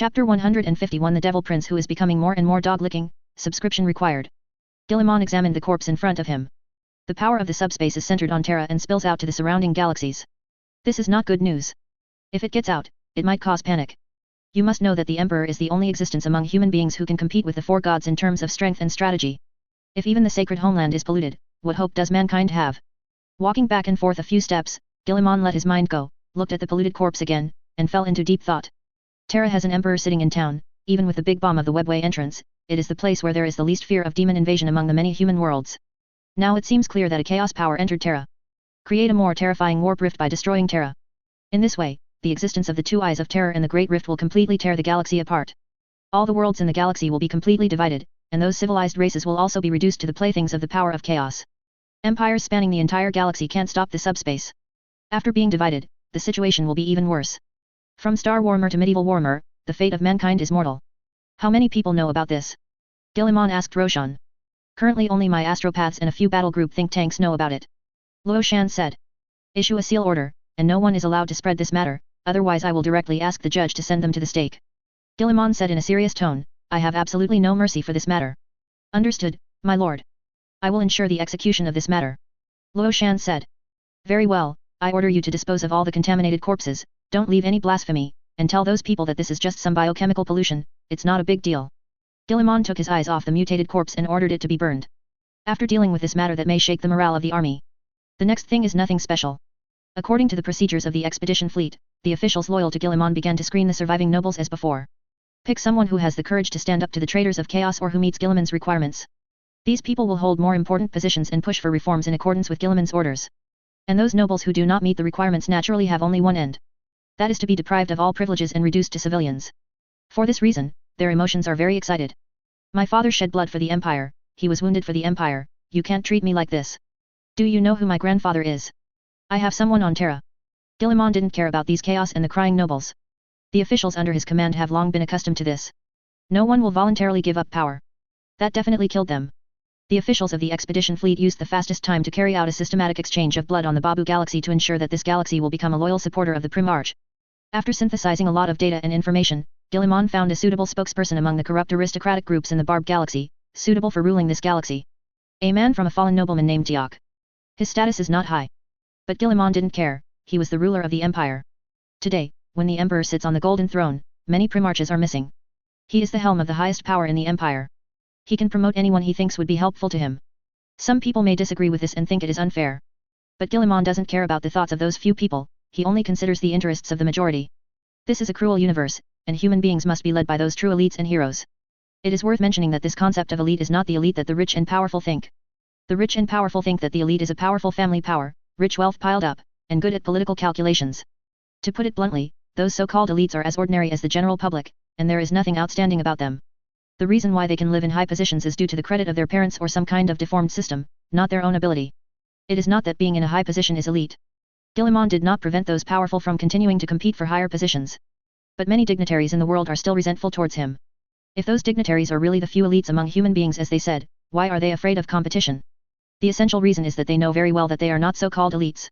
Chapter 151 The Devil Prince who is becoming more and more dog-licking, subscription required. Guilliman examined the corpse in front of him. The power of the subspace is centered on Terra and spills out to the surrounding galaxies. This is not good news. If it gets out, it might cause panic. You must know that the Emperor is the only existence among human beings who can compete with the four gods in terms of strength and strategy. If even the sacred homeland is polluted, what hope does mankind have? Walking back and forth a few steps, Guilliman let his mind go, looked at the polluted corpse again, and fell into deep thought. Terra has an emperor sitting in town. Even with the big bomb of the webway entrance, it is the place where there is the least fear of demon invasion among the many human worlds. Now it seems clear that a chaos power entered Terra. Create a more terrifying warp rift by destroying Terra. In this way, the existence of the two eyes of terror and the Great Rift will completely tear the galaxy apart. All the worlds in the galaxy will be completely divided, and those civilized races will also be reduced to the playthings of the power of chaos. Empires spanning the entire galaxy can't stop the subspace. After being divided, the situation will be even worse. From Star Warhammer to medieval Warhammer, the fate of mankind is mortal. How many people know about this? Guilliman asked Roshan. Currently only my astropaths and a few battle group think tanks know about it. Luo Shan said. Issue a seal order, and no one is allowed to spread this matter, otherwise I will directly ask the judge to send them to the stake. Guilliman said in a serious tone, I have absolutely no mercy for this matter. Understood, my lord. I will ensure the execution of this matter. Luo Shan said. Very well, I order you to dispose of all the contaminated corpses, don't leave any blasphemy, and tell those people that this is just some biochemical pollution, it's not a big deal. Guilliman took his eyes off the mutated corpse and ordered it to be burned. After dealing with this matter that may shake the morale of the army. The next thing is nothing special. According to the procedures of the expedition fleet, the officials loyal to Guilliman began to screen the surviving nobles as before. Pick someone who has the courage to stand up to the traitors of chaos or who meets Guilliman's requirements. These people will hold more important positions and push for reforms in accordance with Guilliman's orders. And those nobles who do not meet the requirements naturally have only one end. That is to be deprived of all privileges and reduced to civilians. For this reason, their emotions are very excited. My father shed blood for the Empire, he was wounded for the Empire, you can't treat me like this. Do you know who my grandfather is? I have someone on Terra. Guilliman didn't care about these chaos and the crying nobles. The officials under his command have long been accustomed to this. No one will voluntarily give up power. That definitely killed them. The officials of the expedition fleet used the fastest time to carry out a systematic exchange of blood on the Babu galaxy to ensure that this galaxy will become a loyal supporter of the Primarch. After synthesizing a lot of data and information, Guilliman found a suitable spokesperson among the corrupt aristocratic groups in the Barb galaxy, suitable for ruling this galaxy. A man from a fallen nobleman named Tiok. His status is not high. But Guilliman didn't care, he was the ruler of the Empire. Today, when the Emperor sits on the golden throne, many Primarches are missing. He is the helm of the highest power in the Empire. He can promote anyone he thinks would be helpful to him. Some people may disagree with this and think it is unfair. But Guilliman doesn't care about the thoughts of those few people, he only considers the interests of the majority. This is a cruel universe, and human beings must be led by those true elites and heroes. It is worth mentioning that this concept of elite is not the elite that the rich and powerful think. The rich and powerful think that the elite is a powerful family power, rich wealth piled up, and good at political calculations. To put it bluntly, those so-called elites are as ordinary as the general public, and there is nothing outstanding about them. The reason why they can live in high positions is due to the credit of their parents or some kind of deformed system, not their own ability. It is not that being in a high position is elite. Guilliman did not prevent those powerful from continuing to compete for higher positions. But many dignitaries in the world are still resentful towards him. If those dignitaries are really the few elites among human beings as they said, why are they afraid of competition? The essential reason is that they know very well that they are not so-called elites.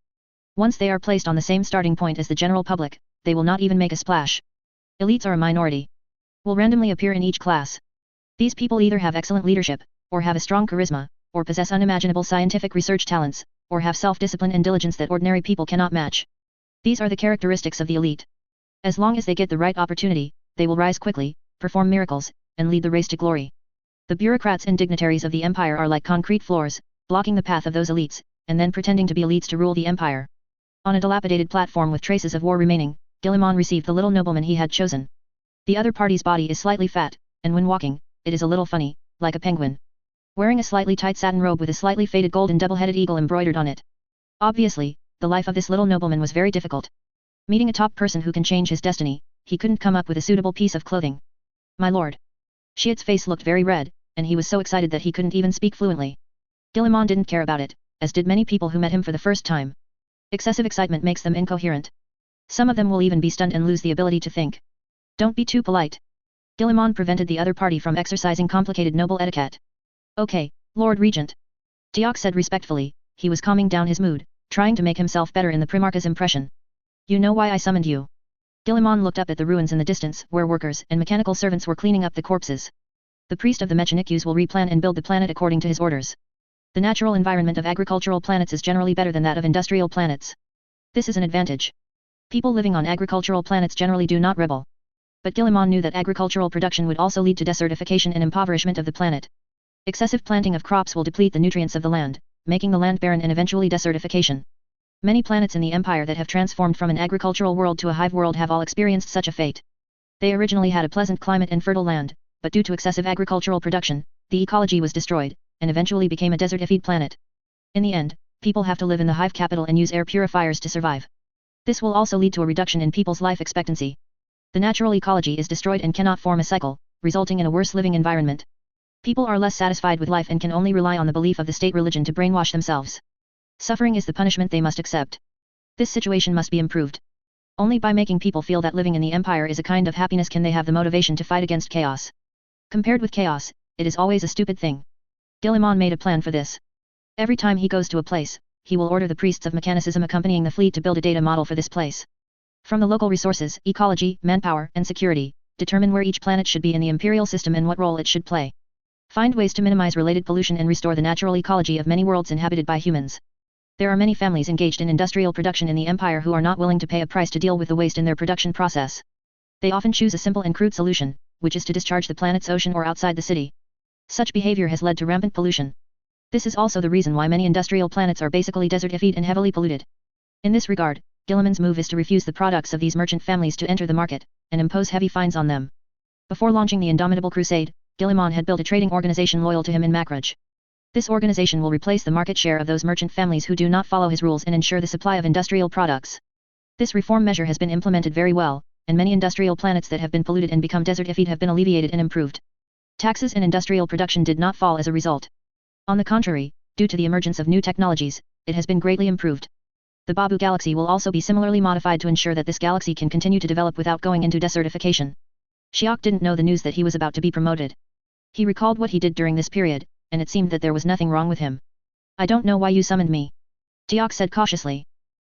Once they are placed on the same starting point as the general public, they will not even make a splash. Elites are a minority. Will randomly appear in each class. These people either have excellent leadership, or have a strong charisma, or possess unimaginable scientific research talents, or have self-discipline and diligence that ordinary people cannot match. These are the characteristics of the elite. As long as they get the right opportunity, they will rise quickly, perform miracles, and lead the race to glory. The bureaucrats and dignitaries of the Empire are like concrete floors, blocking the path of those elites, and then pretending to be elites to rule the Empire. On a dilapidated platform with traces of war remaining, Guilliman received the little nobleman he had chosen. The other party's body is slightly fat, and when walking, it is a little funny, like a penguin. Wearing a slightly tight satin robe with a slightly faded golden double-headed eagle embroidered on it. Obviously, the life of this little nobleman was very difficult. Meeting a top person who can change his destiny, he couldn't come up with a suitable piece of clothing. My lord. Shiat's face looked very red, and he was so excited that he couldn't even speak fluently. Guilliman didn't care about it, as did many people who met him for the first time. Excessive excitement makes them incoherent. Some of them will even be stunned and lose the ability to think. Don't be too polite. Guilliman prevented the other party from exercising complicated noble etiquette. Okay, Lord Regent. Tiok said respectfully, he was calming down his mood, trying to make himself better in the Primarch's impression. You know why I summoned you. Gilliman looked up at the ruins in the distance, where workers and mechanical servants were cleaning up the corpses. The priest of the Mechanics will replan and build the planet according to his orders. The natural environment of agricultural planets is generally better than that of industrial planets. This is an advantage. People living on agricultural planets generally do not rebel. But Gilliman knew that agricultural production would also lead to desertification and impoverishment of the planet. Excessive planting of crops will deplete the nutrients of the land, making the land barren and eventually desertification. Many planets in the Empire that have transformed from an agricultural world to a hive world have all experienced such a fate. They originally had a pleasant climate and fertile land, but due to excessive agricultural production, the ecology was destroyed, and eventually became a desertified planet. In the end, people have to live in the hive capital and use air purifiers to survive. This will also lead to a reduction in people's life expectancy. The natural ecology is destroyed and cannot form a cycle, resulting in a worse living environment. People are less satisfied with life and can only rely on the belief of the state religion to brainwash themselves. Suffering is the punishment they must accept. This situation must be improved. Only by making people feel that living in the Empire is a kind of happiness can they have the motivation to fight against chaos. Compared with chaos, it is always a stupid thing. Gilliman made a plan for this. Every time he goes to a place, he will order the priests of mechanicism accompanying the fleet to build a data model for this place. From the local resources, ecology, manpower, and security, determine where each planet should be in the imperial system and what role it should play. Find ways to minimize related pollution and restore the natural ecology of many worlds inhabited by humans. There are many families engaged in industrial production in the Empire who are not willing to pay a price to deal with the waste in their production process. They often choose a simple and crude solution, which is to discharge the planet's ocean or outside the city. Such behavior has led to rampant pollution. This is also the reason why many industrial planets are basically desertified and heavily polluted. In this regard, Gilliman's move is to refuse the products of these merchant families to enter the market, and impose heavy fines on them. Before launching the Indomitable Crusade, Gilliman had built a trading organization loyal to him in Macrage. This organization will replace the market share of those merchant families who do not follow his rules and ensure the supply of industrial products. This reform measure has been implemented very well, and many industrial planets that have been polluted and become desertified have been alleviated and improved. Taxes and industrial production did not fall as a result. On the contrary, due to the emergence of new technologies, it has been greatly improved. The Babu galaxy will also be similarly modified to ensure that this galaxy can continue to develop without going into desertification. Shiok didn't know the news that he was about to be promoted. He recalled what he did during this period, and it seemed that there was nothing wrong with him. I don't know why you summoned me. Tiok said cautiously.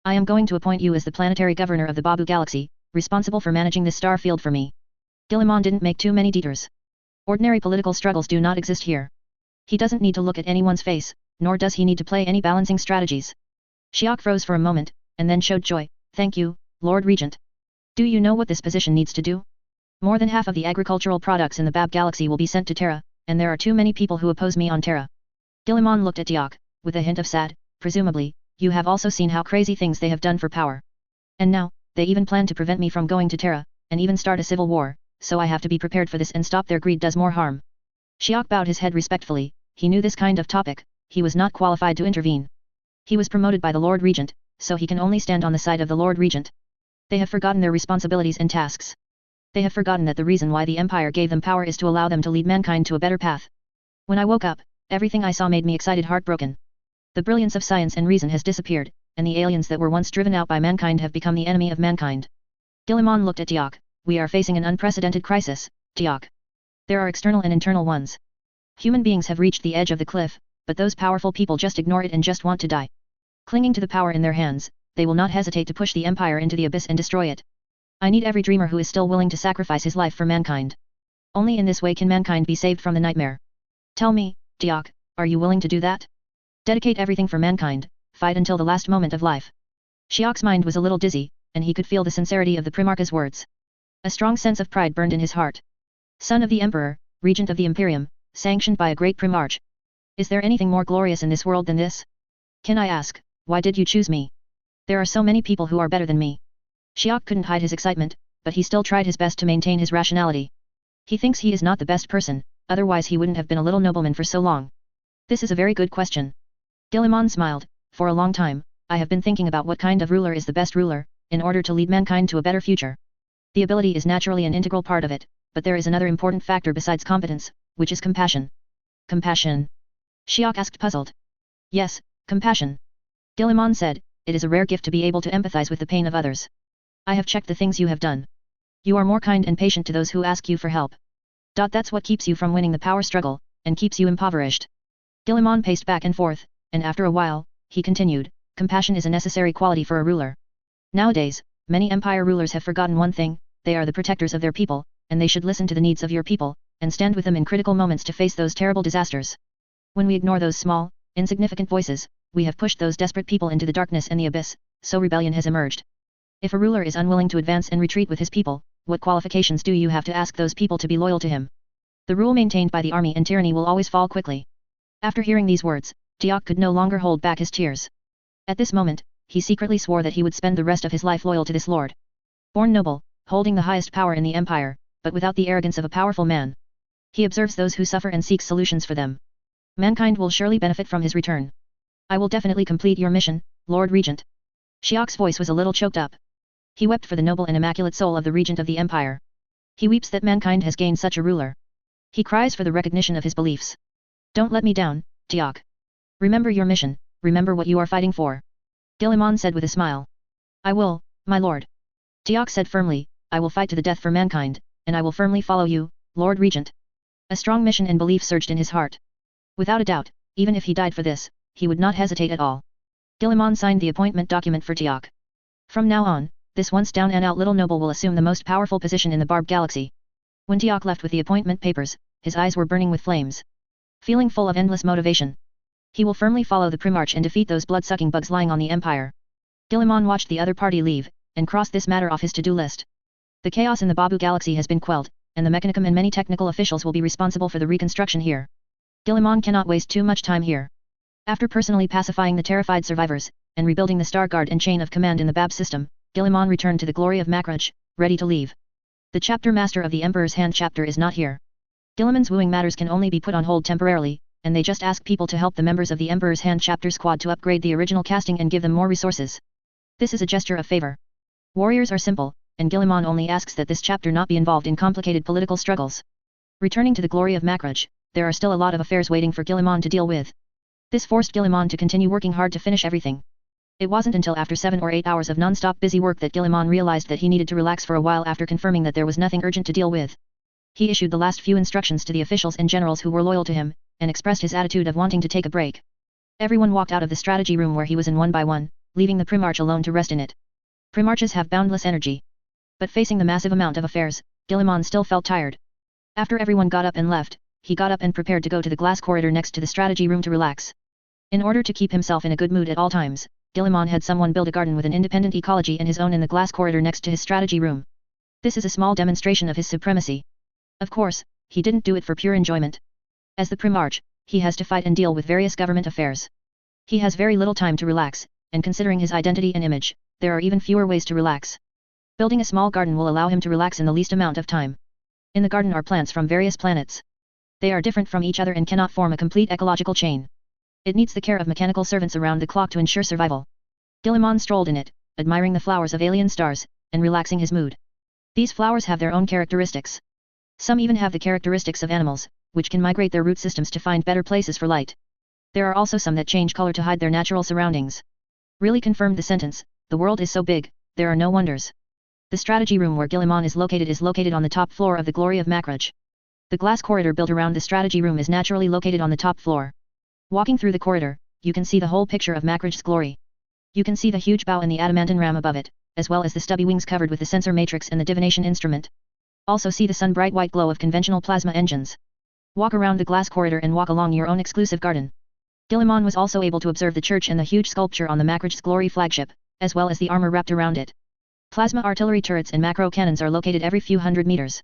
I am going to appoint you as the planetary governor of the Babu galaxy, responsible for managing this star field for me. Gilliman didn't make too many detours. Ordinary political struggles do not exist here. He doesn't need to look at anyone's face, nor does he need to play any balancing strategies. Shiok froze for a moment, and then showed joy. Thank you, Lord Regent. Do you know what this position needs to do? More than half of the agricultural products in the Bab galaxy will be sent to Terra, and there are too many people who oppose me on Terra. Gilliman looked at Tiok, with a hint of sad. Presumably, you have also seen how crazy things they have done for power. And now, they even plan to prevent me from going to Terra, and even start a civil war, so I have to be prepared for this and stop their greed does more harm. Shiok bowed his head respectfully. He knew this kind of topic, he was not qualified to intervene. He was promoted by the Lord Regent, so he can only stand on the side of the Lord Regent. They have forgotten their responsibilities and tasks. They have forgotten that the reason why the Empire gave them power is to allow them to lead mankind to a better path. When I woke up, everything I saw made me excited, heartbroken. The brilliance of science and reason has disappeared, and the aliens that were once driven out by mankind have become the enemy of mankind. Gilliman looked at Tiok. We are facing an unprecedented crisis, Tiok. There are external and internal ones. Human beings have reached the edge of the cliff, but those powerful people just ignore it and just want to die. Clinging to the power in their hands, they will not hesitate to push the Empire into the abyss and destroy it. I need every dreamer who is still willing to sacrifice his life for mankind. Only in this way can mankind be saved from the nightmare. Tell me, Tiok, are you willing to do that? Dedicate everything for mankind, fight until the last moment of life. Shiok's mind was a little dizzy, and he could feel the sincerity of the Primarch's words. A strong sense of pride burned in his heart. Son of the Emperor, Regent of the Imperium, sanctioned by a great Primarch. Is there anything more glorious in this world than this? Can I ask, why did you choose me? There are so many people who are better than me. Shiok couldn't hide his excitement, but he still tried his best to maintain his rationality. He thinks he is not the best person, otherwise he wouldn't have been a little nobleman for so long. This is a very good question. Gilliman smiled. For a long time, I have been thinking about what kind of ruler is the best ruler, in order to lead mankind to a better future. The ability is naturally an integral part of it, but there is another important factor besides competence, which is compassion. Compassion? Shiok asked puzzled. Yes, compassion. Gilliman said, it is a rare gift to be able to empathize with the pain of others. I have checked the things you have done. You are more kind and patient to those who ask you for help. That's what keeps you from winning the power struggle, and keeps you impoverished. Gilliman paced back and forth, and after a while, he continued, compassion is a necessary quality for a ruler. Nowadays, Many empire rulers have forgotten one thing: they are the protectors of their people, and they should listen to the needs of your people, and stand with them in critical moments to face those terrible disasters. When we ignore those small, insignificant voices, we have pushed those desperate people into the darkness and the abyss, so rebellion has emerged. If a ruler is unwilling to advance and retreat with his people, what qualifications do you have to ask those people to be loyal to him? The rule maintained by the army and tyranny will always fall quickly. After hearing these words, Tiok could no longer hold back his tears. At this moment, he secretly swore that he would spend the rest of his life loyal to this lord. Born noble, holding the highest power in the empire, but without the arrogance of a powerful man. He observes those who suffer and seeks solutions for them. Mankind will surely benefit from his return. I will definitely complete your mission, Lord Regent. Tiok's voice was a little choked up. He wept for the noble and immaculate soul of the regent of the empire. He weeps that mankind has gained such a ruler. He cries for the recognition of his beliefs. Don't let me down, Tiok. Remember your mission, remember what you are fighting for. Guilliman said with a smile. I will, my lord. Tiok said firmly, I will fight to the death for mankind, and I will firmly follow you, Lord Regent. A strong mission and belief surged in his heart. Without a doubt, even if he died for this, he would not hesitate at all. Guilliman signed the appointment document for Tiok. From now on, this once down and out little noble will assume the most powerful position in the Barb Galaxy. When Tiok left with the appointment papers, his eyes were burning with flames. Feeling full of endless motivation, he will firmly follow the Primarch and defeat those blood-sucking bugs lying on the Empire. Guilliman watched the other party leave, and crossed this matter off his to-do list. The chaos in the Babu Galaxy has been quelled, and the Mechanicum and many technical officials will be responsible for the reconstruction here. Guilliman cannot waste too much time here. After personally pacifying the terrified survivors, and rebuilding the Star Guard and chain of command in the BAB system, Guilliman returned to the glory of Makraj, ready to leave. The chapter master of the Emperor's Hand chapter is not here. Guilliman's wooing matters can only be put on hold temporarily, and they just ask people to help the members of the Emperor's Hand chapter squad to upgrade the original casting and give them more resources. This is a gesture of favor. Warriors are simple, and Guilliman only asks that this chapter not be involved in complicated political struggles. Returning to the glory of Makraj, there are still a lot of affairs waiting for Guilliman to deal with. This forced Guilliman to continue working hard to finish everything. It wasn't until after 7 or 8 hours of non-stop busy work that Guilliman realized that he needed to relax for a while after confirming that there was nothing urgent to deal with. He issued the last few instructions to the officials and generals who were loyal to him, and expressed his attitude of wanting to take a break. Everyone walked out of the strategy room where he was in one by one, leaving the Primarch alone to rest in it. Primarches have boundless energy. But facing the massive amount of affairs, Guilliman still felt tired. After everyone got up and left, he got up and prepared to go to the glass corridor next to the strategy room to relax. In order to keep himself in a good mood at all times, Guilliman had someone build a garden with an independent ecology and his own in the glass corridor next to his strategy room. This is a small demonstration of his supremacy. Of course, he didn't do it for pure enjoyment. As the Primarch, he has to fight and deal with various government affairs. He has very little time to relax, and considering his identity and image, there are even fewer ways to relax. Building a small garden will allow him to relax in the least amount of time. In the garden are plants from various planets. They are different from each other and cannot form a complete ecological chain. It needs the care of mechanical servants around the clock to ensure survival. Guilliman strolled in it, admiring the flowers of alien stars, and relaxing his mood. These flowers have their own characteristics. Some even have the characteristics of animals, which can migrate their root systems to find better places for light. There are also some that change color to hide their natural surroundings. Really confirmed the sentence, the world is so big, there are no wonders. The strategy room where Guilliman is located on the top floor of the glory of Makraj. The glass corridor built around the strategy room is naturally located on the top floor. Walking through the corridor, you can see the whole picture of Makraj's glory. You can see the huge bow and the adamantine ram above it, as well as the stubby wings covered with the sensor matrix and the divination instrument. Also see the sun-bright white glow of conventional plasma engines. Walk around the glass corridor and walk along your own exclusive garden. Guilliman was also able to observe the church and the huge sculpture on the Makraj's glory flagship, as well as the armor wrapped around it. Plasma artillery turrets and macro cannons are located every few hundred meters.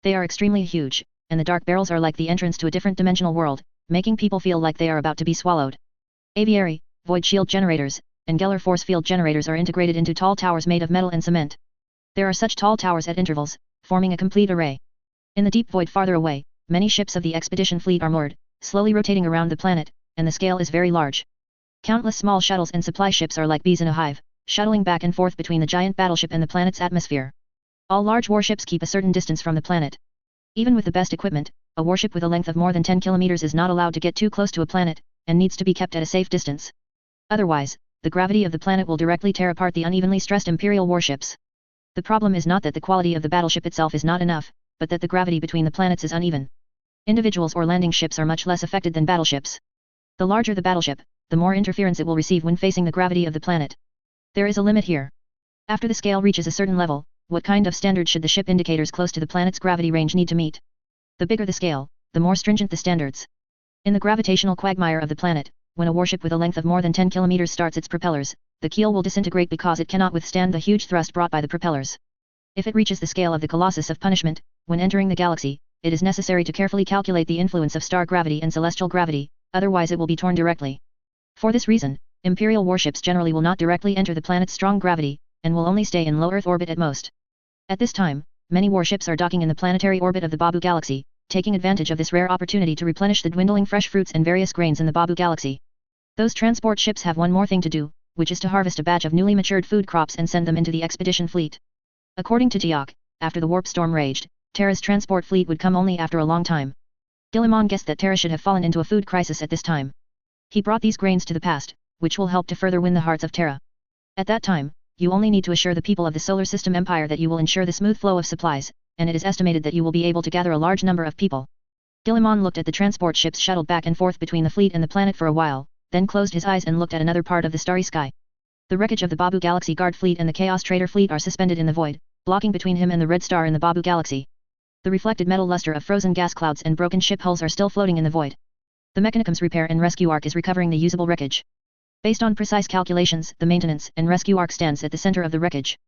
They are extremely huge, and the dark barrels are like the entrance to a different dimensional world, making people feel like they are about to be swallowed. Aviary, void shield generators, and Geller force field generators are integrated into tall towers made of metal and cement. There are such tall towers at intervals, forming a complete array. In the deep void farther away, many ships of the expedition fleet are moored, slowly rotating around the planet, and the scale is very large. Countless small shuttles and supply ships are like bees in a hive, shuttling back and forth between the giant battleship and the planet's atmosphere. All large warships keep a certain distance from the planet. Even with the best equipment, a warship with a length of more than 10 kilometers is not allowed to get too close to a planet, and needs to be kept at a safe distance. Otherwise, the gravity of the planet will directly tear apart the unevenly stressed imperial warships. The problem is not that the quality of the battleship itself is not enough, but that the gravity between the planets is uneven. Individuals or landing ships are much less affected than battleships. The larger the battleship, the more interference it will receive when facing the gravity of the planet. There is a limit here. After the scale reaches a certain level, what kind of standard should the ship indicators close to the planet's gravity range need to meet? The bigger the scale, the more stringent the standards. In the gravitational quagmire of the planet, when a warship with a length of more than 10 kilometers starts its propellers, the keel will disintegrate because it cannot withstand the huge thrust brought by the propellers. If it reaches the scale of the Colossus of Punishment, when entering the galaxy, it is necessary to carefully calculate the influence of star gravity and celestial gravity, otherwise it will be torn directly. For this reason, imperial warships generally will not directly enter the planet's strong gravity, and will only stay in low Earth orbit at most. At this time, many warships are docking in the planetary orbit of the Babu galaxy, taking advantage of this rare opportunity to replenish the dwindling fresh fruits and various grains in the Babu galaxy. Those transport ships have one more thing to do, which is to harvest a batch of newly matured food crops and send them into the expedition fleet. According to Tiok, after the warp storm raged, Terra's transport fleet would come only after a long time. Guilliman guessed that Terra should have fallen into a food crisis at this time. He brought these grains to the past, which will help to further win the hearts of Terra. At that time, you only need to assure the people of the Solar System Empire that you will ensure the smooth flow of supplies, and it is estimated that you will be able to gather a large number of people. Guilliman looked at the transport ships shuttled back and forth between the fleet and the planet for a while, then closed his eyes and looked at another part of the starry sky. The wreckage of the Babu Galaxy Guard Fleet and the Chaos Trader Fleet are suspended in the void, blocking between him and the red star in the Babu Galaxy. The reflected metal luster of frozen gas clouds and broken ship hulls are still floating in the void. The Mechanicum's repair and rescue arc is recovering the usable wreckage. Based on precise calculations, the maintenance and rescue arc stands at the center of the wreckage.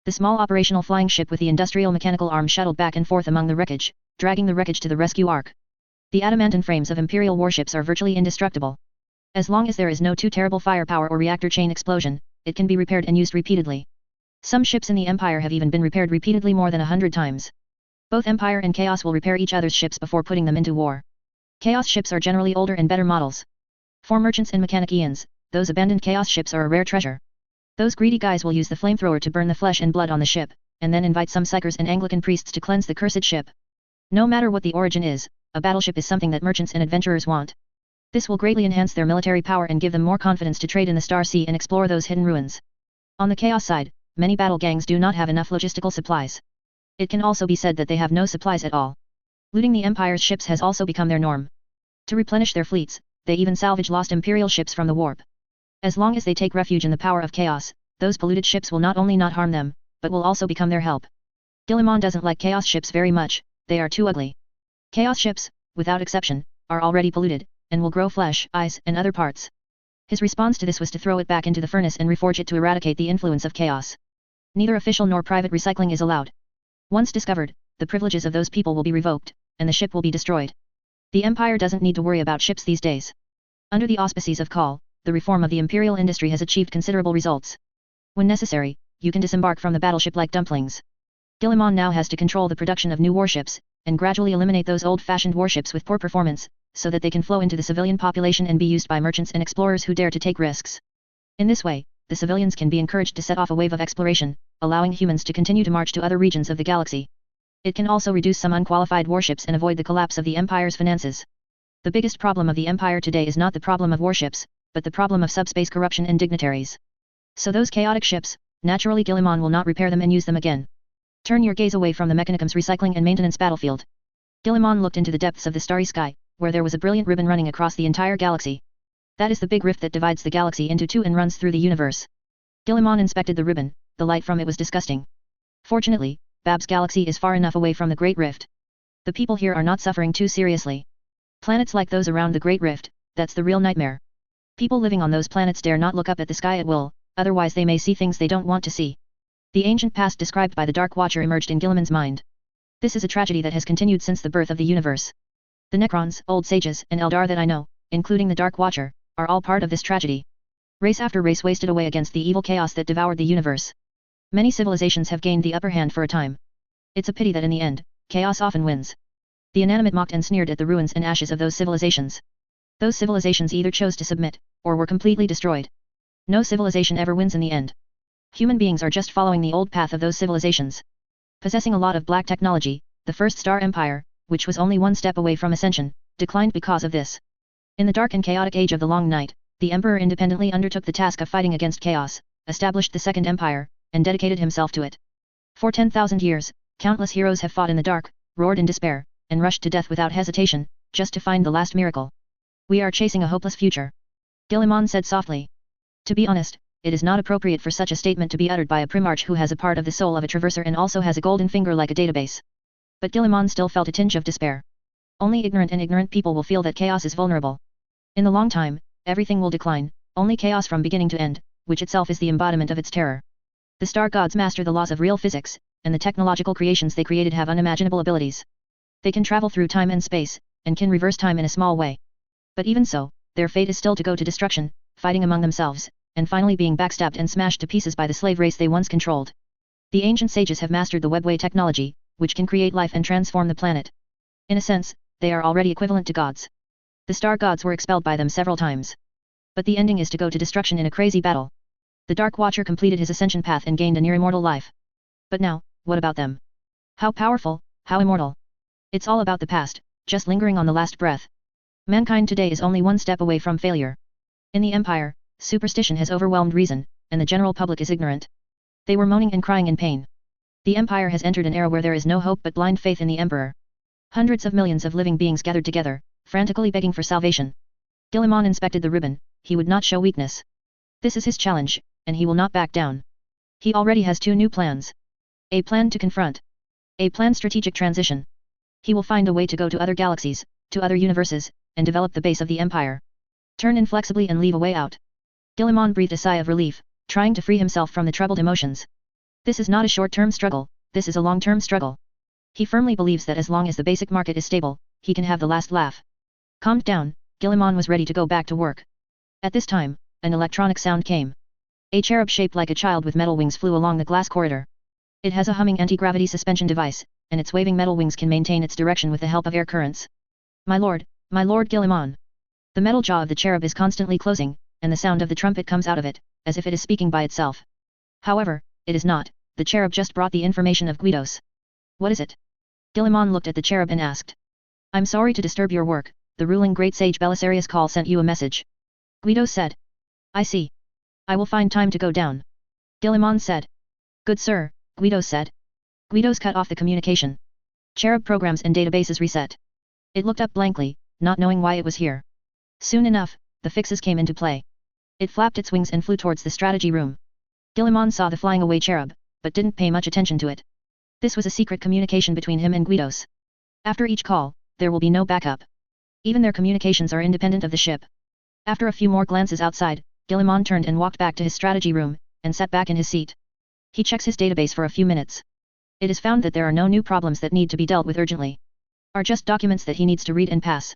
The small operational flying ship with the industrial mechanical arm shuttled back and forth among the wreckage, dragging the wreckage to the rescue arc. The adamantine frames of Imperial warships are virtually indestructible. As long as there is no too terrible firepower or reactor chain explosion, it can be repaired and used repeatedly. Some ships in the Empire have even been repaired repeatedly more than 100 times. Both Empire and Chaos will repair each other's ships before putting them into war. Chaos ships are generally older and better models. For merchants and mechanicians, those abandoned Chaos ships are a rare treasure. Those greedy guys will use the flamethrower to burn the flesh and blood on the ship, and then invite some psychers and Anglican priests to cleanse the cursed ship. No matter what the origin is, a battleship is something that merchants and adventurers want. This will greatly enhance their military power and give them more confidence to trade in the Star Sea and explore those hidden ruins. On the Chaos side, many battle gangs do not have enough logistical supplies. It can also be said that they have no supplies at all. Looting the Empire's ships has also become their norm. To replenish their fleets, they even salvage lost Imperial ships from the warp. As long as they take refuge in the power of Chaos, those polluted ships will not only not harm them, but will also become their help. Guilliman doesn't like Chaos ships very much, they are too ugly. Chaos ships, without exception, are already polluted, and will grow flesh, eyes, and other parts. His response to this was to throw it back into the furnace and reforge it to eradicate the influence of Chaos. Neither official nor private recycling is allowed. Once discovered, the privileges of those people will be revoked, and the ship will be destroyed. The Empire doesn't need to worry about ships these days. Under the auspices of Call, the reform of the Imperial industry has achieved considerable results. When necessary, you can disembark from the battleship like dumplings. Guilliman now has to control the production of new warships, and gradually eliminate those old-fashioned warships with poor performance, so that they can flow into the civilian population and be used by merchants and explorers who dare to take risks. In this way, the civilians can be encouraged to set off a wave of exploration, allowing humans to continue to march to other regions of the galaxy. It can also reduce some unqualified warships and avoid the collapse of the Empire's finances. The biggest problem of the Empire today is not the problem of warships, but the problem of subspace corruption and dignitaries. So those chaotic ships, naturally Guilliman will not repair them and use them again. Turn your gaze away from the Mechanicum's recycling and maintenance battlefield. Guilliman looked into the depths of the starry sky, where there was a brilliant ribbon running across the entire galaxy. That is the big rift that divides the galaxy into two and runs through the universe. Guilliman inspected the ribbon, the light from it was disgusting. Fortunately, Bab's galaxy is far enough away from the Great Rift. The people here are not suffering too seriously. Planets like those around the Great Rift, that's the real nightmare. People living on those planets dare not look up at the sky at will, otherwise they may see things they don't want to see. The ancient past described by the Dark Watcher emerged in Guilliman's mind. This is a tragedy that has continued since the birth of the universe. The Necrons, Old Sages, and Eldar that I know, including the Dark Watcher, are all part of this tragedy. Race after race wasted away against the evil chaos that devoured the universe. Many civilizations have gained the upper hand for a time. It's a pity that in the end, chaos often wins. The inanimate mocked and sneered at the ruins and ashes of those civilizations. Those civilizations either chose to submit, or were completely destroyed. No civilization ever wins in the end. Human beings are just following the old path of those civilizations. Possessing a lot of black technology, the first Star Empire, which was only one step away from ascension, declined because of this. In the dark and chaotic age of the Long Night, the Emperor independently undertook the task of fighting against chaos, established the Second Empire, and dedicated himself to it. For 10,000 years, countless heroes have fought in the dark, roared in despair, and rushed to death without hesitation, just to find the last miracle. We are chasing a hopeless future. Guilliman said softly. To be honest, it is not appropriate for such a statement to be uttered by a primarch who has a part of the soul of a traverser and also has a golden finger like a database. But Guilliman still felt a tinge of despair. Only ignorant people will feel that chaos is vulnerable. In the long time, everything will decline, only chaos from beginning to end, which itself is the embodiment of its terror. The star gods master the laws of real physics, and the technological creations they created have unimaginable abilities. They can travel through time and space, and can reverse time in a small way. But even so, their fate is still to go to destruction, fighting among themselves, and finally being backstabbed and smashed to pieces by the slave race they once controlled. The ancient sages have mastered the webway technology, which can create life and transform the planet. In a sense, they are already equivalent to gods. The star gods were expelled by them several times. But the ending is to go to destruction in a crazy battle. The Dark Watcher completed his ascension path and gained a near-immortal life. But now, what about them? How powerful, how immortal? It's all about the past, just lingering on the last breath. Mankind today is only one step away from failure. In the Empire, superstition has overwhelmed reason, and the general public is ignorant. They were moaning and crying in pain. The Empire has entered an era where there is no hope but blind faith in the Emperor. Hundreds of millions of living beings gathered together, frantically begging for salvation. Guilliman inspected the ribbon. He would not show weakness. This is his challenge, and he will not back down. He already has 2 new plans. A plan to confront. A planned strategic transition. He will find a way to go to other galaxies, to other universes, and develop the base of the Empire. Turn inflexibly and leave a way out. Guilliman breathed a sigh of relief, trying to free himself from the troubled emotions. This is not a short-term struggle, this is a long-term struggle. He firmly believes that as long as the basic market is stable, he can have the last laugh. Calmed down, Guilliman was ready to go back to work. At this time, an electronic sound came. A cherub shaped like a child with metal wings flew along the glass corridor. It has a humming anti-gravity suspension device, and its waving metal wings can maintain its direction with the help of air currents. My lord Guilliman. The metal jaw of the cherub is constantly closing, and the sound of the trumpet comes out of it, as if it is speaking by itself. However, it is not, the cherub just brought the information of Guidos. What is it? Guilliman looked at the cherub and asked. I'm sorry to disturb your work, the ruling great sage Belisarius Call sent you a message. Guidos said. I see. I will find time to go down. Guilliman said. Good sir, Guidos said. Guidos cut off the communication. Cherub programs and databases reset. It looked up blankly, not knowing why it was here. Soon enough, the fixes came into play. It flapped its wings and flew towards the strategy room. Guilliman saw the flying away cherub, but didn't pay much attention to it. This was a secret communication between him and Guidos. After each call, there will be no backup. Even their communications are independent of the ship. After a few more glances outside, Guilliman turned and walked back to his strategy room, and sat back in his seat. He checks his database for a few minutes. It is found that there are no new problems that need to be dealt with urgently. Are just documents that he needs to read and pass.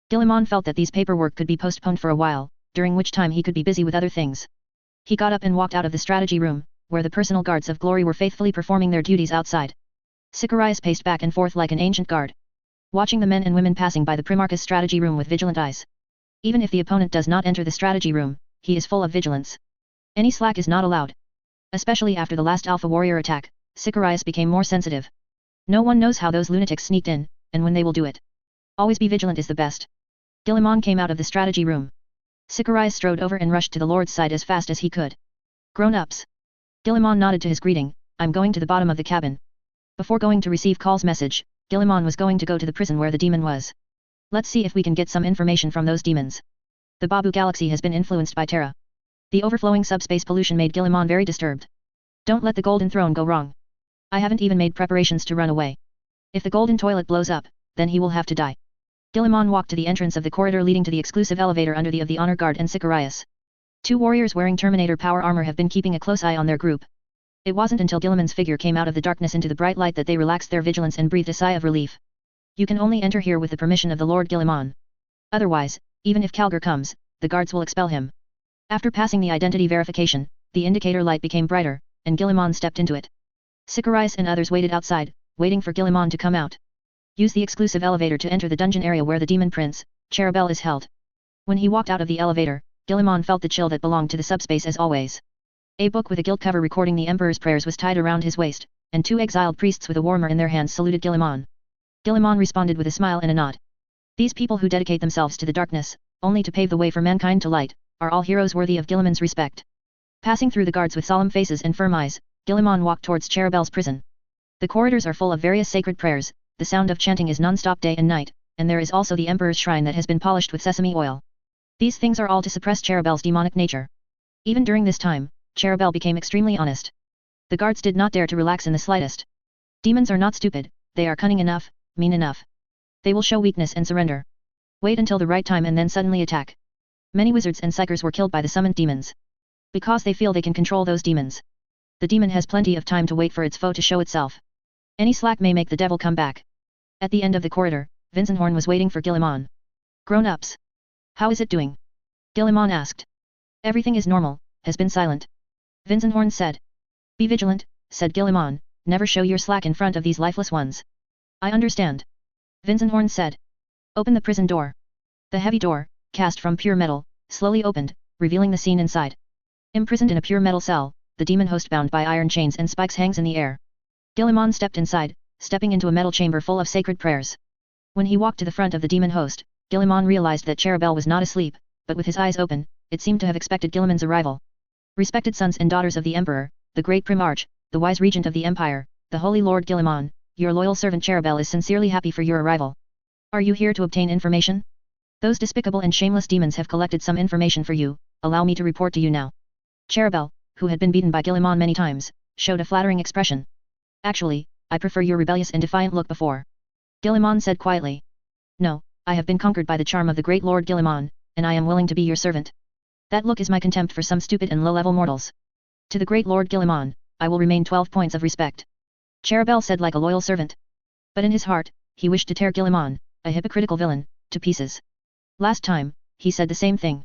Guilliman felt that these paperwork could be postponed for a while, during which time he could be busy with other things. He got up and walked out of the strategy room, where the personal guards of glory were faithfully performing their duties outside. Sicarius paced back and forth like an ancient guard, watching the men and women passing by the Primarch's strategy room with vigilant eyes. Even if the opponent does not enter the strategy room, he is full of vigilance. Any slack is not allowed. Especially after the last Alpha Warrior attack, Sicarius became more sensitive. No one knows how those lunatics sneaked in, and when they will do it. Always be vigilant is the best. Guilliman came out of the strategy room. Sicarius strode over and rushed to the Lord's side as fast as he could. Grown-ups. Guilliman nodded to his greeting. I'm going to the bottom of the cabin. Before going to receive Call's message, Guilliman was going to go to the prison where the demon was. Let's see if we can get some information from those demons. The Babu galaxy has been influenced by Terra. The overflowing subspace pollution made Guilliman very disturbed. Don't let the Golden Throne go wrong. I haven't even made preparations to run away. If the Golden Toilet blows up, then he will have to die. Guilliman walked to the entrance of the corridor leading to the exclusive elevator under the Honor Guard and Sicarius. 2 warriors wearing Terminator power armor have been keeping a close eye on their group. It wasn't until Guilliman's figure came out of the darkness into the bright light that they relaxed their vigilance and breathed a sigh of relief. You can only enter here with the permission of the Lord Guilliman. Otherwise, even if Calgar comes, the guards will expel him. After passing the identity verification, the indicator light became brighter, and Guilliman stepped into it. Sicarius and others waited outside, waiting for Guilliman to come out. Use the exclusive elevator to enter the dungeon area where the demon prince, Cherubel, is held. When he walked out of the elevator, Guilliman felt the chill that belonged to the subspace as always. A book with a gilt cover recording the Emperor's prayers was tied around his waist, and 2 exiled priests with a warmer in their hands saluted Guilliman. Guilliman responded with a smile and a nod. These people who dedicate themselves to the darkness, only to pave the way for mankind to light, are all heroes worthy of Guilliman's respect. Passing through the guards with solemn faces and firm eyes, Guilliman walked towards Cherubel's prison. The corridors are full of various sacred prayers, the sound of chanting is non-stop day and night, and there is also the Emperor's shrine that has been polished with sesame oil. These things are all to suppress Cherubel's demonic nature. Even during this time, Cherubel became extremely honest. The guards did not dare to relax in the slightest. Demons are not stupid, they are cunning enough, mean enough. They will show weakness and surrender. Wait until the right time and then suddenly attack. Many wizards and psychers were killed by the summoned demons. Because they feel they can control those demons. The demon has plenty of time to wait for its foe to show itself. Any slack may make the devil come back. At the end of the corridor, Vinzenhorn was waiting for Guilliman. Grown-ups. How is it doing? Guilliman asked. Everything is normal, has been silent. Vinzenhorn said. Be vigilant, said Guilliman, never show your slack in front of these lifeless ones. I understand. Vinzenhorn said. Open the prison door. The heavy door, cast from pure metal, slowly opened, revealing the scene inside. Imprisoned in a pure metal cell, the demon host bound by iron chains and spikes hangs in the air. Guilliman stepped inside, stepping into a metal chamber full of sacred prayers. When he walked to the front of the demon host, Guilliman realized that Cherubel was not asleep, but with his eyes open, it seemed to have expected Guilliman's arrival. Respected sons and daughters of the Emperor, the great Primarch, the wise regent of the Empire, the Holy Lord Guilliman, your loyal servant Cherubel is sincerely happy for your arrival. Are you here to obtain information? Those despicable and shameless demons have collected some information for you, allow me to report to you now. Cherubel, who had been beaten by Guilliman many times, showed a flattering expression. Actually, I prefer your rebellious and defiant look before. Guilliman said quietly. No, I have been conquered by the charm of the great Lord Guilliman, and I am willing to be your servant. That look is my contempt for some stupid and low-level mortals. To the great Lord Guilliman, I will remain 12 points of respect. Cherubel said like a loyal servant. But in his heart, he wished to tear Guilliman, a hypocritical villain, to pieces. Last time, he said the same thing.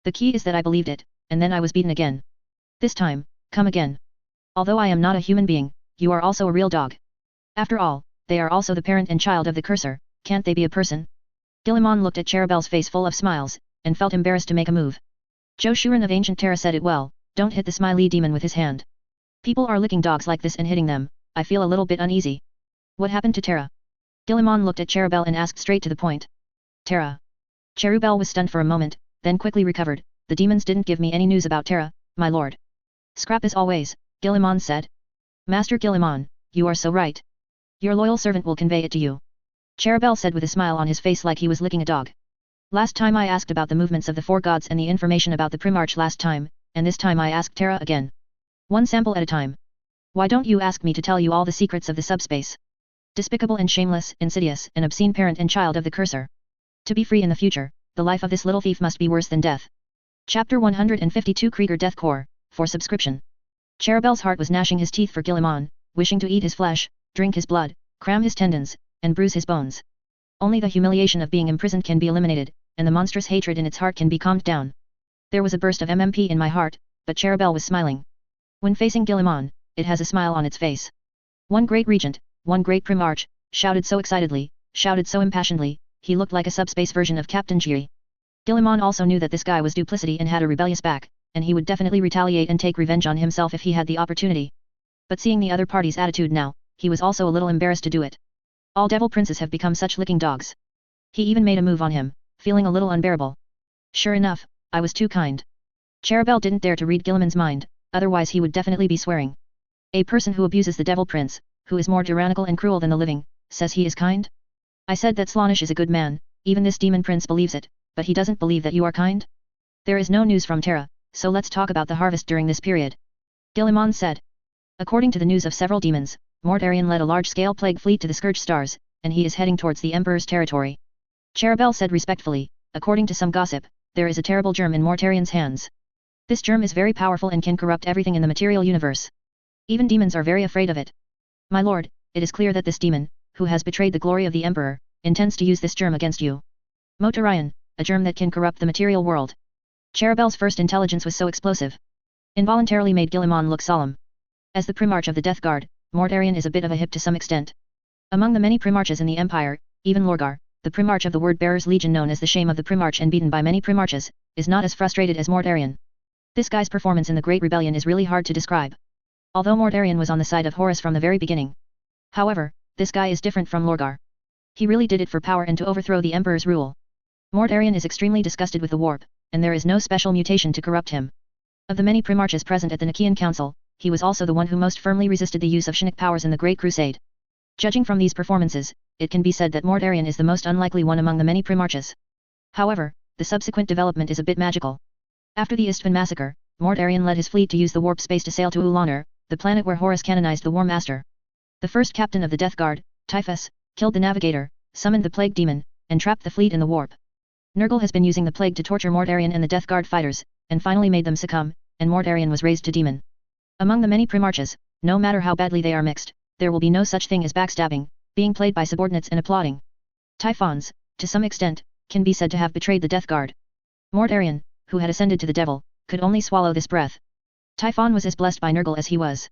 The key is that I believed it, and then I was beaten again. This time, come again. Although I am not a human being, you are also a real dog. After all, they are also the parent and child of the cursor, can't they be a person? Guilliman looked at Cherubel's face full of smiles, and felt embarrassed to make a move. Zhou Shuren of Ancient Terra said it well, don't hit the smiley demon with his hand. People are licking dogs like this and hitting them, I feel a little bit uneasy. What happened to Terra? Guilliman looked at Cherubel and asked straight to the point. Terra. Cherubel was stunned for a moment, then quickly recovered, the demons didn't give me any news about Terra, my lord. Scrap as always, Guilliman said. Master Guilliman, you are so right. Your loyal servant will convey it to you. Cherubel said with a smile on his face like he was licking a dog. Last time I asked about the movements of the four gods and the information about the Primarch last time, and this time I asked Terra again. One sample at a time. Why don't you ask me to tell you all the secrets of the subspace? Despicable and shameless, insidious and obscene parent and child of the cursor. To be free in the future, the life of this little thief must be worse than death. Chapter 152 Krieger Death Core, for subscription. Cherubel's heart was gnashing his teeth for Guilliman, wishing to eat his flesh, drink his blood, cram his tendons, and bruise his bones. Only the humiliation of being imprisoned can be eliminated, and the monstrous hatred in its heart can be calmed down. There was a burst of MMP in my heart, but Cherubel was smiling. When facing Guilliman, it has a smile on its face. One great regent, one great Primarch, shouted so excitedly, shouted so impassionedly, he looked like a subspace version of Captain Jiri. Guilliman also knew that this guy was duplicity and had a rebellious back, and he would definitely retaliate and take revenge on himself if he had the opportunity. But seeing the other party's attitude now, he was also a little embarrassed to do it. All devil princes have become such licking dogs. He even made a move on him, feeling a little unbearable. Sure enough, I was too kind. Cherubel didn't dare to read Guilliman's mind, otherwise he would definitely be swearing. A person who abuses the devil prince, who is more tyrannical and cruel than the living, says he is kind? I said that Slaanesh is a good man, even this demon prince believes it, but he doesn't believe that you are kind? There is no news from Terra, so let's talk about the harvest during this period. Guilliman said. According to the news of several demons, Mortarion led a large-scale plague fleet to the Scourge Stars, and he is heading towards the Emperor's territory. Cherubel said respectfully, according to some gossip, there is a terrible germ in Mortarion's hands. This germ is very powerful and can corrupt everything in the material universe. Even demons are very afraid of it. My lord, it is clear that this demon, who has betrayed the glory of the Emperor, intends to use this germ against you. Mortarion, a germ that can corrupt the material world. Cherubel's first intelligence was so explosive. Involuntarily made Guilliman look solemn. As the Primarch of the Death Guard, Mortarion is a bit of a hip to some extent. Among the many Primarches in the Empire, even Lorgar, the Primarch of the Word-Bearers Legion known as the Shame of the Primarch and beaten by many Primarches, is not as frustrated as Mortarion. This guy's performance in the Great Rebellion is really hard to describe. Although Mortarion was on the side of Horus from the very beginning. However, this guy is different from Lorgar. He really did it for power and to overthrow the Emperor's rule. Mortarion is extremely disgusted with the warp, and there is no special mutation to corrupt him. Of the many Primarches present at the Nicaean Council, he was also the one who most firmly resisted the use of Shinnick powers in the Great Crusade. Judging from these performances, it can be said that Mortarion is the most unlikely one among the many Primarches. However, the subsequent development is a bit magical. After the Istvan massacre, Mortarion led his fleet to use the warp space to sail to Ulanar, the planet where Horus canonized the War Master. The first captain of the Death Guard, Typhus, killed the navigator, summoned the plague demon, and trapped the fleet in the warp. Nurgle has been using the plague to torture Mortarion and the Death Guard fighters, and finally made them succumb, and Mortarion was raised to demon. Among the many Primarchs, no matter how badly they are mixed, there will be no such thing as backstabbing, being played by subordinates and applauding. Typhons, to some extent, can be said to have betrayed the Death Guard. Mortarion, who had ascended to the devil, could only swallow this breath. Typhon was as blessed by Nurgle as he was.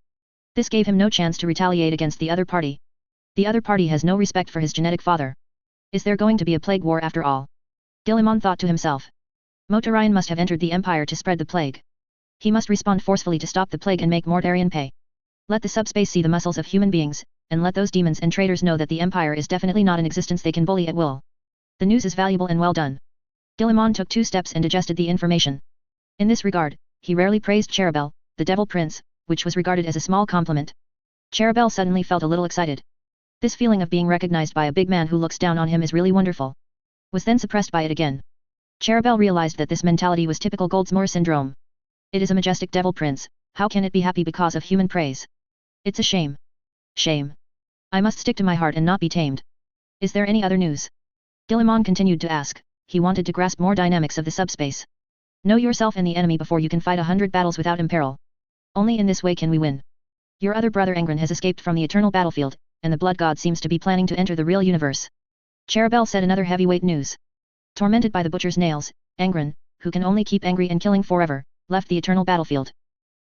This gave him no chance to retaliate against the other party. The other party has no respect for his genetic father. Is there going to be a plague war after all? Guilliman thought to himself. Mortarion must have entered the Empire to spread the plague. He must respond forcefully to stop the plague and make Mortarion pay. Let the subspace see the muscles of human beings, and let those demons and traitors know that the Empire is definitely not an existence they can bully at will. The news is valuable and well done. Guilliman took 2 steps and digested the information. In this regard, he rarely praised Cherubel, the Devil Prince, which was regarded as a small compliment. Cherubel suddenly felt a little excited. This feeling of being recognized by a big man who looks down on him is really wonderful. Was then suppressed by it again. Cherubel realized that this mentality was typical Goldsmore syndrome. It is a majestic Devil Prince, how can it be happy because of human praise? It's a shame. Shame. I must stick to my heart and not be tamed. Is there any other news? Guilliman continued to ask. He wanted to grasp more dynamics of the subspace. Know yourself and the enemy before you can fight 100 battles without imperil. Only in this way can we win. Your other brother Angren has escaped from the eternal battlefield, and the Blood God seems to be planning to enter the real universe. Cherubel said another heavyweight news. Tormented by the butcher's nails, Angren, who can only keep angry and killing forever, left the eternal battlefield.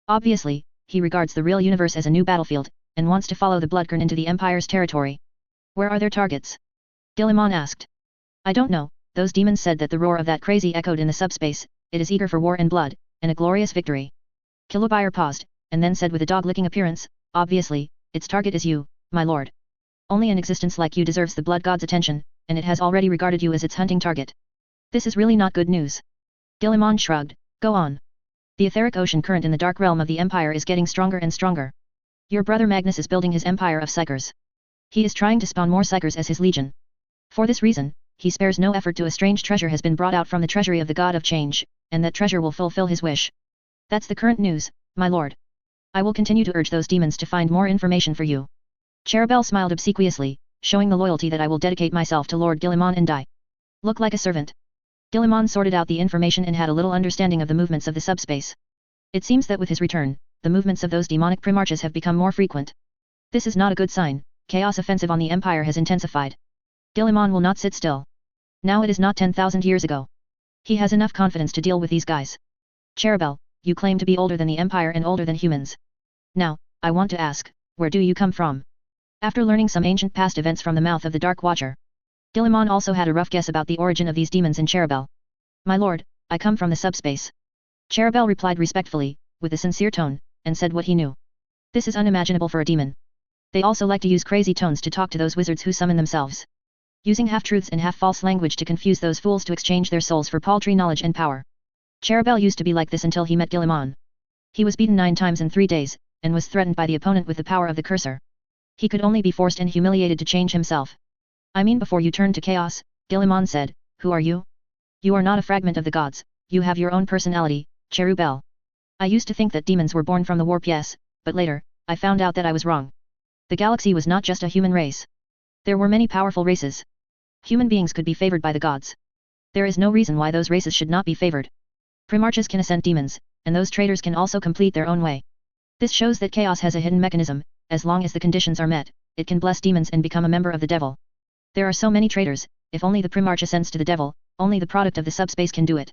Obviously, he regards the real universe as a new battlefield, and wants to follow the Bloodcorn into the Empire's territory. Where are their targets? Guilliman asked. I don't know, those demons said that the roar of that crazy echoed in the subspace, it is eager for war and blood, and a glorious victory. Kilobire paused, and then said with a dog-licking appearance, obviously, its target is you, my lord. Only an existence like you deserves the Blood God's attention, and it has already regarded you as its hunting target. This is really not good news. Guilliman shrugged, go on. The etheric ocean current in the dark realm of the Empire is getting stronger and stronger. Your brother Magnus is building his empire of Psychers. He is trying to spawn more Psychers as his legion. For this reason, he spares no effort to a strange treasure has been brought out from the treasury of the God of Change, and that treasure will fulfill his wish. That's the current news, my lord. I will continue to urge those demons to find more information for you. Cherubel smiled obsequiously, showing the loyalty that I will dedicate myself to Lord Guilliman and die. Look like a servant. Guilliman sorted out the information and had a little understanding of the movements of the subspace. It seems that with his return, the movements of those demonic primarchs have become more frequent. This is not a good sign, chaos offensive on the Empire has intensified. Guilliman will not sit still. Now it is not 10,000 years ago. He has enough confidence to deal with these guys. Cherubel, you claim to be older than the Empire and older than humans. Now, I want to ask, where do you come from? After learning some ancient past events from the mouth of the Dark Watcher, Guilliman also had a rough guess about the origin of these demons in Cherubel. My lord, I come from the subspace. Cherubel replied respectfully, with a sincere tone, and said what he knew. This is unimaginable for a demon. They also like to use crazy tones to talk to those wizards who summon themselves. Using half-truths and half-false language to confuse those fools to exchange their souls for paltry knowledge and power. Cherubel used to be like this until he met Guilliman. He was beaten 9 times in 3 days, and was threatened by the opponent with the power of the cursor. He could only be forced and humiliated to change himself. I mean before you turn to chaos, Guilliman said, who are you? You are not a fragment of the gods, you have your own personality, Cherubel. I used to think that demons were born from the warp, yes, but later, I found out that I was wrong. The galaxy was not just a human race. There were many powerful races. Human beings could be favored by the gods. There is no reason why those races should not be favored. Primarchs can ascend demons, and those traitors can also complete their own way. This shows that chaos has a hidden mechanism, as long as the conditions are met, it can bless demons and become a member of the devil. There are so many traitors, if only the Primarch ascends to the devil, only the product of the subspace can do it.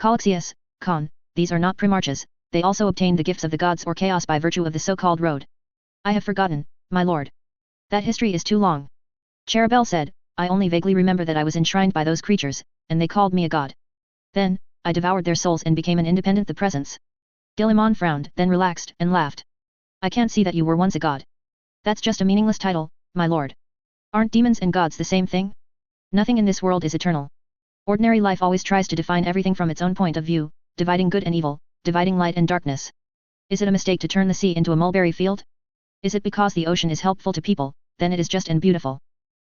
Colixius, Khan, these are not Primarchs, they also obtained the gifts of the gods or chaos by virtue of the so-called road. I have forgotten, my lord. That history is too long. Cherubel said, I only vaguely remember that I was enshrined by those creatures, and they called me a god. Then, I devoured their souls and became an independent the presence. Guilliman frowned, then relaxed, and laughed. I can't see that you were once a god. That's just a meaningless title, my lord. Aren't demons and gods the same thing? Nothing in this world is eternal. Ordinary life always tries to define everything from its own point of view, dividing good and evil, dividing light and darkness. Is it a mistake to turn the sea into a mulberry field? Is it because the ocean is helpful to people, then it is just and beautiful?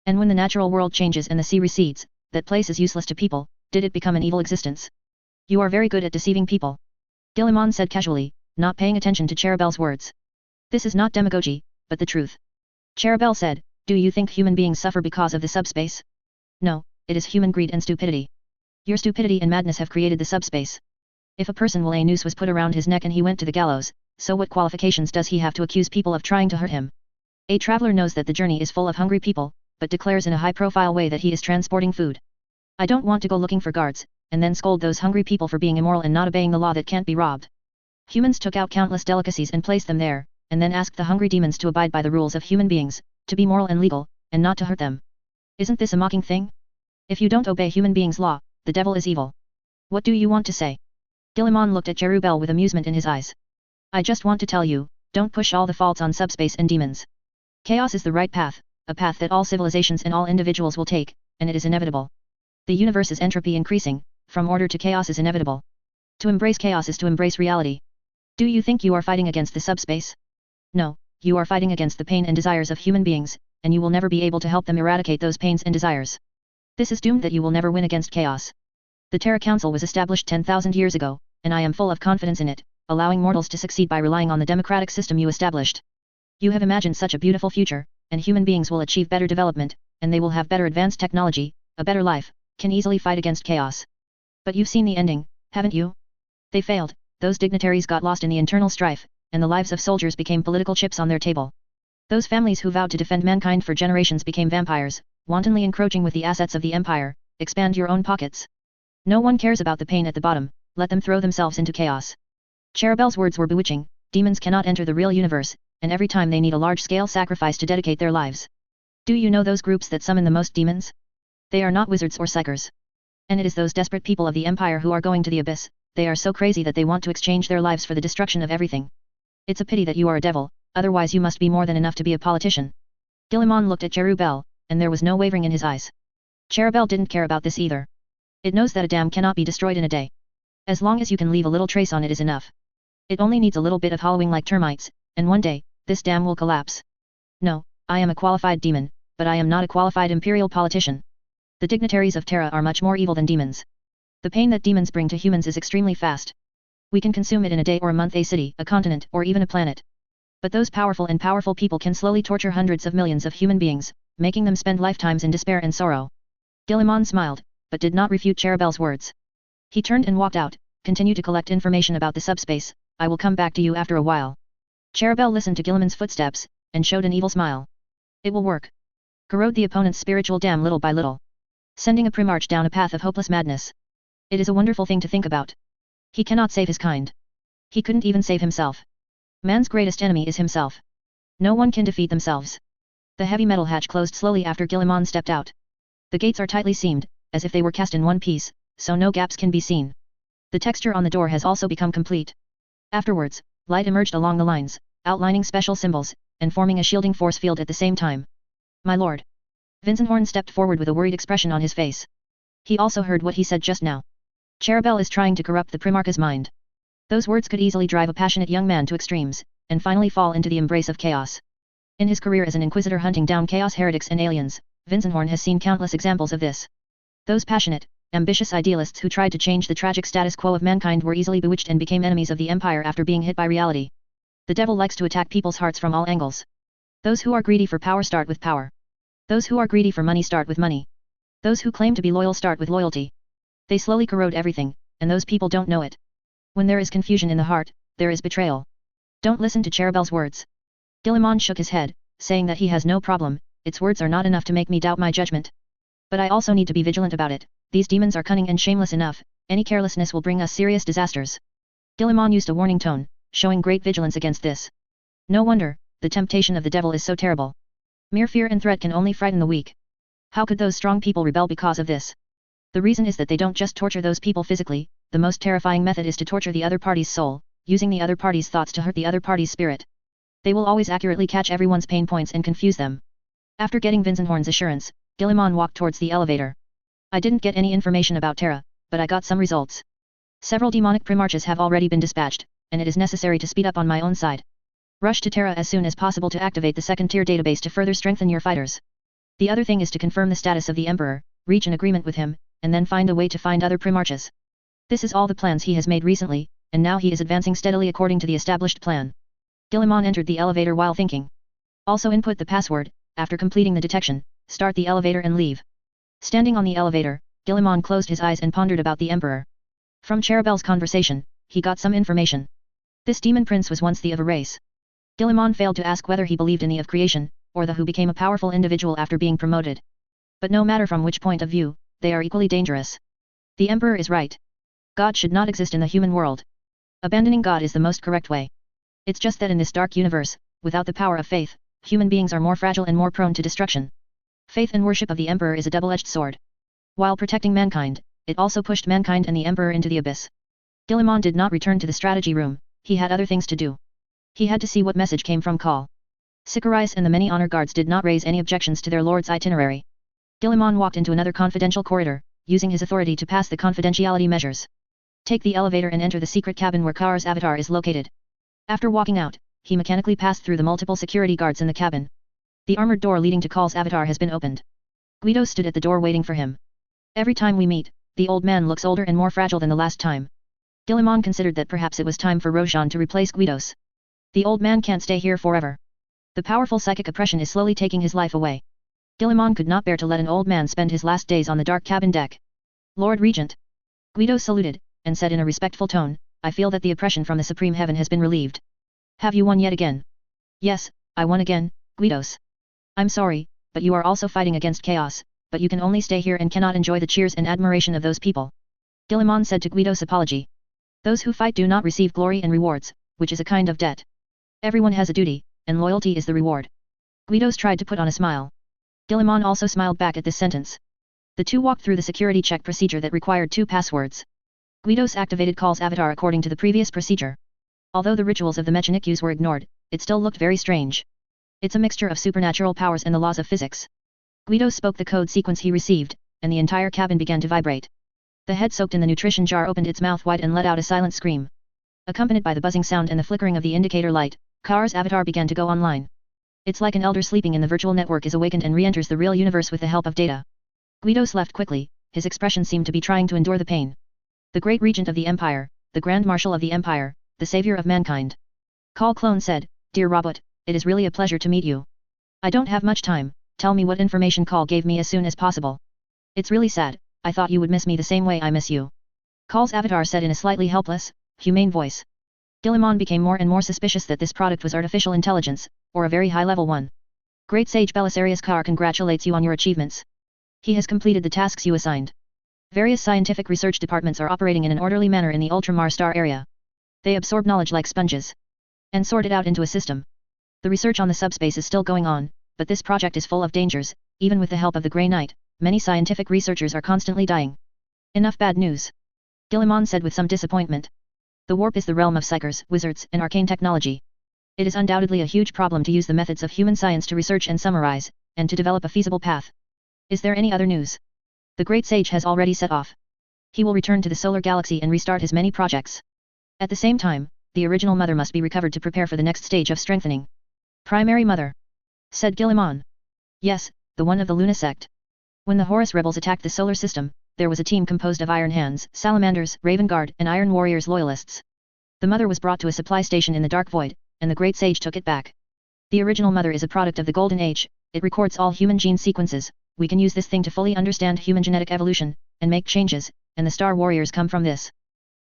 And when the natural world changes and the sea recedes, that place is useless to people, did it become an evil existence? You are very good at deceiving people. Guilliman said casually, not paying attention to Cherubel's words. This is not demagogy, but the truth. Cherubel said, do you think human beings suffer because of the subspace? No, it is human greed and stupidity. Your stupidity and madness have created the subspace. If a person will a noose was put around his neck and he went to the gallows, so what qualifications does he have to accuse people of trying to hurt him? A traveler knows that the journey is full of hungry people, but declares in a high-profile way that he is transporting food. I don't want to go looking for guards, and then scold those hungry people for being immoral and not obeying the law that can't be robbed. Humans took out countless delicacies and placed them there, and then asked the hungry demons to abide by the rules of human beings, to be moral and legal, and not to hurt them. Isn't this a mocking thing? If you don't obey human beings' law, the devil is evil. What do you want to say? Guilliman looked at Cherubel with amusement in his eyes. I just want to tell you, don't push all the faults on subspace and demons. Chaos is the right path, a path that all civilizations and all individuals will take, and it is inevitable. The universe is entropy increasing, from order to chaos is inevitable. To embrace chaos is to embrace reality. Do you think you are fighting against the subspace? No, you are fighting against the pain and desires of human beings, and you will never be able to help them eradicate those pains and desires. This is doomed that you will never win against chaos. The Terra Council was established 10,000 years ago, and I am full of confidence in it, allowing mortals to succeed by relying on the democratic system you established. You have imagined such a beautiful future, and human beings will achieve better development, and they will have better advanced technology, a better life, can easily fight against chaos. But you've seen the ending, haven't you? They failed, those dignitaries got lost in the internal strife, and the lives of soldiers became political chips on their table. Those families who vowed to defend mankind for generations became vampires, wantonly encroaching with the assets of the empire. Expand your own pockets. No one cares about the pain at the bottom, let them throw themselves into chaos. Cherubel's words were bewitching, demons cannot enter the real universe, and every time they need a large-scale sacrifice to dedicate their lives. Do you know those groups that summon the most demons? They are not wizards or psychers. And it is those desperate people of the empire who are going to the abyss, they are so crazy that they want to exchange their lives for the destruction of everything. It's a pity that you are a devil, otherwise you must be more than enough to be a politician. Guilliman looked at Cherubel, and there was no wavering in his eyes. Cherubel didn't care about this either. It knows that a dam cannot be destroyed in a day. As long as you can leave a little trace on it is enough. It only needs a little bit of hollowing like termites, and one day, this dam will collapse. No, I am a qualified demon, but I am not a qualified imperial politician. The dignitaries of Terra are much more evil than demons. The pain that demons bring to humans is extremely fast. We can consume it in a day or a month, a city, a continent, or even a planet. But those powerful people can slowly torture hundreds of millions of human beings, making them spend lifetimes in despair and sorrow. Guilliman smiled, but did not refute Cherubel's words. He turned and walked out. Continue to collect information about the subspace, I will come back to you after a while. Cherubel listened to Guilliman's footsteps, and showed an evil smile. It will work. Corrode the opponent's spiritual dam little by little. Sending a primarch down a path of hopeless madness. It is a wonderful thing to think about. He cannot save his kind. He couldn't even save himself. Man's greatest enemy is himself. No one can defeat themselves. The heavy metal hatch closed slowly after Guilliman stepped out. The gates are tightly seamed, as if they were cast in one piece, so no gaps can be seen. The texture on the door has also become complete. Afterwards, light emerged along the lines, outlining special symbols, and forming a shielding force field at the same time. My lord. Vinzenhorn stepped forward with a worried expression on his face. He also heard what he said just now. Cherubel is trying to corrupt the Primarch's mind. Those words could easily drive a passionate young man to extremes, and finally fall into the embrace of chaos. In his career as an inquisitor hunting down chaos heretics and aliens, Vinzenhorn has seen countless examples of this. Those passionate, ambitious idealists who tried to change the tragic status quo of mankind were easily bewitched and became enemies of the Empire after being hit by reality. The devil likes to attack people's hearts from all angles. Those who are greedy for power start with power. Those who are greedy for money start with money. Those who claim to be loyal start with loyalty. They slowly corrode everything, and those people don't know it. When there is confusion in the heart, there is betrayal. Don't listen to Cherubel's words. Guilliman shook his head, saying that he has no problem, its words are not enough to make me doubt my judgment. But I also need to be vigilant about it, these demons are cunning and shameless enough, any carelessness will bring us serious disasters. Guilliman used a warning tone, showing great vigilance against this. No wonder, the temptation of the devil is so terrible. Mere fear and threat can only frighten the weak. How could those strong people rebel because of this? The reason is that they don't just torture those people physically, the most terrifying method is to torture the other party's soul, using the other party's thoughts to hurt the other party's spirit. They will always accurately catch everyone's pain points and confuse them. After getting Vinzenhorn's assurance, Guilliman walked towards the elevator. I didn't get any information about Terra, but I got some results. Several demonic primarches have already been dispatched, and it is necessary to speed up on my own side. Rush to Terra as soon as possible to activate the second-tier database to further strengthen your fighters. The other thing is to confirm the status of the Emperor, reach an agreement with him, and then find a way to find other primarches. This is all the plans he has made recently, and now he is advancing steadily according to the established plan. Guillemon entered the elevator while thinking. Also input the password, after completing the detection, start the elevator and leave. Standing on the elevator, Guillemon closed his eyes and pondered about the Emperor. From Cherubel's conversation, he got some information. This demon prince was once the of a race. Guillemon failed to ask whether he believed in the of creation, or the who became a powerful individual after being promoted. But no matter from which point of view, they are equally dangerous. The Emperor is right. God should not exist in the human world. Abandoning God is the most correct way. It's just that in this dark universe, without the power of faith, human beings are more fragile and more prone to destruction. Faith and worship of the Emperor is a double-edged sword. While protecting mankind, it also pushed mankind and the Emperor into the abyss. Guillemon did not return to the strategy room, he had other things to do. He had to see what message came from Call. Sikarais and the many honor guards did not raise any objections to their lord's itinerary. Guillemon walked into another confidential corridor, using his authority to pass the confidentiality measures. Take the elevator and enter the secret cabin where Kara's avatar is located. After walking out, he mechanically passed through the multiple security guards in the cabin. The armored door leading to Call's avatar has been opened. Guido stood at the door waiting for him. Every time we meet, the old man looks older and more fragile than the last time. Guillemon considered that perhaps it was time for Rojan to replace Guidos. The old man can't stay here forever. The powerful psychic oppression is slowly taking his life away. Guillemon could not bear to let an old man spend his last days on the dark cabin deck. Lord Regent. Guido saluted, and said in a respectful tone, I feel that the oppression from the supreme heaven has been relieved. Have you won yet again? Yes, I won again, Guidos. I'm sorry, but you are also fighting against chaos, but you can only stay here and cannot enjoy the cheers and admiration of those people. Guillemon said to Guido's apology. Those who fight do not receive glory and rewards, which is a kind of debt. Everyone has a duty, and loyalty is the reward. Guidos tried to put on a smile. Guillemon also smiled back at this sentence. The two walked through the security check procedure that required 2 passwords. Guidos activated Call's avatar according to the previous procedure. Although the rituals of the Mechanikus were ignored, it still looked very strange. It's a mixture of supernatural powers and the laws of physics. Guido spoke the code sequence he received, and the entire cabin began to vibrate. The head soaked in the nutrition jar opened its mouth wide and let out a silent scream. Accompanied by the buzzing sound and the flickering of the indicator light, Kara's avatar began to go online. It's like an elder sleeping in the virtual network is awakened and re-enters the real universe with the help of data. Guidos left quickly, his expression seemed to be trying to endure the pain. The great regent of the empire, the grand marshal of the empire, the savior of mankind. Call clone said, Dear Robot, it is really a pleasure to meet you. I don't have much time, tell me what information Call gave me as soon as possible. It's really sad, I thought you would miss me the same way I miss you. Call's avatar said in a slightly helpless, humane voice. Guillemon became more and more suspicious that this product was artificial intelligence, or a very high-level one. Great Sage Belisarius Carr congratulates you on your achievements. He has completed the tasks you assigned. Various scientific research departments are operating in an orderly manner in the Ultramar star area. They absorb knowledge like sponges. And sort it out into a system. The research on the subspace is still going on, but this project is full of dangers, even with the help of the Grey Knight, many scientific researchers are constantly dying. Enough bad news. Guillemon said with some disappointment. The warp is the realm of psychers, wizards, and arcane technology. It is undoubtedly a huge problem to use the methods of human science to research and summarize, and to develop a feasible path. Is there any other news? The Great Sage has already set off. He will return to the solar galaxy and restart his many projects. At the same time, the original mother must be recovered to prepare for the next stage of strengthening. Primary mother. Said Guillemon. Yes, the one of the Luna sect. When the Horus rebels attacked the solar system, there was a team composed of Iron Hands, Salamanders, Raven Guard, and Iron Warriors loyalists. The mother was brought to a supply station in the Dark Void, and the Great Sage took it back. The original mother is a product of the Golden Age, it records all human gene sequences, we can use this thing to fully understand human genetic evolution, and make changes, and the Star Warriors come from this.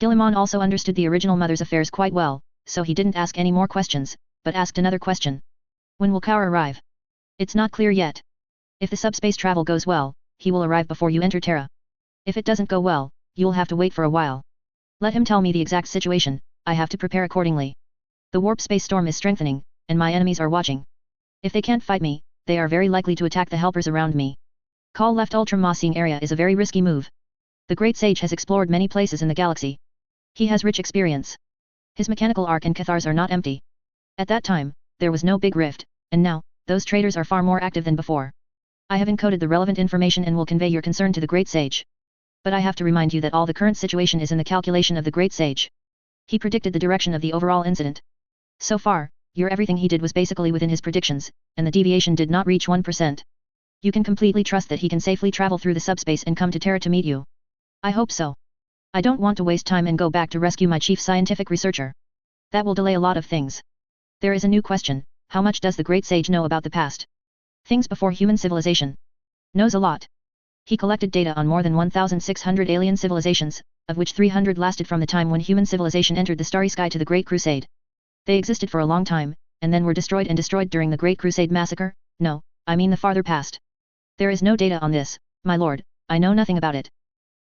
Guillemon also understood the original mother's affairs quite well, so he didn't ask any more questions, but asked another question. When will Kaur arrive? It's not clear yet. If the subspace travel goes well, he will arrive before you enter Terra. If it doesn't go well, you'll have to wait for a while. Let him tell me the exact situation, I have to prepare accordingly. The warp space storm is strengthening, and my enemies are watching. If they can't fight me, they are very likely to attack the helpers around me. Call left Ultramossing area is a very risky move. The Great Sage has explored many places in the galaxy. He has rich experience. His mechanical arc and cathars are not empty. At that time, there was no big rift, and now, those traders are far more active than before. I have encoded the relevant information and will convey your concern to the Great Sage. But I have to remind you that all the current situation is in the calculation of the Great Sage. He predicted the direction of the overall incident. So far, everything he did was basically within his predictions, and the deviation did not reach 1%. You can completely trust that he can safely travel through the subspace and come to Terra to meet you. I hope so. I don't want to waste time and go back to rescue my chief scientific researcher. That will delay a lot of things. There is a new question, how much does the great sage know about the past? Things before human civilization. Knows a lot. He collected data on more than 1,600 alien civilizations, of which 300 lasted from the time when human civilization entered the Starry Sky to the Great Crusade. They existed for a long time, and then were destroyed during the Great Crusade massacre. No, I mean the farther past. There is no data on this, my lord, I know nothing about it.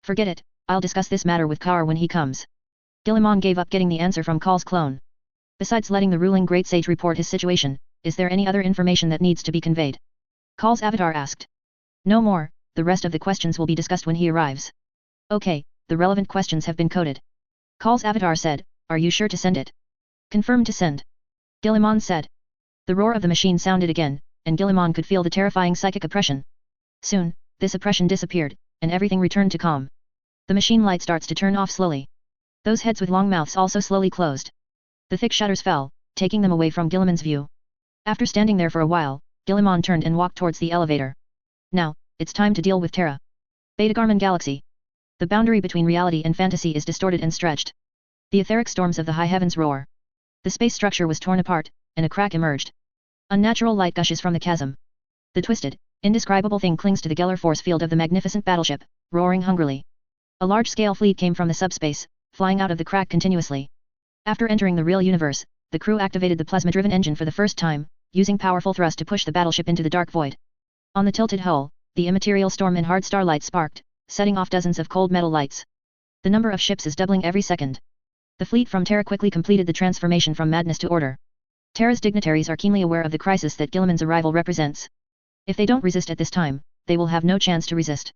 Forget it, I'll discuss this matter with Kaur when he comes. Guilliman gave up getting the answer from Kal's clone. Besides letting the ruling great sage report his situation, is there any other information that needs to be conveyed? Kal's avatar asked. No more, the rest of the questions will be discussed when he arrives. Okay, the relevant questions have been coded. Kal's avatar said, are you sure to send it? Confirmed to send. Guilliman said. The roar of the machine sounded again, and Guilliman could feel the terrifying psychic oppression. Soon, this oppression disappeared, and everything returned to calm. The machine light starts to turn off slowly. Those heads with long mouths also slowly closed. The thick shutters fell, taking them away from Guilliman's view. After standing there for a while, Guilliman turned and walked towards the elevator. Now, it's time to deal with Terra. Beta Garmin Galaxy. The boundary between reality and fantasy is distorted and stretched. The etheric storms of the high heavens roar. The space structure was torn apart, and a crack emerged. Unnatural light gushes from the chasm. The twisted, indescribable thing clings to the Geller force field of the magnificent battleship, roaring hungrily. A large-scale fleet came from the subspace, flying out of the crack continuously. After entering the real universe, the crew activated the plasma-driven engine for the first time, using powerful thrust to push the battleship into the dark void. On the tilted hull, the immaterial storm and hard starlight sparked, setting off dozens of cold metal lights. The number of ships is doubling every second. The fleet from Terra quickly completed the transformation from madness to order. Terra's dignitaries are keenly aware of the crisis that Guilliman's arrival represents. If they don't resist at this time, they will have no chance to resist.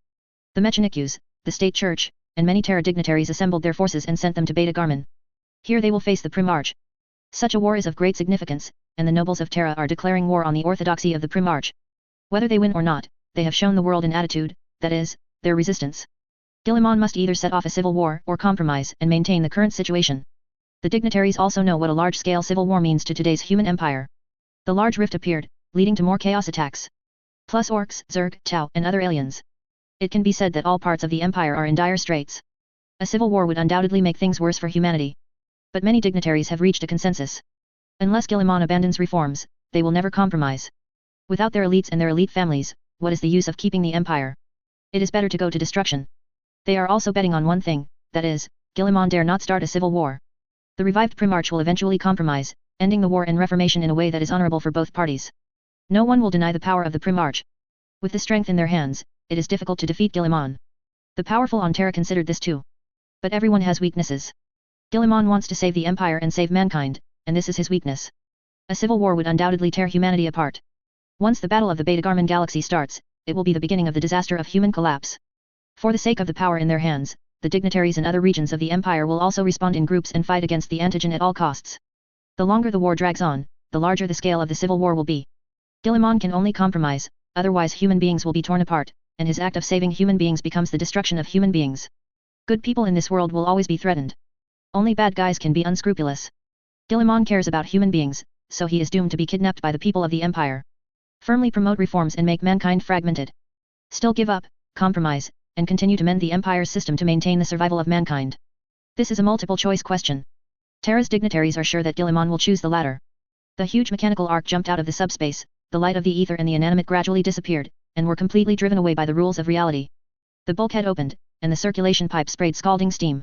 The Mechanikus, the state church, and many Terra dignitaries assembled their forces and sent them to Beta Garmin. Here they will face the Primarch. Such a war is of great significance, and the nobles of Terra are declaring war on the orthodoxy of the Primarch. Whether they win or not, they have shown the world an attitude, that is, their resistance. Guilliman must either set off a civil war or compromise and maintain the current situation. The dignitaries also know what a large-scale civil war means to today's human empire. The large rift appeared, leading to more chaos attacks. Plus orcs, Zerg, Tau, and other aliens. It can be said that all parts of the empire are in dire straits. A civil war would undoubtedly make things worse for humanity. But many dignitaries have reached a consensus. Unless Guilliman abandons reforms, they will never compromise. Without their elites and their elite families, what is the use of keeping the empire? It is better to go to destruction. They are also betting on one thing, that is, Guilliman dare not start a civil war. The revived Primarch will eventually compromise, ending the war and reformation in a way that is honorable for both parties. No one will deny the power of the Primarch. With the strength in their hands, it is difficult to defeat Guilliman. The powerful on Terra considered this too. But everyone has weaknesses. Guilliman wants to save the empire and save mankind, and this is his weakness. A civil war would undoubtedly tear humanity apart. Once the battle of the Beta Garmin galaxy starts, it will be the beginning of the disaster of human collapse. For the sake of the power in their hands, the dignitaries in other regions of the empire will also respond in groups and fight against the antigen at all costs. The longer the war drags on, the larger the scale of the civil war will be. Guilliman can only compromise, otherwise human beings will be torn apart, and his act of saving human beings becomes the destruction of human beings. Good people in this world will always be threatened. Only bad guys can be unscrupulous. Guilliman cares about human beings, so he is doomed to be kidnapped by the people of the empire. Firmly promote reforms and make mankind fragmented. Still give up, compromise, and continue to mend the empire's system to maintain the survival of mankind. This is a multiple-choice question. Terra's dignitaries are sure that Guilliman will choose the latter. The huge mechanical arc jumped out of the subspace, the light of the ether and the inanimate gradually disappeared, and were completely driven away by the rules of reality. The bulkhead opened, and the circulation pipe sprayed scalding steam.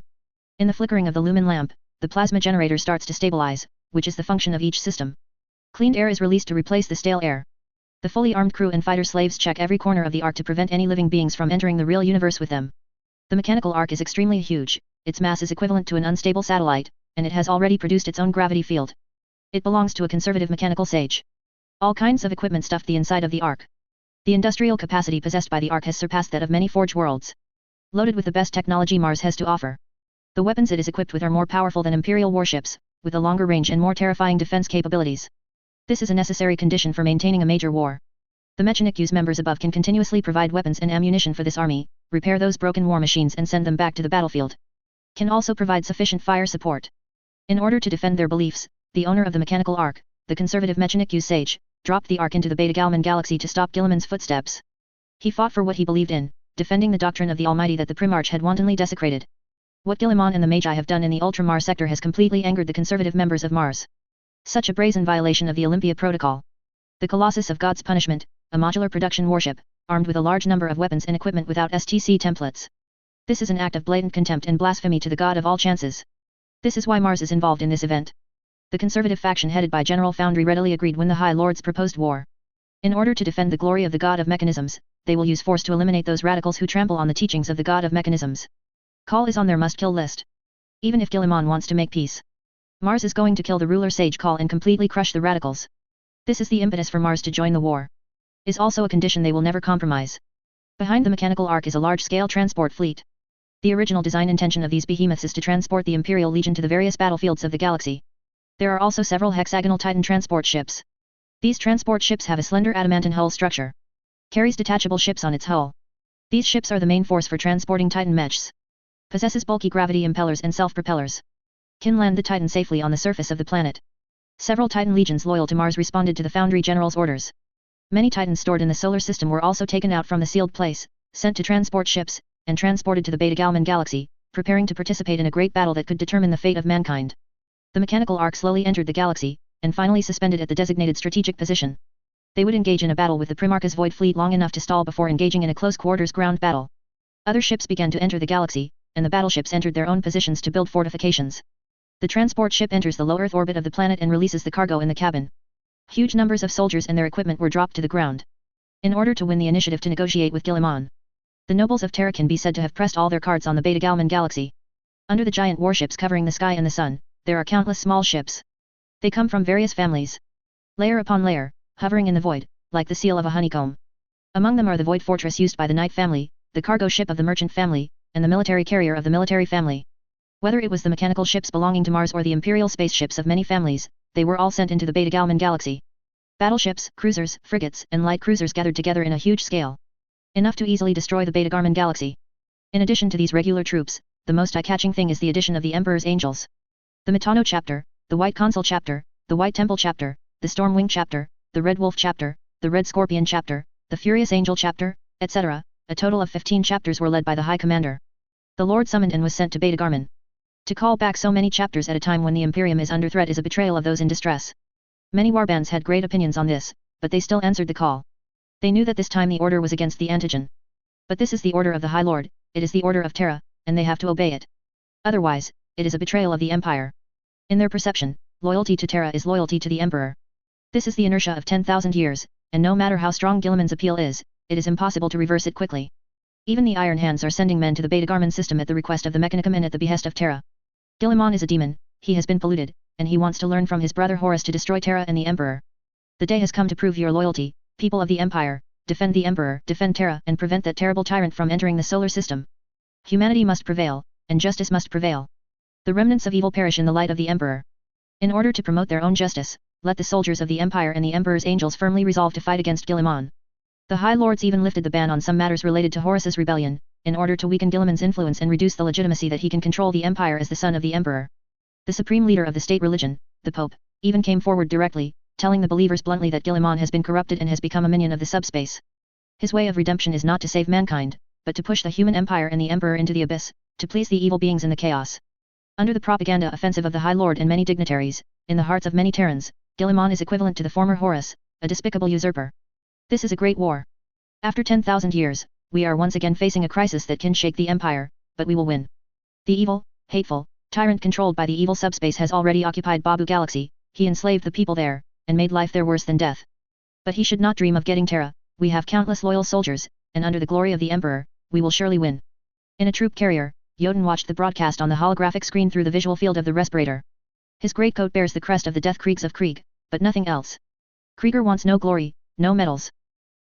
In the flickering of the lumen lamp, the plasma generator starts to stabilize, which is the function of each system. Cleaned air is released to replace the stale air. The fully armed crew and fighter slaves check every corner of the arc to prevent any living beings from entering the real universe with them. The mechanical arc is extremely huge, its mass is equivalent to an unstable satellite, and it has already produced its own gravity field. It belongs to a conservative mechanical sage. All kinds of equipment stuffed the inside of the arc. The industrial capacity possessed by the arc has surpassed that of many forge worlds. Loaded with the best technology Mars has to offer. The weapons it is equipped with are more powerful than imperial warships, with a longer range and more terrifying defense capabilities. This is a necessary condition for maintaining a major war. The Mechanikus members above can continuously provide weapons and ammunition for this army, repair those broken war machines and send them back to the battlefield. Can also provide sufficient fire support. In order to defend their beliefs, the owner of the mechanical arc, the conservative Mechanikus sage, dropped the arc into the Beta Galman galaxy to stop Guilliman's footsteps. He fought for what he believed in, defending the doctrine of the Almighty that the Primarch had wantonly desecrated. What Guilliman and the Magi have done in the Ultramar sector has completely angered the conservative members of Mars. Such a brazen violation of the Olympia Protocol. The Colossus of God's Punishment, a modular production warship, armed with a large number of weapons and equipment without STC templates. This is an act of blatant contempt and blasphemy to the God of all chances. This is why Mars is involved in this event. The conservative faction headed by General Foundry readily agreed when the High Lords proposed war. In order to defend the glory of the God of Mechanisms, they will use force to eliminate those radicals who trample on the teachings of the God of Mechanisms. Call is on their must-kill list. Even if Guilliman wants to make peace, Mars is going to kill the ruler Sage Call and completely crush the radicals. This is the impetus for Mars to join the war. Is also a condition they will never compromise. Behind the mechanical arc is a large-scale transport fleet. The original design intention of these behemoths is to transport the Imperial Legion to the various battlefields of the galaxy. There are also several hexagonal Titan transport ships. These transport ships have a slender adamantine hull structure. Carries detachable ships on its hull. These ships are the main force for transporting Titan mechs. Possesses bulky gravity impellers and self-propellers. Can land the Titan safely on the surface of the planet. Several Titan legions loyal to Mars responded to the Foundry General's orders. Many Titans stored in the solar system were also taken out from the sealed place, sent to transport ships, and transported to the Beta Galman galaxy, preparing to participate in a great battle that could determine the fate of mankind. The mechanical arc slowly entered the galaxy, and finally suspended at the designated strategic position. They would engage in a battle with the Primarch's Void Fleet long enough to stall before engaging in a close-quarters ground battle. Other ships began to enter the galaxy, and the battleships entered their own positions to build fortifications. The transport ship enters the low Earth orbit of the planet and releases the cargo in the cabin. Huge numbers of soldiers and their equipment were dropped to the ground. In order to win the initiative to negotiate with Guilliman, the nobles of Terra can be said to have pressed all their cards on the Beta Galman galaxy. Under the giant warships covering the sky and the sun, there are countless small ships. They come from various families. Layer upon layer, hovering in the void, like the seal of a honeycomb. Among them are the Void Fortress used by the Knight family, the cargo ship of the Merchant family, and the military carrier of the military family. Whether it was the mechanical ships belonging to Mars or the imperial spaceships of many families, they were all sent into the Beta Galman galaxy. Battleships, cruisers, frigates, and light cruisers gathered together in a huge scale. Enough to easily destroy the Beta Galman galaxy. In addition to these regular troops, the most eye-catching thing is the addition of the Emperor's Angels. The Metano chapter, the White Consul chapter, the White Temple chapter, the Stormwing chapter, the Red Wolf chapter, the Red Scorpion chapter, the Furious Angel chapter, etc. A total of 15 chapters were led by the High Commander. The Lord summoned and was sent to Beta Galman. To call back so many chapters at a time when the Imperium is under threat is a betrayal of those in distress. Many warbands had great opinions on this, but they still answered the call. They knew that this time the order was against the antigen. But this is the order of the High Lord, it is the order of Terra, and they have to obey it. Otherwise, it is a betrayal of the Empire. In their perception, loyalty to Terra is loyalty to the Emperor. This is the inertia of 10,000 years, and no matter how strong Guilliman's appeal is, it is impossible to reverse it quickly. Even the Iron Hands are sending men to the Beta Galman system at the request of the Mechanicum and at the behest of Terra. Guilliman is a demon, he has been polluted, and he wants to learn from his brother Horus to destroy Terra and the Emperor. The day has come to prove your loyalty, people of the Empire, defend the Emperor, defend Terra, and prevent that terrible tyrant from entering the solar system. Humanity must prevail, and justice must prevail. The remnants of evil perish in the light of the Emperor. In order to promote their own justice, let the soldiers of the Empire and the Emperor's Angels firmly resolve to fight against Guilliman. The High Lords even lifted the ban on some matters related to Horus's rebellion, in order to weaken Guilliman's influence and reduce the legitimacy that he can control the Empire as the son of the Emperor. The supreme leader of the state religion, the Pope, even came forward directly, telling the believers bluntly that Guilliman has been corrupted and has become a minion of the subspace. His way of redemption is not to save mankind, but to push the human empire and the Emperor into the abyss, to please the evil beings in the chaos. Under the propaganda offensive of the High Lord and many dignitaries, in the hearts of many Terrans, Guilliman is equivalent to the former Horus, a despicable usurper. This is a great war. After 10,000 years, we are once again facing a crisis that can shake the Empire, but we will win. The evil, hateful, tyrant controlled by the evil subspace has already occupied Babu Galaxy, he enslaved the people there, and made life there worse than death. But he should not dream of getting Terra, we have countless loyal soldiers, and under the glory of the Emperor, we will surely win. In a troop carrier, Jotun watched the broadcast on the holographic screen through the visual field of the respirator. His greatcoat bears the crest of the Death Kriegs of Krieg, but nothing else. Krieger wants no glory, no medals.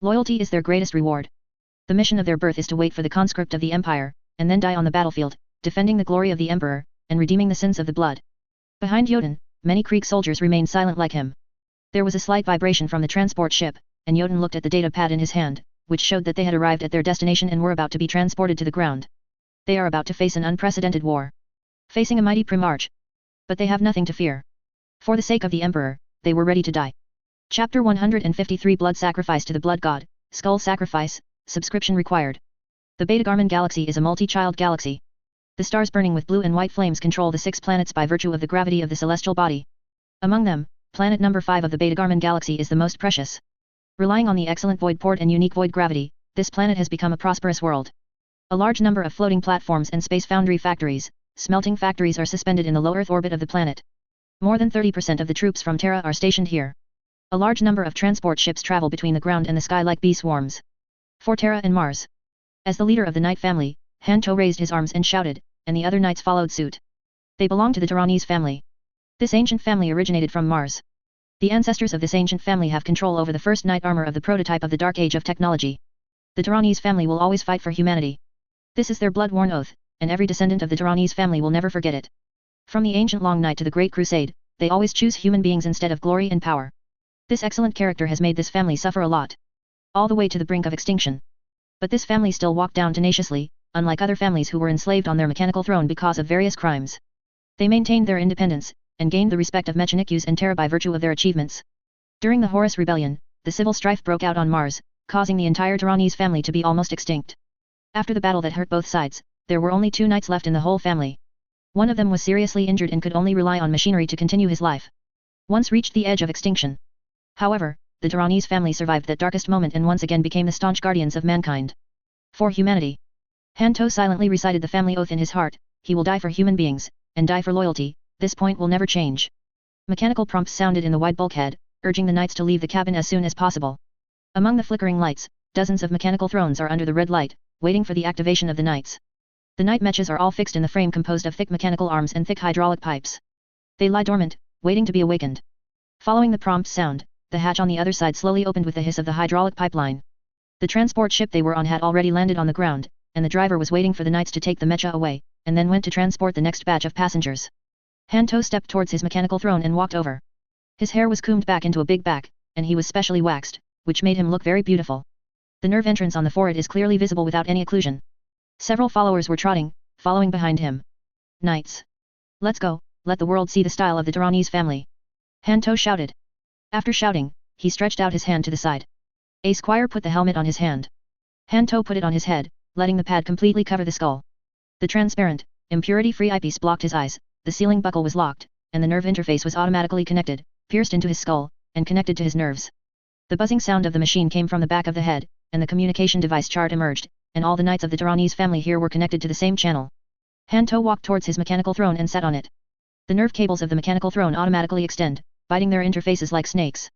Loyalty is their greatest reward. The mission of their birth is to wait for the conscript of the Empire, and then die on the battlefield, defending the glory of the Emperor, and redeeming the sins of the blood. Behind Jotun, many Krieg soldiers remained silent like him. There was a slight vibration from the transport ship, and Jotun looked at the data pad in his hand, which showed that they had arrived at their destination and were about to be transported to the ground. They are about to face an unprecedented war. Facing a mighty Primarch. But they have nothing to fear. For the sake of the Emperor, they were ready to die. Chapter 153 Blood Sacrifice to the Blood God, Skull Sacrifice, Subscription Required. The Beta Galman Galaxy is a multi-child galaxy. The stars burning with blue and white flames control the 6 planets by virtue of the gravity of the celestial body. Among them, planet number 5 of the Beta Garmin galaxy is the most precious. Relying on the excellent void port and unique void gravity, this planet has become a prosperous world. A large number of floating platforms and space foundry factories, smelting factories are suspended in the low Earth orbit of the planet. More than 30% of the troops from Terra are stationed here. A large number of transport ships travel between the ground and the sky like bee swarms. For Terra and Mars. As the leader of the Knight family, Hanto raised his arms and shouted, and the other knights followed suit. They belong to the Terranese family. This ancient family originated from Mars. The ancestors of this ancient family have control over the first knight armor of the prototype of the Dark Age of technology. The Terranese family will always fight for humanity. This is their blood-worn oath, and every descendant of the Terranese family will never forget it. From the ancient long night to the Great Crusade, they always choose human beings instead of glory and power. This excellent character has made this family suffer a lot. All the way to the brink of extinction. But this family still walked down tenaciously, unlike other families who were enslaved on their mechanical throne because of various crimes. They maintained their independence, and gained the respect of Mechanikus and Terra by virtue of their achievements. During the Horus Rebellion, the civil strife broke out on Mars, causing the entire Terranese family to be almost extinct. After the battle that hurt both sides, there were only 2 knights left in the whole family. One of them was seriously injured and could only rely on machinery to continue his life. Once reached the edge of extinction. However, the Terranese family survived that darkest moment and once again became the staunch guardians of mankind. For humanity. Hanto silently recited the family oath in his heart, he will die for human beings, and die for loyalty, this point will never change. Mechanical prompts sounded in the wide bulkhead, urging the knights to leave the cabin as soon as possible. Among the flickering lights, dozens of mechanical thrones are under the red light, waiting for the activation of the knights. The knight mechas are all fixed in the frame composed of thick mechanical arms and thick hydraulic pipes. They lie dormant, waiting to be awakened. Following the prompt sound, the hatch on the other side slowly opened with the hiss of the hydraulic pipeline. The transport ship they were on had already landed on the ground, and the driver was waiting for the knights to take the mecha away, and then went to transport the next batch of passengers. Hanto stepped towards his mechanical throne and walked over. His hair was combed back into a big back, and he was specially waxed, which made him look very beautiful. The nerve entrance on the forehead is clearly visible without any occlusion. Several followers were trotting, following behind him. Knights. Let's go, let the world see the style of the Terranese family. Hanto shouted. After shouting, he stretched out his hand to the side. A squire put the helmet on his hand. Hanto put it on his head, letting the pad completely cover the skull. The transparent, impurity-free eyepiece blocked his eyes, the sealing buckle was locked, and the nerve interface was automatically connected, pierced into his skull, and connected to his nerves. The buzzing sound of the machine came from the back of the head, and the communication device chart emerged, and all the knights of the Terranese family here were connected to the same channel. Hanto walked towards his mechanical throne and sat on it. The nerve cables of the mechanical throne automatically extend, biting their interfaces like snakes.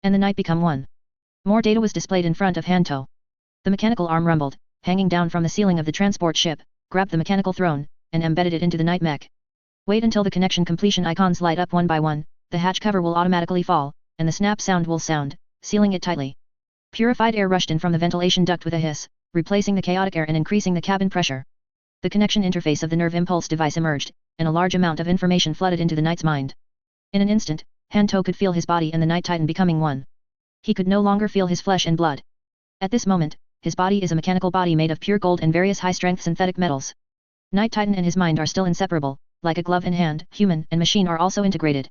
And the knight become one. More data was displayed in front of Hanto. The mechanical arm rumbled, hanging down from the ceiling of the transport ship, grabbed the mechanical throne, and embedded it into the knight mech. Wait until the connection completion icons light up one by one, the hatch cover will automatically fall, and the snap sound will sound, sealing it tightly. Purified air rushed in from the ventilation duct with a hiss, replacing the chaotic air and increasing the cabin pressure. The connection interface of the nerve impulse device emerged, and a large amount of information flooded into the knight's mind. In an instant, Hanto could feel his body and the Knight Titan becoming one. He could no longer feel his flesh and blood. At this moment, his body is a mechanical body made of pure gold and various high-strength synthetic metals. Knight Titan and his mind are still inseparable, like a glove and hand, human and machine are also integrated.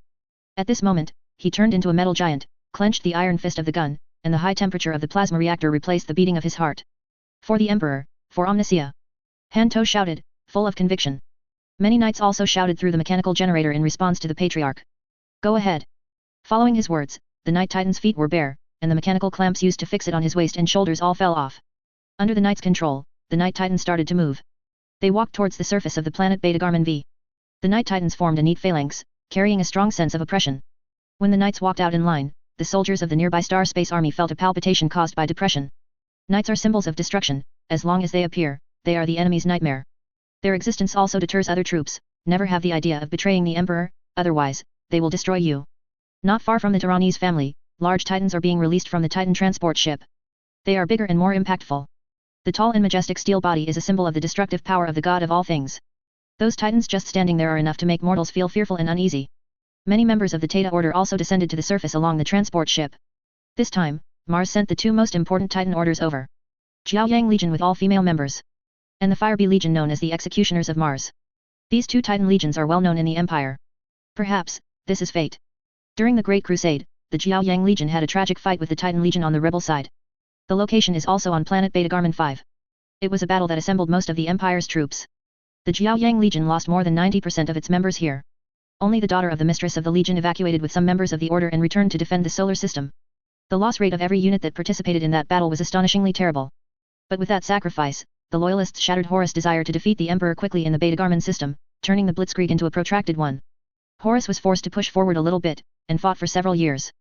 At this moment, he turned into a metal giant, clenched the iron fist of the gun, and the high temperature of the plasma reactor replaced the beating of his heart. For the Emperor, for Omnicia! Hanto shouted, full of conviction. Many knights also shouted through the mechanical generator in response to the Patriarch. Go ahead. Following his words, the Knight Titan's feet were bare, and the mechanical clamps used to fix it on his waist and shoulders all fell off. Under the Knight's control, the Knight Titan started to move. They walked towards the surface of the planet Beta Garmin V. The Knight Titans formed a neat phalanx, carrying a strong sense of oppression. When the knights walked out in line, the soldiers of the nearby Star Space Army felt a palpitation caused by depression. Knights are symbols of destruction, as long as they appear, they are the enemy's nightmare. Their existence also deters other troops, never have the idea of betraying the Emperor, otherwise, they will destroy you. Not far from the Terranese family, large Titans are being released from the Titan transport ship. They are bigger and more impactful. The tall and majestic steel body is a symbol of the destructive power of the god of all things. Those Titans just standing there are enough to make mortals feel fearful and uneasy. Many members of the Theta Order also descended to the surface along the transport ship. This time, Mars sent the two most important Titan orders over. Jiaoyang Legion with all female members. And the Firebee Legion known as the Executioners of Mars. These two Titan legions are well known in the Empire. Perhaps, this is fate. During the Great Crusade, the Jiaoyang Legion had a tragic fight with the Titan Legion on the rebel side. The location is also on planet Beta Garmin 5. It was a battle that assembled most of the Empire's troops. The Jiaoyang Legion lost more than 90% of its members here. Only the daughter of the mistress of the Legion evacuated with some members of the order and returned to defend the solar system. The loss rate of every unit that participated in that battle was astonishingly terrible. But with that sacrifice, the loyalists shattered Horus' desire to defeat the Emperor quickly in the Beta Garmin system, turning the blitzkrieg into a protracted one. Horus was forced to push forward a little bit, and fought for several years.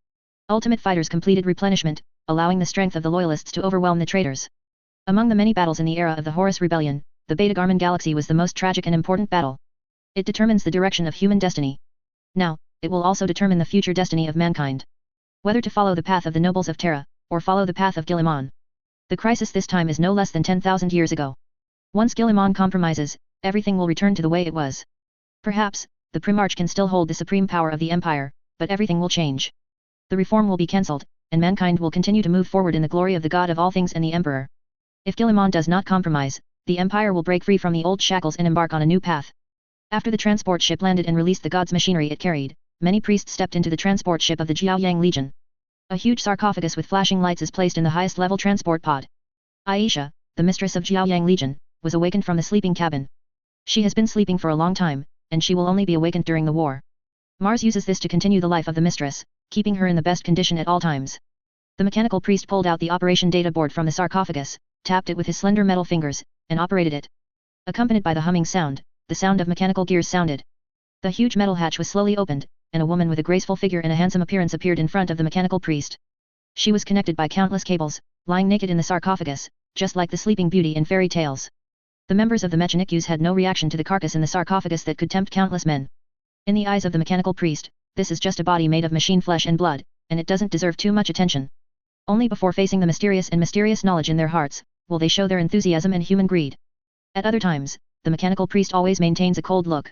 Ultimate Fighters completed replenishment, allowing the strength of the loyalists to overwhelm the traitors. Among the many battles in the era of the Horus Rebellion, the Beta Garmin Galaxy was the most tragic and important battle. It determines the direction of human destiny. Now, it will also determine the future destiny of mankind. Whether to follow the path of the nobles of Terra, or follow the path of Guilliman. The crisis this time is no less than 10,000 years ago. Once Guilliman compromises, everything will return to the way it was. Perhaps, the Primarch can still hold the supreme power of the Empire, but everything will change. The reform will be cancelled, and mankind will continue to move forward in the glory of the God of all things and the Emperor. If Guilliman does not compromise, the Empire will break free from the old shackles and embark on a new path. After the transport ship landed and released the god's machinery it carried, many priests stepped into the transport ship of the Jiaoyang Legion. A huge sarcophagus with flashing lights is placed in the highest level transport pod. Aisha, the mistress of Jiaoyang Legion, was awakened from the sleeping cabin. She has been sleeping for a long time, and she will only be awakened during the war. Mars uses this to continue the life of the mistress, keeping her in the best condition at all times. The mechanical priest pulled out the operation data board from the sarcophagus, tapped it with his slender metal fingers, and operated it. Accompanied by the humming sound, the sound of mechanical gears sounded. The huge metal hatch was slowly opened, and a woman with a graceful figure and a handsome appearance appeared in front of the mechanical priest. She was connected by countless cables, lying naked in the sarcophagus, just like the sleeping beauty in fairy tales. The members of the Mechanikus had no reaction to the carcass in the sarcophagus that could tempt countless men. In the eyes of the mechanical priest, this is just a body made of machine flesh and blood, and it doesn't deserve too much attention. Only before facing the mysterious knowledge in their hearts, will they show their enthusiasm and human greed. At other times, the mechanical priest always maintains a cold look.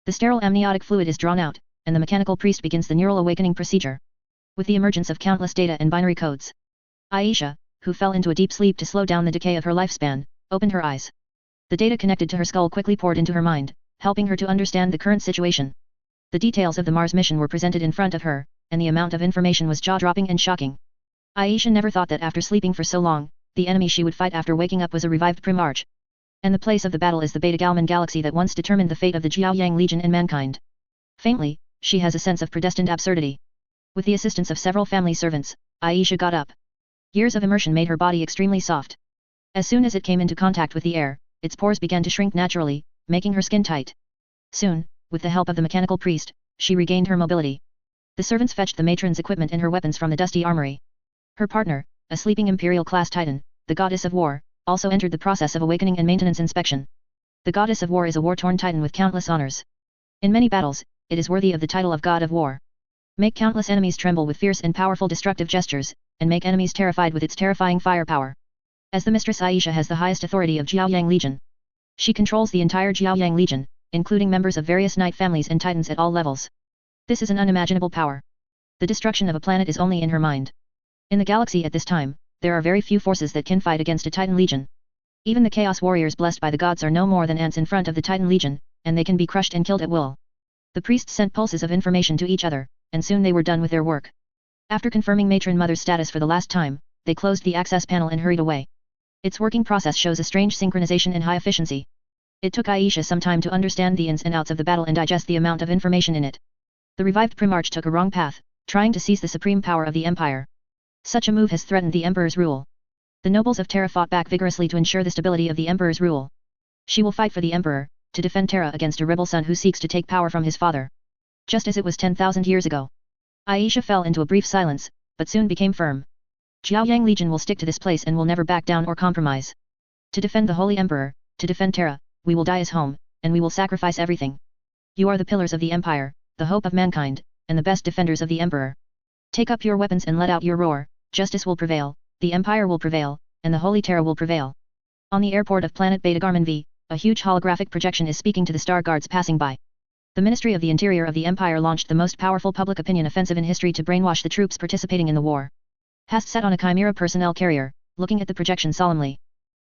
The sterile amniotic fluid is drawn out, and the mechanical priest begins the neural awakening procedure. With the emergence of countless data and binary codes, Aisha, who fell into a deep sleep to slow down the decay of her lifespan, opened her eyes. The data connected to her skull quickly poured into her mind, helping her to understand the current situation. The details of the Mars mission were presented in front of her, and the amount of information was jaw-dropping and shocking. Aisha never thought that after sleeping for so long, the enemy she would fight after waking up was a revived Primarch. And the place of the battle is the Beta Galman galaxy that once determined the fate of the Jiaoyang Legion and mankind. Faintly, she has a sense of predestined absurdity. With the assistance of several family servants, Aisha got up. Years of immersion made her body extremely soft. As soon as it came into contact with the air, its pores began to shrink naturally, making her skin tight. Soon, with the help of the mechanical priest, she regained her mobility. The servants fetched the matron's equipment and her weapons from the dusty armory. Her partner, a sleeping imperial class titan, the goddess of war, also entered the process of awakening and maintenance inspection. The goddess of war is a war-torn titan with countless honors. In many battles, it is worthy of the title of god of war. Make countless enemies tremble with fierce and powerful destructive gestures, and make enemies terrified with its terrifying firepower. As the mistress Aisha has the highest authority of Jiaoyang Legion. She controls the entire Jiaoyang Legion, including members of various knight families and titans at all levels. This is an unimaginable power. The destruction of a planet is only in her mind. In the galaxy at this time, there are very few forces that can fight against a Titan Legion. Even the Chaos Warriors blessed by the gods are no more than ants in front of the Titan Legion, and they can be crushed and killed at will. The priests sent pulses of information to each other, and soon they were done with their work. After confirming Matron Mother's status for the last time, they closed the access panel and hurried away. Its working process shows a strange synchronization and high efficiency. It took Aisha some time to understand the ins and outs of the battle and digest the amount of information in it. The revived Primarch took a wrong path, trying to seize the supreme power of the Empire. Such a move has threatened the Emperor's rule. The nobles of Terra fought back vigorously to ensure the stability of the Emperor's rule. She will fight for the Emperor, to defend Terra against a rebel son who seeks to take power from his father. Just as it was 10,000 years ago. Aisha fell into a brief silence, but soon became firm. Jiaoyang Legion will stick to this place and will never back down or compromise. To defend the Holy Emperor, to defend Terra, we will die as home, and we will sacrifice everything. You are the pillars of the Empire, the hope of mankind, and the best defenders of the Emperor. Take up your weapons and let out your roar, justice will prevail, the Empire will prevail, and the Holy Terra will prevail. On the airport of planet Beta Garmin V, a huge holographic projection is speaking to the star guards passing by. The Ministry of the Interior of the Empire launched the most powerful public opinion offensive in history to brainwash the troops participating in the war. Hast sat on a Chimera personnel carrier, looking at the projection solemnly.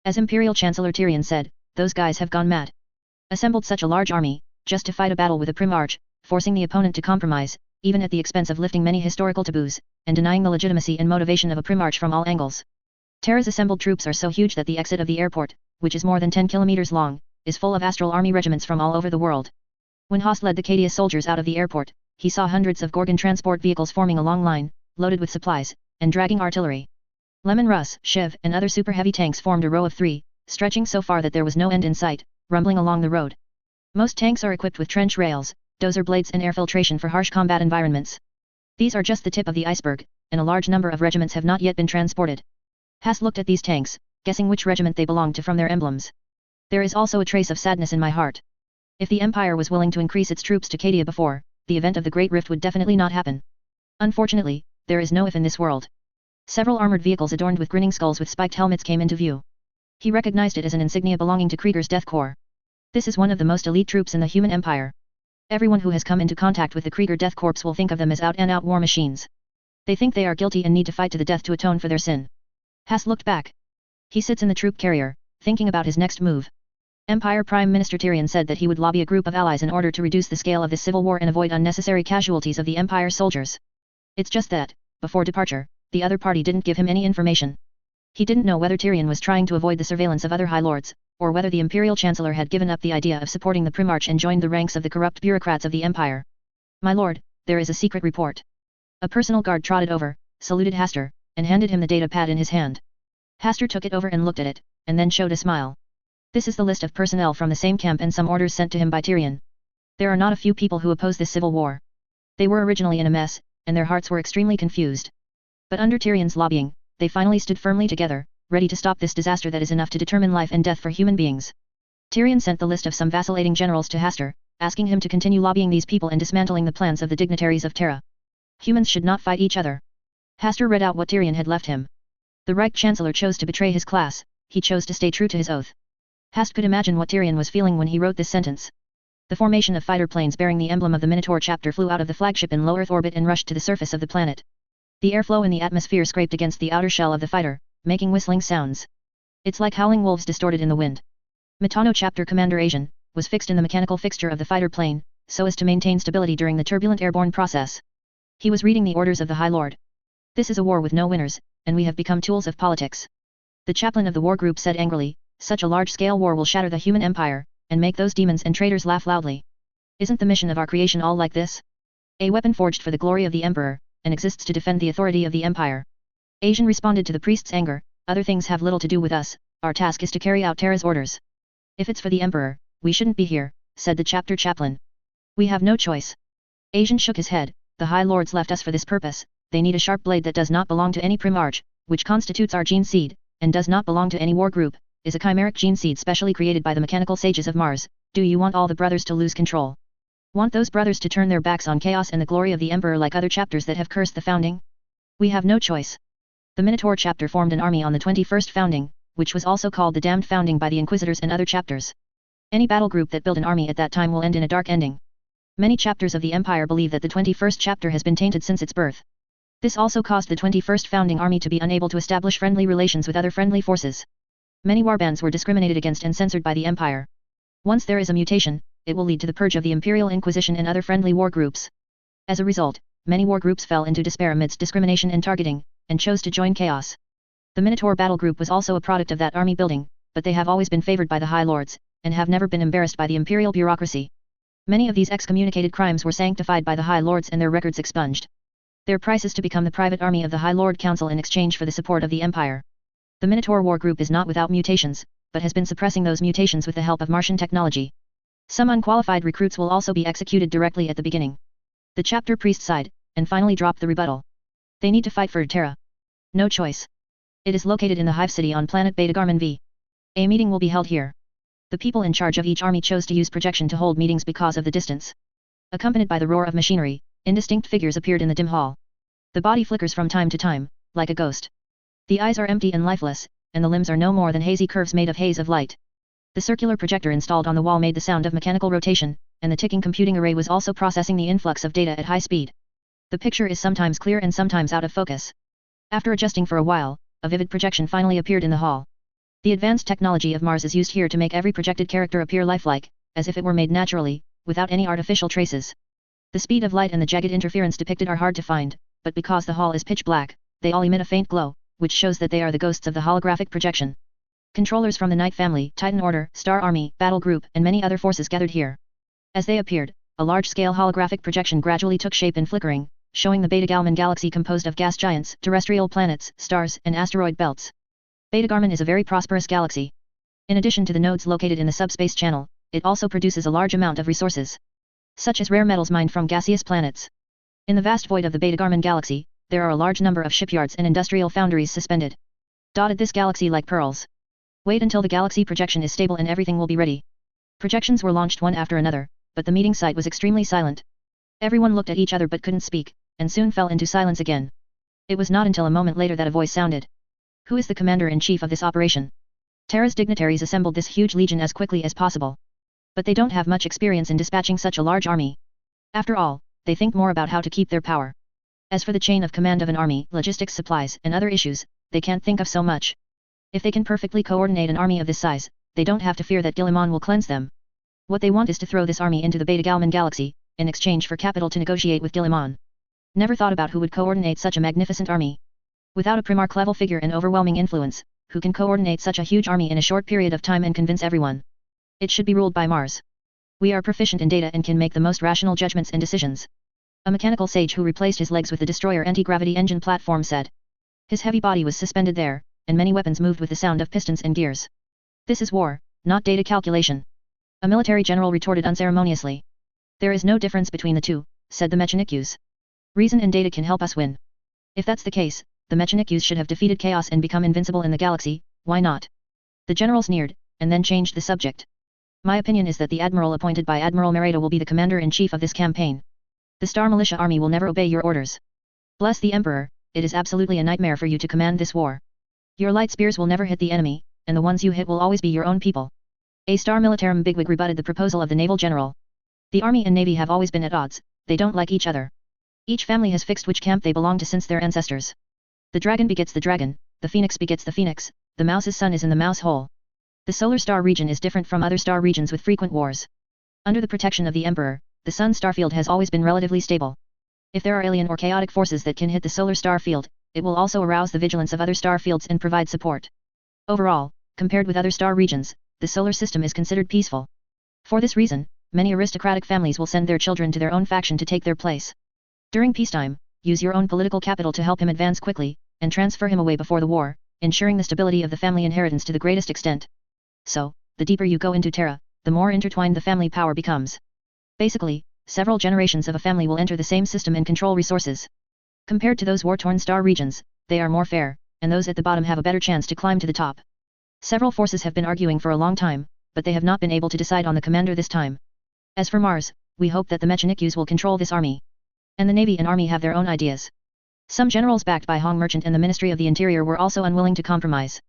As Imperial Chancellor Tyrion said, those guys have gone mad. Assembled such a large army, just to fight a battle with a Primarch, forcing the opponent to compromise, even at the expense of lifting many historical taboos, and denying the legitimacy and motivation of a Primarch from all angles. Terra's assembled troops are so huge that the exit of the airport, which is more than 10 kilometers long, is full of astral army regiments from all over the world. When Haas led the Cadia soldiers out of the airport, he saw hundreds of Gorgon transport vehicles forming a long line, loaded with supplies, and dragging artillery. Lemon Russ, Shiv, and other super heavy tanks formed a row of 3, stretching so far that there was no end in sight, rumbling along the road. Most tanks are equipped with trench rails, dozer blades and air filtration for harsh combat environments. These are just the tip of the iceberg, and a large number of regiments have not yet been transported. Haas looked at these tanks, guessing which regiment they belonged to from their emblems. There is also a trace of sadness in my heart. If the Empire was willing to increase its troops to Cadia before, the event of the Great Rift would definitely not happen. Unfortunately, there is no if in this world. Several armored vehicles adorned with grinning skulls with spiked helmets came into view. He recognized it as an insignia belonging to Krieger's Death Corps. This is one of the most elite troops in the human empire. Everyone who has come into contact with the Krieger Death Corps will think of them as out-and-out war machines. They think they are guilty and need to fight to the death to atone for their sin. Haas looked back. He sits in the troop carrier, thinking about his next move. Empire Prime Minister Tyrion said that he would lobby a group of allies in order to reduce the scale of this civil war and avoid unnecessary casualties of the Empire soldiers. It's just that, before departure, the other party didn't give him any information. He didn't know whether Tyrion was trying to avoid the surveillance of other High Lords, or whether the Imperial Chancellor had given up the idea of supporting the Primarch and joined the ranks of the corrupt bureaucrats of the Empire. My lord, there is a secret report. A personal guard trotted over, saluted Hastur, and handed him the data pad in his hand. Hastur took it over and looked at it, and then showed a smile. This is the list of personnel from the same camp and some orders sent to him by Tyrion. There are not a few people who oppose this civil war. They were originally in a mess, and their hearts were extremely confused. But under Tyrion's lobbying, they finally stood firmly together, ready to stop this disaster that is enough to determine life and death for human beings. Tyrion sent the list of some vacillating generals to Hastur, asking him to continue lobbying these people and dismantling the plans of the dignitaries of Terra. Humans should not fight each other. Hastur read out what Tyrion had left him. The Reich Chancellor chose to betray his class, he chose to stay true to his oath. Hast could imagine what Tyrion was feeling when he wrote this sentence. The formation of fighter planes bearing the emblem of the Minotaur chapter flew out of the flagship in low Earth orbit and rushed to the surface of the planet. The airflow in the atmosphere scraped against the outer shell of the fighter, making whistling sounds. It's like howling wolves distorted in the wind. Mitano chapter Commander Asian was fixed in the mechanical fixture of the fighter plane, so as to maintain stability during the turbulent airborne process. He was reading the orders of the High Lord. This is a war with no winners, and we have become tools of politics. The chaplain of the war group said angrily, such a large-scale war will shatter the human empire, and make those demons and traitors laugh loudly. Isn't the mission of our creation all like this? A weapon forged for the glory of the Emperor, and exists to defend the authority of the Empire. Asian responded to the priest's anger, other things have little to do with us, our task is to carry out Terra's orders. If it's for the Emperor, we shouldn't be here, said the chapter chaplain. We have no choice. Asian shook his head, the High Lords left us for this purpose, they need a sharp blade that does not belong to any Primarch, which constitutes our gene seed, and does not belong to any war group, is a chimeric gene seed specially created by the mechanical sages of Mars. Do you want all the brothers to lose control? Want those brothers to turn their backs on chaos and the glory of the Emperor like other chapters that have cursed the founding? We have no choice. The Minotaur chapter formed an army on the 21st founding, which was also called the Damned Founding by the Inquisitors and other chapters. Any battle group that built an army at that time will end in a dark ending. Many chapters of the Empire believe that the 21st chapter has been tainted since its birth. This also caused the 21st founding army to be unable to establish friendly relations with other friendly forces. Many warbands were discriminated against and censored by the Empire. Once there is a mutation, it will lead to the purge of the Imperial Inquisition and other friendly war groups. As a result, many war groups fell into despair amidst discrimination and targeting, and chose to join chaos. The Minotaur battle group was also a product of that army building, but they have always been favored by the High Lords, and have never been embarrassed by the Imperial bureaucracy. Many of these excommunicated crimes were sanctified by the High Lords and their records expunged. Their price is to become the private army of the High Lord Council in exchange for the support of the Empire. The Minotaur war group is not without mutations, but has been suppressing those mutations with the help of Martian technology. Some unqualified recruits will also be executed directly at the beginning. The chapter priest sighed, and finally dropped the rebuttal. They need to fight for Terra. No choice. It is located in the Hive City on planet Beta Garmin V. A meeting will be held here. The people in charge of each army chose to use projection to hold meetings because of the distance. Accompanied by the roar of machinery, indistinct figures appeared in the dim hall. The body flickers from time to time, like a ghost. The eyes are empty and lifeless, and the limbs are no more than hazy curves made of haze of light. The circular projector installed on the wall made the sound of mechanical rotation, and the ticking computing array was also processing the influx of data at high speed. The picture is sometimes clear and sometimes out of focus. After adjusting for a while, a vivid projection finally appeared in the hall. The advanced technology of Mars is used here to make every projected character appear lifelike, as if it were made naturally, without any artificial traces. The speed of light and the jagged interference depicted are hard to find, but because the hall is pitch black, they all emit a faint glow, which shows that they are the ghosts of the holographic projection. Controllers from the Knight family, Titan Order, Star Army, Battle Group, and many other forces gathered here. As they appeared, a large-scale holographic projection gradually took shape in flickering, showing the Beta Galman galaxy composed of gas giants, terrestrial planets, stars, and asteroid belts. Beta Garman is a very prosperous galaxy. In addition to the nodes located in the subspace channel, it also produces a large amount of resources, such as rare metals mined from gaseous planets. In the vast void of the Beta Garman galaxy, there are a large number of shipyards and industrial foundries suspended, dotted this galaxy like pearls. Wait until the galaxy projection is stable and everything will be ready. Projections were launched one after another, but the meeting site was extremely silent. Everyone looked at each other but couldn't speak, and soon fell into silence again. It was not until a moment later that a voice sounded. Who is the commander-in-chief of this operation? Terra's dignitaries assembled this huge legion as quickly as possible. But they don't have much experience in dispatching such a large army. After all, they think more about how to keep their power. As for the chain of command of an army, logistics, supplies, and other issues, they can't think of so much. If they can perfectly coordinate an army of this size, they don't have to fear that Guilliman will cleanse them. What they want is to throw this army into the Beta Galman galaxy, in exchange for capital to negotiate with Guilliman. Never thought about who would coordinate such a magnificent army. Without a Primarch level figure and overwhelming influence, who can coordinate such a huge army in a short period of time and convince everyone? It should be ruled by Mars. We are proficient in data and can make the most rational judgments and decisions. A mechanical sage who replaced his legs with the destroyer anti-gravity engine platform said. His heavy body was suspended there, and many weapons moved with the sound of pistons and gears. This is war, not data calculation. A military general retorted unceremoniously. There is no difference between the two, said the Mechanikus. Reason and data can help us win. If that's the case, the Mechanikus should have defeated chaos and become invincible in the galaxy, why not? The general sneered, and then changed the subject. My opinion is that the admiral appointed by Admiral Merida will be the commander-in-chief of this campaign. The Star Militia Army will never obey your orders. Bless the Emperor, it is absolutely a nightmare for you to command this war. Your light spears will never hit the enemy, and the ones you hit will always be your own people. A Star Militarum bigwig rebutted the proposal of the naval general. The army and navy have always been at odds, they don't like each other. Each family has fixed which camp they belong to since their ancestors. The dragon begets the dragon, the phoenix begets the phoenix, the mouse's son is in the mouse hole. The solar star region is different from other star regions with frequent wars. Under the protection of the Emperor, the sun star field has always been relatively stable. If there are alien or chaotic forces that can hit the solar star field, it will also arouse the vigilance of other star fields and provide support. Overall, compared with other star regions, the solar system is considered peaceful. For this reason, many aristocratic families will send their children to their own faction to take their place. During peacetime, use your own political capital to help him advance quickly, and transfer him away before the war, ensuring the stability of the family inheritance to the greatest extent. So, the deeper you go into Terra, the more intertwined the family power becomes. Basically, several generations of a family will enter the same system and control resources. Compared to those war-torn star regions, they are more fair, and those at the bottom have a better chance to climb to the top. Several forces have been arguing for a long time, but they have not been able to decide on the commander this time. As for Mars, we hope that the Mechanikus will control this army. And the Navy and Army have their own ideas. Some generals backed by Hong Merchant and the Ministry of the Interior were also unwilling to compromise.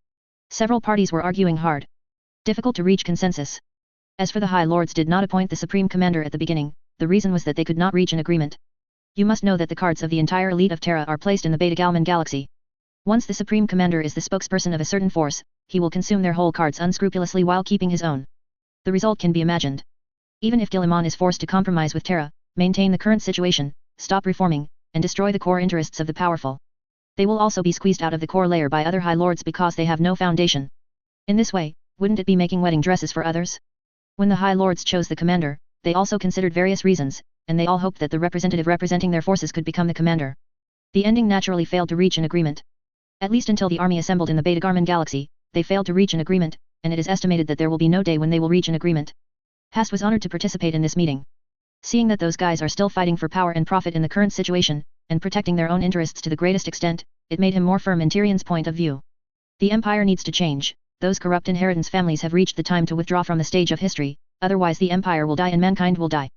Several parties were arguing hard. Difficult to reach consensus. As for the High Lords did not appoint the Supreme Commander at the beginning, the reason was that they could not reach an agreement. You must know that the cards of the entire elite of Terra are placed in the Beta Galman galaxy. Once the Supreme Commander is the spokesperson of a certain force, he will consume their whole cards unscrupulously while keeping his own. The result can be imagined. Even if Guilliman is forced to compromise with Terra, maintain the current situation, stop reforming, and destroy the core interests of the powerful. They will also be squeezed out of the core layer by other High Lords because they have no foundation. In this way, wouldn't it be making wedding dresses for others? When the High Lords chose the commander, they also considered various reasons, and they all hoped that the representative representing their forces could become the commander. The ending naturally failed to reach an agreement. At least until the army assembled in the Beta Garman galaxy, they failed to reach an agreement, and it is estimated that there will be no day when they will reach an agreement. Hast was honored to participate in this meeting. Seeing that those guys are still fighting for power and profit in the current situation, and protecting their own interests to the greatest extent, it made him more firm in Tyrion's point of view. The Empire needs to change, those corrupt inheritance families have reached the time to withdraw from the stage of history, otherwise the Empire will die and mankind will die.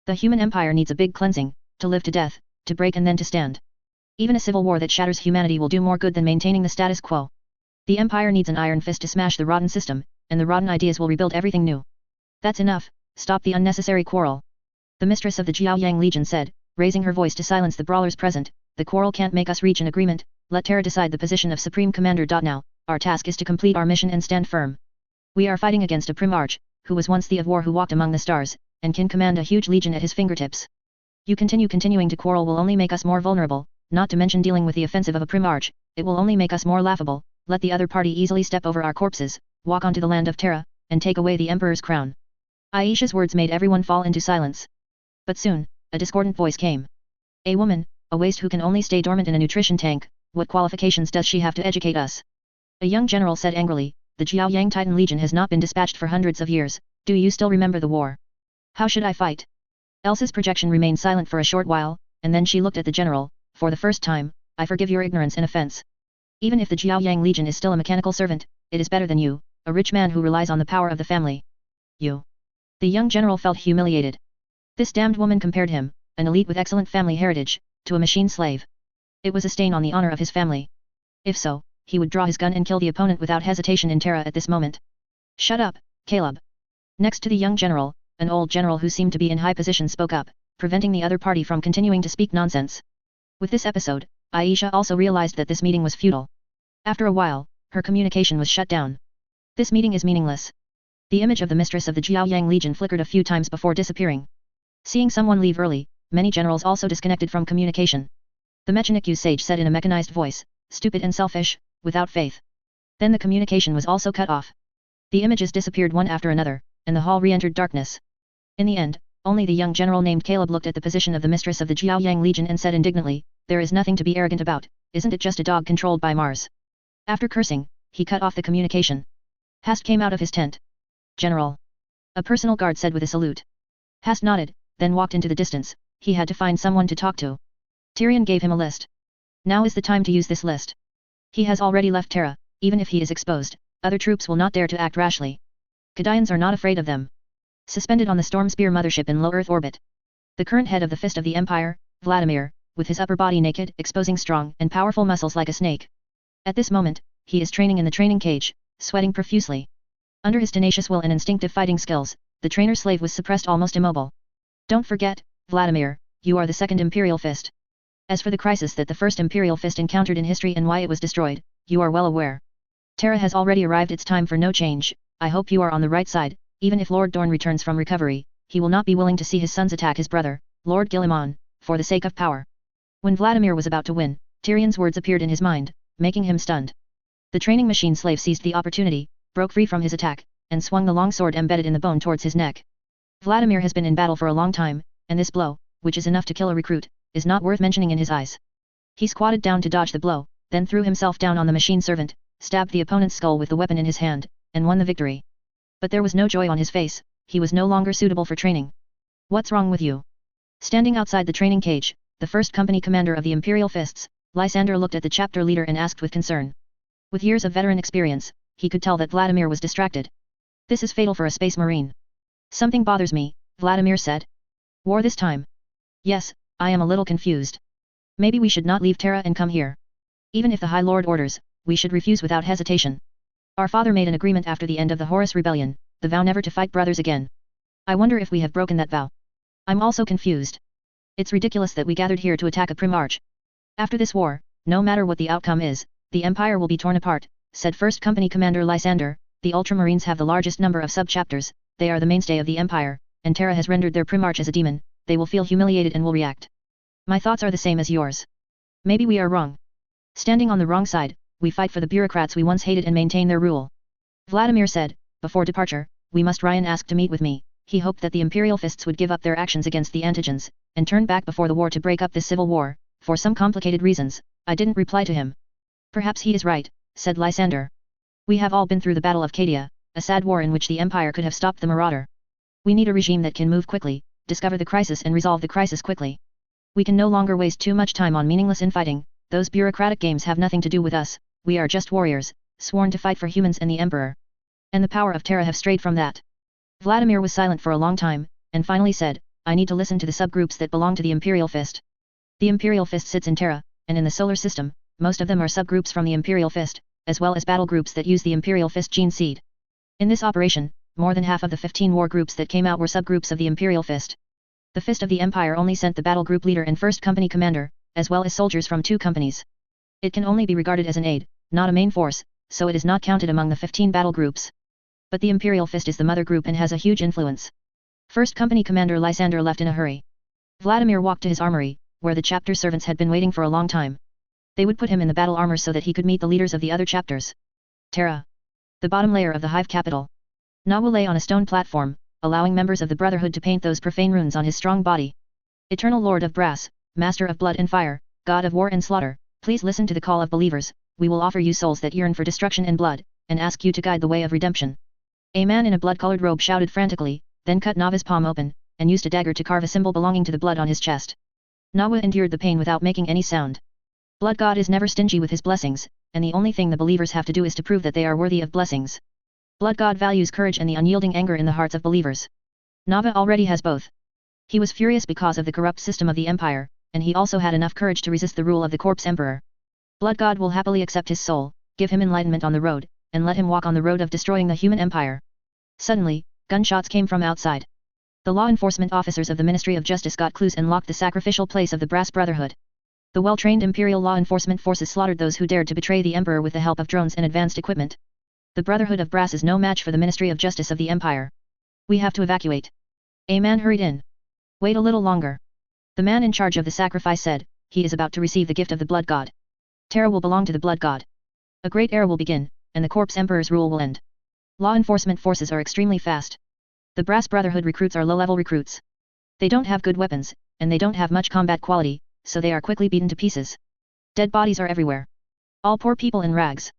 The human empire needs a big cleansing, to live to death, to break and then to stand. Even a civil war that shatters humanity will do more good than maintaining the status quo. The empire needs an iron fist to smash the rotten system, and the rotten ideas will rebuild everything new. That's enough, stop the unnecessary quarrel. The mistress of the Jiaoyang Legion said, raising her voice to silence the brawlers present, the quarrel can't make us reach an agreement, let Terra decide the position of Supreme Commander. Now, our task is to complete our mission and stand firm. We are fighting against a Primarch, who was once the of war who walked among the stars, and can command a huge legion at his fingertips. You continuing to quarrel will only make us more vulnerable, not to mention dealing with the offensive of a Primarch, it will only make us more laughable, let the other party easily step over our corpses, walk onto the land of Terra, and take away the Emperor's crown. Aisha's words made everyone fall into silence. But soon, a discordant voice came. A woman, a waste who can only stay dormant in a nutrition tank, what qualifications does she have to educate us? A young general said angrily, the Jiaoyang Titan Legion has not been dispatched for hundreds of years, do you still remember the war? How should I fight? Elsa's projection remained silent for a short while, and then she looked at the general. For the first time, I forgive your ignorance and offense. Even if the Jiaoyang Legion is still a mechanical servant, it is better than you, a rich man who relies on the power of the family. You. The young general felt humiliated. This damned woman compared him, an elite with excellent family heritage, to a machine slave. It was a stain on the honor of his family. If so, he would draw his gun and kill the opponent without hesitation in Terra at this moment. Shut up, Caleb. Next to the young general, an old general who seemed to be in high position spoke up, preventing the other party from continuing to speak nonsense. With this episode, Aisha also realized that this meeting was futile. After a while, her communication was shut down. This meeting is meaningless. The image of the mistress of the Jiaoyang Legion flickered a few times before disappearing. Seeing someone leave early, many generals also disconnected from communication. The Mechanic sage said in a mechanized voice, stupid and selfish, without faith. Then the communication was also cut off. The images disappeared one after another, and the hall re-entered darkness. In the end, only the young general named Caleb looked at the position of the mistress of the Jiaoyang Legion and said indignantly, there is nothing to be arrogant about, isn't it just a dog controlled by Mars? After cursing, he cut off the communication. Hast came out of his tent. General. A personal guard said with a salute. Hast nodded, then walked into the distance. He had to find someone to talk to. Tyrion gave him a list. Now is the time to use this list. He has already left Terra, even if he is exposed, other troops will not dare to act rashly. Kadians are not afraid of them. Suspended on the Storm Spear mothership in low Earth orbit. The current head of the Fist of the Empire, Vladimir, with his upper body naked, exposing strong and powerful muscles like a snake. At this moment, he is training in the training cage, sweating profusely. Under his tenacious will and instinctive fighting skills, the trainer's slave was suppressed almost immobile. Don't forget, Vladimir, you are the second Imperial Fist. As for the crisis that the first Imperial Fist encountered in history and why it was destroyed, you are well aware. Terra has already arrived, it's time for no change. I hope you are on the right side. Even if Lord Dorne returns from recovery, he will not be willing to see his sons attack his brother, Lord Guilliman, for the sake of power. When Vladimir was about to win, Tyrion's words appeared in his mind, making him stunned. The training machine slave seized the opportunity, broke free from his attack, and swung the long sword embedded in the bone towards his neck. Vladimir has been in battle for a long time, and this blow, which is enough to kill a recruit, is not worth mentioning in his eyes. He squatted down to dodge the blow, then threw himself down on the machine servant, stabbed the opponent's skull with the weapon in his hand, and won the victory. But there was no joy on his face, he was no longer suitable for training. What's wrong with you? Standing outside the training cage, the first company commander of the Imperial Fists, Lysander looked at the chapter leader and asked with concern. With years of veteran experience, he could tell that Vladimir was distracted. This is fatal for a space marine. Something bothers me, Vladimir said. War this time? Yes, I am a little confused. Maybe we should not leave Terra and come here. Even if the High Lord orders, we should refuse without hesitation. Our father made an agreement after the end of the Horus Rebellion, the vow never to fight brothers again. I wonder if we have broken that vow. I'm also confused. It's ridiculous that we gathered here to attack a Primarch. After this war, no matter what the outcome is, the Empire will be torn apart, said First Company Commander Lysander. The Ultramarines have the largest number of sub-chapters, they are the mainstay of the Empire, and Terra has rendered their Primarch as a demon, they will feel humiliated and will react. My thoughts are the same as yours. Maybe we are wrong. Standing on the wrong side, we fight for the bureaucrats we once hated and maintain their rule. Vladimir said, before departure, we must. Ryan asked to meet with me. He hoped that the Imperial Fists would give up their actions against the Antigens, and turn back before the war to break up this civil war. For some complicated reasons, I didn't reply to him. Perhaps he is right, said Lysander. We have all been through the Battle of Cadia, a sad war in which the Empire could have stopped the Marauder. We need a regime that can move quickly, discover the crisis and resolve the crisis quickly. We can no longer waste too much time on meaningless infighting. Those bureaucratic games have nothing to do with us, we are just warriors, sworn to fight for humans and the Emperor. And the power of Terra have strayed from that. Vladimir was silent for a long time, and finally said, I need to listen to the subgroups that belong to the Imperial Fist. The Imperial Fist sits in Terra, and in the solar system, most of them are subgroups from the Imperial Fist, as well as battle groups that use the Imperial Fist gene seed. In this operation, more than half of the 15 war groups that came out were subgroups of the Imperial Fist. The Fist of the Empire only sent the battle group leader and first company commander, as well as soldiers from 2 companies. It can only be regarded as an aid, not a main force, so it is not counted among the 15 battle groups. But the Imperial Fist is the mother group and has a huge influence. First company commander Lysander left in a hurry. Vladimir walked to his armory, where the chapter servants had been waiting for a long time. They would put him in the battle armor so that he could meet the leaders of the other chapters. Terra. The bottom layer of the hive capital. Nawa lay on a stone platform, allowing members of the Brotherhood to paint those profane runes on his strong body. Eternal Lord of Brass, Master of Blood and Fire, God of War and Slaughter, please listen to the call of believers. We will offer you souls that yearn for destruction and blood, and ask you to guide the way of redemption. A man in a blood-colored robe shouted frantically, then cut Nava's palm open, and used a dagger to carve a symbol belonging to the blood on his chest. Nawa endured the pain without making any sound. Blood God is never stingy with his blessings, and the only thing the believers have to do is to prove that they are worthy of blessings. Blood God values courage and the unyielding anger in the hearts of believers. Nava already has both. He was furious because of the corrupt system of the Empire, and he also had enough courage to resist the rule of the Corpse Emperor. Blood God will happily accept his soul, give him enlightenment on the road, and let him walk on the road of destroying the human empire. Suddenly, gunshots came from outside. The law enforcement officers of the Ministry of Justice got clues and locked the sacrificial place of the Brass Brotherhood. The well-trained Imperial law enforcement forces slaughtered those who dared to betray the Emperor with the help of drones and advanced equipment. The Brotherhood of Brass is no match for the Ministry of Justice of the Empire. We have to evacuate. A man hurried in. Wait a little longer. The man in charge of the sacrifice said, he is about to receive the gift of the Blood God. Terra will belong to the Blood God. A great era will begin, and the Corpse Emperor's rule will end. Law enforcement forces are extremely fast. The Brass Brotherhood recruits are low-level recruits. They don't have good weapons, and they don't have much combat quality, so they are quickly beaten to pieces. Dead bodies are everywhere. All poor people in rags.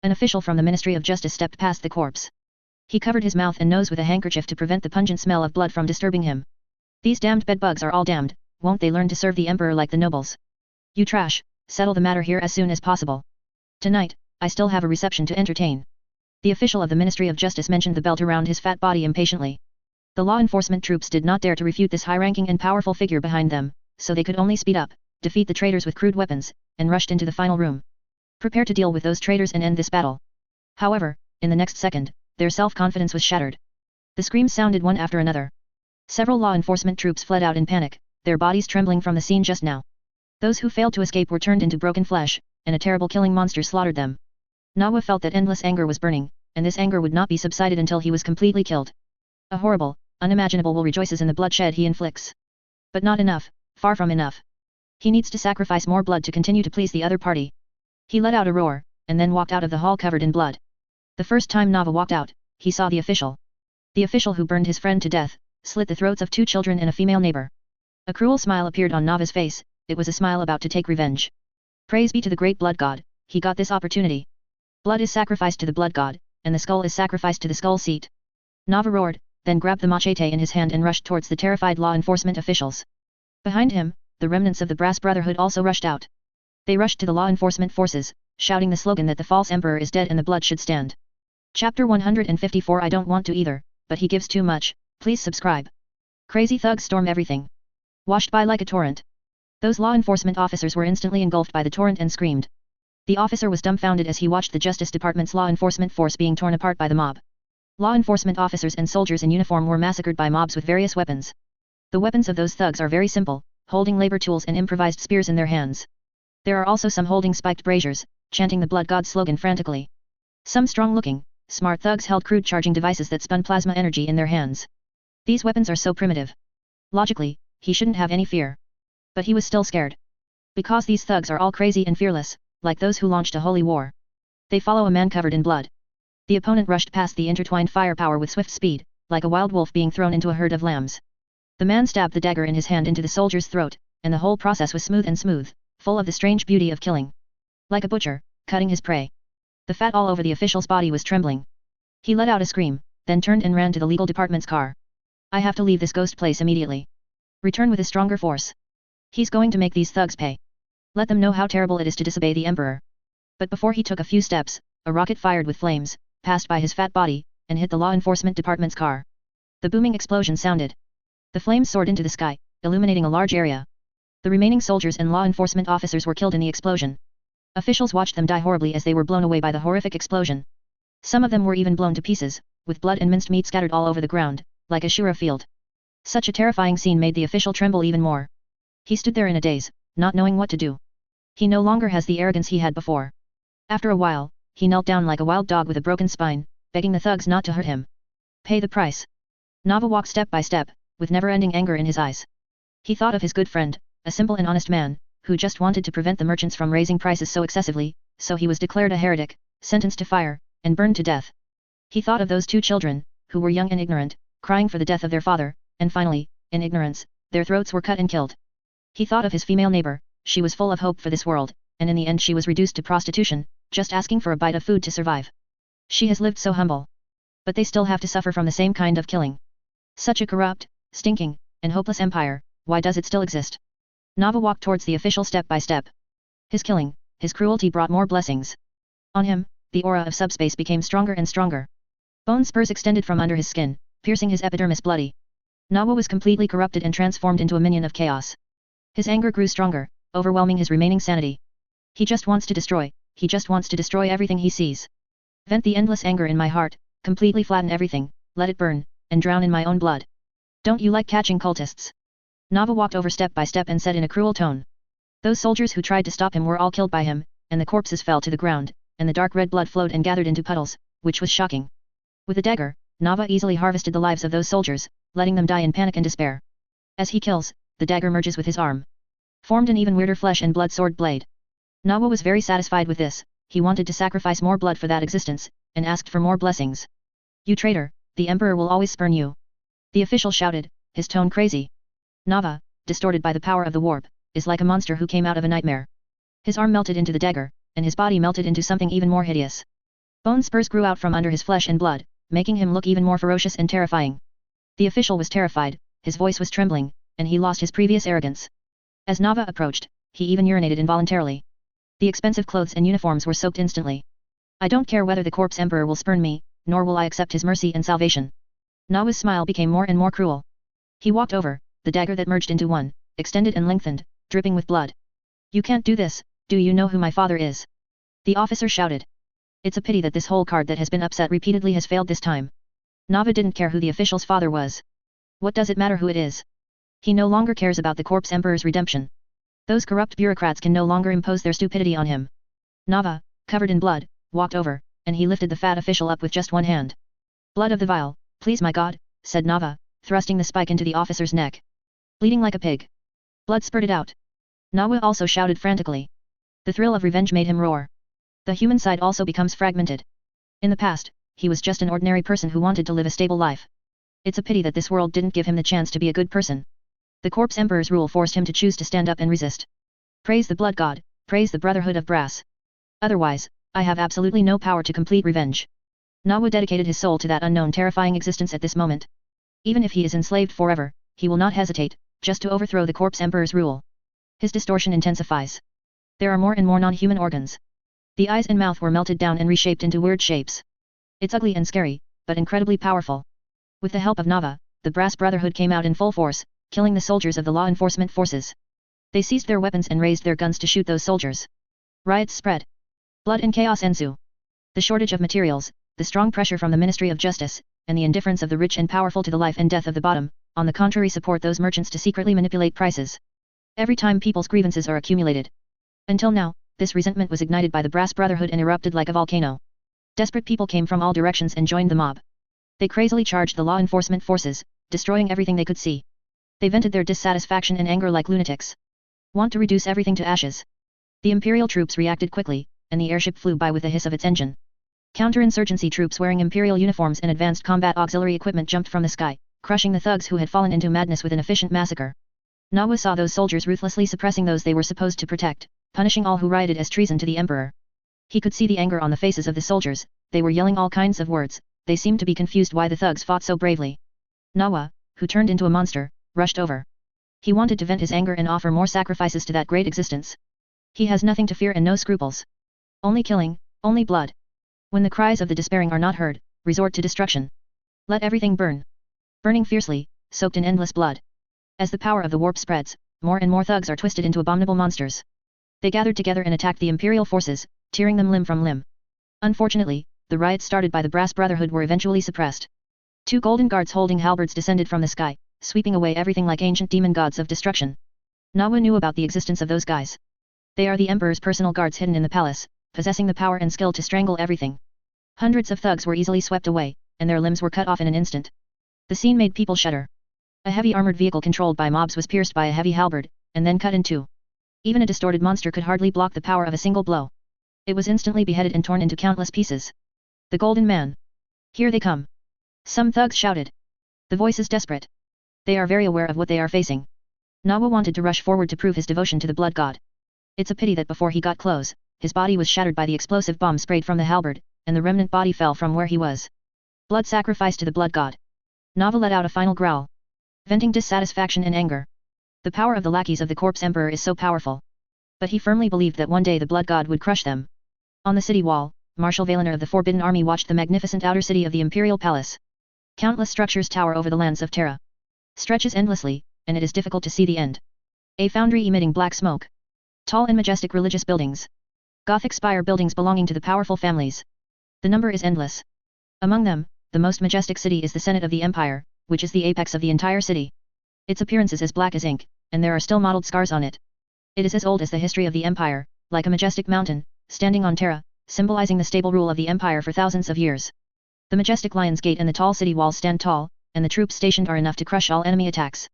An official from the Ministry of Justice stepped past the corpse. He covered his mouth and nose with a handkerchief to prevent the pungent smell of blood from disturbing him. These damned bedbugs are all damned, won't they learn to serve the Emperor like the nobles? You trash, settle the matter here as soon as possible. Tonight, I still have a reception to entertain. The official of the Ministry of Justice mentioned the belt around his fat body impatiently. The law enforcement troops did not dare to refute this high-ranking and powerful figure behind them, so they could only speed up, defeat the traitors with crude weapons, and rushed into the final room. Prepare to deal with those traitors and end this battle. However, in the next second, their self-confidence was shattered. The screams sounded one after another. Several law enforcement troops fled out in panic, their bodies trembling from the scene just now. Those who failed to escape were turned into broken flesh, and a terrible killing monster slaughtered them. Nawa felt that endless anger was burning, and this anger would not be subsided until he was completely killed. A horrible, unimaginable will rejoices in the bloodshed he inflicts. But not enough, far from enough. He needs to sacrifice more blood to continue to please the other party. He let out a roar, and then walked out of the hall covered in blood. The first time Nava walked out, he saw the official. The official who burned his friend to death, slit the throats of 2 children and a female neighbor. A cruel smile appeared on Nava's face, it was a smile about to take revenge. Praise be to the great blood god, he got this opportunity. Blood is sacrificed to the blood god, and the skull is sacrificed to the skull seat. Nava roared, then grabbed the machete in his hand and rushed towards the terrified law enforcement officials. Behind him, the remnants of the Brass Brotherhood also rushed out. They rushed to the law enforcement forces, shouting the slogan that the false emperor is dead and the blood should stand. Chapter 154 I don't want to either, but he gives too much, please subscribe. Crazy thugs storm everything. Washed by like a torrent. Those law enforcement officers were instantly engulfed by the torrent and screamed. The officer was dumbfounded as he watched the Justice Department's law enforcement force being torn apart by the mob. Law enforcement officers and soldiers in uniform were massacred by mobs with various weapons. The weapons of those thugs are very simple, holding labor tools and improvised spears in their hands. There are also some holding spiked braziers, chanting the Blood God slogan frantically. Some strong-looking, smart thugs held crude charging devices that spun plasma energy in their hands. These weapons are so primitive. Logically, he shouldn't have any fear. But he was still scared. Because these thugs are all crazy and fearless, like those who launched a holy war. They follow a man covered in blood. The opponent rushed past the intertwined firepower with swift speed, like a wild wolf being thrown into a herd of lambs. The man stabbed the dagger in his hand into the soldier's throat, and the whole process was smooth, full of the strange beauty of killing. Like a butcher, cutting his prey. The fat all over the official's body was trembling. He let out a scream, then turned and ran to the legal department's car. I have to leave this ghost place immediately. Return with a stronger force. He's going to make these thugs pay. Let them know how terrible it is to disobey the emperor. But before he took a few steps, a rocket fired with flames, passed by his fat body, and hit the law enforcement department's car. The booming explosion sounded. The flames soared into the sky, illuminating a large area. The remaining soldiers and law enforcement officers were killed in the explosion. Officials watched them die horribly as they were blown away by the horrific explosion. Some of them were even blown to pieces, with blood and minced meat scattered all over the ground, like a Shura field. Such a terrifying scene made the official tremble even more. He stood there in a daze, not knowing what to do. He no longer has the arrogance he had before. After a while, he knelt down like a wild dog with a broken spine, begging the thugs not to hurt him. Pay the price. Nava walked step by step, with never-ending anger in his eyes. He thought of his good friend, a simple and honest man, who just wanted to prevent the merchants from raising prices so excessively, so he was declared a heretic, sentenced to fire, and burned to death. He thought of those two children, who were young and ignorant, crying for the death of their father, and finally, in ignorance, their throats were cut and killed. He thought of his female neighbor, she was full of hope for this world, and in the end she was reduced to prostitution, just asking for a bite of food to survive. She has lived so humble. But they still have to suffer from the same kind of killing. Such a corrupt, stinking, and hopeless empire, why does it still exist? Nava walked towards the official step by step. His killing, his cruelty brought more blessings. On him, the aura of subspace became stronger and stronger. Bone spurs extended from under his skin, piercing his epidermis bloody. Nawa was completely corrupted and transformed into a minion of chaos. His anger grew stronger, overwhelming his remaining sanity. He just wants to destroy everything he sees. Vent the endless anger in my heart, completely flatten everything, let it burn, and drown in my own blood. Don't you like catching cultists? Nava walked over step by step and said in a cruel tone. Those soldiers who tried to stop him were all killed by him, and the corpses fell to the ground, and the dark red blood flowed and gathered into puddles, which was shocking. With a dagger, Nava easily harvested the lives of those soldiers, letting them die in panic and despair. As he kills, the dagger merges with his arm. Formed an even weirder flesh and blood sword blade. Nawa was very satisfied with this, he wanted to sacrifice more blood for that existence, and asked for more blessings. You traitor, the Emperor will always spurn you. The official shouted, his tone crazy. Nava, distorted by the power of the warp, is like a monster who came out of a nightmare. His arm melted into the dagger, and his body melted into something even more hideous. Bone spurs grew out from under his flesh and blood, making him look even more ferocious and terrifying. The official was terrified, his voice was trembling, and he lost his previous arrogance. As Nava approached, he even urinated involuntarily. The expensive clothes and uniforms were soaked instantly. I don't care whether the corpse emperor will spurn me, nor will I accept his mercy and salvation. Nawa's smile became more and more cruel. He walked over, the dagger that merged into one, extended and lengthened, dripping with blood. You can't do this, do you know who my father is? The officer shouted. It's a pity that this whole card that has been upset repeatedly has failed this time. Nava didn't care who the official's father was. What does it matter who it is? He no longer cares about the corpse emperor's redemption. Those corrupt bureaucrats can no longer impose their stupidity on him. Nava, covered in blood, walked over, and he lifted the fat official up with just one hand. Blood of the vial, please my god, said Nava, thrusting the spike into the officer's neck. Bleeding like a pig. Blood spurted out. Nawa also shouted frantically. The thrill of revenge made him roar. The human side also becomes fragmented. In the past, he was just an ordinary person who wanted to live a stable life. It's a pity that this world didn't give him the chance to be a good person. The corpse emperor's rule forced him to choose to stand up and resist. Praise the blood god, praise the brotherhood of brass. Otherwise, I have absolutely no power to complete revenge. Nawa dedicated his soul to that unknown terrifying existence at this moment. Even if he is enslaved forever, he will not hesitate, just to overthrow the corpse emperor's rule. His distortion intensifies. There are more and more non-human organs. The eyes and mouth were melted down and reshaped into weird shapes. It's ugly and scary, but incredibly powerful. With the help of Nava, the Brass Brotherhood came out in full force, killing the soldiers of the law enforcement forces. They seized their weapons and raised their guns to shoot those soldiers. Riots spread. Blood and chaos ensue. The shortage of materials, the strong pressure from the Ministry of Justice, and the indifference of the rich and powerful to the life and death of the bottom, on the contrary support those merchants to secretly manipulate prices. Every time people's grievances are accumulated. Until now, this resentment was ignited by the Brass Brotherhood and erupted like a volcano. Desperate people came from all directions and joined the mob. They crazily charged the law enforcement forces, destroying everything they could see. They vented their dissatisfaction and anger like lunatics. Want to reduce everything to ashes. The imperial troops reacted quickly, and the airship flew by with the hiss of its engine. Counterinsurgency troops wearing imperial uniforms and advanced combat auxiliary equipment jumped from the sky, crushing the thugs who had fallen into madness with an efficient massacre. Nawa saw those soldiers ruthlessly suppressing those they were supposed to protect, punishing all who rioted as treason to the emperor. He could see the anger on the faces of the soldiers, they were yelling all kinds of words, they seemed to be confused why the thugs fought so bravely. Nawa, who turned into a monster, rushed over. He wanted to vent his anger and offer more sacrifices to that great existence. He has nothing to fear and no scruples. Only killing, only blood. When the cries of the despairing are not heard, resort to destruction. Let everything burn. Burning fiercely, soaked in endless blood. As the power of the warp spreads, more and more thugs are twisted into abominable monsters. They gathered together and attacked the imperial forces, tearing them limb from limb. Unfortunately, the riots started by the Brass Brotherhood were eventually suppressed. 2 golden guards holding halberds descended from the sky, sweeping away everything like ancient demon gods of destruction. Nawa knew about the existence of those guys. They are the emperor's personal guards hidden in the palace, possessing the power and skill to strangle everything. Hundreds of thugs were easily swept away, and their limbs were cut off in an instant. The scene made people shudder. A heavy armored vehicle controlled by mobs was pierced by a heavy halberd, and then cut in two. Even a distorted monster could hardly block the power of a single blow. It was instantly beheaded and torn into countless pieces. The Golden Man. Here they come. Some thugs shouted. The voice is desperate. They are very aware of what they are facing. Nawa wanted to rush forward to prove his devotion to the blood god. It's a pity that before he got close, his body was shattered by the explosive bomb sprayed from the halberd, and the remnant body fell from where he was. Blood sacrifice to the blood god. Nawa let out a final growl, venting dissatisfaction and anger. The power of the lackeys of the corpse emperor is so powerful. But he firmly believed that one day the blood god would crush them. On the city wall, Marshal Valinor of the Forbidden Army watched the magnificent outer city of the Imperial Palace. Countless structures tower over the lands of Terra. Stretches endlessly, and it is difficult to see the end. A foundry emitting black smoke. Tall and majestic religious buildings. Gothic spire buildings belonging to the powerful families. The number is endless. Among them, the most majestic city is the Senate of the Empire, which is the apex of the entire city. Its appearance is as black as ink, and there are still mottled scars on it. It is as old as the history of the Empire, like a majestic mountain, standing on Terra, symbolizing the stable rule of the Empire for thousands of years. The majestic Lion's Gate and the tall city walls stand tall, and the troops stationed are enough to crush all enemy attacks.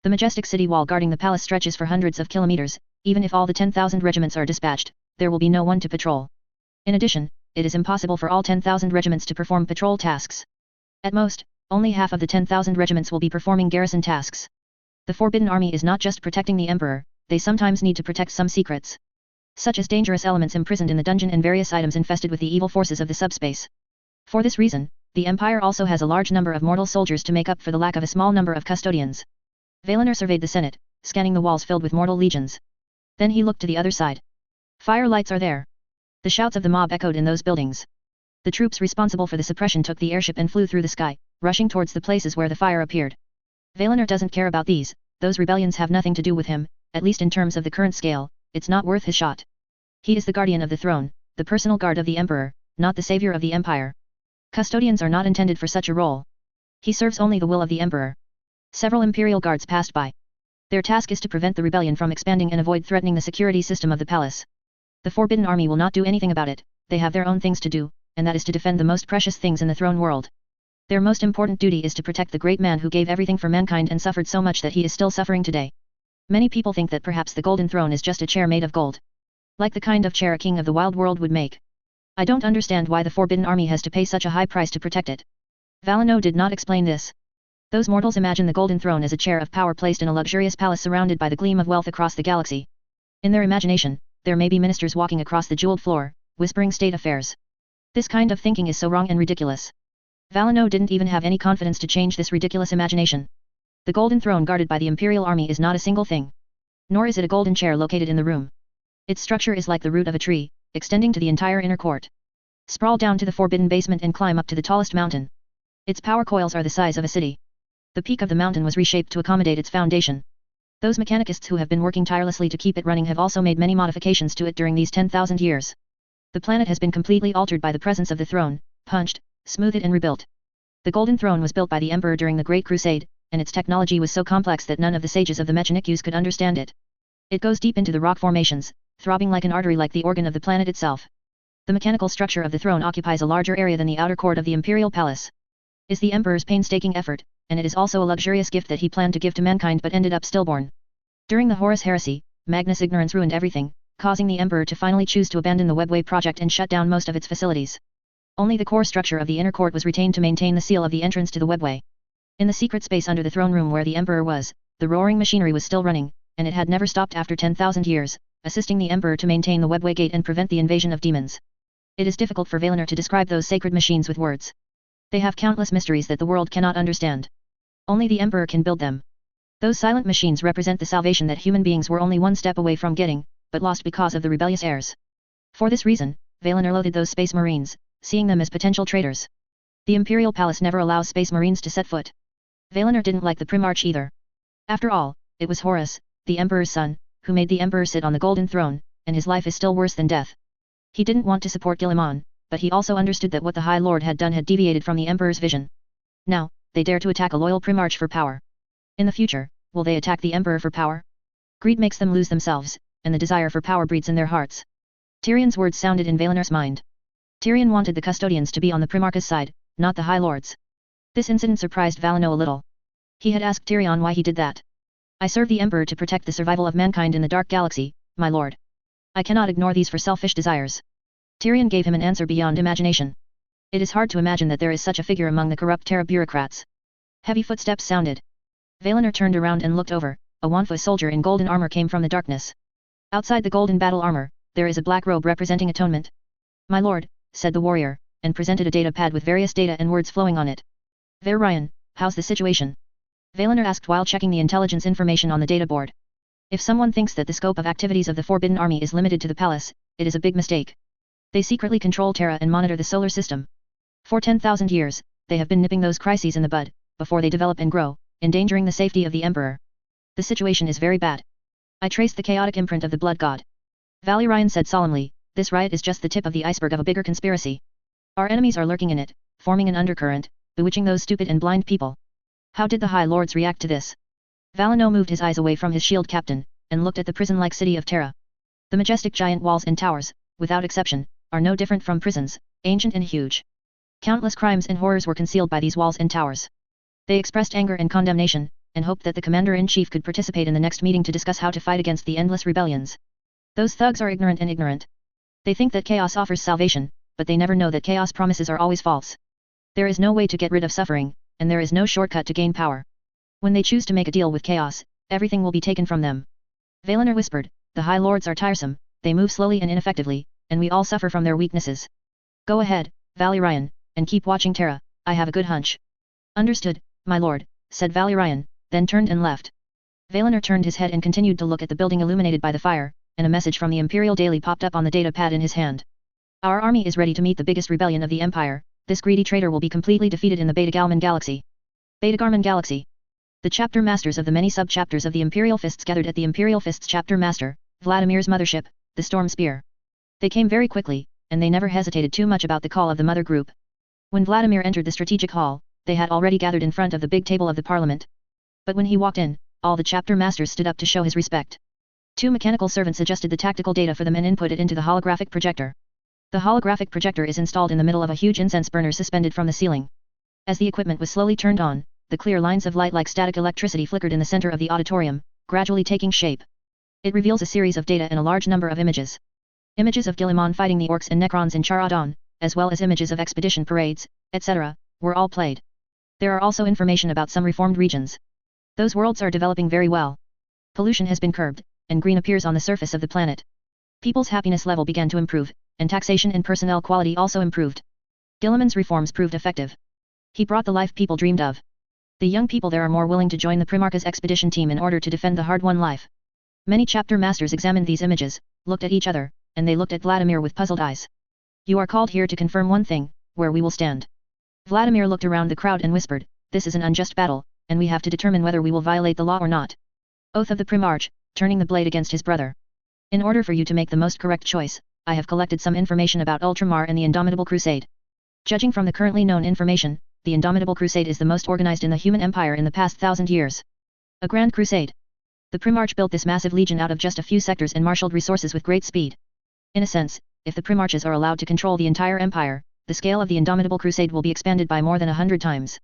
The majestic city wall guarding the palace stretches for hundreds of kilometers. Even if all the 10,000 regiments are dispatched, there will be no one to patrol. In addition, it is impossible for all 10,000 regiments to perform patrol tasks. At most, only half of the 10,000 regiments will be performing garrison tasks. The Forbidden Army is not just protecting the Emperor, they sometimes need to protect some secrets, such as dangerous elements imprisoned in the dungeon and various items infested with the evil forces of the subspace. For this reason, the Empire also has a large number of mortal soldiers to make up for the lack of a small number of custodians. Valinor surveyed the Senate, scanning the walls filled with mortal legions. Then he looked to the other side. Fire lights are there. The shouts of the mob echoed in those buildings. The troops responsible for the suppression took the airship and flew through the sky, rushing towards the places where the fire appeared. Valinor doesn't care about these, those rebellions have nothing to do with him, at least in terms of the current scale, it's not worth his shot. He is the guardian of the throne, the personal guard of the Emperor, not the savior of the Empire. Custodians are not intended for such a role. He serves only the will of the Emperor. Several Imperial guards passed by. Their task is to prevent the rebellion from expanding and avoid threatening the security system of the palace. The Forbidden Army will not do anything about it, they have their own things to do, and that is to defend the most precious things in the throne world. Their most important duty is to protect the great man who gave everything for mankind and suffered so much that he is still suffering today. Many people think that perhaps the Golden Throne is just a chair made of gold. Like the kind of chair a king of the wild world would make. I don't understand why the Forbidden Army has to pay such a high price to protect it. Valinor did not explain this. Those mortals imagine the Golden Throne as a chair of power placed in a luxurious palace surrounded by the gleam of wealth across the galaxy. In their imagination, there may be ministers walking across the jeweled floor, whispering state affairs. This kind of thinking is so wrong and ridiculous. Valinor didn't even have any confidence to change this ridiculous imagination. The Golden Throne guarded by the Imperial Army is not a single thing. Nor is it a golden chair located in the room. Its structure is like the root of a tree, extending to the entire inner court. Sprawl down to the forbidden basement and climb up to the tallest mountain. Its power coils are the size of a city. The peak of the mountain was reshaped to accommodate its foundation. Those mechanicists who have been working tirelessly to keep it running have also made many modifications to it during these 10,000 years. The planet has been completely altered by the presence of the throne, punched, smoothed and rebuilt. The Golden Throne was built by the Emperor during the Great Crusade, and its technology was so complex that none of the sages of the Mechanikus could understand it. It goes deep into the rock formations, throbbing like an artery like the organ of the planet itself. The mechanical structure of the throne occupies a larger area than the outer court of the Imperial Palace. Is the Emperor's painstaking effort, and it is also a luxurious gift that he planned to give to mankind but ended up stillborn. During the Horus Heresy, Magnus' ignorance ruined everything, causing the Emperor to finally choose to abandon the Webway project and shut down most of its facilities. Only the core structure of the inner court was retained to maintain the seal of the entrance to the Webway. In the secret space under the throne room where the Emperor was, the roaring machinery was still running, and it had never stopped after 10,000 years, assisting the Emperor to maintain the Webway gate and prevent the invasion of demons. It is difficult for Valinor to describe those sacred machines with words. They have countless mysteries that the world cannot understand. Only the Emperor can build them. Those silent machines represent the salvation that human beings were only one step away from getting, but lost because of the rebellious heirs. For this reason, Valinor loathed those space marines, seeing them as potential traitors. The Imperial Palace never allows space marines to set foot. Valinor didn't like the Primarch either. After all, it was Horus, the Emperor's son, who made the Emperor sit on the Golden Throne, and his life is still worse than death. He didn't want to support Guilliman, but he also understood that what the High Lord had done had deviated from the Emperor's vision. Now, they dare to attack a loyal Primarch for power. In the future, will they attack the Emperor for power? Greed makes them lose themselves, and the desire for power breeds in their hearts. Tyrion's words sounded in Valinor's mind. Tyrion wanted the custodians to be on the Primarch's side, not the High Lord's. This incident surprised Valinor a little. He had asked Tyrion why he did that. I serve the Emperor to protect the survival of mankind in the Dark Galaxy, my lord. I cannot ignore these for selfish desires. Tyrion gave him an answer beyond imagination. It is hard to imagine that there is such a figure among the corrupt Terra bureaucrats. Heavy footsteps sounded. Valinor turned around and looked over. A Wanfa soldier in golden armor came from the darkness. Outside the golden battle armor, there is a black robe representing atonement. My lord, said the warrior, and presented a data pad with various data and words flowing on it. Ryan, how's the situation? Valinor asked while checking the intelligence information on the data board. If someone thinks that the scope of activities of the Forbidden Army is limited to the palace, it is a big mistake. They secretly control Terra and monitor the solar system. For 10,000 years, they have been nipping those crises in the bud, before they develop and grow, endangering the safety of the Emperor. The situation is very bad. I traced the chaotic imprint of the Blood God. Ryan said solemnly, this riot is just the tip of the iceberg of a bigger conspiracy. Our enemies are lurking in it, forming an undercurrent, bewitching those stupid and blind people. How did the High Lords react to this? Valino moved his eyes away from his shield captain, and looked at the prison-like city of Terra. The majestic giant walls and towers, without exception, are no different from prisons, ancient and huge. Countless crimes and horrors were concealed by these walls and towers. They expressed anger and condemnation, and hoped that the commander-in-chief could participate in the next meeting to discuss how to fight against the endless rebellions. Those thugs are ignorant and ignorant. They think that chaos offers salvation, but they never know that chaos promises are always false. There is no way to get rid of suffering, and there is no shortcut to gain power. When they choose to make a deal with chaos, everything will be taken from them. Valinor whispered, the High Lords are tiresome, they move slowly and ineffectively, and we all suffer from their weaknesses. Go ahead, Ryan, and keep watching Terra, I have a good hunch. Understood, my lord, said Ryan, then turned and left. Valinor turned his head and continued to look at the building illuminated by the fire, and a message from the Imperial Daily popped up on the data pad in his hand. Our army is ready to meet the biggest rebellion of the Empire. This greedy traitor will be completely defeated in the Beta Galman Galaxy. Beta Garman Galaxy. The chapter masters of the many sub-chapters of the Imperial Fists gathered at the Imperial Fists chapter master, Vladimir's mothership, the Storm Spear. They came very quickly, and they never hesitated too much about the call of the mother group. When Vladimir entered the strategic hall, they had already gathered in front of the big table of the Parliament. But when he walked in, all the chapter masters stood up to show his respect. Two mechanical servants adjusted the tactical data for them and input it into the holographic projector. The holographic projector is installed in the middle of a huge incense burner suspended from the ceiling. As the equipment was slowly turned on, the clear lines of light like static electricity flickered in the center of the auditorium, gradually taking shape. It reveals a series of data and a large number of images. Images of Guilliman fighting the orcs and necrons in Charadan, as well as images of expedition parades, etc., were all played. There are also information about some reformed regions. Those worlds are developing very well. Pollution has been curbed, and green appears on the surface of the planet. People's happiness level began to improve, and taxation and personnel quality also improved. Guilliman's reforms proved effective. He brought the life people dreamed of. The young people there are more willing to join the Primarch's expedition team in order to defend the hard-won life. Many chapter masters examined these images, looked at each other, and they looked at Vladimir with puzzled eyes. You are called here to confirm one thing, where we will stand. Vladimir looked around the crowd and whispered, this is an unjust battle, and we have to determine whether we will violate the law or not. Oath of the Primarch, turning the blade against his brother. In order for you to make the most correct choice, I have collected some information about Ultramar and the Indomitable Crusade. Judging from the currently known information, the Indomitable Crusade is the most organized in the human empire in the past 1,000 years. A grand crusade. The Primarch built this massive legion out of just a few sectors and marshaled resources with great speed. In a sense, if the Primarches are allowed to control the entire empire, the scale of the Indomitable Crusade will be expanded by more than 100 times.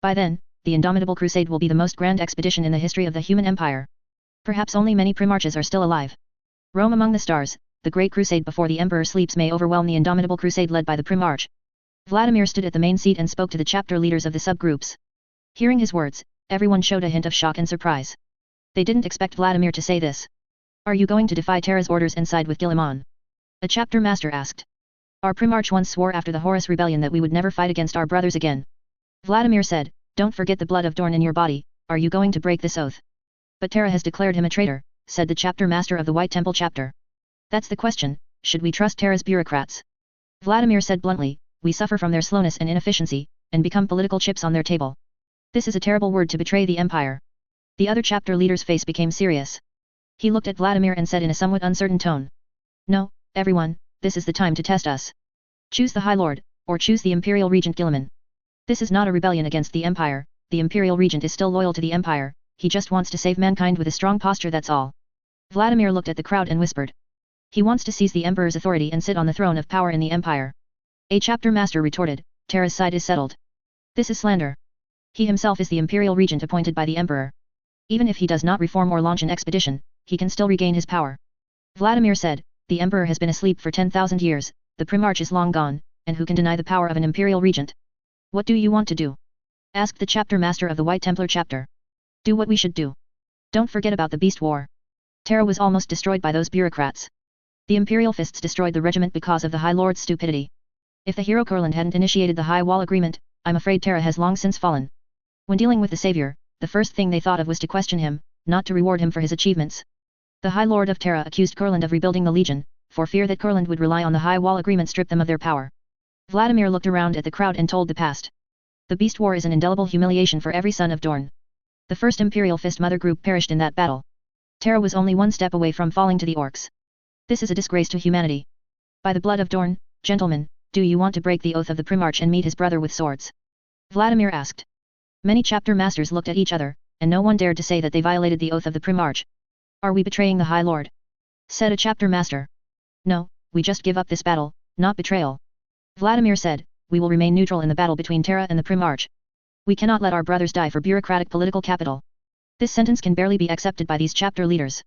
By then, the Indomitable Crusade will be the most grand expedition in the history of the human empire. Perhaps only many Primarches are still alive. Roam among the stars, the Great Crusade before the Emperor sleeps may overwhelm the Indomitable Crusade led by the Primarch. Vladimir stood at the main seat and spoke to the chapter leaders of the subgroups. Hearing his words, everyone showed a hint of shock and surprise. They didn't expect Vladimir to say this. Are you going to defy Terra's orders and side with Guilliman? A chapter master asked. Our Primarch once swore after the Horus Rebellion that we would never fight against our brothers again. Vladimir said, don't forget the blood of Dorn in your body, are you going to break this oath? But Terra has declared him a traitor, said the chapter master of the White Temple chapter. That's the question, should we trust Terra's bureaucrats? Vladimir said bluntly, we suffer from their slowness and inefficiency, and become political chips on their table. This is a terrible word to betray the empire. The other chapter leader's face became serious. He looked at Vladimir and said in a somewhat uncertain tone. No, everyone, this is the time to test us. Choose the High Lord, or choose the Imperial Regent Guilliman. This is not a rebellion against the Empire, the Imperial Regent is still loyal to the Empire, he just wants to save mankind with a strong posture, that's all. Vladimir looked at the crowd and whispered. He wants to seize the Emperor's authority and sit on the throne of power in the Empire. A chapter master retorted, Terra's side is settled. This is slander. He himself is the Imperial Regent appointed by the Emperor. Even if he does not reform or launch an expedition, he can still regain his power. Vladimir said, the Emperor has been asleep for 10,000 years, the Primarch is long gone, and who can deny the power of an imperial regent? What do you want to do? Asked the chapter master of the White Templar chapter. Do what we should do. Don't forget about the beast war. Terra was almost destroyed by those bureaucrats. The imperial fists destroyed the regiment because of the High Lord's stupidity. If the hero Kurland hadn't initiated the High Wall Agreement, I'm afraid Terra has long since fallen. When dealing with the savior, the first thing they thought of was to question him, not to reward him for his achievements. The High Lord of Terra accused Kurland of rebuilding the Legion, for fear that Kurland would rely on the High Wall Agreement strip them of their power. Vladimir looked around at the crowd and told the past. The Beast War is an indelible humiliation for every son of Dorne. The first Imperial Fist Mother group perished in that battle. Terra was only one step away from falling to the orcs. This is a disgrace to humanity. By the blood of Dorne, gentlemen, do you want to break the oath of the Primarch and meet his brother with swords? Vladimir asked. Many chapter masters looked at each other, and no one dared to say that they violated the oath of the Primarch. Are we betraying the High Lord? Said a chapter master. No, we just give up this battle, not betrayal. Vladimir said, we will remain neutral in the battle between Terra and the Primarch. We cannot let our brothers die for bureaucratic political capital. This sentence can barely be accepted by these chapter leaders.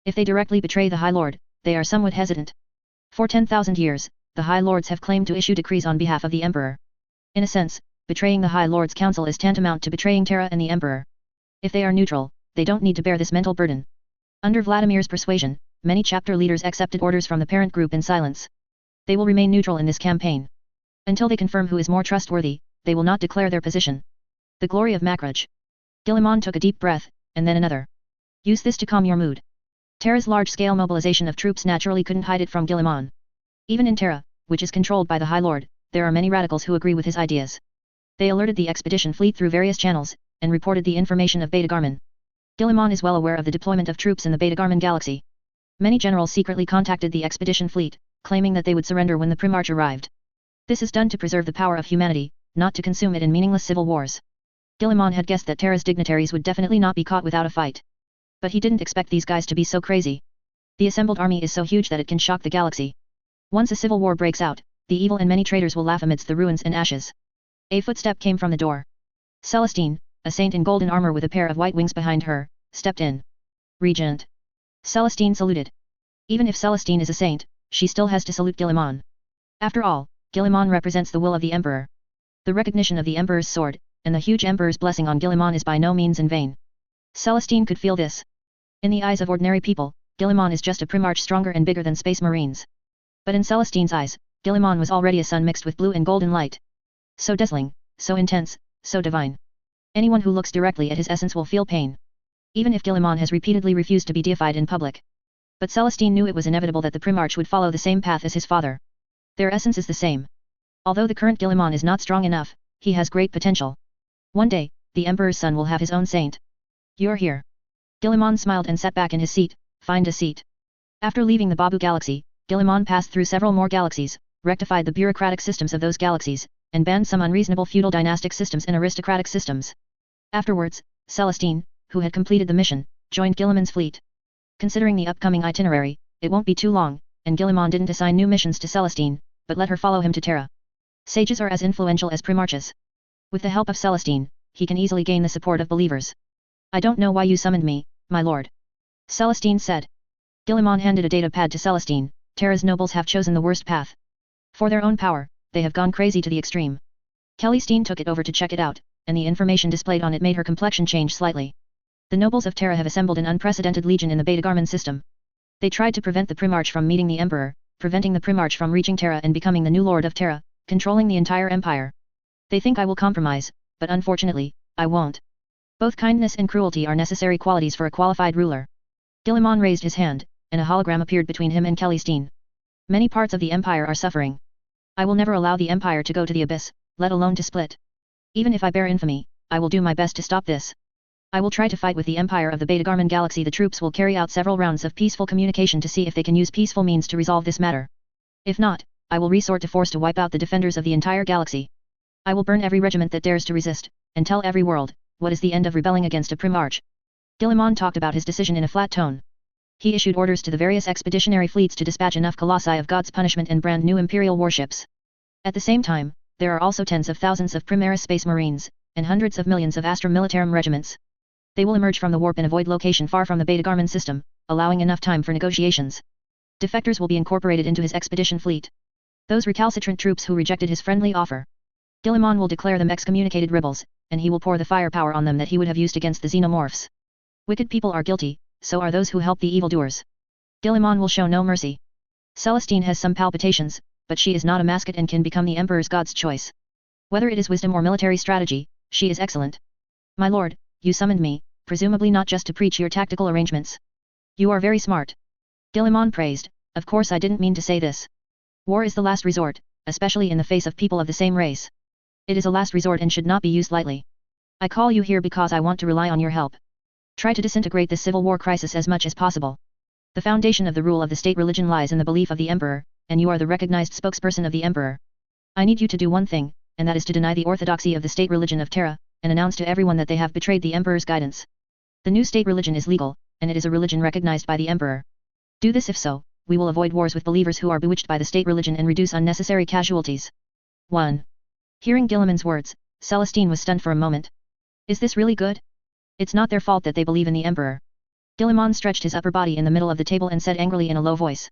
If they directly betray the High Lord, they are somewhat hesitant. For 10,000 years, the High Lords have claimed to issue decrees on behalf of the Emperor. In a sense, betraying the High Lord's council is tantamount to betraying Terra and the Emperor. If they are neutral, they don't need to bear this mental burden. Under Vladimir's persuasion, many chapter leaders accepted orders from the parent group in silence. They will remain neutral in this campaign. Until they confirm who is more trustworthy, they will not declare their position. The glory of Macrage. Guilliman took a deep breath, and then another. Use this to calm your mood. Terra's large-scale mobilization of troops naturally couldn't hide it from Guilliman. Even in Terra, which is controlled by the High Lord, there are many radicals who agree with his ideas. They alerted the expedition fleet through various channels, and reported the information of Beta Garmin. Guilliman is well aware of the deployment of troops in the Beta Garmin galaxy. Many generals secretly contacted the expedition fleet, claiming that they would surrender when the Primarch arrived. This is done to preserve the power of humanity, not to consume it in meaningless civil wars. Guilliman had guessed that Terra's dignitaries would definitely not be caught without a fight. But he didn't expect these guys to be so crazy. The assembled army is so huge that it can shock the galaxy. Once a civil war breaks out, the evil and many traitors will laugh amidst the ruins and ashes. A footstep came from the door. Celestine, a saint in golden armor with a pair of white wings behind her, stepped in. Regent. Celestine saluted. Even if Celestine is a saint, she still has to salute Guilliman. After all, Guilliman represents the will of the Emperor. The recognition of the Emperor's sword, and the huge Emperor's blessing on Guilliman is by no means in vain. Celestine could feel this. In the eyes of ordinary people, Guilliman is just a Primarch stronger and bigger than Space Marines. But in Celestine's eyes, Guilliman was already a sun mixed with blue and golden light. So dazzling, so intense, so divine. Anyone who looks directly at his essence will feel pain. Even if Guilliman has repeatedly refused to be deified in public. But Celestine knew it was inevitable that the Primarch would follow the same path as his father. Their essence is the same. Although the current Guilliman is not strong enough, he has great potential. One day, the Emperor's son will have his own saint. You're here. Guilliman smiled and sat back in his seat. Find a seat. After leaving the Babu galaxy, Guilliman passed through several more galaxies, rectified the bureaucratic systems of those galaxies, and banned some unreasonable feudal dynastic systems and aristocratic systems. Afterwards, Celestine, who had completed the mission, joined Guilliman's fleet. Considering the upcoming itinerary, it won't be too long, and Guilliman didn't assign new missions to Celestine, but let her follow him to Terra. Sages are as influential as Primarches. With the help of Celestine, he can easily gain the support of believers. I don't know why you summoned me, my lord. Celestine said. Guilliman handed a data pad to Celestine. Terra's nobles have chosen the worst path. For their own power, they have gone crazy to the extreme. Celestine took it over to check it out, and the information displayed on it made her complexion change slightly. The nobles of Terra have assembled an unprecedented legion in the Beta Garmin system. They tried to prevent the Primarch from meeting the Emperor, preventing the Primarch from reaching Terra and becoming the new Lord of Terra, controlling the entire empire. They think I will compromise, but unfortunately, I won't. Both kindness and cruelty are necessary qualities for a qualified ruler. Guilliman raised his hand, and a hologram appeared between him and Celestine. Many parts of the empire are suffering. I will never allow the empire to go to the abyss, let alone to split. Even if I bear infamy, I will do my best to stop this. I will try to fight with the empire of the Beta Garmin galaxy. The troops will carry out several rounds of peaceful communication to see if they can use peaceful means to resolve this matter. If not, I will resort to force to wipe out the defenders of the entire galaxy. I will burn every regiment that dares to resist, and tell every world, what is the end of rebelling against a Primarch. Guilliman talked about his decision in a flat tone. He issued orders to the various expeditionary fleets to dispatch enough colossi of God's punishment and brand new imperial warships. At the same time, there are also tens of thousands of Primaris Space Marines, and hundreds of millions of Astra Militarum regiments. They will emerge from the warp and avoid location far from the Beta Garmin system, allowing enough time for negotiations. Defectors will be incorporated into his expedition fleet. Those recalcitrant troops who rejected his friendly offer. Guilliman will declare them excommunicated rebels, and he will pour the firepower on them that he would have used against the xenomorphs. Wicked people are guilty, so are those who help the evildoers. Guilliman will show no mercy. Celestine has some palpitations, but she is not a mascot and can become the Emperor's God's choice. Whether it is wisdom or military strategy, she is excellent. My lord, you summoned me, presumably not just to preach your tactical arrangements. You are very smart. Guilliman praised. Of course I didn't mean to say this. War is the last resort, especially in the face of people of the same race. It is a last resort and should not be used lightly. I call you here because I want to rely on your help. Try to disintegrate this civil war crisis as much as possible. The foundation of the rule of the state religion lies in the belief of the Emperor, and you are the recognized spokesperson of the Emperor. I need you to do one thing, and that is to deny the orthodoxy of the state religion of Terra, and announce to everyone that they have betrayed the Emperor's guidance. The new state religion is legal, and it is a religion recognized by the Emperor. Do this if so, we will avoid wars with believers who are bewitched by the state religion and reduce unnecessary casualties. 1. Hearing Guilliman's words, Celestine was stunned for a moment. Is this really good? It's not their fault that they believe in the Emperor. Guilliman stretched his upper body in the middle of the table and said angrily in a low voice.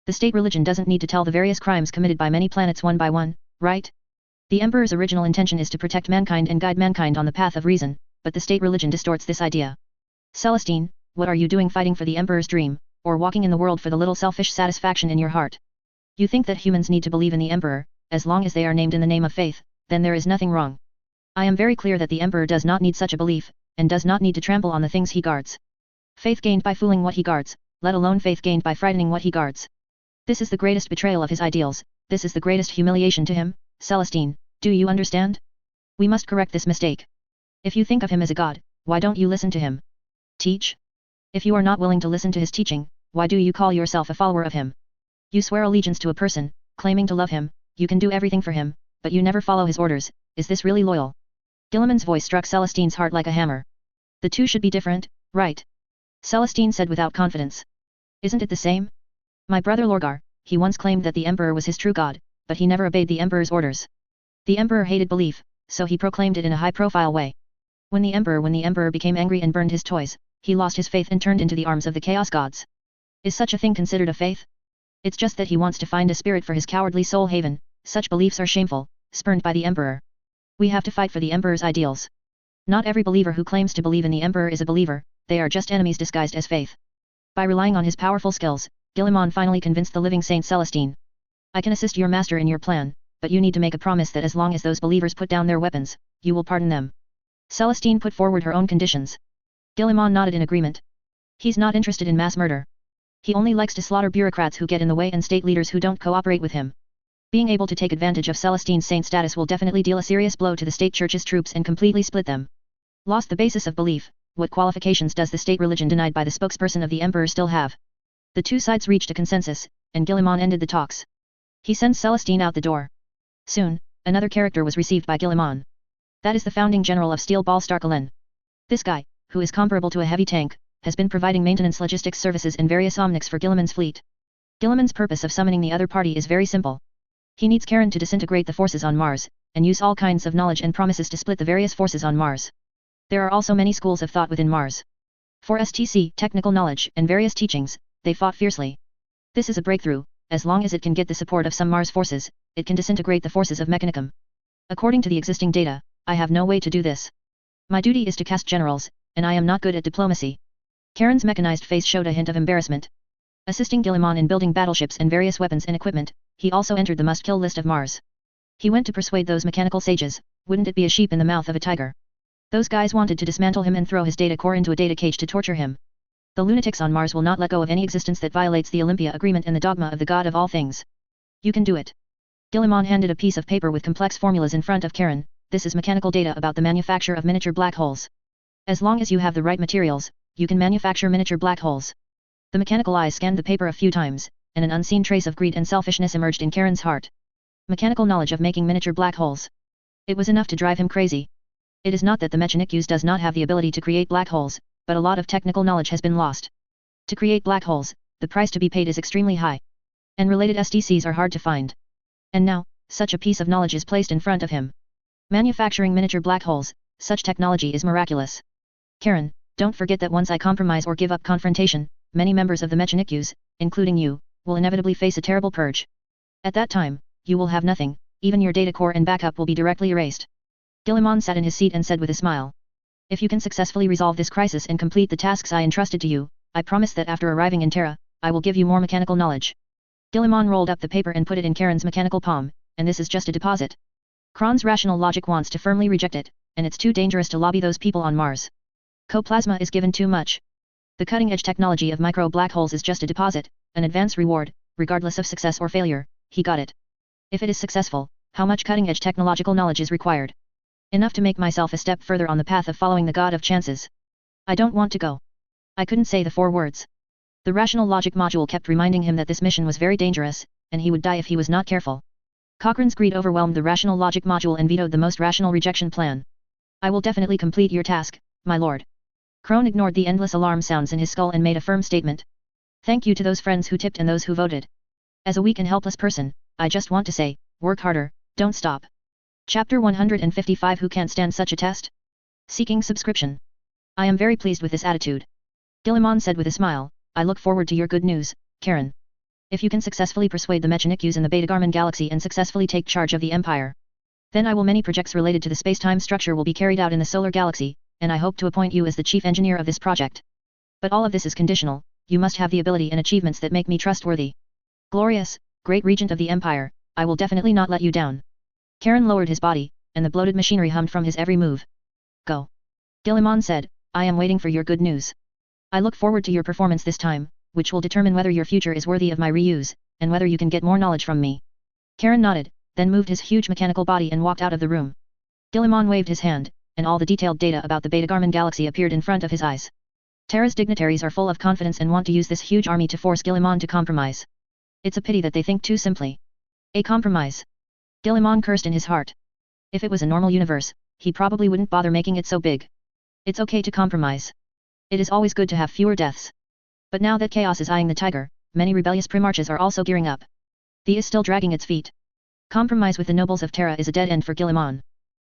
The state religion doesn't need to tell the various crimes committed by many planets one by one, right? The Emperor's original intention is to protect mankind and guide mankind on the path of reason, but the state religion distorts this idea. Celestine, what are you doing fighting for the Emperor's dream, or walking in the world for the little selfish satisfaction in your heart? You think that humans need to believe in the Emperor, as long as they are named in the name of faith, then there is nothing wrong. I am very clear that the Emperor does not need such a belief, and does not need to trample on the things he guards. Faith gained by fooling what he guards, let alone faith gained by frightening what he guards. This is the greatest betrayal of his ideals, this is the greatest humiliation to him. Celestine, do you understand? We must correct this mistake. If you think of him as a god, why don't you listen to him? Teach? If you are not willing to listen to his teaching, why do you call yourself a follower of him? You swear allegiance to a person, claiming to love him, you can do everything for him, but you never follow his orders. Is this really loyal? Guilliman's voice struck Celestine's heart like a hammer. The two should be different, right? Celestine said without confidence. Isn't it the same? My brother Lorgar, he once claimed that the Emperor was his true god, but he never obeyed the Emperor's orders. The Emperor hated belief, so he proclaimed it in a high-profile way. When the Emperor became angry and burned his toys, he lost his faith and turned into the arms of the Chaos Gods. Is such a thing considered a faith? It's just that he wants to find a spirit for his cowardly soul haven. Such beliefs are shameful, spurned by the Emperor. We have to fight for the Emperor's ideals. Not every believer who claims to believe in the Emperor is a believer, they are just enemies disguised as faith. By relying on his powerful skills, Guilliman finally convinced the living Saint Celestine. I can assist your master in your plan, but you need to make a promise that as long as those believers put down their weapons, you will pardon them. Celestine put forward her own conditions. Guilliman nodded in agreement. He's not interested in mass murder. He only likes to slaughter bureaucrats who get in the way and state leaders who don't cooperate with him. Being able to take advantage of Celestine's saint status will definitely deal a serious blow to the state church's troops and completely split them. Lost the basis of belief, what qualifications does the state religion denied by the spokesperson of the Emperor still have? The two sides reached a consensus, and Guilliman ended the talks. He sends Celestine out the door. Soon, another character was received by Guilliman. That is the founding general of Steel Ball Starkalen. This guy, who is comparable to a heavy tank, has been providing maintenance logistics services and various omnics for Guilliman's fleet. Guilliman's purpose of summoning the other party is very simple. He needs Karen to disintegrate the forces on Mars, and use all kinds of knowledge and promises to split the various forces on Mars. There are also many schools of thought within Mars. For STC, technical knowledge, and various teachings, they fought fiercely. This is a breakthrough, as long as it can get the support of some Mars forces, it can disintegrate the forces of Mechanicum. According to the existing data, I have no way to do this. My duty is to cast generals, and I am not good at diplomacy. Karen's mechanized face showed a hint of embarrassment. Assisting Guilliman in building battleships and various weapons and equipment, he also entered the must-kill list of Mars. He went to persuade those mechanical sages, wouldn't it be a sheep in the mouth of a tiger? Those guys wanted to dismantle him and throw his data core into a data cage to torture him. The lunatics on Mars will not let go of any existence that violates the Olympia Agreement and the dogma of the God of all things. You can do it. Guilliman handed a piece of paper with complex formulas in front of Karen. This is mechanical data about the manufacture of miniature black holes. As long as you have the right materials, you can manufacture miniature black holes. The mechanical eyes scanned the paper a few times, and an unseen trace of greed and selfishness emerged in Karen's heart. Mechanical knowledge of making miniature black holes. It was enough to drive him crazy. It is not that the Mechanic does not have the ability to create black holes, but a lot of technical knowledge has been lost. To create black holes, the price to be paid is extremely high. And related SDCs are hard to find. And now, such a piece of knowledge is placed in front of him. Manufacturing miniature black holes, such technology is miraculous. Karen, don't forget that once I compromise or give up confrontation, many members of the Mechanic, including you, will inevitably face a terrible purge. At that time, you will have nothing, even your data core and backup will be directly erased. Guilliman sat in his seat and said with a smile. If you can successfully resolve this crisis and complete the tasks I entrusted to you, I promise that after arriving in Terra, I will give you more mechanical knowledge. Guilliman rolled up the paper and put it in Karen's mechanical palm, and this is just a deposit. Kron's rational logic wants to firmly reject it, and it's too dangerous to lobby those people on Mars. Coplasma is given too much. The cutting-edge technology of micro black holes is just a deposit, an advance reward, regardless of success or failure, he got it. If it is successful, how much cutting-edge technological knowledge is required? Enough to make myself a step further on the path of following the god of chances. I don't want to go. I couldn't say the 4 words. The rational logic module kept reminding him that this mission was very dangerous, and he would die if he was not careful. Cochrane's greed overwhelmed the rational logic module and vetoed the most rational rejection plan. I will definitely complete your task, my lord. Crone ignored the endless alarm sounds in his skull and made a firm statement. Thank you to those friends who tipped and those who voted. As a weak and helpless person, I just want to say, work harder, don't stop. Chapter 155 Who can't stand such a test? Seeking subscription. I am very pleased with this attitude. Guilliman said with a smile, I look forward to your good news, Karen. If you can successfully persuade the Mechanics in the Beta Garmin galaxy and successfully take charge of the Empire, then many projects related to the space-time structure will be carried out in the solar galaxy, and I hope to appoint you as the chief engineer of this project. But all of this is conditional, you must have the ability and achievements that make me trustworthy. Glorious, great regent of the Empire, I will definitely not let you down. Karen lowered his body, and the bloated machinery hummed from his every move. Go. Guilliman said, I am waiting for your good news. I look forward to your performance this time, which will determine whether your future is worthy of my reuse, and whether you can get more knowledge from me. Karen nodded, then moved his huge mechanical body and walked out of the room. Guilliman waved his hand, and all the detailed data about the Beta Garmin galaxy appeared in front of his eyes. Terra's dignitaries are full of confidence and want to use this huge army to force Guilliman to compromise. It's a pity that they think too simply. A compromise. Guilliman cursed in his heart. If it was a normal universe, he probably wouldn't bother making it so big. It's okay to compromise. It is always good to have fewer deaths. But now that chaos is eyeing the tiger, many rebellious primarches are also gearing up. The is still dragging its feet. Compromise with the nobles of Terra is a dead end for Guilliman.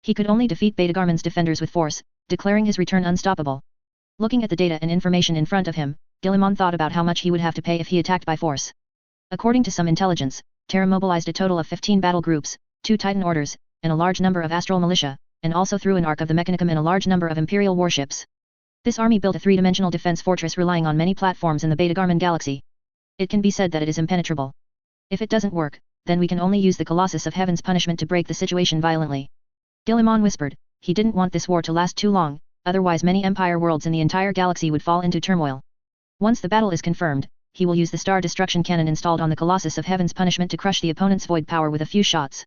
He could only defeat Beta Garmin's defenders with force, declaring his return unstoppable. Looking at the data and information in front of him, Guilliman thought about how much he would have to pay if he attacked by force. According to some intelligence, Terra mobilized a total of 15 battle groups, 2 Titan orders, and a large number of astral militia, and also threw an arc of the Mechanicum and a large number of imperial warships. This army built a 3-dimensional defense fortress relying on many platforms in the Beta Garmin galaxy. It can be said that it is impenetrable. If it doesn't work, then we can only use the Colossus of Heaven's punishment to break the situation violently. Guilliman whispered, he didn't want this war to last too long, otherwise many Empire worlds in the entire galaxy would fall into turmoil. Once the battle is confirmed, he will use the star destruction cannon installed on the Colossus of Heaven's punishment to crush the opponent's void power with a few shots.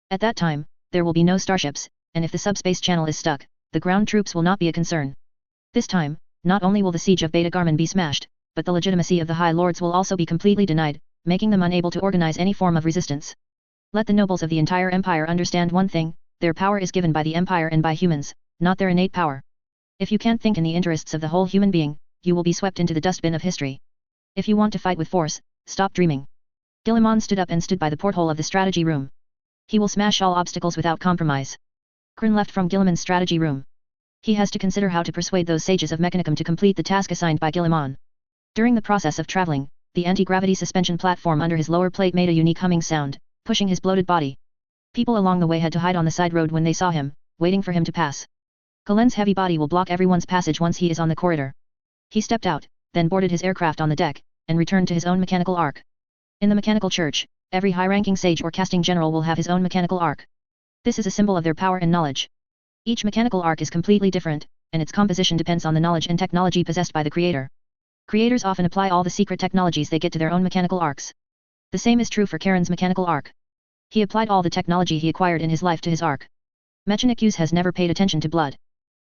At that time, there will be no starships, and if the subspace channel is stuck, the ground troops will not be a concern. This time, not only will the siege of Beta Garmin be smashed, but the legitimacy of the High Lords will also be completely denied, making them unable to organize any form of resistance. Let the nobles of the entire Empire understand one thing, their power is given by the Empire and by humans, not their innate power. If you can't think in the interests of the whole human being, you will be swept into the dustbin of history. If you want to fight with force, stop dreaming. Guilliman stood up and stood by the porthole of the strategy room. He will smash all obstacles without compromise. Kryn left from Guilliman's strategy room. He has to consider how to persuade those sages of Mechanicum to complete the task assigned by Guilliman. During the process of traveling, the anti-gravity suspension platform under his lower plate made a unique humming sound, pushing his bloated body. People along the way had to hide on the side road when they saw him, waiting for him to pass. Colen's heavy body will block everyone's passage once he is on the corridor. He stepped out, then boarded his aircraft on the deck, and returned to his own mechanical arc. In the mechanical church, every high-ranking sage or casting general will have his own mechanical arc. This is a symbol of their power and knowledge. Each mechanical arc is completely different, and its composition depends on the knowledge and technology possessed by the creator. Creators often apply all the secret technologies they get to their own mechanical arcs. The same is true for Karen's mechanical arc. He applied all the technology he acquired in his life to his arc. Mechanics has never paid attention to blood.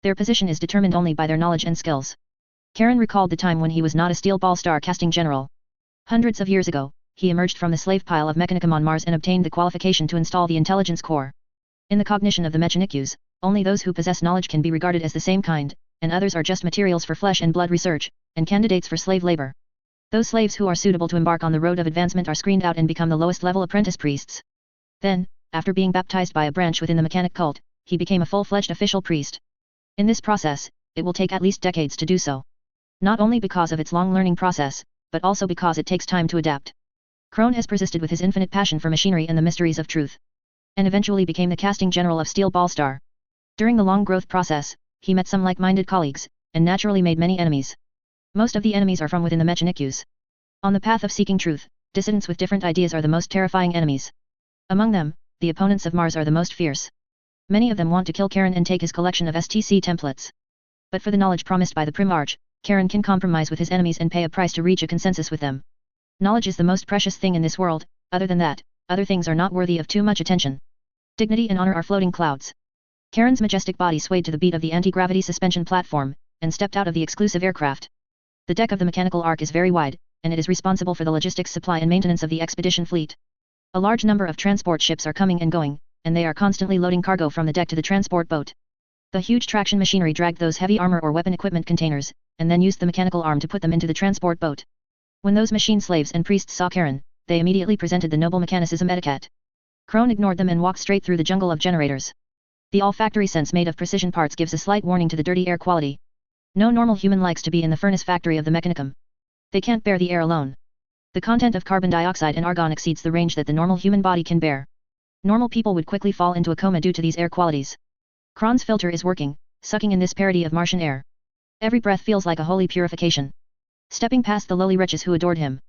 Their position is determined only by their knowledge and skills. Karen recalled the time when he was not a steel ball star casting general. Hundreds of years ago, he emerged from the slave pile of Mechanicum on Mars and obtained the qualification to install the intelligence core. In the cognition of the Mechanics, only those who possess knowledge can be regarded as the same kind, and others are just materials for flesh and blood research, and candidates for slave labor. Those slaves who are suitable to embark on the road of advancement are screened out and become the lowest level apprentice priests. Then, after being baptized by a branch within the mechanic cult, he became a full-fledged official priest. In this process, it will take at least decades to do so. Not only because of its long learning process, but also because it takes time to adapt. Krone has persisted with his infinite passion for machinery and the mysteries of truth, and eventually became the casting general of Steel Ball Star. During the long growth process, he met some like-minded colleagues, and naturally made many enemies. Most of the enemies are from within the Mechanikus. On the path of seeking truth, dissidents with different ideas are the most terrifying enemies. Among them, the opponents of Mars are the most fierce. Many of them want to kill Karen and take his collection of STC templates. But for the knowledge promised by the Primarch, Karen can compromise with his enemies and pay a price to reach a consensus with them. Knowledge is the most precious thing in this world. Other than that, other things are not worthy of too much attention. Dignity and honor are floating clouds. Karen's majestic body swayed to the beat of the anti-gravity suspension platform, and stepped out of the exclusive aircraft. The deck of the mechanical ark is very wide, and it is responsible for the logistics supply and maintenance of the expedition fleet. A large number of transport ships are coming and going, and they are constantly loading cargo from the deck to the transport boat. The huge traction machinery dragged those heavy armor or weapon equipment containers, and then used the mechanical arm to put them into the transport boat. When those machine slaves and priests saw Karen, they immediately presented the noble mechanicism etiquette. Krone ignored them and walked straight through the jungle of generators. The olfactory sense made of precision parts gives a slight warning to the dirty air quality. No normal human likes to be in the furnace factory of the Mechanicum. They can't bear the air alone. The content of carbon dioxide and argon exceeds the range that the normal human body can bear. Normal people would quickly fall into a coma due to these air qualities. Krone's filter is working, sucking in this parody of Martian air. Every breath feels like a holy purification. Stepping past the lowly wretches who adored him,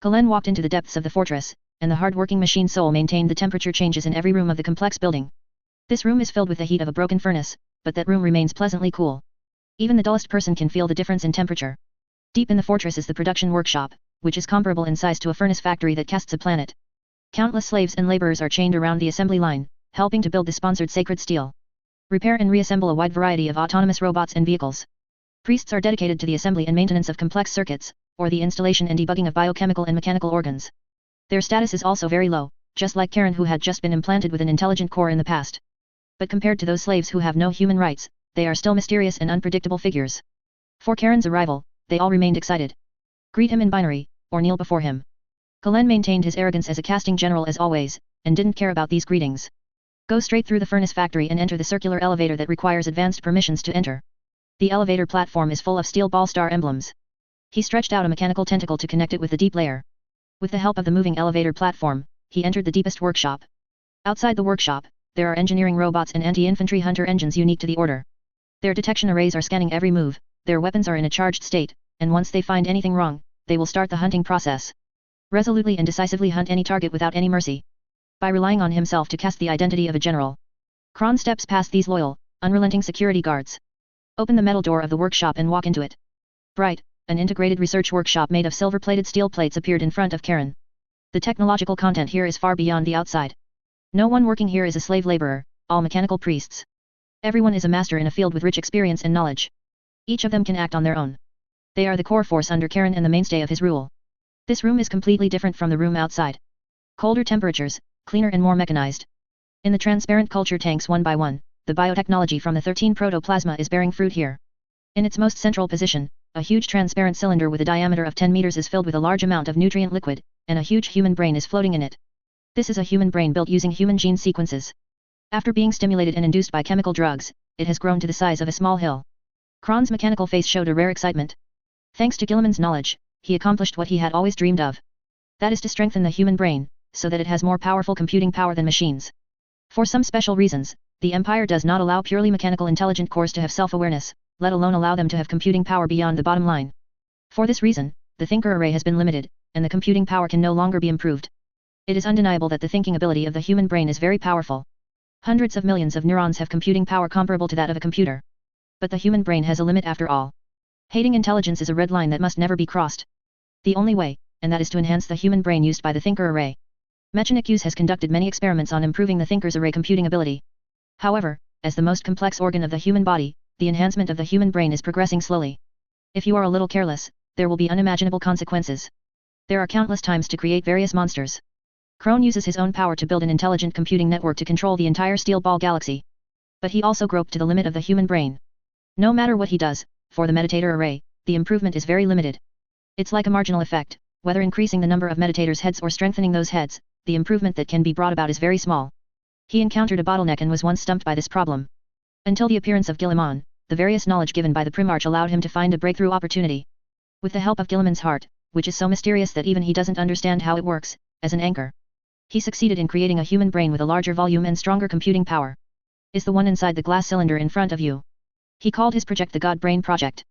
Kalen walked into the depths of the fortress, and the hard-working machine soul maintained the temperature changes in every room of the complex building. This room is filled with the heat of a broken furnace, but that room remains pleasantly cool. Even the dullest person can feel the difference in temperature. Deep in the fortress is the production workshop, which is comparable in size to a furnace factory that casts a planet. Countless slaves and laborers are chained around the assembly line, helping to build the sponsored sacred steel. Repair and reassemble a wide variety of autonomous robots and vehicles. Priests are dedicated to the assembly and maintenance of complex circuits, or the installation and debugging of biochemical and mechanical organs. Their status is also very low, just like Karen, who had just been implanted with an intelligent core in the past. But compared to those slaves who have no human rights, they are still mysterious and unpredictable figures. For Karen's arrival, they all remained excited. Greet him in binary, or kneel before him. Kalen maintained his arrogance as a casting general as always, and didn't care about these greetings. Go straight through the furnace factory and enter the circular elevator that requires advanced permissions to enter. The elevator platform is full of steel ball star emblems. He stretched out a mechanical tentacle to connect it with the deep layer. With the help of the moving elevator platform, he entered the deepest workshop. Outside the workshop, there are engineering robots and anti-infantry hunter engines unique to the order. Their detection arrays are scanning every move, their weapons are in a charged state, and once they find anything wrong, they will start the hunting process. Resolutely and decisively hunt any target without any mercy. By relying on himself to cast the identity of a general, Krone steps past these loyal, unrelenting security guards. Open the metal door of the workshop and walk into it. Bright, an integrated research workshop made of silver-plated steel plates appeared in front of Karen. The technological content here is far beyond the outside. No one working here is a slave laborer, all mechanical priests. Everyone is a master in a field with rich experience and knowledge. Each of them can act on their own. They are the core force under Karen and the mainstay of his rule. This room is completely different from the room outside. Colder temperatures, cleaner and more mechanized. In the transparent culture tanks one by one, the biotechnology from the 13 protoplasma is bearing fruit here. In its most central position, a huge transparent cylinder with a diameter of 10 meters is filled with a large amount of nutrient liquid, and a huge human brain is floating in it. This is a human brain built using human gene sequences. After being stimulated and induced by chemical drugs, it has grown to the size of a small hill. Krone's mechanical face showed a rare excitement. Thanks to Guilliman's knowledge, he accomplished what he had always dreamed of. That is to strengthen the human brain, so that it has more powerful computing power than machines. For some special reasons, the Empire does not allow purely mechanical intelligent cores to have self-awareness, let alone allow them to have computing power beyond the bottom line. For this reason, the thinker array has been limited, and the computing power can no longer be improved. It is undeniable that the thinking ability of the human brain is very powerful. Hundreds of millions of neurons have computing power comparable to that of a computer. But the human brain has a limit after all. Hating intelligence is a red line that must never be crossed. The only way, and that is to enhance the human brain used by the thinker array. Mechanikus has conducted many experiments on improving the thinker's array computing ability. However, as the most complex organ of the human body, the enhancement of the human brain is progressing slowly. If you are a little careless, there will be unimaginable consequences. There are countless times to create various monsters. Krone uses his own power to build an intelligent computing network to control the entire steel ball galaxy. But he also groped to the limit of the human brain. No matter what he does, for the meditator array, the improvement is very limited. It's like a marginal effect, whether increasing the number of meditators' heads or strengthening those heads, the improvement that can be brought about is very small. He encountered a bottleneck and was once stumped by this problem. Until the appearance of Guilliman, the various knowledge given by the Primarch allowed him to find a breakthrough opportunity. With the help of Guilliman's heart, which is so mysterious that even he doesn't understand how it works, as an anchor. He succeeded in creating a human brain with a larger volume and stronger computing power. Is the one inside the glass cylinder in front of you. He called his project the God Brain Project.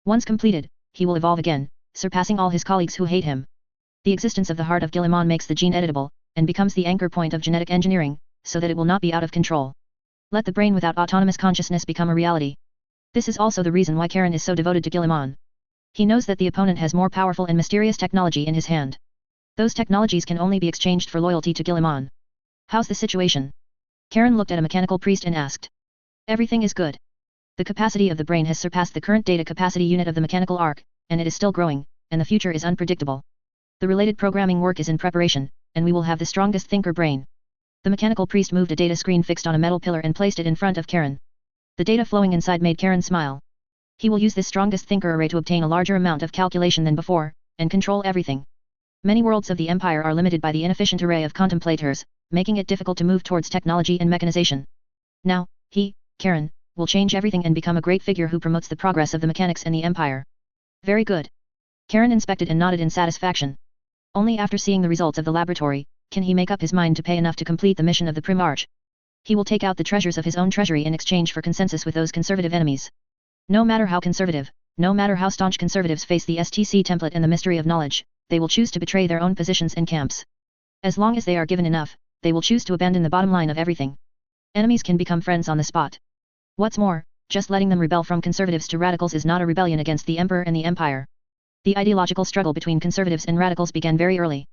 Once completed, he will evolve again, surpassing all his colleagues who hate him. The existence of the heart of Guilliman makes the gene editable, and becomes the anchor point of genetic engineering, so that it will not be out of control. Let the brain without autonomous consciousness become a reality. This is also the reason why Karen is so devoted to Guilliman. He knows that the opponent has more powerful and mysterious technology in his hand. Those technologies can only be exchanged for loyalty to Guilliman. How's the situation? Karen looked at a mechanical priest and asked. Everything is good. The capacity of the brain has surpassed the current data capacity unit of the mechanical arc, and it is still growing, and the future is unpredictable. The related programming work is in preparation, and we will have the strongest thinker brain. The mechanical priest moved a data screen fixed on a metal pillar and placed it in front of Karen. The data flowing inside made Karen smile. He will use this strongest thinker array to obtain a larger amount of calculation than before, and control everything. Many worlds of the Empire are limited by the inefficient array of contemplators, making it difficult to move towards technology and mechanization. Now, he, Karen, will change everything and become a great figure who promotes the progress of the mechanics and the Empire. Very good. Karen inspected and nodded in satisfaction. Only after seeing the results of the laboratory, can he make up his mind to pay enough to complete the mission of the Primarch. He will take out the treasures of his own treasury in exchange for consensus with those conservative enemies. No matter how conservative, no matter how staunch conservatives face the STC template and the mystery of knowledge, they will choose to betray their own positions and camps. As long as they are given enough, they will choose to abandon the bottom line of everything. Enemies can become friends on the spot. What's more, just letting them rebel from conservatives to radicals is not a rebellion against the Emperor and the Empire. The ideological struggle between conservatives and radicals began very early.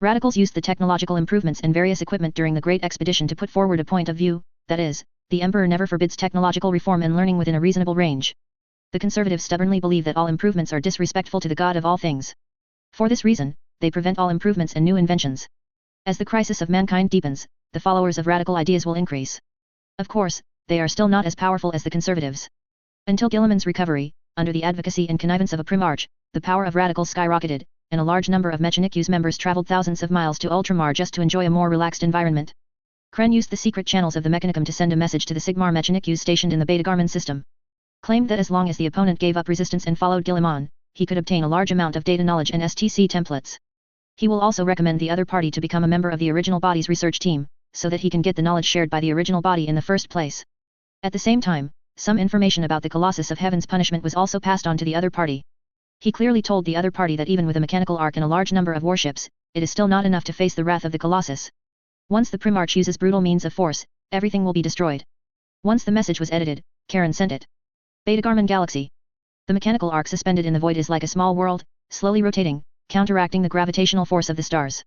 Radicals used the technological improvements and various equipment during the Great Expedition to put forward a point of view, that is, the Emperor never forbids technological reform and learning within a reasonable range. The conservatives stubbornly believe that all improvements are disrespectful to the God of all things. For this reason, they prevent all improvements and new inventions. As the crisis of mankind deepens, the followers of radical ideas will increase. Of course, they are still not as powerful as the conservatives. Until Guilliman's recovery, under the advocacy and connivance of a Primarch, the power of radicals skyrocketed, and a large number of Mechanicu's members traveled thousands of miles to Ultramar just to enjoy a more relaxed environment. Kren used the secret channels of the Mechanicum to send a message to the Sigmar Mechanicus stationed in the Beta Garmin system. Claimed that as long as the opponent gave up resistance and followed Guilliman, he could obtain a large amount of data knowledge and STC templates. He will also recommend the other party to become a member of the original body's research team, so that he can get the knowledge shared by the original body in the first place. At the same time, some information about the Colossus of Heaven's punishment was also passed on to the other party. He clearly told the other party that even with a mechanical arc and a large number of warships, it is still not enough to face the wrath of the Colossus. Once the Primarch uses brutal means of force, everything will be destroyed. Once the message was edited, Karen sent it. Beta Garmin Galaxy. The mechanical arc suspended in the void is like a small world, slowly rotating, counteracting the gravitational force of the stars.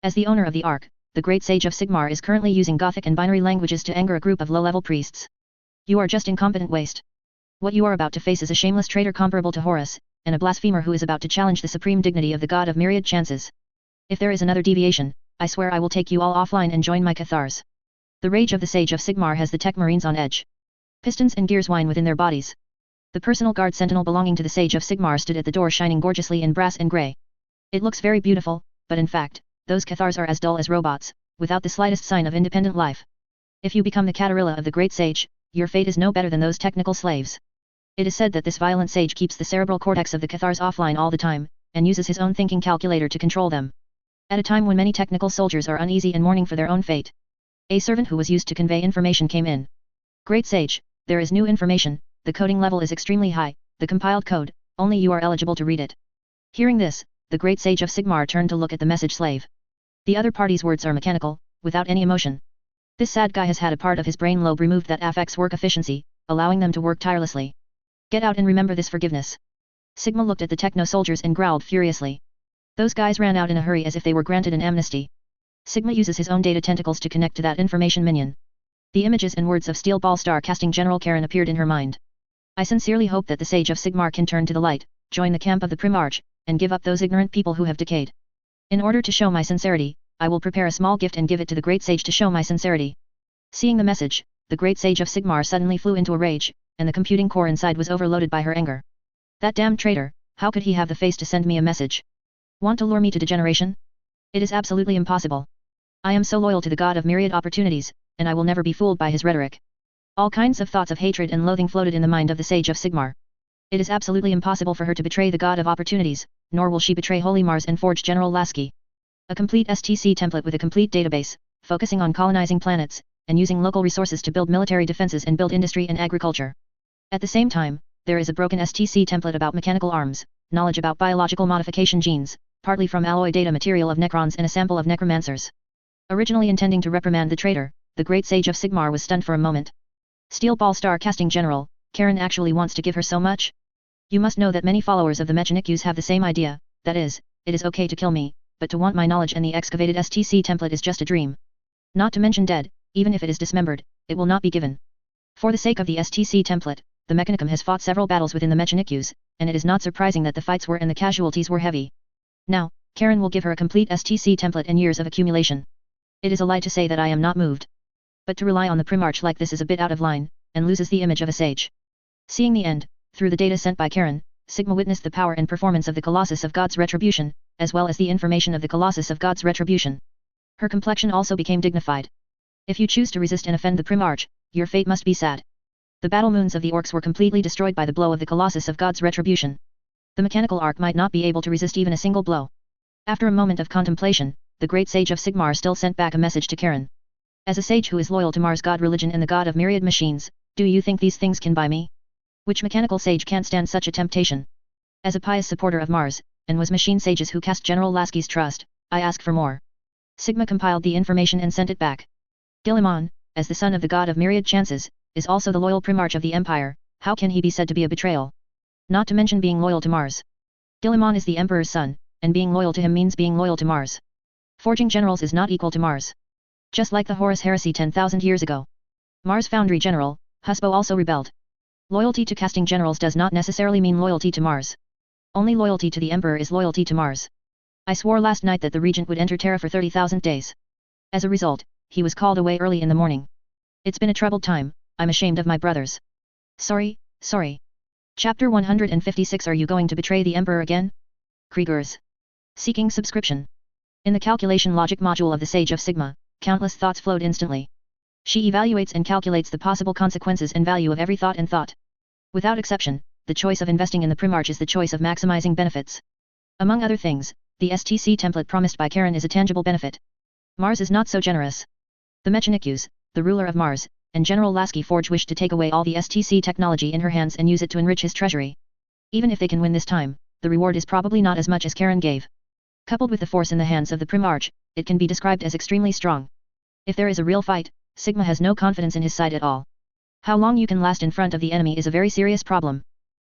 As the owner of the arc, the great sage of Sigmar is currently using Gothic and binary languages to anger a group of low-level priests. You are just incompetent waste. What you are about to face is a shameless traitor comparable to Horus, and a blasphemer who is about to challenge the supreme dignity of the god of myriad chances. If there is another deviation, I swear I will take you all offline and join my Cathars. The rage of the sage of Sigmar has the tech marines on edge. Pistons and gears whine within their bodies. The personal guard sentinel belonging to the sage of Sigmar stood at the door shining gorgeously in brass and grey. It looks very beautiful, but in fact, those Cathars are as dull as robots, without the slightest sign of independent life. If you become the Catarilla of the great sage, your fate is no better than those technical slaves. It is said that this violent sage keeps the cerebral cortex of the Cathars offline all the time, and uses his own thinking calculator to control them. At a time when many technical soldiers are uneasy and mourning for their own fate, a servant who was used to convey information came in. Great sage, there is new information, the coding level is extremely high, the compiled code, only you are eligible to read it. Hearing this, the great sage of Sigmar turned to look at the message slave. The other party's words are mechanical, without any emotion. This sad guy has had a part of his brain lobe removed that affects work efficiency, allowing them to work tirelessly. Get out and remember this forgiveness. Sigma looked at the techno soldiers and growled furiously. Those guys ran out in a hurry as if they were granted an amnesty. Sigma uses his own data tentacles to connect to that information minion. The images and words of Steel Ball Star casting General Karen appeared in her mind. I sincerely hope that the sage of Sigmar can turn to the light, join the camp of the Primarch, and give up those ignorant people who have decayed. In order to show my sincerity, I will prepare a small gift and give it to the great sage to show my sincerity. Seeing the message, the great sage of Sigmar suddenly flew into a rage, and the computing core inside was overloaded by her anger. That damned traitor, how could he have the face to send me a message? Want to lure me to degeneration? It is absolutely impossible. I am so loyal to the god of myriad opportunities, and I will never be fooled by his rhetoric. All kinds of thoughts of hatred and loathing floated in the mind of the sage of Sigmar. It is absolutely impossible for her to betray the god of opportunities, nor will she betray Holy Mars and forge General Lasky. A complete STC template with a complete database, focusing on colonizing planets, and using local resources to build military defenses and build industry and agriculture. At the same time, there is a broken STC template about mechanical arms, knowledge about biological modification genes, partly from alloy data material of Necrons and a sample of necromancers. Originally intending to reprimand the traitor, the great sage of Sigmar was stunned for a moment. Steel Ball Star Casting General, Karen actually wants to give her so much? You must know that many followers of the Mechanikus have the same idea, that is, it is okay to kill me, but to want my knowledge and the excavated STC template is just a dream. Not to mention dead, even if it is dismembered, it will not be given. For the sake of the STC template, the Mechanicum has fought several battles within the Mechanikus, and it is not surprising that the fights were and the casualties were heavy. Now, Karen will give her a complete STC template and years of accumulation. It is a lie to say that I am not moved. But to rely on the Primarch like this is a bit out of line, and loses the image of a sage. Seeing the end, through the data sent by Karen, Sigma witnessed the power and performance of the Colossus of God's Retribution, as well as the information of the Colossus of God's Retribution. Her complexion also became dignified. If you choose to resist and offend the Primarch, your fate must be sad. The battle moons of the orcs were completely destroyed by the blow of the Colossus of God's Retribution. The mechanical arc might not be able to resist even a single blow. After a moment of contemplation, the great sage of Sigmar still sent back a message to Karen. As a sage who is loyal to Mars god religion and the god of myriad machines, do you think these things can buy me? Which mechanical sage can't stand such a temptation? As a pious supporter of Mars, and was machine sages who cast General Lasky's trust, I ask for more. Sigma compiled the information and sent it back. Guilliman, as the son of the god of myriad chances, is also the loyal Primarch of the Empire, how can he be said to be a betrayal? Not to mention being loyal to Mars. Guilliman is the Emperor's son, and being loyal to him means being loyal to Mars. Forging generals is not equal to Mars. Just like the Horus heresy 10,000 years ago. Mars Foundry General, Husbo also rebelled. Loyalty to casting generals does not necessarily mean loyalty to Mars. Only loyalty to the Emperor is loyalty to Mars. I swore last night that the Regent would enter Terra for 30,000 days. As a result, he was called away early in the morning. It's been a troubled time, I'm ashamed of my brothers. Sorry. Chapter 156. Are you going to betray the Emperor again? Kriegers. Seeking subscription. In the calculation logic module of the Sage of Sigma, countless thoughts flowed instantly. She evaluates and calculates the possible consequences and value of every thought and thought. Without exception, the choice of investing in the Primarch is the choice of maximizing benefits. Among other things, the STC template promised by Karen is a tangible benefit. Mars is not so generous. The Mechanikus, the ruler of Mars, and General Lasky Forge wish to take away all the STC technology in her hands and use it to enrich his treasury. Even if they can win this time, the reward is probably not as much as Karen gave. Coupled with the force in the hands of the Primarch, it can be described as extremely strong. If there is a real fight, Sigma has no confidence in his side at all. How long you can last in front of the enemy is a very serious problem.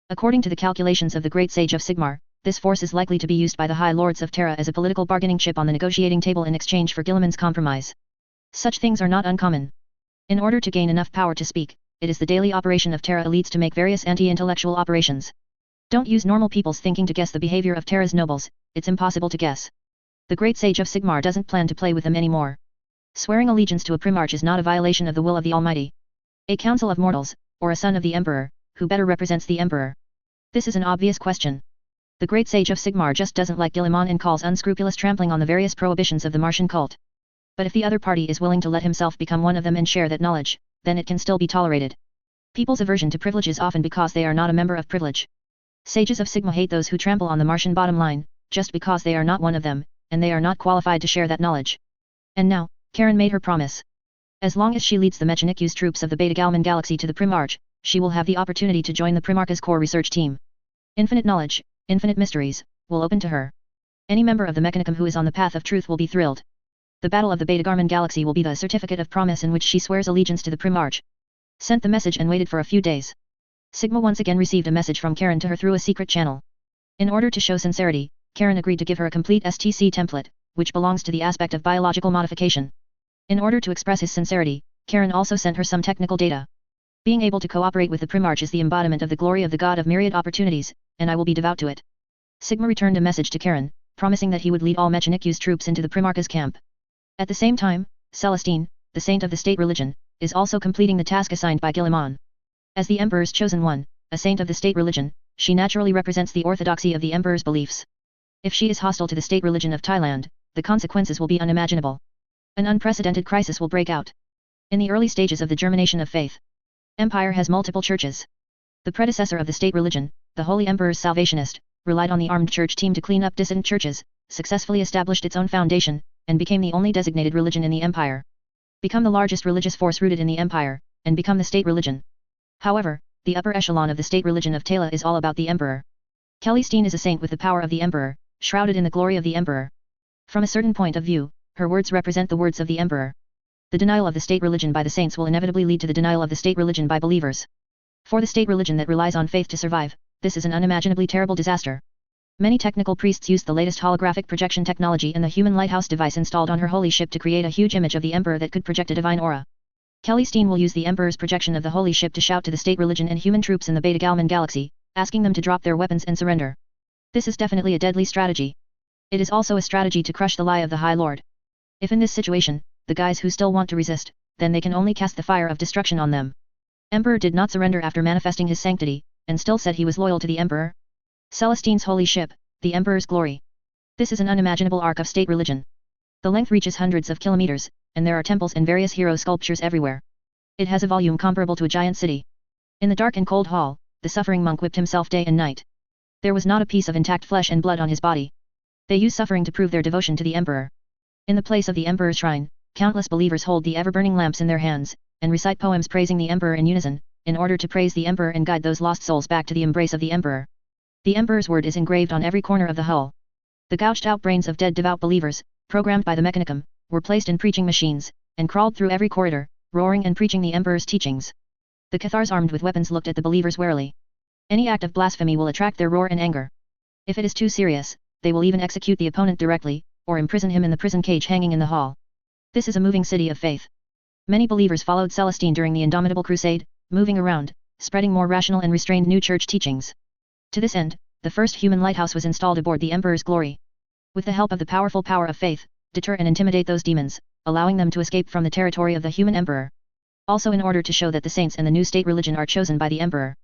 According to the calculations of the Great Sage of Sigmar, this force is likely to be used by the High Lords of Terra as a political bargaining chip on the negotiating table in exchange for Guilliman's compromise. Such things are not uncommon. In order to gain enough power to speak, it is the daily operation of Terra elites to make various anti-intellectual operations. Don't use normal people's thinking to guess the behavior of Terra's nobles, it's impossible to guess. The Great Sage of Sigmar doesn't plan to play with them anymore. Swearing allegiance to a Primarch is not a violation of the will of the Almighty. A council of mortals, or a son of the Emperor, who better represents the Emperor? This is an obvious question. The Great Sage of Sigmar just doesn't like Guilliman and calls unscrupulous trampling on the various prohibitions of the Martian cult. But if the other party is willing to let himself become one of them and share that knowledge, then it can still be tolerated. People's aversion to privilege is often because they are not a member of privilege. Sages of Sigma hate those who trample on the Martian bottom line, just because they are not one of them, and they are not qualified to share that knowledge. And now, Karen made her promise. As long as she leads the Mechanikus troops of the Beta Galman Galaxy to the Primarch, she will have the opportunity to join the Primarch's core research team. Infinite knowledge, infinite mysteries, will open to her. Any member of the Mechanicum who is on the path of truth will be thrilled. The Battle of the Beta Garman Galaxy will be the certificate of promise in which she swears allegiance to the Primarch. Sent the message and waited for a few days. Sigma once again received a message from Karen to her through a secret channel. In order to show sincerity, Karen agreed to give her a complete STC template, which belongs to the aspect of biological modification. In order to express his sincerity, Karen also sent her some technical data. Being able to cooperate with the Primarch is the embodiment of the glory of the god of myriad opportunities, and I will be devout to it. Sigma returned a message to Karen, promising that he would lead all Mechanikus troops into the Primarch's camp. At the same time, Celestine, the saint of the state religion, is also completing the task assigned by Guilliman. As the Emperor's chosen one, a saint of the state religion, she naturally represents the orthodoxy of the Emperor's beliefs. If she is hostile to the state religion of Thailand, the consequences will be unimaginable. An unprecedented crisis will break out. In the early stages of the germination of faith, Empire has multiple churches. The predecessor of the state religion, the Holy Emperor's Salvationist, relied on the armed church team to clean up dissident churches, successfully established its own foundation, and became the only designated religion in the empire. Become the largest religious force rooted in the empire, and become the state religion. However, the upper echelon of the state religion of Tala is all about the emperor. Celestine is a saint with the power of the emperor, shrouded in the glory of the emperor. From a certain point of view, her words represent the words of the emperor. The denial of the state religion by the saints will inevitably lead to the denial of the state religion by believers. For the state religion that relies on faith to survive, this is an unimaginably terrible disaster. Many technical priests used the latest holographic projection technology and the human lighthouse device installed on her holy ship to create a huge image of the emperor that could project a divine aura. Celestine will use the emperor's projection of the holy ship to shout to the state religion and human troops in the Beta Galman galaxy, asking them to drop their weapons and surrender. This is definitely a deadly strategy. It is also a strategy to crush the lie of the High Lord. If in this situation, the guys who still want to resist, then they can only cast the fire of destruction on them. Emperor did not surrender after manifesting his sanctity, and still said he was loyal to the emperor. Celestine's holy ship, the emperor's glory. This is an unimaginable arc of state religion. The length reaches hundreds of kilometers, and there are temples and various hero sculptures everywhere. It has a volume comparable to a giant city. In the dark and cold hall, the suffering monk whipped himself day and night. There was not a piece of intact flesh and blood on his body. They use suffering to prove their devotion to the emperor. In the place of the emperor's shrine, countless believers hold the ever-burning lamps in their hands, and recite poems praising the emperor in unison, in order to praise the emperor and guide those lost souls back to the embrace of the emperor. The emperor's word is engraved on every corner of the hull. The gouged-out brains of dead devout believers, programmed by the Mechanicum, were placed in preaching machines, and crawled through every corridor, roaring and preaching the emperor's teachings. The Cathars armed with weapons looked at the believers warily. Any act of blasphemy will attract their roar and anger. If it is too serious, they will even execute the opponent directly, or imprison him in the prison cage hanging in the hall. This is a moving city of faith. Many believers followed Celestine during the Indomitable Crusade, moving around, spreading more rational and restrained new church teachings. To this end, the first human lighthouse was installed aboard the Emperor's Glory. With the help of the powerful power of faith, deter and intimidate those demons, allowing them to escape from the territory of the human emperor. Also in order to show that the saints and the new state religion are chosen by the emperor.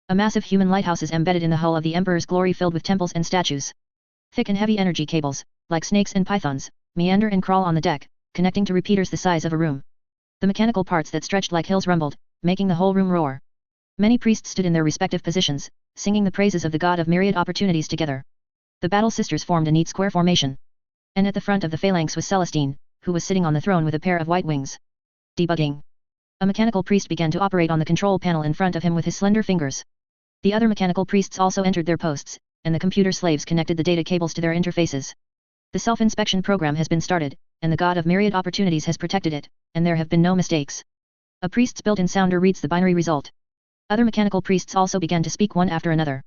A massive human lighthouse is embedded in the hull of the Emperor's Glory filled with temples and statues. Thick and heavy energy cables, like snakes and pythons, meander and crawl on the deck, connecting to repeaters the size of a room. The mechanical parts that stretched like hills rumbled, making the whole room roar. Many priests stood in their respective positions, singing the praises of the god of myriad opportunities together. The battle sisters formed a neat square formation. And at the front of the phalanx was Celestine, who was sitting on the throne with a pair of white wings. Debugging. A mechanical priest began to operate on the control panel in front of him with his slender fingers. The other mechanical priests also entered their posts, and the computer slaves connected the data cables to their interfaces. The self-inspection program has been started, and the god of myriad opportunities has protected it, and there have been no mistakes. A priest's built-in sounder reads the binary result. Other mechanical priests also began to speak one after another.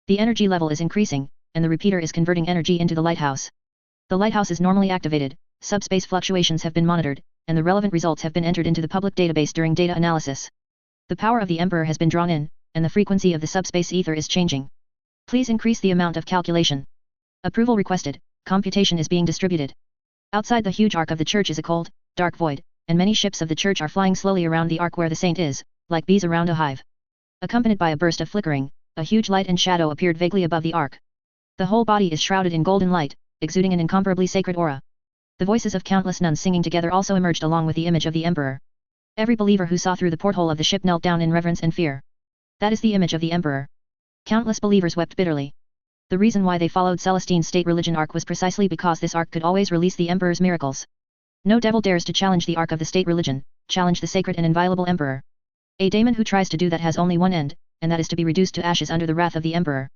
The energy level is increasing, and the repeater is converting energy into the lighthouse. The lighthouse is normally activated, subspace fluctuations have been monitored, and the relevant results have been entered into the public database during data analysis. The power of the Emperor has been drawn in, and the frequency of the subspace ether is changing. Please increase the amount of calculation. Approval requested, computation is being distributed. Outside the huge arc of the church is a cold, dark void, and many ships of the church are flying slowly around the arc where the saint is, like bees around a hive. Accompanied by a burst of flickering, a huge light and shadow appeared vaguely above the arc. The whole body is shrouded in golden light, exuding an incomparably sacred aura. The voices of countless nuns singing together also emerged along with the image of the Emperor. Every believer who saw through the porthole of the ship knelt down in reverence and fear. That is the image of the Emperor. Countless believers wept bitterly. The reason why they followed Celestine's state religion arc was precisely because this arc could always release the Emperor's miracles. No devil dares to challenge the arc of the state religion, challenge the sacred and inviolable Emperor. A daemon who tries to do that has only one end, and that is to be reduced to ashes under the wrath of the Emperor.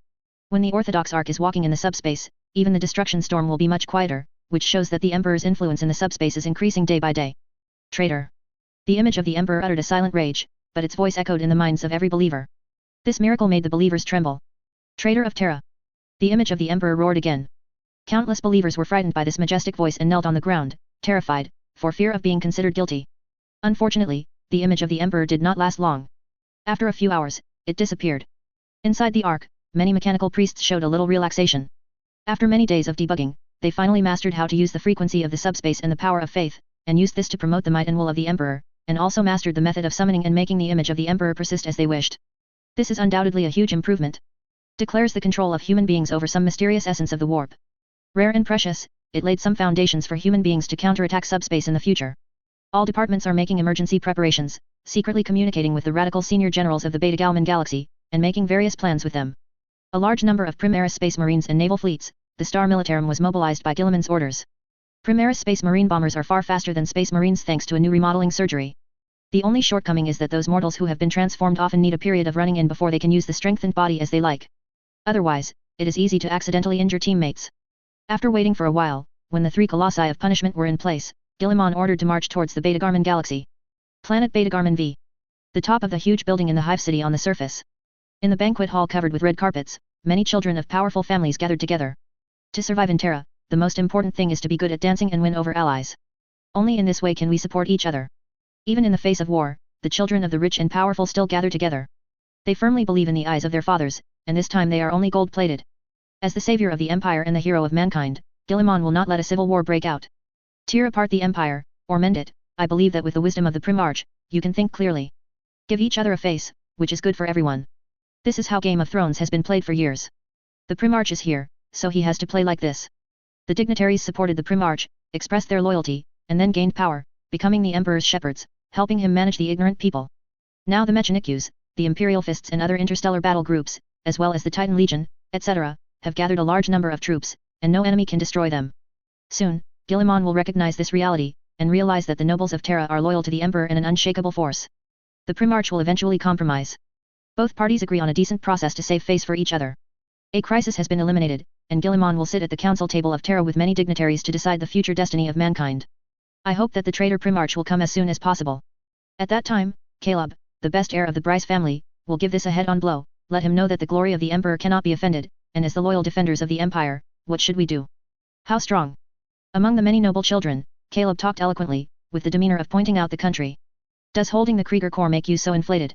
When the Orthodox arc is walking in the subspace, even the destruction storm will be much quieter, which shows that the Emperor's influence in the subspace is increasing day by day. Traitor. The image of the Emperor uttered a silent rage, but its voice echoed in the minds of every believer. This miracle made the believers tremble. Traitor of Terra. The image of the Emperor roared again. Countless believers were frightened by this majestic voice and knelt on the ground, terrified, for fear of being considered guilty. Unfortunately, the image of the Emperor did not last long. After a few hours, it disappeared. Inside the ark, many mechanical priests showed a little relaxation. After many days of debugging, they finally mastered how to use the frequency of the subspace and the power of faith, and used this to promote the might and will of the Emperor, and also mastered the method of summoning and making the image of the Emperor persist as they wished. This is undoubtedly a huge improvement. Declares the control of human beings over some mysterious essence of the warp. Rare and precious, it laid some foundations for human beings to counterattack subspace in the future. All departments are making emergency preparations, secretly communicating with the radical senior generals of the Beta Galman galaxy, and making various plans with them. A large number of Primaris Space Marines and naval fleets, the Star Militarum was mobilized by Guilliman's orders. Primaris Space Marine bombers are far faster than Space Marines thanks to a new remodeling surgery. The only shortcoming is that those mortals who have been transformed often need a period of running in before they can use the strengthened body as they like. Otherwise, it is easy to accidentally injure teammates. After waiting for a while, when the 3 colossi of punishment were in place, Guilliman ordered to march towards the Beta Garmin galaxy. Planet Beta Garmin V. The top of the huge building in the hive city on the surface. In the banquet hall covered with red carpets, many children of powerful families gathered together. To survive in Terra, the most important thing is to be good at dancing and win over allies. Only in this way can we support each other. Even in the face of war, the children of the rich and powerful still gather together. They firmly believe in the eyes of their fathers, and this time they are only gold-plated. As the savior of the empire and the hero of mankind, Guilliman will not let a civil war break out. Tear apart the empire, or mend it. I believe that with the wisdom of the Primarch, you can think clearly. Give each other a face, which is good for everyone. This is how Game of Thrones has been played for years. The Primarch is here, so he has to play like this. The dignitaries supported the Primarch, expressed their loyalty, and then gained power, becoming the Emperor's shepherds, helping him manage the ignorant people. Now the Mechanikus, the Imperial Fists and other interstellar battle groups, as well as the Titan Legion, etc., have gathered a large number of troops, and no enemy can destroy them. Soon, Guilliman will recognize this reality, and realize that the nobles of Terra are loyal to the Emperor and an unshakable force. The Primarch will eventually compromise. Both parties agree on a decent process to save face for each other. A crisis has been eliminated, and Guilliman will sit at the council table of Terra with many dignitaries to decide the future destiny of mankind. I hope that the traitor Primarch will come as soon as possible. At that time, Caleb, the best heir of the Bryce family, will give this a head-on blow, let him know that the glory of the Emperor cannot be offended, and as the loyal defenders of the Empire, what should we do? How strong? Among the many noble children, Caleb talked eloquently, with the demeanor of pointing out the country. Does holding the Krieger Corps make you so inflated?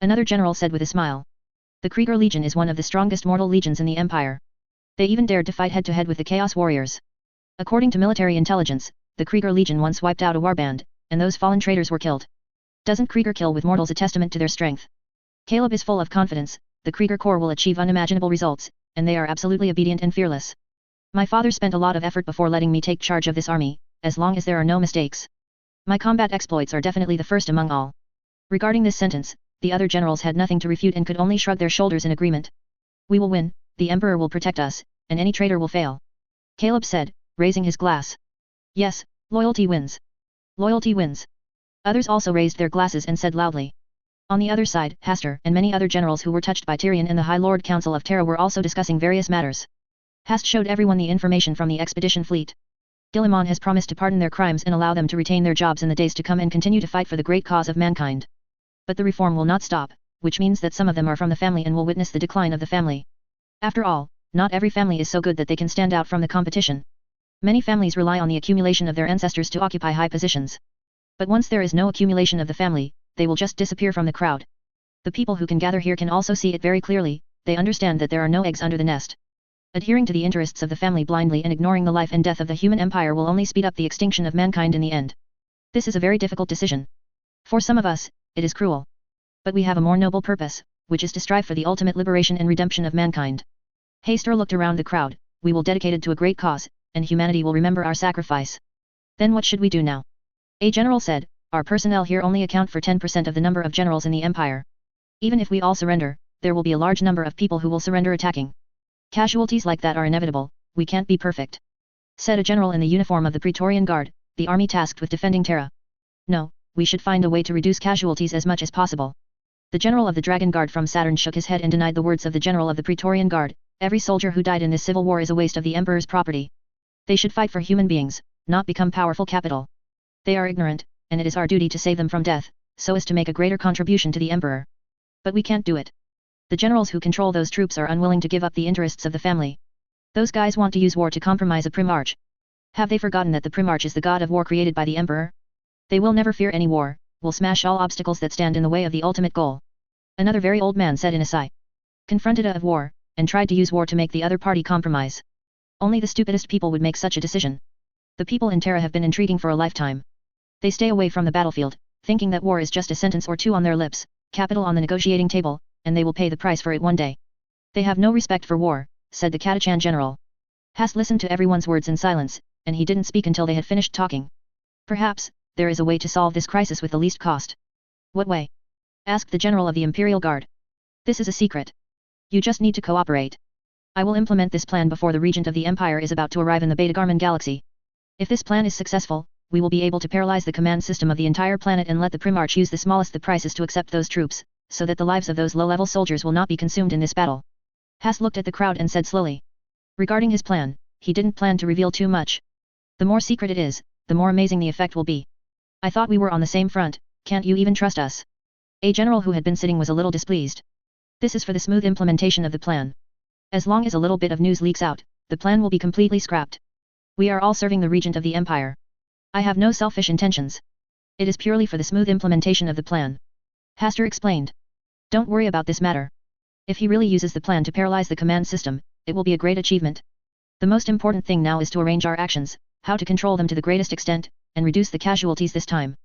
Another general said with a smile. The Krieger Legion is one of the strongest mortal legions in the Empire. They even dared to fight head-to-head with the Chaos Warriors. According to military intelligence, the Krieger Legion once wiped out a warband, and those fallen traitors were killed. Doesn't Krieger kill with mortals a testament to their strength? Caleb is full of confidence, the Krieger Corps will achieve unimaginable results, and they are absolutely obedient and fearless. My father spent a lot of effort before letting me take charge of this army, as long as there are no mistakes. My combat exploits are definitely the first among all. Regarding this sentence, the other generals had nothing to refute and could only shrug their shoulders in agreement. We will win, the Emperor will protect us, and any traitor will fail. Caleb said, raising his glass. Yes, loyalty wins. Loyalty wins. Others also raised their glasses and said loudly. On the other side, Hastur and many other generals who were touched by Tyrion and the High Lord Council of Terra were also discussing various matters. Hast showed everyone the information from the expedition fleet. Guilliman has promised to pardon their crimes and allow them to retain their jobs in the days to come and continue to fight for the great cause of mankind. But the reform will not stop, which means that some of them are from the family and will witness the decline of the family. After all, not every family is so good that they can stand out from the competition. Many families rely on the accumulation of their ancestors to occupy high positions. But once there is no accumulation of the family, they will just disappear from the crowd. The people who can gather here can also see it very clearly, they understand that there are no eggs under the nest. Adhering to the interests of the family blindly and ignoring the life and death of the human empire will only speed up the extinction of mankind in the end. This is a very difficult decision. For some of us, it is cruel. But we have a more noble purpose, which is to strive for the ultimate liberation and redemption of mankind. Hastur looked around the crowd, we will dedicate it to a great cause, and humanity will remember our sacrifice. Then what should we do now? A general said, our personnel here only account for 10% of the number of generals in the empire. Even if we all surrender, there will be a large number of people who will surrender attacking. Casualties like that are inevitable, we can't be perfect. Said a general in the uniform of the Praetorian Guard, the army tasked with defending Terra. No, we should find a way to reduce casualties as much as possible. The general of the Dragon Guard from Saturn shook his head and denied the words of the general of the Praetorian Guard, every soldier who died in this civil war is a waste of the Emperor's property. They should fight for human beings, not become powerful capital. They are ignorant, and it is our duty to save them from death, so as to make a greater contribution to the Emperor. But we can't do it. The generals who control those troops are unwilling to give up the interests of the family. Those guys want to use war to compromise a Primarch. Have they forgotten that the Primarch is the god of war created by the Emperor? They will never fear any war, will smash all obstacles that stand in the way of the ultimate goal. Another very old man said in a sigh. Confronted of war, and tried to use war to make the other party compromise. Only the stupidest people would make such a decision. The people in Terra have been intriguing for a lifetime. They stay away from the battlefield, thinking that war is just a sentence or two on their lips, capital on the negotiating table, and they will pay the price for it one day. They have no respect for war, said the Katachan general. Hast listened to everyone's words in silence, and he didn't speak until they had finished talking. Perhaps, there is a way to solve this crisis with the least cost. What way? Asked the general of the Imperial Guard. This is a secret. You just need to cooperate. I will implement this plan before the regent of the Empire is about to arrive in the Beta Garmin galaxy. If this plan is successful, we will be able to paralyze the command system of the entire planet and let the Primarch use the smallest the prices to accept those troops, so that the lives of those low-level soldiers will not be consumed in this battle. Haas looked at the crowd and said slowly. Regarding his plan, he didn't plan to reveal too much. The more secret it is, the more amazing the effect will be. I thought we were on the same front, can't you even trust us? A general who had been sitting was a little displeased. This is for the smooth implementation of the plan. As long as a little bit of news leaks out, the plan will be completely scrapped. We are all serving the regent of the Empire. I have no selfish intentions. It is purely for the smooth implementation of the plan. Haster explained. Don't worry about this matter. If he really uses the plan to paralyze the command system, it will be a great achievement. The most important thing now is to arrange our actions, how to control them to the greatest extent, and reduce the casualties this time.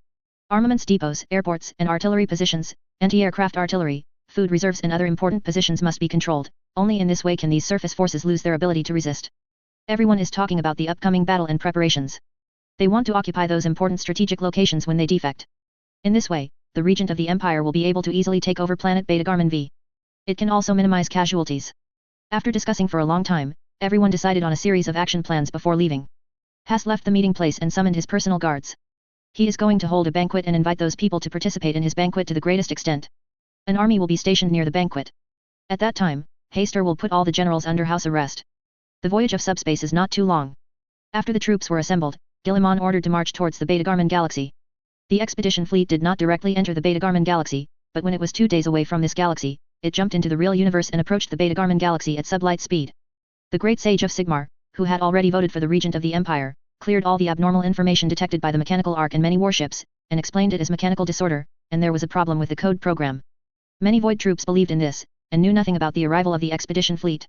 Armaments depots, airports and artillery positions, anti-aircraft artillery, food reserves and other important positions must be controlled. Only in this way can these surface forces lose their ability to resist. Everyone is talking about the upcoming battle and preparations. They want to occupy those important strategic locations when they defect. In this way, the regent of the Empire will be able to easily take over planet Beta Garmin V. It can also minimize casualties. After discussing for a long time, everyone decided on a series of action plans before leaving. Haas left the meeting place and summoned his personal guards. He is going to hold a banquet and invite those people to participate in his banquet to the greatest extent. An army will be stationed near the banquet. At that time, Haster will put all the generals under house arrest. The voyage of subspace is not too long. After the troops were assembled, Guillemon ordered to march towards the Beta Garmin galaxy. The expedition fleet did not directly enter the Beta Garmin galaxy, but when it was 2 days away from this galaxy, it jumped into the real universe and approached the Beta Garmin galaxy at sublight speed. The great sage of Sigmar, who had already voted for the regent of the Empire, cleared all the abnormal information detected by the mechanical arc in many warships, and explained it as mechanical disorder, and there was a problem with the code program. Many Void troops believed in this, and knew nothing about the arrival of the expedition fleet.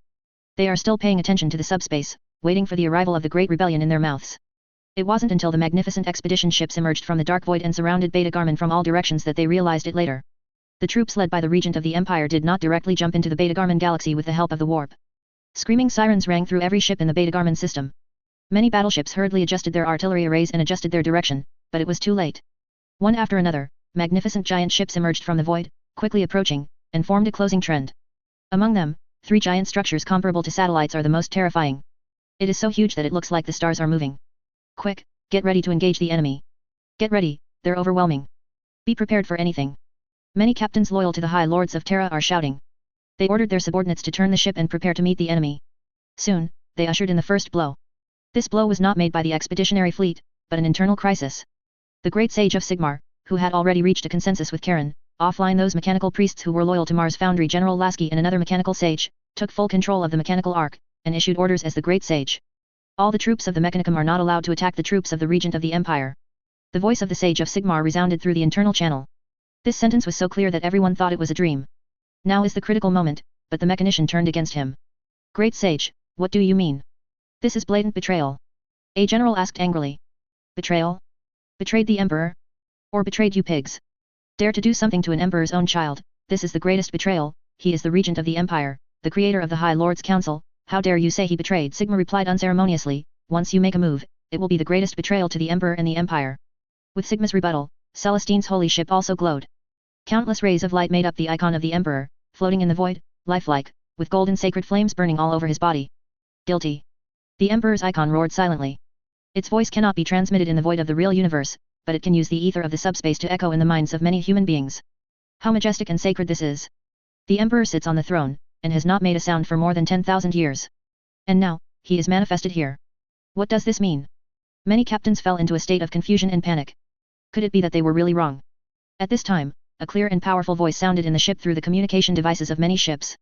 They are still paying attention to the subspace, waiting for the arrival of the Great Rebellion in their mouths. It wasn't until the magnificent expedition ships emerged from the dark void and surrounded Beta Garmin from all directions that they realized it later. The troops led by the regent of the Empire did not directly jump into the Beta Garmin galaxy with the help of the warp. Screaming sirens rang through every ship in the Beta Garmin system. Many battleships hurriedly adjusted their artillery arrays and adjusted their direction, but it was too late. One after another, magnificent giant ships emerged from the void, quickly approaching, and formed a closing trend. Among them, 3 giant structures comparable to satellites are the most terrifying. It is so huge that it looks like the stars are moving. Quick, get ready to engage the enemy. Get ready, they're overwhelming. Be prepared for anything. Many captains loyal to the High Lords of Terra are shouting. They ordered their subordinates to turn the ship and prepare to meet the enemy. Soon, they ushered in the first blow. This blow was not made by the expeditionary fleet, but an internal crisis. The great sage of Sigmar, who had already reached a consensus with Karen, offline those mechanical priests who were loyal to Mars Foundry General Lasky and another mechanical sage, took full control of the mechanical arc, and issued orders as the great sage. All the troops of the Mechanicum are not allowed to attack the troops of the regent of the Empire. The voice of the sage of Sigmar resounded through the internal channel. This sentence was so clear that everyone thought it was a dream. Now is the critical moment, but the mechanician turned against him. Great sage, what do you mean? This is blatant betrayal. A general asked angrily. Betrayal? Betrayed the emperor? Or betrayed you pigs? Dare to do something to an emperor's own child, this is the greatest betrayal. He is the regent of the Empire, the creator of the High Lords Council. How dare you say he betrayed? Sigmar replied unceremoniously. Once you make a move, it will be the greatest betrayal to the emperor and the empire. With Sigma's rebuttal, Celestine's holy ship also glowed. Countless rays of light made up the icon of the emperor, floating in the void, lifelike, with golden sacred flames burning all over his body. Guilty. The emperor's icon roared silently. Its voice cannot be transmitted in the void of the real universe, but it can use the ether of the subspace to echo in the minds of many human beings. How majestic and sacred this is. The emperor sits on the throne, and has not made a sound for more than 10,000 years. And now, he is manifested here. What does this mean? Many captains fell into a state of confusion and panic. Could it be that they were really wrong? At this time, a clear and powerful voice sounded in the ship through the communication devices of many ships.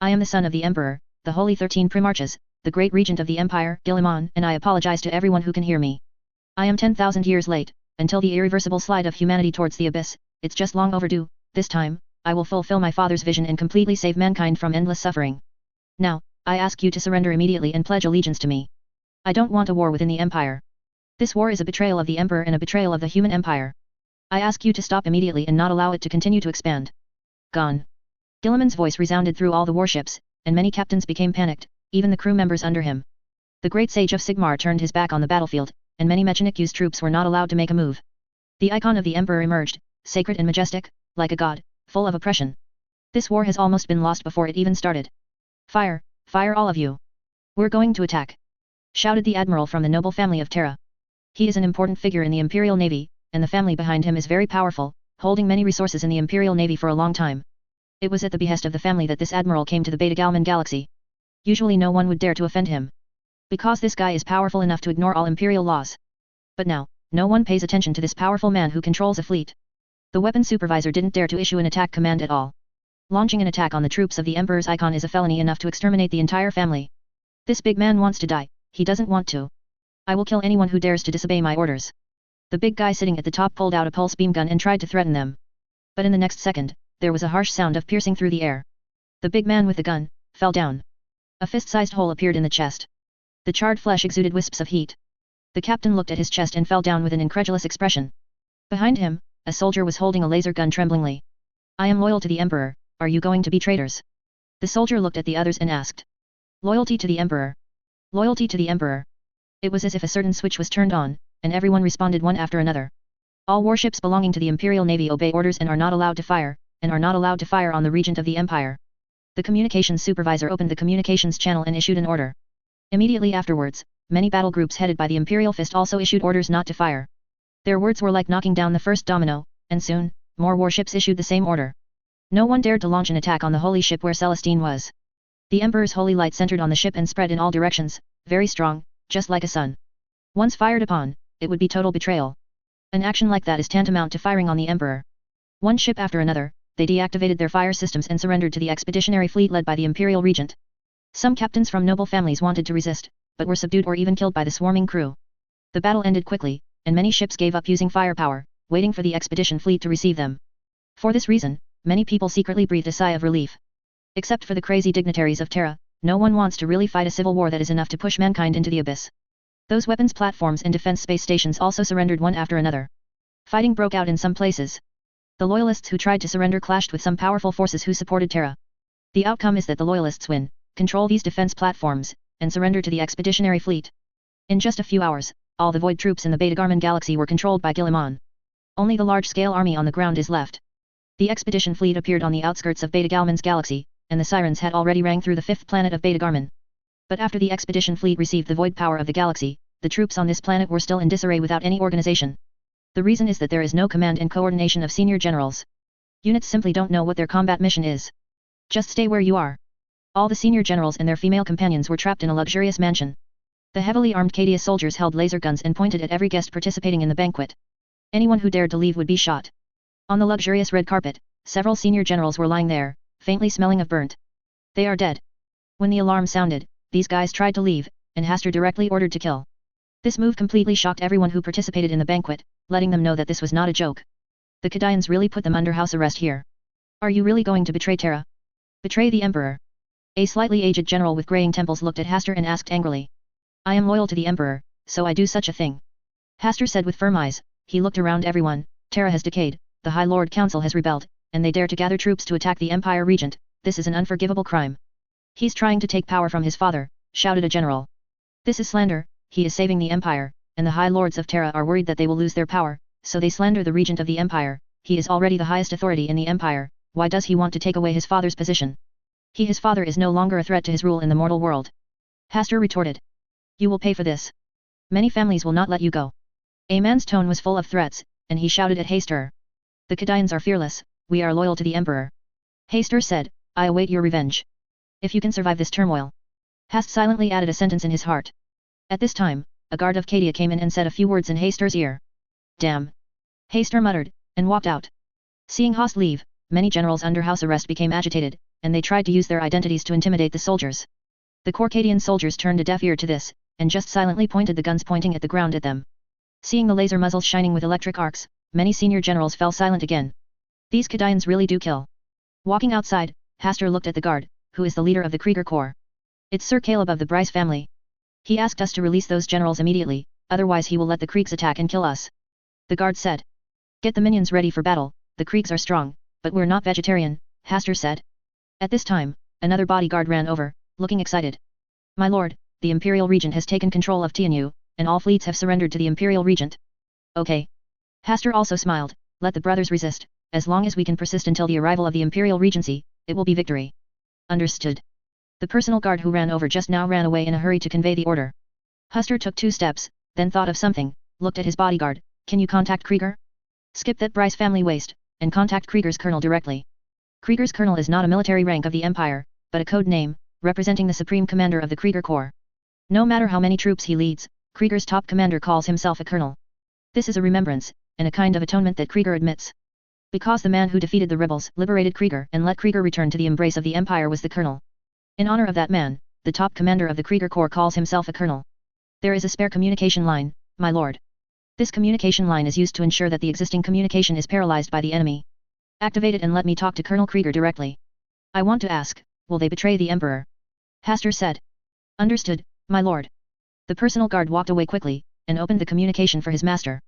I am the son of the Emperor, the Holy 13 Primarches, the great regent of the Empire, Guillemon, and I apologize to everyone who can hear me. I am 10,000 years late, until the irreversible slide of humanity towards the abyss. It's just long overdue. This time, I will fulfill my father's vision and completely save mankind from endless suffering. Now, I ask you to surrender immediately and pledge allegiance to me. I don't want a war within the Empire. This war is a betrayal of the Emperor and a betrayal of the human empire. I ask you to stop immediately and not allow it to continue to expand. Gone. Guillemon's voice resounded through all the warships, and many captains became panicked, even the crew members under him. The great sage of Sigmar turned his back on the battlefield, and many Mechanic-used troops were not allowed to make a move. The icon of the Emperor emerged, sacred and majestic, like a god, full of oppression. This war has almost been lost before it even started. Fire, fire all of you. We're going to attack, shouted the admiral from the noble family of Terra. He is an important figure in the Imperial Navy, and the family behind him is very powerful, holding many resources in the Imperial Navy for a long time. It was at the behest of the family that this admiral came to the Beta Galman galaxy. Usually no one would dare to offend him, because this guy is powerful enough to ignore all Imperial laws. But now, no one pays attention to this powerful man who controls a fleet. The weapons supervisor didn't dare to issue an attack command at all. Launching an attack on the troops of the Emperor's icon is a felony enough to exterminate the entire family. This big man wants to die, he doesn't want to. I will kill anyone who dares to disobey my orders. The big guy sitting at the top pulled out a pulse beam gun and tried to threaten them. But in the next second, there was a harsh sound of piercing through the air. The big man with the gun fell down. A fist-sized hole appeared in the chest. The charred flesh exuded wisps of heat. The captain looked at his chest and fell down with an incredulous expression. Behind him, a soldier was holding a laser gun tremblingly. I am loyal to the Emperor, are you going to be traitors? The soldier looked at the others and asked. Loyalty to the Emperor. Loyalty to the Emperor. It was as if a certain switch was turned on, and everyone responded one after another. All warships belonging to the Imperial Navy obey orders and are not allowed to fire, on the regent of the Empire. The communications supervisor opened the communications channel and issued an order. Immediately afterwards, many battle groups headed by the Imperial Fist also issued orders not to fire. Their words were like knocking down the first domino, and soon, more warships issued the same order. No one dared to launch an attack on the holy ship where Celestine was. The Emperor's holy light centered on the ship and spread in all directions, very strong, just like a sun. Once fired upon, it would be total betrayal. An action like that is tantamount to firing on the Emperor. One ship after another, they deactivated their fire systems and surrendered to the expeditionary fleet led by the Imperial Regent. Some captains from noble families wanted to resist, but were subdued or even killed by the swarming crew. The battle ended quickly, and many ships gave up using firepower, waiting for the expedition fleet to receive them. For this reason, many people secretly breathed a sigh of relief. Except for the crazy dignitaries of Terra, no one wants to really fight a civil war that is enough to push mankind into the abyss. Those weapons platforms and defense space stations also surrendered one after another. Fighting broke out in some places. The loyalists who tried to surrender clashed with some powerful forces who supported Terra. The outcome is that the loyalists win, control these defense platforms, and surrender to the expeditionary fleet. In just a few hours, all the void troops in the Beta Garman galaxy were controlled by Guilliman. Only the large-scale army on the ground is left. The expedition fleet appeared on the outskirts of Beta Galman's galaxy, and the sirens had already rang through the fifth planet of Beta Garman. But after the expedition fleet received the void power of the galaxy, the troops on this planet were still in disarray without any organization. The reason is that there is no command and coordination of senior generals. Units simply don't know what their combat mission is. Just stay where you are. All the senior generals and their female companions were trapped in a luxurious mansion. The heavily armed Cadia soldiers held laser guns and pointed at every guest participating in the banquet. Anyone who dared to leave would be shot. On the luxurious red carpet, several senior generals were lying there, faintly smelling of burnt. They are dead. When the alarm sounded, these guys tried to leave, and Hastur directly ordered to kill. This move completely shocked everyone who participated in the banquet, letting them know that this was not a joke. The Cadians really put them under house arrest here. Are you really going to betray Terra? Betray the Emperor? A slightly aged general with graying temples looked at Hastur and asked angrily. I am loyal to the Emperor, so I do such a thing. Hastur said with firm eyes. He looked around everyone. Terra has decayed, the High Lord Council has rebelled, and they dare to gather troops to attack the Empire Regent. This is an unforgivable crime. He's trying to take power from his father, shouted a general. This is slander, he is saving the Empire, and the High Lords of Terra are worried that they will lose their power, so they slander the Regent of the Empire. He is already the highest authority in the Empire, why does he want to take away his father's position? His father is no longer a threat to his rule in the mortal world. Hastur retorted. You will pay for this. Many families will not let you go. A man's tone was full of threats, and he shouted at Hastur. The Cadians are fearless, we are loyal to the Emperor. Hastur said, I await your revenge. If you can survive this turmoil. Hast silently added a sentence in his heart. At this time, a guard of Cadia came in and said a few words in Hastur's ear. Damn. Hastur muttered, and walked out. Seeing Hast leave, many generals under house arrest became agitated, and they tried to use their identities to intimidate the soldiers. The Corcadian soldiers turned a deaf ear to this, and just silently pointed the guns pointing at the ground at them. Seeing the laser muzzles shining with electric arcs, many senior generals fell silent again. These Cadians really do kill. Walking outside, Hastur looked at the guard, who is the leader of the Krieger Corps. It's Sir Caleb of the Bryce family. He asked us to release those generals immediately, otherwise he will let the Kriegs attack and kill us. The guard said. Get the minions ready for battle, the Kriegs are strong, but we're not vegetarian, Hastur said. At this time, another bodyguard ran over, looking excited. My lord, the Imperial Regent has taken control of Tianyu, and all fleets have surrendered to the Imperial Regent. Okay. Hastur also smiled, let the brothers resist, as long as we can persist until the arrival of the Imperial Regency, it will be victory. Understood. The personal guard who ran over just now ran away in a hurry to convey the order. Huster took 2 steps, then thought of something, looked at his bodyguard. Can you contact Krieger? Skip that Bryce family waste, and contact Krieger's colonel directly. Krieger's colonel is not a military rank of the Empire, but a code name, representing the supreme commander of the Krieger Corps. No matter how many troops he leads, Krieger's top commander calls himself a colonel. This is a remembrance, and a kind of atonement that Krieger admits. Because the man who defeated the rebels liberated Krieger and let Krieger return to the embrace of the Empire was the colonel. In honor of that man, the top commander of the Krieger Corps calls himself a colonel. There is a spare communication line, my lord. This communication line is used to ensure that the existing communication is paralyzed by the enemy. Activate it and let me talk to Colonel Krieger directly. I want to ask, will they betray the Emperor? Haster said. Understood, my lord. The personal guard walked away quickly, and opened the communication for his master.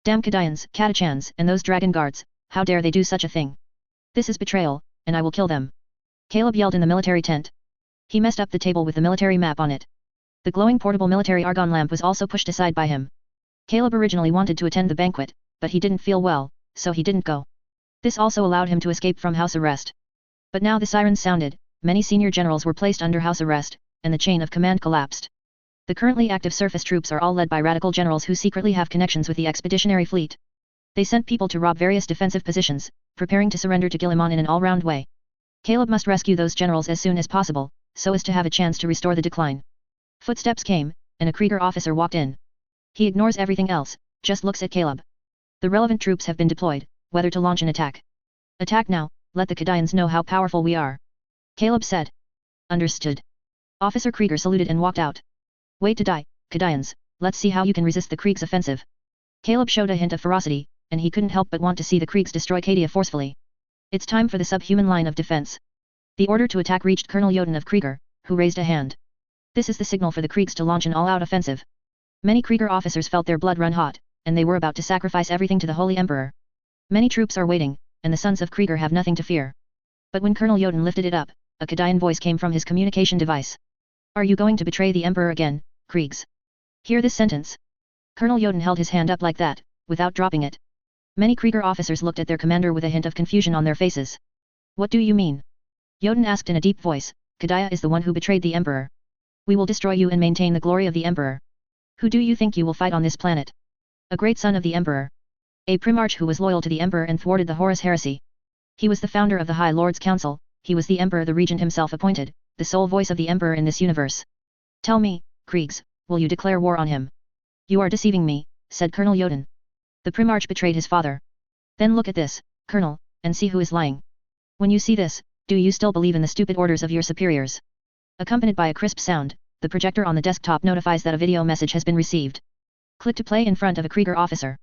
Damn Kadians, Katachans, and those dragon guards, how dare they do such a thing? This is betrayal, and I will kill them. Caleb yelled in the military tent. He messed up the table with the military map on it. The glowing portable military argon lamp was also pushed aside by him. Caleb originally wanted to attend the banquet, but he didn't feel well, so he didn't go. This also allowed him to escape from house arrest. But now the sirens sounded, many senior generals were placed under house arrest, and the chain of command collapsed. The currently active surface troops are all led by radical generals who secretly have connections with the expeditionary fleet. They sent people to rob various defensive positions, preparing to surrender to Guilliman in an all-round way. Caleb must rescue those generals as soon as possible, so as to have a chance to restore the decline. Footsteps came, and a Krieger officer walked in. He ignores everything else, just looks at Caleb. The relevant troops have been deployed, whether to launch an attack. Attack now, let the Kadians know how powerful we are. Caleb said. Understood. Officer Krieger saluted and walked out. Wait to die, Kadians, let's see how you can resist the Krieg's offensive. Caleb showed a hint of ferocity, and he couldn't help but want to see the Kriegs destroy Cadia forcefully. It's time for the subhuman line of defense. The order to attack reached Colonel Jodin of Krieger, who raised a hand. This is the signal for the Kriegs to launch an all-out offensive. Many Krieger officers felt their blood run hot, and they were about to sacrifice everything to the Holy Emperor. Many troops are waiting, and the sons of Krieger have nothing to fear. But when Colonel Jodin lifted it up, a Kadian voice came from his communication device. Are you going to betray the Emperor again, Kriegs? Hear this sentence. Colonel Jodin held his hand up like that, without dropping it. Many Krieger officers looked at their commander with a hint of confusion on their faces. What do you mean? Jodin asked in a deep voice. Kadia is the one who betrayed the Emperor. We will destroy you and maintain the glory of the Emperor. Who do you think you will fight on this planet? A great son of the Emperor. A primarch who was loyal to the Emperor and thwarted the Horus heresy. He was the founder of the High Lord's Council, he was the Emperor the Regent himself appointed, the sole voice of the Emperor in this universe. Tell me, Kriegs, will you declare war on him? You are deceiving me, said Colonel Jodin. The primarch betrayed his father. Then look at this, Colonel, and see who is lying. When you see this, do you still believe in the stupid orders of your superiors? Accompanied by a crisp sound, the projector on the desktop notifies that a video message has been received. Click to play in front of a Krieger officer.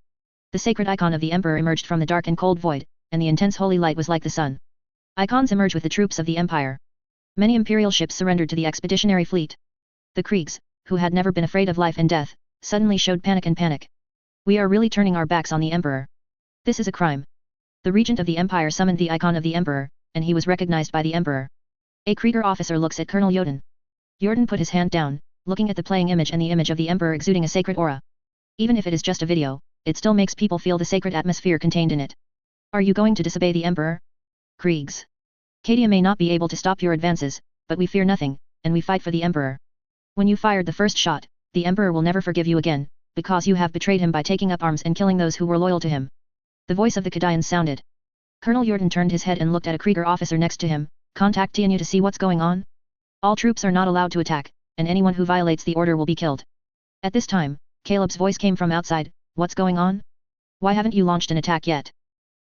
The sacred icon of the Emperor emerged from the dark and cold void, and the intense holy light was like the sun. Icons emerge with the troops of the Empire. Many imperial ships surrendered to the expeditionary fleet. The Kriegs, who had never been afraid of life and death, suddenly showed panic. We are really turning our backs on the Emperor. This is a crime. The Regent of the Empire summoned the icon of the Emperor, and he was recognized by the Emperor. A Krieger officer looks at Colonel Jodin. Jodin put his hand down, looking at the playing image and the image of the Emperor exuding a sacred aura. Even if it is just a video, it still makes people feel the sacred atmosphere contained in it. Are you going to disobey the Emperor? Kriegs. Cadia may not be able to stop your advances, but we fear nothing, and we fight for the Emperor. When you fired the first shot, the Emperor will never forgive you again, because you have betrayed him by taking up arms and killing those who were loyal to him. The voice of the Kadian sounded. Colonel Jodin turned his head and looked at a Krieger officer next to him. Contact Tianyu to see what's going on. All troops are not allowed to attack, and anyone who violates the order will be killed. At this time, Caleb's voice came from outside. What's going on? Why haven't you launched an attack yet?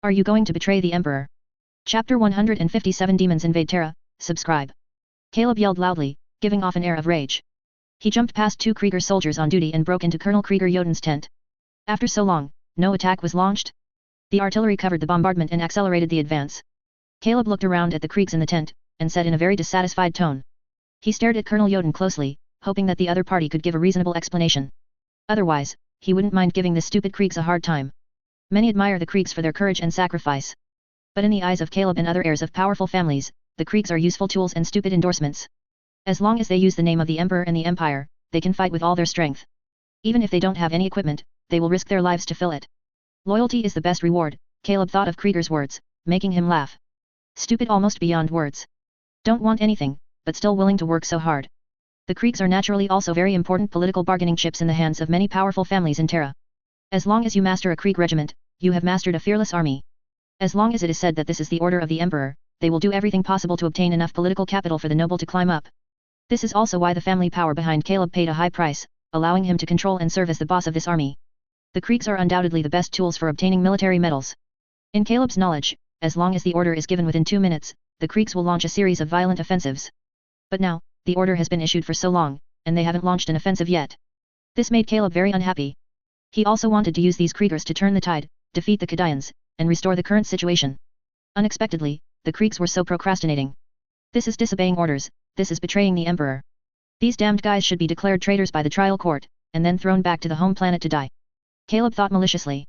Are you going to betray the Emperor? Chapter 157 Demons Invade Terra, subscribe. Caleb yelled loudly, giving off an air of rage. He jumped past 2 Krieger soldiers on duty and broke into Colonel Krieger Jodin's tent. After so long, no attack was launched? The artillery covered the bombardment and accelerated the advance. Caleb looked around at the Kriegs in the tent, and said in a very dissatisfied tone. He stared at Colonel Jodin closely, hoping that the other party could give a reasonable explanation. Otherwise, he wouldn't mind giving the stupid Kriegs a hard time. Many admire the Kriegs for their courage and sacrifice. But in the eyes of Caleb and other heirs of powerful families, the Kriegs are useful tools and stupid endorsements. As long as they use the name of the Emperor and the Empire, they can fight with all their strength. Even if they don't have any equipment, they will risk their lives to fill it. Loyalty is the best reward, Caleb thought of Krieger's words, making him laugh. Stupid almost beyond words. Don't want anything, but still willing to work so hard. The Krieks are naturally also very important political bargaining chips in the hands of many powerful families in Terra. As long as you master a Krieg regiment, you have mastered a fearless army. As long as it is said that this is the order of the Emperor, they will do everything possible to obtain enough political capital for the noble to climb up. This is also why the family power behind Caleb paid a high price, allowing him to control and serve as the boss of this army. The Krieks are undoubtedly the best tools for obtaining military medals. In Caleb's knowledge, as long as the order is given within 2 minutes, the Krieks will launch a series of violent offensives. But now, the order has been issued for so long, and they haven't launched an offensive yet. This made Caleb very unhappy. He also wanted to use these Kriegers to turn the tide, defeat the Kadians, and restore the current situation. Unexpectedly, the Krieks were so procrastinating. This is disobeying orders, this is betraying the Emperor. These damned guys should be declared traitors by the trial court, and then thrown back to the home planet to die. Caleb thought maliciously.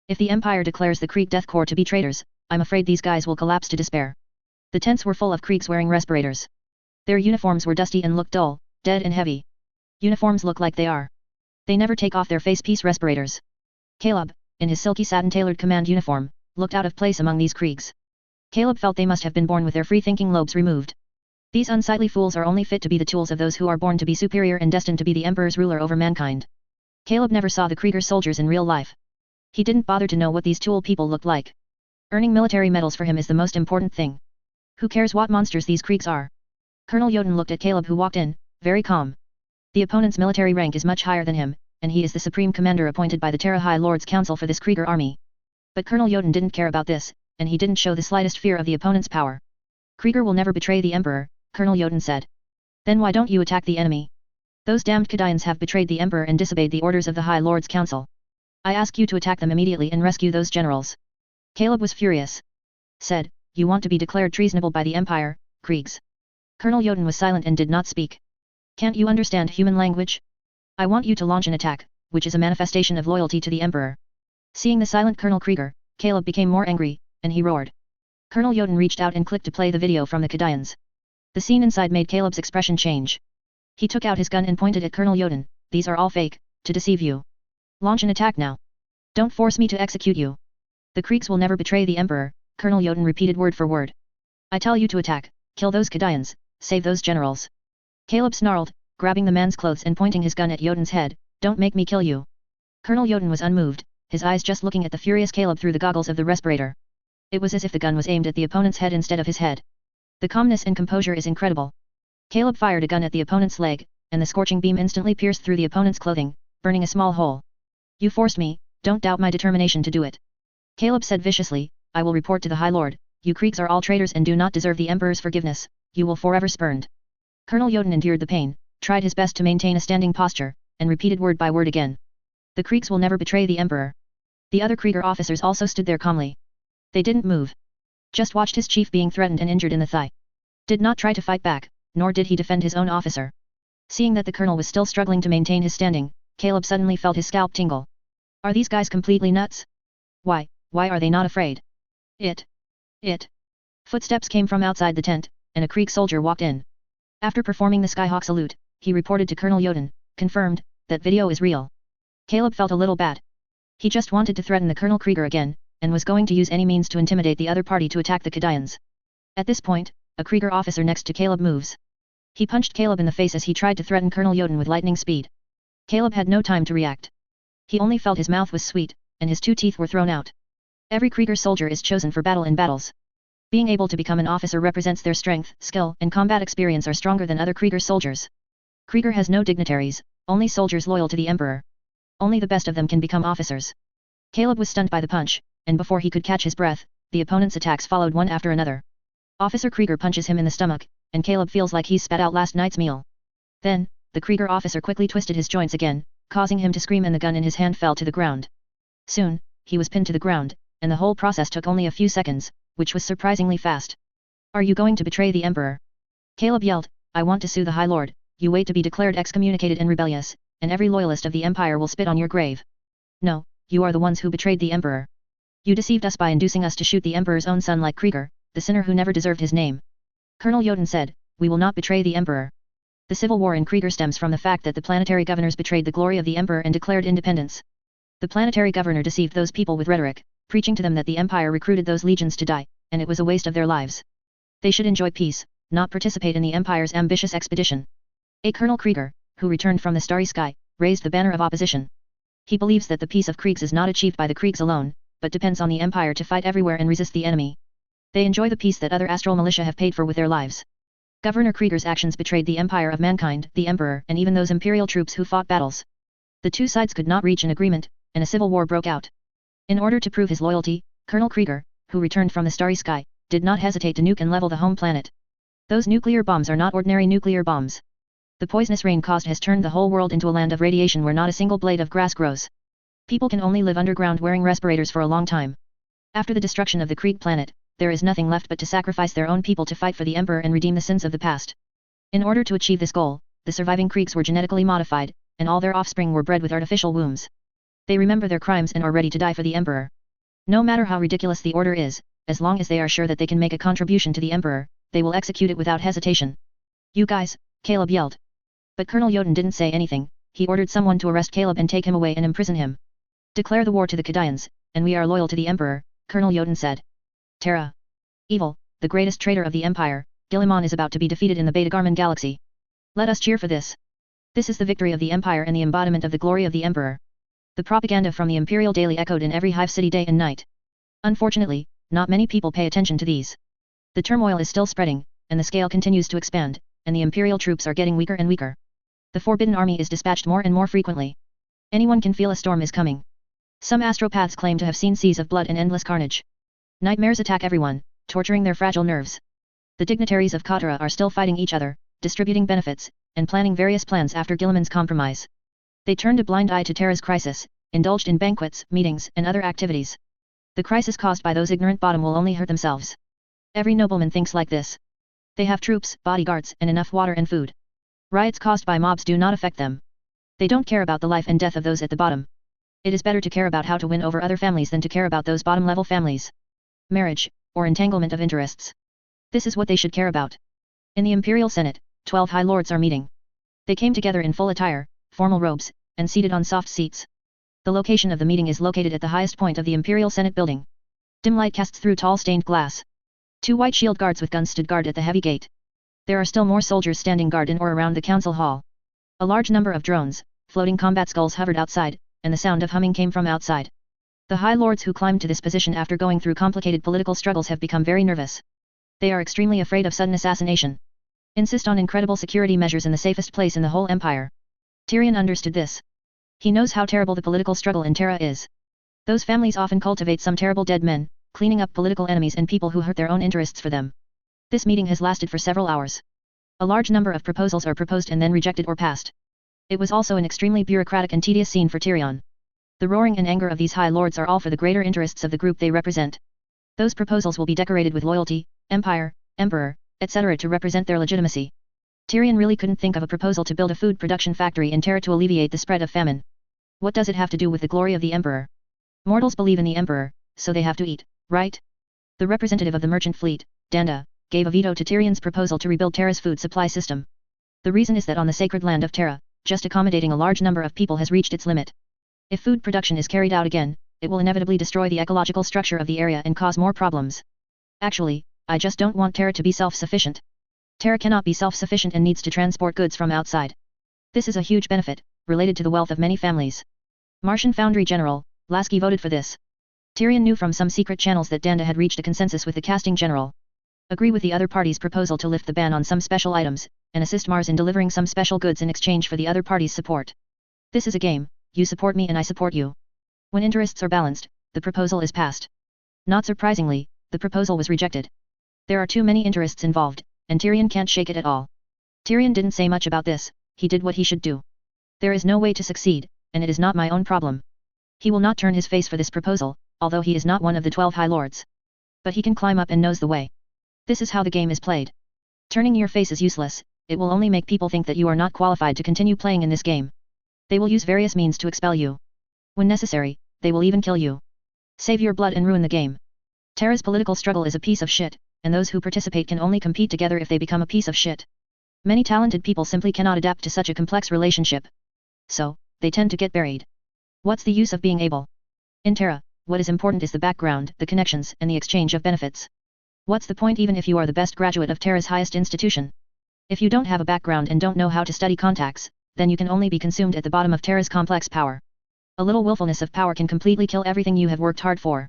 If the Empire declares the Krieg Death Corps to be traitors, I'm afraid these guys will collapse to despair. The tents were full of Krieks wearing respirators. Their uniforms were dusty and looked dull, dead and heavy. Uniforms look like they are. They never take off their face-piece respirators. Caleb, in his silky satin-tailored command uniform, looked out of place among these Kriegs. Caleb felt they must have been born with their free-thinking lobes removed. These unsightly fools are only fit to be the tools of those who are born to be superior and destined to be the Emperor's ruler over mankind. Caleb never saw the Krieger soldiers in real life. He didn't bother to know what these tool people looked like. Earning military medals for him is the most important thing. Who cares what monsters these Kriegs are? Colonel Jotun looked at Caleb who walked in, very calm. The opponent's military rank is much higher than him, and he is the supreme commander appointed by the Terra High Lords Council for this Krieger army. But Colonel Jotun didn't care about this, and he didn't show the slightest fear of the opponent's power. Krieger will never betray the Emperor, Colonel Jotun said. Then why don't you attack the enemy? Those damned Kadians have betrayed the Emperor and disobeyed the orders of the High Lords Council. I ask you to attack them immediately and rescue those generals. Caleb was furious. Said, you want to be declared treasonable by the Empire, Kriegs. Colonel Jotun was silent and did not speak. Can't you understand human language? I want you to launch an attack, which is a manifestation of loyalty to the Emperor. Seeing the silent Colonel Krieger, Caleb became more angry, and he roared. Colonel Jotun reached out and clicked to play the video from the Kadians. The scene inside made Caleb's expression change. He took out his gun and pointed at Colonel Jotun. These are all fake, to deceive you. Launch an attack now. Don't force me to execute you. The Kriegs will never betray the Emperor, Colonel Jotun repeated word for word. I tell you to attack, kill those Kadians, save those generals. Caleb snarled, grabbing the man's clothes and pointing his gun at Jotun's head, don't make me kill you. Colonel Jotun was unmoved, his eyes just looking at the furious Caleb through the goggles of the respirator. It was as if the gun was aimed at the opponent's head instead of his head. The calmness and composure is incredible. Caleb fired a gun at the opponent's leg, and the scorching beam instantly pierced through the opponent's clothing, burning a small hole. You forced me, don't doubt my determination to do it. Caleb said viciously, I will report to the High Lord, you Kriegs are all traitors and do not deserve the Emperor's forgiveness, you will forever spurned. Colonel Jotun endured the pain, tried his best to maintain a standing posture, and repeated word by word again. The Kriegs will never betray the Emperor. The other Krieger officers also stood there calmly. They didn't move. Just watched his chief being threatened and injured in the thigh. Did not try to fight back, nor did he defend his own officer. Seeing that the colonel was still struggling to maintain his standing, Caleb suddenly felt his scalp tingle. Are these guys completely nuts? Why are they not afraid? It. Footsteps came from outside the tent, and a Krieg soldier walked in. After performing the Skyhawk salute, he reported to Colonel Jotun, confirmed, that video is real. Caleb felt a little bad. He just wanted to threaten the Colonel Krieger again, and was going to use any means to intimidate the other party to attack the Kadians. At this point, a Krieger officer next to Caleb moves. He punched Caleb in the face as he tried to threaten Colonel Jotun with lightning speed. Caleb had no time to react. He only felt his mouth was sweet, and his 2 teeth were thrown out. Every Krieger soldier is chosen for battle in battles. Being able to become an officer represents their strength, skill, and combat experience are stronger than other Krieger soldiers. Krieger has no dignitaries, only soldiers loyal to the Emperor. Only the best of them can become officers. Caleb was stunned by the punch, and before he could catch his breath, the opponent's attacks followed one after another. Officer Krieger punches him in the stomach, and Caleb feels like he's spat out last night's meal. Then, the Krieger officer quickly twisted his joints again, causing him to scream, and the gun in his hand fell to the ground. Soon, he was pinned to the ground, and the whole process took only a few seconds, which was surprisingly fast. Are you going to betray the Emperor? Caleb yelled, I want to sue the High Lord, you wait to be declared excommunicated and rebellious, and every loyalist of the Empire will spit on your grave. No, you are the ones who betrayed the Emperor. You deceived us by inducing us to shoot the Emperor's own son like Krieger, the sinner who never deserved his name. Colonel Jotun said, we will not betray the Emperor. The civil war in Krieger stems from the fact that the planetary governors betrayed the glory of the Emperor and declared independence. The planetary governor deceived those people with rhetoric, preaching to them that the Empire recruited those legions to die, and it was a waste of their lives. They should enjoy peace, not participate in the Empire's ambitious expedition. A Colonel Krieger, who returned from the starry sky, raised the banner of opposition. He believes that the peace of Kriegs is not achieved by the Kriegs alone, but depends on the Empire to fight everywhere and resist the enemy. They enjoy the peace that other astral militia have paid for with their lives. Governor Krieger's actions betrayed the Empire of mankind, the Emperor, and even those imperial troops who fought battles. The two sides could not reach an agreement, and a civil war broke out. In order to prove his loyalty, Colonel Krieger, who returned from the starry sky, did not hesitate to nuke and level the home planet. Those nuclear bombs are not ordinary nuclear bombs. The poisonous rain caused has turned the whole world into a land of radiation where not a single blade of grass grows. People can only live underground wearing respirators for a long time. After the destruction of the Krieg planet, there is nothing left but to sacrifice their own people to fight for the Emperor and redeem the sins of the past. In order to achieve this goal, the surviving Kriegs were genetically modified, and all their offspring were bred with artificial wombs. They remember their crimes and are ready to die for the Emperor. No matter how ridiculous the order is, as long as they are sure that they can make a contribution to the Emperor, they will execute it without hesitation. You guys, Caleb yelled. But Colonel Jotun didn't say anything. He ordered someone to arrest Caleb and take him away and imprison him. Declare the war to the Kadians, and we are loyal to the Emperor, Colonel Jotun said. Terra. Evil, the greatest traitor of the Empire, Guilliman is about to be defeated in the Beta Garmin galaxy. Let us cheer for this. This is the victory of the Empire and the embodiment of the glory of the Emperor. The propaganda from the Imperial daily echoed in every hive city day and night. Unfortunately, not many people pay attention to these. The turmoil is still spreading, and the scale continues to expand, and the Imperial troops are getting weaker and weaker. The Forbidden Army is dispatched more and more frequently. Anyone can feel a storm is coming. Some astropaths claim to have seen seas of blood and endless carnage. Nightmares attack everyone, torturing their fragile nerves. The dignitaries of Katara are still fighting each other, distributing benefits, and planning various plans after Guilliman's compromise. They turned a blind eye to Terra's crisis, indulged in banquets, meetings, and other activities. The crisis caused by those ignorant bottom will only hurt themselves. Every nobleman thinks like this. They have troops, bodyguards, and enough water and food. Riots caused by mobs do not affect them. They don't care about the life and death of those at the bottom. It is better to care about how to win over other families than to care about those bottom-level families. Marriage, or entanglement of interests. This is what they should care about. In the Imperial Senate, 12 High Lords are meeting. They came together in full attire, formal robes, and seated on soft seats. The location of the meeting is located at the highest point of the Imperial Senate building. Dim light casts through tall stained glass. 2 white shield guards with guns stood guard at the heavy gate. There are still more soldiers standing guard in or around the council hall. A large number of drones, floating combat skulls hovered outside, and the sound of humming came from outside. The High Lords who climbed to this position after going through complicated political struggles have become very nervous. They are extremely afraid of sudden assassination. Insist on incredible security measures in the safest place in the whole empire. Tyrion understood this. He knows how terrible the political struggle in Terra is. Those families often cultivate some terrible dead men, cleaning up political enemies and people who hurt their own interests for them. This meeting has lasted for several hours. A large number of proposals are proposed and then rejected or passed. It was also an extremely bureaucratic and tedious scene for Tyrion. The roaring and anger of these High Lords are all for the greater interests of the group they represent. Those proposals will be decorated with loyalty, empire, emperor, etc. to represent their legitimacy. Tyrion really couldn't think of a proposal to build a food production factory in Terra to alleviate the spread of famine. What does it have to do with the glory of the emperor? Mortals believe in the emperor, so they have to eat, right? The representative of the merchant fleet, Danda, gave a veto to Tyrion's proposal to rebuild Terra's food supply system. The reason is that on the sacred land of Terra, just accommodating a large number of people has reached its limit. If food production is carried out again, it will inevitably destroy the ecological structure of the area and cause more problems. Actually, I just don't want Terra to be self-sufficient. Terra cannot be self-sufficient and needs to transport goods from outside. This is a huge benefit, related to the wealth of many families. Martian Foundry General, Lasky voted for this. Tyrion knew from some secret channels that Danda had reached a consensus with the casting general. Agree with the other party's proposal to lift the ban on some special items, and assist Mars in delivering some special goods in exchange for the other party's support. This is a game, you support me and I support you. When interests are balanced, the proposal is passed. Not surprisingly, the proposal was rejected. There are too many interests involved, and Tyrion can't shake it at all. Tyrion didn't say much about this, he did what he should do. There is no way to succeed, and it is not my own problem. He will not turn his face for this proposal, although he is not one of the 12 High Lords. But he can climb up and knows the way. This is how the game is played. Turning your face is useless, it will only make people think that you are not qualified to continue playing in this game. They will use various means to expel you. When necessary, they will even kill you. Save your blood and ruin the game. Terra's political struggle is a piece of shit, and those who participate can only compete together if they become a piece of shit. Many talented people simply cannot adapt to such a complex relationship. So, they tend to get buried. What's the use of being able? In Terra, what is important is the background, the connections, and the exchange of benefits. What's the point even if you are the best graduate of Terra's highest institution? If you don't have a background and don't know how to study contacts, then you can only be consumed at the bottom of Terra's complex power. A little willfulness of power can completely kill everything you have worked hard for.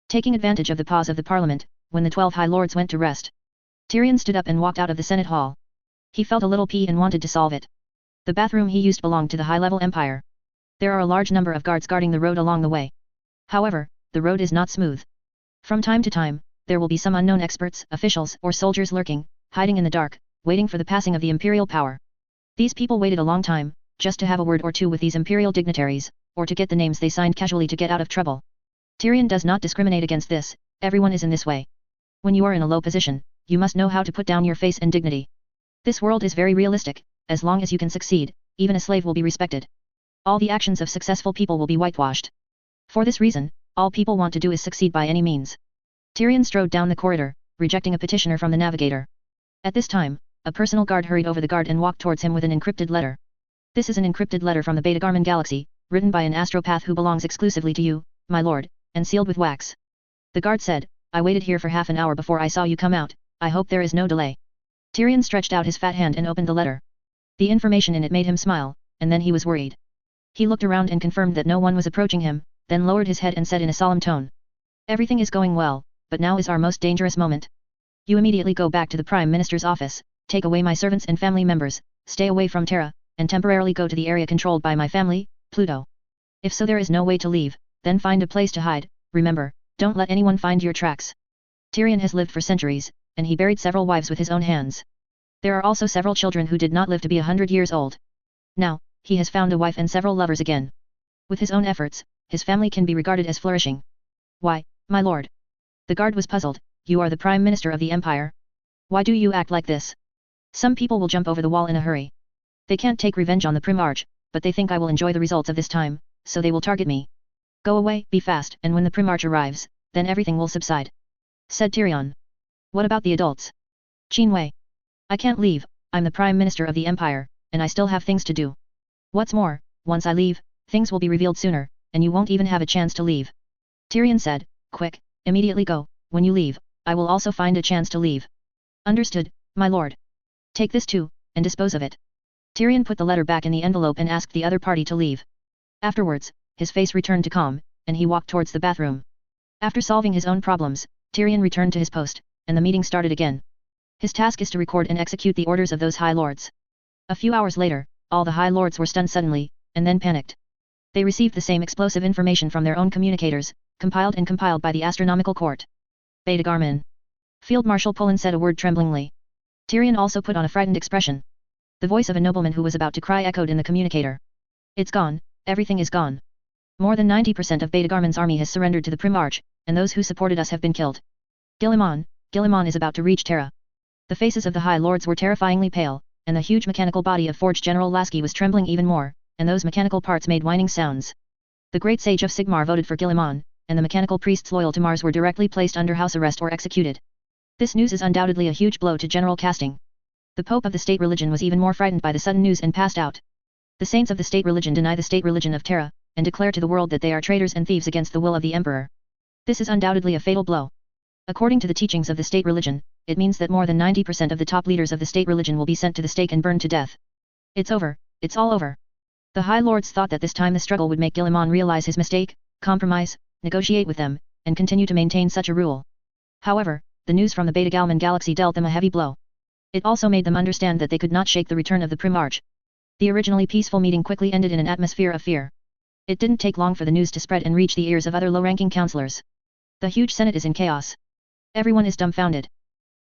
Taking advantage of the pause of the parliament, when the 12 High Lords went to rest, Tyrion stood up and walked out of the Senate Hall. He felt a little pee and wanted to solve it. The bathroom he used belonged to the high-level empire. There are a large number of guards guarding the road along the way. However, the road is not smooth. From time to time, there will be some unknown experts, officials, or soldiers lurking, hiding in the dark, waiting for the passing of the imperial power. These people waited a long time, just to have a word or two with these imperial dignitaries, or to get the names they signed casually to get out of trouble. Tyrion does not discriminate against this, everyone is in this way. When you are in a low position, you must know how to put down your face and dignity. This world is very realistic, as long as you can succeed, even a slave will be respected. All the actions of successful people will be whitewashed. For this reason, all people want to do is succeed by any means. Tyrion strode down the corridor, rejecting a petitioner from the navigator. At this time, a personal guard hurried over the guard and walked towards him with an encrypted letter. This is an encrypted letter from the Beta Garmin galaxy, written by an astropath who belongs exclusively to you, my lord, and sealed with wax. The guard said, I waited here for half an hour before I saw you come out, I hope there is no delay. Tyrion stretched out his fat hand and opened the letter. The information in it made him smile, and then he was worried. He looked around and confirmed that no one was approaching him, then lowered his head and said in a solemn tone. Everything is going well, but now is our most dangerous moment. You immediately go back to the Prime Minister's office, take away my servants and family members, stay away from Terra, and temporarily go to the area controlled by my family, Pluto. If so there is no way to leave, then find a place to hide, remember, don't let anyone find your tracks. Tyrion has lived for centuries, and he buried several wives with his own hands. There are also several children who did not live to be 100 years old. Now, he has found a wife and several lovers again. With his own efforts, his family can be regarded as flourishing. Why, my lord? The guard was puzzled, you are the Prime Minister of the Empire. Why do you act like this? Some people will jump over the wall in a hurry. They can't take revenge on the Primarch, but they think I will enjoy the results of this time, so they will target me. Go away, be fast, and when the Primarch arrives, then everything will subside. Said Tyrion. What about the adults? Qinwei. I can't leave, I'm the Prime Minister of the Empire, and I still have things to do. What's more, once I leave, things will be revealed sooner, and you won't even have a chance to leave. Tyrion said, quick, immediately go, when you leave, I will also find a chance to leave. Understood, my lord. Take this too, and dispose of it. Tyrion put the letter back in the envelope and asked the other party to leave. Afterwards, his face returned to calm, and he walked towards the bathroom. After solving his own problems, Tyrion returned to his post, and the meeting started again. His task is to record and execute the orders of those High Lords. A few hours later, all the High Lords were stunned suddenly, and then panicked. They received the same explosive information from their own communicators, compiled by the astronomical court. Beta Garmin. Field Marshal Pullen said a word tremblingly. Tyrion also put on a frightened expression. The voice of a nobleman who was about to cry echoed in the communicator. It's gone, everything is gone. More than 90% of Beta Garmin's army has surrendered to the Primarch, and those who supported us have been killed. Guilliman is about to reach Terra. The faces of the High Lords were terrifyingly pale, and the huge mechanical body of Forge General Lasky was trembling even more, and those mechanical parts made whining sounds. The Great Sage of Sigmar voted for Guilliman, and the mechanical priests loyal to Mars were directly placed under house arrest or executed. This news is undoubtedly a huge blow to General Casting. The Pope of the state religion was even more frightened by the sudden news and passed out. The saints of the state religion deny the state religion of Terra, and declare to the world that they are traitors and thieves against the will of the Emperor. This is undoubtedly a fatal blow. According to the teachings of the state religion, it means that more than 90% of the top leaders of the state religion will be sent to the stake and burned to death. It's over, it's all over. The High Lords thought that this time the struggle would make Guilliman realize his mistake, compromise, negotiate with them, and continue to maintain such a rule. However, the news from the Beta Galman galaxy dealt them a heavy blow. It also made them understand that they could not shake the return of the Primarch. The originally peaceful meeting quickly ended in an atmosphere of fear. It didn't take long for the news to spread and reach the ears of other low-ranking councillors. The huge Senate is in chaos. Everyone is dumbfounded.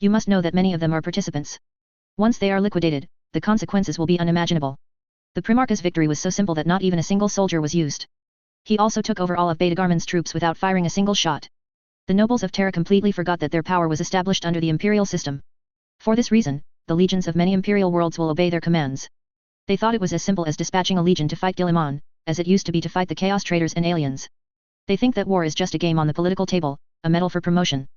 You must know that many of them are participants. Once they are liquidated, the consequences will be unimaginable. The Primarch's victory was so simple that not even a single soldier was used. He also took over all of Beta Garmin's troops without firing a single shot. The nobles of Terra completely forgot that their power was established under the imperial system. For this reason, the legions of many imperial worlds will obey their commands. They thought it was as simple as dispatching a legion to fight Guilliman, as it used to be to fight the Chaos Traders and aliens. They think that war is just a game on the political table, a medal for promotion.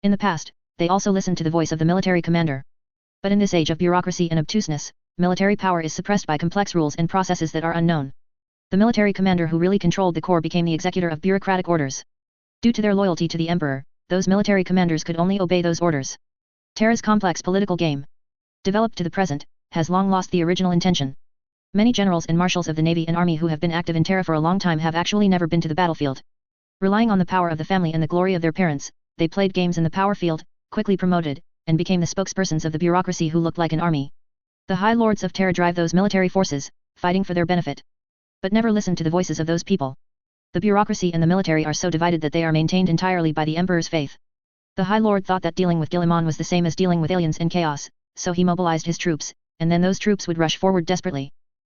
In the past, they also listened to the voice of the military commander. But in this age of bureaucracy and obtuseness, military power is suppressed by complex rules and processes that are unknown. The military commander who really controlled the core became the executor of bureaucratic orders. Due to their loyalty to the emperor, those military commanders could only obey those orders. Terra's complex political game, developed to the present, has long lost the original intention. Many generals and marshals of the Navy and Army who have been active in Terra for a long time have actually never been to the battlefield. Relying on the power of the family and the glory of their parents, they played games in the power field, quickly promoted, and became the spokespersons of the bureaucracy who looked like an army. The High Lords of Terra drive those military forces, fighting for their benefit. But never listen to the voices of those people. The bureaucracy and the military are so divided that they are maintained entirely by the Emperor's faith. The High Lord thought that dealing with Guilliman was the same as dealing with aliens and chaos, so he mobilized his troops, and then those troops would rush forward desperately.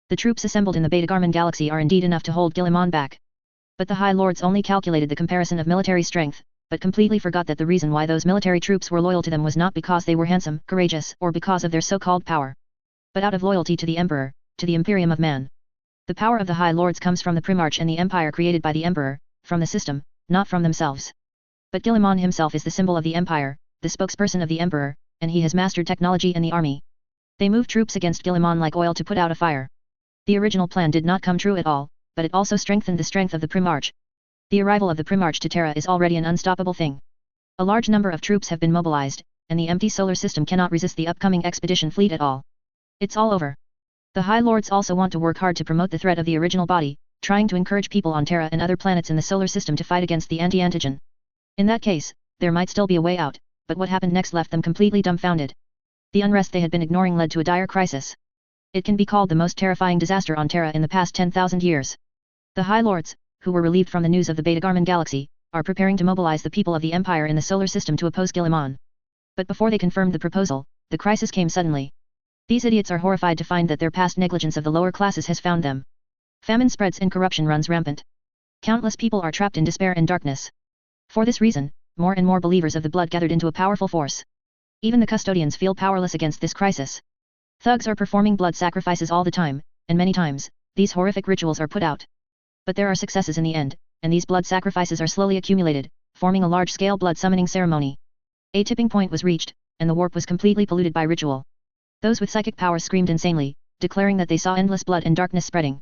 The troops assembled in the Beta Garmin galaxy are indeed enough to hold Guilliman back. But the High Lords only calculated the comparison of military strength, but completely forgot that the reason why those military troops were loyal to them was not because they were handsome, courageous, or because of their so-called power, but out of loyalty to the Emperor, to the Imperium of Man. The power of the High Lords comes from the Primarch and the Empire created by the Emperor, from the system, not from themselves. But Guilliman himself is the symbol of the Empire, the spokesperson of the Emperor, and he has mastered technology and the army. They move troops against Guilliman like oil to put out a fire. The original plan did not come true at all, but it also strengthened the strength of the Primarch. The arrival of the Primarch to Terra is already an unstoppable thing. A large number of troops have been mobilized, and the empty solar system cannot resist the upcoming expedition fleet at all. It's all over. The High Lords also want to work hard to promote the threat of the original body, trying to encourage people on Terra and other planets in the solar system to fight against the anti-antigen. In that case, there might still be a way out, but what happened next left them completely dumbfounded. The unrest they had been ignoring led to a dire crisis. It can be called the most terrifying disaster on Terra in the past 10,000 years. The High Lords, who were relieved from the news of the Beta Garmin galaxy, are preparing to mobilize the people of the Empire in the solar system to oppose Guilliman. But before they confirmed the proposal, the crisis came suddenly. These idiots are horrified to find that their past negligence of the lower classes has found them. Famine spreads and corruption runs rampant. Countless people are trapped in despair and darkness. For this reason, more and more believers of the blood gathered into a powerful force. Even the custodians feel powerless against this crisis. Thugs are performing blood sacrifices all the time, and many times, these horrific rituals are put out. But there are successes in the end, and these blood sacrifices are slowly accumulated, forming a large-scale blood summoning ceremony. A tipping point was reached, and the warp was completely polluted by ritual. Those with psychic power screamed insanely, declaring that they saw endless blood and darkness spreading.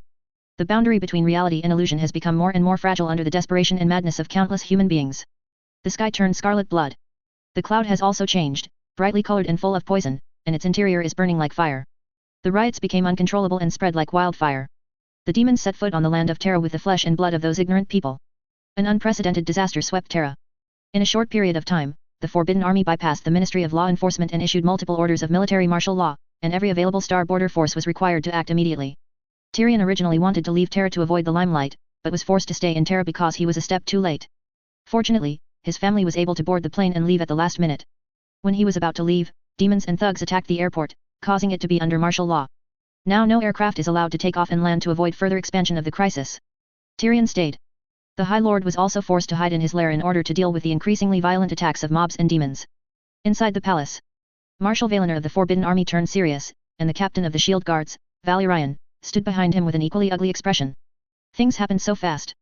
The boundary between reality and illusion has become more and more fragile under the desperation and madness of countless human beings. The sky turned scarlet blood. The cloud has also changed, brightly colored and full of poison, and its interior is burning like fire. The riots became uncontrollable and spread like wildfire. The demons set foot on the land of Terra with the flesh and blood of those ignorant people. An unprecedented disaster swept Terra. In a short period of time, the Forbidden Army bypassed the Ministry of Law Enforcement and issued multiple orders of military martial law, and every available star border force was required to act immediately. Tyrion originally wanted to leave Terra to avoid the limelight, but was forced to stay in Terra because he was a step too late. Fortunately, his family was able to board the plane and leave at the last minute. When he was about to leave, demons and thugs attacked the airport, causing it to be under martial law. Now no aircraft is allowed to take off and land to avoid further expansion of the crisis. Tyrion stayed. The High Lord was also forced to hide in his lair in order to deal with the increasingly violent attacks of mobs and demons. Inside the palace, Marshal Valinor of the Forbidden Army turned serious, and the captain of the Shield Guards, Valerian, stood behind him with an equally ugly expression. Things happened so fast.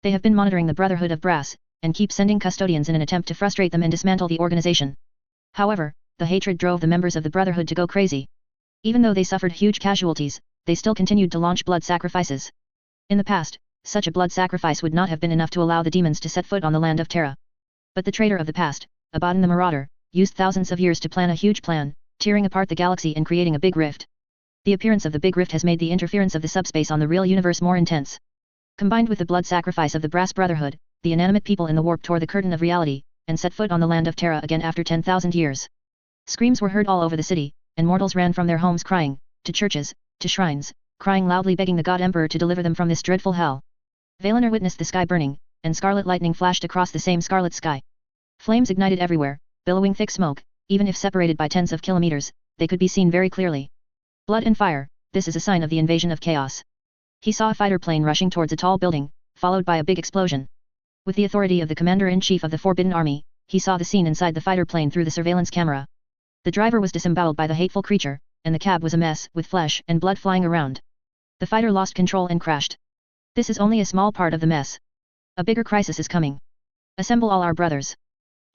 They have been monitoring the Brotherhood of Brass, and keep sending custodians in an attempt to frustrate them and dismantle the organization. However, the hatred drove the members of the Brotherhood to go crazy. Even though they suffered huge casualties, they still continued to launch blood sacrifices. In the past, such a blood sacrifice would not have been enough to allow the demons to set foot on the land of Terra. But the traitor of the past, Abaddon the Marauder, used thousands of years to plan a huge plan, tearing apart the galaxy and creating a big rift. The appearance of the big rift has made the interference of the subspace on the real universe more intense. Combined with the blood sacrifice of the Brass Brotherhood, the inanimate people in the warp tore the curtain of reality, and set foot on the land of Terra again after 10,000 years. Screams were heard all over the city, and mortals ran from their homes crying, to churches, to shrines, crying loudly begging the God Emperor to deliver them from this dreadful hell. Valinor witnessed the sky burning, and scarlet lightning flashed across the same scarlet sky. Flames ignited everywhere, billowing thick smoke, even if separated by tens of kilometers, they could be seen very clearly. Blood and fire, this is a sign of the invasion of chaos. He saw a fighter plane rushing towards a tall building, followed by a big explosion. With the authority of the Commander-in-Chief of the Forbidden Army, he saw the scene inside the fighter plane through the surveillance camera. The driver was disemboweled by the hateful creature, and the cab was a mess, with flesh and blood flying around. The fighter lost control and crashed. This is only a small part of the mess. A bigger crisis is coming. Assemble all our brothers.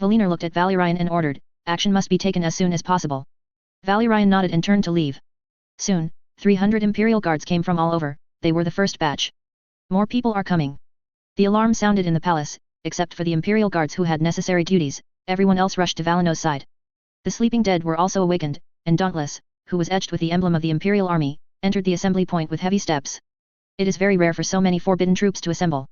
Valinor looked at Valerian and ordered, action must be taken as soon as possible. Valerian nodded and turned to leave. Soon, 300 Imperial guards came from all over, they were the first batch. More people are coming. The alarm sounded in the palace, except for the imperial guards who had necessary duties, everyone else rushed to Valeno's side. The sleeping dead were also awakened, and Dauntless, who was etched with the emblem of the imperial army, entered the assembly point with heavy steps. It is very rare for so many forbidden troops to assemble.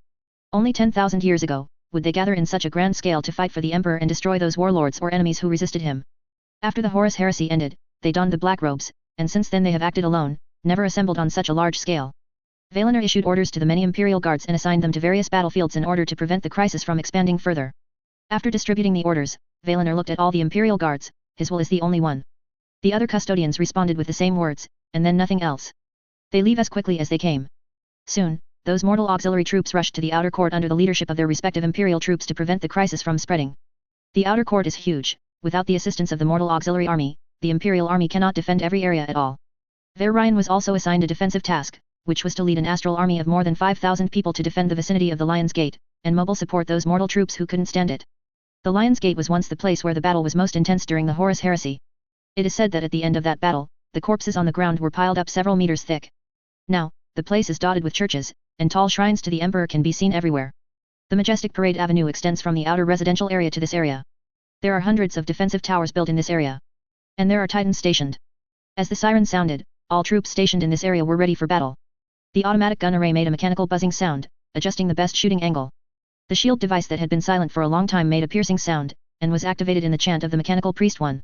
Only 10,000 years ago, would they gather in such a grand scale to fight for the emperor and destroy those warlords or enemies who resisted him. After the Horus heresy ended, they donned the black robes, and since then they have acted alone, never assembled on such a large scale. Valinor issued orders to the many imperial guards and assigned them to various battlefields in order to prevent the crisis from expanding further. After distributing the orders, Valinor looked at all the imperial guards. His will is the only one. The other custodians responded with the same words, and then nothing else. They leave as quickly as they came. Soon, those mortal auxiliary troops rushed to the outer court under the leadership of their respective imperial troops to prevent the crisis from spreading. The outer court is huge. Without the assistance of the mortal auxiliary army, the imperial army cannot defend every area at all. Valerian was also assigned a defensive task, which was to lead an astral army of more than 5,000 people to defend the vicinity of the Lion's Gate, and mobile support those mortal troops who couldn't stand it. The Lion's Gate was once the place where the battle was most intense during the Horus heresy. It is said that at the end of that battle, the corpses on the ground were piled up several meters thick. Now, the place is dotted with churches, and tall shrines to the emperor can be seen everywhere. The majestic Parade Avenue extends from the outer residential area to this area. There are hundreds of defensive towers built in this area. And there are titans stationed. As the siren sounded, all troops stationed in this area were ready for battle. The automatic gun array made a mechanical buzzing sound, adjusting the best shooting angle. The shield device that had been silent for a long time made a piercing sound, and was activated in the chant of the mechanical priest one.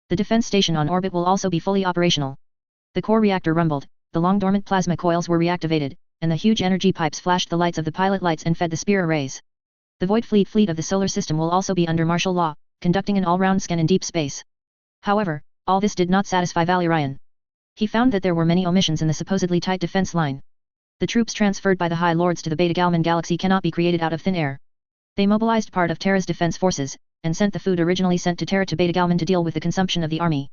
The defense station on orbit will also be fully operational. The core reactor rumbled, the long dormant plasma coils were reactivated, and the huge energy pipes flashed the lights of the pilot lights and fed the spear arrays. The Void fleet of the solar system will also be under martial law, conducting an all-round scan in deep space. However, all this did not satisfy Valerian. He found that there were many omissions in the supposedly tight defense line. The troops transferred by the High Lords to the Beta Galman galaxy cannot be created out of thin air. They mobilized part of Terra's defense forces, and sent the food originally sent to Terra to Beta Galman to deal with the consumption of the army.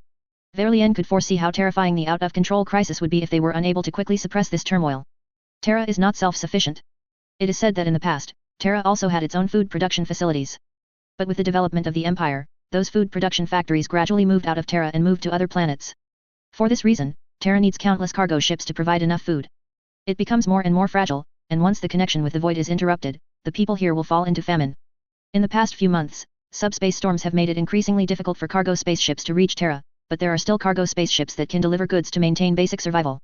Valerian could foresee how terrifying the out-of-control crisis would be if they were unable to quickly suppress this turmoil. Terra is not self-sufficient. It is said that in the past, Terra also had its own food production facilities. But with the development of the Empire, those food production factories gradually moved out of Terra and moved to other planets. For this reason, Terra needs countless cargo ships to provide enough food. It becomes more and more fragile, and once the connection with the Void is interrupted, the people here will fall into famine. In the past few months, subspace storms have made it increasingly difficult for cargo spaceships to reach Terra, but there are still cargo spaceships that can deliver goods to maintain basic survival.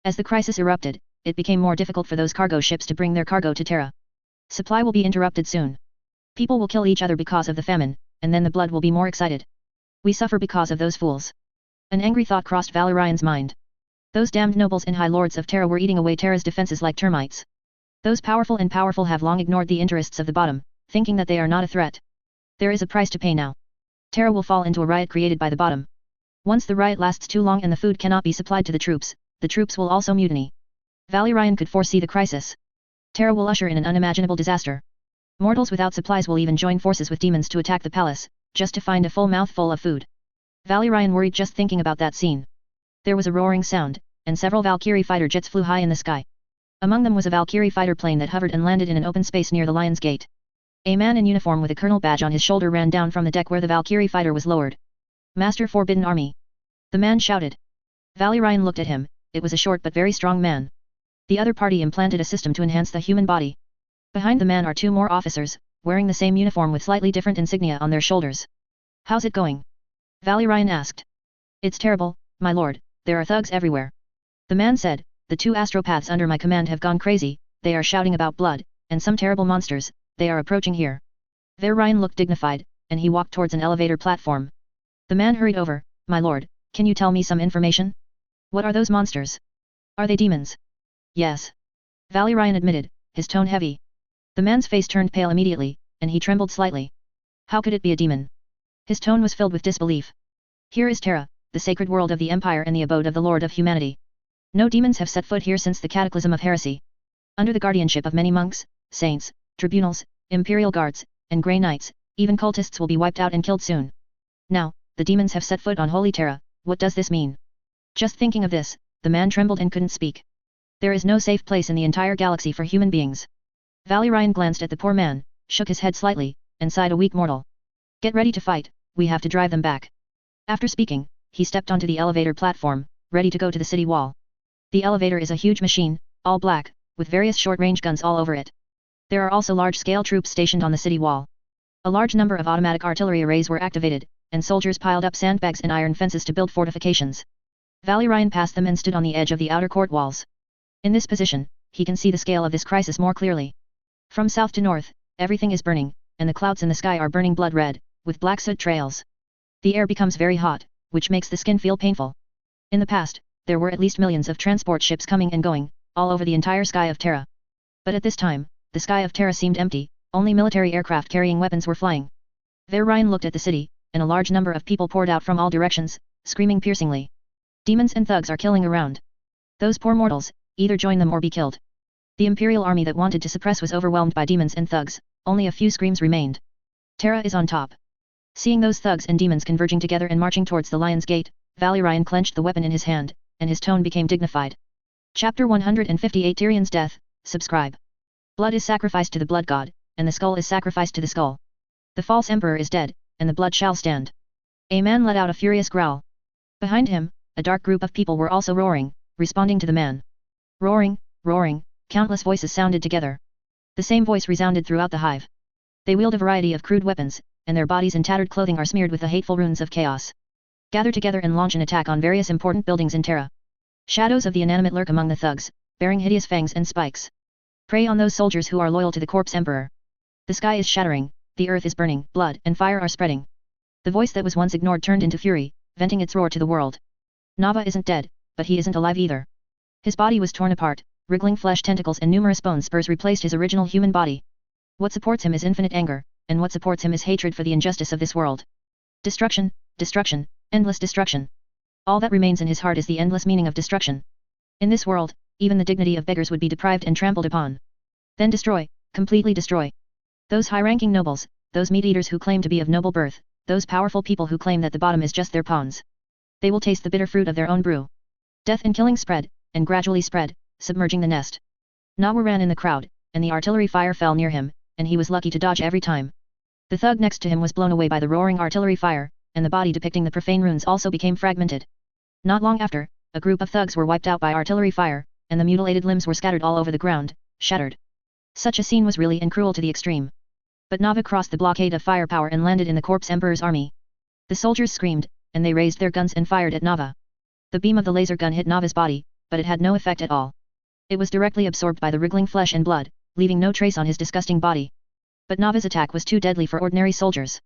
As the crisis erupted, it became more difficult for those cargo ships to bring their cargo to Terra. Supply will be interrupted soon. People will kill each other because of the famine, and then the blood will be more excited. We suffer because of those fools. An angry thought crossed Valerian's mind. Those damned nobles and high lords of Terra were eating away Terra's defenses like termites. Those powerful have long ignored the interests of the bottom, thinking that they are not a threat. There is a price to pay now. Terra will fall into a riot created by the bottom. Once the riot lasts too long and the food cannot be supplied to the troops will also mutiny. Valerian could foresee the crisis. Terra will usher in an unimaginable disaster. Mortals without supplies will even join forces with demons to attack the palace, just to find a full mouthful of food. Valerian worried just thinking about that scene. There was a roaring sound, and several Valkyrie fighter jets flew high in the sky. Among them was a Valkyrie fighter plane that hovered and landed in an open space near the Lion's Gate. A man in uniform with a colonel badge on his shoulder ran down from the deck where the Valkyrie fighter was lowered. Master Forbidden Army. The man shouted. Valerian looked at him. It was a short but very strong man. The other party implanted a system to enhance the human body. Behind the man are two more officers, wearing the same uniform with slightly different insignia on their shoulders. How's it going? Valerian asked. It's terrible, my lord, there are thugs everywhere. The man said, the two astropaths under my command have gone crazy, they are shouting about blood, and some terrible monsters, they are approaching here. Valerian looked dignified, and he walked towards an elevator platform. The man hurried over, my lord, can you tell me some information? What are those monsters? Are they demons? Yes. Valerian admitted, his tone heavy. The man's face turned pale immediately, and he trembled slightly. How could it be a demon? His tone was filled with disbelief. Here is Terra, the sacred world of the Empire and the abode of the Lord of Humanity. No demons have set foot here since the cataclysm of heresy. Under the guardianship of many monks, saints, tribunals, imperial guards, and grey knights, even cultists will be wiped out and killed soon. Now, the demons have set foot on holy Terra, what does this mean? Just thinking of this, the man trembled and couldn't speak. There is no safe place in the entire galaxy for human beings. Valerian glanced at the poor man, shook his head slightly, and sighed a weak mortal. Get ready to fight, we have to drive them back. After speaking, he stepped onto the elevator platform, ready to go to the city wall. The elevator is a huge machine, all black, with various short-range guns all over it. There are also large-scale troops stationed on the city wall. A large number of automatic artillery arrays were activated, and soldiers piled up sandbags and iron fences to build fortifications. Valerian passed them and stood on the edge of the outer court walls. In this position, he can see the scale of this crisis more clearly. From south to north, everything is burning, and the clouds in the sky are burning blood red, with black soot trails. The air becomes very hot, which makes the skin feel painful. In the past, there were at least millions of transport ships coming and going, all over the entire sky of Terra. But at this time, the sky of Terra seemed empty, only military aircraft carrying weapons were flying. Valerian looked at the city, and a large number of people poured out from all directions, screaming piercingly. Demons and thugs are killing around. Those poor mortals, either join them or be killed. The imperial army that wanted to suppress was overwhelmed by demons and thugs, only a few screams remained. Terra is on top. Seeing those thugs and demons converging together and marching towards the Lion's Gate, Valerian clenched the weapon in his hand, and his tone became dignified. Chapter 158 Tyrion's Death, subscribe. Blood is sacrificed to the blood god, and the skull is sacrificed to the skull. The false emperor is dead, and the blood shall stand. A man let out a furious growl. Behind him, a dark group of people were also roaring, responding to the man. Roaring, roaring, countless voices sounded together. The same voice resounded throughout the hive. They wield a variety of crude weapons, and their bodies and tattered clothing are smeared with the hateful runes of chaos. Gather together and launch an attack on various important buildings in Terra. Shadows of the inanimate lurk among the thugs, bearing hideous fangs and spikes. Prey on those soldiers who are loyal to the corpse emperor. The sky is shattering, the earth is burning, blood and fire are spreading. The voice that was once ignored turned into fury, venting its roar to the world. Nava isn't dead, but he isn't alive either. His body was torn apart, wriggling flesh tentacles and numerous bone spurs replaced his original human body. What supports him is infinite anger, and what supports him is hatred for the injustice of this world. Destruction, destruction, endless destruction. All that remains in his heart is the endless meaning of destruction. In this world, even the dignity of beggars would be deprived and trampled upon. Then destroy, completely destroy. Those high-ranking nobles, those meat-eaters who claim to be of noble birth, those powerful people who claim that the bottom is just their pawns. They will taste the bitter fruit of their own brew. Death and killing spread, and gradually spread, submerging the nest. Nawa ran in the crowd, and the artillery fire fell near him, and he was lucky to dodge every time. The thug next to him was blown away by the roaring artillery fire, and the body depicting the profane runes also became fragmented. Not long after, a group of thugs were wiped out by artillery fire, and the mutilated limbs were scattered all over the ground, shattered. Such a scene was really and cruel to the extreme. But Nava crossed the blockade of firepower and landed in the corpse emperor's army. The soldiers screamed, and they raised their guns and fired at Nava. The beam of the laser gun hit Nava's body, but it had no effect at all. It was directly absorbed by the wriggling flesh and blood, leaving no trace on his disgusting body. But Nava's attack was too deadly for ordinary soldiers.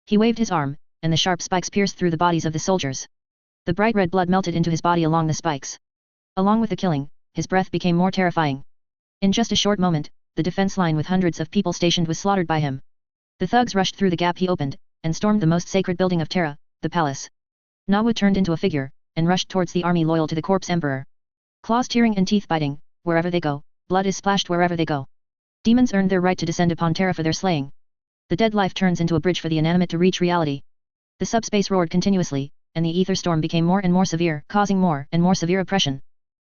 He waved his arm, and the sharp spikes pierced through the bodies of the soldiers. The bright red blood melted into his body along the spikes. Along with the killing, his breath became more terrifying. In just a short moment, the defense line with hundreds of people stationed was slaughtered by him. The thugs rushed through the gap he opened, and stormed the most sacred building of Terra, the palace. Nawa turned into a figure, and rushed towards the army loyal to the corpse emperor. Claws tearing and teeth biting, wherever they go, blood is splashed wherever they go. Demons earned their right to descend upon Terra for their slaying. The dead life turns into a bridge for the inanimate to reach reality. The subspace roared continuously, and the ether storm became more and more severe, causing more and more severe oppression.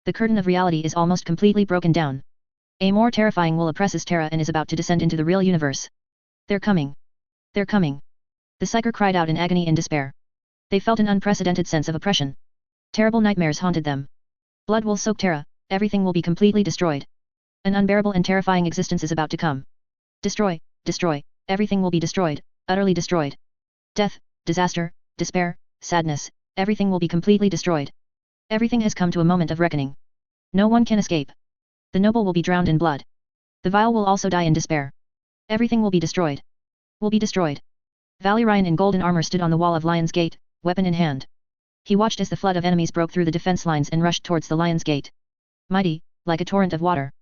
The curtain of reality is almost completely broken down. A more terrifying will oppresses Terra and is about to descend into the real universe. They're coming. They're coming. The Psyker cried out in agony and despair. They felt an unprecedented sense of oppression. Terrible nightmares haunted them. Blood will soak Terra, everything will be completely destroyed. An unbearable and terrifying existence is about to come. Destroy, destroy, everything will be destroyed, utterly destroyed. Death, disaster, despair, sadness, everything will be completely destroyed. Everything has come to a moment of reckoning. No one can escape. The noble will be drowned in blood. The vile will also die in despair. Everything will be destroyed. Will be destroyed. Valerian in golden armor stood on the wall of Lion's Gate, weapon in hand. He watched as the flood of enemies broke through the defense lines and rushed towards the Lion's Gate. Mighty, like a torrent of water.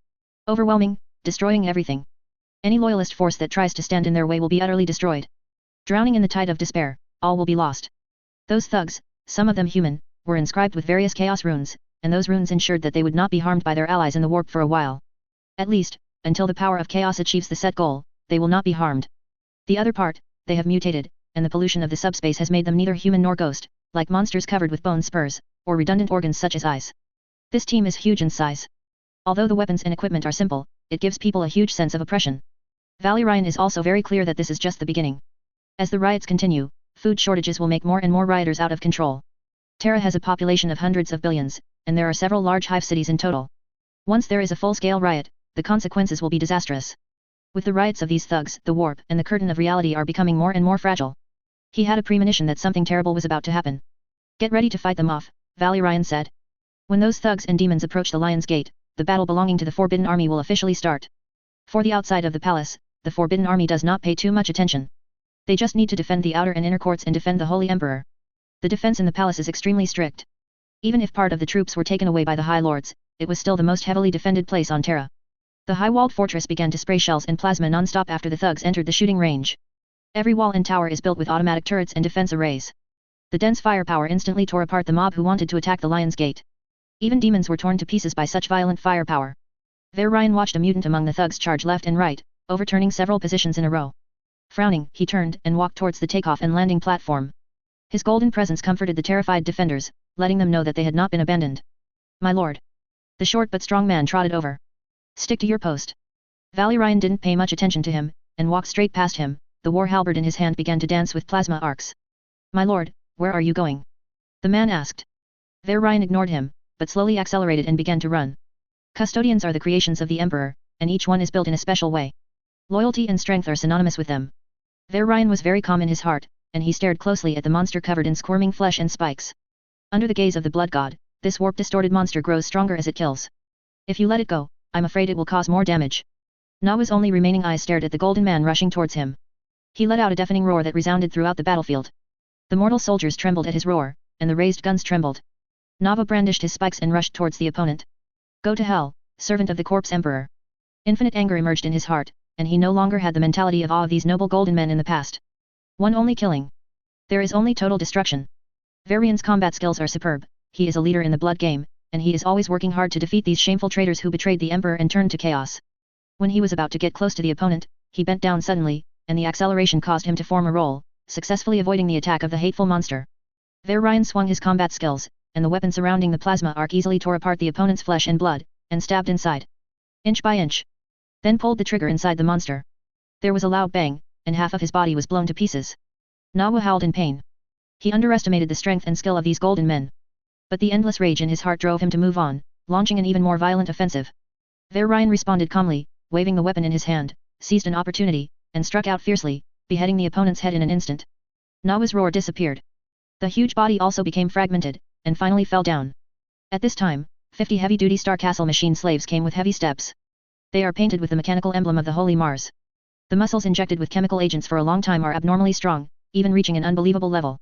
Overwhelming, destroying everything. Any loyalist force that tries to stand in their way will be utterly destroyed. Drowning in the tide of despair, all will be lost. Those thugs, some of them human, were inscribed with various chaos runes, and those runes ensured that they would not be harmed by their allies in the warp for a while. At least, until the power of chaos achieves the set goal, they will not be harmed. The other part, they have mutated, and the pollution of the subspace has made them neither human nor ghost, like monsters covered with bone spurs, or redundant organs such as eyes. This team is huge in size. Although the weapons and equipment are simple, it gives people a huge sense of oppression. Valerian is also very clear that this is just the beginning. As the riots continue, food shortages will make more and more rioters out of control. Terra has a population of hundreds of billions, and there are several large hive cities in total. Once there is a full-scale riot, the consequences will be disastrous. With the riots of these thugs, the warp and the curtain of reality are becoming more and more fragile. He had a premonition that something terrible was about to happen. Get ready to fight them off, Valerian said. When those thugs and demons approach the Lion's Gate, the battle belonging to the Forbidden Army will officially start. For the outside of the palace, the Forbidden Army does not pay too much attention. They just need to defend the outer and inner courts and defend the Holy Emperor. The defense in the palace is extremely strict. Even if part of the troops were taken away by the High Lords, it was still the most heavily defended place on Terra. The high-walled fortress began to spray shells and plasma non-stop after the thugs entered the shooting range. Every wall and tower is built with automatic turrets and defense arrays. The dense firepower instantly tore apart the mob who wanted to attack the Lion's Gate. Even demons were torn to pieces by such violent firepower. Valerian watched a mutant among the thugs charge left and right, overturning several positions in a row. Frowning, he turned and walked towards the takeoff and landing platform. His golden presence comforted the terrified defenders, letting them know that they had not been abandoned. My lord. The short but strong man trotted over. Stick to your post. Valerian didn't pay much attention to him, and walked straight past him. The war halberd in his hand began to dance with plasma arcs. My lord, where are you going? The man asked. Valerian ignored him, but slowly accelerated and began to run. Custodians are the creations of the Emperor, and each one is built in a special way. Loyalty and strength are synonymous with them. Valerian was very calm in his heart, and he stared closely at the monster covered in squirming flesh and spikes. Under the gaze of the blood god, this warp-distorted monster grows stronger as it kills. If you let it go, I'm afraid it will cause more damage. Nawa's only remaining eyes stared at the golden man rushing towards him. He let out a deafening roar that resounded throughout the battlefield. The mortal soldiers trembled at his roar, and the raised guns trembled. Nava brandished his spikes and rushed towards the opponent. Go to hell, servant of the corpse emperor. Infinite anger emerged in his heart, and he no longer had the mentality of awe of these noble golden men in the past. One only killing. There is only total destruction. Varian's combat skills are superb, he is a leader in the blood game, and he is always working hard to defeat these shameful traitors who betrayed the Emperor and turned to chaos. When he was about to get close to the opponent, he bent down suddenly, and the acceleration caused him to form a roll, successfully avoiding the attack of the hateful monster. Valerian swung his combat skills, and the weapon surrounding the plasma arc easily tore apart the opponent's flesh and blood, and stabbed inside. Inch by inch. Then pulled the trigger inside the monster. There was a loud bang, and half of his body was blown to pieces. Nawa howled in pain. He underestimated the strength and skill of these golden men. But the endless rage in his heart drove him to move on, launching an even more violent offensive. Valerian responded calmly, waving the weapon in his hand, seized an opportunity, and struck out fiercely, beheading the opponent's head in an instant. Nawa's roar disappeared. The huge body also became fragmented, and finally fell down. At this time, 50 heavy-duty Star Castle machine slaves came with heavy steps. They are painted with the mechanical emblem of the Holy Mars. The muscles injected with chemical agents for a long time are abnormally strong, even reaching an unbelievable level.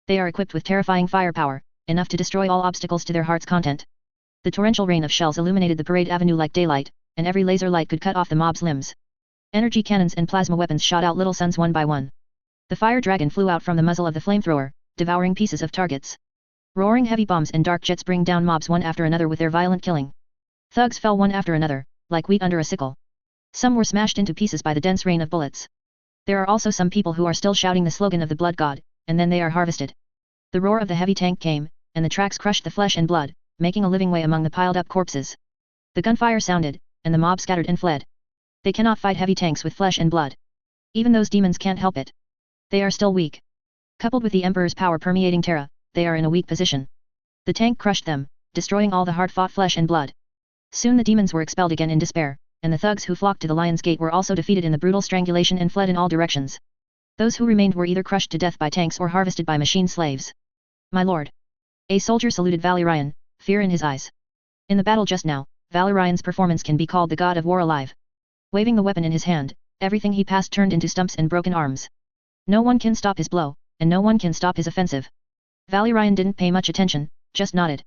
They are equipped with terrifying firepower, enough to destroy all obstacles to their heart's content. The torrential rain of shells illuminated the parade avenue like daylight, and every laser light could cut off the mob's limbs. Energy cannons and plasma weapons shot out little suns one by one. The fire dragon flew out from the muzzle of the flamethrower, devouring pieces of targets. Roaring heavy bombs and dark jets bring down mobs one after another with their violent killing. Thugs fell one after another, like wheat under a sickle. Some were smashed into pieces by the dense rain of bullets. There are also some people who are still shouting the slogan of the blood god, and then they are harvested. The roar of the heavy tank came, and the tracks crushed the flesh and blood, making a living way among the piled-up corpses. The gunfire sounded, and the mob scattered and fled. They cannot fight heavy tanks with flesh and blood. Even those demons can't help it. They are still weak. Coupled with the Emperor's power permeating Terra, they are in a weak position. The tank crushed them, destroying all the hard-fought flesh and blood. Soon the demons were expelled again in despair, and the thugs who flocked to the Lion's Gate were also defeated in the brutal strangulation and fled in all directions. Those who remained were either crushed to death by tanks or harvested by machine slaves. My lord. A soldier saluted Valerian, fear in his eyes. In the battle just now, Valerian's performance can be called the god of war alive. Waving the weapon in his hand, everything he passed turned into stumps and broken arms. No one can stop his blow, and no one can stop his offensive. Valerian didn't pay much attention, just nodded.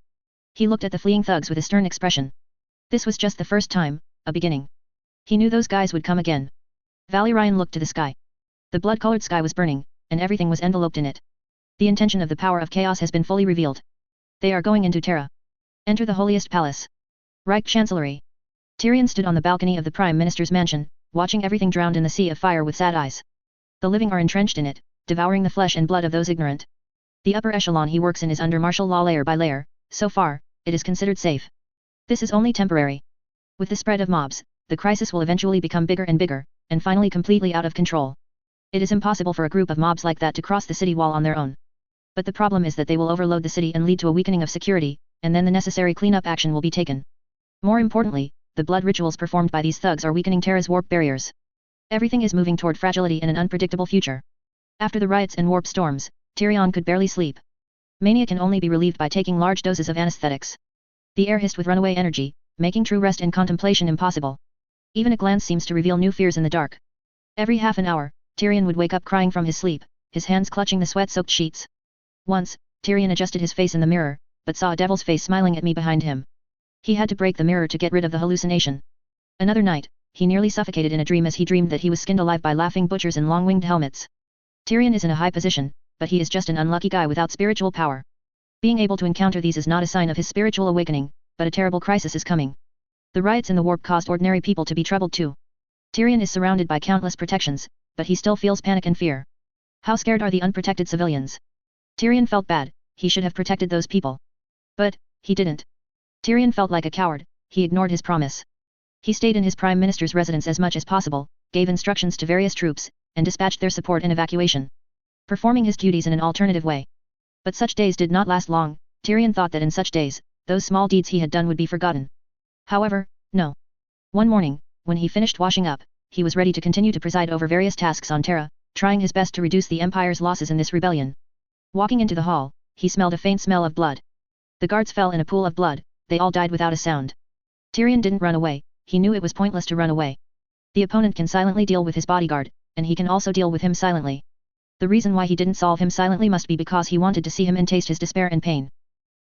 He looked at the fleeing thugs with a stern expression. This was just the first time, a beginning. He knew those guys would come again. Valerian looked to the sky. The blood-colored sky was burning, and everything was enveloped in it. The intention of the power of chaos has been fully revealed. They are going into Terra. Enter the holiest palace. Reich Chancellery. Tyrion stood on the balcony of the Prime Minister's mansion, watching everything drowned in the sea of fire with sad eyes. The living are entrenched in it, devouring the flesh and blood of those ignorant. The upper echelon he works in is under martial law layer by layer, so far, it is considered safe. This is only temporary. With the spread of mobs, the crisis will eventually become bigger and bigger, and finally completely out of control. It is impossible for a group of mobs like that to cross the city wall on their own. But the problem is that they will overload the city and lead to a weakening of security, and then the necessary cleanup action will be taken. More importantly, the blood rituals performed by these thugs are weakening Terra's warp barriers. Everything is moving toward fragility and an unpredictable future. After the riots and warp storms, Tyrion could barely sleep. Mania can only be relieved by taking large doses of anesthetics. The air hissed with runaway energy, making true rest and contemplation impossible. Even a glance seems to reveal new fears in the dark. Every half an hour, Tyrion would wake up crying from his sleep, his hands clutching the sweat-soaked sheets. Once, Tyrion adjusted his face in the mirror, but saw a devil's face smiling at me behind him. He had to break the mirror to get rid of the hallucination. Another night, he nearly suffocated in a dream as he dreamed that he was skinned alive by laughing butchers in long-winged helmets. Tyrion is in a high position, but he is just an unlucky guy without spiritual power. Being able to encounter these is not a sign of his spiritual awakening, but a terrible crisis is coming. The riots in the warp caused ordinary people to be troubled too. Tyrion is surrounded by countless protections, but he still feels panic and fear. How scared are the unprotected civilians? Tyrion felt bad, he should have protected those people. But, he didn't. Tyrion felt like a coward, he ignored his promise. He stayed in his prime minister's residence as much as possible, gave instructions to various troops, and dispatched their support and evacuation. Performing his duties in an alternative way. But such days did not last long. Tyrion thought that in such days, those small deeds he had done would be forgotten. However, no. One morning, when he finished washing up, he was ready to continue to preside over various tasks on Terra, trying his best to reduce the Empire's losses in this rebellion. Walking into the hall, he smelled a faint smell of blood. The guards fell in a pool of blood, they all died without a sound. Tyrion didn't run away, he knew it was pointless to run away. The opponent can silently deal with his bodyguard, and he can also deal with him silently. The reason why he didn't solve him silently must be because he wanted to see him and taste his despair and pain.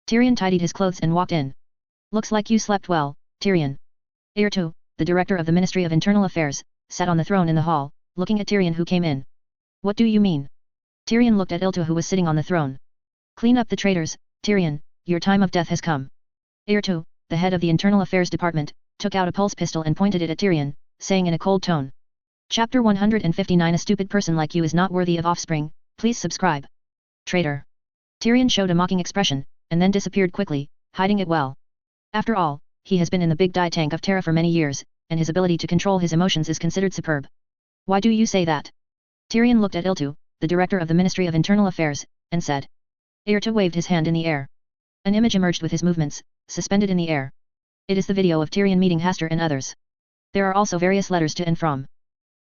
Tyrion tidied his clothes and walked in. Looks like you slept well, Tyrion. Aertu, the director of the Ministry of Internal Affairs, sat on the throne in the hall, looking at Tyrion who came in. What do you mean? Tyrion looked at Aertu who was sitting on the throne. Clean up the traitors, Tyrion, your time of death has come. Aertu, the head of the Internal Affairs Department, took out a pulse pistol and pointed it at Tyrion, saying in a cold tone. Chapter 159 A stupid person like you is not worthy of offspring, please subscribe. Traitor. Tyrion showed a mocking expression, and then disappeared quickly, hiding it well. After all, he has been in the big die tank of Terra for many years, and his ability to control his emotions is considered superb. Why do you say that? Tyrion looked at Aertu, the director of the Ministry of Internal Affairs, and said. Aertu waved his hand in the air. An image emerged with his movements, suspended in the air. It is the video of Tyrion meeting Hastur and others. There are also various letters to and from.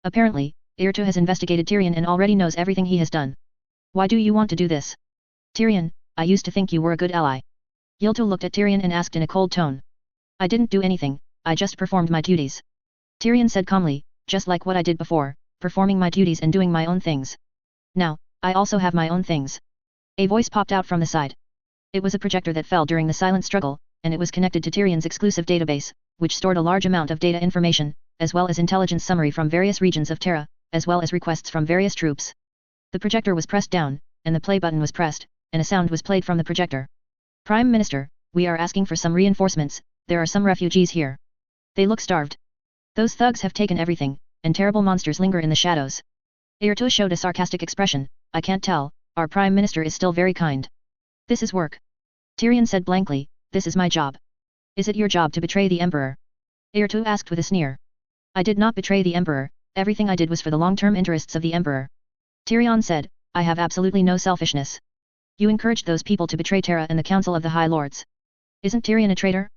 Apparently, Aertu has investigated Tyrion and already knows everything he has done. Why do you want to do this? Tyrion, I used to think you were a good ally. Aertu looked at Tyrion and asked in a cold tone. I didn't do anything, I just performed my duties. Tyrion said calmly, just like what I did before, performing my duties and doing my own things. Now, I also have my own things. A voice popped out from the side. It was a projector that fell during the silent struggle, and it was connected to Tyrion's exclusive database, which stored a large amount of data information, as well as intelligence summary from various regions of Terra, as well as requests from various troops. The projector was pressed down, and the play button was pressed, and a sound was played from the projector. Prime Minister, we are asking for some reinforcements, there are some refugees here. They look starved. Those thugs have taken everything, and terrible monsters linger in the shadows. Aertu showed a sarcastic expression, I can't tell, our Prime Minister is still very kind. This is work. Tyrion said blankly, this is my job. Is it your job to betray the Emperor? Aertu asked with a sneer. I did not betray the Emperor, everything I did was for the long-term interests of the Emperor. Tyrion said, I have absolutely no selfishness. You encouraged those people to betray Terra and the Council of the High Lords. Isn't Tyrion a traitor?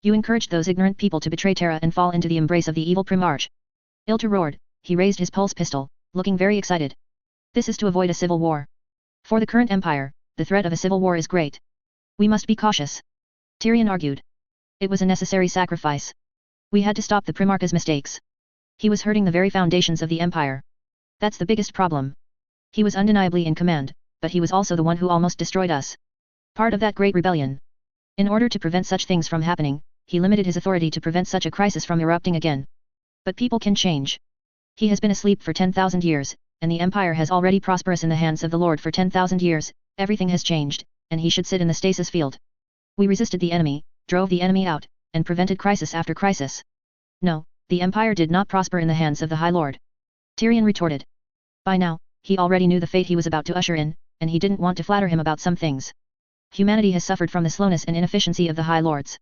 You encouraged those ignorant people to betray Terra and fall into the embrace of the evil Primarch. Aertu roared, he raised his pulse pistol, looking very excited. This is to avoid a civil war. For the current empire, the threat of a civil war is great. We must be cautious. Tyrion argued. It was a necessary sacrifice. We had to stop the Primarch's mistakes. He was hurting the very foundations of the empire. That's the biggest problem. He was undeniably in command, but he was also the one who almost destroyed us. Part of that great rebellion. In order to prevent such things from happening, he limited his authority to prevent such a crisis from erupting again. But people can change. He has been asleep for 10,000 years, and the empire has already prosperous in the hands of the Lord for 10,000 years, everything has changed, and he should sit in the stasis field. We resisted the enemy, drove the enemy out, and prevented crisis after crisis. No, the empire did not prosper in the hands of the High Lord. Tyrion retorted. By now, he already knew the fate he was about to usher in, and he didn't want to flatter him about some things. Humanity has suffered from the slowness and inefficiency of the High Lords.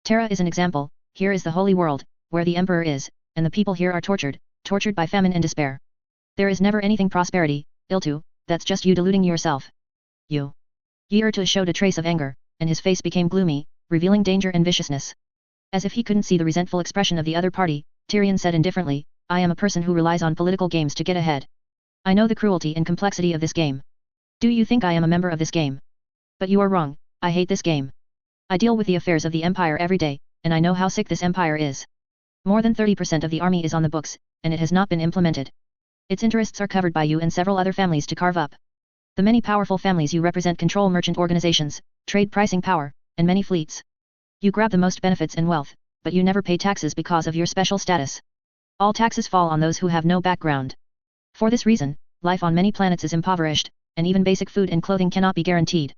Terra is an example, here is the Holy World, where the Emperor is, and the people here are tortured by famine and despair. There is never anything prosperity, Aertu, that's just you deluding yourself. You. Aertu showed a trace of anger, and his face became gloomy, revealing danger and viciousness. As if he couldn't see the resentful expression of the other party, Tyrion said indifferently, I am a person who relies on political games to get ahead. I know the cruelty and complexity of this game. Do you think I am a member of this game? But you are wrong, I hate this game. I deal with the affairs of the Empire every day, and I know how sick this Empire is. More than 30% of the army is on the books, and it has not been implemented. Its interests are covered by you and several other families to carve up. The many powerful families you represent control merchant organizations, trade pricing power, and many fleets. You grab the most benefits and wealth, but you never pay taxes because of your special status. All taxes fall on those who have no background. For this reason, life on many planets is impoverished, and even basic food and clothing cannot be guaranteed.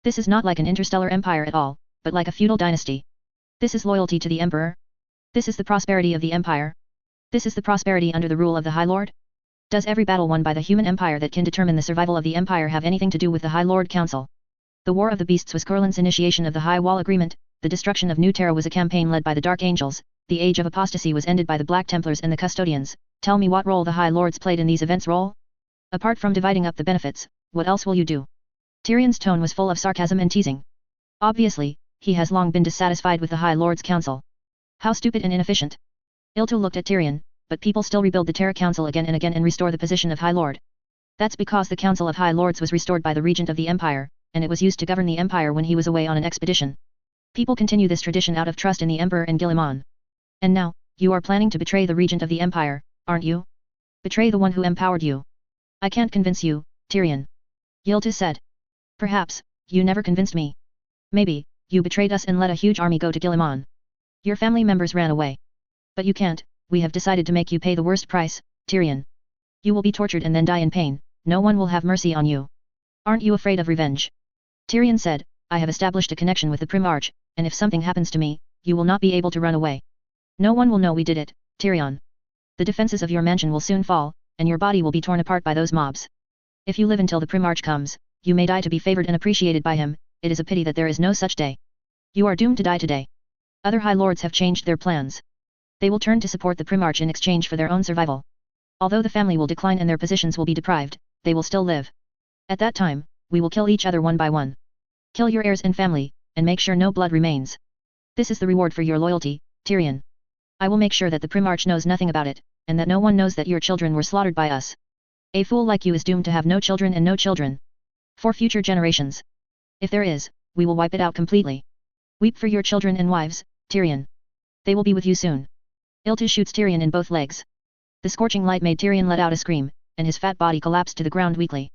This is not like an interstellar empire at all, but like a feudal dynasty. This is loyalty to the Emperor. This is the prosperity of the Empire. This is the prosperity under the rule of the High Lord. Does every battle won by the human empire that can determine the survival of the Empire have anything to do with the High Lord Council? The War of the Beasts was Kurland's initiation of the High Wall Agreement, the destruction of New Terra was a campaign led by the Dark Angels, the Age of Apostasy was ended by the Black Templars and the Custodians. Tell me what role the High Lords played in these events role? Apart from dividing up the benefits, what else will you do? Tyrion's tone was full of sarcasm and teasing. Obviously, he has long been dissatisfied with the High Lords Council. How stupid and inefficient. Ilto looked at Tyrion, but people still rebuild the Terra Council again and restore the position of High Lord. That's because the Council of High Lords was restored by the Regent of the Empire, and it was used to govern the Empire when he was away on an expedition. People continue this tradition out of trust in the Emperor and Guilliman. And now, you are planning to betray the Regent of the Empire, aren't you? Betray the one who empowered you. I can't convince you, Tyrion. Ylta said. Perhaps, you never convinced me. Maybe, you betrayed us and let a huge army go to Guilliman. Your family members ran away. But you can't, we have decided to make you pay the worst price, Tyrion. You will be tortured and then die in pain, no one will have mercy on you. Aren't you afraid of revenge? Tyrion said, I have established a connection with the Primarch, and if something happens to me, you will not be able to run away. No one will know we did it, Tyrion. The defenses of your mansion will soon fall, and your body will be torn apart by those mobs. If you live until the Primarch comes, you may die to be favored and appreciated by him, it is a pity that there is no such day. You are doomed to die today. Other High Lords have changed their plans. They will turn to support the Primarch in exchange for their own survival. Although the family will decline and their positions will be deprived, they will still live. At that time, we will kill each other one by one. Kill your heirs and family, and make sure no blood remains. This is the reward for your loyalty, Tyrion. I will make sure that the Primarch knows nothing about it, and that no one knows that your children were slaughtered by us. A fool like you is doomed to have no children and no children. For future generations. If there is, we will wipe it out completely. Weep for your children and wives, Tyrion. They will be with you soon. Ylta shoots Tyrion in both legs. The scorching light made Tyrion let out a scream, and his fat body collapsed to the ground weakly.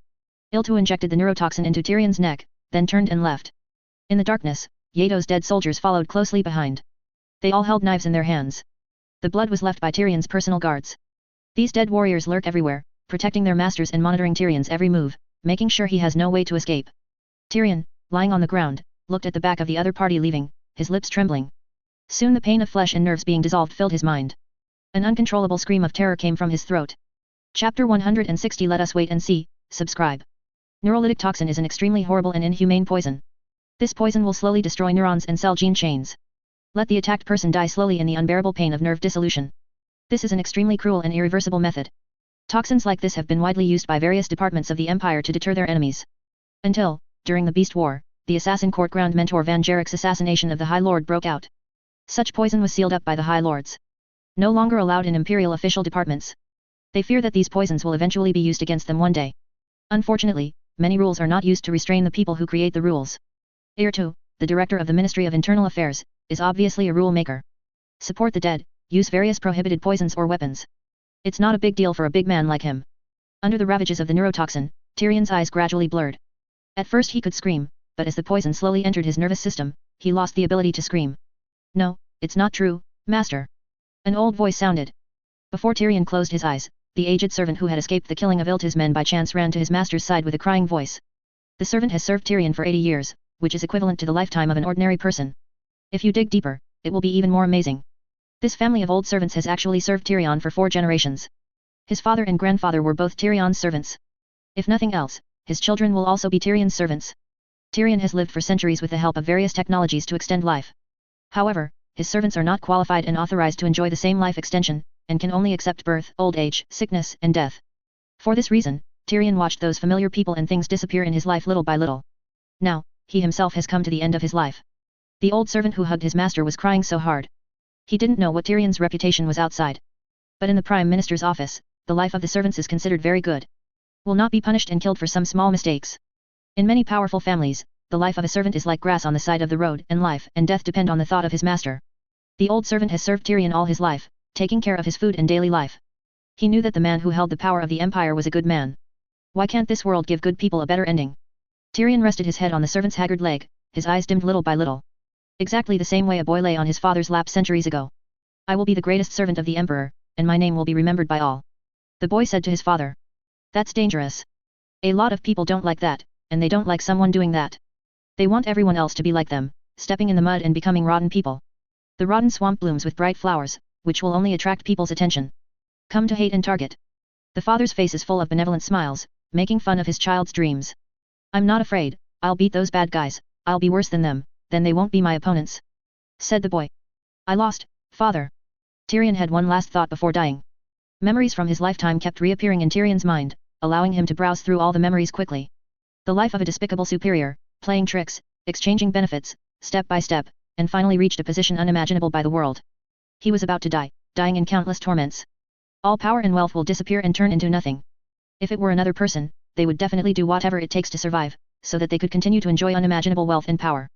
Ylta injected the neurotoxin into Tyrion's neck, then turned and left. In the darkness, Yato's dead soldiers followed closely behind. They all held knives in their hands. The blood was left by Tyrion's personal guards. These dead warriors lurk everywhere, protecting their masters and monitoring Tyrion's every move, making sure he has no way to escape. Tyrion, lying on the ground, looked at the back of the other party leaving, his lips trembling. Soon the pain of flesh and nerves being dissolved filled his mind. An uncontrollable scream of terror came from his throat. Chapter 160 Let us wait and see, subscribe. Neurolytic toxin is an extremely horrible and inhumane poison. This poison will slowly destroy neurons and cell gene chains. Let the attacked person die slowly in the unbearable pain of nerve dissolution. This is an extremely cruel and irreversible method. Toxins like this have been widely used by various departments of the Empire to deter their enemies. Until, during the Beast War, the assassin court Ground Mentor Van Jarik's assassination of the High Lord broke out. Such poison was sealed up by the High Lords. No longer allowed in Imperial official departments. They fear that these poisons will eventually be used against them one day. Unfortunately, many rules are not used to restrain the people who create the rules. Ayrton, the director of the Ministry of Internal Affairs, is obviously a rule maker. Support the dead, use various prohibited poisons or weapons. It's not a big deal for a big man like him. Under the ravages of the neurotoxin, Tyrion's eyes gradually blurred. At first he could scream, but as the poison slowly entered his nervous system, he lost the ability to scream. No, it's not true, Master. An old voice sounded. Before Tyrion closed his eyes, the aged servant who had escaped the killing of Ylta's men by chance ran to his master's side with a crying voice. The servant has served Tyrion for 80 years, which is equivalent to the lifetime of an ordinary person. If you dig deeper, it will be even more amazing. This family of old servants has actually served Tyrion for 4 generations. His father and grandfather were both Tyrion's servants. If nothing else, his children will also be Tyrion's servants. Tyrion has lived for centuries with the help of various technologies to extend life. However, his servants are not qualified and authorized to enjoy the same life extension, and can only accept birth, old age, sickness, and death. For this reason, Tyrion watched those familiar people and things disappear in his life little by little. Now, he himself has come to the end of his life. The old servant who hugged his master was crying so hard. He didn't know what Tyrion's reputation was outside. But in the Prime Minister's office, the life of the servants is considered very good. Will not be punished and killed for some small mistakes. In many powerful families, the life of a servant is like grass on the side of the road, and life and death depend on the thought of his master. The old servant has served Tyrion all his life, taking care of his food and daily life. He knew that the man who held the power of the empire was a good man. Why can't this world give good people a better ending? Tyrion rested his head on the servant's haggard leg, his eyes dimmed little by little. Exactly the same way a boy lay on his father's lap centuries ago. I will be the greatest servant of the emperor, and my name will be remembered by all. The boy said to his father. That's dangerous. A lot of people don't like that, and they don't like someone doing that. They want everyone else to be like them, stepping in the mud and becoming rotten people. The rotten swamp blooms with bright flowers, which will only attract people's attention. Come to hate and target. The father's face is full of benevolent smiles, making fun of his child's dreams. I'm not afraid, I'll beat those bad guys, I'll be worse than them, then they won't be my opponents. Said the boy. I lost, father. Tyrion had one last thought before dying. Memories from his lifetime kept reappearing in Tyrion's mind, allowing him to browse through all the memories quickly. The life of a despicable superior, playing tricks, exchanging benefits, step by step, and finally reached a position unimaginable by the world. He was about to die, dying in countless torments. All power and wealth will disappear and turn into nothing. If it were another person, they would definitely do whatever it takes to survive, so that they could continue to enjoy unimaginable wealth and power.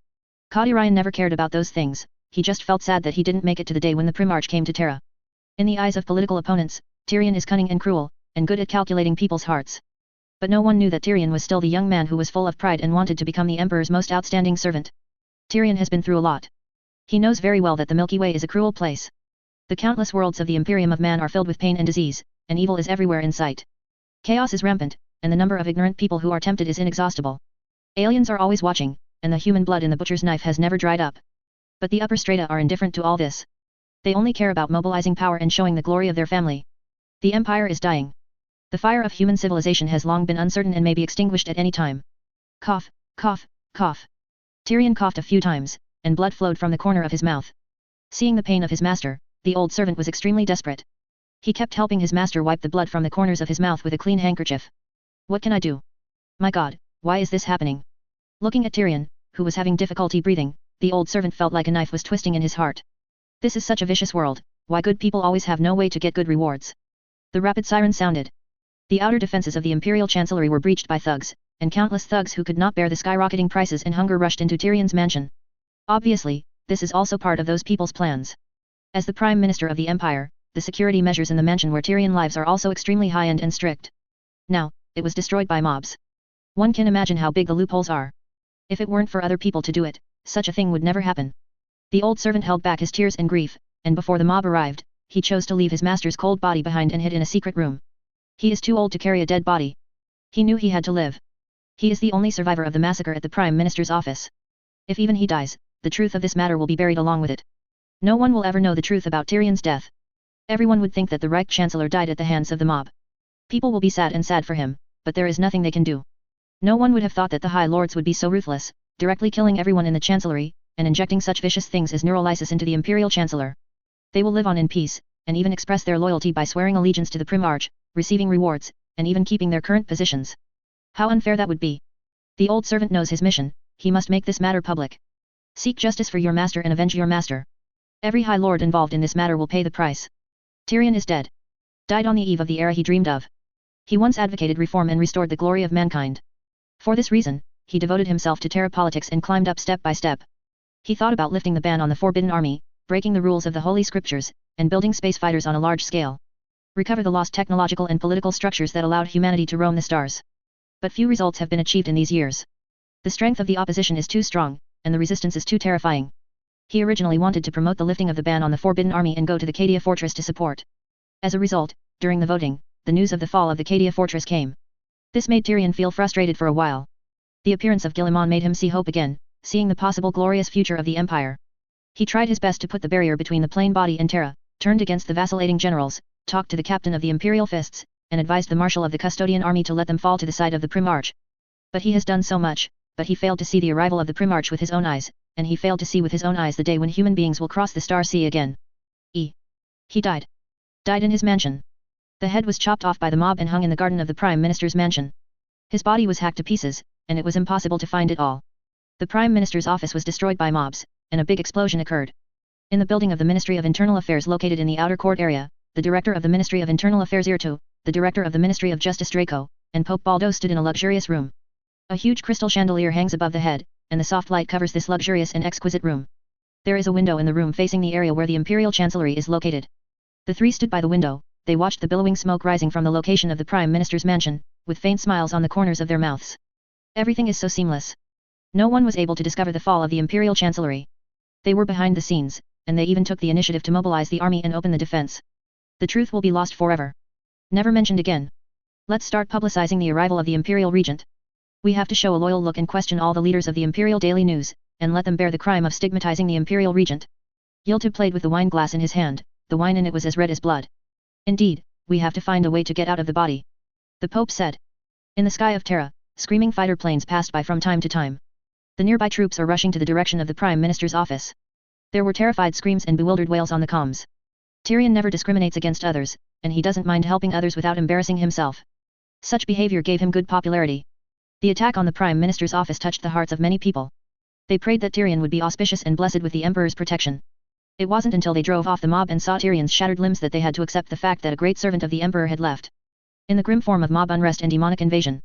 Ryan never cared about those things, he just felt sad that he didn't make it to the day when the Primarch came to Terra. In the eyes of political opponents, Tyrion is cunning and cruel, and good at calculating people's hearts. But no one knew that Tyrion was still the young man who was full of pride and wanted to become the Emperor's most outstanding servant. Tyrion has been through a lot. He knows very well that the Milky Way is a cruel place. The countless worlds of the Imperium of Man are filled with pain and disease, and evil is everywhere in sight. Chaos is rampant, and the number of ignorant people who are tempted is inexhaustible. Aliens are always watching, and the human blood in the butcher's knife has never dried up. But the upper strata are indifferent to all this. They only care about mobilizing power and showing the glory of their family. The empire is dying. The fire of human civilization has long been uncertain and may be extinguished at any time. Cough, cough, cough. Tyrion coughed a few times, and blood flowed from the corner of his mouth. Seeing the pain of his master, the old servant was extremely desperate. He kept helping his master wipe the blood from the corners of his mouth with a clean handkerchief. What can I do? My God, why is this happening? Looking at Tyrion, who was having difficulty breathing, the old servant felt like a knife was twisting in his heart. This is such a vicious world, why good people always have no way to get good rewards. The rapid siren sounded. The outer defenses of the Imperial Chancellery were breached by thugs, and countless thugs who could not bear the skyrocketing prices and hunger rushed into Tyrion's mansion. Obviously, this is also part of those people's plans. As the Prime Minister of the Empire, the security measures in the mansion where Tyrion lives are also extremely high-end and strict. Now, it was destroyed by mobs. One can imagine how big the loopholes are. If it weren't for other people to do it, such a thing would never happen. The old servant held back his tears and grief, and before the mob arrived, he chose to leave his master's cold body behind and hid in a secret room. He is too old to carry a dead body. He knew he had to live. He is the only survivor of the massacre at the Prime Minister's office. If even he dies, the truth of this matter will be buried along with it. No one will ever know the truth about Tyrion's death. Everyone would think that the Reich Chancellor died at the hands of the mob. People will be sad for him, but there is nothing they can do. No one would have thought that the High Lords would be so ruthless, directly killing everyone in the Chancellery, and injecting such vicious things as neurolysis into the Imperial Chancellor. They will live on in peace, and even express their loyalty by swearing allegiance to the Primarch, receiving rewards, and even keeping their current positions. How unfair that would be. The old servant knows his mission, he must make this matter public. Seek justice for your master and avenge your master. Every High Lord involved in this matter will pay the price. Tyrion is dead. Died on the eve of the era he dreamed of. He once advocated reform and restored the glory of mankind. For this reason, he devoted himself to terra politics and climbed up step by step. He thought about lifting the ban on the Forbidden Army, breaking the rules of the Holy Scriptures, and building space fighters on a large scale. Recover the lost technological and political structures that allowed humanity to roam the stars. But few results have been achieved in these years. The strength of the opposition is too strong, and the resistance is too terrifying. He originally wanted to promote the lifting of the ban on the Forbidden Army and go to the Cadia Fortress to support. As a result, during the voting, the news of the fall of the Cadia Fortress came. This made Tyrion feel frustrated for a while. The appearance of Guilliman made him see hope again, seeing the possible glorious future of the Empire. He tried his best to put the barrier between the plain body and Terra, turned against the vacillating generals, talked to the captain of the Imperial Fists, and advised the Marshal of the Custodian Army to let them fall to the side of the Primarch. But he has done so much, but he failed to see the arrival of the Primarch with his own eyes, and he failed to see with his own eyes the day when human beings will cross the Star Sea again. He died. Died in his mansion. The head was chopped off by the mob and hung in the garden of the Prime Minister's mansion. His body was hacked to pieces, and it was impossible to find it all. The Prime Minister's office was destroyed by mobs, and a big explosion occurred. In the building of the Ministry of Internal Affairs located in the outer court area, the director of the Ministry of Internal Affairs Irto, the director of the Ministry of Justice Draco, and Pope Baldo stood in a luxurious room. A huge crystal chandelier hangs above the head, and the soft light covers this luxurious and exquisite room. There is a window in the room facing the area where the Imperial Chancellery is located. The three stood by the window. They watched the billowing smoke rising from the location of the Prime Minister's mansion, with faint smiles on the corners of their mouths. Everything is so seamless. No one was able to discover the fall of the Imperial Chancellery. They were behind the scenes, and they even took the initiative to mobilize the army and open the defense. The truth will be lost forever. Never mentioned again. Let's start publicizing the arrival of the Imperial Regent. We have to show a loyal look and question all the leaders of the Imperial Daily News, and let them bear the crime of stigmatizing the Imperial Regent. Yiltib played with the wine glass in his hand. The wine in it was as red as blood. Indeed, we have to find a way to get out of the body. The Pope said. In the sky of Terra, screaming fighter planes passed by from time to time. The nearby troops are rushing to the direction of the Prime Minister's office. There were terrified screams and bewildered wails on the comms. Tyrion never discriminates against others, and he doesn't mind helping others without embarrassing himself. Such behavior gave him good popularity. The attack on the Prime Minister's office touched the hearts of many people. They prayed that Tyrion would be auspicious and blessed with the Emperor's protection. It wasn't until they drove off the mob and saw Tyrion's shattered limbs that they had to accept the fact that a great servant of the Emperor had left. In the grim form of mob unrest and demonic invasion.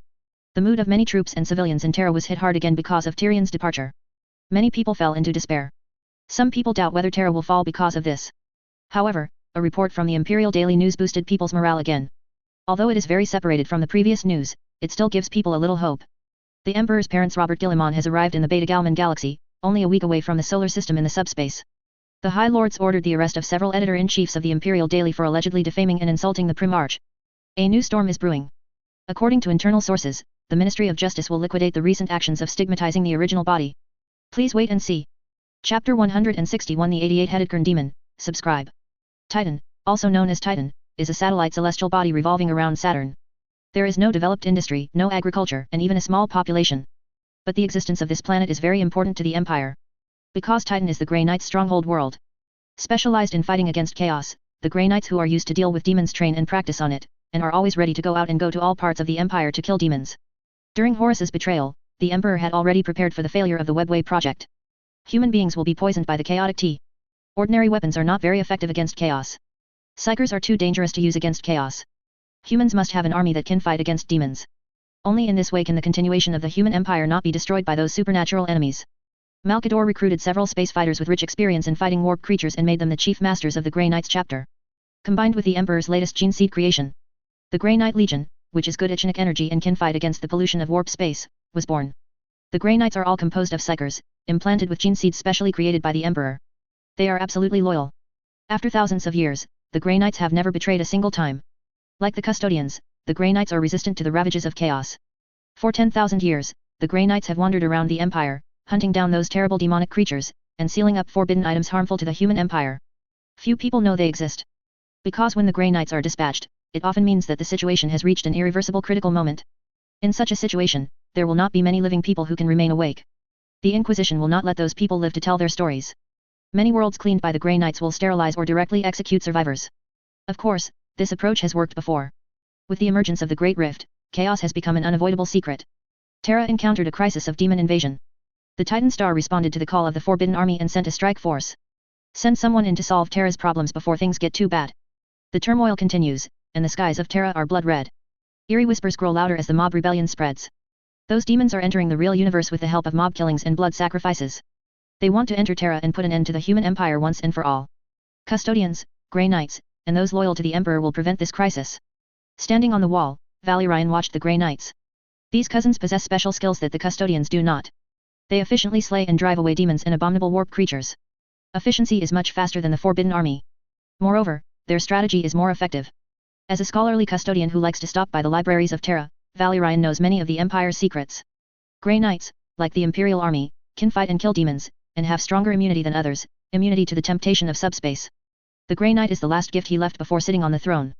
The mood of many troops and civilians in Terra was hit hard again because of Tyrion's departure. Many people fell into despair. Some people doubt whether Terra will fall because of this. However, a report from the Imperial Daily News boosted people's morale again. Although it is very separated from the previous news, it still gives people a little hope. The Emperor's parents Robert Guillemon has arrived in the Beta Galman galaxy, only a week away from the solar system in the subspace. The High Lords ordered the arrest of several editor-in-chiefs of the Imperial Daily for allegedly defaming and insulting the Primarch. A new storm is brewing. According to internal sources, the Ministry of Justice will liquidate the recent actions of stigmatizing the original body. Please wait and see. Chapter 161 The 88-Headed Kern Demon, subscribe. Titan, also known as Titan, is a satellite celestial body revolving around Saturn. There is no developed industry, no agriculture, and even a small population. But the existence of this planet is very important to the Empire. Because Titan is the Grey Knight's stronghold world. Specialized in fighting against chaos, the Grey Knights who are used to deal with demons train and practice on it, and are always ready to go out and go to all parts of the Empire to kill demons. During Horus's betrayal, the Emperor had already prepared for the failure of the Webway project. Human beings will be poisoned by the chaotic tea. Ordinary weapons are not very effective against chaos. Psykers are too dangerous to use against chaos. Humans must have an army that can fight against demons. Only in this way can the continuation of the human empire not be destroyed by those supernatural enemies. Malkador recruited several space fighters with rich experience in fighting warp creatures and made them the chief masters of the Grey Knights chapter. Combined with the Emperor's latest gene seed creation, the Grey Knight Legion, which is good ichnic energy and can fight against the pollution of warp space, was born. The Grey Knights are all composed of psykers, implanted with gene seeds specially created by the Emperor. They are absolutely loyal. After thousands of years, the Grey Knights have never betrayed a single time. Like the Custodians, the Grey Knights are resistant to the ravages of chaos. For 10,000 years, the Grey Knights have wandered around the Empire, hunting down those terrible demonic creatures, and sealing up forbidden items harmful to the human empire. Few people know they exist. Because when the Grey Knights are dispatched, it often means that the situation has reached an irreversible critical moment. In such a situation, there will not be many living people who can remain awake. The Inquisition will not let those people live to tell their stories. Many worlds cleaned by the Grey Knights will sterilize or directly execute survivors. Of course, this approach has worked before. With the emergence of the Great Rift, chaos has become an unavoidable secret. Terra encountered a crisis of demon invasion. The Titan Star responded to the call of the Forbidden Army and sent a strike force. Send someone in to solve Terra's problems before things get too bad. The turmoil continues, and the skies of Terra are blood red. Eerie whispers grow louder as the mob rebellion spreads. Those demons are entering the real universe with the help of mob killings and blood sacrifices. They want to enter Terra and put an end to the human empire once and for all. Custodians, Grey Knights, and those loyal to the Emperor will prevent this crisis. Standing on the wall, Valerian watched the Grey Knights. These cousins possess special skills that the Custodians do not. They efficiently slay and drive away demons and abominable warp creatures. Efficiency is much faster than the Forbidden Army. Moreover, their strategy is more effective. As a scholarly custodian who likes to stop by the libraries of Terra, Valerian knows many of the Empire's secrets. Grey Knights, like the Imperial Army, can fight and kill demons, and have stronger immunity than others, immunity to the temptation of subspace. The Grey Knight is the last gift he left before sitting on the throne.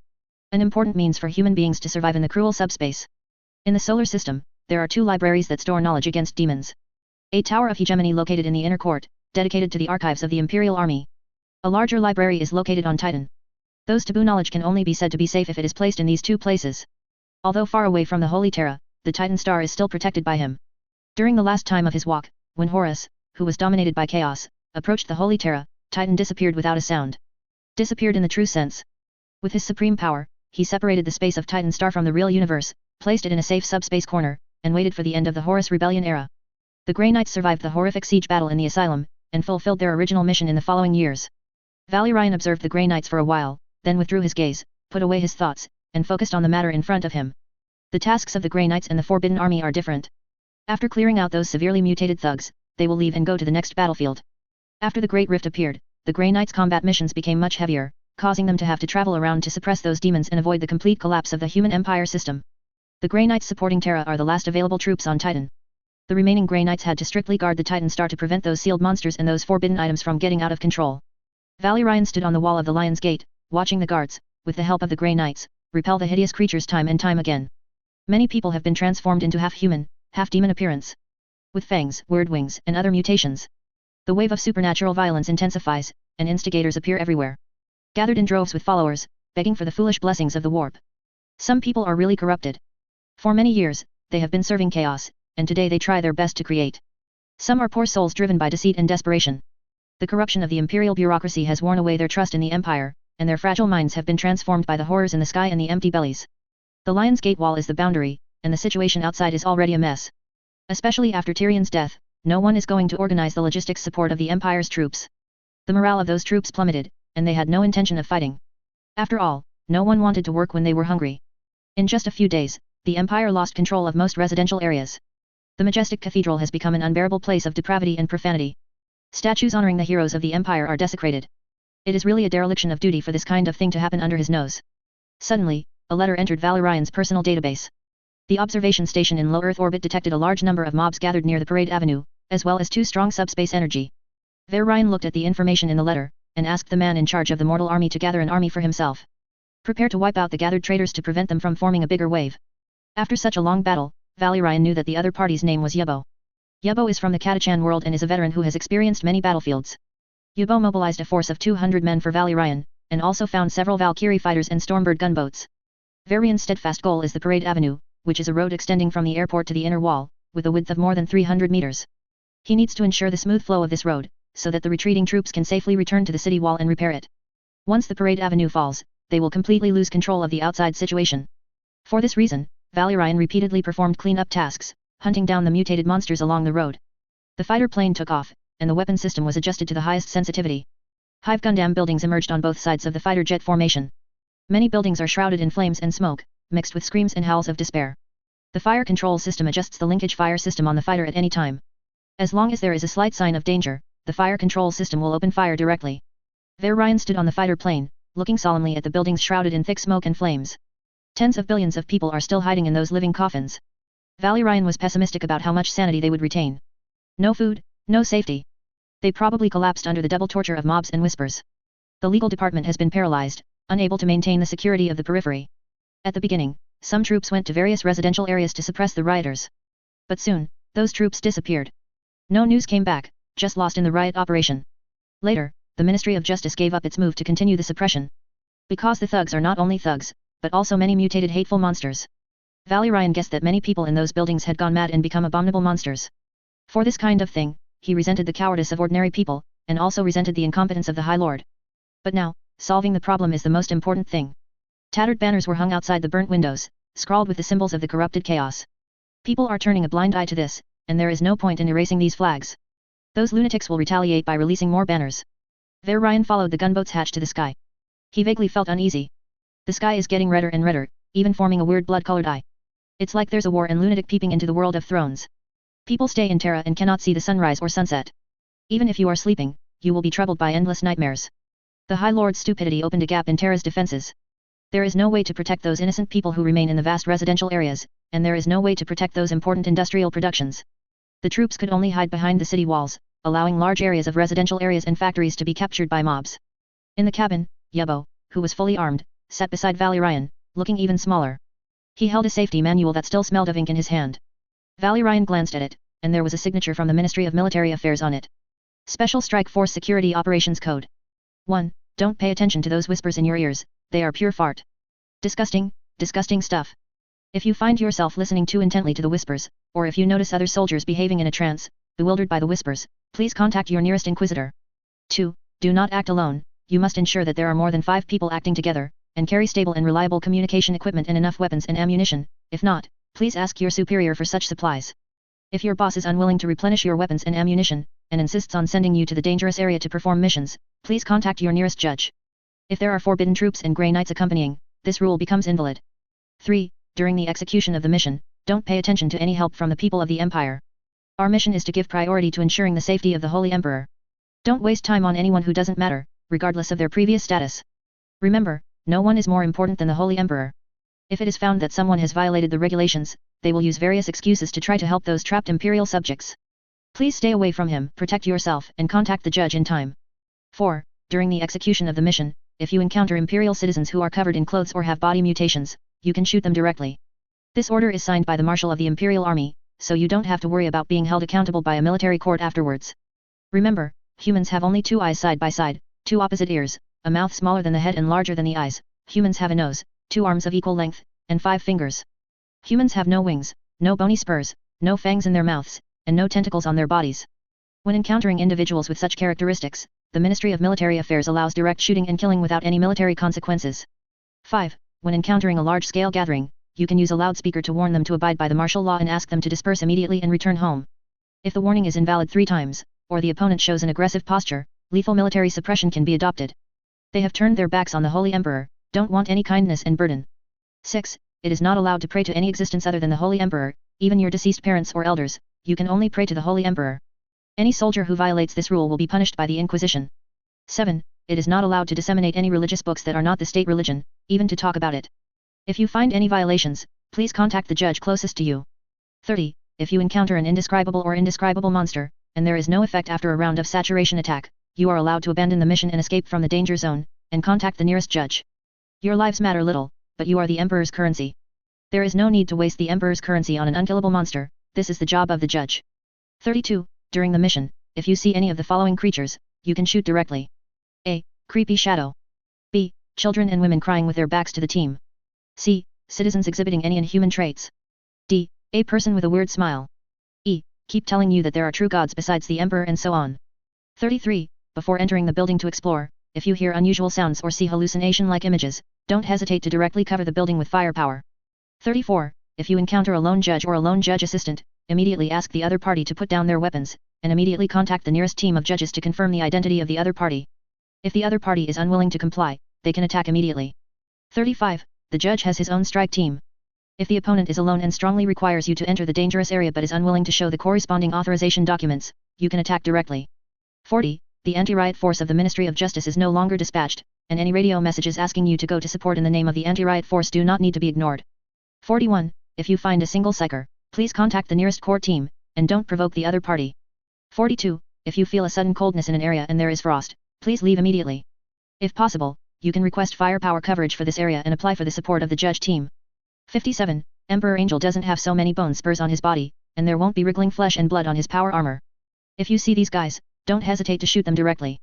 An important means for human beings to survive in the cruel subspace. In the solar system, there are 2 libraries that store knowledge against demons. A tower of hegemony located in the inner court, dedicated to the archives of the Imperial Army. A larger library is located on Titan. Those taboo knowledge can only be said to be safe if it is placed in these 2 places. Although far away from the Holy Terra, the Titan Star is still protected by him. During the last time of his walk, when Horus, who was dominated by chaos, approached the Holy Terra, Titan disappeared without a sound. Disappeared in the true sense. With his supreme power, he separated the space of Titan Star from the real universe, placed it in a safe subspace corner, and waited for the end of the Horus Rebellion era. The Grey Knights survived the horrific siege battle in the Asylum, and fulfilled their original mission in the following years. Valerian observed the Grey Knights for a while, then withdrew his gaze, put away his thoughts, and focused on the matter in front of him. The tasks of the Grey Knights and the Forbidden Army are different. After clearing out those severely mutated thugs, they will leave and go to the next battlefield. After the Great Rift appeared, the Grey Knights' combat missions became much heavier, causing them to have to travel around to suppress those demons and avoid the complete collapse of the human empire system. The Grey Knights supporting Terra are the last available troops on Titan. The remaining Grey Knights had to strictly guard the Titan Star to prevent those sealed monsters and those forbidden items from getting out of control. Valerian stood on the wall of the Lion's Gate, watching the guards, with the help of the Grey Knights, repel the hideous creatures time and time again. Many people have been transformed into half-human, half-demon appearance, with fangs, word wings, and other mutations. The wave of supernatural violence intensifies, and instigators appear everywhere, gathered in droves with followers, begging for the foolish blessings of the warp. Some people are really corrupted. For many years, they have been serving chaos, and today they try their best to create. Some are poor souls driven by deceit and desperation. The corruption of the imperial bureaucracy has worn away their trust in the empire, and their fragile minds have been transformed by the horrors in the sky and the empty bellies. The Lion's Gate wall is the boundary, and the situation outside is already a mess. Especially after Tyrion's death, no one is going to organize the logistics support of the empire's troops. The morale of those troops plummeted, and they had no intention of fighting. After all, no one wanted to work when they were hungry. In just a few days, the empire lost control of most residential areas. The majestic cathedral has become an unbearable place of depravity and profanity. Statues honoring the heroes of the empire are desecrated. It is really a dereliction of duty for this kind of thing to happen under his nose. Suddenly, a letter entered Valerian's personal database. The observation station in low Earth orbit detected a large number of mobs gathered near the Parade Avenue, as well as 2 strong subspace energy. Valerian looked at the information in the letter, and asked the man in charge of the mortal army to gather an army for himself. Prepare to wipe out the gathered traitors to prevent them from forming a bigger wave. After such a long battle, Valerian knew that the other party's name was Yubbo. Yubbo is from the Catachan world and is a veteran who has experienced many battlefields. Yubbo mobilized a force of 200 men for Valerian, and also found several Valkyrie fighters and Stormbird gunboats. Valerian's steadfast goal is the Parade Avenue, which is a road extending from the airport to the inner wall, with a width of more than 300 meters. He needs to ensure the smooth flow of this road, so that the retreating troops can safely return to the city wall and repair it. Once the Parade Avenue falls, they will completely lose control of the outside situation. For this reason, Valerian repeatedly performed clean-up tasks, hunting down the mutated monsters along the road. The fighter plane took off, and the weapon system was adjusted to the highest sensitivity. Hive Gundam buildings emerged on both sides of the fighter jet formation. Many buildings are shrouded in flames and smoke, mixed with screams and howls of despair. The fire control system adjusts the linkage fire system on the fighter at any time. As long as there is a slight sign of danger, the fire control system will open fire directly. Valerian stood on the fighter plane, looking solemnly at the buildings shrouded in thick smoke and flames. Tens of billions of people are still hiding in those living coffins. Valerian was pessimistic about how much sanity they would retain. No food, no safety. They probably collapsed under the double torture of mobs and whispers. The legal department has been paralyzed, unable to maintain the security of the periphery. At the beginning, some troops went to various residential areas to suppress the rioters. But soon, those troops disappeared. No news came back, just lost in the riot operation. Later, the Ministry of Justice gave up its move to continue the suppression. Because the thugs are not only thugs, but also many mutated hateful monsters. Valerian guessed that many people in those buildings had gone mad and become abominable monsters. For this kind of thing, he resented the cowardice of ordinary people, and also resented the incompetence of the High Lord. But now, solving the problem is the most important thing. Tattered banners were hung outside the burnt windows, scrawled with the symbols of the corrupted chaos. People are turning a blind eye to this, and there is no point in erasing these flags. Those lunatics will retaliate by releasing more banners. Valerian followed the gunboat's hatch to the sky. He vaguely felt uneasy. The sky is getting redder and redder, even forming a weird blood-colored eye. It's like there's a war and lunatic peeping into the world of thrones. People stay in Terra and cannot see the sunrise or sunset. Even if you are sleeping, you will be troubled by endless nightmares. The High Lord's stupidity opened a gap in Terra's defenses. There is no way to protect those innocent people who remain in the vast residential areas, and there is no way to protect those important industrial productions. The troops could only hide behind the city walls, allowing large areas of residential areas and factories to be captured by mobs. In the cabin, Yubbo, who was fully armed, sat beside Valerian, looking even smaller. He held a safety manual that still smelled of ink in his hand. Valerian glanced at it, and there was a signature from the Ministry of Military Affairs on it. Special Strike Force Security Operations Code. 1. Don't pay attention to those whispers in your ears, they are pure fart. Disgusting, disgusting stuff. If you find yourself listening too intently to the whispers, or if you notice other soldiers behaving in a trance, bewildered by the whispers, please contact your nearest inquisitor. 2. Do not act alone, you must ensure that there are more than 5 people acting together, and carry stable and reliable communication equipment and enough weapons and ammunition. If not, please ask your superior for such supplies. If your boss is unwilling to replenish your weapons and ammunition, and insists on sending you to the dangerous area to perform missions, please contact your nearest judge. If there are forbidden troops and Grey Knights accompanying, this rule becomes invalid. 3. During the execution of the mission, don't pay attention to any help from the people of the Empire. Our mission is to give priority to ensuring the safety of the Holy Emperor. Don't waste time on anyone who doesn't matter, regardless of their previous status. Remember, no one is more important than the Holy Emperor. If it is found that someone has violated the regulations, they will use various excuses to try to help those trapped imperial subjects. Please stay away from him, protect yourself, and contact the judge in time. 4. During the execution of the mission, if you encounter imperial citizens who are covered in clothes or have body mutations, you can shoot them directly. This order is signed by the Marshal of the Imperial Army, so you don't have to worry about being held accountable by a military court afterwards. Remember, humans have only 2 eyes side by side, 2 opposite ears, a mouth smaller than the head and larger than the eyes. Humans have a nose, 2 arms of equal length, and 5 fingers. Humans have no wings, no bony spurs, no fangs in their mouths, and no tentacles on their bodies. When encountering individuals with such characteristics, the Ministry of Military Affairs allows direct shooting and killing without any military consequences. 5. When encountering a large-scale gathering, you can use a loudspeaker to warn them to abide by the martial law and ask them to disperse immediately and return home. If the warning is invalid 3 times, or the opponent shows an aggressive posture, lethal military suppression can be adopted. They have turned their backs on the Holy Emperor, don't want any kindness and burden. 6. It is not allowed to pray to any existence other than the Holy Emperor, even your deceased parents or elders. You can only pray to the Holy Emperor. Any soldier who violates this rule will be punished by the Inquisition. 7. It is not allowed to disseminate any religious books that are not the state religion, even to talk about it. If you find any violations, please contact the judge closest to you. 30. If you encounter an indescribable monster, and there is no effect after a round of saturation attack, you are allowed to abandon the mission and escape from the danger zone, and contact the nearest judge. Your lives matter little, but you are the Emperor's currency. There is no need to waste the Emperor's currency on an unkillable monster. This is the job of the judge. 32. During the mission, if you see any of the following creatures, you can shoot directly. A. Creepy shadow. B. Children and women crying with their backs to the team. C. Citizens exhibiting any inhuman traits. D. A person with a weird smile. E. Keep telling you that there are true gods besides the Emperor and so on. 33. Before entering the building to explore, if you hear unusual sounds or see hallucination-like images, don't hesitate to directly cover the building with firepower. 34. If you encounter a lone judge or a lone judge assistant, immediately ask the other party to put down their weapons, and immediately contact the nearest team of judges to confirm the identity of the other party. If the other party is unwilling to comply, they can attack immediately. 35. The judge has his own strike team. If the opponent is alone and strongly requires you to enter the dangerous area but is unwilling to show the corresponding authorization documents, you can attack directly. 40. The anti-riot force of the Ministry of Justice is no longer dispatched, and any radio messages asking you to go to support in the name of the anti-riot force do not need to be ignored. 41. If you find a single psyker, please contact the nearest court team, and don't provoke the other party. 42. If you feel a sudden coldness in an area and there is frost, please leave immediately. If possible, you can request firepower coverage for this area and apply for the support of the judge team. 57. Emperor Angel doesn't have so many bone spurs on his body, and there won't be wriggling flesh and blood on his power armor. If you see these guys, don't hesitate to shoot them directly.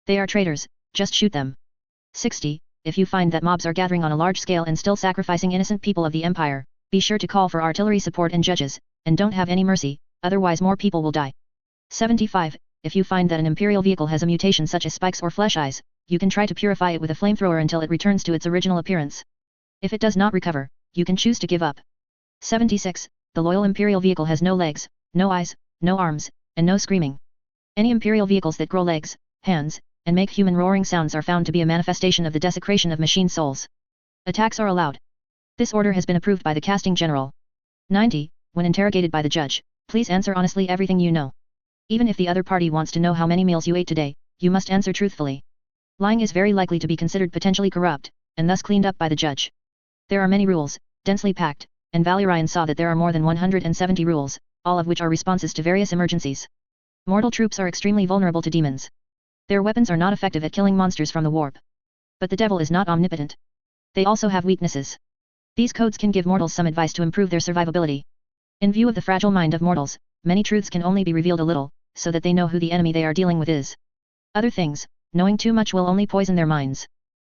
They are traitors, just shoot them. 60. If you find that mobs are gathering on a large scale and still sacrificing innocent people of the Empire, be sure to call for artillery support and judges, and don't have any mercy, otherwise more people will die. 75. If you find that an Imperial vehicle has a mutation such as spikes or flesh eyes, you can try to purify it with a flamethrower until it returns to its original appearance. If it does not recover, you can choose to give up. 76. The loyal Imperial vehicle has no legs, no eyes, no arms, and no screaming. Any Imperial vehicles that grow legs, hands, and make human roaring sounds are found to be a manifestation of the desecration of machine souls. Attacks are allowed. This order has been approved by the casting general. 90. When interrogated by the judge, please answer honestly everything you know. Even if the other party wants to know how many meals you ate today, you must answer truthfully. Lying is very likely to be considered potentially corrupt, and thus cleaned up by the judge. There are many rules, densely packed, and Valerian saw that there are more than 170 rules, all of which are responses to various emergencies. Mortal troops are extremely vulnerable to demons. Their weapons are not effective at killing monsters from the warp. But the devil is not omnipotent. They also have weaknesses. These codes can give mortals some advice to improve their survivability. In view of the fragile mind of mortals, many truths can only be revealed a little, so that they know who the enemy they are dealing with is. Other things, knowing too much will only poison their minds.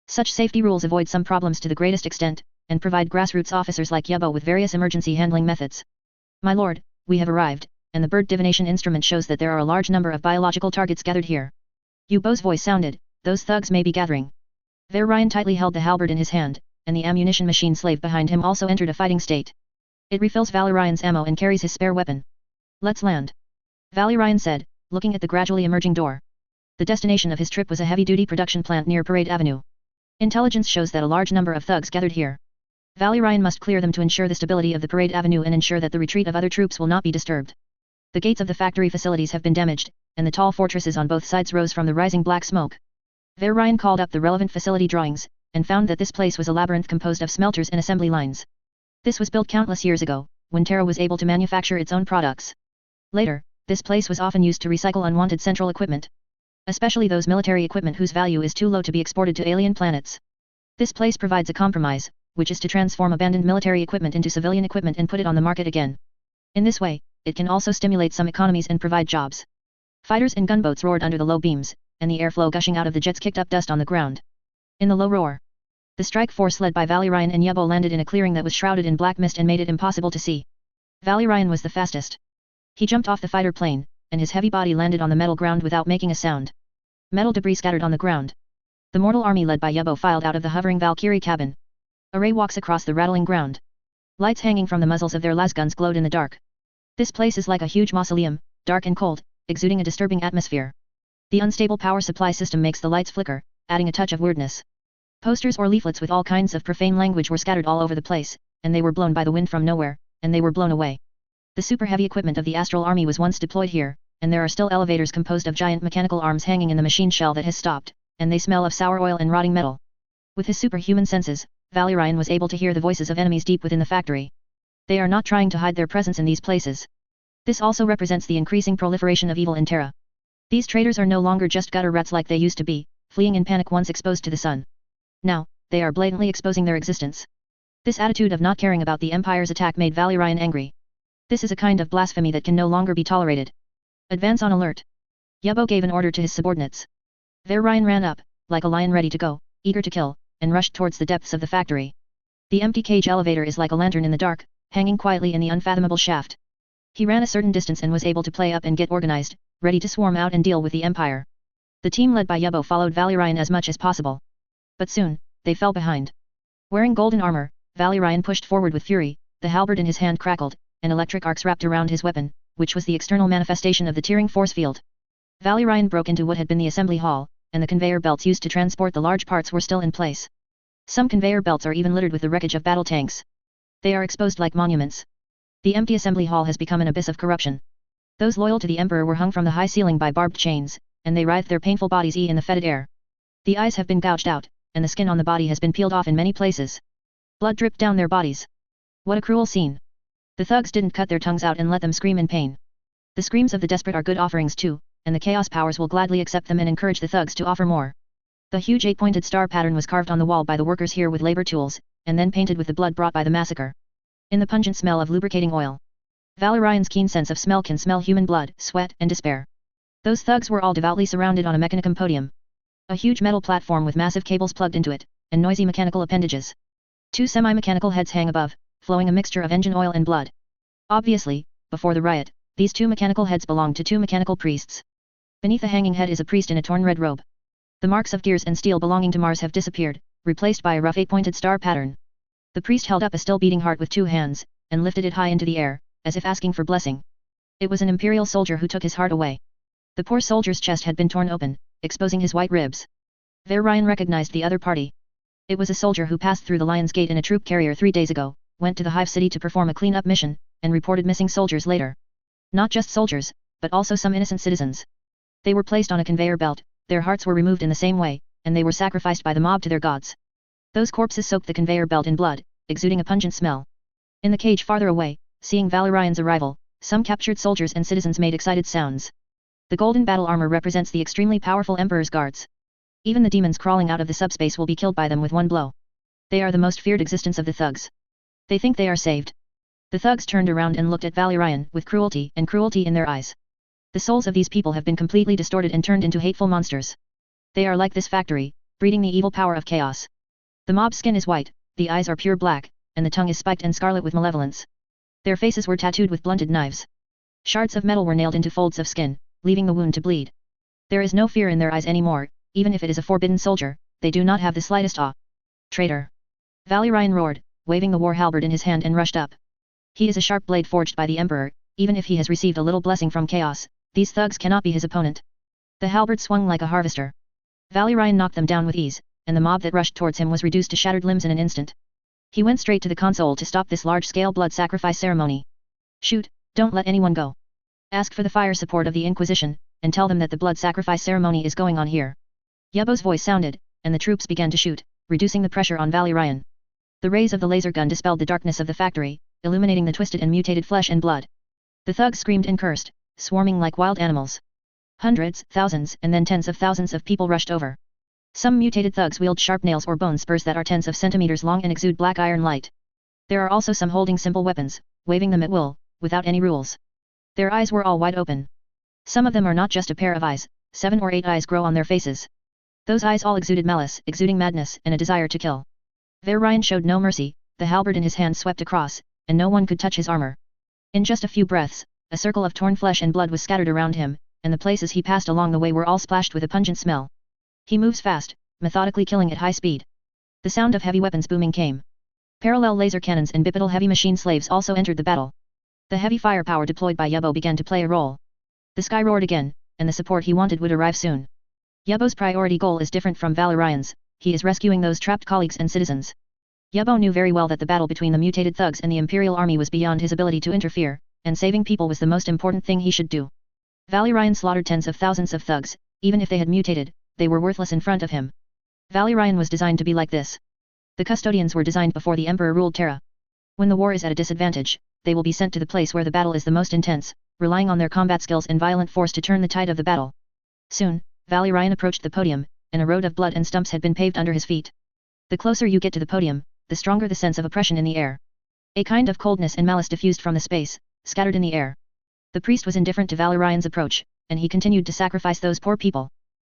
Such safety rules avoid some problems to the greatest extent, and provide grassroots officers like Yubbo with various emergency handling methods. My lord, we have arrived, and the bird divination instrument shows that there are a large number of biological targets gathered here. Yubbo's voice sounded, those thugs may be gathering. Ryan tightly held the halberd in his hand, and the ammunition machine slave behind him also entered a fighting state. It refills Ryan's ammo and carries his spare weapon. Let's land. Ryan said, looking at the gradually emerging door. The destination of his trip was a heavy-duty production plant near Parade Avenue. Intelligence shows that a large number of thugs gathered here. Ryan must clear them to ensure the stability of the Parade Avenue and ensure that the retreat of other troops will not be disturbed. The gates of the factory facilities have been damaged, and the tall fortresses on both sides rose from the rising black smoke. Ryan called up the relevant facility drawings, and found that this place was a labyrinth composed of smelters and assembly lines. This was built countless years ago, when Terra was able to manufacture its own products. Later, this place was often used to recycle unwanted central equipment. Especially those military equipment whose value is too low to be exported to alien planets. This place provides a compromise, which is to transform abandoned military equipment into civilian equipment and put it on the market again. In this way, it can also stimulate some economies and provide jobs. Fighters and gunboats roared under the low beams, and the airflow gushing out of the jets kicked up dust on the ground. In the low roar, the strike force led by Ryan and Yubbo landed in a clearing that was shrouded in black mist and made it impossible to see. Ryan was the fastest. He jumped off the fighter plane, and his heavy body landed on the metal ground without making a sound. Metal debris scattered on the ground. The mortal army led by Yubbo filed out of the hovering Valkyrie cabin. A ray walks across the rattling ground. Lights hanging from the muzzles of their lasguns glowed in the dark. This place is like a huge mausoleum, dark and cold, exuding a disturbing atmosphere. The unstable power supply system makes the lights flicker, adding a touch of weirdness. Posters or leaflets with all kinds of profane language were scattered all over the place, and they were blown by the wind from nowhere, and they were blown away. The super heavy equipment of the Astral Army was once deployed here, and there are still elevators composed of giant mechanical arms hanging in the machine shell that has stopped, and they smell of sour oil and rotting metal. With his superhuman senses, Ryan was able to hear the voices of enemies deep within the factory. They are not trying to hide their presence in these places. This also represents the increasing proliferation of evil in Terra. These traitors are no longer just gutter rats like they used to be, fleeing in panic once exposed to the sun. Now, they are blatantly exposing their existence. This attitude of not caring about the Empire's attack made Ryan angry. This is a kind of blasphemy that can no longer be tolerated. Advance on alert. Yubbo gave an order to his subordinates. Ryan ran up, like a lion ready to go, eager to kill, and rushed towards the depths of the factory. The empty cage elevator is like a lantern in the dark, hanging quietly in the unfathomable shaft. He ran a certain distance and was able to play up and get organized, ready to swarm out and deal with the Empire. The team led by Yubbo followed Ryan as much as possible. But soon, they fell behind. Wearing golden armor, Ryan pushed forward with fury, the halberd in his hand crackled, and electric arcs wrapped around his weapon, which was the external manifestation of the tearing force field. Ryan broke into what had been the assembly hall, and the conveyor belts used to transport the large parts were still in place. Some conveyor belts are even littered with the wreckage of battle tanks. They are exposed like monuments. The empty assembly hall has become an abyss of corruption. Those loyal to the Emperor were hung from the high ceiling by barbed chains, and they writhed their painful bodies in the fetid air. The eyes have been gouged out, and the skin on the body has been peeled off in many places. Blood dripped down their bodies. What a cruel scene. The thugs didn't cut their tongues out and let them scream in pain. The screams of the desperate are good offerings too, and the Chaos Powers will gladly accept them and encourage the thugs to offer more. The huge 8-pointed star pattern was carved on the wall by the workers here with labor tools, and then painted with the blood brought by the massacre. In the pungent smell of lubricating oil, Ryan's keen sense of smell can smell human blood, sweat, and despair. Those thugs were all devoutly surrounded on a mechanicum podium. A huge metal platform with massive cables plugged into it, and noisy mechanical appendages. 2 semi-mechanical heads hang above, flowing a mixture of engine oil and blood. Obviously, before the riot, these 2 mechanical heads belonged to 2 mechanical priests. Beneath the hanging head is a priest in a torn red robe. The marks of gears and steel belonging to Mars have disappeared, replaced by a rough 8-pointed star pattern. The priest held up a still beating heart with 2 hands, and lifted it high into the air, as if asking for blessing. It was an imperial soldier who took his heart away. The poor soldier's chest had been torn open, exposing his white ribs. Ryan recognized the other party. It was a soldier who passed through the Lion's Gate in a troop carrier 3 days ago, went to the Hive City to perform a clean-up mission, and reported missing soldiers later. Not just soldiers, but also some innocent citizens. They were placed on a conveyor belt, their hearts were removed in the same way, and they were sacrificed by the mob to their gods. Those corpses soaked the conveyor belt in blood, exuding a pungent smell. In the cage farther away, seeing Ryan's arrival, some captured soldiers and citizens made excited sounds. The golden battle armor represents the extremely powerful Emperor's guards. Even the demons crawling out of the subspace will be killed by them with one blow. They are the most feared existence of the thugs. They think they are saved. The thugs turned around and looked at Ryan with cruelty in their eyes. The souls of these people have been completely distorted and turned into hateful monsters. They are like this factory, breeding the evil power of chaos. The mob's skin is white, the eyes are pure black, and the tongue is spiked and scarlet with malevolence. Their faces were tattooed with blunted knives. Shards of metal were nailed into folds of skin, leaving the wound to bleed. There is no fear in their eyes anymore, even if it is a forbidden soldier, they do not have the slightest awe. Traitor! Valerian roared, waving the war halberd in his hand and rushed up. He is a sharp blade forged by the Emperor, even if he has received a little blessing from chaos, these thugs cannot be his opponent. The halberd swung like a harvester. Valerian knocked them down with ease, and the mob that rushed towards him was reduced to shattered limbs in an instant. He went straight to the console to stop this large-scale blood sacrifice ceremony. Shoot, don't let anyone go. Ask for the fire support of the Inquisition, and tell them that the blood sacrifice ceremony is going on here. Yebo's voice sounded, and the troops began to shoot, reducing the pressure on Valerian. The rays of the laser gun dispelled the darkness of the factory, illuminating the twisted and mutated flesh and blood. The thugs screamed and cursed, swarming like wild animals. Hundreds, thousands, and then tens of thousands of people rushed over. Some mutated thugs wield sharp nails or bone spurs that are tens of centimeters long and exude black iron light. There are also some holding simple weapons, waving them at will, without any rules. Their eyes were all wide open. Some of them are not just a pair of eyes, 7 or 8 eyes grow on their faces. Those eyes all exuded malice, exuding madness and a desire to kill. Valerian showed no mercy, the halberd in his hand swept across, and no one could touch his armor. In just a few breaths, a circle of torn flesh and blood was scattered around him, and the places he passed along the way were all splashed with a pungent smell. He moves fast, methodically killing at high speed. The sound of heavy weapons booming came. Parallel laser cannons and bipedal heavy machine slaves also entered the battle. The heavy firepower deployed by Yebo began to play a role. The sky roared again, and the support he wanted would arrive soon. Yebo's priority goal is different from Valerian's, he is rescuing those trapped colleagues and citizens. Yebo knew very well that the battle between the mutated thugs and the Imperial army was beyond his ability to interfere, and saving people was the most important thing he should do. Valerian slaughtered tens of thousands of thugs, even if they had mutated, they were worthless in front of him. Valerian was designed to be like this. The custodians were designed before the Emperor ruled Terra. When the war is at a disadvantage, they will be sent to the place where the battle is the most intense, relying on their combat skills and violent force to turn the tide of the battle. Soon, Valerian approached the podium, and a road of blood and stumps had been paved under his feet. The closer you get to the podium, the stronger the sense of oppression in the air. A kind of coldness and malice diffused from the space, scattered in the air. The priest was indifferent to Valerian's approach, and he continued to sacrifice those poor people.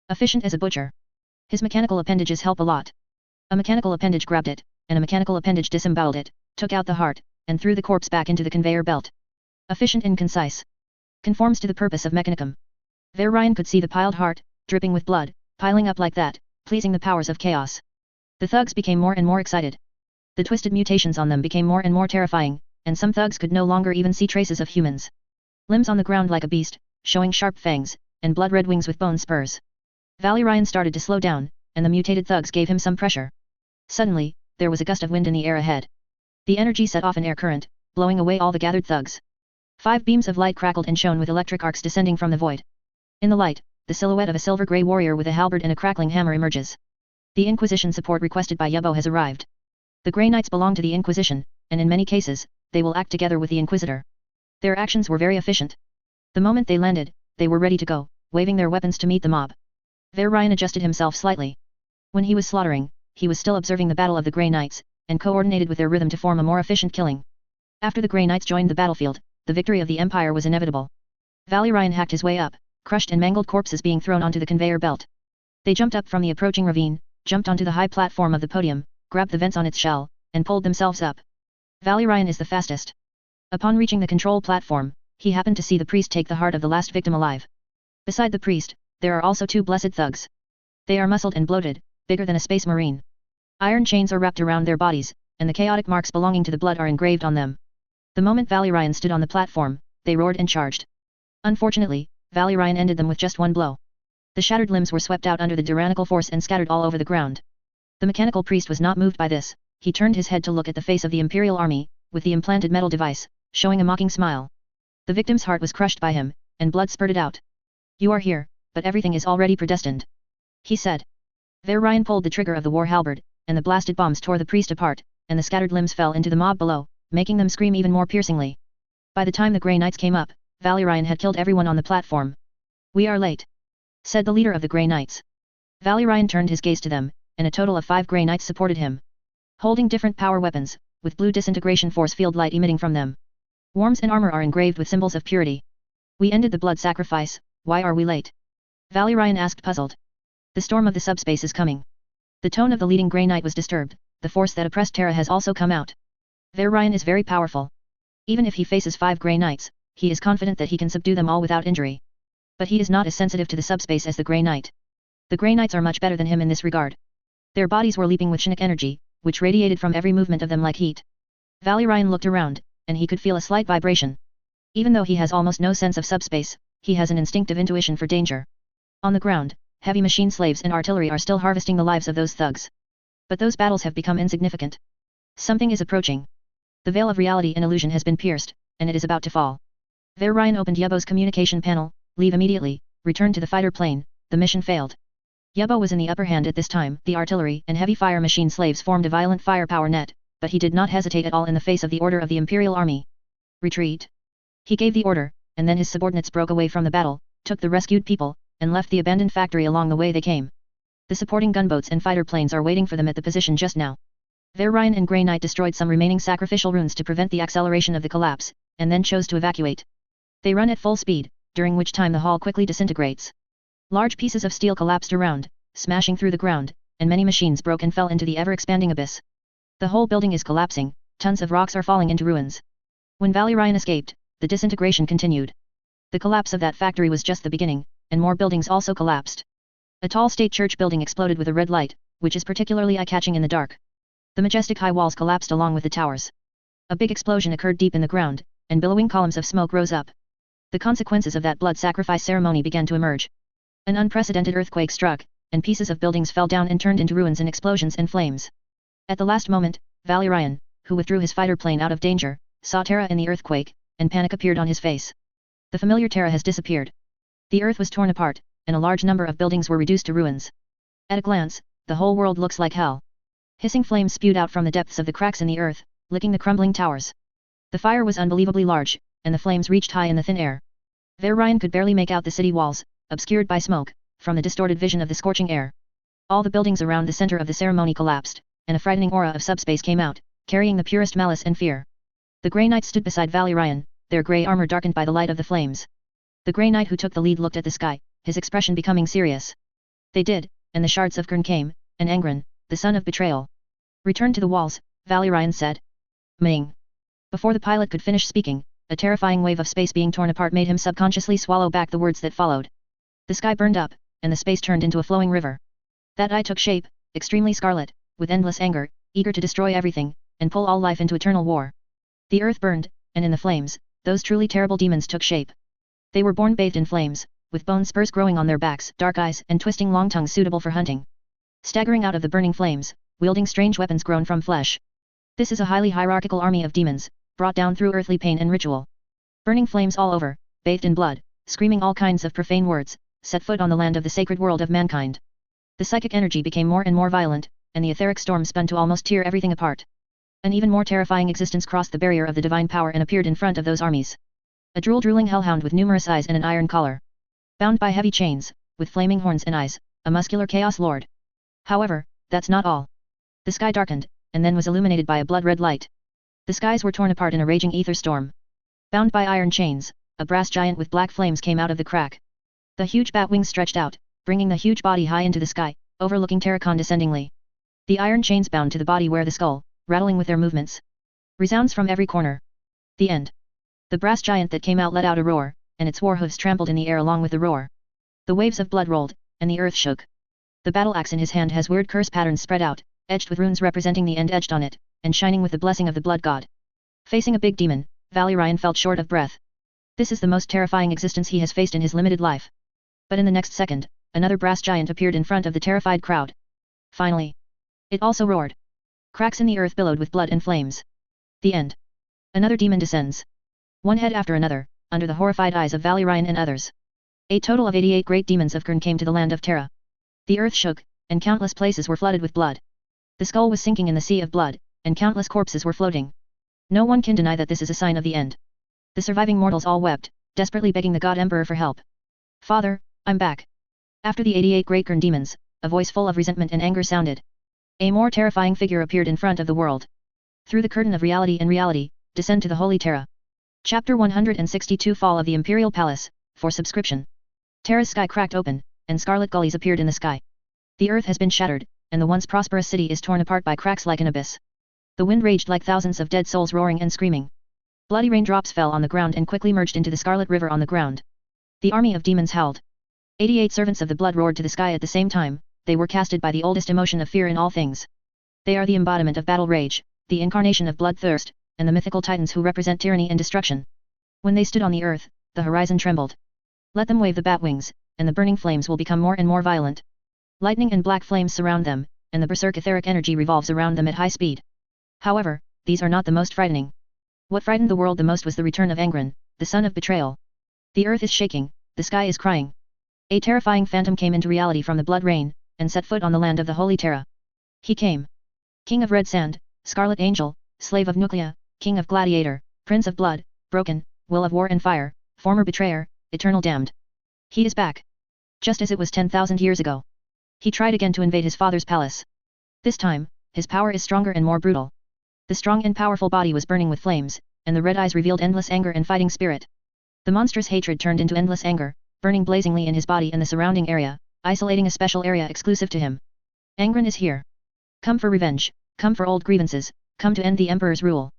Efficient as a butcher. His mechanical appendages help a lot. A mechanical appendage grabbed it, and a mechanical appendage disemboweled it, took out the heart, and threw the corpse back into the conveyor belt. Efficient and concise. Conforms to the purpose of mechanicum. Valerian could see the piled heart, dripping with blood, piling up like that, pleasing the powers of chaos. The thugs became more and more excited. The twisted mutations on them became more and more terrifying, and some thugs could no longer even see traces of humans. Limbs on the ground like a beast, showing sharp fangs, and blood-red wings with bone spurs. Valerian started to slow down, and the mutated thugs gave him some pressure. Suddenly, there was a gust of wind in the air ahead. The energy set off an air current, blowing away all the gathered thugs. 5 beams of light crackled and shone with electric arcs descending from the void. In the light, the silhouette of a silver-grey warrior with a halberd and a crackling hammer emerges. The Inquisition support requested by Yebo has arrived. The Grey Knights belong to the Inquisition, and in many cases, they will act together with the Inquisitor. Their actions were very efficient. The moment they landed, they were ready to go, waving their weapons to meet the mob. Valerian adjusted himself slightly. When he was slaughtering, he was still observing the battle of the Grey Knights, and coordinated with their rhythm to form a more efficient killing. After the Grey Knights joined the battlefield, the victory of the Empire was inevitable. Valerian hacked his way up, crushed and mangled corpses being thrown onto the conveyor belt. They jumped up from the approaching ravine, jumped onto the high platform of the podium, grabbed the vents on its shell, and pulled themselves up. Valerian is the fastest. Upon reaching the control platform, he happened to see the priest take the heart of the last victim alive. Beside the priest, there are also 2 blessed thugs. They are muscled and bloated, bigger than a space marine. Iron chains are wrapped around their bodies, and the chaotic marks belonging to the blood are engraved on them. The moment Valerian stood on the platform, they roared and charged. Unfortunately, Valerian ended them with just one blow. The shattered limbs were swept out under the tyrannical force and scattered all over the ground. The mechanical priest was not moved by this, he turned his head to look at the face of the Imperial army, with the implanted metal device, showing a mocking smile. The victim's heart was crushed by him, and blood spurted out. "You are here, but everything is already predestined," he said. Valerian pulled the trigger of the war halberd, and the blasted bombs tore the priest apart, and the scattered limbs fell into the mob below, making them scream even more piercingly. By the time the Grey Knights came up, Valerian had killed everyone on the platform. "We are late," said the leader of the Grey Knights. Valerian turned his gaze to them, and a total of 5 Grey Knights supported him. Holding different power weapons, with blue disintegration force field light emitting from them. Worms and armor are engraved with symbols of purity. "We ended the blood sacrifice, why are we late?" Valerian asked puzzled. "The storm of the subspace is coming." The tone of the leading Grey Knight was disturbed, the force that oppressed Terra has also come out. Valerian is very powerful. Even if he faces 5 Grey Knights, he is confident that he can subdue them all without injury. But he is not as sensitive to the subspace as the Grey Knight. The Grey Knights are much better than him in this regard. Their bodies were leaping with Chinook energy, which radiated from every movement of them like heat. Valerian looked around, and he could feel a slight vibration. Even though he has almost no sense of subspace, he has an instinctive intuition for danger. On the ground, heavy machine slaves and artillery are still harvesting the lives of those thugs. But those battles have become insignificant. Something is approaching. The veil of reality and illusion has been pierced, and it is about to fall. Valerian opened Yubbo's communication panel. Leave immediately, return to the fighter plane, the mission failed. Yubbo was in the upper hand at this time. The artillery and heavy fire machine slaves formed a violent firepower net, but he did not hesitate at all in the face of the order of the Imperial Army. Retreat. He gave the order, and then his subordinates broke away from the battle, took the rescued people, and left the abandoned factory along the way they came. The supporting gunboats and fighter planes are waiting for them at the position just now. Valerian and Grey Knight destroyed some remaining sacrificial runes to prevent the acceleration of the collapse, and then chose to evacuate. They run at full speed, during which time the hall quickly disintegrates. Large pieces of steel collapsed around, smashing through the ground, and many machines broke and fell into the ever-expanding abyss. The whole building is collapsing, tons of rocks are falling into ruins. When Valerian escaped, the disintegration continued. The collapse of that factory was just the beginning, and more buildings also collapsed. A tall state church building exploded with a red light, which is particularly eye-catching in the dark. The majestic high walls collapsed along with the towers. A big explosion occurred deep in the ground, and billowing columns of smoke rose up. The consequences of that blood sacrifice ceremony began to emerge. An unprecedented earthquake struck, and pieces of buildings fell down and turned into ruins in explosions and flames. At the last moment, Valerian, who withdrew his fighter plane out of danger, saw terror in the earthquake, and panic appeared on his face. The familiar terror has disappeared. The earth was torn apart, and a large number of buildings were reduced to ruins. At a glance, the whole world looks like hell. Hissing flames spewed out from the depths of the cracks in the earth, licking the crumbling towers. The fire was unbelievably large, and the flames reached high in the thin air. Valerian could barely make out the city walls, obscured by smoke, from the distorted vision of the scorching air. All the buildings around the center of the ceremony collapsed, and a frightening aura of subspace came out, carrying the purest malice and fear. The Grey Knights stood beside Valerian, their grey armor darkened by the light of the flames. The Grey Knight who took the lead looked at the sky, his expression becoming serious. They did, and the shards of Kern came, and Angren, the son of betrayal. Return to the walls, Valerian said. Ming. Before the pilot could finish speaking, a terrifying wave of space being torn apart made him subconsciously swallow back the words that followed. The sky burned up, and the space turned into a flowing river. That eye took shape, extremely scarlet, with endless anger, eager to destroy everything, and pull all life into eternal war. The earth burned, and in the flames, those truly terrible demons took shape. They were born bathed in flames, with bone spurs growing on their backs, dark eyes and twisting long tongues suitable for hunting. Staggering out of the burning flames, wielding strange weapons grown from flesh. This is a highly hierarchical army of demons, brought down through earthly pain and ritual. Burning flames all over, bathed in blood, screaming all kinds of profane words, set foot on the land of the sacred world of mankind. The psychic energy became more and more violent, and the etheric storm spun to almost tear everything apart. An even more terrifying existence crossed the barrier of the divine power and appeared in front of those armies. A drooling hellhound with numerous eyes and an iron collar. Bound by heavy chains, with flaming horns and eyes, a muscular chaos lord. However, that's not all. The sky darkened, and then was illuminated by a blood-red light. The skies were torn apart in a raging ether storm. Bound by iron chains, a brass giant with black flames came out of the crack. The huge bat wings stretched out, bringing the huge body high into the sky, overlooking Terra condescendingly. The iron chains bound to the body where the skull, rattling with their movements, resounds from every corner. The end. The brass giant that came out let out a roar, and its war hooves trampled in the air along with the roar. The waves of blood rolled, and the earth shook. The battle axe in his hand has weird curse patterns spread out, edged with runes representing the end edged on it, and shining with the blessing of the blood god. Facing a big demon, Valerian felt short of breath. This is the most terrifying existence he has faced in his limited life. But in the next second, another brass giant appeared in front of the terrified crowd. Finally. It also roared. Cracks in the earth billowed with blood and flames. The end. Another demon descends. One head after another, under the horrified eyes of Valerian and others. A total of 88 great demons of Kern came to the land of Terra. The earth shook, and countless places were flooded with blood. The skull was sinking in the sea of blood, and countless corpses were floating. No one can deny that this is a sign of the end. The surviving mortals all wept, desperately begging the God Emperor for help. Father, I'm back. After the 88 great Kern demons, a voice full of resentment and anger sounded. A more terrifying figure appeared in front of the world. Through the curtain of reality and reality, descend to the Holy Terra. Chapter 162 Fall of the Imperial Palace, for subscription. Terra's sky cracked open, and scarlet gullies appeared in the sky. The earth has been shattered, and the once prosperous city is torn apart by cracks like an abyss. The wind raged like thousands of dead souls roaring and screaming. Bloody raindrops fell on the ground and quickly merged into the scarlet river on the ground. The army of demons howled. 88 servants of the blood roared to the sky at the same time, they were casted by the oldest emotion of fear in all things. They are the embodiment of battle rage, the incarnation of bloodthirst, and the mythical titans who represent tyranny and destruction. When they stood on the earth, the horizon trembled. Let them wave the bat wings, and the burning flames will become more and more violent. Lightning and black flames surround them, and the berserk etheric energy revolves around them at high speed. However, these are not the most frightening. What frightened the world the most was the return of Angren, the son of betrayal. The earth is shaking, the sky is crying. A terrifying phantom came into reality from the blood rain, and set foot on the land of the Holy Terra. He came. King of Red Sand, Scarlet Angel, Slave of Nuclea, King of Gladiator, Prince of Blood, Broken, Will of War and Fire, former betrayer, eternal damned. He is back. Just as it was 10,000 years ago. He tried again to invade his father's palace. This time, his power is stronger and more brutal. The strong and powerful body was burning with flames, and the red eyes revealed endless anger and fighting spirit. The monstrous hatred turned into endless anger, burning blazingly in his body and the surrounding area, isolating a special area exclusive to him. Angren is here. Come for revenge, come for old grievances, come to end the Emperor's rule.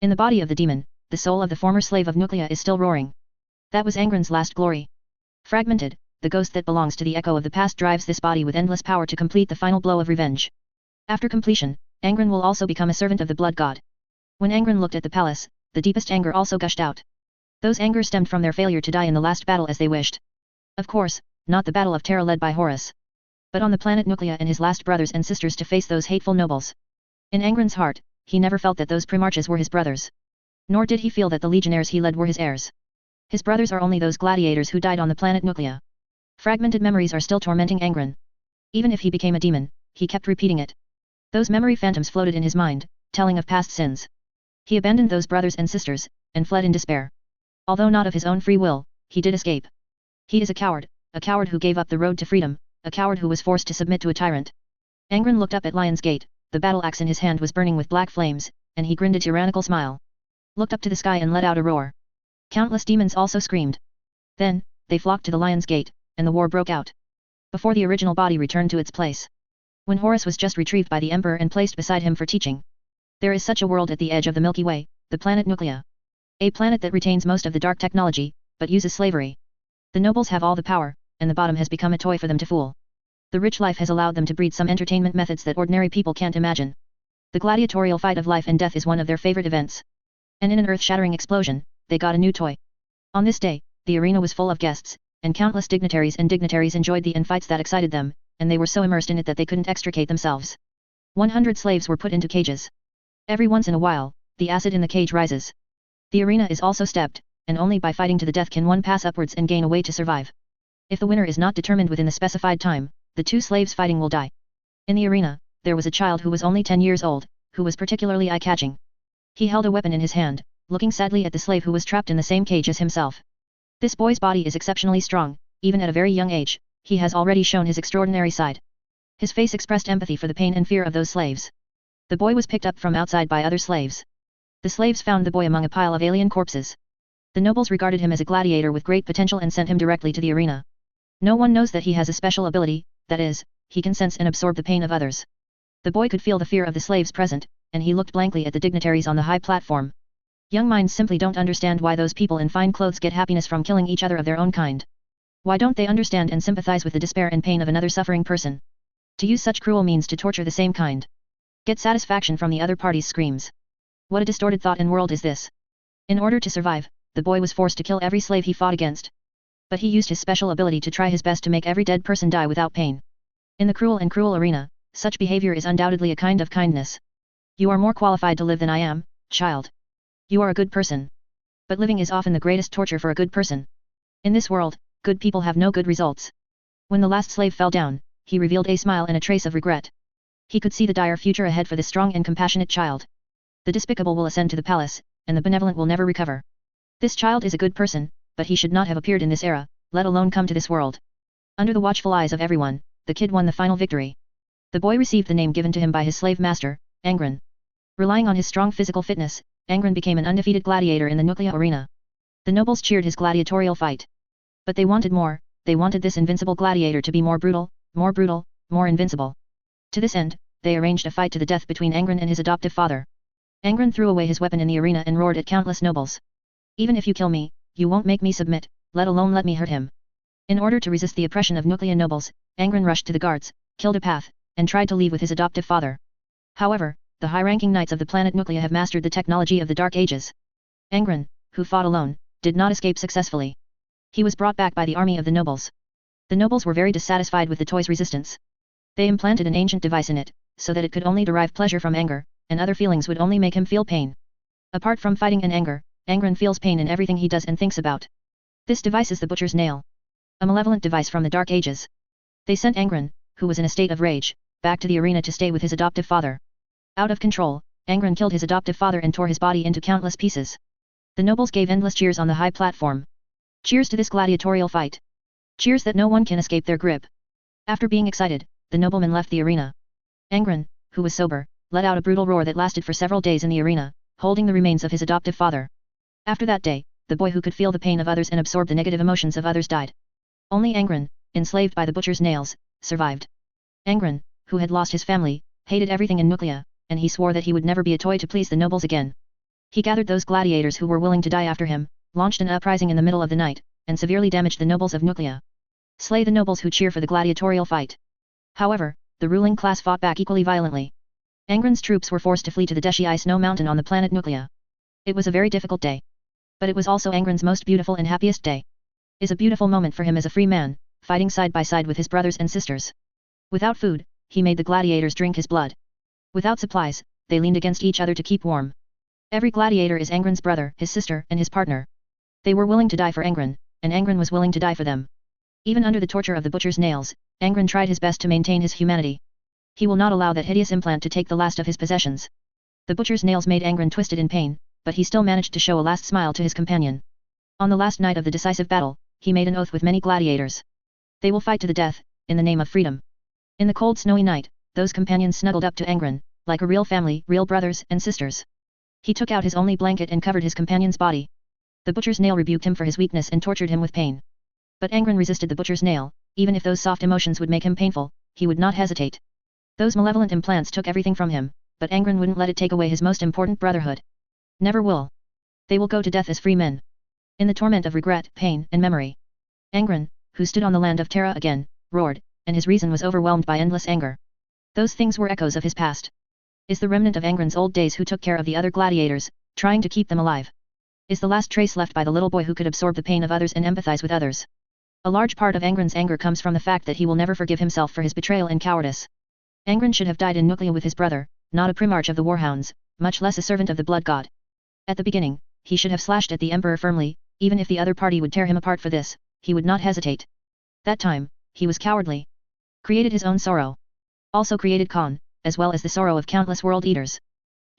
In the body of the demon, the soul of the former slave of Nuclea is still roaring. That was Angren's last glory. Fragmented, the ghost that belongs to the echo of the past drives this body with endless power to complete the final blow of revenge. After completion, Angren will also become a servant of the blood god. When Angren looked at the palace, the deepest anger also gushed out. Those anger stemmed from their failure to die in the last battle as they wished. Of course, not the battle of Terra led by Horus. But on the planet Nuclea and his last brothers and sisters to face those hateful nobles. In Angren's heart, he never felt that those primarchs were his brothers. Nor did he feel that the legionnaires he led were his heirs. His brothers are only those gladiators who died on the planet Nuclea. Fragmented memories are still tormenting Angren. Even if he became a demon, he kept repeating it. Those memory phantoms floated in his mind, telling of past sins. He abandoned those brothers and sisters, and fled in despair. Although not of his own free will, he did escape. He is a coward who gave up the road to freedom, a coward who was forced to submit to a tyrant. Angren looked up at Lion's Gate, the battle axe in his hand was burning with black flames, and he grinned a tyrannical smile. Looked up to the sky and let out a roar. Countless demons also screamed. Then, they flocked to the Lion's Gate, and the war broke out. Before the original body returned to its place. When Horus was just retrieved by the Emperor and placed beside him for teaching. There is such a world at the edge of the Milky Way, the planet Nuclea. A planet that retains most of the dark technology, but uses slavery. The nobles have all the power, and the bottom has become a toy for them to fool. The rich life has allowed them to breed some entertainment methods that ordinary people can't imagine. The gladiatorial fight of life and death is one of their favorite events. And in an earth-shattering explosion, they got a new toy. On this day, the arena was full of guests, and countless dignitaries enjoyed the infights that excited them, and they were so immersed in it that they couldn't extricate themselves. 100 slaves were put into cages. Every once in a while, the acid in the cage rises. The arena is also stepped, and only by fighting to the death can one pass upwards and gain a way to survive. If the winner is not determined within the specified time, the two slaves fighting will die. In the arena, there was a child who was only 10 years old, who was particularly eye-catching. He held a weapon in his hand, looking sadly at the slave who was trapped in the same cage as himself. This boy's body is exceptionally strong, even at a very young age, he has already shown his extraordinary side. His face expressed empathy for the pain and fear of those slaves. The boy was picked up from outside by other slaves. The slaves found the boy among a pile of alien corpses. The nobles regarded him as a gladiator with great potential and sent him directly to the arena. No one knows that he has a special ability, that is, he can sense and absorb the pain of others. The boy could feel the fear of the slaves present, and he looked blankly at the dignitaries on the high platform. Young minds simply don't understand why those people in fine clothes get happiness from killing each other of their own kind. Why don't they understand and sympathize with the despair and pain of another suffering person? To use such cruel means to torture the same kind. Get satisfaction from the other party's screams. What a distorted thought and world is this? In order to survive, the boy was forced to kill every slave he fought against. But he used his special ability to try his best to make every dead person die without pain. In the cruel and cruel arena, such behavior is undoubtedly a kind of kindness. You are more qualified to live than I am, child. You are a good person. But living is often the greatest torture for a good person. In this world, good people have no good results. When the last slave fell down, he revealed a smile and a trace of regret. He could see the dire future ahead for this strong and compassionate child. The despicable will ascend to the palace, and the benevolent will never recover. This child is a good person, but he should not have appeared in this era, let alone come to this world. Under the watchful eyes of everyone, the kid won the final victory. The boy received the name given to him by his slave master, Angren. Relying on his strong physical fitness, Angren became an undefeated gladiator in the Nuclea arena. The nobles cheered his gladiatorial fight. But they wanted more, they wanted this invincible gladiator to be more brutal, more invincible. To this end, they arranged a fight to the death between Angren and his adoptive father. Angren threw away his weapon in the arena and roared at countless nobles. Even if you kill me, you won't make me submit, let alone let me hurt him. In order to resist the oppression of Nuclea nobles, Angren rushed to the guards, killed a path, and tried to leave with his adoptive father. However, the high-ranking knights of the planet Nuclea have mastered the technology of the Dark Ages. Angren, who fought alone, did not escape successfully. He was brought back by the army of the nobles. The nobles were very dissatisfied with the toy's resistance. They implanted an ancient device in it, so that it could only derive pleasure from anger, and other feelings would only make him feel pain. Apart from fighting and anger, Angren feels pain in everything he does and thinks about. This device is the Butcher's Nail. A malevolent device from the Dark Ages. They sent Angren, who was in a state of rage, back to the arena to stay with his adoptive father. Out of control, Angren killed his adoptive father and tore his body into countless pieces. The nobles gave endless cheers on the high platform. Cheers to this gladiatorial fight. Cheers that no one can escape their grip. After being excited, the nobleman left the arena. Angren, who was sober, let out a brutal roar that lasted for several days in the arena, holding the remains of his adoptive father. After that day, the boy who could feel the pain of others and absorb the negative emotions of others died. Only Angren, enslaved by the butcher's nails, survived. Angren, who had lost his family, hated everything in Nuclea, and he swore that he would never be a toy to please the nobles again. He gathered those gladiators who were willing to die after him, launched an uprising in the middle of the night, and severely damaged the nobles of Nuclea. Slay the nobles who cheer for the gladiatorial fight. However, the ruling class fought back equally violently. Angren's troops were forced to flee to the Deshi snow mountain on the planet Nuclea. It was a very difficult day. But it was also Angren's most beautiful and happiest day. It is a beautiful moment for him as a free man, fighting side by side with his brothers and sisters. Without food, he made the gladiators drink his blood. Without supplies, they leaned against each other to keep warm. Every gladiator is Angren's brother, his sister, and his partner. They were willing to die for Angren, and Angren was willing to die for them. Even under the torture of the butcher's nails, Angren tried his best to maintain his humanity. He will not allow that hideous implant to take the last of his possessions. The butcher's nails made Angren twisted in pain, but he still managed to show a last smile to his companion. On the last night of the decisive battle, he made an oath with many gladiators. They will fight to the death, in the name of freedom. In the cold snowy night, those companions snuggled up to Angren, like a real family, real brothers and sisters. He took out his only blanket and covered his companion's body. The butcher's nail rebuked him for his weakness and tortured him with pain. But Angren resisted the butcher's nail, even if those soft emotions would make him painful, he would not hesitate. Those malevolent implants took everything from him, but Angren wouldn't let it take away his most important brotherhood. Never will. They will go to death as free men. In the torment of regret, pain, and memory. Angren, who stood on the land of Terra again, roared, and his reason was overwhelmed by endless anger. Those things were echoes of his past. Is the remnant of Angren's old days who took care of the other gladiators, trying to keep them alive. Is the last trace left by the little boy who could absorb the pain of others and empathize with others. A large part of Angren's anger comes from the fact that he will never forgive himself for his betrayal and cowardice. Angren should have died in Nuclea with his brother, not a primarch of the Warhounds, much less a servant of the blood god. At the beginning, he should have slashed at the Emperor firmly, even if the other party would tear him apart for this, he would not hesitate. That time, he was cowardly. Created his own sorrow. Also created Khan, as well as the sorrow of countless world eaters.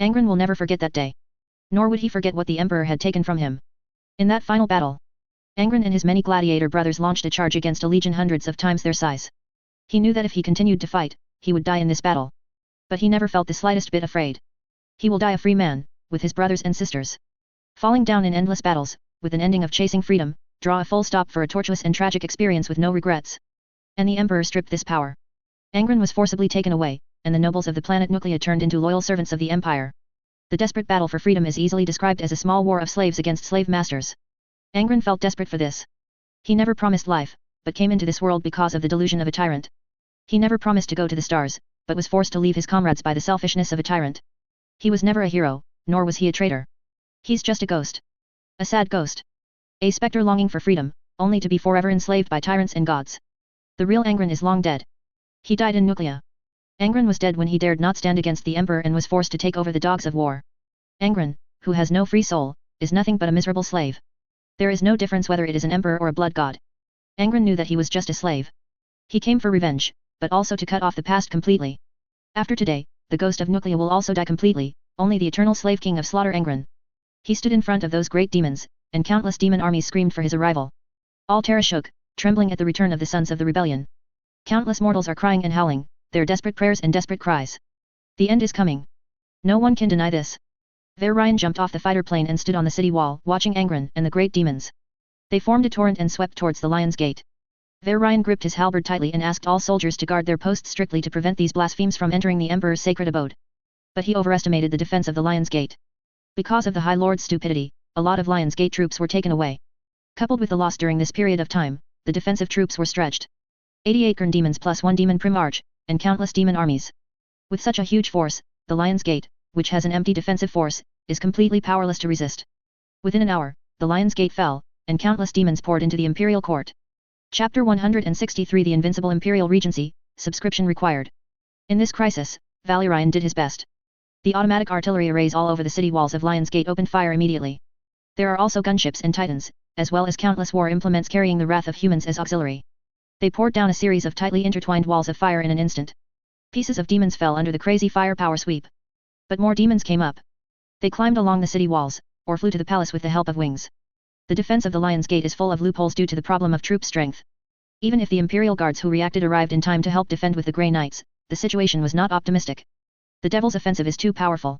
Angren will never forget that day. Nor would he forget what the Emperor had taken from him. In that final battle, Angren and his many gladiator brothers launched a charge against a legion hundreds of times their size. He knew that if he continued to fight, he would die in this battle. But he never felt the slightest bit afraid. He will die a free man, with his brothers and sisters. Falling down in endless battles, with an ending of chasing freedom, draw a full stop for a tortuous and tragic experience with no regrets. And the Emperor stripped this power. Angren was forcibly taken away, and the nobles of the planet Nuclea turned into loyal servants of the Empire. The desperate battle for freedom is easily described as a small war of slaves against slave masters. Angren felt desperate for this. He never promised life, but came into this world because of the delusion of a tyrant. He never promised to go to the stars, but was forced to leave his comrades by the selfishness of a tyrant. He was never a hero, nor was he a traitor. He's just a ghost. A sad ghost. A spectre longing for freedom, only to be forever enslaved by tyrants and gods. The real Angren is long dead. He died in Nuclea. Angren was dead when he dared not stand against the Emperor and was forced to take over the dogs of war. Angren, who has no free soul, is nothing but a miserable slave. There is no difference whether it is an emperor or a blood god. Angren knew that he was just a slave. He came for revenge, but also to cut off the past completely. After today, the ghost of Nuclea will also die completely, only the eternal slave king of slaughter Angren. He stood in front of those great demons, and countless demon armies screamed for his arrival. All Terra shook, trembling at the return of the sons of the rebellion. Countless mortals are crying and howling, their desperate prayers and desperate cries. The end is coming. No one can deny this. Ryan jumped off the fighter plane and stood on the city wall, watching Angren and the great demons. They formed a torrent and swept towards the Lion's Gate. Ryan gripped his halberd tightly and asked all soldiers to guard their posts strictly to prevent these blasphemes from entering the Emperor's sacred abode. But he overestimated the defense of the Lion's Gate. Because of the High Lord's stupidity, a lot of Lion's Gate troops were taken away. Coupled with the loss during this period of time, the defensive troops were stretched. 88 Gurn demons plus 1 demon primarch, and countless demon armies. With such a huge force, the Lion's Gate, which has an empty defensive force, is completely powerless to resist. Within an hour, the Lion's Gate fell, and countless demons poured into the imperial court. Chapter 163 The Invincible Imperial Regency, subscription required. In this crisis, Valerian did his best. The automatic artillery arrays all over the city walls of Lion's Gate opened fire immediately. There are also gunships and titans, as well as countless war implements carrying the wrath of humans as auxiliary. They poured down a series of tightly intertwined walls of fire in an instant. Pieces of demons fell under the crazy firepower sweep. But more demons came up. They climbed along the city walls, or flew to the palace with the help of wings. The defense of the Lion's Gate is full of loopholes due to the problem of troop strength. Even if the Imperial guards who reacted arrived in time to help defend with the Grey Knights, the situation was not optimistic. The Devil's offensive is too powerful.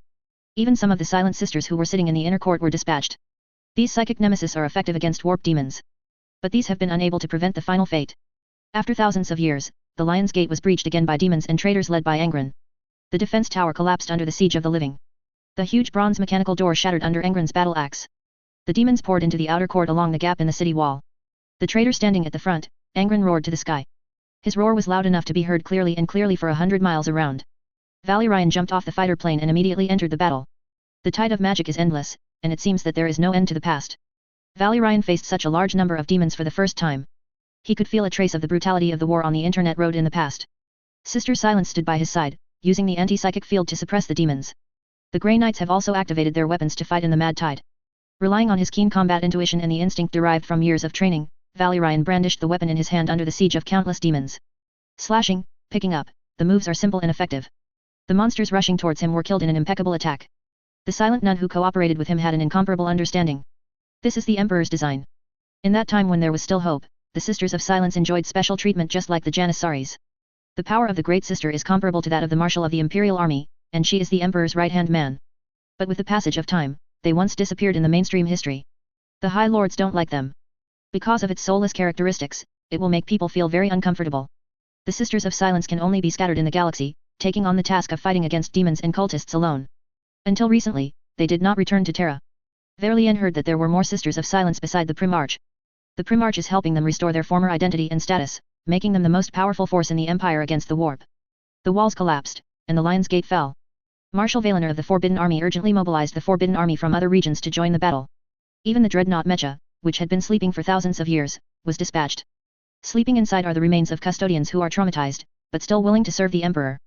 Even some of the Silent Sisters who were sitting in the inner court were dispatched. These psychic nemesis are effective against warp demons. But these have been unable to prevent the final fate. After thousands of years, the Lion's Gate was breached again by demons and traitors led by Engren. The defense tower collapsed under the siege of the living. The huge bronze mechanical door shattered under Engren's battle axe. The demons poured into the outer court along the gap in the city wall. The traitor standing at the front, Engren roared to the sky. His roar was loud enough to be heard clearly for 100 miles around. Valerian jumped off the fighter plane and immediately entered the battle. The tide of magic is endless, and it seems that there is no end to the past. Valerian faced such a large number of demons for the first time. He could feel a trace of the brutality of the war on the internet road in the past. Sister Silence stood by his side, using the anti-psychic field to suppress the demons. The Grey Knights have also activated their weapons to fight in the mad tide. Relying on his keen combat intuition and the instinct derived from years of training, Valerian brandished the weapon in his hand under the siege of countless demons. Slashing, picking up, the moves are simple and effective. The monsters rushing towards him were killed in an impeccable attack. The silent nun who cooperated with him had an incomparable understanding. This is the Emperor's design. In that time when there was still hope, the Sisters of Silence enjoyed special treatment just like the Janissaries. The power of the Great Sister is comparable to that of the Marshal of the Imperial Army, and she is the Emperor's right-hand man. But with the passage of time, they once disappeared in the mainstream history. The High Lords don't like them. Because of its soulless characteristics, it will make people feel very uncomfortable. The Sisters of Silence can only be scattered in the galaxy, taking on the task of fighting against demons and cultists alone. Until recently, they did not return to Terra. Verlian heard that there were more Sisters of Silence beside the Primarch. The Primarch is helping them restore their former identity and status, making them the most powerful force in the Empire against the warp. The walls collapsed, and the Lion's Gate fell. Marshal Valinor of the Forbidden Army urgently mobilized the Forbidden Army from other regions to join the battle. Even the dreadnought Mecha, which had been sleeping for thousands of years, was dispatched. Sleeping inside are the remains of custodians who are traumatized, but still willing to serve the Emperor.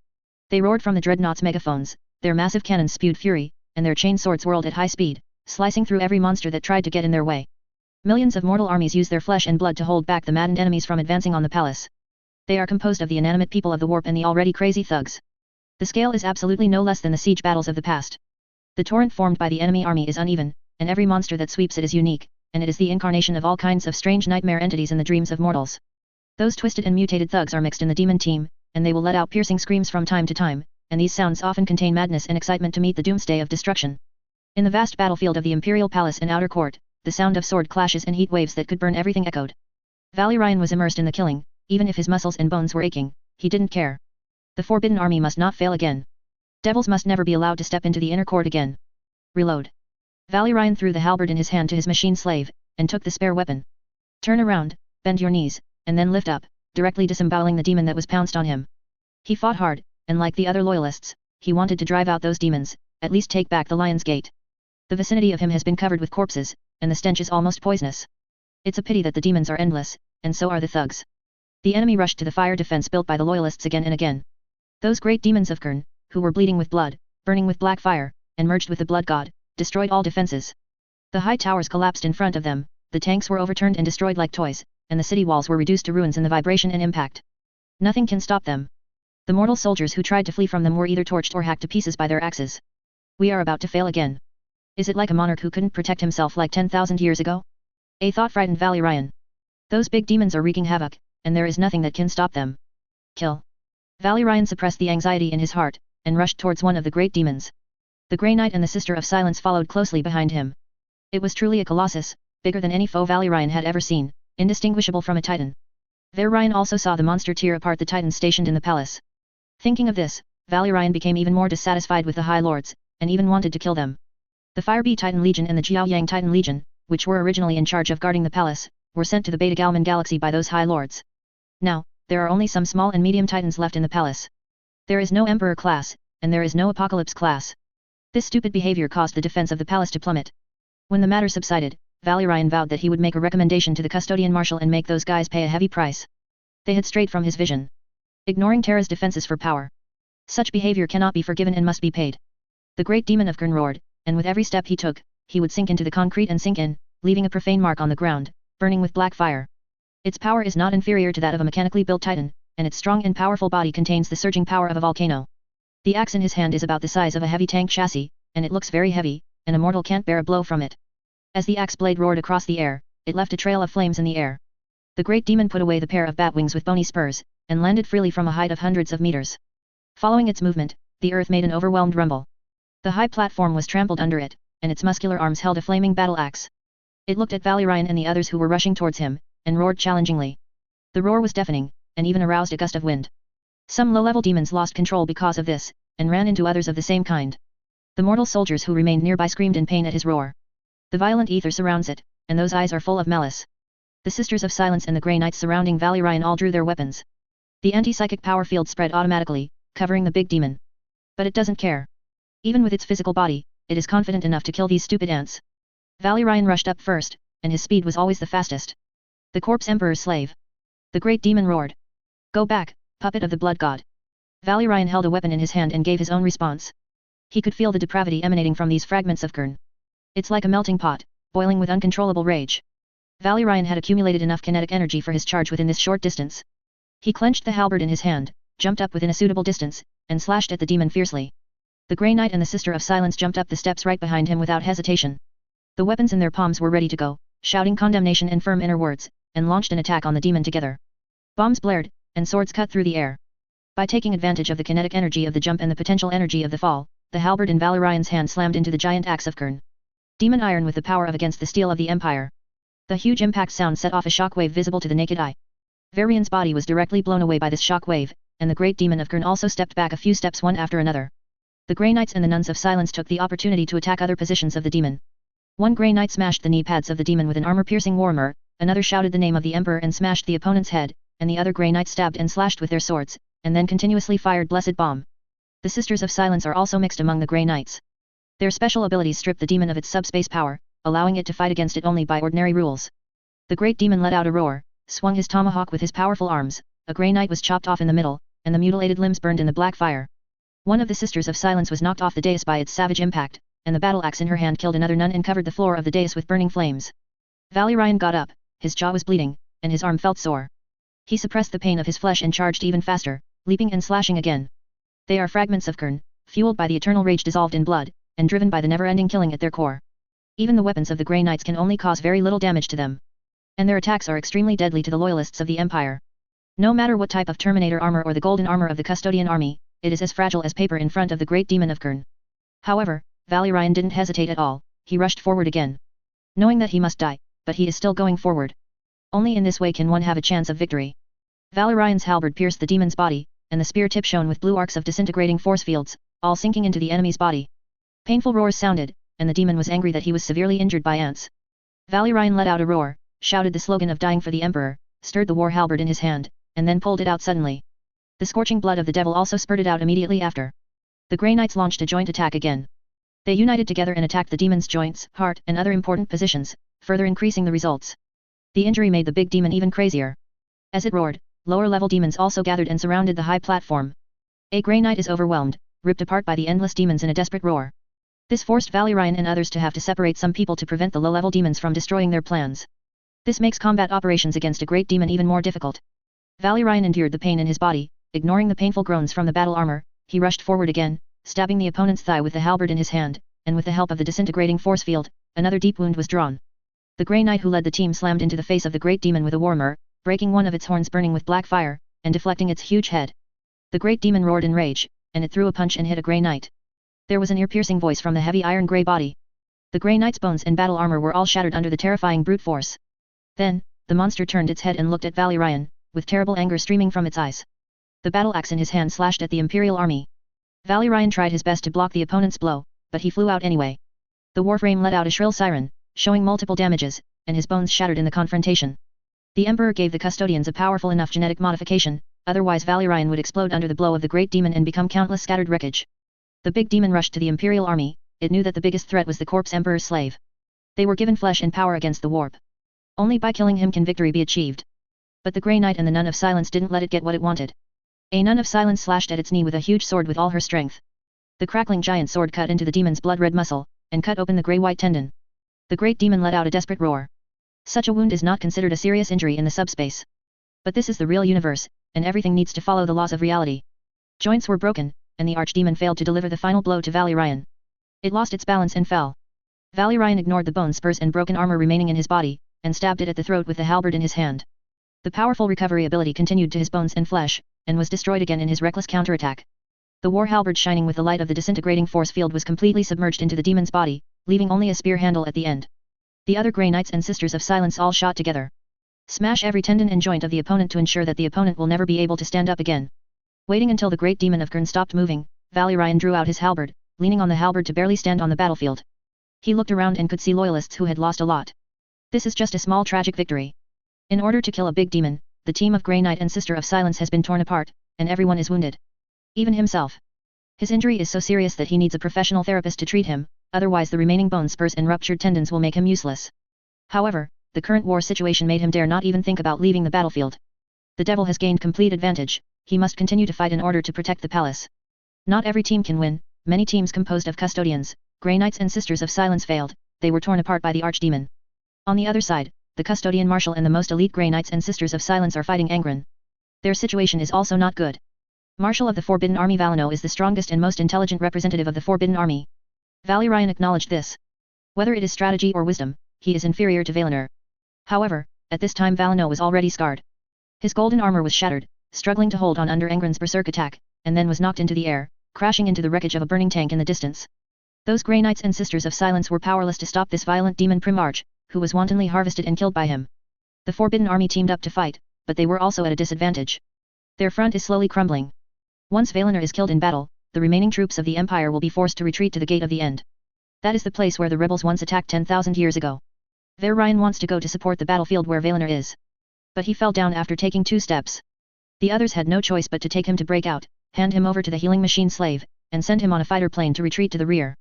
They roared from the dreadnought's megaphones, their massive cannons spewed fury, and their chain swords whirled at high speed, slicing through every monster that tried to get in their way. Millions of mortal armies use their flesh and blood to hold back the maddened enemies from advancing on the palace. They are composed of the inanimate people of the warp and the already crazy thugs. The scale is absolutely no less than the siege battles of the past. The torrent formed by the enemy army is uneven, and every monster that sweeps it is unique, and it is the incarnation of all kinds of strange nightmare entities in the dreams of mortals. Those twisted and mutated thugs are mixed in the demon team, and they will let out piercing screams from time to time, and these sounds often contain madness and excitement to meet the doomsday of destruction. In the vast battlefield of the Imperial Palace and Outer Court, the sound of sword clashes and heat waves that could burn everything echoed. Valerian was immersed in the killing, even if his muscles and bones were aching, he didn't care. The Forbidden Army must not fail again. Devils must never be allowed to step into the inner court again. Reload. Valerian threw the halberd in his hand to his machine slave, and took the spare weapon. Turn around, bend your knees, and then lift up, directly disemboweling the demon that was pounced on him. He fought hard, and like the other loyalists, he wanted to drive out those demons, at least take back the Lion's Gate. The vicinity of him has been covered with corpses, and the stench is almost poisonous. It's a pity that the demons are endless, and so are the thugs. The enemy rushed to the fire defense built by the loyalists again and again. Those great demons of Kern, who were bleeding with blood, burning with black fire, and merged with the blood god, destroyed all defenses. The high towers collapsed in front of them, the tanks were overturned and destroyed like toys, and the city walls were reduced to ruins in the vibration and impact. Nothing can stop them. The mortal soldiers who tried to flee from them were either torched or hacked to pieces by their axes. We are about to fail again. Is it like a monarch who couldn't protect himself like 10,000 years ago? A thought frightened Valerian. Those big demons are wreaking havoc, and there is nothing that can stop them. Kill. Valerian suppressed the anxiety in his heart, and rushed towards one of the great demons. The Grey Knight and the Sister of Silence followed closely behind him. It was truly a colossus, bigger than any foe Valerian had ever seen, indistinguishable from a titan. Valerian also saw the monster tear apart the titans stationed in the palace. Thinking of this, Valerian became even more dissatisfied with the High Lords, and even wanted to kill them. The Firebee Titan Legion and the Jiaoyang Titan Legion, which were originally in charge of guarding the palace, were sent to the Beta Galman galaxy by those High Lords. Now, there are only some small and medium titans left in the palace. There is no emperor class, and there is no apocalypse class. This stupid behavior caused the defense of the palace to plummet. When the matter subsided, Valerian vowed that he would make a recommendation to the custodian marshal and make those guys pay a heavy price. They had strayed from his vision, ignoring Terra's defenses for power. Such behavior cannot be forgiven and must be paid. The great demon of Khurn roared, and with every step he took, he would sink into the concrete and sink in, leaving a profane mark on the ground, burning with black fire. Its power is not inferior to that of a mechanically built titan, and its strong and powerful body contains the surging power of a volcano. The axe in his hand is about the size of a heavy tank chassis, and it looks very heavy, and a mortal can't bear a blow from it. As the axe blade roared across the air, it left a trail of flames in the air. The great demon put away the pair of bat wings with bony spurs, and landed freely from a height of hundreds of meters. Following its movement, the earth made an overwhelmed rumble. The high platform was trampled under it, and its muscular arms held a flaming battle axe. It looked at Valerian and the others who were rushing towards him, and roared challengingly. The roar was deafening, and even aroused a gust of wind. Some low-level demons lost control because of this, and ran into others of the same kind. The mortal soldiers who remained nearby screamed in pain at his roar. The violent ether surrounds it, and those eyes are full of malice. The Sisters of Silence and the Grey Knights surrounding Valerian all drew their weapons. The anti-psychic power field spread automatically, covering the big demon. But it doesn't care. Even with its physical body, it is confident enough to kill these stupid ants. Valerian rushed up first, and his speed was always the fastest. The corpse emperor's slave. The great demon roared. Go back, puppet of the blood god. Valerian held a weapon in his hand and gave his own response. He could feel the depravity emanating from these fragments of Khurn. It's like a melting pot, boiling with uncontrollable rage. Valerian had accumulated enough kinetic energy for his charge within this short distance. He clenched the halberd in his hand, jumped up within a suitable distance, and slashed at the demon fiercely. The Grey Knight and the Sister of Silence jumped up the steps right behind him without hesitation. The weapons in their palms were ready to go, shouting condemnation and firm inner words, and launched an attack on the demon together. Bombs blared, and swords cut through the air. By taking advantage of the kinetic energy of the jump and the potential energy of the fall, the halberd in Valerian's hand slammed into the giant axe of Khurn. Demon iron with the power of against the steel of the Empire. The huge impact sound set off a shockwave visible to the naked eye. Varian's body was directly blown away by this shockwave, and the great demon of Khurn also stepped back a few steps one after another. The Grey Knights and the Nuns of Silence took the opportunity to attack other positions of the demon. One Grey Knight smashed the knee pads of the demon with an armor-piercing Warhammer, another shouted the name of the Emperor and smashed the opponent's head, and the other Grey Knight stabbed and slashed with their swords, and then continuously fired Blessed Bomb. The Sisters of Silence are also mixed among the Grey Knights. Their special abilities strip the demon of its subspace power, allowing it to fight against it only by ordinary rules. The great demon let out a roar, swung his tomahawk with his powerful arms, a Grey Knight was chopped off in the middle, and the mutilated limbs burned in the black fire. One of the Sisters of Silence was knocked off the dais by its savage impact, and the battle axe in her hand killed another nun and covered the floor of the dais with burning flames. Valerian got up, his jaw was bleeding, and his arm felt sore. He suppressed the pain of his flesh and charged even faster, leaping and slashing again. They are fragments of Khurn, fueled by the eternal rage dissolved in blood, and driven by the never-ending killing at their core. Even the weapons of the Grey Knights can only cause very little damage to them. And their attacks are extremely deadly to the loyalists of the Empire. No matter what type of Terminator armor or the golden armor of the Custodian army, it is as fragile as paper in front of the great demon of Khurn. However, Valerian didn't hesitate at all, he rushed forward again. Knowing that he must die, but he is still going forward. Only in this way can one have a chance of victory. Valerian's halberd pierced the demon's body, and the spear tip shone with blue arcs of disintegrating force fields, all sinking into the enemy's body. Painful roars sounded, and the demon was angry that he was severely injured by ants. Valerian let out a roar, shouted the slogan of dying for the Emperor, stirred the war halberd in his hand, and then pulled it out suddenly. The scorching blood of the devil also spurted out immediately after. The Grey Knights launched a joint attack again. They united together and attacked the demon's joints, heart, and other important positions, further increasing the results. The injury made the big demon even crazier. As it roared, lower-level demons also gathered and surrounded the high platform. A Grey Knight is overwhelmed, ripped apart by the endless demons in a desperate roar. This forced Valerian and others to have to separate some people to prevent the low-level demons from destroying their plans. This makes combat operations against a great demon even more difficult. Valerian endured the pain in his body, ignoring the painful groans from the battle armor, he rushed forward again, stabbing the opponent's thigh with the halberd in his hand, and with the help of the disintegrating force field, another deep wound was drawn. The Grey Knight who led the team slammed into the face of the great demon with a warhammer, breaking one of its horns burning with black fire, and deflecting its huge head. The great demon roared in rage, and it threw a punch and hit a Grey Knight. There was an ear-piercing voice from the heavy iron grey body. The Grey Knight's bones and battle armor were all shattered under the terrifying brute force. Then, the monster turned its head and looked at Valerian, with terrible anger streaming from its eyes. The battle axe in his hand slashed at the Imperial army. Valerian tried his best to block the opponent's blow, but he flew out anyway. The warframe let out a shrill siren, showing multiple damages, and his bones shattered in the confrontation. The Emperor gave the custodians a powerful enough genetic modification, otherwise Valerian would explode under the blow of the great demon and become countless scattered wreckage. The big demon rushed to the Imperial army. It knew that the biggest threat was the corpse Emperor's slave. They were given flesh and power against the warp. Only by killing him can victory be achieved. But the Grey Knight and the Nun of Silence didn't let it get what it wanted. A Nun of Silence slashed at its knee with a huge sword with all her strength. The crackling giant sword cut into the demon's blood-red muscle, and cut open the grey-white tendon. The great demon let out a desperate roar. Such a wound is not considered a serious injury in the subspace. But this is the real universe, and everything needs to follow the laws of reality. Joints were broken, and the archdemon failed to deliver the final blow to Valerian. It lost its balance and fell. Valerian ignored the bone spurs and broken armor remaining in his body, and stabbed it at the throat with the halberd in his hand. The powerful recovery ability continued to his bones and flesh, and was destroyed again in his reckless counterattack. The war halberd shining with the light of the disintegrating force field was completely submerged into the demon's body, leaving only a spear handle at the end. The other Grey Knights and Sisters of Silence all shot together. Smash every tendon and joint of the opponent to ensure that the opponent will never be able to stand up again. Waiting until the great demon of Kern stopped moving, Valerian drew out his halberd, leaning on the halberd to barely stand on the battlefield. He looked around and could see loyalists who had lost a lot. This is just a small tragic victory. In order to kill a big demon, the team of Grey Knight and Sister of Silence has been torn apart, and everyone is wounded. Even himself. His injury is so serious that he needs a professional therapist to treat him, otherwise the remaining bone spurs and ruptured tendons will make him useless. However, the current war situation made him dare not even think about leaving the battlefield. The devil has gained complete advantage, he must continue to fight in order to protect the palace. Not every team can win, many teams composed of custodians, Grey Knights and Sisters of Silence failed, they were torn apart by the archdemon. On the other side, the custodian marshal and the most elite Grey Knights and Sisters of Silence are fighting Angren. Their situation is also not good. Marshal of the Forbidden Army Valeno is the strongest and most intelligent representative of the Forbidden Army. Valerian acknowledged this. Whether it is strategy or wisdom, he is inferior to Valinor. However, at this time Valeno was already scarred. His golden armor was shattered, struggling to hold on under Angren's berserk attack, and then was knocked into the air, crashing into the wreckage of a burning tank in the distance. Those Grey Knights and Sisters of Silence were powerless to stop this violent demon Primarch, who was wantonly harvested and killed by him. The Forbidden Army teamed up to fight, but they were also at a disadvantage. Their front is slowly crumbling. Once Valinor is killed in battle, the remaining troops of the Empire will be forced to retreat to the Gate of the End. That is the place where the rebels once attacked 10,000 years ago. Valerian wants to go to support the battlefield where Valinor is. But he fell down after taking 2 steps. The others had no choice but to take him to break out, hand him over to the healing machine slave, and send him on a fighter plane to retreat to the rear.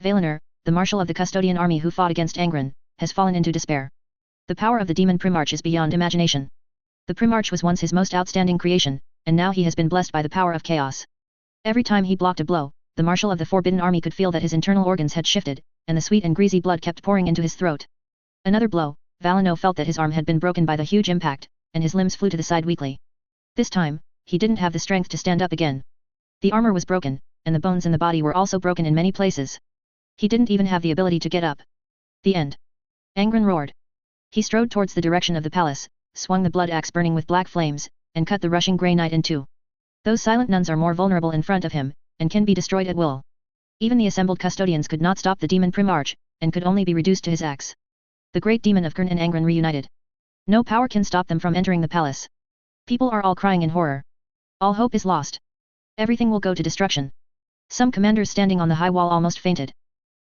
Valinor, the marshal of the custodian army who fought against Angren, has fallen into despair. The power of the demon Primarch is beyond imagination. The Primarch was once his most outstanding creation, and now he has been blessed by the power of chaos. Every time he blocked a blow, the marshal of the Forbidden Army could feel that his internal organs had shifted, and the sweet and greasy blood kept pouring into his throat. Another blow, Valeno felt that his arm had been broken by the huge impact, and his limbs flew to the side weakly. This time, he didn't have the strength to stand up again. The armor was broken, and the bones in the body were also broken in many places. He didn't even have the ability to get up. The end. Angren roared. He strode towards the direction of the palace, swung the blood axe burning with black flames, and cut the rushing Grey Knight in 2. Those silent nuns are more vulnerable in front of him, and can be destroyed at will. Even the assembled custodians could not stop the demon Primarch, and could only be reduced to his axe. The great demon of Kern and Angren reunited. No power can stop them from entering the palace. People are all crying in horror. All hope is lost. Everything will go to destruction. Some commanders standing on the high wall almost fainted.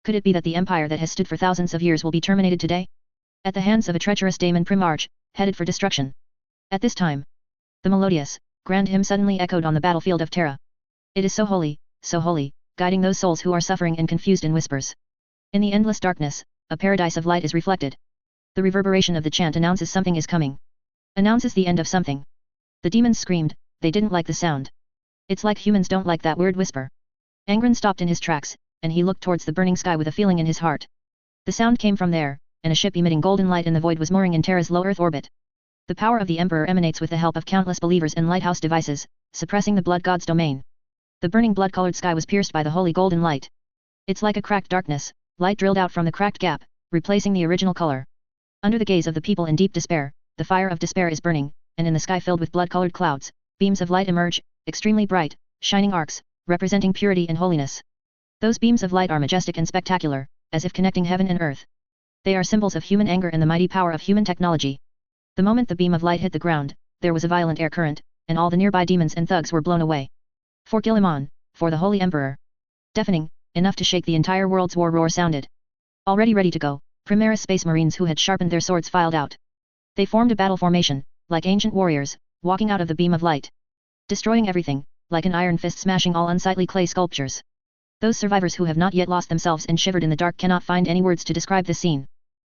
Could it be that the empire that has stood for thousands of years will be terminated today? At the hands of a treacherous demon Primarch, headed for destruction. At this time, the melodious, grand hymn suddenly echoed on the battlefield of Terra. It is so holy, guiding those souls who are suffering and confused in whispers. In the endless darkness, a paradise of light is reflected. The reverberation of the chant announces something is coming. Announces the end of something. The demons screamed, they didn't like the sound. It's like humans don't like that weird whisper. Angren stopped in his tracks, and he looked towards the burning sky with a feeling in his heart. The sound came from there, and a ship emitting golden light in the void was mooring in Terra's low Earth orbit. The power of the Emperor emanates with the help of countless believers and lighthouse devices, suppressing the blood god's domain. The burning blood-colored sky was pierced by the holy golden light. It's like a cracked darkness, light drilled out from the cracked gap, replacing the original color. Under the gaze of the people in deep despair, the fire of despair is burning, and in the sky filled with blood-colored clouds, beams of light emerge, extremely bright, shining arcs, representing purity and holiness. Those beams of light are majestic and spectacular, as if connecting heaven and earth. They are symbols of human anger and the mighty power of human technology. The moment the beam of light hit the ground, there was a violent air current, and all the nearby demons and thugs were blown away. For Guilliman, for the Holy Emperor. Deafening, enough to shake the entire world's war roar sounded. Already ready to go, Primaris Space Marines who had sharpened their swords filed out. They formed a battle formation, like ancient warriors, walking out of the beam of light. Destroying everything, like an iron fist smashing all unsightly clay sculptures. Those survivors who have not yet lost themselves and shivered in the dark cannot find any words to describe the scene.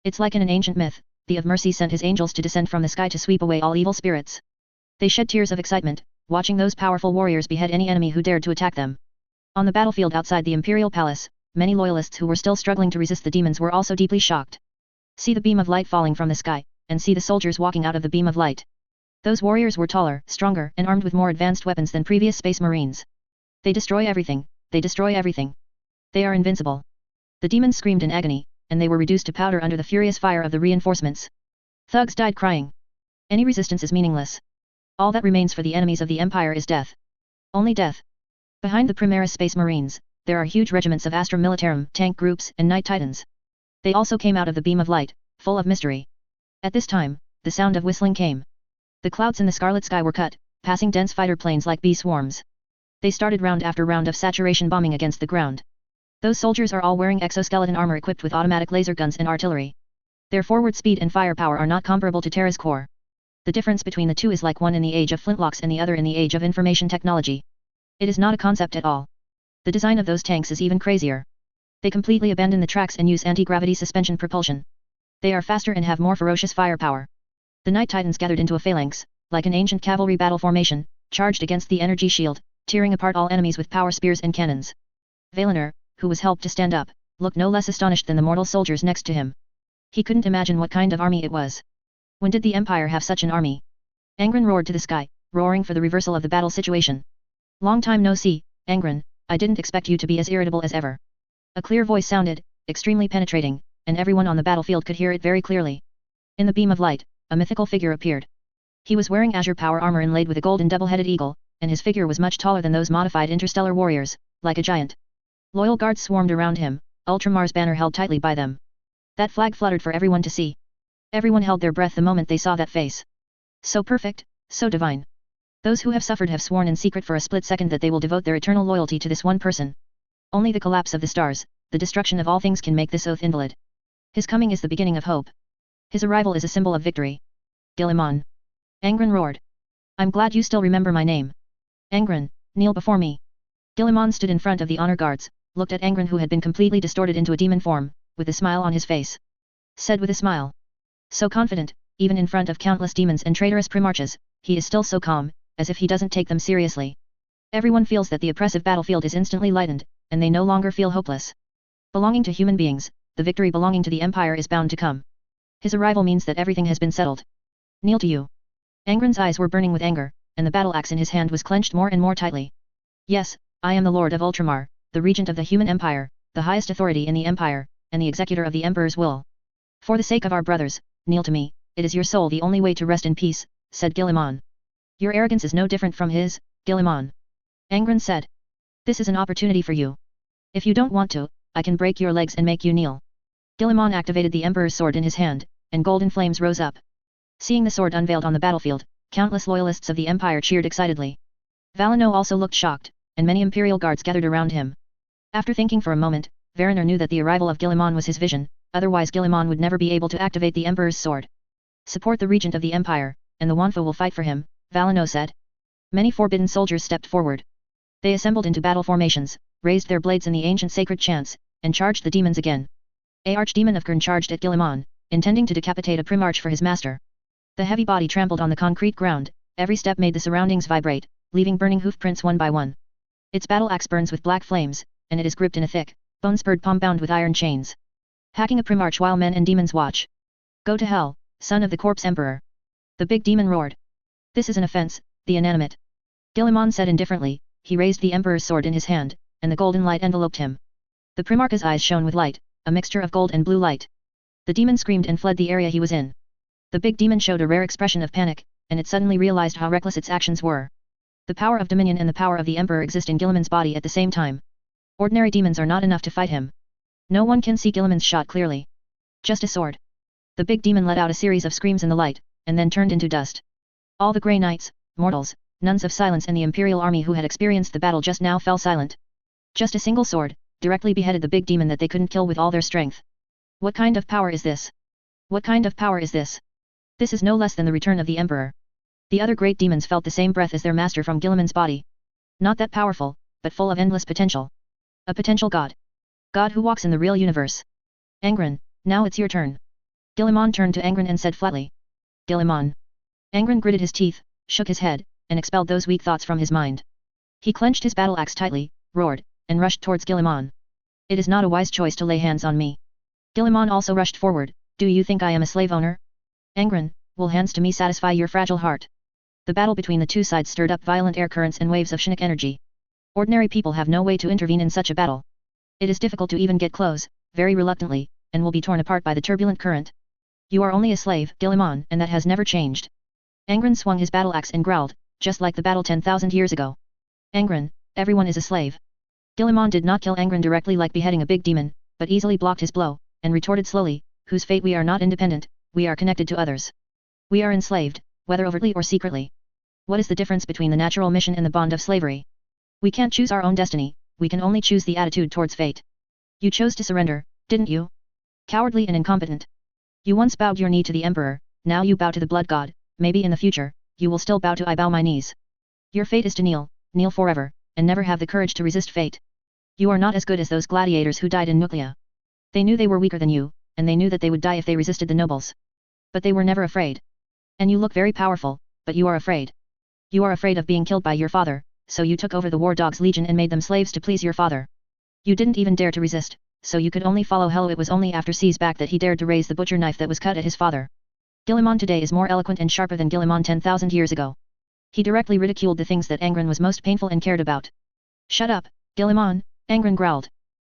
It's like in an ancient myth, the of mercy sent his angels to descend from the sky to sweep away all evil spirits. They shed tears of excitement, watching those powerful warriors behead any enemy who dared to attack them. On the battlefield outside the imperial palace, many loyalists who were still struggling to resist the demons were also deeply shocked. See the beam of light falling from the sky, and see the soldiers walking out of the beam of light. Those warriors were taller, stronger, and armed with more advanced weapons than previous space marines. They destroy everything, they destroy everything. They are invincible. The demons screamed in agony, and they were reduced to powder under the furious fire of the reinforcements. Thugs died crying. Any resistance is meaningless. All that remains for the enemies of the Empire is death. Only death. Behind the Primaris Space Marines, there are huge regiments of Astra Militarum tank groups and Night Titans. They also came out of the beam of light, full of mystery. At this time, the sound of whistling came. The clouds in the scarlet sky were cut, passing dense fighter planes like bee swarms. They started round after round of saturation bombing against the ground. Those soldiers are all wearing exoskeleton armor equipped with automatic laser guns and artillery. Their forward speed and firepower are not comparable to Terra's core. The difference between the two is like one in the age of flintlocks and the other in the age of information technology. It is not a concept at all. The design of those tanks is even crazier. They completely abandon the tracks and use anti-gravity suspension propulsion. They are faster and have more ferocious firepower. The Night Titans gathered into a phalanx, like an ancient cavalry battle formation, charged against the energy shield, tearing apart all enemies with power spears and cannons. Valinor, who was helped to stand up, looked no less astonished than the mortal soldiers next to him. He couldn't imagine what kind of army it was. When did the Empire have such an army? Angren roared to the sky, roaring for the reversal of the battle situation. Long time no see, Angren, I didn't expect you to be as irritable as ever. A clear voice sounded, extremely penetrating, and everyone on the battlefield could hear it very clearly. In the beam of light, a mythical figure appeared. He was wearing azure power armor inlaid with a golden double-headed eagle, and his figure was much taller than those modified interstellar warriors, like a giant. Loyal guards swarmed around him, Ultramar's banner held tightly by them. That flag fluttered for everyone to see. Everyone held their breath the moment they saw that face. So perfect, so divine. Those who have suffered have sworn in secret for a split second that they will devote their eternal loyalty to this one person. Only the collapse of the stars, the destruction of all things can make this oath invalid. His coming is the beginning of hope. His arrival is a symbol of victory. Guilliman. Angren roared. I'm glad you still remember my name. Angren, kneel before me. Guilliman stood in front of the honor guards, looked at Angren who had been completely distorted into a demon form, with a smile on his face. Said with a smile. So confident, even in front of countless demons and traitorous primarchs, he is still so calm, as if he doesn't take them seriously. Everyone feels that the oppressive battlefield is instantly lightened, and they no longer feel hopeless. Belonging to human beings, the victory belonging to the Empire is bound to come. His arrival means that everything has been settled. Kneel to you. Angren's eyes were burning with anger, and the battle axe in his hand was clenched more and more tightly. Yes, I am the Lord of Ultramar, the regent of the human empire, the highest authority in the empire, and the executor of the Emperor's will. For the sake of our brothers, kneel to me, it is your soul the only way to rest in peace, said Guilliman. Your arrogance is no different from his, Guilliman. Angren said. This is an opportunity for you. If you don't want to, I can break your legs and make you kneel. Guilliman activated the Emperor's sword in his hand, and golden flames rose up. Seeing the sword unveiled on the battlefield, countless loyalists of the Empire cheered excitedly. Valinor also looked shocked, and many Imperial guards gathered around him. After thinking for a moment, Valinor knew that the arrival of Guilliman was his vision, otherwise Guilliman would never be able to activate the Emperor's sword. Support the regent of the Empire, and the Wanfu will fight for him, Valinor said. Many forbidden soldiers stepped forward. They assembled into battle formations, raised their blades in the ancient sacred chants, and charged the demons again. A archdemon of Kern charged at Guilliman, intending to decapitate a primarch for his master. The heavy body trampled on the concrete ground, every step made the surroundings vibrate, leaving burning hoof prints one by one. Its battle axe burns with black flames, and it is gripped in a thick, bone-spurred palm bound with iron chains. Hacking a primarch while men and demons watch. Go to hell, son of the corpse emperor. The big demon roared. This is an offense, the inanimate. Guilliman said indifferently, he raised the Emperor's sword in his hand, and the golden light enveloped him. The Primarch's eyes shone with light, a mixture of gold and blue light. The demon screamed and fled the area he was in. The big demon showed a rare expression of panic, and it suddenly realized how reckless its actions were. The power of dominion and the power of the Emperor exist in Guilliman's body at the same time. Ordinary demons are not enough to fight him. No one can see Guilliman's shot clearly. Just a sword. The big demon let out a series of screams in the light, and then turned into dust. All the Grey Knights, mortals, nuns of silence and the Imperial army who had experienced the battle just now fell silent. Just a single sword, directly beheaded the big demon that they couldn't kill with all their strength. What kind of power is this? What kind of power is this? This is no less than the return of the Emperor. The other great demons felt the same breath as their master from Guilliman's body. Not that powerful, but full of endless potential. A potential god. God who walks in the real universe. Angren, now it's your turn. Guilliman turned to Angren and said flatly. Guilliman. Angren gritted his teeth, shook his head, and expelled those weak thoughts from his mind. He clenched his battle axe tightly, roared, and rushed towards Guilliman. It is not a wise choice to lay hands on me. Guilliman also rushed forward. Do you think I am a slave owner? Angren, will hands to me satisfy your fragile heart? The battle between the two sides stirred up violent air currents and waves of Shinnik energy. Ordinary people have no way to intervene in such a battle. It is difficult to even get close, very reluctantly, and will be torn apart by the turbulent current. You are only a slave, Guilliman, and that has never changed. Angren swung his battle axe and growled, just like the battle 10,000 years ago. Angren, everyone is a slave. Guilliman did not kill Angren directly like beheading a big demon, but easily blocked his blow, and retorted slowly, whose fate we are not independent, we are connected to others. We are enslaved, whether overtly or secretly. What is the difference between the natural mission and the bond of slavery? We can't choose our own destiny, we can only choose the attitude towards fate. You chose to surrender, didn't you? Cowardly and incompetent. You once bowed your knee to the Emperor, now you bow to the Blood God, maybe in the future, you will still bow to I bow my knees. Your fate is to kneel forever, and never have the courage to resist fate. You are not as good as those gladiators who died in Nuclea. They knew they were weaker than you, and they knew that they would die if they resisted the nobles. But they were never afraid. And you look very powerful, but you are afraid. You are afraid of being killed by your father, so you took over the War Dogs Legion and made them slaves to please your father. You didn't even dare to resist, so you could only follow Hello. It was only after C's back that he dared to raise the butcher knife that was cut at his father. Guilliman today is more eloquent and sharper than Guilliman 10,000 years ago. He directly ridiculed the things that Angren was most painful and cared about. Shut up, Guilliman, Angren growled.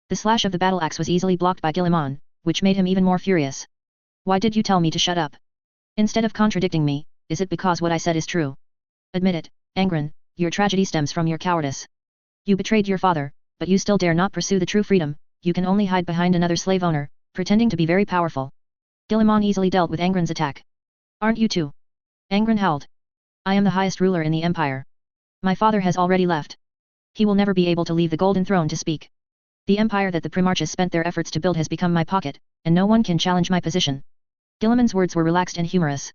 The slash of the battle axe was easily blocked by Guilliman, which made him even more furious. Why did you tell me to shut up? Instead of contradicting me, is it because what I said is true? Admit it, Angren, your tragedy stems from your cowardice. You betrayed your father, but you still dare not pursue the true freedom, you can only hide behind another slave owner, pretending to be very powerful. Guilliman easily dealt with Angren's attack. Aren't you too? Angren howled. I am the highest ruler in the empire. My father has already left. He will never be able to leave the golden throne to speak. The empire that the Primarchs spent their efforts to build has become my pocket, and no one can challenge my position. Guilliman's words were relaxed and humorous.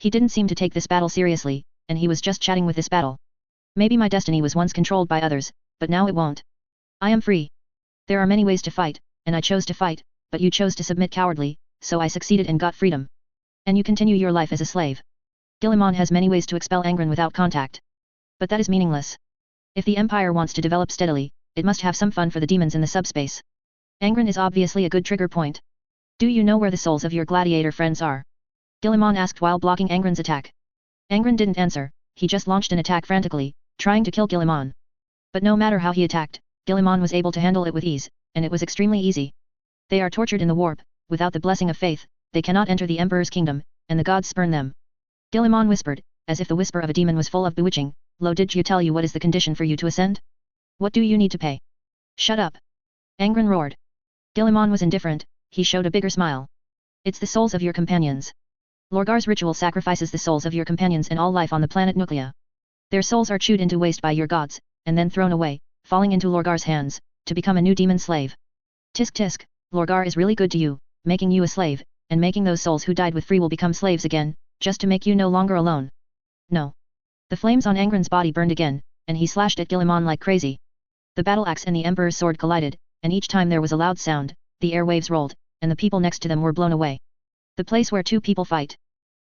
He didn't seem to take this battle seriously, and he was just chatting with this battle. Maybe my destiny was once controlled by others, but now it won't. I am free. There are many ways to fight, and I chose to fight, but you chose to submit cowardly, so I succeeded and got freedom. And you continue your life as a slave. Guilliman has many ways to expel Angren without contact. But that is meaningless. If the Empire wants to develop steadily, it must have some fun for the demons in the subspace. Angren is obviously a good trigger point. Do you know where the souls of your gladiator friends are? Guilliman asked while blocking Angren's attack. Angren didn't answer, he just launched an attack frantically, trying to kill Guilliman. But no matter how he attacked, Guilliman was able to handle it with ease, and it was extremely easy. They are tortured in the warp, without the blessing of faith, they cannot enter the Emperor's kingdom, and the gods spurn them. Guilliman whispered, as if the whisper of a demon was full of bewitching, Lo, did you tell you what is the condition for you to ascend? What do you need to pay? Shut up! Angren roared. Guilliman was indifferent, he showed a bigger smile. It's the souls of your companions. Lorgar's ritual sacrifices the souls of your companions and all life on the planet Nuclea. Their souls are chewed into waste by your gods, and then thrown away, falling into Lorgar's hands, to become a new demon slave. Tisk tisk, Lorgar is really good to you, making you a slave, and making those souls who died with free will become slaves again, just to make you no longer alone. No. The flames on Angren's body burned again, and he slashed at Guilliman like crazy. The battle axe and the Emperor's sword collided, and each time there was a loud sound, the airwaves rolled, and the people next to them were blown away. The place where two people fight.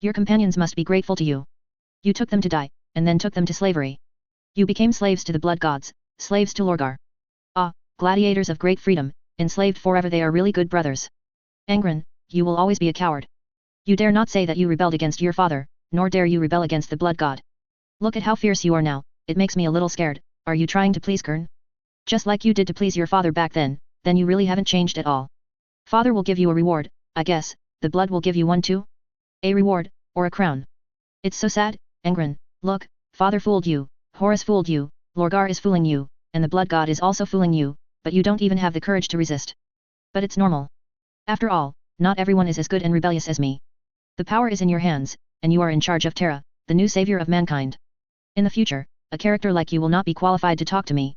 Your companions must be grateful to you. You took them to die, and then took them to slavery. You became slaves to the blood gods, slaves to Lorgar. Ah, gladiators of great freedom, enslaved forever, they are really good brothers. Angren, you will always be a coward. You dare not say that you rebelled against your father, nor dare you rebel against the blood god. Look at how fierce you are now, it makes me a little scared. Are you trying to please Kern? Just like you did to please your father back then you really haven't changed at all. Father will give you a reward, I guess, the blood will give you one too? A reward, or a crown. It's so sad, Angren, look, father fooled you, Horus fooled you, Lorgar is fooling you, and the blood god is also fooling you, but you don't even have the courage to resist. But it's normal. After all, not everyone is as good and rebellious as me. The power is in your hands, and you are in charge of Terra, the new savior of mankind. In the future, a character like you will not be qualified to talk to me.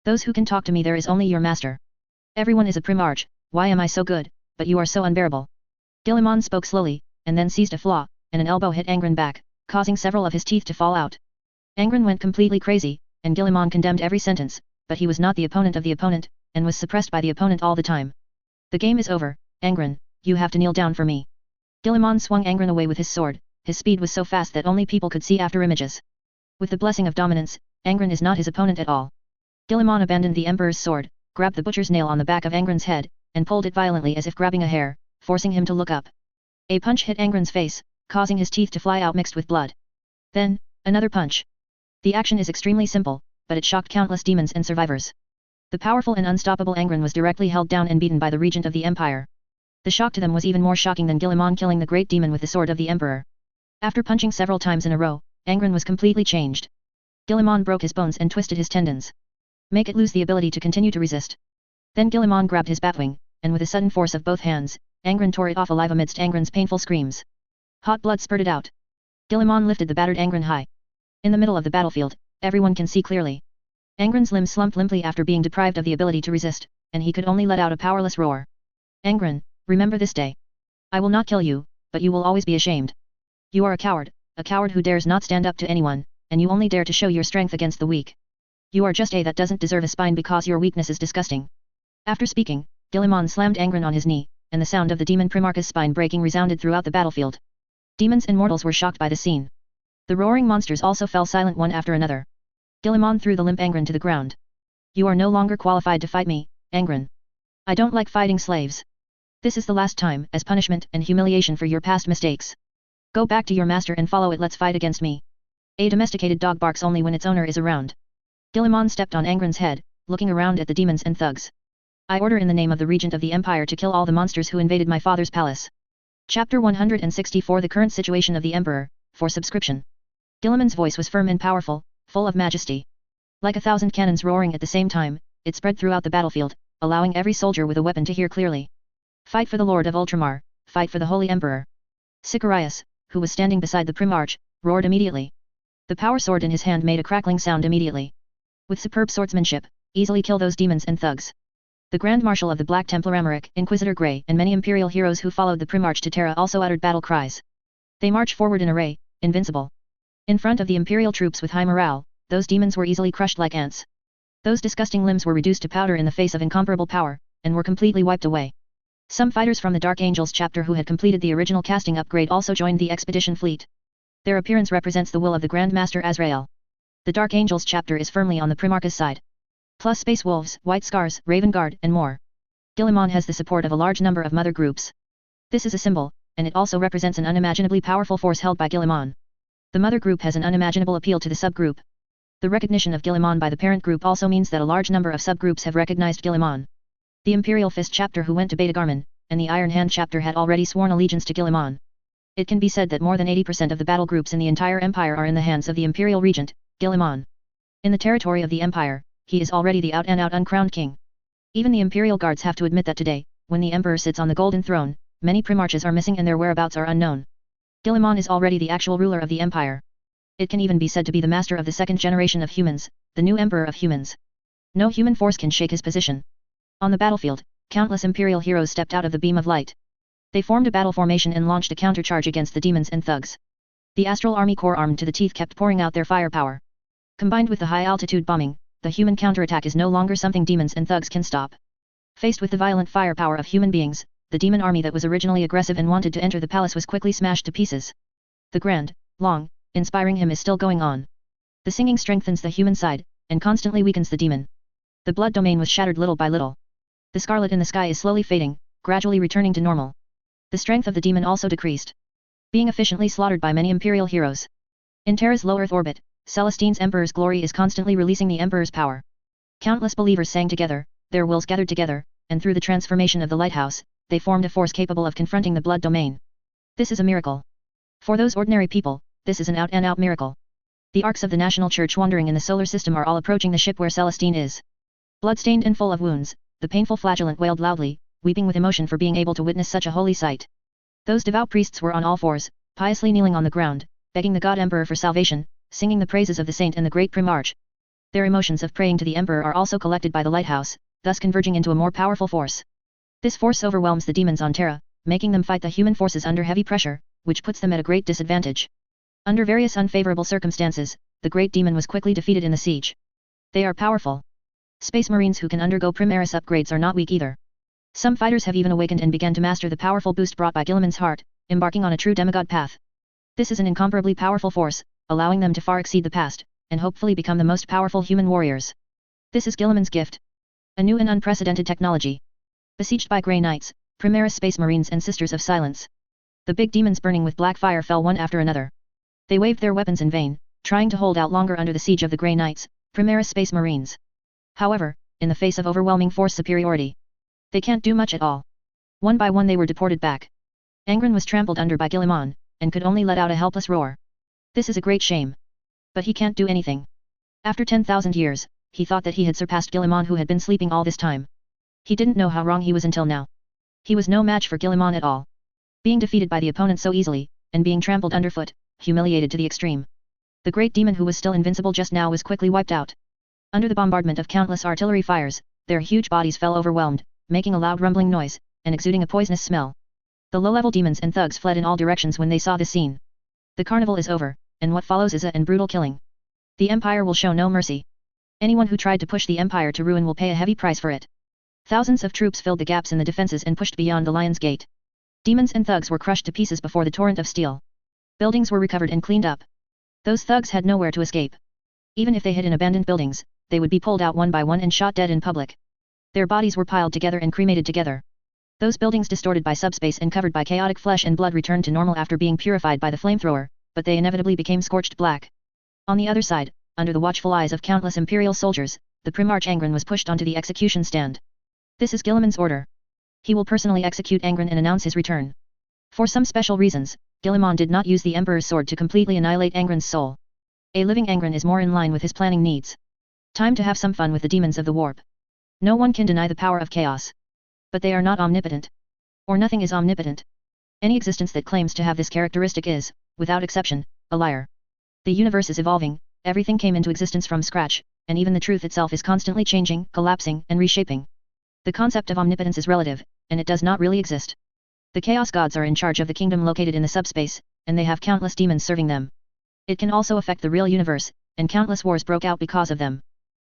Those who can talk to me, there is only your master. Everyone is a Primarch, why am I so good, but you are so unbearable? Guilliman spoke slowly, and then seized a flaw, and an elbow hit Angren back, causing several of his teeth to fall out. Angren went completely crazy, and Guilliman condemned every sentence, but he was not the opponent of the opponent, and was suppressed by the opponent all the time. The game is over, Angren, you have to kneel down for me. Guilliman swung Angren away with his sword, his speed was so fast that only people could see after images. With the blessing of dominance, Angren is not his opponent at all. Guilliman abandoned the Emperor's sword, grabbed the butcher's nail on the back of Angren's head, and pulled it violently as if grabbing a hair, forcing him to look up. A punch hit Angren's face, causing his teeth to fly out mixed with blood. Then, another punch. The action is extremely simple, but it shocked countless demons and survivors. The powerful and unstoppable Angren was directly held down and beaten by the regent of the empire. The shock to them was even more shocking than Guilliman killing the great demon with the sword of the emperor. After punching several times in a row, Angren was completely changed. Guilliman broke his bones and twisted his tendons. Make it lose the ability to continue to resist. Then Guilliman grabbed his batwing, and with a sudden force of both hands, Angren tore it off alive amidst Angren's painful screams. Hot blood spurted out. Guilliman lifted the battered Angren high. In the middle of the battlefield, everyone can see clearly. Angren's limbs slumped limply after being deprived of the ability to resist, and he could only let out a powerless roar. Angren, remember this day. I will not kill you, but you will always be ashamed. You are a coward who dares not stand up to anyone, and you only dare to show your strength against the weak. You are just a that doesn't deserve a spine because your weakness is disgusting. After speaking, Guilliman slammed Angren on his knee, and the sound of the demon Primarch's spine breaking resounded throughout the battlefield. Demons and mortals were shocked by the scene. The roaring monsters also fell silent one after another. Guilliman threw the limp Angren to the ground. You are no longer qualified to fight me, Angren. I don't like fighting slaves. This is the last time, as punishment and humiliation for your past mistakes. Go back to your master and follow it. Let's fight against me. A domesticated dog barks only when its owner is around. Guilliman stepped on Angren's head, looking around at the demons and thugs. I order in the name of the regent of the empire to kill all the monsters who invaded my father's palace. Chapter 164 The current situation of the emperor, for subscription. Guilliman's voice was firm and powerful, full of majesty. Like 1,000 cannons roaring at the same time, it spread throughout the battlefield, allowing every soldier with a weapon to hear clearly. Fight for the Lord of Ultramar, fight for the Holy Emperor. Sicarius, who was standing beside the Primarch, roared immediately. The power sword in his hand made a crackling sound immediately. With superb swordsmanship, easily kill those demons and thugs. The Grand Marshal of the Black Temple Aramaric, Inquisitor Grey, and many imperial heroes who followed the Primarch to Terra also uttered battle cries. They marched forward in array, invincible. In front of the imperial troops with high morale, those demons were easily crushed like ants. Those disgusting limbs were reduced to powder in the face of incomparable power, and were completely wiped away. Some fighters from the Dark Angels chapter who had completed the original casting upgrade also joined the expedition fleet. Their appearance represents the will of the Grand Master Azrael. The Dark Angels chapter is firmly on the Primarch's side. Plus Space Wolves, White Scars, Raven Guard, and more. Guilliman has the support of a large number of mother groups. This is a symbol, and it also represents an unimaginably powerful force held by Guilliman. The mother group has an unimaginable appeal to the subgroup. The recognition of Guilliman by the parent group also means that a large number of subgroups have recognized Guilliman. The Imperial Fist chapter who went to Beta Garmin, and the Iron Hand chapter had already sworn allegiance to Guilliman. It can be said that more than 80% of the battle groups in the entire empire are in the hands of the Imperial Regent, Guilliman. In the territory of the empire, he is already the out-and-out uncrowned king. Even the Imperial Guards have to admit that today, when the Emperor sits on the Golden Throne, many Primarches are missing and their whereabouts are unknown. Guilliman is already the actual ruler of the empire. It can even be said to be the master of the second generation of humans, the new Emperor of humans. No human force can shake his position. On the battlefield, countless Imperial heroes stepped out of the beam of light. They formed a battle formation and launched a countercharge against the demons and thugs. The Astral Army Corps armed to the teeth kept pouring out their firepower. Combined with the high-altitude bombing, the human counterattack is no longer something demons and thugs can stop. Faced with the violent firepower of human beings, the demon army that was originally aggressive and wanted to enter the palace was quickly smashed to pieces. The grand, long, inspiring hymn is still going on. The singing strengthens the human side, and constantly weakens the demon. The blood domain was shattered little by little. The scarlet in the sky is slowly fading, gradually returning to normal. The strength of the demon also decreased. Being efficiently slaughtered by many imperial heroes. In Terra's low Earth orbit, Celestine's Emperor's glory is constantly releasing the Emperor's power. Countless believers sang together, their wills gathered together, and through the transformation of the lighthouse, they formed a force capable of confronting the blood domain. This is a miracle. For those ordinary people, this is an out-and-out miracle. The arcs of the national church wandering in the solar system are all approaching the ship where Celestine is. Bloodstained and full of wounds, the painful flagellant wailed loudly, weeping with emotion for being able to witness such a holy sight. Those devout priests were on all fours, piously kneeling on the ground, begging the God Emperor for salvation, singing the praises of the saint and the great Primarch. Their emotions of praying to the Emperor are also collected by the lighthouse, thus converging into a more powerful force. This force overwhelms the demons on Terra, making them fight the human forces under heavy pressure, which puts them at a great disadvantage. Under various unfavorable circumstances, the Great Demon was quickly defeated in the siege. They are powerful. Space Marines who can undergo Primaris upgrades are not weak either. Some fighters have even awakened and began to master the powerful boost brought by Guilliman's heart, embarking on a true demigod path. This is an incomparably powerful force, allowing them to far exceed the past, and hopefully become the most powerful human warriors. This is Guilliman's gift. A new and unprecedented technology. Besieged by Grey Knights, Primaris Space Marines and Sisters of Silence. The big demons burning with black fire fell one after another. They waved their weapons in vain, trying to hold out longer under the siege of the Grey Knights, Primaris Space Marines. However, in the face of overwhelming force superiority, they can't do much at all. One by one they were deported back. Angren was trampled under by Guilliman, and could only let out a helpless roar. This is a great shame. But he can't do anything. After 10,000 years, he thought that he had surpassed Guilliman who had been sleeping all this time. He didn't know how wrong he was until now. He was no match for Guilliman at all. Being defeated by the opponent so easily, and being trampled underfoot, humiliated to the extreme. The great demon who was still invincible just now was quickly wiped out. Under the bombardment of countless artillery fires, their huge bodies fell overwhelmed, making a loud rumbling noise, and exuding a poisonous smell. The low-level demons and thugs fled in all directions when they saw this scene. The carnival is over, and what follows is a brutal killing. The Empire will show no mercy. Anyone who tried to push the Empire to ruin will pay a heavy price for it. Thousands of troops filled the gaps in the defenses and pushed beyond the Lion's Gate. Demons and thugs were crushed to pieces before the torrent of steel. Buildings were recovered and cleaned up. Those thugs had nowhere to escape. Even if they hid in abandoned buildings, they would be pulled out one by one and shot dead in public. Their bodies were piled together and cremated together. Those buildings distorted by subspace and covered by chaotic flesh and blood returned to normal after being purified by the flamethrower, but they inevitably became scorched black. On the other side, under the watchful eyes of countless Imperial soldiers, the Primarch Angren was pushed onto the execution stand. This is Guilliman's order. He will personally execute Angren and announce his return. For some special reasons, Guilliman did not use the Emperor's sword to completely annihilate Angren's soul. A living Angren is more in line with his planning needs. Time to have some fun with the demons of the warp. No one can deny the power of chaos. But they are not omnipotent. Or nothing is omnipotent. Any existence that claims to have this characteristic is, without exception, a liar. The universe is evolving, everything came into existence from scratch, and even the truth itself is constantly changing, collapsing, and reshaping. The concept of omnipotence is relative, and it does not really exist. The Chaos Gods are in charge of the kingdom located in the subspace, and they have countless demons serving them. It can also affect the real universe, and countless wars broke out because of them.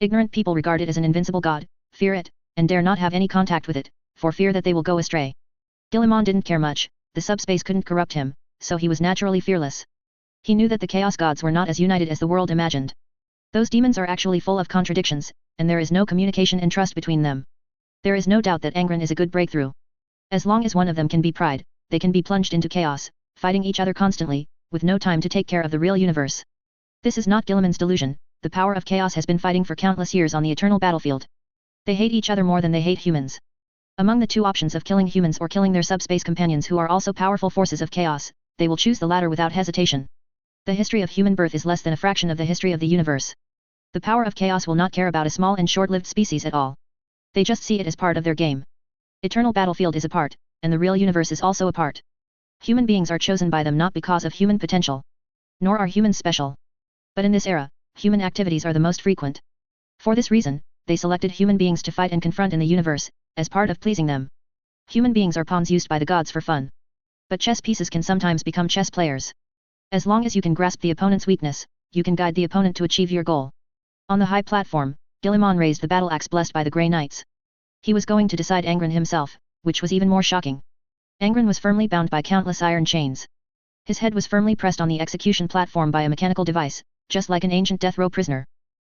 Ignorant people regard it as an invincible god, fear it, and dare not have any contact with it, for fear that they will go astray. Guilliman didn't care much, the subspace couldn't corrupt him, so he was naturally fearless. He knew that the Chaos Gods were not as united as the world imagined. Those demons are actually full of contradictions, and there is no communication and trust between them. There is no doubt that Angren is a good breakthrough. As long as one of them can be pried, they can be plunged into chaos, fighting each other constantly, with no time to take care of the real universe. This is not Guilliman's delusion, the power of chaos has been fighting for countless years on the eternal battlefield. They hate each other more than they hate humans. Among the two options of killing humans or killing their subspace companions who are also powerful forces of chaos, they will choose the latter without hesitation. The history of human birth is less than a fraction of the history of the universe. The power of chaos will not care about a small and short-lived species at all. They just see it as part of their game. Eternal battlefield is a part, and the real universe is also a part. Human beings are chosen by them not because of human potential. Nor are humans special. But in this era, human activities are the most frequent. For this reason, they selected human beings to fight and confront in the universe, as part of pleasing them. Human beings are pawns used by the gods for fun. But chess pieces can sometimes become chess players. As long as you can grasp the opponent's weakness, you can guide the opponent to achieve your goal. On the high platform, Guilliman raised the battle axe blessed by the Grey Knights. He was going to decide Angren himself, which was even more shocking. Angren was firmly bound by countless iron chains. His head was firmly pressed on the execution platform by a mechanical device, just like an ancient death row prisoner.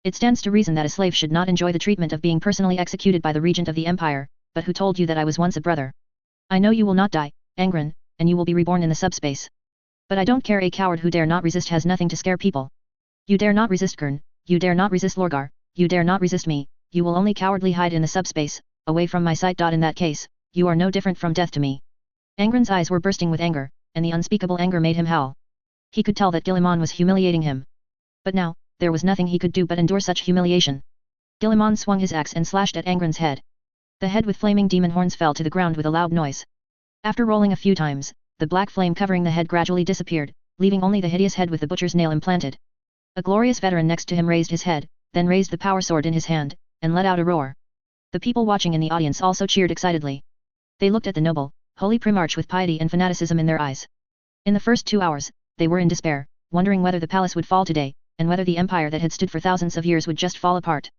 It stands to reason that a slave should not enjoy the treatment of being personally executed by the regent of the empire, but who told you that I was once a brother? I know you will not die, Angren, and you will be reborn in the subspace. But I don't care. A coward who dare not resist has nothing to scare people. You dare not resist Kern, you dare not resist Lorgar, you dare not resist me, you will only cowardly hide in the subspace, away from my sight. In that case, you are no different from death to me. Angren's eyes were bursting with anger, and the unspeakable anger made him howl. He could tell that Guilliman was humiliating him. But now, there was nothing he could do but endure such humiliation. Guilliman swung his axe and slashed at Angren's head. The head with flaming demon horns fell to the ground with a loud noise. After rolling a few times, the black flame covering the head gradually disappeared, leaving only the hideous head with the butcher's nail implanted. A glorious veteran next to him raised his head, then raised the power sword in his hand, and let out a roar. The people watching in the audience also cheered excitedly. They looked at the noble, holy Primarch with piety and fanaticism in their eyes. In the first 2 hours, they were in despair, wondering whether the palace would fall today, and whether the empire that had stood for thousands of years would just fall apart.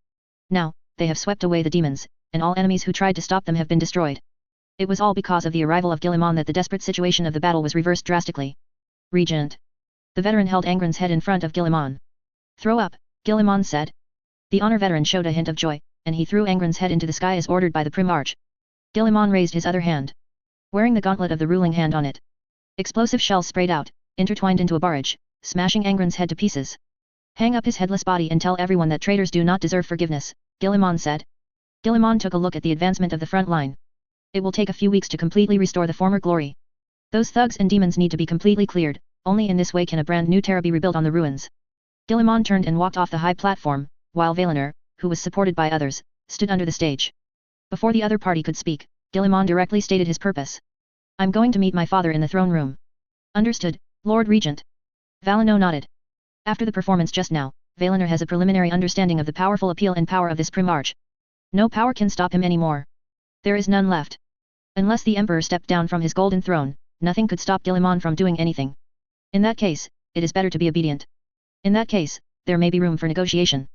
Now, they have swept away the demons, and all enemies who tried to stop them have been destroyed. It was all because of the arrival of Guilliman that the desperate situation of the battle was reversed drastically. Regent. The veteran held Angren's head in front of Guilliman. Throw up, Guilliman said. The honor veteran showed a hint of joy, and he threw Angren's head into the sky as ordered by the Primarch. Guilliman raised his other hand, wearing the gauntlet of the ruling hand on it. Explosive shells sprayed out, intertwined into a barrage, smashing Angren's head to pieces. Hang up his headless body and tell everyone that traitors do not deserve forgiveness, Guilliman said. Guilliman took a look at the advancement of the front line. It will take a few weeks to completely restore the former glory. Those thugs and demons need to be completely cleared, only in this way can a brand new Terra be rebuilt on the ruins. Guilliman turned and walked off the high platform, while Valinor, who was supported by others, stood under the stage. Before the other party could speak, Guilliman directly stated his purpose. I'm going to meet my father in the throne room. Understood, Lord Regent. Valinor nodded. After the performance just now, Valinor has a preliminary understanding of the powerful appeal and power of this Primarch. No power can stop him anymore. There is none left. Unless the Emperor stepped down from his golden throne, nothing could stop Guilliman from doing anything. In that case, it is better to be obedient. In that case, there may be room for negotiation.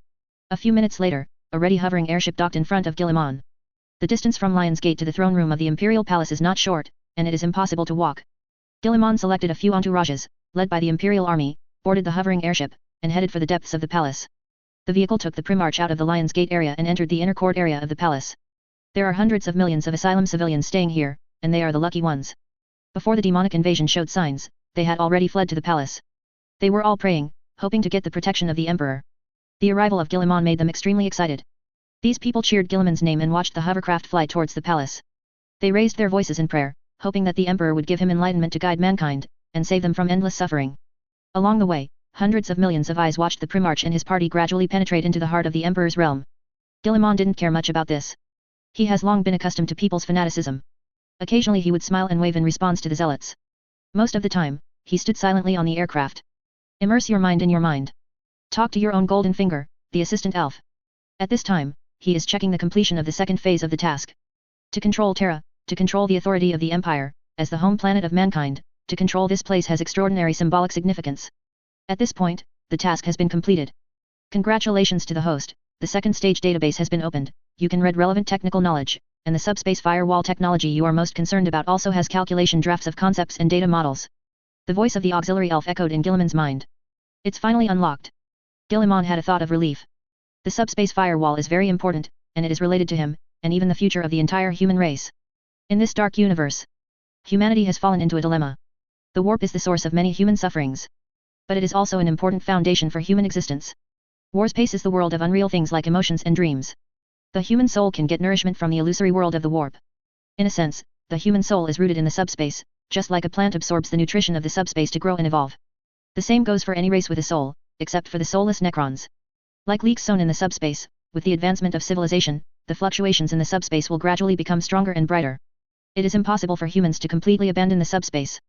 A few minutes later, a ready hovering airship docked in front of Guilliman. The distance from Lion's Gate to the throne room of the Imperial Palace is not short, and it is impossible to walk. Guilliman selected a few entourages, led by the Imperial Army, boarded the hovering airship, and headed for the depths of the palace. The vehicle took the Primarch out of the Lion's Gate area and entered the inner court area of the palace. There are hundreds of millions of asylum civilians staying here, and they are the lucky ones. Before the demonic invasion showed signs, they had already fled to the palace. They were all praying, hoping to get the protection of the Emperor. The arrival of Guilliman made them extremely excited. These people cheered Guilliman's name and watched the hovercraft fly towards the palace. They raised their voices in prayer, hoping that the Emperor would give him enlightenment to guide mankind, and save them from endless suffering. Along the way, hundreds of millions of eyes watched the Primarch and his party gradually penetrate into the heart of the Emperor's realm. Guilliman didn't care much about this. He has long been accustomed to people's fanaticism. Occasionally he would smile and wave in response to the zealots. Most of the time, he stood silently on the aircraft. Immerse your mind in your mind. Talk to your own golden finger, the assistant elf. At this time, he is checking the completion of the second phase of the task. To control Terra, to control the authority of the Empire, as the home planet of mankind, to control this place has extraordinary symbolic significance. At this point, the task has been completed. Congratulations to the host, the second stage database has been opened, you can read relevant technical knowledge, and the subspace firewall technology you are most concerned about also has calculation drafts of concepts and data models. The voice of the auxiliary elf echoed in Guilliman's mind. It's finally unlocked. Guilliman had a thought of relief. The subspace firewall is very important, and it is related to him, and even the future of the entire human race. In this dark universe, humanity has fallen into a dilemma. The warp is the source of many human sufferings. But it is also an important foundation for human existence. Warspace is the world of unreal things like emotions and dreams. The human soul can get nourishment from the illusory world of the warp. In a sense, the human soul is rooted in the subspace, just like a plant absorbs the nutrition of the subspace to grow and evolve. The same goes for any race with a soul, except for the soulless Necrons. Like leaks sown in the subspace, with the advancement of civilization, the fluctuations in the subspace will gradually become stronger and brighter. It is impossible for humans to completely abandon the subspace.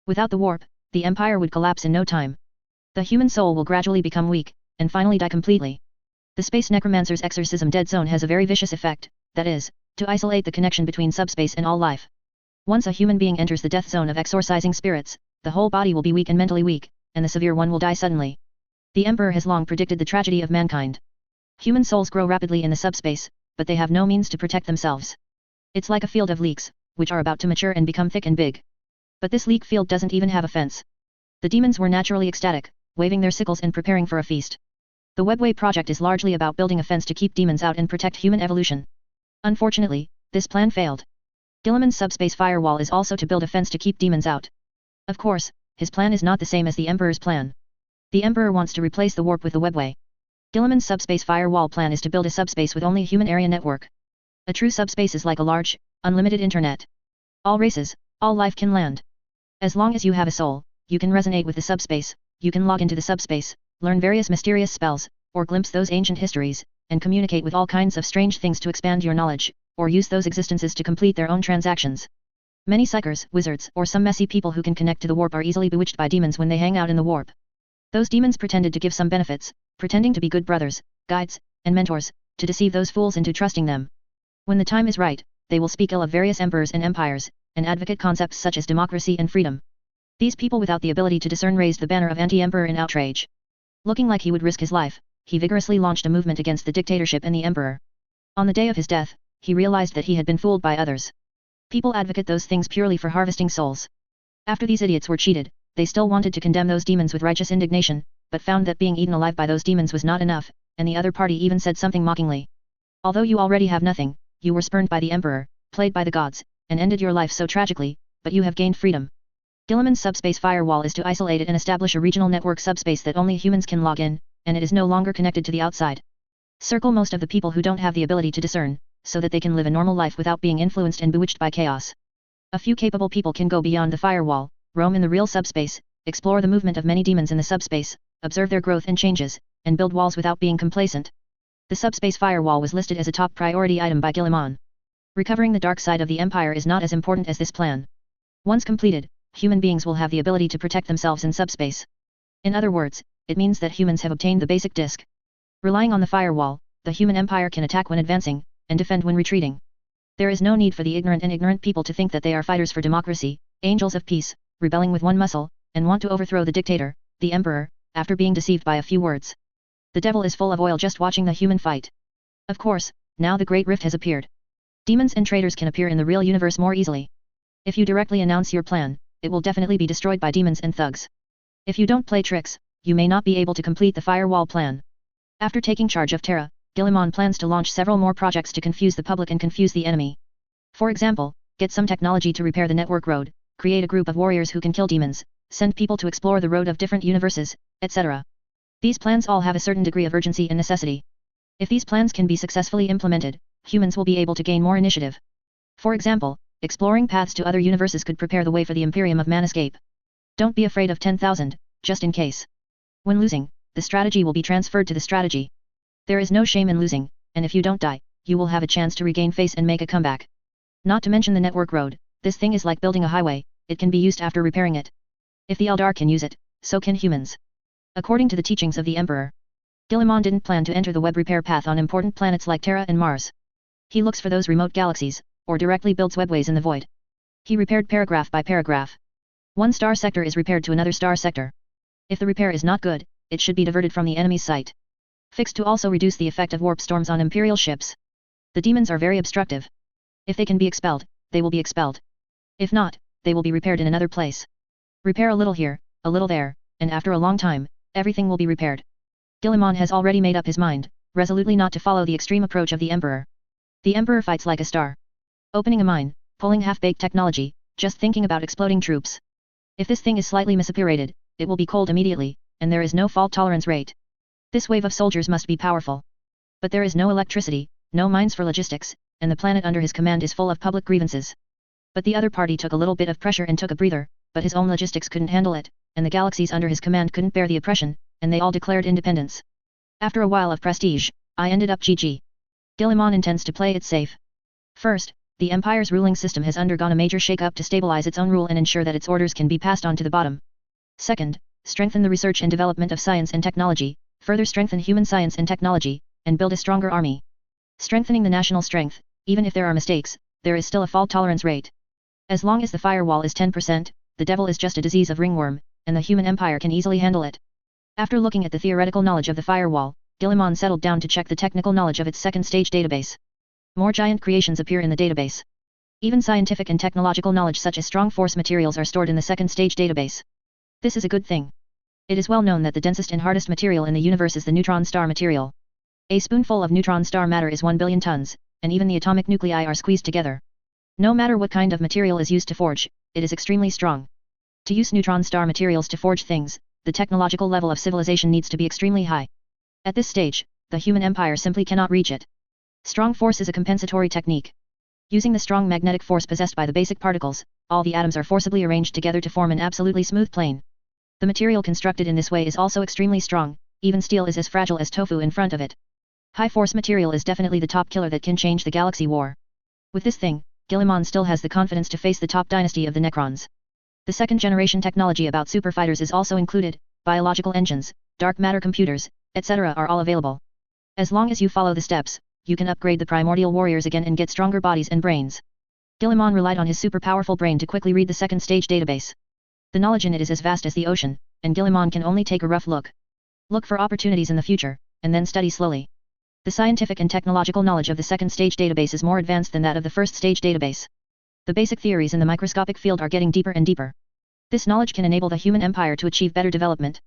Without the warp, the Empire would collapse in no time. The human soul will gradually become weak, and finally die completely. The Space Necromancer's exorcism dead zone has a very vicious effect, that is, to isolate the connection between subspace and all life. Once a human being enters the death zone of exorcising spirits, the whole body will be weak and mentally weak, and the severe one will die suddenly. The Emperor has long predicted the tragedy of mankind. Human souls grow rapidly in the subspace, but they have no means to protect themselves. It's like a field of leeks, which are about to mature and become thick and big. But this leek field doesn't even have a fence. The demons were naturally ecstatic, waving their sickles and preparing for a feast. The Webway project is largely about building a fence to keep demons out and protect human evolution. Unfortunately, this plan failed. Guilliman's subspace firewall is also to build a fence to keep demons out. Of course, his plan is not the same as the Emperor's plan. The Emperor wants to replace the warp with the Webway. Guilliman's subspace firewall plan is to build a subspace with only human area network. A true subspace is like a large, unlimited internet. All races, all life can land. As long as you have a soul, you can resonate with the subspace, you can log into the subspace, learn various mysterious spells, or glimpse those ancient histories, and communicate with all kinds of strange things to expand your knowledge, or use those existences to complete their own transactions. Many psychers, wizards, or some messy people who can connect to the warp are easily bewitched by demons when they hang out in the warp. Those demons pretended to give some benefits, pretending to be good brothers, guides, and mentors, to deceive those fools into trusting them. When the time is right, they will speak ill of various emperors and empires, and advocate concepts such as democracy and freedom. These people without the ability to discern raised the banner of anti-emperor in outrage. Looking like he would risk his life, he vigorously launched a movement against the dictatorship and the emperor. On the day of his death, he realized that he had been fooled by others. People advocate those things purely for harvesting souls. After these idiots were cheated, they still wanted to condemn those demons with righteous indignation, but found that being eaten alive by those demons was not enough, and the other party even said something mockingly. Although you already have nothing, you were spurned by the emperor, played by the gods, and ended your life so tragically, but you have gained freedom. Guilliman's subspace firewall is to isolate it and establish a regional network subspace that only humans can log in, and it is no longer connected to the outside. Circle most of the people who don't have the ability to discern, so that they can live a normal life without being influenced and bewitched by chaos. A few capable people can go beyond the firewall, roam in the real subspace, explore the movement of many demons in the subspace, observe their growth and changes, and build walls without being complacent. The subspace firewall was listed as a top priority item by Guilliman. Recovering the dark side of the Empire is not as important as this plan. Once completed, human beings will have the ability to protect themselves in subspace. In other words, it means that humans have obtained the basic disk. Relying on the firewall, the human empire can attack when advancing, and defend when retreating. There is no need for the ignorant people to think that they are fighters for democracy, angels of peace, rebelling with one muscle, and want to overthrow the dictator, the emperor, after being deceived by a few words. The devil is full of oil just watching the human fight. Of course, now the Great Rift has appeared. Demons and traitors can appear in the real universe more easily. If you directly announce your plan, it will definitely be destroyed by demons and thugs. If you don't play tricks, you may not be able to complete the firewall plan. After taking charge of Terra, Guilliman plans to launch several more projects to confuse the public and confuse the enemy. For example, get some technology to repair the network road, create a group of warriors who can kill demons, send people to explore the road of different universes, etc. These plans all have a certain degree of urgency and necessity. If these plans can be successfully implemented, humans will be able to gain more initiative. For example, exploring paths to other universes could prepare the way for the Imperium of Man escape. Don't be afraid of 10,000, just in case. When losing, the strategy will be transferred to the strategy. There is no shame in losing, and if you don't die, you will have a chance to regain face and make a comeback. Not to mention the network road, this thing is like building a highway, it can be used after repairing it. If the Eldar can use it, so can humans. According to the teachings of the Emperor, Guilliman didn't plan to enter the web repair path on important planets like Terra and Mars. He looks for those remote galaxies, or directly builds webways in the void. He repaired paragraph by paragraph. One star sector is repaired to another star sector. If the repair is not good, it should be diverted from the enemy's site. Fixed to also reduce the effect of warp storms on Imperial ships. The demons are very obstructive. If they can be expelled, they will be expelled. If not, they will be repaired in another place. Repair a little here, a little there, and after a long time, everything will be repaired. Guilliman has already made up his mind, resolutely not to follow the extreme approach of the Emperor. The Emperor fights like a star. Opening a mine, pulling half-baked technology, just thinking about exploding troops. If this thing is slightly misoperated, it will be cold immediately, and there is no fault tolerance rate. This wave of soldiers must be powerful. But there is no electricity, no mines for logistics, and the planet under his command is full of public grievances. But the other party took a little bit of pressure and took a breather, but his own logistics couldn't handle it, and the galaxies under his command couldn't bear the oppression, and they all declared independence. After a while of prestige, I ended up GG. Guilliman intends to play it safe. First, the Empire's ruling system has undergone a major shake-up to stabilize its own rule and ensure that its orders can be passed on to the bottom. Second, strengthen the research and development of science and technology, further strengthen human science and technology, and build a stronger army. Strengthening the national strength, even if there are mistakes, there is still a fault tolerance rate. As long as the firewall is 10%, the devil is just a disease of ringworm, and the human empire can easily handle it. After looking at the theoretical knowledge of the firewall, Guilliman settled down to check the technical knowledge of its second stage database. More giant creations appear in the database. Even scientific and technological knowledge such as strong force materials are stored in the second stage database. This is a good thing. It is well known that the densest and hardest material in the universe is the neutron star material. A spoonful of neutron star matter is 1 billion tons, and even the atomic nuclei are squeezed together. No matter what kind of material is used to forge, it is extremely strong. To use neutron star materials to forge things, the technological level of civilization needs to be extremely high. At this stage, the human empire simply cannot reach it. Strong force is a compensatory technique. Using the strong magnetic force possessed by the basic particles, all the atoms are forcibly arranged together to form an absolutely smooth plane. The material constructed in this way is also extremely strong, even steel is as fragile as tofu in front of it. High force material is definitely the top killer that can change the galaxy war. With this thing, Guilliman still has the confidence to face the top dynasty of the Necrons. The second generation technology about superfighters is also included, biological engines, dark matter computers, etc. are all available. As long as you follow the steps, you can upgrade the primordial warriors again and get stronger bodies and brains. Guilliman relied on his super powerful brain to quickly read the second stage database. The knowledge in it is as vast as the ocean, and Guilliman can only take a rough look. Look for opportunities in the future, and then study slowly. The scientific and technological knowledge of the second stage database is more advanced than that of the first stage database. The basic theories in the microscopic field are getting deeper and deeper. This knowledge can enable the human empire to achieve better development.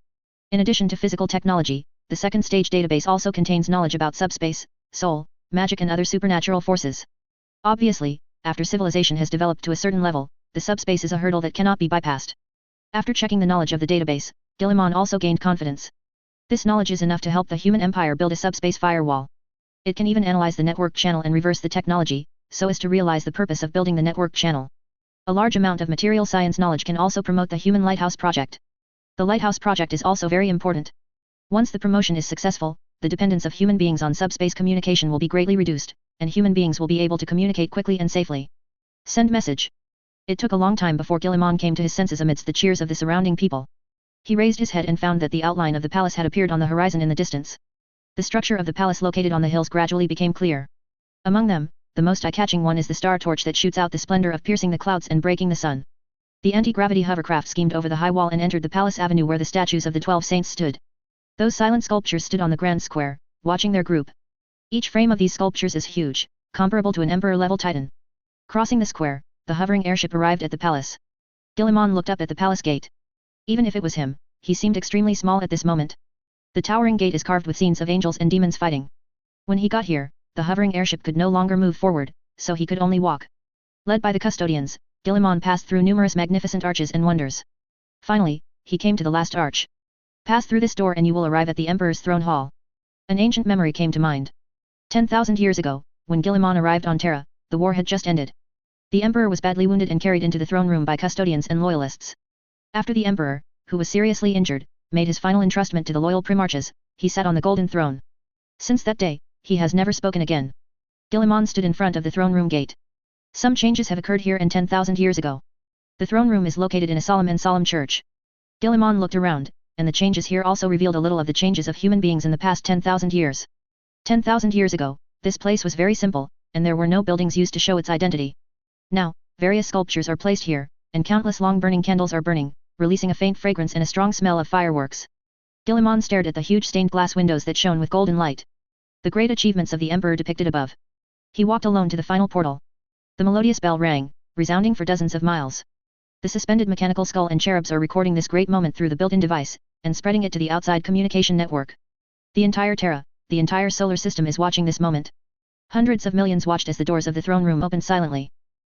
In addition to physical technology, the second stage database also contains knowledge about subspace, soul, magic and other supernatural forces. Obviously, after civilization has developed to a certain level, the subspace is a hurdle that cannot be bypassed. After checking the knowledge of the database, Guilliman also gained confidence. This knowledge is enough to help the human empire build a subspace firewall. It can even analyze the network channel and reverse the technology, so as to realize the purpose of building the network channel. A large amount of material science knowledge can also promote the Human Lighthouse Project. The Lighthouse Project is also very important. Once the promotion is successful, the dependence of human beings on subspace communication will be greatly reduced, and human beings will be able to communicate quickly and safely. Send message. It took a long time before Guilliman came to his senses amidst the cheers of the surrounding people. He raised his head and found that the outline of the palace had appeared on the horizon in the distance. The structure of the palace located on the hills gradually became clear. Among them, the most eye-catching one is the star torch that shoots out the splendor of piercing the clouds and breaking the sun. The anti-gravity hovercraft schemed over the high wall and entered the palace avenue where the statues of the 12 saints stood. Those silent sculptures stood on the grand square, watching their group. Each frame of these sculptures is huge, comparable to an emperor-level titan. Crossing the square, the hovering airship arrived at the palace. Guilliman looked up at the palace gate. Even if it was him, he seemed extremely small at this moment. The towering gate is carved with scenes of angels and demons fighting. When he got here, the hovering airship could no longer move forward, so he could only walk. Led by the custodians, Guilliman passed through numerous magnificent arches and wonders. Finally, he came to the last arch. Pass through this door and you will arrive at the Emperor's throne hall. An ancient memory came to mind. 10,000 years ago, when Guilliman arrived on Terra, the war had just ended. The Emperor was badly wounded and carried into the throne room by custodians and loyalists. After the Emperor, who was seriously injured, made his final entrustment to the loyal primarches, he sat on the golden throne. Since that day, he has never spoken again. Guilliman stood in front of the throne room gate. Some changes have occurred here in 10,000 years ago. The throne room is located in a solemn church. Guilliman looked around, and the changes here also revealed a little of the changes of human beings in the past 10,000 years. 10,000 years ago, this place was very simple, and there were no buildings used to show its identity. Now, various sculptures are placed here, and countless long-burning candles are burning, releasing a faint fragrance and a strong smell of fireworks. Guilliman stared at the huge stained glass windows that shone with golden light. The great achievements of the Emperor depicted above. He walked alone to the final portal. The melodious bell rang, resounding for dozens of miles. The suspended mechanical skull and cherubs are recording this great moment through the built-in device, and spreading it to the outside communication network. The entire Terra, the entire solar system is watching this moment. Hundreds of millions watched as the doors of the throne room opened silently.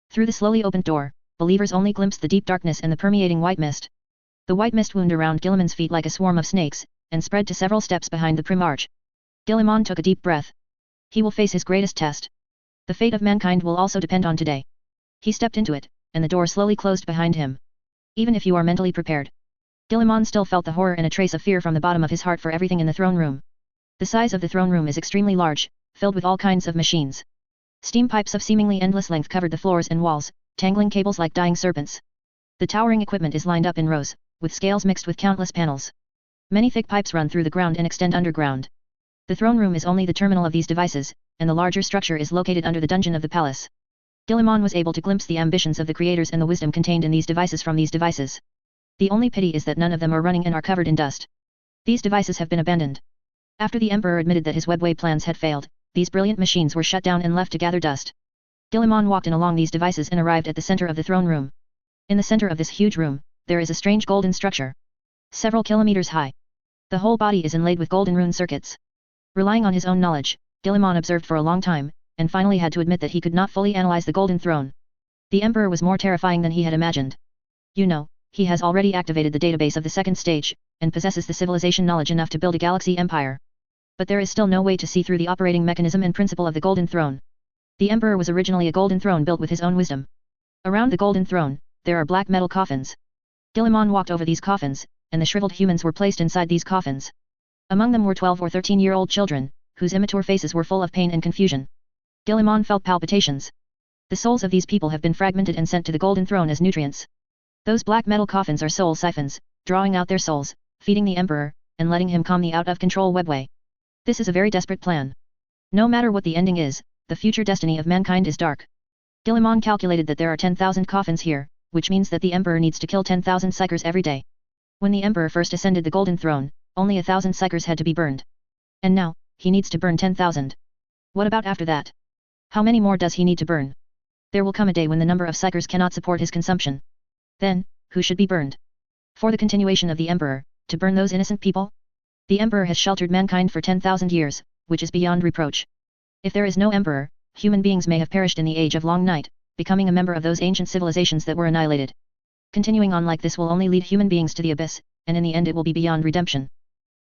Through the slowly opened door, believers only glimpsed the deep darkness and the permeating white mist. The white mist wound around Guilliman's feet like a swarm of snakes, and spread to several steps behind the primarch. Guilliman took a deep breath. He will face his greatest test. The fate of mankind will also depend on today. He stepped into it, and the door slowly closed behind him. Even if you are mentally prepared. Guilliman still felt the horror and a trace of fear from the bottom of his heart for everything in the throne room. The size of the throne room is extremely large, filled with all kinds of machines. Steam pipes of seemingly endless length covered the floors and walls, tangling cables like dying serpents. The towering equipment is lined up in rows, with scales mixed with countless panels. Many thick pipes run through the ground and extend underground. The throne room is only the terminal of these devices, and the larger structure is located under the dungeon of the palace. Guilliman was able to glimpse the ambitions of the creators and the wisdom contained in these devices from these devices. The only pity is that none of them are running and are covered in dust. These devices have been abandoned. After the Emperor admitted that his webway plans had failed, these brilliant machines were shut down and left to gather dust. Guilliman walked in along these devices and arrived at the center of the throne room. In the center of this huge room, there is a strange golden structure. Several kilometers high. The whole body is inlaid with golden rune circuits. Relying on his own knowledge, Guilliman observed for a long time, and finally had to admit that he could not fully analyze the golden throne. The Emperor was more terrifying than he had imagined. You know, he has already activated the database of the second stage, and possesses the civilization knowledge enough to build a galaxy empire. But there is still no way to see through the operating mechanism and principle of the golden throne. The Emperor was originally a golden throne built with his own wisdom. Around the golden throne, there are black metal coffins. Guilliman walked over these coffins, and the shriveled humans were placed inside these coffins. Among them were 12 or 13-year-old children, whose immature faces were full of pain and confusion. Guilliman felt palpitations. The souls of these people have been fragmented and sent to the golden throne as nutrients. Those black metal coffins are soul siphons, drawing out their souls, feeding the Emperor, and letting him calm the out-of-control webway. This is a very desperate plan. No matter what the ending is, the future destiny of mankind is dark. Guilliman calculated that there are 10,000 coffins here, which means that the emperor needs to kill 10,000 psychers every day. When the emperor first ascended the golden throne, only 1,000 psychers had to be burned. And now, he needs to burn 10,000. What about after that? How many more does he need to burn? There will come a day when the number of psychers cannot support his consumption. Then, who should be burned? For the continuation of the emperor, to burn those innocent people? The emperor has sheltered mankind for 10,000 years, which is beyond reproach. If there is no emperor, human beings may have perished in the age of long night, becoming a member of those ancient civilizations that were annihilated. Continuing on like this will only lead human beings to the abyss, and in the end it will be beyond redemption.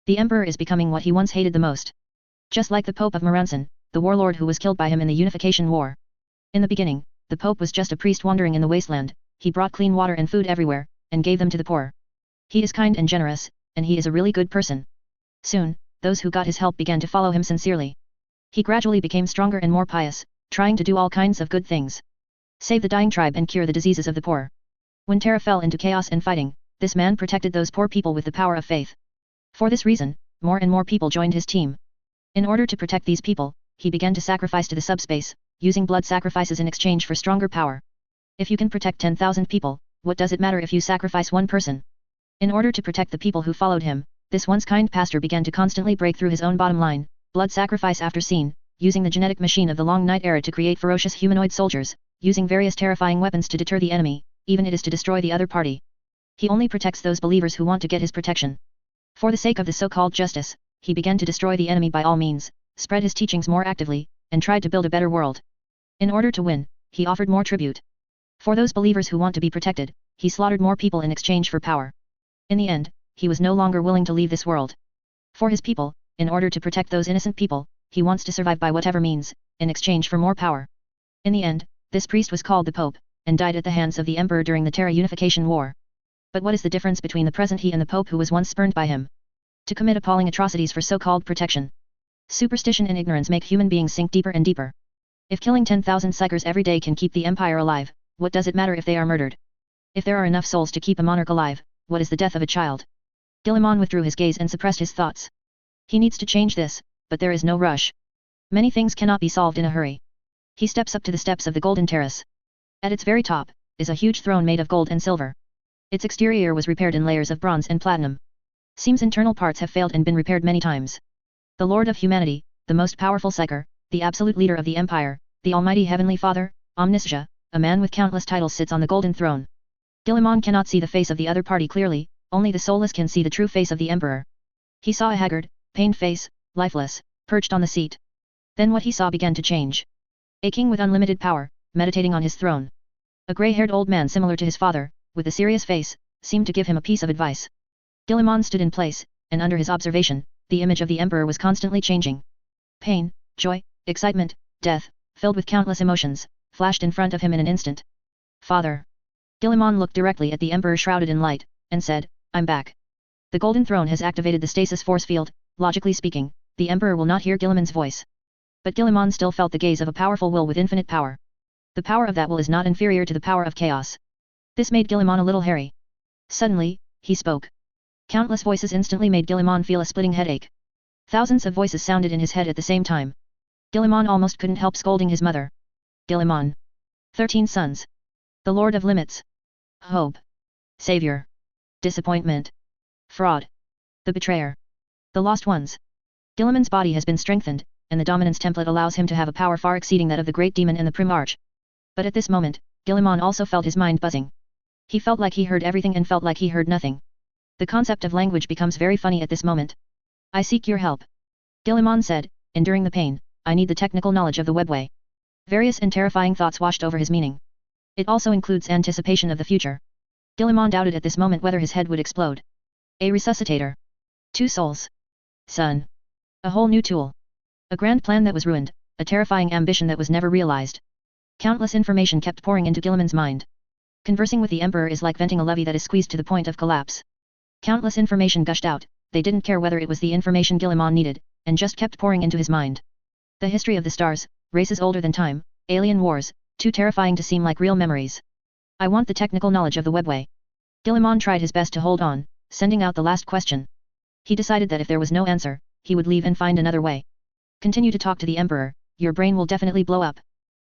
The emperor is becoming what he once hated the most. Just like the Pope of Moranson, the warlord who was killed by him in the Unification War. In the beginning, the Pope was just a priest wandering in the wasteland. He brought clean water and food everywhere, and gave them to the poor. He is kind and generous, and he is a really good person. Soon, those who got his help began to follow him sincerely. He gradually became stronger and more pious, trying to do all kinds of good things. Save the dying tribe and cure the diseases of the poor. When Terra fell into chaos and fighting, this man protected those poor people with the power of faith. For this reason, more and more people joined his team. In order to protect these people, he began to sacrifice to the subspace, using blood sacrifices in exchange for stronger power. If you can protect 10,000 people, what does it matter if you sacrifice one person? In order to protect the people who followed him, this once kind pastor began to constantly break through his own bottom line, blood sacrifice after scene, using the genetic machine of the long night era to create ferocious humanoid soldiers, using various terrifying weapons to deter the enemy, even it is to destroy the other party. He only protects those believers who want to get his protection. For the sake of the so-called justice, he began to destroy the enemy by all means, spread his teachings more actively, and tried to build a better world. In order to win, he offered more tribute. For those believers who want to be protected, he slaughtered more people in exchange for power. In the end, he was no longer willing to leave this world. For his people, in order to protect those innocent people, he wants to survive by whatever means, in exchange for more power. In the end, this priest was called the Pope, and died at the hands of the Emperor during the Terra Unification War. But what is the difference between the present he and the Pope who was once spurned by him? To commit appalling atrocities for so-called protection. Superstition and ignorance make human beings sink deeper and deeper. If killing 10,000 psychers every day can keep the empire alive, what does it matter if they are murdered? If there are enough souls to keep a monarch alive, what is the death of a child? Guilliman withdrew his gaze and suppressed his thoughts. He needs to change this, but there is no rush. Many things cannot be solved in a hurry. He steps up to the steps of the golden terrace. At its very top, is a huge throne made of gold and silver. Its exterior was repaired in layers of bronze and platinum. Seems internal parts have failed and been repaired many times. The Lord of Humanity, the most powerful psyker, the absolute leader of the empire, the Almighty Heavenly Father, Omniscia, a man with countless titles sits on the golden throne. Guilliman cannot see the face of the other party clearly, only the soulless can see the true face of the emperor. He saw a haggard, pained face, lifeless, perched on the seat. Then what he saw began to change. A king with unlimited power, meditating on his throne. A grey-haired old man similar to his father, with a serious face, seemed to give him a piece of advice. Guilliman stood in place, and under his observation, the image of the emperor was constantly changing. Pain, joy, excitement, death, filled with countless emotions, flashed in front of him in an instant. Father. Guilliman looked directly at the emperor shrouded in light, and said, I'm back. The golden throne has activated the stasis force field. Logically speaking, the emperor will not hear Guilliman's voice. But Guilliman still felt the gaze of a powerful will with infinite power. The power of that will is not inferior to the power of chaos. This made Guilliman a little hairy. Suddenly, he spoke. Countless voices instantly made Guilliman feel a splitting headache. Thousands of voices sounded in his head at the same time. Guilliman almost couldn't help scolding his mother. Guilliman. 13 sons. The Lord of Limits. Hope. Savior. Disappointment. Fraud. The betrayer. The lost ones. Guilliman's body has been strengthened, and the dominance template allows him to have a power far exceeding that of the great demon in the Primarch. But at this moment, Guilliman also felt his mind buzzing. He felt like he heard everything and felt like he heard nothing. The concept of language becomes very funny at this moment. I seek your help. Guilliman said, enduring the pain, I need the technical knowledge of the webway. Various and terrifying thoughts washed over his meaning. It also includes anticipation of the future. Guilliman doubted at this moment whether his head would explode. A resuscitator. 2 souls. Son. A whole new tool. A grand plan that was ruined, a terrifying ambition that was never realized. Countless information kept pouring into Guilliman's mind. Conversing with the emperor is like venting a levee that is squeezed to the point of collapse. Countless information gushed out, they didn't care whether it was the information Guilliman needed, and just kept pouring into his mind. The history of the stars, races older than time, alien wars, too terrifying to seem like real memories. I want the technical knowledge of the webway. Guilliman tried his best to hold on, sending out the last question. He decided that if there was no answer, he would leave and find another way. Continue to talk to the emperor, your brain will definitely blow up.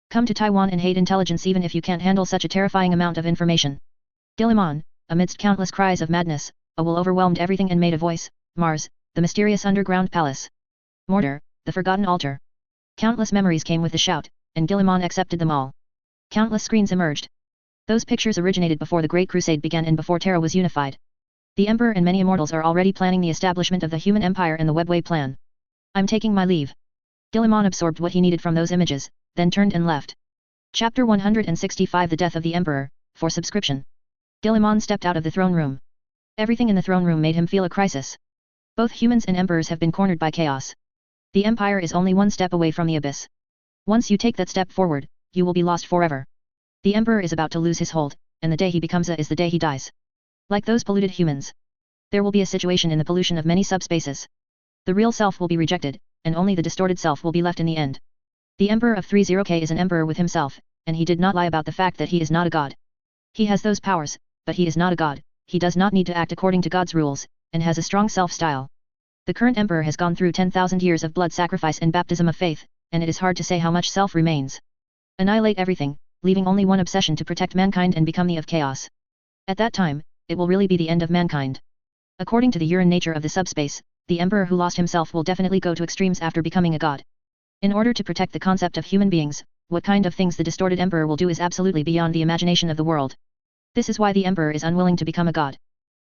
Come to Taiwan and hate intelligence even if you can't handle such a terrifying amount of information. Gilliman, amidst countless cries of madness, a will overwhelmed everything and made a voice, Mars, the mysterious underground palace. Mordor, the forgotten altar. Countless memories came with the shout, and Gilliman accepted them all. Countless screens emerged. Those pictures originated before the Great Crusade began and before Terra was unified. The Emperor and many immortals are already planning the establishment of the human empire in the Webway plan. I'm taking my leave. Gilliman absorbed what he needed from those images, then turned and left. Chapter 165 The Death of the Emperor, for subscription. Gilliman stepped out of the throne room. Everything in the throne room made him feel a crisis. Both humans and emperors have been cornered by chaos. The empire is only one step away from the abyss. Once you take that step forward, you will be lost forever. The emperor is about to lose his hold, and the day he becomes a is the day he dies. Like those polluted humans. There will be a situation in the pollution of many subspaces. The real self will be rejected, and only the distorted self will be left in the end. The Emperor of 30K is an emperor with himself, and he did not lie about the fact that he is not a god. He has those powers, but he is not a god, he does not need to act according to God's rules, and has a strong self-style. The current emperor has gone through 10,000 years of blood sacrifice and baptism of faith, and it is hard to say how much self remains. Annihilate everything, leaving only one obsession to protect mankind and become the of chaos. At that time, it will really be the end of mankind. According to the urine nature of the subspace, the emperor who lost himself will definitely go to extremes after becoming a god. In order to protect the concept of human beings, what kind of things the distorted emperor will do is absolutely beyond the imagination of the world. This is why the emperor is unwilling to become a god.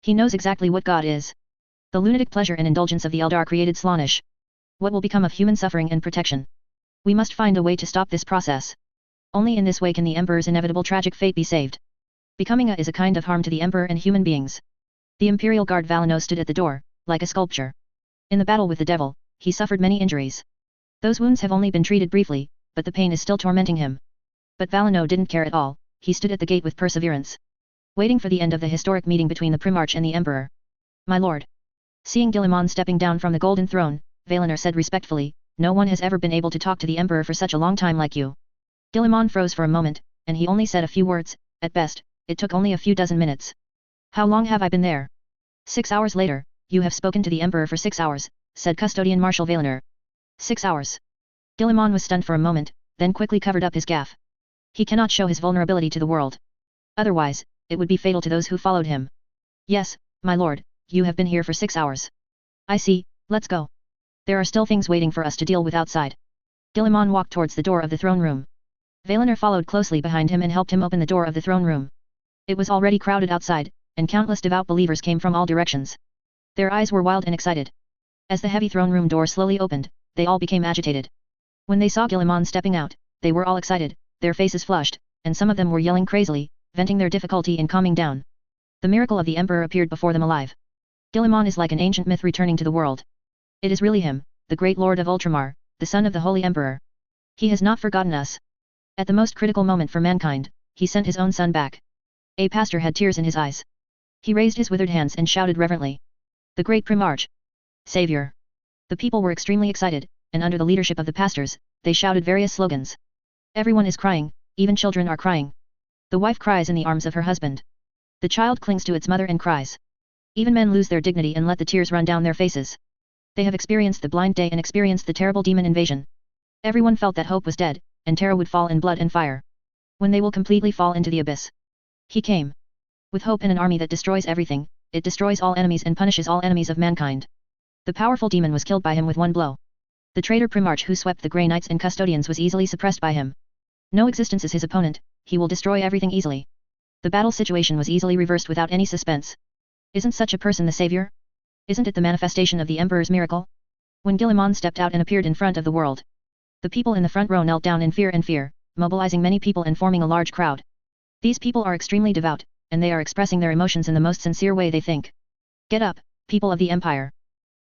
He knows exactly what God is. The lunatic pleasure and indulgence of the Eldar created Slaanesh. What will become of human suffering and protection? We must find a way to stop this process. Only in this way can the emperor's inevitable tragic fate be saved. Becoming a is a kind of harm to the emperor and human beings. The imperial guard Valeno stood at the door, like a sculpture. In the battle with the devil, he suffered many injuries. Those wounds have only been treated briefly, but the pain is still tormenting him. But Valeno didn't care at all, he stood at the gate with perseverance. Waiting for the end of the historic meeting between the Primarch and the Emperor. My lord. Seeing Gilliman stepping down from the golden throne, Valinor said respectfully, no one has ever been able to talk to the Emperor for such a long time like you. Gilliman froze for a moment, and he only said a few words, at best, it took only a few dozen minutes. How long have I been there? 6 hours later, you have spoken to the Emperor for 6 hours, said Custodian Marshal Valinor. 6 hours. Gilliman was stunned for a moment, then quickly covered up his gaffe. He cannot show his vulnerability to the world. Otherwise, it would be fatal to those who followed him. Yes, my lord, you have been here for 6 hours. I see, let's go. There are still things waiting for us to deal with outside. Gilliman walked towards the door of the throne room. Valinor followed closely behind him and helped him open the door of the throne room. It was already crowded outside, and countless devout believers came from all directions. Their eyes were wild and excited. As the heavy throne room door slowly opened, they all became agitated. When they saw Gilliman stepping out, they were all excited, their faces flushed, and some of them were yelling crazily, venting their difficulty in calming down. The miracle of the Emperor appeared before them alive. Gilliman is like an ancient myth returning to the world. It is really him, the great Lord of Ultramar, the son of the Holy Emperor. He has not forgotten us. At the most critical moment for mankind, he sent his own son back. A pastor had tears in his eyes. He raised his withered hands and shouted reverently. The great Primarch. Savior. The people were extremely excited, and under the leadership of the pastors, they shouted various slogans. Everyone is crying, even children are crying. The wife cries in the arms of her husband. The child clings to its mother and cries. Even men lose their dignity and let the tears run down their faces. They have experienced the blind day and experienced the terrible demon invasion. Everyone felt that hope was dead, and Terra would fall in blood and fire. When they will completely fall into the abyss. He came. With hope and an army that destroys everything, it destroys all enemies and punishes all enemies of mankind. The powerful demon was killed by him with one blow. The traitor Primarch who swept the Grey Knights and Custodians was easily suppressed by him. No existence is his opponent, he will destroy everything easily. The battle situation was easily reversed without any suspense. Isn't such a person the savior? Isn't it the manifestation of the Emperor's miracle? When Gilliman stepped out and appeared in front of the world. The people in the front row knelt down in fear, mobilizing many people and forming a large crowd. These people are extremely devout, and they are expressing their emotions in the most sincere way they think. Get up, people of the Empire.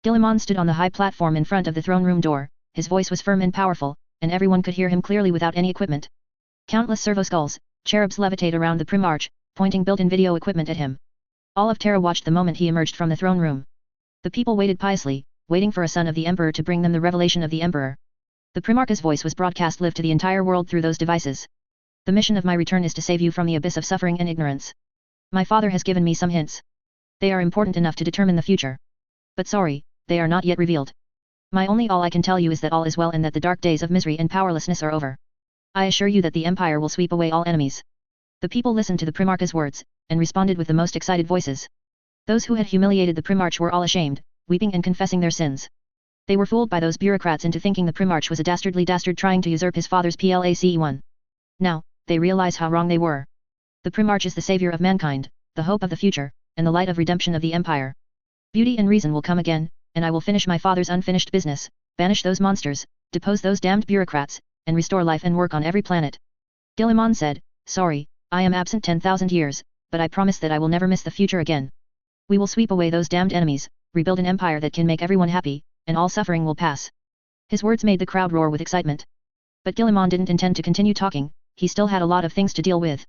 Gilliman stood on the high platform in front of the throne room door, his voice was firm and powerful, and everyone could hear him clearly without any equipment. Countless servo skulls, cherubs levitate around the Primarch, pointing built-in video equipment at him. All of Terra watched the moment he emerged from the throne room. The people waited piously, waiting for a son of the Emperor to bring them the revelation of the Emperor. The Primarch's voice was broadcast live to the entire world through those devices. The mission of my return is to save you from the abyss of suffering and ignorance. My father has given me some hints. They are important enough to determine the future. But sorry, they are not yet revealed. My only all I can tell you is that all is well and that the dark days of misery and powerlessness are over. I assure you that the Empire will sweep away all enemies. The people listened to the Primarch's words, and responded with the most excited voices. Those who had humiliated the Primarch were all ashamed, weeping and confessing their sins. They were fooled by those bureaucrats into thinking the Primarch was a dastardly dastard trying to usurp his father's place. Now, they realize how wrong they were. The Primarch is the savior of mankind, the hope of the future, and the light of redemption of the Empire. Beauty and reason will come again, and I will finish my father's unfinished business, banish those monsters, depose those damned bureaucrats, and restore life and work on every planet. Guilliman said, sorry, I am absent 10,000 years, but I promise that I will never miss the future again. We will sweep away those damned enemies, rebuild an empire that can make everyone happy, and all suffering will pass. His words made the crowd roar with excitement. But Guilliman didn't intend to continue talking, he still had a lot of things to deal with.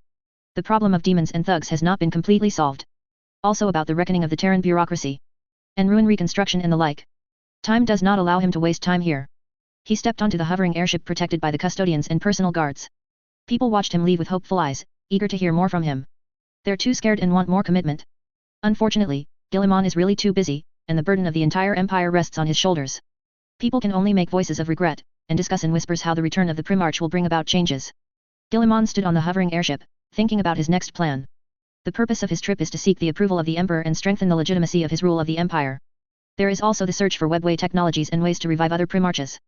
The problem of demons and thugs has not been completely solved. Also about the reckoning of the Terran bureaucracy. And ruin reconstruction and the like. Time does not allow him to waste time here. He stepped onto the hovering airship protected by the custodians and personal guards. People watched him leave with hopeful eyes, eager to hear more from him. They're too scared and want more commitment. Unfortunately, Guilliman is really too busy, and the burden of the entire empire rests on his shoulders. People can only make voices of regret, and discuss in whispers how the return of the Primarch will bring about changes. Guilliman stood on the hovering airship, thinking about his next plan. The purpose of his trip is to seek the approval of the Emperor and strengthen the legitimacy of his rule of the Empire. There is also the search for webway technologies and ways to revive other Primarches.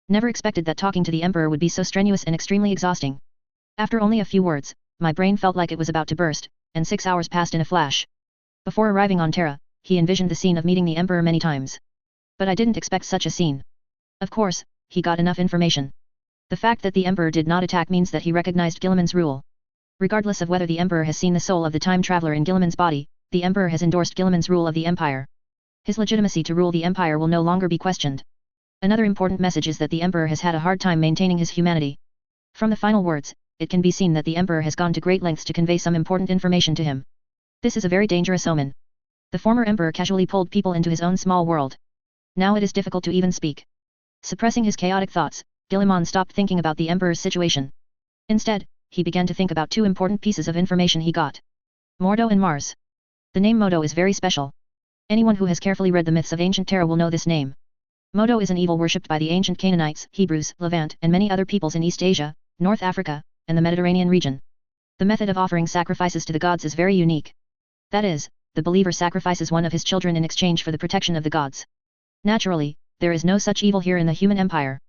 Never expected that talking to the Emperor would be so strenuous and extremely exhausting. After only a few words, my brain felt like it was about to burst, and 6 hours passed in a flash. Before arriving on Terra, he envisioned the scene of meeting the Emperor many times. But I didn't expect such a scene. Of course, he got enough information. The fact that the Emperor did not attack means that he recognized Guilliman's rule. Regardless of whether the Emperor has seen the soul of the time traveler in Guilliman's body, the Emperor has endorsed Guilliman's rule of the Empire. His legitimacy to rule the Empire will no longer be questioned. Another important message is that the Emperor has had a hard time maintaining his humanity. From the final words, it can be seen that the Emperor has gone to great lengths to convey some important information to him. This is a very dangerous omen. The former Emperor casually pulled people into his own small world. Now it is difficult to even speak. Suppressing his chaotic thoughts, Guilliman stopped thinking about the Emperor's situation. Instead, he began to think about two important pieces of information he got. Mordo and Mars. The name Modo is very special. Anyone who has carefully read the myths of ancient Terra will know this name. Modo is an evil worshipped by the ancient Canaanites, Hebrews, Levant, and many other peoples in East Asia, North Africa, and the Mediterranean region. The method of offering sacrifices to the gods is very unique. That is, the believer sacrifices one of his children in exchange for the protection of the gods. Naturally, there is no such evil here in the human empire.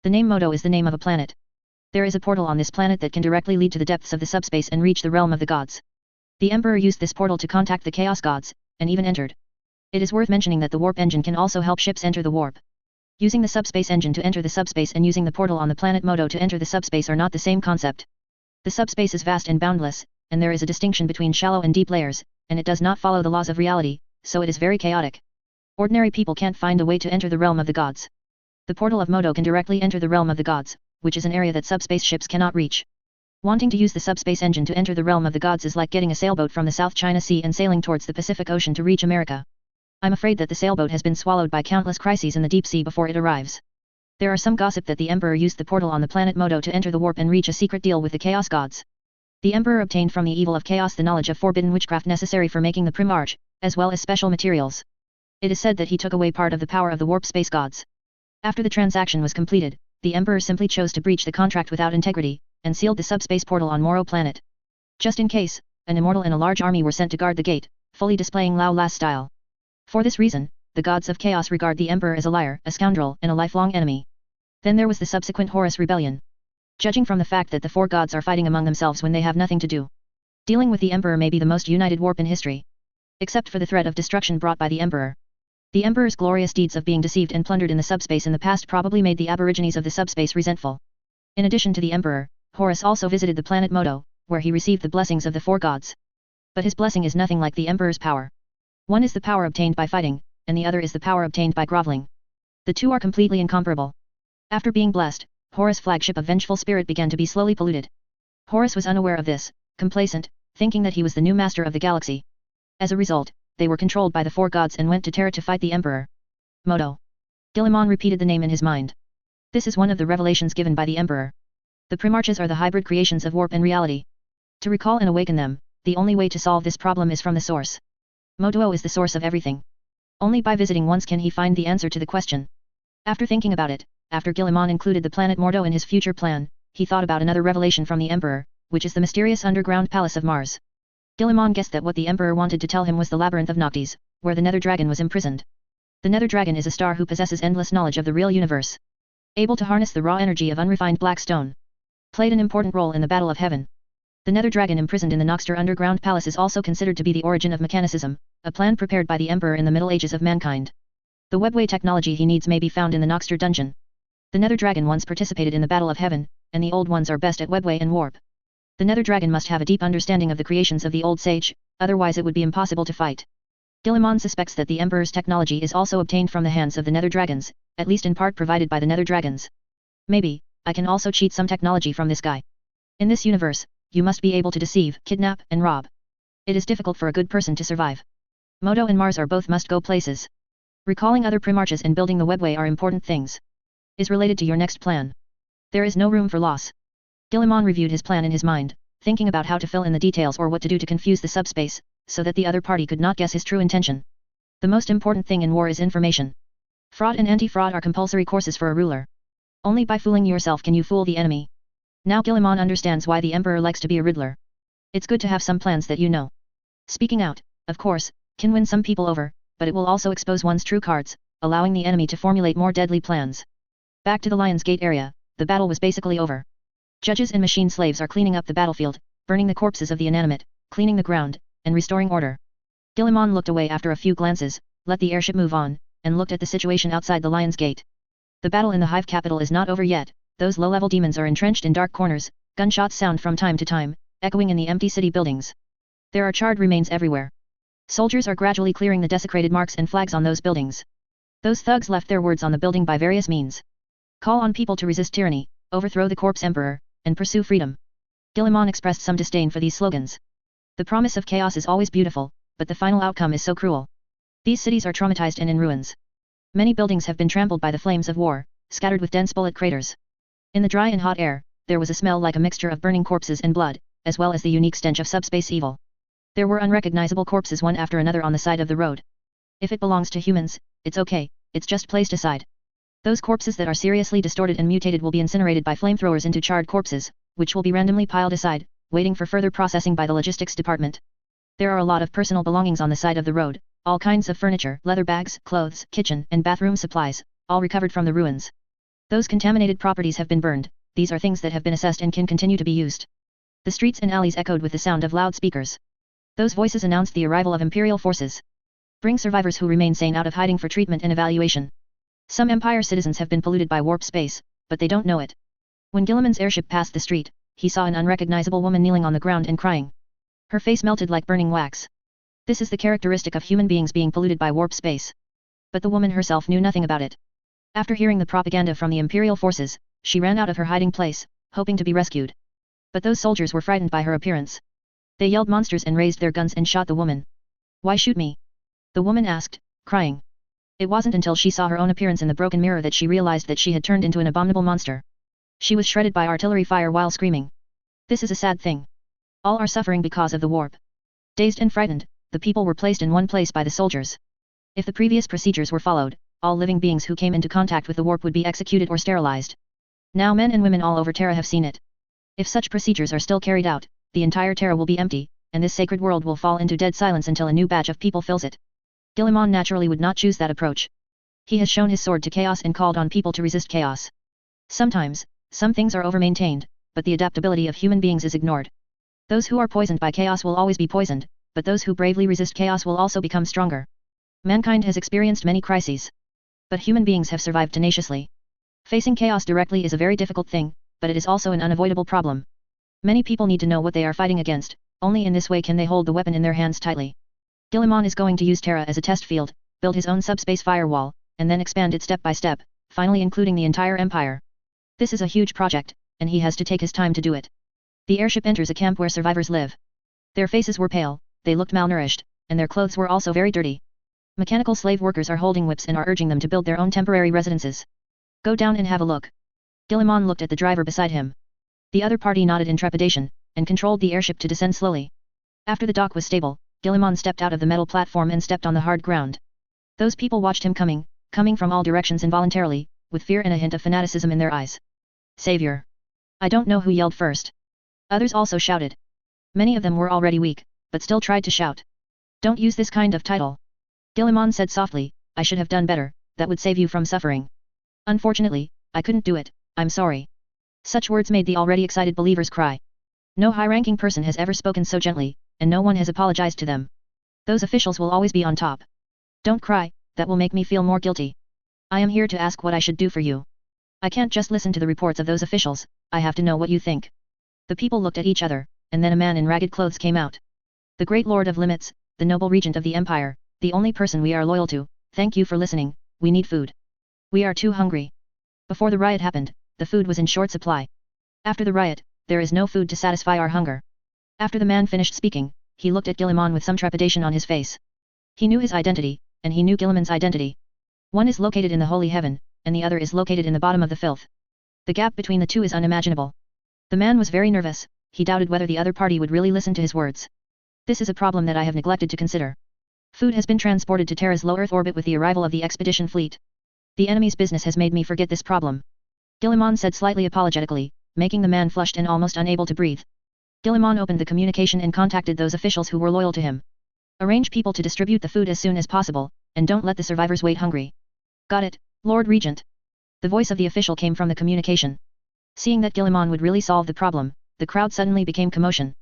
The name Modo is the name of a planet. There is a portal on this planet that can directly lead to the depths of the subspace and reach the realm of the gods. The Emperor used this portal to contact the Chaos Gods, and even entered. It is worth mentioning that the warp engine can also help ships enter the warp. Using the subspace engine to enter the subspace and using the portal on the planet Modo to enter the subspace are not the same concept. The subspace is vast and boundless, and there is a distinction between shallow and deep layers, and it does not follow the laws of reality, so it is very chaotic. Ordinary people can't find a way to enter the realm of the gods. The portal of Modo can directly enter the realm of the gods, which is an area that subspace ships cannot reach. Wanting to use the subspace engine to enter the realm of the gods is like getting a sailboat from the South China Sea and sailing towards the Pacific Ocean to reach America. I'm afraid that the sailboat has been swallowed by countless crises in the deep sea before it arrives. There are some gossip that the Emperor used the portal on the planet Modo to enter the warp and reach a secret deal with the Chaos Gods. The Emperor obtained from the evil of chaos the knowledge of forbidden witchcraft necessary for making the Primarch, as well as special materials. It is said that he took away part of the power of the warp space gods. After the transaction was completed, the Emperor simply chose to breach the contract without integrity, and sealed the subspace portal on Moro planet. Just in case, an immortal and a large army were sent to guard the gate, fully displaying Lao Las style. For this reason, the gods of chaos regard the Emperor as a liar, a scoundrel, and a lifelong enemy. Then there was the subsequent Horus rebellion. Judging from the fact that the four gods are fighting among themselves when they have nothing to do, dealing with the Emperor may be the most united warp in history. Except for the threat of destruction brought by the Emperor. The Emperor's glorious deeds of being deceived and plundered in the subspace in the past probably made the aborigines of the subspace resentful. In addition to the Emperor, Horus also visited the planet Modo, where he received the blessings of the four gods. But his blessing is nothing like the Emperor's power. One is the power obtained by fighting, and the other is the power obtained by groveling. The two are completely incomparable. After being blessed, Horus' flagship of vengeful spirit began to be slowly polluted. Horus was unaware of this, complacent, thinking that he was the new master of the galaxy. As a result, they were controlled by the four gods and went to Terra to fight the Emperor. Modo. Guilliman repeated the name in his mind. This is one of the revelations given by the Emperor. The Primarches are the hybrid creations of warp and reality. To recall and awaken them, the only way to solve this problem is from the source. Modo is the source of everything. Only by visiting once can he find the answer to the question. After thinking about it, after Guilliman included the planet Mordo in his future plan, he thought about another revelation from the Emperor, which is the mysterious underground palace of Mars. Guilliman guessed that what the Emperor wanted to tell him was the labyrinth of Noctis, where the Nether Dragon was imprisoned. The Nether Dragon is a star who possesses endless knowledge of the real universe. Able to harness the raw energy of unrefined black stone. Played an important role in the Battle of Heaven. The Nether Dragon imprisoned in the Noxter underground palace is also considered to be the origin of mechanicism, a plan prepared by the Emperor in the Middle Ages of mankind. The webway technology he needs may be found in the Noxter dungeon. The Nether Dragon once participated in the Battle of Heaven, and the old ones are best at webway and warp. The Nether Dragon must have a deep understanding of the creations of the old sage, otherwise it would be impossible to fight. Guilliman suspects that the Emperor's technology is also obtained from the hands of the Nether Dragons, at least in part provided by the Nether Dragons. Maybe, I can also cheat some technology from this guy. In this universe, you must be able to deceive, kidnap, and rob. It is difficult for a good person to survive. Moto and Mars are both must-go places. Recalling other Primarches and building the webway are important things. Is related to your next plan. There is no room for loss. Guilliman reviewed his plan in his mind, thinking about how to fill in the details or what to do to confuse the subspace, so that the other party could not guess his true intention. The most important thing in war is information. Fraud and anti-fraud are compulsory courses for a ruler. Only by fooling yourself can you fool the enemy. Now Guilliman understands why the Emperor likes to be a riddler. It's good to have some plans that you know. Speaking out, of course, can win some people over, but it will also expose one's true cards, allowing the enemy to formulate more deadly plans. Back to the Lion's Gate area, the battle was basically over. Judges and machine slaves are cleaning up the battlefield, burning the corpses of the inanimate, cleaning the ground, and restoring order. Guilliman looked away after a few glances, let the airship move on, and looked at the situation outside the Lion's Gate. The battle in the Hive capital is not over yet, those low-level demons are entrenched in dark corners, gunshots sound from time to time, echoing in the empty city buildings. There are charred remains everywhere. Soldiers are gradually clearing the desecrated marks and flags on those buildings. Those thugs left their words on the building by various means. Call on people to resist tyranny, overthrow the corpse emperor, and pursue freedom. Guilliman expressed some disdain for these slogans. The promise of chaos is always beautiful, but the final outcome is so cruel. These cities are traumatized and in ruins. Many buildings have been trampled by the flames of war, scattered with dense bullet craters. In the dry and hot air, there was a smell like a mixture of burning corpses and blood, as well as the unique stench of subspace evil. There were unrecognizable corpses one after another on the side of the road. If it belongs to humans, it's okay, it's just placed aside. Those corpses that are seriously distorted and mutated will be incinerated by flamethrowers into charred corpses, which will be randomly piled aside, waiting for further processing by the logistics department. There are a lot of personal belongings on the side of the road, all kinds of furniture, leather bags, clothes, kitchen and bathroom supplies, all recovered from the ruins. Those contaminated properties have been burned, these are things that have been assessed and can continue to be used. The streets and alleys echoed with the sound of loudspeakers. Those voices announced the arrival of Imperial forces. Bring survivors who remain sane out of hiding for treatment and evaluation. Some Empire citizens have been polluted by warp space, but they don't know it. When Guilliman's airship passed the street, he saw an unrecognizable woman kneeling on the ground and crying. Her face melted like burning wax. This is the characteristic of human beings being polluted by warp space. But the woman herself knew nothing about it. After hearing the propaganda from the Imperial forces, she ran out of her hiding place, hoping to be rescued. But those soldiers were frightened by her appearance. They yelled monsters and raised their guns and shot the woman. Why shoot me? The woman asked, crying. It wasn't until she saw her own appearance in the broken mirror that she realized that she had turned into an abominable monster. She was shredded by artillery fire while screaming. This is a sad thing. All are suffering because of the warp. Dazed and frightened, the people were placed in one place by the soldiers. If the previous procedures were followed, all living beings who came into contact with the warp would be executed or sterilized. Now men and women all over Terra have seen it. If such procedures are still carried out, the entire Terra will be empty, and this sacred world will fall into dead silence until a new batch of people fills it. Guilliman naturally would not choose that approach. He has shown his sword to chaos and called on people to resist chaos. Sometimes, some things are over-maintained, but the adaptability of human beings is ignored. Those who are poisoned by chaos will always be poisoned, but those who bravely resist chaos will also become stronger. Mankind has experienced many crises. But human beings have survived tenaciously. Facing chaos directly is a very difficult thing, but it is also an unavoidable problem. Many people need to know what they are fighting against, only in this way can they hold the weapon in their hands tightly. Guilliman is going to use Terra as a test field, build his own subspace firewall, and then expand it step by step, finally including the entire empire. This is a huge project, and he has to take his time to do it. The airship enters a camp where survivors live. Their faces were pale, they looked malnourished, and their clothes were also very dirty. Mechanical slave workers are holding whips and are urging them to build their own temporary residences. Go down and have a look. Guilliman looked at the driver beside him. The other party nodded in trepidation, and controlled the airship to descend slowly. After the dock was stable, Guilliman stepped out of the metal platform and stepped on the hard ground. Those people watched him coming from all directions involuntarily, with fear and a hint of fanaticism in their eyes. Savior! I don't know who yelled first. Others also shouted. Many of them were already weak, but still tried to shout. Don't use this kind of title. Guilliman said softly, I should have done better, that would save you from suffering. Unfortunately, I couldn't do it, I'm sorry. Such words made the already excited believers cry. No high-ranking person has ever spoken so gently, and no one has apologized to them. Those officials will always be on top. Don't cry, that will make me feel more guilty. I am here to ask what I should do for you. I can't just listen to the reports of those officials, I have to know what you think. The people looked at each other, and then a man in ragged clothes came out. The great lord of limits, the noble regent of the empire, the only person we are loyal to, thank you for listening, we need food. We are too hungry. Before the riot happened, the food was in short supply. After the riot, there is no food to satisfy our hunger. After the man finished speaking, he looked at Guilliman with some trepidation on his face. He knew his identity, and he knew Guilliman's identity. One is located in the holy heaven, and the other is located in the bottom of the filth. The gap between the two is unimaginable. The man was very nervous, he doubted whether the other party would really listen to his words. This is a problem that I have neglected to consider. Food has been transported to Terra's low Earth orbit with the arrival of the expedition fleet. The enemy's business has made me forget this problem. Guilliman said slightly apologetically, making the man flushed and almost unable to breathe. Guilliman opened the communication and contacted those officials who were loyal to him. Arrange people to distribute the food as soon as possible, and don't let the survivors wait hungry. Got it, Lord Regent. The voice of the official came from the communication. Seeing that Guilliman would really solve the problem, the crowd suddenly became commotion.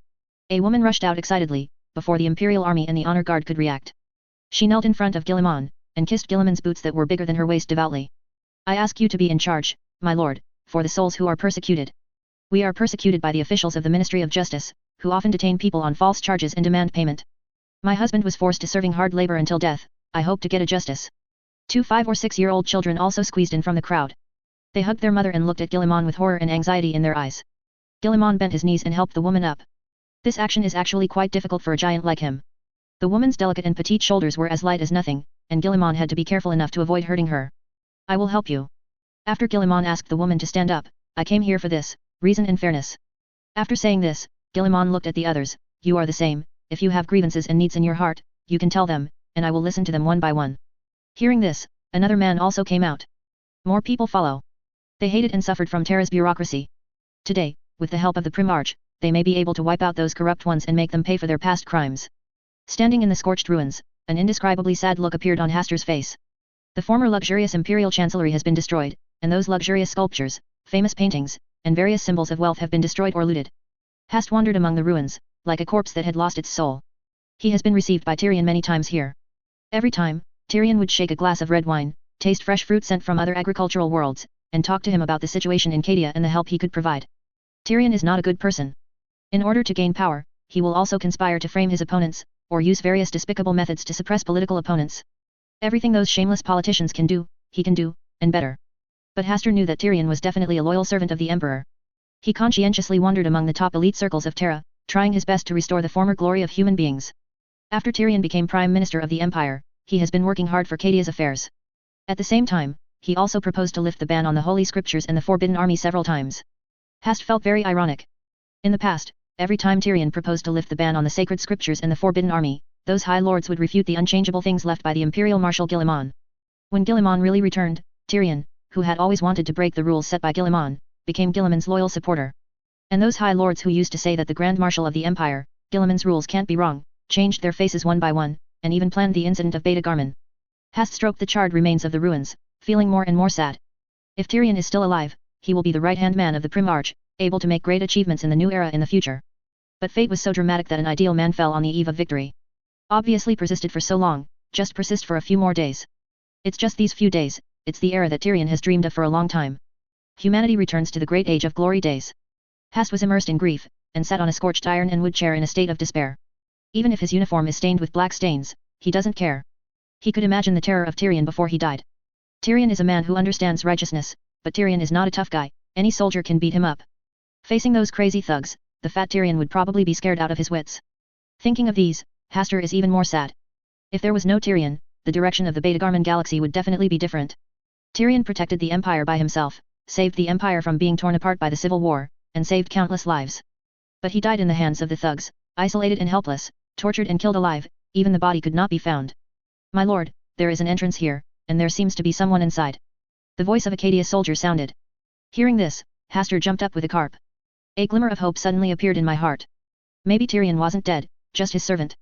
A woman rushed out excitedly, before the Imperial Army and the Honor Guard could react. She knelt in front of Guilliman, and kissed Guilliman's boots that were bigger than her waist devoutly. I ask you to be in charge, my lord, for the souls who are persecuted. We are persecuted by the officials of the Ministry of Justice, who often detain people on false charges and demand payment. My husband was forced to serving hard labor until death, I hope to get a justice. 2 5 or 6-year-old children also squeezed in from the crowd. They hugged their mother and looked at Guilliman with horror and anxiety in their eyes. Guilliman bent his knees and helped the woman up. This action is actually quite difficult for a giant like him. The woman's delicate and petite shoulders were as light as nothing, and Guilliman had to be careful enough to avoid hurting her. I will help you. After Guilliman asked the woman to stand up, I came here for this, reason and fairness. After saying this, Guilliman looked at the others, you are the same, if you have grievances and needs in your heart, you can tell them, and I will listen to them one by one. Hearing this, another man also came out. More people follow. They hated and suffered from Terra's bureaucracy. Today, with the help of the Primarch, they may be able to wipe out those corrupt ones and make them pay for their past crimes. Standing in the scorched ruins, an indescribably sad look appeared on Hastur's face. The former luxurious imperial chancellery has been destroyed, and those luxurious sculptures, famous paintings, and various symbols of wealth have been destroyed or looted. Hast wandered among the ruins, like a corpse that had lost its soul. He has been received by Tyrion many times here. Every time, Tyrion would shake a glass of red wine, taste fresh fruit sent from other agricultural worlds, and talk to him about the situation in Cadia and the help he could provide. Tyrion is not a good person. In order to gain power, he will also conspire to frame his opponents, or use various despicable methods to suppress political opponents. Everything those shameless politicians can do, he can do, and better. But Hastur knew that Tyrion was definitely a loyal servant of the Emperor. He conscientiously wandered among the top elite circles of Terra, trying his best to restore the former glory of human beings. After Tyrion became Prime Minister of the Empire, he has been working hard for Cadia's affairs. At the same time, he also proposed to lift the ban on the Holy Scriptures and the Forbidden Army several times. Hast felt very ironic. In the past, every time Tyrion proposed to lift the ban on the sacred scriptures and the Forbidden Army, those high lords would refute the unchangeable things left by the Imperial Marshal Guilliman. When Guilliman really returned, Tyrion, who had always wanted to break the rules set by Guilliman, became Guilliman's loyal supporter. And those high lords who used to say that the Grand Marshal of the Empire, Guilliman's rules can't be wrong, changed their faces one by one, and even planned the incident of Beta Garman. Hast stroked the charred remains of the ruins, feeling more and more sad. If Tyrion is still alive, he will be the right-hand man of the Primarch, able to make great achievements in the new era in the future. But fate was so dramatic that an ideal man fell on the eve of victory. Obviously persisted for so long, just persist for a few more days. It's just these few days, it's the era that Tyrion has dreamed of for a long time. Humanity returns to the great age of glory days. Hast was immersed in grief, and sat on a scorched iron and wood chair in a state of despair. Even if his uniform is stained with black stains, he doesn't care. He could imagine the terror of Tyrion before he died. Tyrion is a man who understands righteousness, but Tyrion is not a tough guy, any soldier can beat him up. Facing those crazy thugs, the fat Tyrion would probably be scared out of his wits. Thinking of these, Hastur is even more sad. If there was no Tyrion, the direction of the Beta Garman galaxy would definitely be different. Tyrion protected the Empire by himself, saved the Empire from being torn apart by the Civil War, and saved countless lives. But he died in the hands of the thugs, isolated and helpless, tortured and killed alive, even the body could not be found. My lord, there is an entrance here, and there seems to be someone inside. The voice of a Cadia soldier sounded. Hearing this, Hastur jumped up with a carp. A glimmer of hope suddenly appeared in my heart. Maybe Tyrion wasn't dead, just his servant.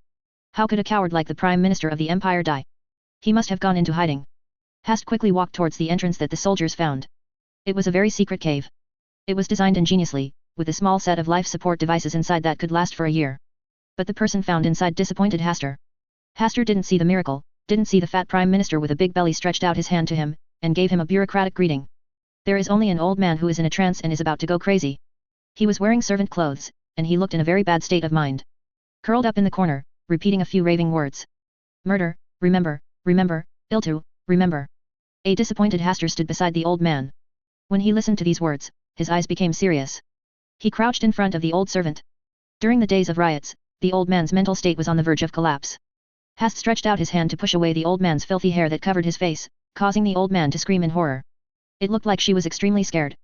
How could a coward like the Prime Minister of the Empire die? He must have gone into hiding. Hast quickly walked towards the entrance that the soldiers found. It was a very secret cave. It was designed ingeniously, with a small set of life support devices inside that could last for a year. But the person found inside disappointed Hastur. Hastur didn't see the miracle, didn't see the fat Prime Minister with a big belly stretched out his hand to him, and gave him a bureaucratic greeting. There is only an old man who is in a trance and is about to go crazy. He was wearing servant clothes, and he looked in a very bad state of mind. Curled up in the corner, repeating a few raving words. Murder, remember, remember, Iltu, remember. A disappointed Hastur stood beside the old man. When he listened to these words, his eyes became serious. He crouched in front of the old servant. During the days of riots, the old man's mental state was on the verge of collapse. Hast stretched out his hand to push away the old man's filthy hair that covered his face, causing the old man to scream in horror. It looked like she was extremely scared.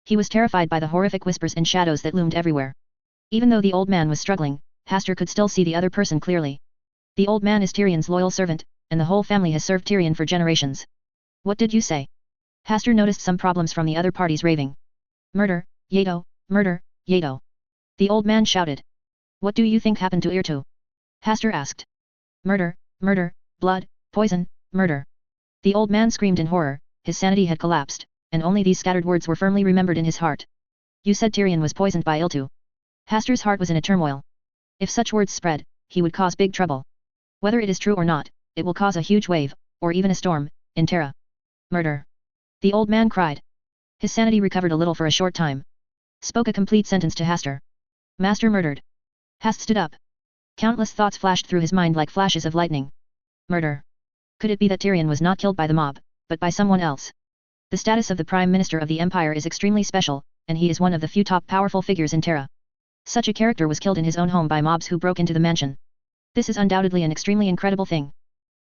He was terrified by the horrific whispers and shadows that loomed everywhere. Even though the old man was struggling, Hastur could still see the other person clearly. The old man is Tyrion's loyal servant, and the whole family has served Tyrion for generations. What did you say? Hastur noticed some problems from the other parties raving. Murder, Yato, murder, Yato. The old man shouted. What do you think happened to Irtu? Hastur asked. Murder, murder, blood, poison, murder. The old man screamed in horror, his sanity had collapsed, and only these scattered words were firmly remembered in his heart. You said Tyrion was poisoned by Iltu. Hastur's heart was in a turmoil. If such words spread, he would cause big trouble. Whether it is true or not, it will cause a huge wave, or even a storm, in Terra. Murder. The old man cried. His sanity recovered a little for a short time. Spoke a complete sentence to Hastur. Master murdered. Hast stood up. Countless thoughts flashed through his mind like flashes of lightning. Murder. Could it be that Tyrion was not killed by the mob, but by someone else? The status of the Prime Minister of the Empire is extremely special, and he is one of the few top powerful figures in Terra. Such a character was killed in his own home by mobs who broke into the mansion. This is undoubtedly an extremely incredible thing.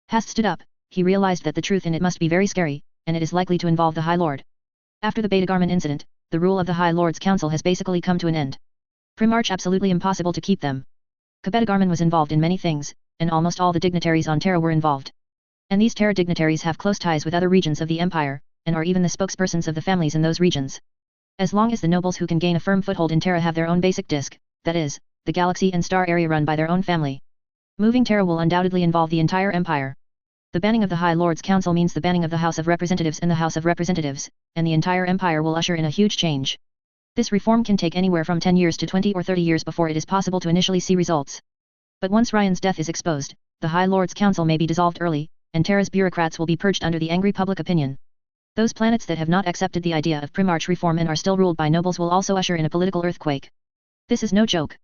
Hast stood up, he realized that the truth in it must be very scary, and it is likely to involve the High Lord. After the Beta Garman incident, the rule of the High Lord's Council has basically come to an end. Primarch absolutely impossible to keep them. Beta Garman was involved in many things, and almost all the dignitaries on Terra were involved. And these Terra dignitaries have close ties with other regions of the Empire, and are even the spokespersons of the families in those regions. As long as the nobles who can gain a firm foothold in Terra have their own basic disk, that is, the galaxy and star area run by their own family. Moving Terra will undoubtedly involve the entire Empire. The banning of the High Lord's Council means the banning of the House of Representatives and the House of Representatives, and the entire Empire will usher in a huge change. This reform can take anywhere from 10 years to 20 or 30 years before it is possible to initially see results. But once Ryan's death is exposed, the High Lord's Council may be dissolved early, and Terra's bureaucrats will be purged under the angry public opinion. Those planets that have not accepted the idea of Primarch reform and are still ruled by nobles will also usher in a political earthquake. This is no joke.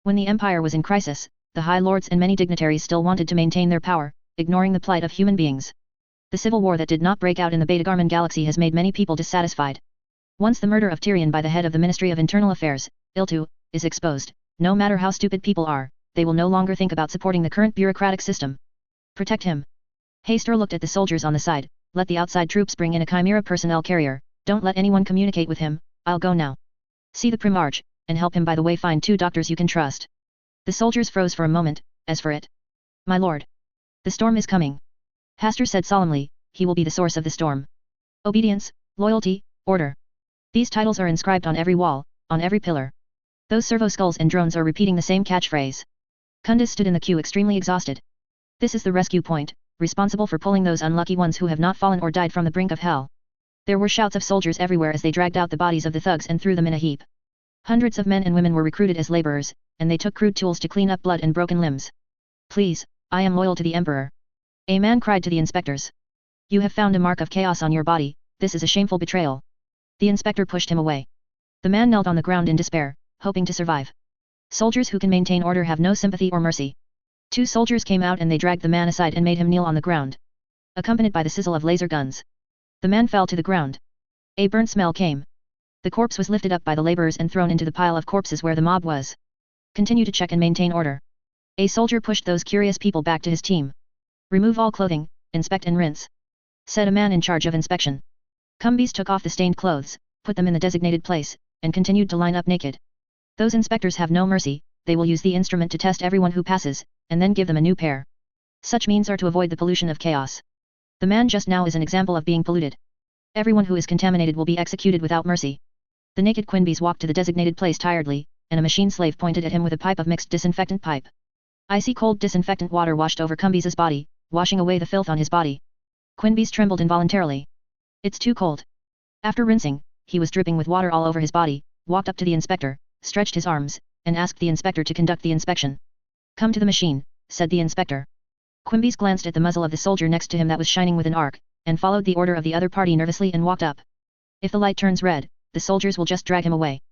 When the Empire was in crisis, the High Lords and many dignitaries still wanted to maintain their power, ignoring the plight of human beings. The civil war that did not break out in the Beta Garman galaxy has made many people dissatisfied. Once the murder of Tyrion by the head of the Ministry of Internal Affairs, Iltu, is exposed, no matter how stupid people are, they will no longer think about supporting the current bureaucratic system. Protect him. Hastur looked at the soldiers on the side. Let the outside troops bring in a Chimera personnel carrier, don't let anyone communicate with him, I'll go now. See the Primarch, and help him by the way find 2 doctors you can trust. The soldiers froze for a moment, as for it. My lord. The storm is coming. Hastur said solemnly, he will be the source of the storm. Obedience, loyalty, order. These titles are inscribed on every wall, on every pillar. Those servo skulls and drones are repeating the same catchphrase. Kunduz stood in the queue extremely exhausted. This is the rescue point, responsible for pulling those unlucky ones who have not fallen or died from the brink of hell. There were shouts of soldiers everywhere as they dragged out the bodies of the thugs and threw them in a heap. Hundreds of men and women were recruited as laborers, and they took crude tools to clean up blood and broken limbs. Please, I am loyal to the Emperor. A man cried to the inspectors. You have found a mark of chaos on your body, this is a shameful betrayal. The inspector pushed him away. The man knelt on the ground in despair, hoping to survive. Soldiers who can maintain order have no sympathy or mercy. 2 soldiers came out and they dragged the man aside and made him kneel on the ground. Accompanied by the sizzle of laser guns. The man fell to the ground. A burnt smell came. The corpse was lifted up by the laborers and thrown into the pile of corpses where the mob was. Continue to check and maintain order. A soldier pushed those curious people back to his team. Remove all clothing, inspect and rinse. Said a man in charge of inspection. Cumbies took off the stained clothes, put them in the designated place, and continued to line up naked. Those inspectors have no mercy, they will use the instrument to test everyone who passes, and then give them a new pair. Such means are to avoid the pollution of chaos. The man just now is an example of being polluted. Everyone who is contaminated will be executed without mercy. The naked Quinby's walked to the designated place tiredly, and a machine slave pointed at him with a pipe of mixed disinfectant pipe. Icy cold disinfectant water washed over Quinby's body, washing away the filth on his body. Quinby's trembled involuntarily. It's too cold. After rinsing, he was dripping with water all over his body, walked up to the inspector, stretched his arms, and asked the inspector to conduct the inspection. Come to the machine, said the inspector. Quinby's glanced at the muzzle of the soldier next to him that was shining with an arc, and followed the order of the other party nervously and walked up. If the light turns red, the soldiers will just drag him away.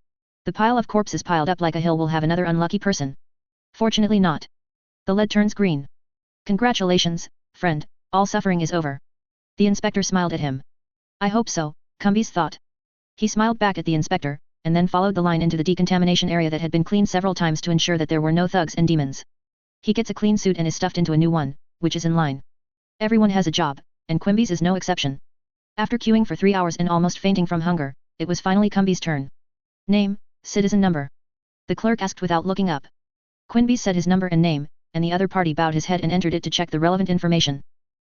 The pile of corpses piled up like a hill will have another unlucky person. Fortunately not. The lead turns green. Congratulations, friend, all suffering is over. The inspector smiled at him. I hope so, Quinby's thought. He smiled back at the inspector, and then followed the line into the decontamination area that had been cleaned several times to ensure that there were no thugs and demons. He gets a clean suit and is stuffed into a new one, which is in line. Everyone has a job, and Quinby's is no exception. After queuing for 3 hours and almost fainting from hunger, it was finally Quinby's turn. Name, citizen number. The clerk asked without looking up. Quinby said his number and name, and the other party bowed his head and entered it to check the relevant information.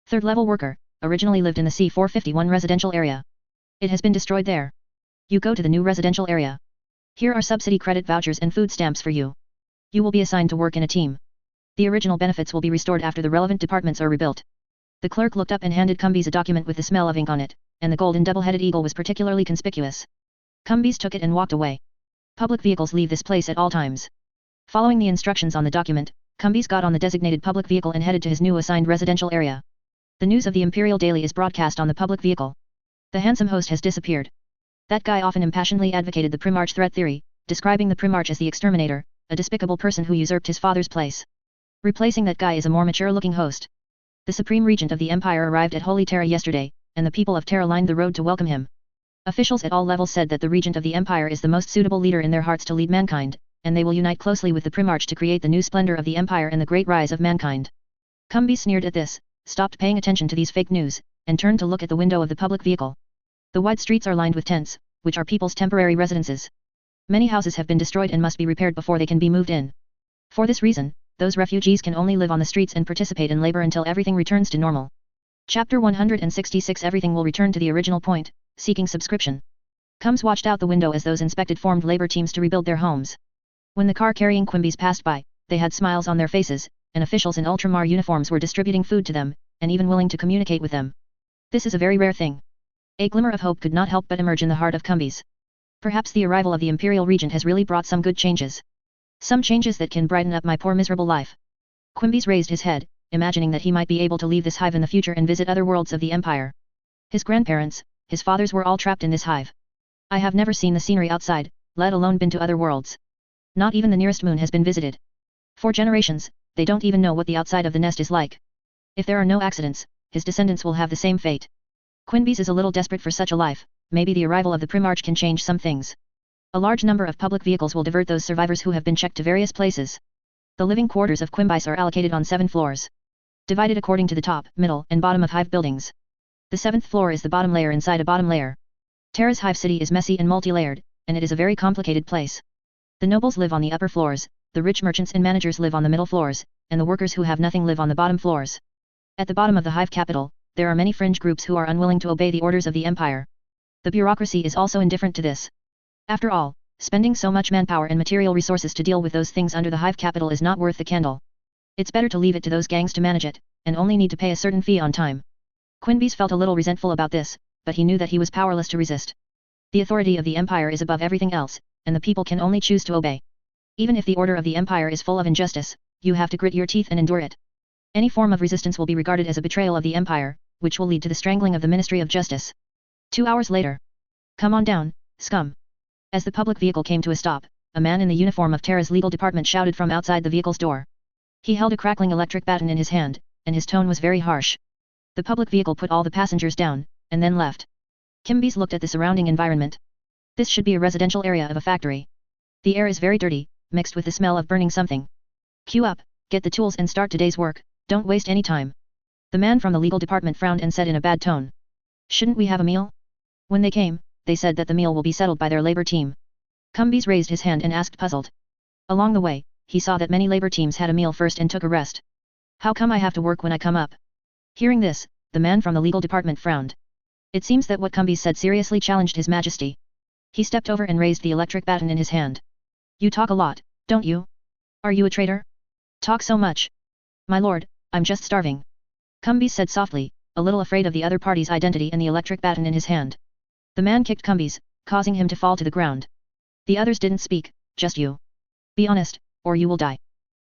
Third-level worker, originally lived in the C451 residential area. It has been destroyed there. You go to the new residential area. Here are subsidy credit vouchers and food stamps for you. You will be assigned to work in a team. The original benefits will be restored after the relevant departments are rebuilt. The clerk looked up and handed Quinby's a document with the smell of ink on it, and the golden double-headed eagle was particularly conspicuous. Quinby's took it and walked away. Public vehicles leave this place at all times. Following the instructions on the document, Quinby's got on the designated public vehicle and headed to his new assigned residential area. The news of the Imperial Daily is broadcast on the public vehicle. The handsome host has disappeared. That guy often impassionedly advocated the Primarch threat theory, describing the Primarch as the exterminator, a despicable person who usurped his father's place. Replacing that guy is a more mature-looking host. The Supreme Regent of the Empire arrived at Holy Terra yesterday, and the people of Terra lined the road to welcome him. Officials at all levels said that the Regent of the Empire is the most suitable leader in their hearts to lead mankind, and they will unite closely with the Primarch to create the new splendor of the Empire and the great rise of mankind. Quinby sneered at this, stopped paying attention to these fake news, and turned to look at the window of the public vehicle. The wide streets are lined with tents, which are people's temporary residences. Many houses have been destroyed and must be repaired before they can be moved in. For this reason, those refugees can only live on the streets and participate in labor until everything returns to normal. Chapter 166 Everything will return to the original point, seeking subscription. Combs watched out the window as those inspected formed labor teams to rebuild their homes. When the car carrying Quinby's passed by, they had smiles on their faces, and officials in ultramar uniforms were distributing food to them, and even willing to communicate with them. This is a very rare thing. A glimmer of hope could not help but emerge in the heart of Quinby's. Perhaps the arrival of the Imperial Regent has really brought some good changes. Some changes that can brighten up my poor miserable life. Quinby's raised his head, imagining that he might be able to leave this hive in the future and visit other worlds of the Empire. His grandparents, his fathers were all trapped in this hive. I have never seen the scenery outside, let alone been to other worlds. Not even the nearest moon has been visited. For generations, they don't even know what the outside of the nest is like. If there are no accidents, his descendants will have the same fate. Quinby's is a little desperate for such a life. Maybe the arrival of the Primarch can change some things. A large number of public vehicles will divert those survivors who have been checked to various places. The living quarters of Quinby's are allocated on 7 floors. Divided according to the top, middle, and bottom of hive buildings. The 7th floor is the bottom layer inside a bottom layer. Terra's hive city is messy and multi-layered, and it is a very complicated place. The nobles live on the upper floors, the rich merchants and managers live on the middle floors, and the workers who have nothing live on the bottom floors. At the bottom of the hive capital, there are many fringe groups who are unwilling to obey the orders of the Empire. The bureaucracy is also indifferent to this. After all, spending so much manpower and material resources to deal with those things under the hive capital is not worth the candle. It's better to leave it to those gangs to manage it, and only need to pay a certain fee on time. Quinby's felt a little resentful about this, but he knew that he was powerless to resist. The authority of the Empire is above everything else, and the people can only choose to obey. Even if the order of the Empire is full of injustice, you have to grit your teeth and endure it. Any form of resistance will be regarded as a betrayal of the Empire, which will lead to the strangling of the Ministry of Justice. 2 hours later. Come on down, scum. As the public vehicle came to a stop, a man in the uniform of Terra's legal department shouted from outside the vehicle's door. He held a crackling electric baton in his hand, and his tone was very harsh. The public vehicle put all the passengers down, and then left. Quinby's looked at the surrounding environment. This should be a residential area of a factory. The air is very dirty, mixed with the smell of burning something. Queue up, get the tools and start today's work, don't waste any time. The man from the legal department frowned and said in a bad tone. Shouldn't we have a meal? When they came, they said that the meal will be settled by their labor team. Quinby's raised his hand and asked puzzled. Along the way, he saw that many labor teams had a meal first and took a rest. How come I have to work when I come up? Hearing this, the man from the legal department frowned. It seems that what Quinby said seriously challenged his majesty. He stepped over and raised the electric baton in his hand. You talk a lot, don't you? Are you a traitor? Talk so much. My lord, I'm just starving. Cumbis said softly, a little afraid of the other party's identity and the electric baton in his hand. The man kicked Cumbis, causing him to fall to the ground. The others didn't speak, just you. Be honest, or you will die.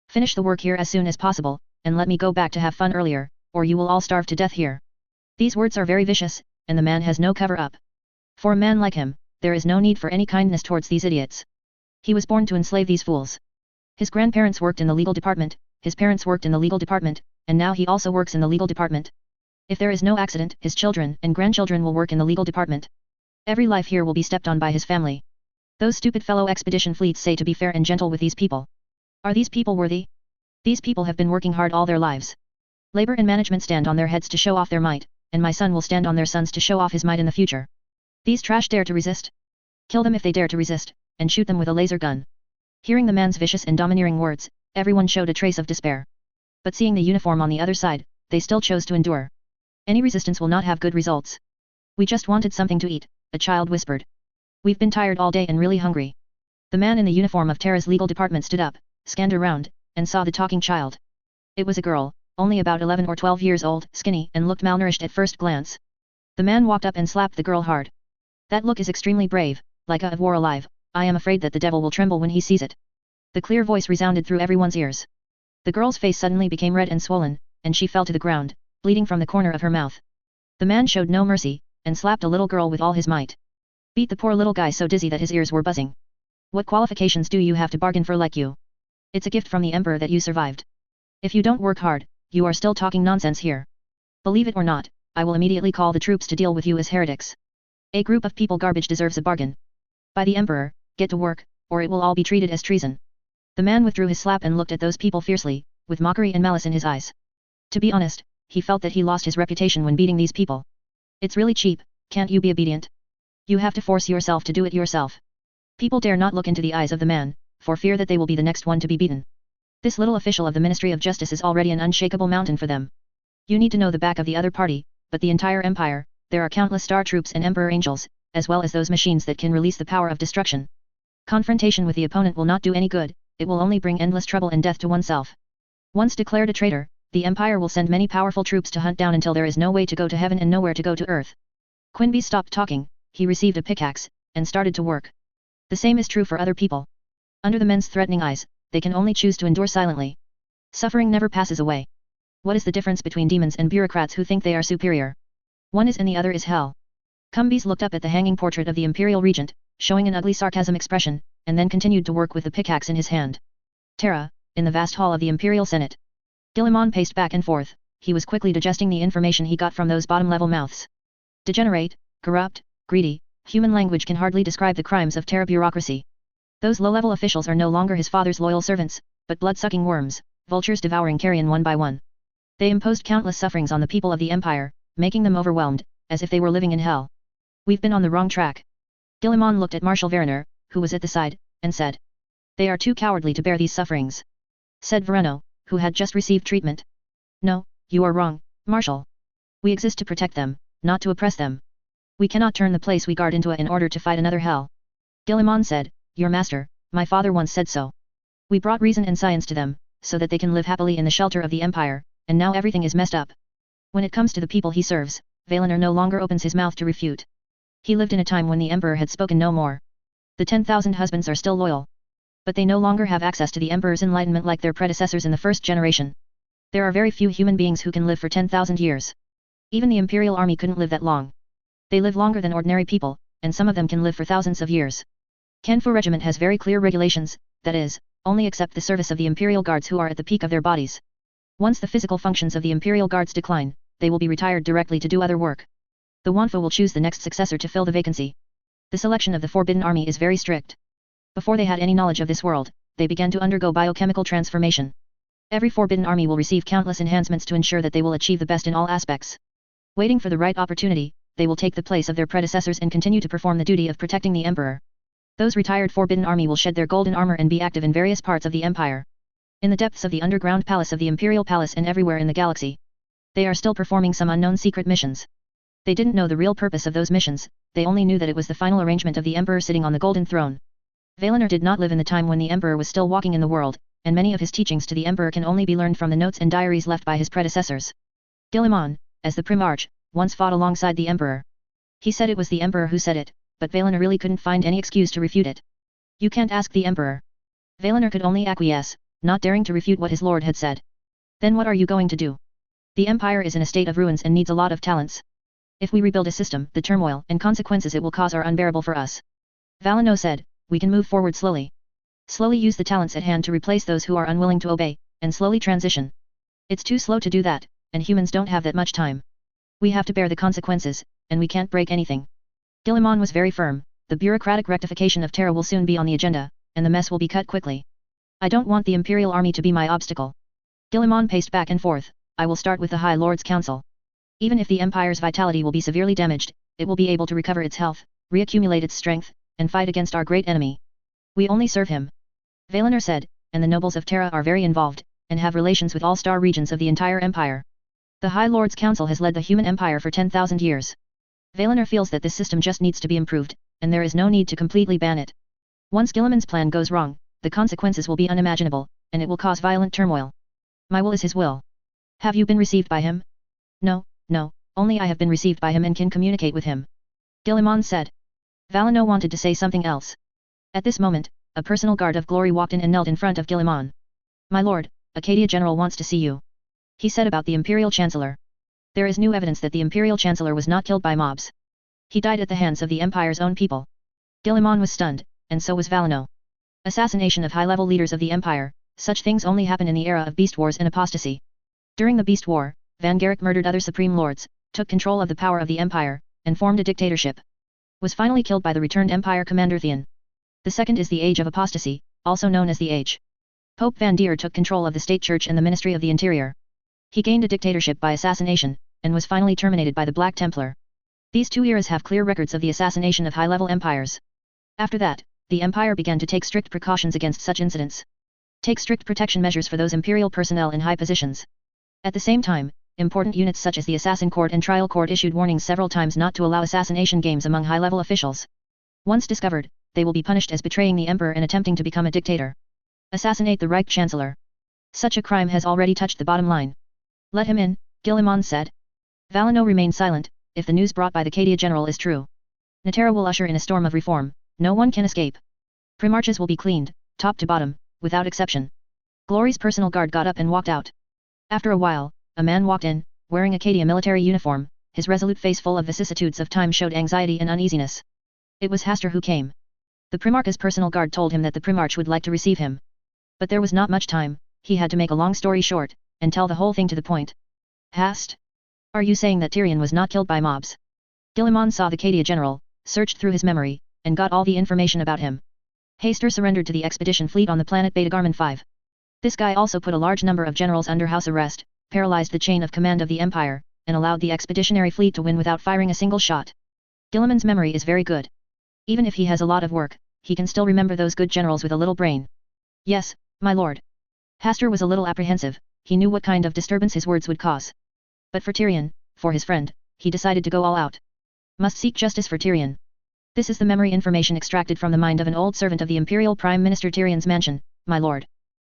Finish the work here as soon as possible, and let me go back to have fun earlier, or you will all starve to death here. These words are very vicious, and the man has no cover-up. For a man like him, there is no need for any kindness towards these idiots. He was born to enslave these fools. His grandparents worked in the legal department, his parents worked in the legal department, and now he also works in the legal department. If there is no accident, his children and grandchildren will work in the legal department. Every life here will be stepped on by his family. Those stupid fellow expedition fleets say to be fair and gentle with these people. Are these people worthy? These people have been working hard all their lives. Labor and management stand on their heads to show off their might, and my son will stand on their sons to show off his might in the future. These trash dare to resist? Kill them if they dare to resist, and shoot them with a laser gun. Hearing the man's vicious and domineering words, everyone showed a trace of despair. But seeing the uniform on the other side, they still chose to endure. Any resistance will not have good results. We just wanted something to eat, a child whispered. We've been tired all day and really hungry. The man in the uniform of Terra's legal department stood up, scanned around, and saw the talking child. It was a girl, only about 11 or 12 years old, skinny, and looked malnourished at first glance. The man walked up and slapped the girl hard. That look is extremely brave, like a of war alive. I am afraid that the devil will tremble when he sees it. The clear voice resounded through everyone's ears. The girl's face suddenly became red and swollen, and she fell to the ground, bleeding from the corner of her mouth. The man showed no mercy, and slapped a little girl with all his might. Beat the poor little guy so dizzy that his ears were buzzing. What qualifications do you have to bargain for like you? It's a gift from the emperor that you survived. If you don't work hard, you are still talking nonsense here. Believe it or not, I will immediately call the troops to deal with you as heretics. A group of people garbage deserves a bargain. By the emperor, get to work, or it will all be treated as treason. The man withdrew his slap and looked at those people fiercely, with mockery and malice in his eyes. To be honest, he felt that he lost his reputation when beating these people. It's really cheap, can't you be obedient? You have to force yourself to do it yourself. People dare not look into the eyes of the man, for fear that they will be the next one to be beaten. This little official of the Ministry of Justice is already an unshakable mountain for them. You need to know the back of the other party, but the entire empire, there are countless star troops and emperor angels, as well as those machines that can release the power of destruction. Confrontation with the opponent will not do any good, it will only bring endless trouble and death to oneself. Once declared a traitor, the empire will send many powerful troops to hunt down until there is no way to go to heaven and nowhere to go to earth. Quinby stopped talking, he received a pickaxe, and started to work. The same is true for other people. Under the men's threatening eyes, they can only choose to endure silently. Suffering never passes away. What is the difference between demons and bureaucrats who think they are superior? One is and the other is hell. Cumbis looked up at the hanging portrait of the imperial regent, showing an ugly sarcasm expression, and then continued to work with the pickaxe in his hand. Terra, in the vast hall of the imperial senate. Gilliman paced back and forth, he was quickly digesting the information he got from those bottom-level mouths. Degenerate, corrupt, greedy, human language can hardly describe the crimes of Terra bureaucracy. Those low-level officials are no longer his father's loyal servants, but blood-sucking worms, vultures devouring carrion one by one. They imposed countless sufferings on the people of the empire, making them overwhelmed, as if they were living in hell. We've been on the wrong track. Gilliman looked at Marshal Verner, who was at the side, and said. They are too cowardly to bear these sufferings. Said Vereno, who had just received treatment. No, you are wrong, Marshal. We exist to protect them, not to oppress them. We cannot turn the place we guard into a in order to fight another hell. Gilliman said, your master, my father once said so. We brought reason and science to them, so that they can live happily in the shelter of the empire, and now everything is messed up. When it comes to the people he serves, Valinor no longer opens his mouth to refute. He lived in a time when the emperor had spoken no more. The 10,000 husbands are still loyal. But they no longer have access to the emperor's enlightenment like their predecessors in the first generation. There are very few human beings who can live for 10,000 years. Even the imperial army couldn't live that long. They live longer than ordinary people, and some of them can live for thousands of years. Kanfu regiment has very clear regulations, that is, only accept the service of the imperial guards who are at the peak of their bodies. Once the physical functions of the imperial guards decline, they will be retired directly to do other work. The Wanfu will choose the next successor to fill the vacancy. The selection of the Forbidden Army is very strict. Before they had any knowledge of this world, they began to undergo biochemical transformation. Every Forbidden Army will receive countless enhancements to ensure that they will achieve the best in all aspects. Waiting for the right opportunity, they will take the place of their predecessors and continue to perform the duty of protecting the emperor. Those retired Forbidden Army will shed their golden armor and be active in various parts of the empire. In the depths of the underground palace of the Imperial Palace and everywhere in the galaxy. They are still performing some unknown secret missions. They didn't know the real purpose of those missions, they only knew that it was the final arrangement of the emperor sitting on the golden throne. Valinor did not live in the time when the emperor was still walking in the world, and many of his teachings to the emperor can only be learned from the notes and diaries left by his predecessors. Guilliman, as the Primarch, once fought alongside the emperor. He said it was the emperor who said it, but Valinor really couldn't find any excuse to refute it. You can't ask the emperor. Valinor could only acquiesce, not daring to refute what his lord had said. Then what are you going to do? The empire is in a state of ruins and needs a lot of talents. If we rebuild a system, the turmoil and consequences it will cause are unbearable for us. Valinor said, we can move forward slowly. Slowly use the talents at hand to replace those who are unwilling to obey, and slowly transition. It's too slow to do that, and humans don't have that much time. We have to bear the consequences, and we can't break anything. Guilliman was very firm, the bureaucratic rectification of Terra will soon be on the agenda, and the mess will be cut quickly. I don't want the Imperial Army to be my obstacle. Guilliman paced back and forth, I will start with the High Lord's Council. Even if the Empire's vitality will be severely damaged, it will be able to recover its health, reaccumulate its strength, and fight against our great enemy. We only serve him. Valinor said, and the nobles of Terra are very involved, and have relations with all star regions of the entire empire. The High Lord's Council has led the human empire for 10,000 years. Valinor feels that this system just needs to be improved, and there is no need to completely ban it. Once Guilliman's plan goes wrong, the consequences will be unimaginable, and it will cause violent turmoil. My will is his will. Have you been received by him? No, only I have been received by him and can communicate with him. Guilliman said. Valinor wanted to say something else. At this moment, a personal guard of glory walked in and knelt in front of Guilliman. My lord, Acadia General wants to see you. He said about the Imperial Chancellor. There is new evidence that the Imperial Chancellor was not killed by mobs. He died at the hands of the Empire's own people. Guilliman was stunned, and so was Valinor. Assassination of high-level leaders of the Empire, such things only happen in the era of Beast Wars and apostasy. During the Beast War, Van Garrick murdered other Supreme Lords, took control of the power of the Empire, and formed a dictatorship. Was finally killed by the returned Empire Commander Theon. The second is the Age of Apostasy, also known as the Age. Pope Van Deer took control of the State Church and the Ministry of the Interior. He gained a dictatorship by assassination, and was finally terminated by the Black Templar. These two eras have clear records of the assassination of high-level empires. After that, the Empire began to take strict precautions against such incidents. Take strict protection measures for those Imperial personnel in high positions. At the same time, important units such as the Assassin Court and Trial Court issued warnings several times not to allow assassination games among high-level officials. Once discovered, they will be punished as betraying the Emperor and attempting to become a dictator. Assassinate the Reich Chancellor. Such a crime has already touched the bottom line. Let him in, Guilliman said. Valinor remained silent, if the news brought by the Acadia General is true. Terra will usher in a storm of reform, no one can escape. Primarches will be cleaned, top to bottom, without exception. Glory's personal guard got up and walked out. After a while, a man walked in, wearing Acadia military uniform, his resolute face full of vicissitudes of time showed anxiety and uneasiness. It was Hastur who came. The Primarch's personal guard told him that the Primarch would like to receive him. But there was not much time, he had to make a long story short, and tell the whole thing to the point. Hast? Are you saying that Tyrion was not killed by mobs? Guilliman saw the Acadia general, searched through his memory, and got all the information about him. Hastur surrendered to the expedition fleet on the planet Beta Garmin 5. This guy also put a large number of generals under house arrest, paralyzed the chain of command of the Empire, and allowed the expeditionary fleet to win without firing a single shot. Guilliman's memory is very good. Even if he has a lot of work, he can still remember those good generals with a little brain. Yes, my lord. Hastur was a little apprehensive, he knew what kind of disturbance his words would cause. But for Tyrion, for his friend, he decided to go all out. Must seek justice for Tyrion. This is the memory information extracted from the mind of an old servant of the Imperial Prime Minister Tyrion's mansion, my lord.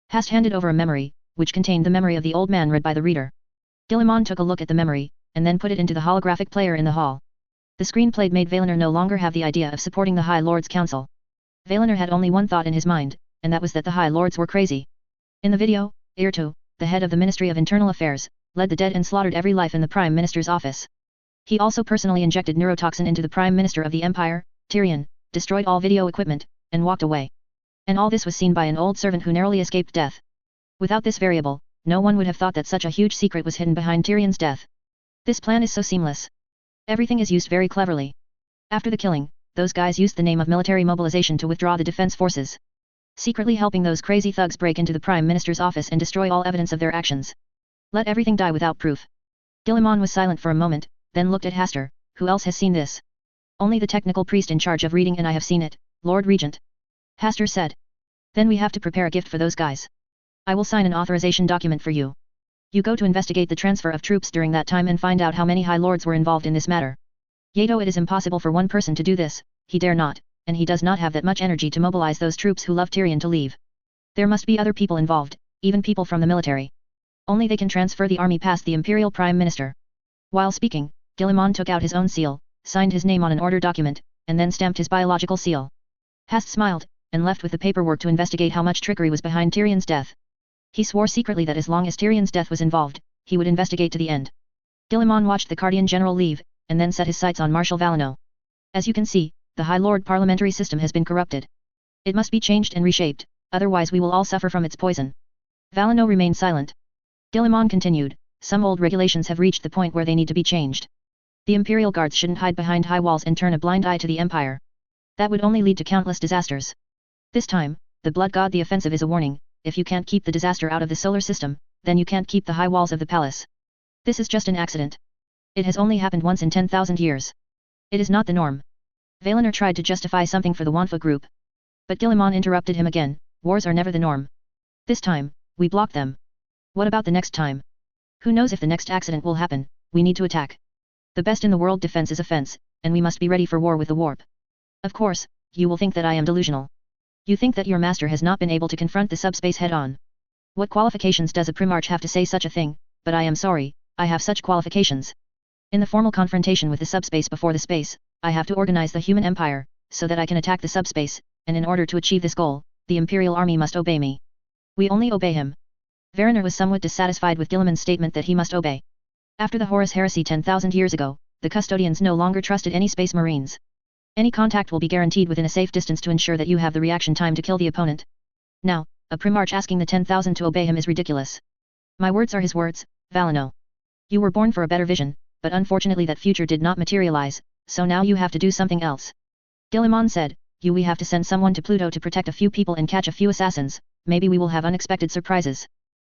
Hast handed over a memory, which contained the memory of the old man read by the reader. Guilliman took a look at the memory, and then put it into the holographic player in the hall. The screen played made Valinor no longer have the idea of supporting the High Lord's Council. Valinor had only one thought in his mind, and that was that the High Lords were crazy. In the video, Irtu, the head of the Ministry of Internal Affairs, led the dead and slaughtered every life in the Prime Minister's office. He also personally injected neurotoxin into the Prime Minister of the Empire, Tyrion, destroyed all video equipment, and walked away. And all this was seen by an old servant who narrowly escaped death. Without this variable, no one would have thought that such a huge secret was hidden behind Tyrion's death. This plan is so seamless. Everything is used very cleverly. After the killing, those guys used the name of military mobilization to withdraw the defense forces, secretly helping those crazy thugs break into the Prime Minister's office and destroy all evidence of their actions. Let everything die without proof. Guilliman was silent for a moment, then looked at Hastur, who else has seen this? Only the technical priest in charge of reading, and I have seen it, Lord Regent. Hastur said. Then we have to prepare a gift for those guys. I will sign an authorization document for you. You go to investigate the transfer of troops during that time and find out how many High Lords were involved in this matter. Yet though it is impossible for one person to do this, he dare not, and he does not have that much energy to mobilize those troops who love Tyrion to leave. There must be other people involved, even people from the military. Only they can transfer the army past the Imperial Prime Minister. While speaking, Guilliman took out his own seal, signed his name on an order document, and then stamped his biological seal. Hast smiled, and left with the paperwork to investigate how much trickery was behind Tyrion's death. He swore secretly that as long as Tyrion's death was involved, he would investigate to the end. Guilliman watched the Cardian general leave, and then set his sights on Marshal Valeno. As you can see, the High Lord parliamentary system has been corrupted. It must be changed and reshaped, otherwise we will all suffer from its poison. Valeno remained silent. Guilliman continued, some old regulations have reached the point where they need to be changed. The Imperial Guards shouldn't hide behind high walls and turn a blind eye to the Empire. That would only lead to countless disasters. This time, the Blood God the offensive is a warning, if you can't keep the disaster out of the solar system, then you can't keep the high walls of the palace. This is just an accident. It has only happened once in 10,000 years. It is not the norm. Valinor tried to justify something for the Wanfa group. But Guilliman interrupted him again, wars are never the norm. This time, we block them. What about the next time? Who knows if the next accident will happen, we need to attack. The best in the world defense is offense, and we must be ready for war with the warp. Of course, you will think that I am delusional. You think that your master has not been able to confront the subspace head-on. What qualifications does a Primarch have to say such a thing, but I am sorry, I have such qualifications. In the formal confrontation with the subspace before the space, I have to organize the human empire, so that I can attack the subspace, and in order to achieve this goal, the Imperial Army must obey me. We only obey him. Valinor was somewhat dissatisfied with Guilliman's statement that he must obey. After the Horus Heresy 10,000 years ago, the custodians no longer trusted any space marines. Any contact will be guaranteed within a safe distance to ensure that you have the reaction time to kill the opponent. Now, a Primarch asking the 10,000 to obey him is ridiculous. My words are his words, Valeno. You were born for a better vision, but unfortunately that future did not materialize, so now you have to do something else. Guilliman said, we have to send someone to Pluto to protect a few people and catch a few assassins, maybe we will have unexpected surprises.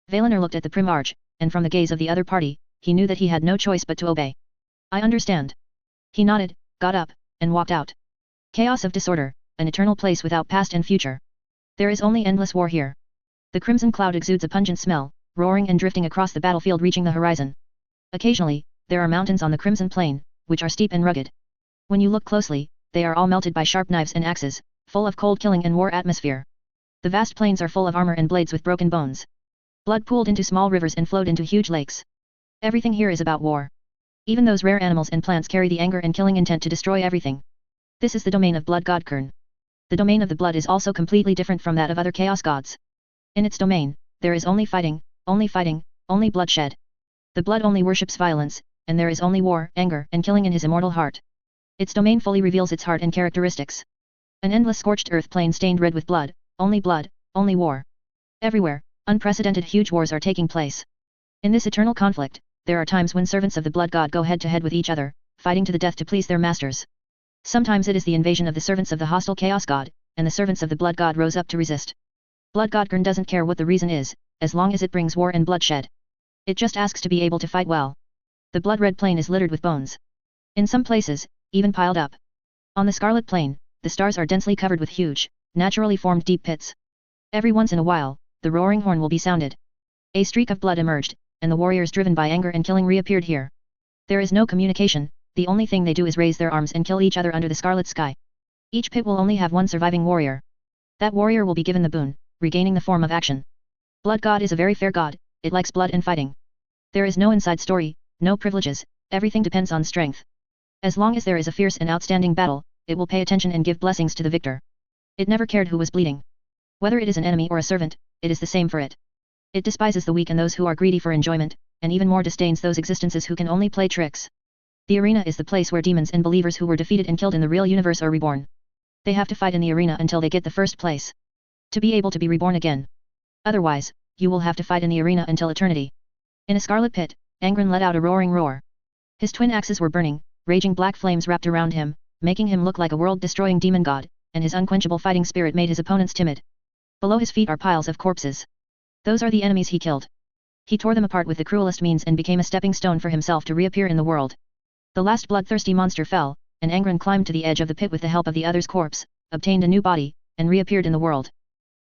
Valinor looked at the Primarch, and from the gaze of the other party, he knew that he had no choice but to obey. I understand. He nodded, got up, and walked out. Chaos of disorder, an eternal place without past and future. There is only endless war here. The crimson cloud exudes a pungent smell, roaring and drifting across the battlefield reaching the horizon. Occasionally, there are mountains on the crimson plain, which are steep and rugged. When you look closely, they are all melted by sharp knives and axes, full of cold killing and war atmosphere. The vast plains are full of armor and blades with broken bones. Blood pooled into small rivers and flowed into huge lakes. Everything here is about war. Even those rare animals and plants carry the anger and killing intent to destroy everything. This is the domain of Blood God Khurn. The domain of the blood is also completely different from that of other chaos gods. In its domain, there is only fighting, only bloodshed. The blood only worships violence, and there is only war, anger, and killing in his immortal heart. Its domain fully reveals its heart and characteristics. An endless scorched earth plain stained red with blood, only war. Everywhere, unprecedented huge wars are taking place. In this eternal conflict, there are times when servants of the blood god go head to head with each other, fighting to the death to please their masters. Sometimes it is the invasion of the servants of the hostile chaos god, and the servants of the blood god rose up to resist. Blood god Khurn doesn't care what the reason is, as long as it brings war and bloodshed. It just asks to be able to fight well. The blood-red plain is littered with bones. In some places, even piled up. On the scarlet plain, the stars are densely covered with huge, naturally formed deep pits. Every once in a while, the roaring horn will be sounded. A streak of blood emerged, and the warriors driven by anger and killing reappeared here. There is no communication, the only thing they do is raise their arms and kill each other under the scarlet sky. Each pit will only have one surviving warrior. That warrior will be given the boon, regaining the form of action. Blood God is a very fair god, it likes blood and fighting. There is no inside story, no privileges, everything depends on strength. As long as there is a fierce and outstanding battle, it will pay attention and give blessings to the victor. It never cared who was bleeding. Whether it is an enemy or a servant, it is the same for it. It despises the weak and those who are greedy for enjoyment, and even more disdains those existences who can only play tricks. The arena is the place where demons and believers who were defeated and killed in the real universe are reborn. They have to fight in the arena until they get the first place. To be able to be reborn again. Otherwise, you will have to fight in the arena until eternity. In a scarlet pit, Angren let out a roaring roar. His twin axes were burning, raging black flames wrapped around him, making him look like a world-destroying demon god, and his unquenchable fighting spirit made his opponents timid. Below his feet are piles of corpses. Those are the enemies he killed. He tore them apart with the cruelest means and became a stepping stone for himself to reappear in the world. The last bloodthirsty monster fell, and Angren climbed to the edge of the pit with the help of the other's corpse, obtained a new body, and reappeared in the world.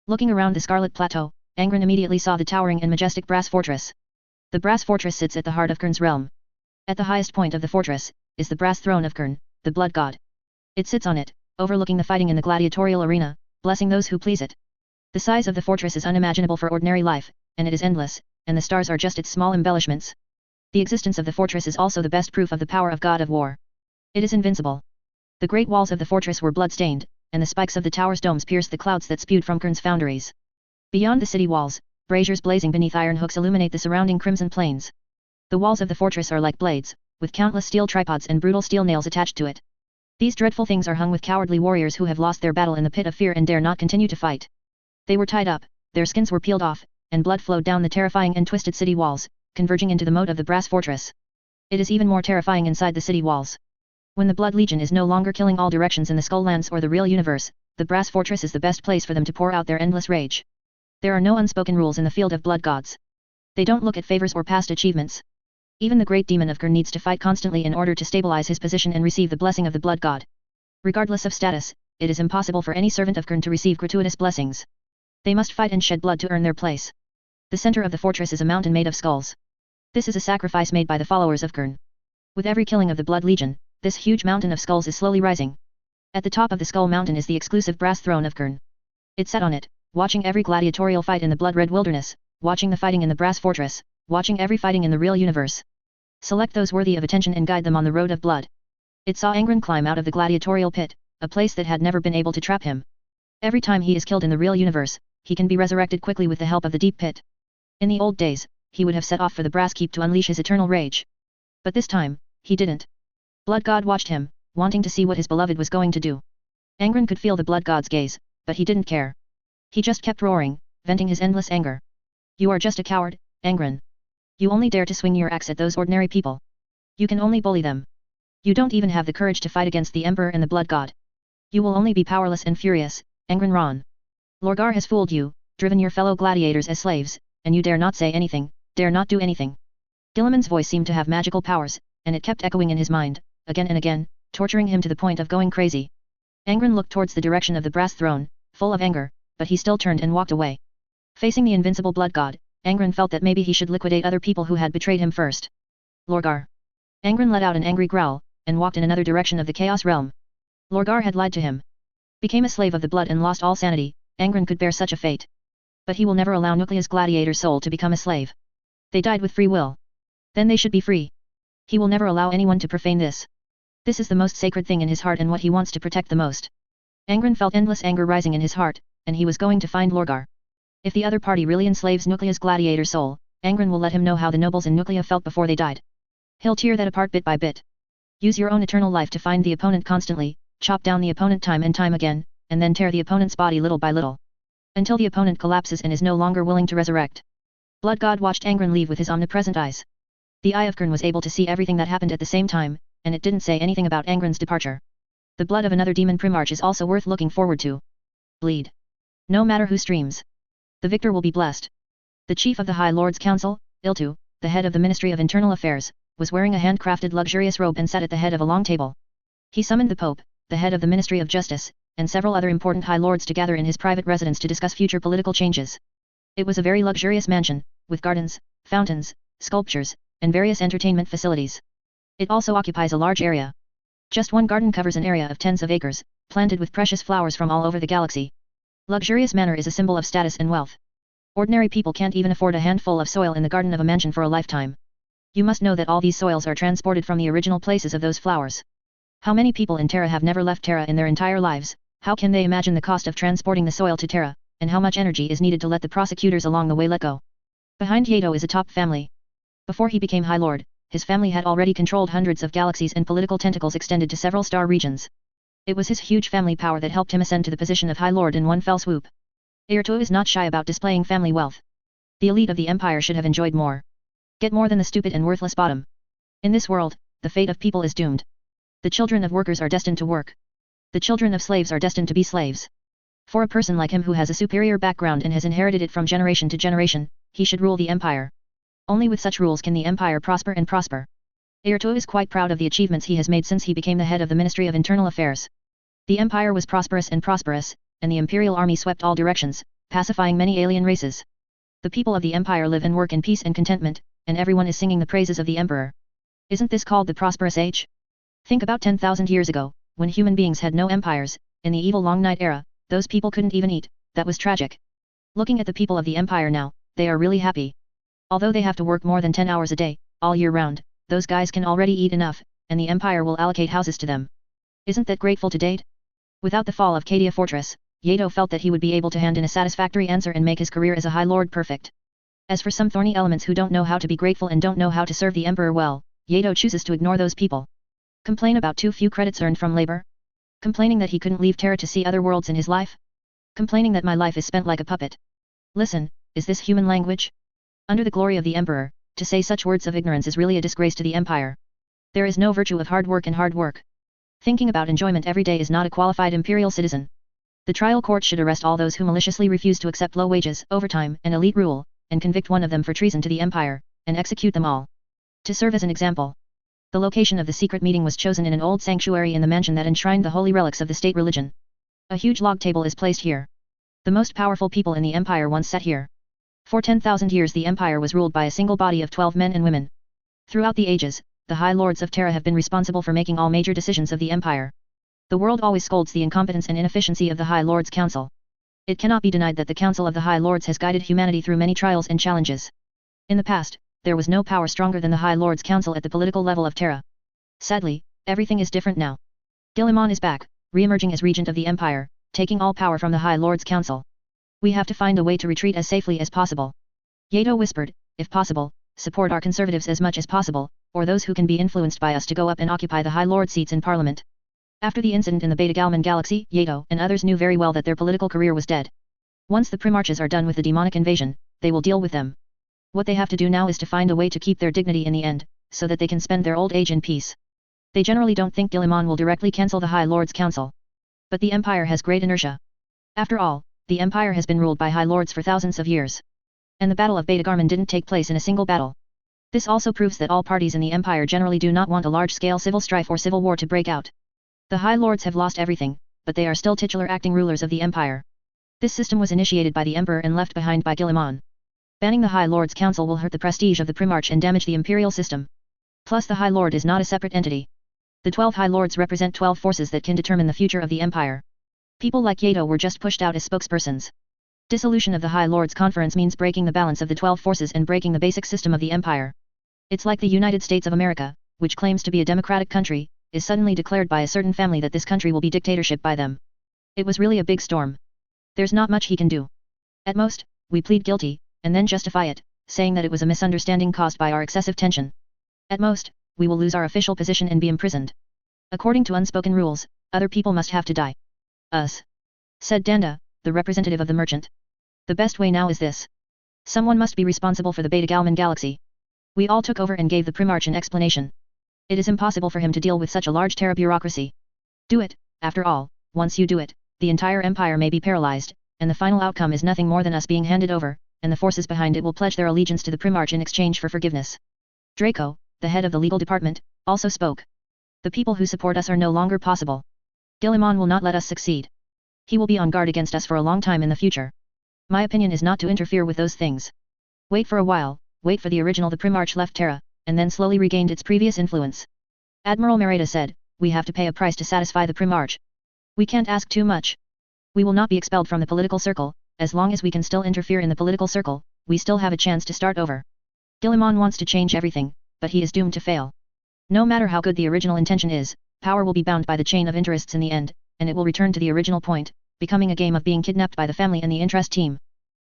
Looking around the Scarlet Plateau, Angren immediately saw the towering and majestic brass fortress. The brass fortress sits at the heart of Khurn's realm. At the highest point of the fortress, is the brass throne of Khurn, the blood god. It sits on it, overlooking the fighting in the gladiatorial arena, blessing those who please it. The size of the fortress is unimaginable for ordinary life, and it is endless, and the stars are just its small embellishments. The existence of the fortress is also the best proof of the power of God of War. It is invincible. The great walls of the fortress were blood-stained, and the spikes of the tower's domes pierced the clouds that spewed from Kern's foundries. Beyond the city walls, braziers blazing beneath iron hooks illuminate the surrounding crimson plains. The walls of the fortress are like blades, with countless steel tripods and brutal steel nails attached to it. These dreadful things are hung with cowardly warriors who have lost their battle in the pit of fear and dare not continue to fight. They were tied up, their skins were peeled off, and blood flowed down the terrifying and twisted city walls, converging into the moat of the brass fortress. It is even more terrifying inside the city walls. When the Blood Legion is no longer killing all directions in the Skull Lands or the real universe, the brass fortress is the best place for them to pour out their endless rage. There are no unspoken rules in the field of blood gods. They don't look at favors or past achievements. Even the great demon of Kern needs to fight constantly in order to stabilize his position and receive the blessing of the blood god. Regardless of status, it is impossible for any servant of Kern to receive gratuitous blessings. They must fight and shed blood to earn their place. The center of the fortress is a mountain made of skulls. This is a sacrifice made by the followers of Kern. With every killing of the Blood Legion, this huge mountain of skulls is slowly rising. At the top of the Skull Mountain is the exclusive brass throne of Kern. It sat on it, watching every gladiatorial fight in the blood-red wilderness, watching the fighting in the brass fortress, watching every fighting in the real universe. Select those worthy of attention and guide them on the road of blood. It saw Angren climb out of the gladiatorial pit, a place that had never been able to trap him. Every time he is killed in the real universe, he can be resurrected quickly with the help of the deep pit. In the old days, he would have set off for the brass keep to unleash his eternal rage. But this time, he didn't. Blood God watched him, wanting to see what his beloved was going to do. Angren could feel the Blood God's gaze, but he didn't care. He just kept roaring, venting his endless anger. You are just a coward, Angren. You only dare to swing your axe at those ordinary people. You can only bully them. You don't even have the courage to fight against the Emperor and the Blood God. You will only be powerless and furious, Angren Ron. Lorgar has fooled you, driven your fellow gladiators as slaves, and you dare not say anything, dare not do anything. Guilliman's voice seemed to have magical powers, and it kept echoing in his mind, again and again, torturing him to the point of going crazy. Angren looked towards the direction of the brass throne, full of anger, but he still turned and walked away. Facing the invincible blood god, Angren felt that maybe he should liquidate other people who had betrayed him first. Lorgar. Angren let out an angry growl, and walked in another direction of the Chaos Realm. Lorgar had lied to him. Became a slave of the blood and lost all sanity, Angren could bear such a fate. But he will never allow Nuclea's gladiator soul to become a slave. They died with free will. Then they should be free. He will never allow anyone to profane this. This is the most sacred thing in his heart and what he wants to protect the most. Angren felt endless anger rising in his heart, and he was going to find Lorgar. If the other party really enslaves Nuclea's gladiator soul, Angren will let him know how the nobles in Nuclea felt before they died. He'll tear that apart bit by bit. Use your own eternal life to find the opponent constantly, chop down the opponent time and time again, and then tear the opponent's body little by little. Until the opponent collapses and is no longer willing to resurrect. Blood God watched Angren leave with his omnipresent eyes. The Eye of Kern was able to see everything that happened at the same time, and it didn't say anything about Angren's departure. The blood of another demon Primarch is also worth looking forward to. Bleed. No matter who streams. The victor will be blessed. The chief of the High Lord's Council, Iltu, the head of the Ministry of Internal Affairs, was wearing a handcrafted luxurious robe and sat at the head of a long table. He summoned the Pope, the head of the Ministry of Justice, and several other important High Lords to gather in his private residence to discuss future political changes. It was a very luxurious mansion, with gardens, fountains, sculptures, and various entertainment facilities. It also occupies a large area. Just one garden covers an area of tens of acres, planted with precious flowers from all over the galaxy. Luxurious manor is a symbol of status and wealth. Ordinary people can't even afford a handful of soil in the garden of a mansion for a lifetime. You must know that all these soils are transported from the original places of those flowers. How many people in Terra have never left Terra in their entire lives? How can they imagine the cost of transporting the soil to Terra, and how much energy is needed to let the prosecutors along the way let go? Behind Yato is a top family. Before he became High Lord, his family had already controlled hundreds of galaxies and political tentacles extended to several star regions. It was his huge family power that helped him ascend to the position of High Lord in one fell swoop. Ayrto is not shy about displaying family wealth. The elite of the Empire should have enjoyed more. Get more than the stupid and worthless bottom. In this world, the fate of people is doomed. The children of workers are destined to work. The children of slaves are destined to be slaves. For a person like him who has a superior background and has inherited it from generation to generation, he should rule the Empire. Only with such rules can the Empire prosper and prosper. Ayrto is quite proud of the achievements he has made since he became the head of the Ministry of Internal Affairs. The Empire was prosperous, and the Imperial Army swept all directions, pacifying many alien races. The people of the Empire live and work in peace and contentment, and everyone is singing the praises of the Emperor. Isn't this called the prosperous age? Think about 10,000 years ago, when human beings had no empires, in the evil long night era, those people couldn't even eat, that was tragic. Looking at the people of the empire now, they are really happy. Although they have to work more than 10 hours a day, all year round, those guys can already eat enough, and the empire will allocate houses to them. Isn't that grateful to date? Without the fall of Cadia Fortress, Yato felt that he would be able to hand in a satisfactory answer and make his career as a High Lord perfect. As for some thorny elements who don't know how to be grateful and don't know how to serve the emperor well, Yato chooses to ignore those people. Complain about too few credits earned from labor? Complaining that he couldn't leave Terra to see other worlds in his life? Complaining that my life is spent like a puppet? Listen, is this human language? Under the glory of the emperor, to say such words of ignorance is really a disgrace to the empire. There is no virtue of hard work in hard work. Thinking about enjoyment every day is not a qualified imperial citizen. The trial court should arrest all those who maliciously refuse to accept low wages, overtime, and elite rule, and convict one of them for treason to the empire, and execute them all. To serve as an example, the location of the secret meeting was chosen in an old sanctuary in the mansion that enshrined the holy relics of the state religion. A huge log table is placed here. The most powerful people in the empire once sat here. For 10,000 years the empire was ruled by a single body of 12 men and women. Throughout the ages, the High Lords of Terra have been responsible for making all major decisions of the empire. The world always scolds the incompetence and inefficiency of the High Lords Council. It cannot be denied that the Council of the High Lords has guided humanity through many trials and challenges. In the past, there was no power stronger than the High Lords Council at the political level of Terra. Sadly, everything is different now. Guilliman is back, re-emerging as regent of the empire, taking all power from the High Lords Council. We have to find a way to retreat as safely as possible. Yato whispered, if possible, support our conservatives as much as possible, or those who can be influenced by us to go up and occupy the High Lord seats in Parliament. After the incident in the Beta Galman galaxy, Yato and others knew very well that their political career was dead. Once the Primarches are done with the demonic invasion, they will deal with them. What they have to do now is to find a way to keep their dignity in the end, so that they can spend their old age in peace. They generally don't think Guilliman will directly cancel the High Lords Council. But the Empire has great inertia. After all, the Empire has been ruled by High Lords for thousands of years. And the Battle of Beta Garman didn't take place in a single battle. This also proves that all parties in the Empire generally do not want a large-scale civil strife or civil war to break out. The High Lords have lost everything, but they are still titular acting rulers of the Empire. This system was initiated by the Emperor and left behind by Guilliman. Banning the High Lords Council will hurt the prestige of the Primarch and damage the imperial system. Plus the High Lord is not a separate entity. The 12 High Lords represent 12 forces that can determine the future of the Empire. People like Yato were just pushed out as spokespersons. Dissolution of the High Lords Conference means breaking the balance of the 12 forces and breaking the basic system of the Empire. It's like the United States of America, which claims to be a democratic country, is suddenly declared by a certain family that this country will be dictatorship by them. It was really a big storm. There's not much he can do. At most, we plead guilty, and then justify it, saying that it was a misunderstanding caused by our excessive tension. At most, we will lose our official position and be imprisoned. According to unspoken rules, other people must have to die. Us. Said Danda, the representative of the merchant. The best way now is this. Someone must be responsible for the Beta Galman galaxy. We all took over and gave the Primarch an explanation. It is impossible for him to deal with such a large Terra bureaucracy. Do it, after all, once you do it, the entire empire may be paralyzed, and the final outcome is nothing more than us being handed over, and the forces behind it will pledge their allegiance to the Primarch in exchange for forgiveness. Draco, the head of the legal department, also spoke. The people who support us are no longer possible. Guilliman will not let us succeed. He will be on guard against us for a long time in the future. My opinion is not to interfere with those things. Wait for a while, wait for the original the Primarch left Terra, and then slowly regained its previous influence. Admiral Merida said, we have to pay a price to satisfy the Primarch. We can't ask too much. We will not be expelled from the political circle, as long as we can still interfere in the political circle, we still have a chance to start over. Guilliman wants to change everything, but he is doomed to fail. No matter how good the original intention is, power will be bound by the chain of interests in the end, and it will return to the original point, becoming a game of being kidnapped by the family and the interest team.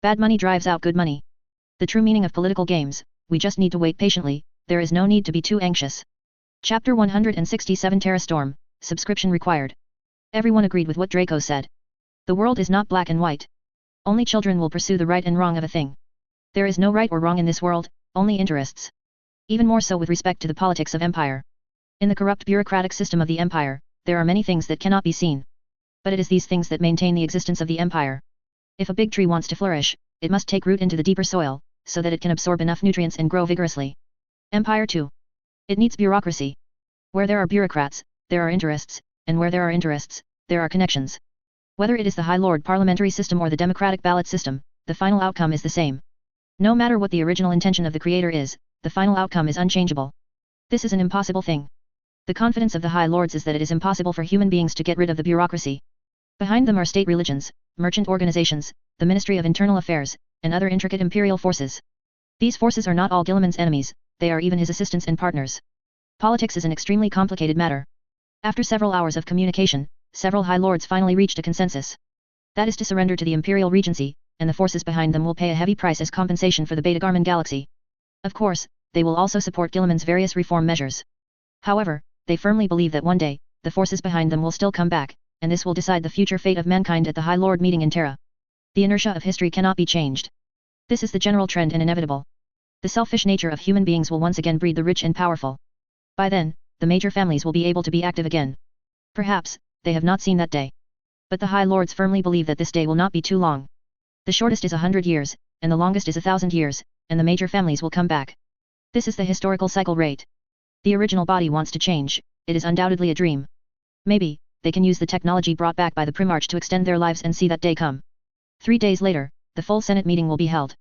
Bad money drives out good money. The true meaning of political games, we just need to wait patiently, there is no need to be too anxious. Chapter 167 Terra Storm, subscription required. Everyone agreed with what Draco said. The world is not black and white. Only children will pursue the right and wrong of a thing. There is no right or wrong in this world, only interests. Even more so with respect to the politics of empire. In the corrupt bureaucratic system of the empire, there are many things that cannot be seen. But it is these things that maintain the existence of the empire. If a big tree wants to flourish, it must take root into the deeper soil, so that it can absorb enough nutrients and grow vigorously. Empire too. It needs bureaucracy. Where there are bureaucrats, there are interests, and where there are interests, there are connections. Whether it is the High Lord parliamentary system or the democratic ballot system, the final outcome is the same. No matter what the original intention of the creator is, the final outcome is unchangeable. This is an impossible thing. The confidence of the High Lords is that it is impossible for human beings to get rid of the bureaucracy. Behind them are state religions, merchant organizations, the Ministry of Internal Affairs, and other intricate imperial forces. These forces are not all Guilliman's enemies, they are even his assistants and partners. Politics is an extremely complicated matter. After several hours of communication, several High Lords finally reached a consensus. That is to surrender to the Imperial Regency, and the forces behind them will pay a heavy price as compensation for the Beta Garmin galaxy. Of course, they will also support Guilliman's various reform measures. However, they firmly believe that one day, the forces behind them will still come back, and this will decide the future fate of mankind at the High Lord meeting in Terra. The inertia of history cannot be changed. This is the general trend and inevitable. The selfish nature of human beings will once again breed the rich and powerful. By then, the major families will be able to be active again. Perhaps, they have not seen that day. But the High Lords firmly believe that this day will not be too long. The shortest is 100 years, and the longest is 1,000 years, and the major families will come back. This is the historical cycle rate. The original body wants to change, it is undoubtedly a dream. Maybe, they can use the technology brought back by the Primarch to extend their lives and see that day come. 3 days later, the full Senate meeting will be held.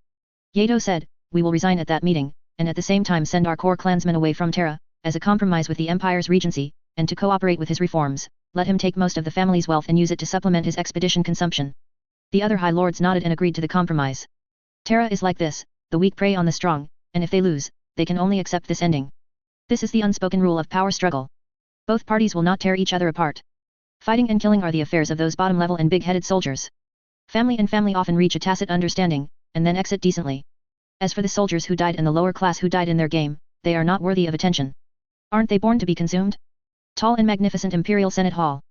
Yato said, we will resign at that meeting, and at the same time send our core clansmen away from Terra, as a compromise with the Empire's regency, and to cooperate with his reforms, let him take most of the family's wealth and use it to supplement his expedition consumption. The other High Lords nodded and agreed to the compromise. Terra is like this, the weak prey on the strong, and if they lose, they can only accept this ending. This is the unspoken rule of power struggle. Both parties will not tear each other apart. Fighting and killing are the affairs of those bottom-level and big-headed soldiers. Family and family often reach a tacit understanding, and then exit decently. As for the soldiers who died and the lower class who died in their game, they are not worthy of attention. Aren't they born to be consumed? Tall and magnificent Imperial Senate Hall.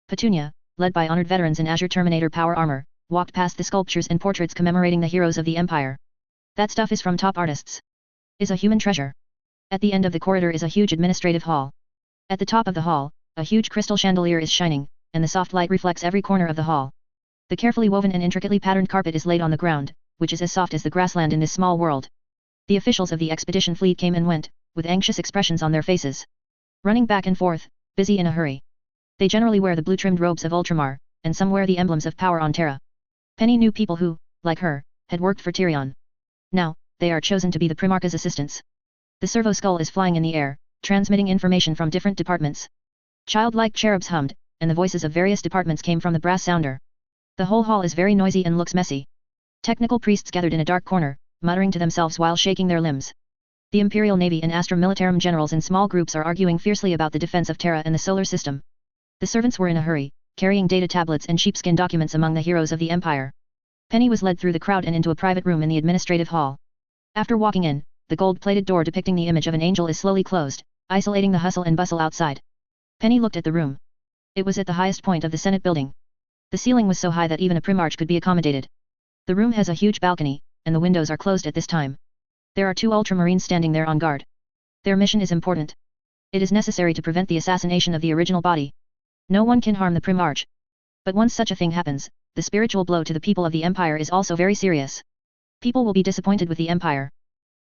Petunia, led by honored veterans in Azure Terminator power armor, walked past the sculptures and portraits commemorating the heroes of the Empire. That stuff is from top artists. Is a human treasure. At the end of the corridor is a huge administrative hall. At the top of the hall, a huge crystal chandelier is shining, and the soft light reflects every corner of the hall. The carefully woven and intricately patterned carpet is laid on the ground, which is as soft as the grassland in this small world. The officials of the expedition fleet came and went, with anxious expressions on their faces. Running back and forth, busy in a hurry. They generally wear the blue-trimmed robes of Ultramar, and some wear the emblems of power on Terra. Penny knew people who, like her, had worked for Tyrion. Now, they are chosen to be the Primarch's assistants. The servo skull is flying in the air, transmitting information from different departments. Childlike cherubs hummed, and the voices of various departments came from the brass sounder. The whole hall is very noisy and looks messy. Technical priests gathered in a dark corner, muttering to themselves while shaking their limbs. The Imperial Navy and Astra Militarum generals in small groups are arguing fiercely about the defense of Terra and the solar system. The servants were in a hurry, carrying data tablets and sheepskin documents among the heroes of the Empire. Penny was led through the crowd and into a private room in the administrative hall. After walking in, the gold-plated door depicting the image of an angel is slowly closed, isolating the hustle and bustle outside. Penny looked at the room. It was at the highest point of the Senate building. The ceiling was so high that even a Primarch could be accommodated. The room has a huge balcony, and the windows are closed at this time. There are 2 Ultramarines standing there on guard. Their mission is important. It is necessary to prevent the assassination of the original body. No one can harm the Primarch. But once such a thing happens, the spiritual blow to the people of the Empire is also very serious. People will be disappointed with the Empire.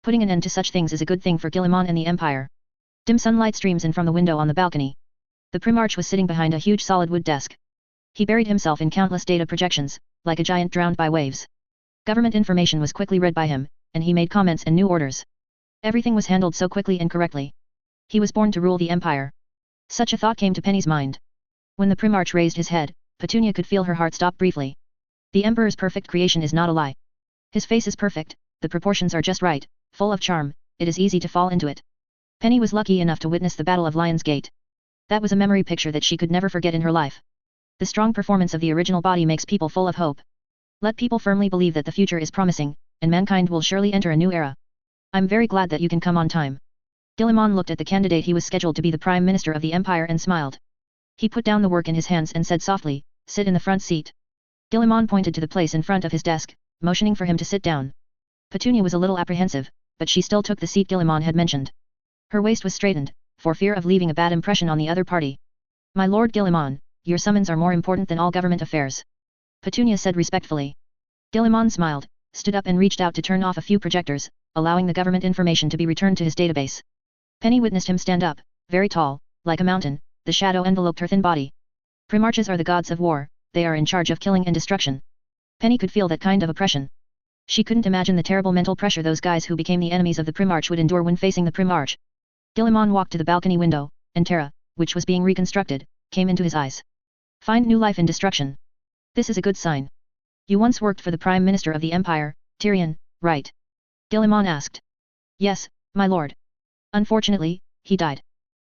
Putting an end to such things is a good thing for Guilliman and the Empire. Dim sunlight streams in from the window on the balcony. The Primarch was sitting behind a huge solid wood desk. He buried himself in countless data projections, like a giant drowned by waves. Government information was quickly read by him, and he made comments and new orders. Everything was handled so quickly and correctly. He was born to rule the Empire. Such a thought came to Penny's mind. When the Primarch raised his head, Petunia could feel her heart stop briefly. The Emperor's perfect creation is not a lie. His face is perfect, the proportions are just right, full of charm, it is easy to fall into it. Penny was lucky enough to witness the Battle of Lion's Gate. That was a memory picture that she could never forget in her life. The strong performance of the original body makes people full of hope. Let people firmly believe that the future is promising, and mankind will surely enter a new era. I'm very glad that you can come on time. Guilliman looked at the candidate he was scheduled to be the Prime Minister of the Empire and smiled. He put down the work in his hands and said softly, "Sit in the front seat." Guilliman pointed to the place in front of his desk, motioning for him to sit down. Petunia was a little apprehensive, but she still took the seat Guilliman had mentioned. Her waist was straightened, for fear of leaving a bad impression on the other party. "My Lord Guilliman, your summons are more important than all government affairs," Petunia said respectfully. Guilliman smiled, stood up and reached out to turn off a few projectors, allowing the government information to be returned to his database. Penny witnessed him stand up, very tall, like a mountain, the shadow enveloped her thin body. Primarches are the gods of war, they are in charge of killing and destruction. Penny could feel that kind of oppression. She couldn't imagine the terrible mental pressure those guys who became the enemies of the Primarch would endure when facing the Primarch. Guilliman walked to the balcony window, and Terra, which was being reconstructed, came into his eyes. Find new life in destruction. This is a good sign. You once worked for the Prime Minister of the Empire, Tyrion, right? Guilliman asked. Yes, my lord. Unfortunately, he died.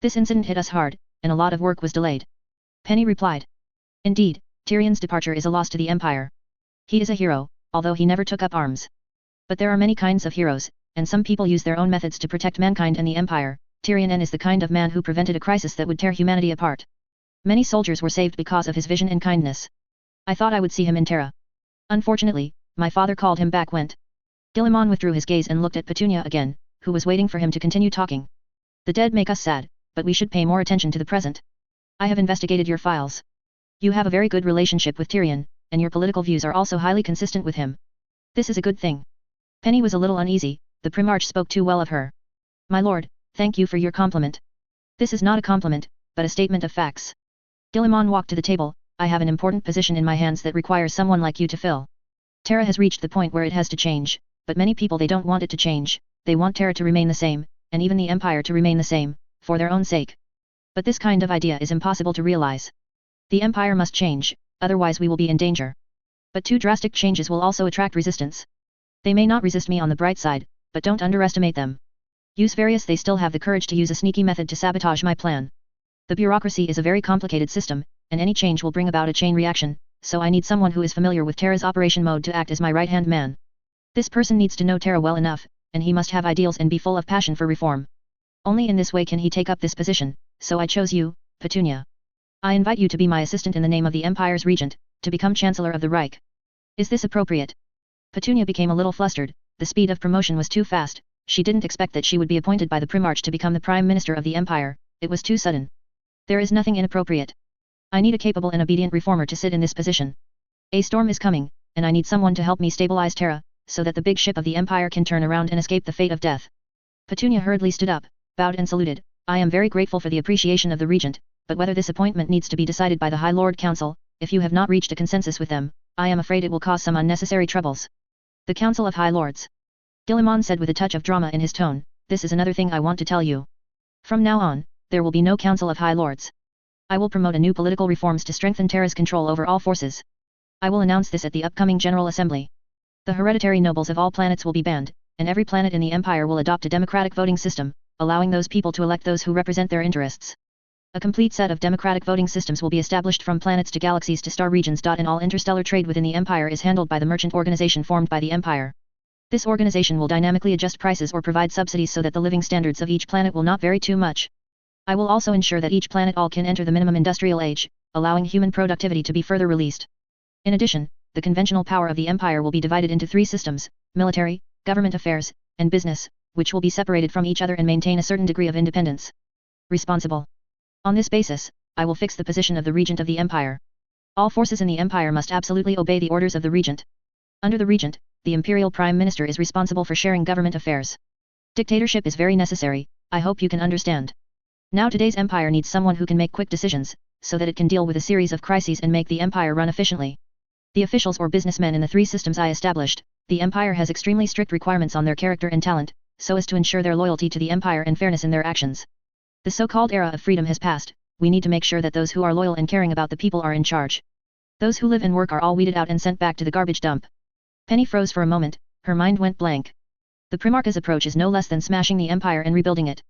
This incident hit us hard, and a lot of work was delayed. Penny replied. Indeed, Tyrion's departure is a loss to the Empire. He is a hero, although he never took up arms. But there are many kinds of heroes, and some people use their own methods to protect mankind and the Empire. Tyrion is the kind of man who prevented a crisis that would tear humanity apart. Many soldiers were saved because of his vision and kindness. I thought I would see him in Terra. Unfortunately, my father called him back. Guilliman withdrew his gaze and looked at Petunia again, who was waiting for him to continue talking. The dead make us sad, but we should pay more attention to the present. I have investigated your files. You have a very good relationship with Tyrion, and your political views are also highly consistent with him. This is a good thing. Penny was a little uneasy, the Primarch spoke too well of her. My lord, thank you for your compliment. This is not a compliment, but a statement of facts. Guilliman walked to the table. I have an important position in my hands that requires someone like you to fill. Terra has reached the point where it has to change, but many people they don't want it to change, they want Terra to remain the same, and even the Empire to remain the same, for their own sake. But this kind of idea is impossible to realize. The Empire must change, otherwise we will be in danger. But two drastic changes will also attract resistance. They may not resist me on the bright side, but don't underestimate them. Use various they still have the courage to use a sneaky method to sabotage my plan. The bureaucracy is a very complicated system, and any change will bring about a chain reaction, so I need someone who is familiar with Terra's operation mode to act as my right-hand man. This person needs to know Terra well enough, and he must have ideals and be full of passion for reform. Only in this way can he take up this position, so I chose you, Petunia. I invite you to be my assistant in the name of the Empire's regent, to become Chancellor of the Reich. Is this appropriate? Petunia became a little flustered, the speed of promotion was too fast, she didn't expect that she would be appointed by the Primarch to become the Prime Minister of the Empire, it was too sudden. There is nothing inappropriate. I need a capable and obedient reformer to sit in this position. A storm is coming, and I need someone to help me stabilize Terra, so that the big ship of the Empire can turn around and escape the fate of death. Petunia hurriedly stood up, bowed and saluted. I am very grateful for the appreciation of the regent, but whether this appointment needs to be decided by the High Lord Council, if you have not reached a consensus with them, I am afraid it will cause some unnecessary troubles. The Council of High Lords. Guilliman said with a touch of drama in his tone, this is another thing I want to tell you. From now on, there will be no Council of High Lords. I will promote a new political reforms to strengthen Terra's control over all forces. I will announce this at the upcoming General Assembly. The hereditary nobles of all planets will be banned, and every planet in the Empire will adopt a democratic voting system, allowing those people to elect those who represent their interests. A complete set of democratic voting systems will be established from planets to galaxies to star regions. And all interstellar trade within the Empire is handled by the merchant organization formed by the Empire. This organization will dynamically adjust prices or provide subsidies so that the living standards of each planet will not vary too much. I will also ensure that each planet all can enter the minimum industrial age, allowing human productivity to be further released. In addition, the conventional power of the Empire will be divided into 3 systems, military, government affairs, and business, which will be separated from each other and maintain a certain degree of independence. Responsible. On this basis, I will fix the position of the regent of the Empire. All forces in the Empire must absolutely obey the orders of the regent. Under the regent, the Imperial Prime Minister is responsible for sharing government affairs. Dictatorship is very necessary, I hope you can understand. Now today's Empire needs someone who can make quick decisions, so that it can deal with a series of crises and make the Empire run efficiently. The officials or businessmen in the 3 systems I established, the Empire has extremely strict requirements on their character and talent, so as to ensure their loyalty to the Empire and fairness in their actions. The so-called era of freedom has passed, we need to make sure that those who are loyal and caring about the people are in charge. Those who live and work are all weeded out and sent back to the garbage dump. Penny froze for a moment, her mind went blank. The Primarch's approach is no less than smashing the Empire and rebuilding it.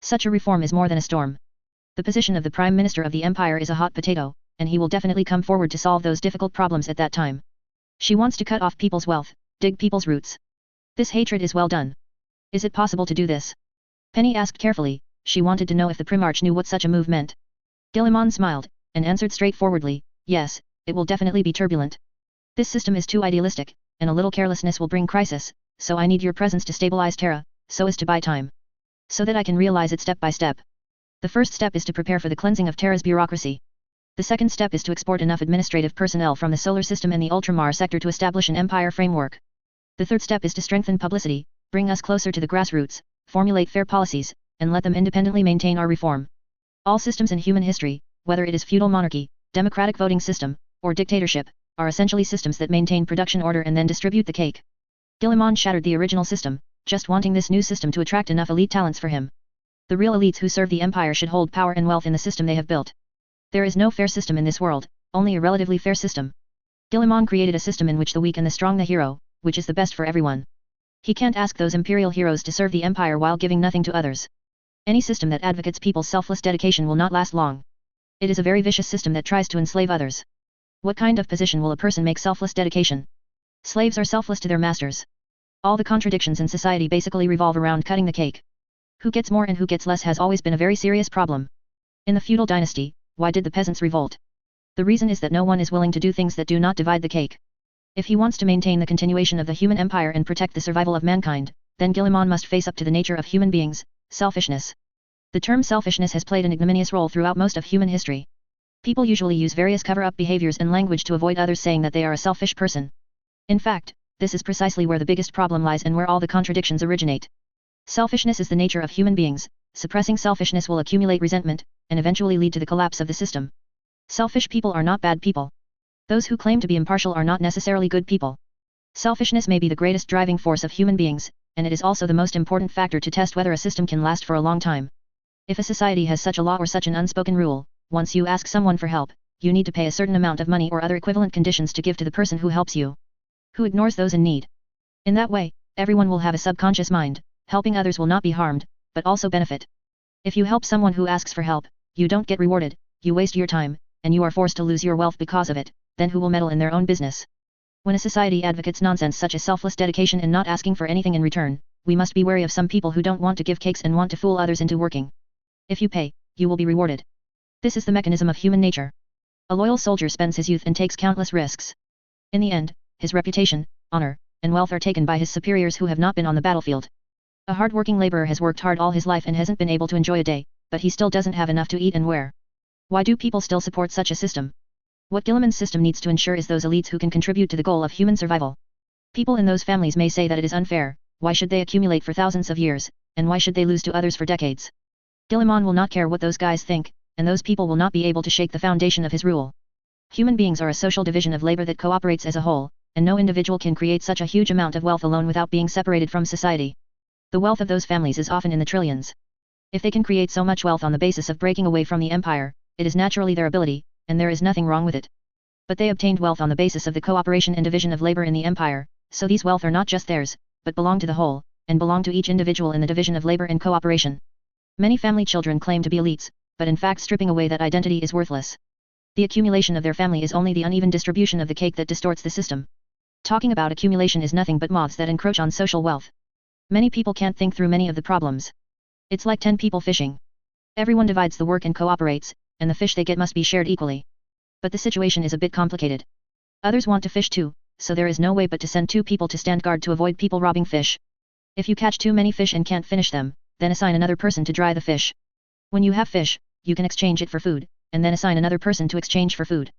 Such a reform is more than a storm. The position of the Prime Minister of the Empire is a hot potato, and he will definitely come forward to solve those difficult problems at that time. She wants to cut off people's wealth, dig people's roots. This hatred is well done. Is it possible to do this? Penny asked carefully, she wanted to know if the Primarch knew what such a move meant. Guilliman smiled, and answered straightforwardly, yes, it will definitely be turbulent. This system is too idealistic, and a little carelessness will bring crisis, so I need your presence to stabilize Terra, so as to buy time. So that I can realize it step by step. The first step is to prepare for the cleansing of Terra's bureaucracy. The second step is to export enough administrative personnel from the solar system and the Ultramar sector to establish an empire framework. The third step is to strengthen publicity, bring us closer to the grassroots, formulate fair policies, and let them independently maintain our reform. All systems in human history, whether it is feudal monarchy, democratic voting system, or dictatorship, are essentially systems that maintain production order and then distribute the cake. Guilliman shattered the original system, just wanting this new system to attract enough elite talents for him. The real elites who serve the empire should hold power and wealth in the system they have built. There is no fair system in this world, only a relatively fair system. Guilliman created a system in which the weak and the strong the hero, which is the best for everyone. He can't ask those imperial heroes to serve the empire while giving nothing to others. Any system that advocates people's selfless dedication will not last long. It is a very vicious system that tries to enslave others. What kind of position will a person make selfless dedication? Slaves are selfless to their masters. All the contradictions in society basically revolve around cutting the cake. Who gets more and who gets less has always been a very serious problem. In the feudal dynasty, why did the peasants revolt? The reason is that no one is willing to do things that do not divide the cake. If he wants to maintain the continuation of the human empire and protect the survival of mankind, then Guilliman must face up to the nature of human beings, selfishness. The term selfishness has played an ignominious role throughout most of human history. People usually use various cover-up behaviors and language to avoid others saying that they are a selfish person. In fact, this is precisely where the biggest problem lies and where all the contradictions originate. Selfishness is the nature of human beings. Suppressing selfishness will accumulate resentment, and eventually lead to the collapse of the system. Selfish people are not bad people. Those who claim to be impartial are not necessarily good people. Selfishness may be the greatest driving force of human beings, and it is also the most important factor to test whether a system can last for a long time. If a society has such a law or such an unspoken rule, once you ask someone for help, you need to pay a certain amount of money or other equivalent conditions to give to the person who helps you. Who ignores those in need. In that way, everyone will have a subconscious mind, helping others will not be harmed, but also benefit. If you help someone who asks for help, you don't get rewarded, you waste your time, and you are forced to lose your wealth because of it, then who will meddle in their own business? When a society advocates nonsense such as selfless dedication and not asking for anything in return, we must be wary of some people who don't want to give cakes and want to fool others into working. If you pay, you will be rewarded. This is the mechanism of human nature. A loyal soldier spends his youth and takes countless risks. In the end, his reputation, honor, and wealth are taken by his superiors who have not been on the battlefield. A hard-working laborer has worked hard all his life and hasn't been able to enjoy a day, but he still doesn't have enough to eat and wear. Why do people still support such a system? What Guilliman's system needs to ensure is those elites who can contribute to the goal of human survival. People in those families may say that it is unfair, why should they accumulate for thousands of years, and why should they lose to others for decades? Guilliman will not care what those guys think, and those people will not be able to shake the foundation of his rule. Human beings are a social division of labor that cooperates as a whole, and no individual can create such a huge amount of wealth alone without being separated from society. The wealth of those families is often in the trillions. If they can create so much wealth on the basis of breaking away from the empire, it is naturally their ability, and there is nothing wrong with it. But they obtained wealth on the basis of the cooperation and division of labor in the empire, so these wealth are not just theirs, but belong to the whole, and belong to each individual in the division of labor and cooperation. Many family children claim to be elites, but in fact stripping away that identity is worthless. The accumulation of their family is only the uneven distribution of the cake that distorts the system. Talking about accumulation is nothing but moths that encroach on social wealth. Many people can't think through many of the problems. It's like 10 people fishing. Everyone divides the work and cooperates, and the fish they get must be shared equally. But the situation is a bit complicated. Others want to fish too, so there is no way but to send 2 people to stand guard to avoid people robbing fish. If you catch too many fish and can't finish them, then assign another person to dry the fish. When you have fish, you can exchange it for food, and then assign another person to exchange for food.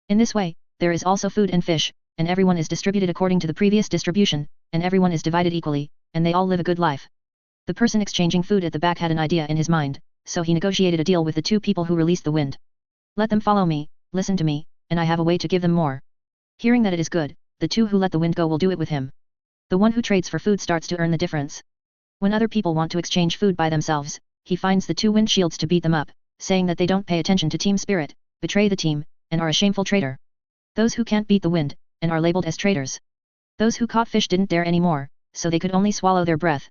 In this way, there is also food and fish, and everyone is distributed according to the previous distribution, and everyone is divided equally, and they all live a good life. The person exchanging food at the back had an idea in his mind, so he negotiated a deal with the 2 people who released the wind. Let them follow me, listen to me, and I have a way to give them more. Hearing that it is good, the 2 who let the wind go will do it with him. The one who trades for food starts to earn the difference. When other people want to exchange food by themselves, he finds the 2 wind shields to beat them up, saying that they don't pay attention to team spirit, betray the team, and are a shameful traitor. Those who can't beat the wind, and are labeled as traitors. Those who caught fish didn't dare anymore, so they could only swallow their breath.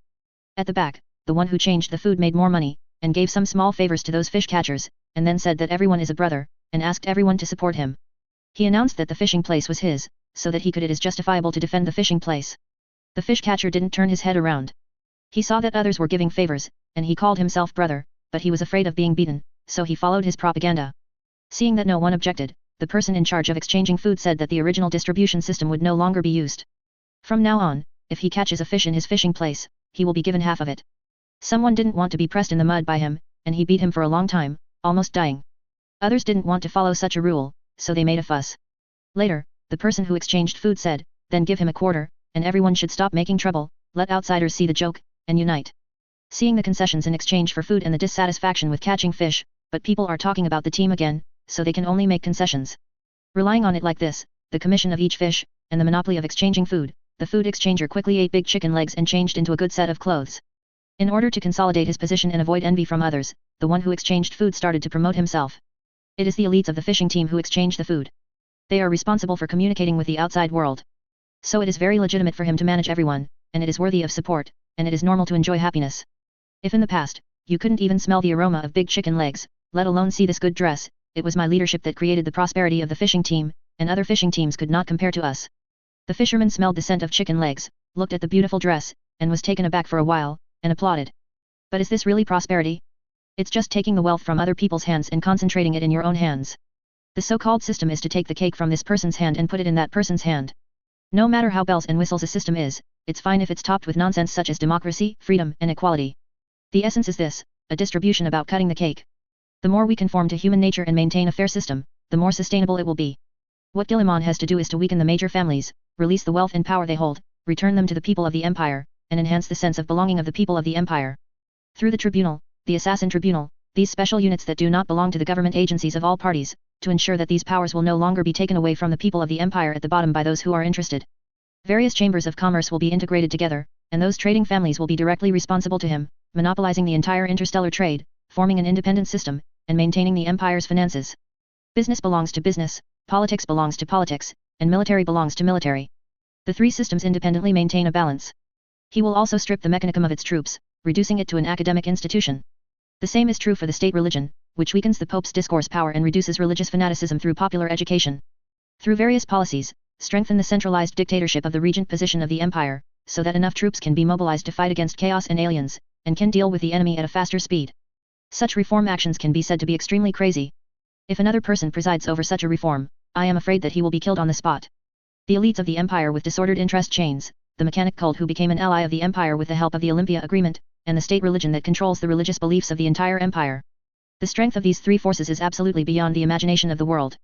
At the back, the one who changed the food made more money, and gave some small favors to those fish catchers, and then said that everyone is a brother, and asked everyone to support him. He announced that the fishing place was his, so that it is justifiable to defend the fishing place. The fish catcher didn't turn his head around. He saw that others were giving favors, and he called himself brother, but he was afraid of being beaten, so he followed his propaganda. Seeing that no one objected, the person in charge of exchanging food said that the original distribution system would no longer be used. From now on, if he catches a fish in his fishing place, he will be given half of it. Someone didn't want to be pressed in the mud by him, and he beat him for a long time, almost dying. Others didn't want to follow such a rule, so they made a fuss. Later, the person who exchanged food said, then give him a quarter, and everyone should stop making trouble, let outsiders see the joke, and unite. Seeing the concessions in exchange for food and the dissatisfaction with catching fish, but people are talking about the team again, so they can only make concessions. Relying on it like this, the commission of each fish, and the monopoly of exchanging food, the food exchanger quickly ate big chicken legs and changed into a good set of clothes. In order to consolidate his position and avoid envy from others, the one who exchanged food started to promote himself. It is the elites of the fishing team who exchange the food. They are responsible for communicating with the outside world. So it is very legitimate for him to manage everyone, and it is worthy of support, and it is normal to enjoy happiness. If in the past, you couldn't even smell the aroma of big chicken legs, let alone see this good dress, it was my leadership that created the prosperity of the fishing team, and other fishing teams could not compare to us. The fisherman smelled the scent of chicken legs, looked at the beautiful dress, and was taken aback for a while, and applauded. But is this really prosperity? It's just taking the wealth from other people's hands and concentrating it in your own hands. The so-called system is to take the cake from this person's hand and put it in that person's hand. No matter how bells and whistles a system is, it's fine if it's topped with nonsense such as democracy, freedom, and equality. The essence is this, a distribution about cutting the cake. The more we conform to human nature and maintain a fair system, the more sustainable it will be. What Guillemon has to do is to weaken the major families, release the wealth and power they hold, return them to the people of the empire, and enhance the sense of belonging of the people of the empire. Through the tribunal, the assassin tribunal, these special units that do not belong to the government agencies of all parties, to ensure that these powers will no longer be taken away from the people of the empire at the bottom by those who are interested. Various chambers of commerce will be integrated together, and those trading families will be directly responsible to him, monopolizing the entire interstellar trade, forming an independent system, and maintaining the empire's finances. Business belongs to business, politics belongs to politics, and military belongs to military. The three systems independently maintain a balance. He will also strip the mechanicum of its troops, reducing it to an academic institution. The same is true for the state religion, which weakens the Pope's discourse power and reduces religious fanaticism through popular education. Through various policies, strengthen the centralized dictatorship of the regent position of the empire, so that enough troops can be mobilized to fight against chaos and aliens, and can deal with the enemy at a faster speed. Such reform actions can be said to be extremely crazy. If another person presides over such a reform, I am afraid that he will be killed on the spot. The elites of the empire with disordered interest chains, the mechanic cult who became an ally of the empire with the help of the Olympia Agreement, and the state religion that controls the religious beliefs of the entire empire. The strength of these three forces is absolutely beyond the imagination of the world.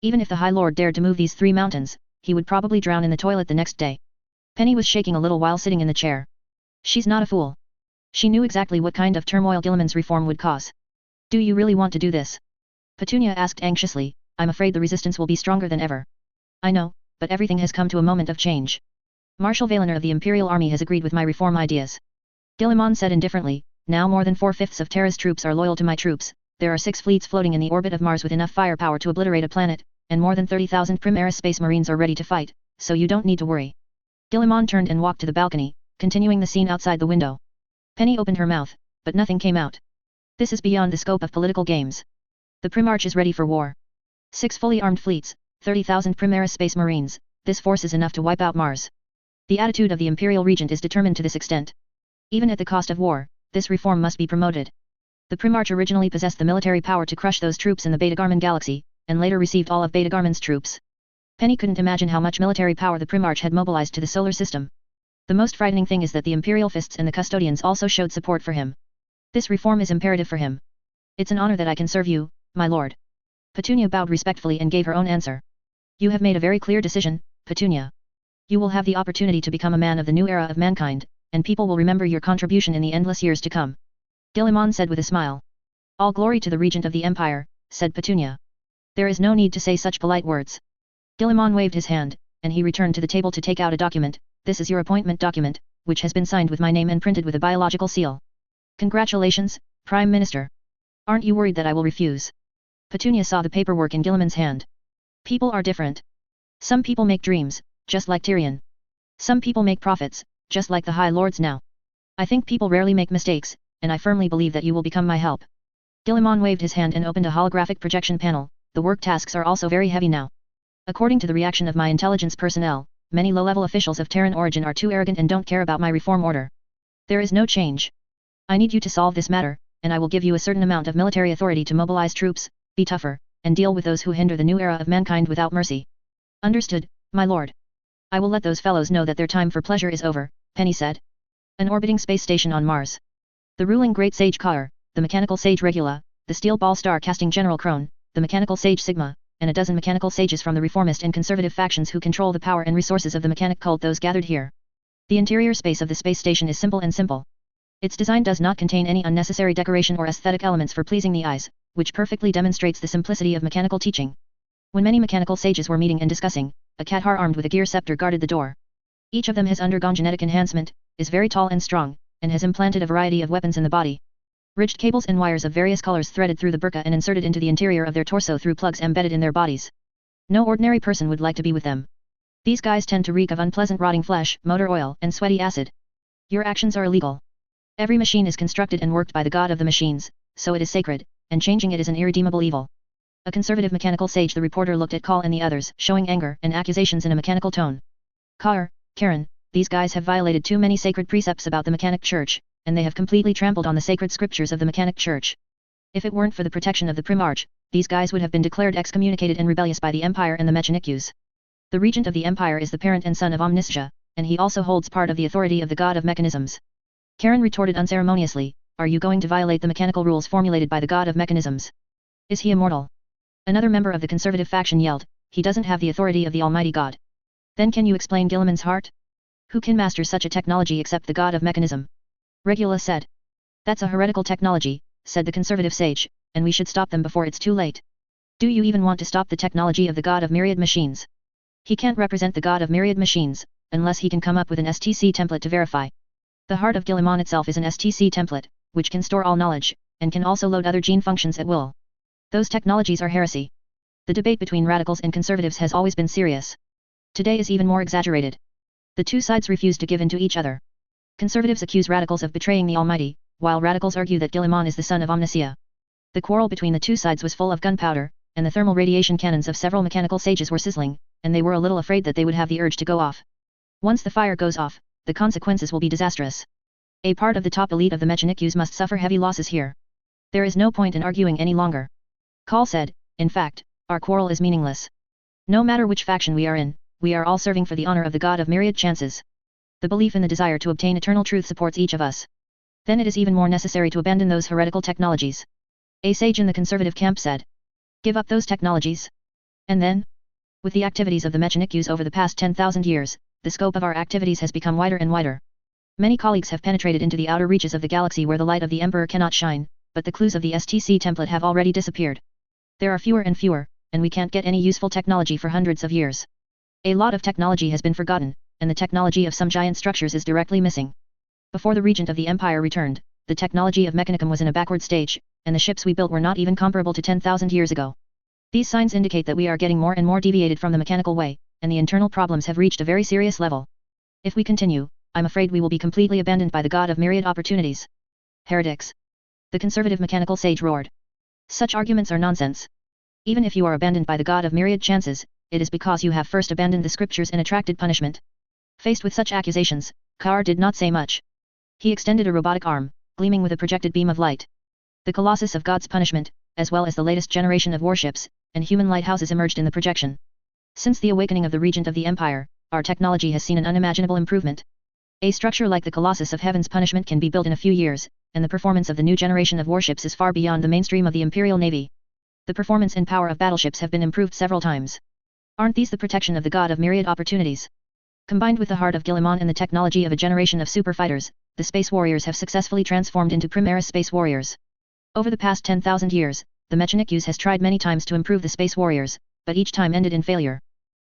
Even if the High Lord dared to move these three mountains, he would probably drown in the toilet the next day. Penny was shaking a little while sitting in the chair. She's not a fool. She knew exactly what kind of turmoil Guillemon's reform would cause. Do you really want to do this? Petunia asked anxiously. I'm afraid the resistance will be stronger than ever. I know, but everything has come to a moment of change. Marshal Valenor of the Imperial Army has agreed with my reform ideas. Guillemon said indifferently, now more than 4/5 of Terra's troops are loyal to my troops, there are 6 fleets floating in the orbit of Mars with enough firepower to obliterate a planet, and more than 30,000 Primaris space marines are ready to fight, so you don't need to worry. Guillemon turned and walked to the balcony, continuing the scene outside the window. Penny opened her mouth, but nothing came out. This is beyond the scope of political games. The Primarch is ready for war. 6 fully armed fleets, 30,000 Primaris space marines, this force is enough to wipe out Mars. The attitude of the Imperial Regent is determined to this extent. Even at the cost of war, this reform must be promoted. The Primarch originally possessed the military power to crush those troops in the Beta Garmin galaxy, and later received all of Beta Garmin's troops. Penny couldn't imagine how much military power the Primarch had mobilized to the solar system. The most frightening thing is that the Imperial Fists and the Custodians also showed support for him. This reform is imperative for him. It's an honor that I can serve you, my lord. Petunia bowed respectfully and gave her own answer. You have made a very clear decision, Petunia. You will have the opportunity to become a man of the new era of mankind, and people will remember your contribution in the endless years to come. Guillemon said with a smile. All glory to the Regent of the Empire, said Petunia. There is no need to say such polite words. Guillemon waved his hand, and he returned to the table to take out a document. This is your appointment document, which has been signed with my name and printed with a biological seal. Congratulations, Prime Minister. Aren't you worried that I will refuse? Petunia saw the paperwork in Guillemon's hand. People are different. Some people make dreams, just like Tyrion. Some people make profits, just like the High Lords now. I think people rarely make mistakes, and I firmly believe that you will become my help. Guillemon waved his hand and opened a holographic projection panel. The work tasks are also very heavy now. According to the reaction of my intelligence personnel, many low-level officials of Terran origin are too arrogant and don't care about my reform order. There is no change. I need you to solve this matter, and I will give you a certain amount of military authority to mobilize troops, be tougher, and deal with those who hinder the new era of mankind without mercy. Understood, my lord. I will let those fellows know that their time for pleasure is over, Penny said. An orbiting space station on Mars. The ruling Great Sage Kaur, the mechanical sage Regula, the steel ball star casting General Crone, the mechanical sage Sigma, and a dozen mechanical sages from the reformist and conservative factions who control the power and resources of the mechanic cult, those gathered here. The interior space of the space station is simple and simple. Its design does not contain any unnecessary decoration or aesthetic elements for pleasing the eyes, which perfectly demonstrates the simplicity of mechanical teaching. When many mechanical sages were meeting and discussing, a Kathar armed with a gear scepter guarded the door. Each of them has undergone genetic enhancement, is very tall and strong, and has implanted a variety of weapons in the body. Ridged cables and wires of various colors threaded through the burqa and inserted into the interior of their torso through plugs embedded in their bodies. No ordinary person would like to be with them. These guys tend to reek of unpleasant rotting flesh, motor oil, and sweaty acid. Your actions are illegal. Every machine is constructed and worked by the god of the machines, so it is sacred, and changing it is an irredeemable evil. A conservative mechanical sage. The reporter looked at Call and the others, showing anger and accusations in a mechanical tone. Karen, these guys have violated too many sacred precepts about the mechanic church, and they have completely trampled on the sacred scriptures of the mechanic church. If it weren't for the protection of the Primarch, these guys would have been declared excommunicated and rebellious by the Empire and the Mechanikus. The regent of the Empire is the parent and son of Omniscia, and he also holds part of the authority of the god of mechanisms. Karen retorted unceremoniously, are you going to violate the mechanical rules formulated by the god of mechanisms? Is he immortal? Another member of the conservative faction yelled, he doesn't have the authority of the Almighty God. Then can you explain Guilliman's heart? Who can master such a technology except the god of mechanism? Regula said. That's a heretical technology, said the conservative sage, and we should stop them before it's too late. Do you even want to stop the technology of the god of myriad machines? He can't represent the god of myriad machines, unless he can come up with an STC template to verify. The heart of Guilliman itself is an STC template, which can store all knowledge, and can also load other gene functions at will. Those technologies are heresy. The debate between radicals and conservatives has always been serious. Today is even more exaggerated. The two sides refuse to give in to each other. Conservatives accuse radicals of betraying the Almighty, while radicals argue that Guilliman is the son of Omniscia. The quarrel between the two sides was full of gunpowder, and the thermal radiation cannons of several mechanical sages were sizzling, and they were a little afraid that they would have the urge to go off. Once the fire goes off, the consequences will be disastrous. A part of the top elite of the Mechanikus must suffer heavy losses here. There is no point in arguing any longer. Call said, in fact, our quarrel is meaningless. No matter which faction we are in, we are all serving for the honor of the god of myriad chances. The belief in the desire to obtain eternal truth supports each of us. Then it is even more necessary to abandon those heretical technologies. A sage in the conservative camp said. Give up those technologies? And then? With the activities of the Mechanikus over the past 10,000 years, the scope of our activities has become wider and wider. Many colleagues have penetrated into the outer reaches of the galaxy where the light of the Emperor cannot shine, but the clues of the STC template have already disappeared. There are fewer and fewer, and we can't get any useful technology for hundreds of years. A lot of technology has been forgotten, and the technology of some giant structures is directly missing. Before the regent of the Empire returned, the technology of Mechanicum was in a backward stage, and the ships we built were not even comparable to 10,000 years ago. These signs indicate that we are getting more and more deviated from the mechanical way, and the internal problems have reached a very serious level. If we continue, I'm afraid we will be completely abandoned by the god of myriad opportunities. Heretics! The conservative mechanical sage roared. Such arguments are nonsense. Even if you are abandoned by the god of myriad chances, it is because you have first abandoned the scriptures and attracted punishment. Faced with such accusations, Kaur did not say much. He extended a robotic arm, gleaming with a projected beam of light. The Colossus of God's punishment, as well as the latest generation of warships, and human lighthouses emerged in the projection. Since the awakening of the regent of the Empire, our technology has seen an unimaginable improvement. A structure like the Colossus of Heaven's punishment can be built in a few years, and the performance of the new generation of warships is far beyond the mainstream of the Imperial Navy. The performance and power of battleships have been improved several times. Aren't these the protection of the god of myriad opportunities? Combined with the heart of Guilliman and the technology of a generation of super fighters, the space warriors have successfully transformed into Primaris space warriors. Over the past 10,000 years, the Mechanikus has tried many times to improve the space warriors, but each time ended in failure.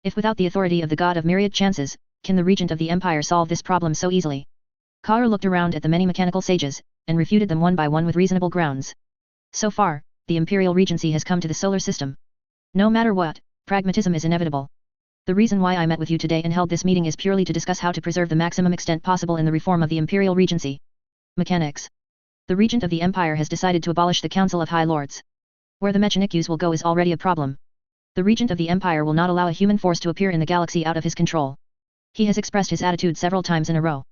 If without the authority of the god of myriad chances, can the regent of the Empire solve this problem so easily? Kaur looked around at the many mechanical sages, and refuted them one by one with reasonable grounds. So far, the Imperial Regency has come to the solar system. No matter what, pragmatism is inevitable. The reason why I met with you today and held this meeting is purely to discuss how to preserve the maximum extent possible in the reform of the Imperial Regency. Mechanics. The regent of the Empire has decided to abolish the Council of High Lords. Where the Mechanikus will go is already a problem. The regent of the Empire will not allow a human force to appear in the galaxy out of his control. He has expressed his attitude several times in a row.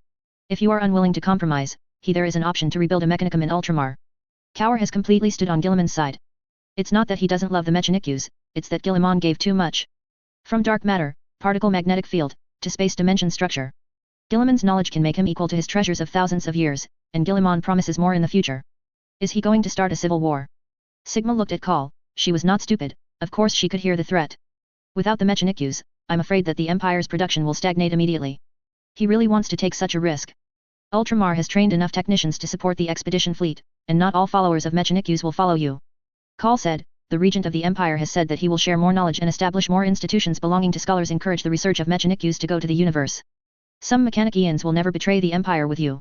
If you are unwilling to compromise, there is an option to rebuild a Mechanicum in Ultramar. Kaur has completely stood on Guilliman's side. It's not that he doesn't love the Mechanikus, it's that Guilliman gave too much. From dark matter, particle magnetic field, to space dimension structure. Guilliman's knowledge can make him equal to his treasures of thousands of years, and Guilliman promises more in the future. Is he going to start a civil war? Sigma looked at Call. She was not stupid, of course she could hear the threat. Without the Mechanikus, I'm afraid that the Empire's production will stagnate immediately. He really wants to take such a risk. Ultramar has trained enough technicians to support the expedition fleet, and not all followers of Mechanikus will follow you. Call said, the regent of the Empire has said that he will share more knowledge and establish more institutions belonging to scholars, encourage the research of Mechanikus to go to the universe. Some Mechanicians will never betray the Empire with you.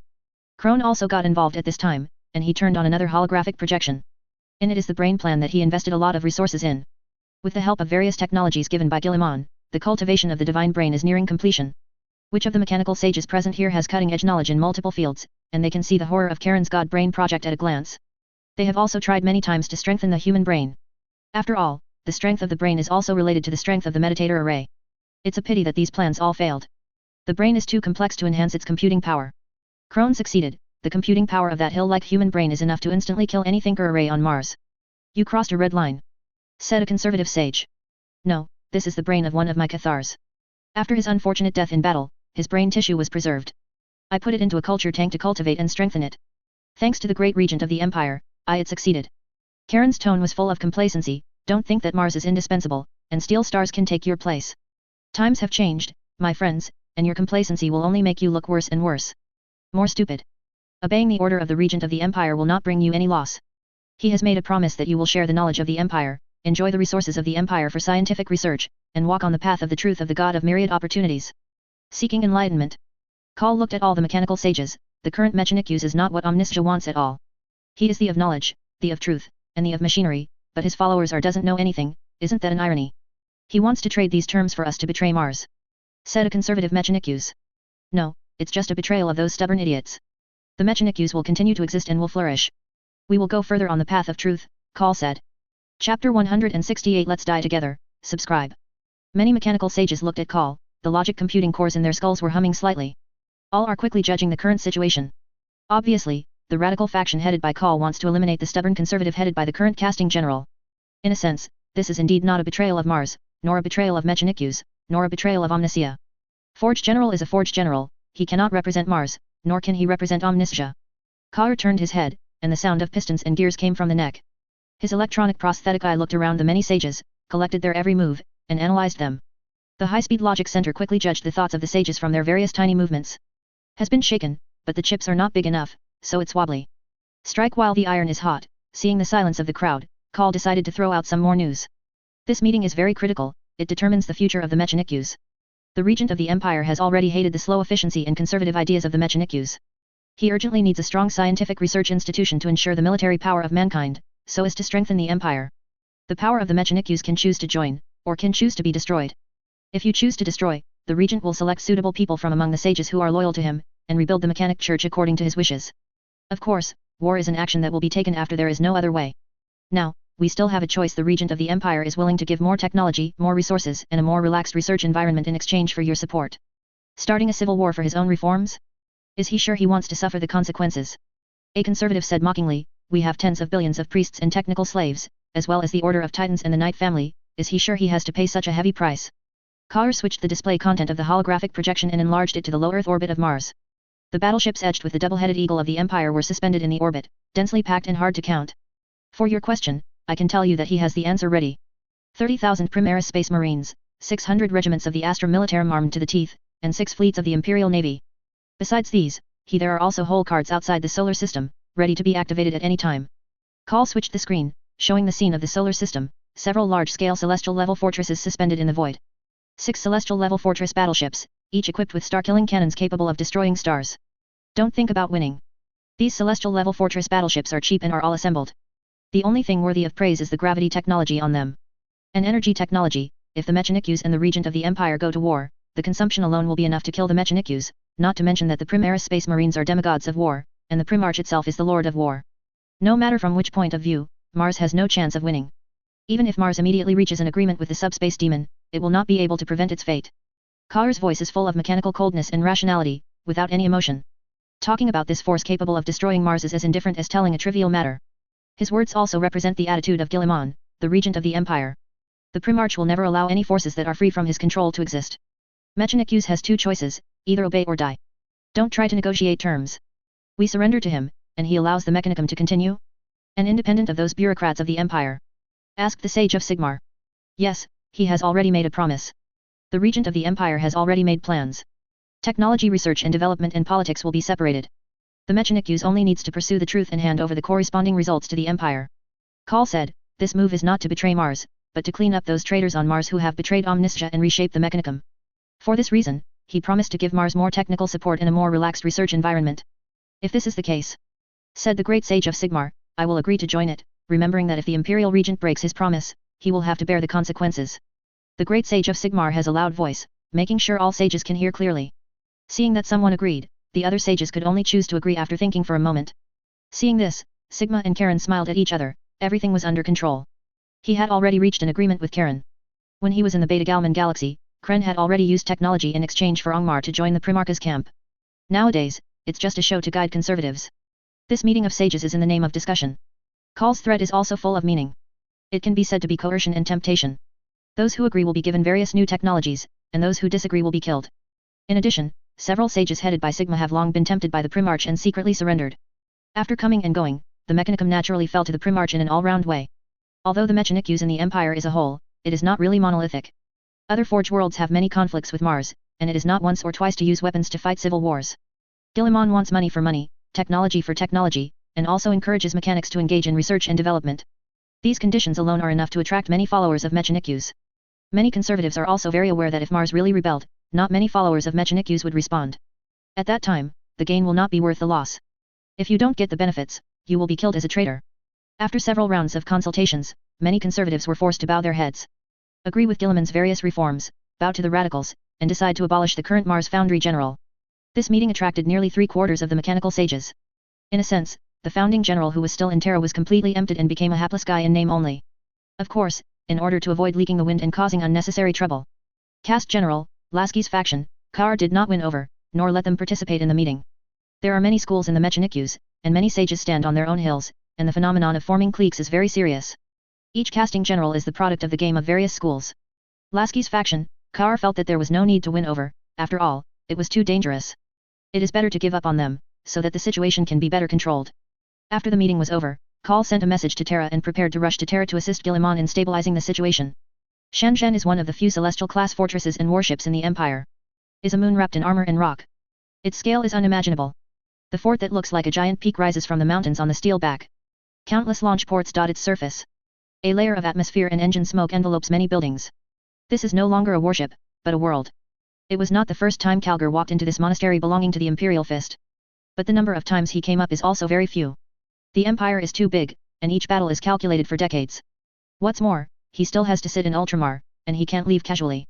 Crone also got involved at this time, and he turned on another holographic projection. In it is the brain plan that he invested a lot of resources in. With the help of various technologies given by Guillemon, the cultivation of the divine brain is nearing completion. Which of the mechanical sages present here has cutting-edge knowledge in multiple fields, and they can see the horror of Karen's God Brain project at a glance? They have also tried many times to strengthen the human brain. After all, the strength of the brain is also related to the strength of the meditator array. It's a pity that these plans all failed. The brain is too complex to enhance its computing power. Crone succeeded. The computing power of that hill-like human brain is enough to instantly kill any thinker array on Mars. You crossed a red line, said a conservative sage. No, this is the brain of one of my Cathars. After his unfortunate death in battle, his brain tissue was preserved. I put it into a culture tank to cultivate and strengthen it. Thanks to the great regent of the Empire, it succeeded. Karen's tone was full of complacency. Don't think that Mars is indispensable, and steel stars can take your place. Times have changed, my friends, and your complacency will only make you look worse and worse. More stupid. Obeying the order of the regent of the Empire will not bring you any loss. He has made a promise that you will share the knowledge of the Empire, enjoy the resources of the Empire for scientific research, and walk on the path of the truth of the God of myriad opportunities. Seeking enlightenment. Call looked at all the mechanical sages. The current Mechanikus is not what Omniscia wants at all. He is the of knowledge, the of truth, and the of machinery, but his followers doesn't know anything. Isn't that an irony? He wants to trade these terms for us to betray Mars, said a conservative Mechanikus. No, it's just a betrayal of those stubborn idiots. The Mechanikus will continue to exist and will flourish. We will go further on the path of truth, Call said. Chapter 168 Let's die together, subscribe. Many mechanical sages looked at Call. The logic computing cores in their skulls were humming slightly. All are quickly judging the current situation. Obviously, the radical faction headed by Call wants to eliminate the stubborn conservative headed by the current casting general. In a sense, this is indeed not a betrayal of Mars, nor a betrayal of Mechanikus, nor a betrayal of Omniscia. Forge General is a Forge General. He cannot represent Mars, nor can he represent Omniscia. Carr turned his head, and the sound of pistons and gears came from the neck. His electronic prosthetic eye looked around the many sages, collected their every move, and analyzed them. The high-speed logic center quickly judged the thoughts of the sages from their various tiny movements. Has been shaken, but the chips are not big enough, so it's wobbly. Strike while the iron is hot. Seeing the silence of the crowd, Call decided to throw out some more news. This meeting is very critical. It determines the future of the Mechanikus. The regent of the Empire has already hated the slow efficiency and conservative ideas of the Mechanikus. He urgently needs a strong scientific research institution to ensure the military power of mankind, so as to strengthen the Empire. The power of the Mechanikus can choose to join, or can choose to be destroyed. If you choose to destroy, the regent will select suitable people from among the sages who are loyal to him, and rebuild the mechanic church according to his wishes. Of course, war is an action that will be taken after there is no other way. Now, we still have a choice. The regent of the Empire is willing to give more technology, more resources, and a more relaxed research environment in exchange for your support. Starting a civil war for his own reforms? Is he sure he wants to suffer the consequences? A conservative said mockingly, we have tens of billions of priests and technical slaves, as well as the Order of Titans and the Knight family. Is he sure he has to pay such a heavy price? Carr switched the display content of the holographic projection and enlarged it to the low Earth orbit of Mars. The battleships edged with the double-headed eagle of the Empire were suspended in the orbit, densely packed and hard to count. For your question, I can tell you that he has the answer ready. 30,000 Primaris Space Marines, 600 regiments of the Astra Militarum armed to the teeth, and 6 fleets of the Imperial Navy. Besides these, there are also whole cards outside the solar system, ready to be activated at any time. Call switched the screen, showing the scene of the solar system, several large-scale celestial-level fortresses suspended in the void. 6 celestial-level fortress battleships, each equipped with star-killing cannons capable of destroying stars. Don't think about winning. These celestial-level fortress battleships are cheap and are all assembled. The only thing worthy of praise is the gravity technology on them. An energy technology. If the Mechanikus and the regent of the Empire go to war, the consumption alone will be enough to kill the Mechanikus, not to mention that the Primaris Space Marines are demigods of war, and the Primarch itself is the Lord of War. No matter from which point of view, Mars has no chance of winning. Even if Mars immediately reaches an agreement with the subspace demon, it will not be able to prevent its fate. Carr's voice is full of mechanical coldness and rationality, without any emotion. Talking about this force capable of destroying Mars is as indifferent as telling a trivial matter. His words also represent the attitude of Guillemon, the regent of the Empire. The Primarch will never allow any forces that are free from his control to exist. Mechanikus has 2 choices, either obey or die. Don't try to negotiate terms. We surrender to him, and he allows the Mechanicum to continue? And independent of those bureaucrats of the Empire? Asked the Sage of Sigmar. Yes, he has already made a promise. The regent of the Empire has already made plans. Technology research and development and politics will be separated. The Mechanikus only needs to pursue the truth and hand over the corresponding results to the Empire. Call said, this move is not to betray Mars, but to clean up those traitors on Mars who have betrayed Omniscia and reshaped the Mechanicum. For this reason, he promised to give Mars more technical support and a more relaxed research environment. If this is the case, said the great sage of Sigmar, I will agree to join it, remembering that if the imperial regent breaks his promise, he will have to bear the consequences. The great sage of Sigmar has a loud voice, making sure all sages can hear clearly. Seeing that someone agreed, the other sages could only choose to agree after thinking for a moment. Seeing this, Sigma and Karen smiled at each other. Everything was under control. He had already reached an agreement with Karen. When he was in the Beta Galman galaxy, Kren had already used technology in exchange for Angmar to join the Primarch's camp. Nowadays, it's just a show to guide conservatives. This meeting of sages is in the name of discussion. Call's threat is also full of meaning. It can be said to be coercion and temptation. Those who agree will be given various new technologies, and those who disagree will be killed. In addition, several sages headed by Sigma have long been tempted by the Primarch and secretly surrendered. After coming and going, the Mechanicum naturally fell to the Primarch in an all-round way. Although the Mechanic use in the Empire is a whole, it is not really monolithic. Other Forge worlds have many conflicts with Mars, and it is not once or twice to use weapons to fight civil wars. Guilliman wants money for money, technology for technology, and also encourages mechanics to engage in research and development. These conditions alone are enough to attract many followers of Mechanic-use. Many conservatives are also very aware that if Mars really rebelled, not many followers of Mechanic-use would respond. At that time, the gain will not be worth the loss. If you don't get the benefits, you will be killed as a traitor. After several rounds of consultations, many conservatives were forced to bow their heads. Agree with Guilliman's various reforms, bow to the radicals, and decide to abolish the current Mars Foundry General. This meeting attracted nearly 3/4 of the mechanical sages. In a sense, the founding general who was still in Terra was completely emptied and became a hapless guy in name only. Of course, in order to avoid leaking the wind and causing unnecessary trouble. Caste General, Lasky's faction, Kar did not win over, nor let them participate in the meeting. There are many schools in the Mechanic-use, and many sages stand on their own hills, and the phenomenon of forming cliques is very serious. Each casting general is the product of the game of various schools. Lasky's faction, Kar felt that there was no need to win over, after all, it was too dangerous. It is better to give up on them, so that the situation can be better controlled. After the meeting was over, Call sent a message to Terra and prepared to rush to Terra to assist Guilliman in stabilizing the situation. Shenzhen is one of the few celestial-class fortresses and warships in the Empire. Is a moon wrapped in armor and rock. Its scale is unimaginable. The fort that looks like a giant peak rises from the mountains on the steel back. Countless launch ports dot its surface. A layer of atmosphere and engine smoke envelopes many buildings. This is no longer a warship, but a world. It was not the first time Calgar walked into this monastery belonging to the Imperial Fist. But the number of times he came up is also very few. The Empire is too big, and each battle is calculated for decades. What's more, he still has to sit in Ultramar, and he can't leave casually.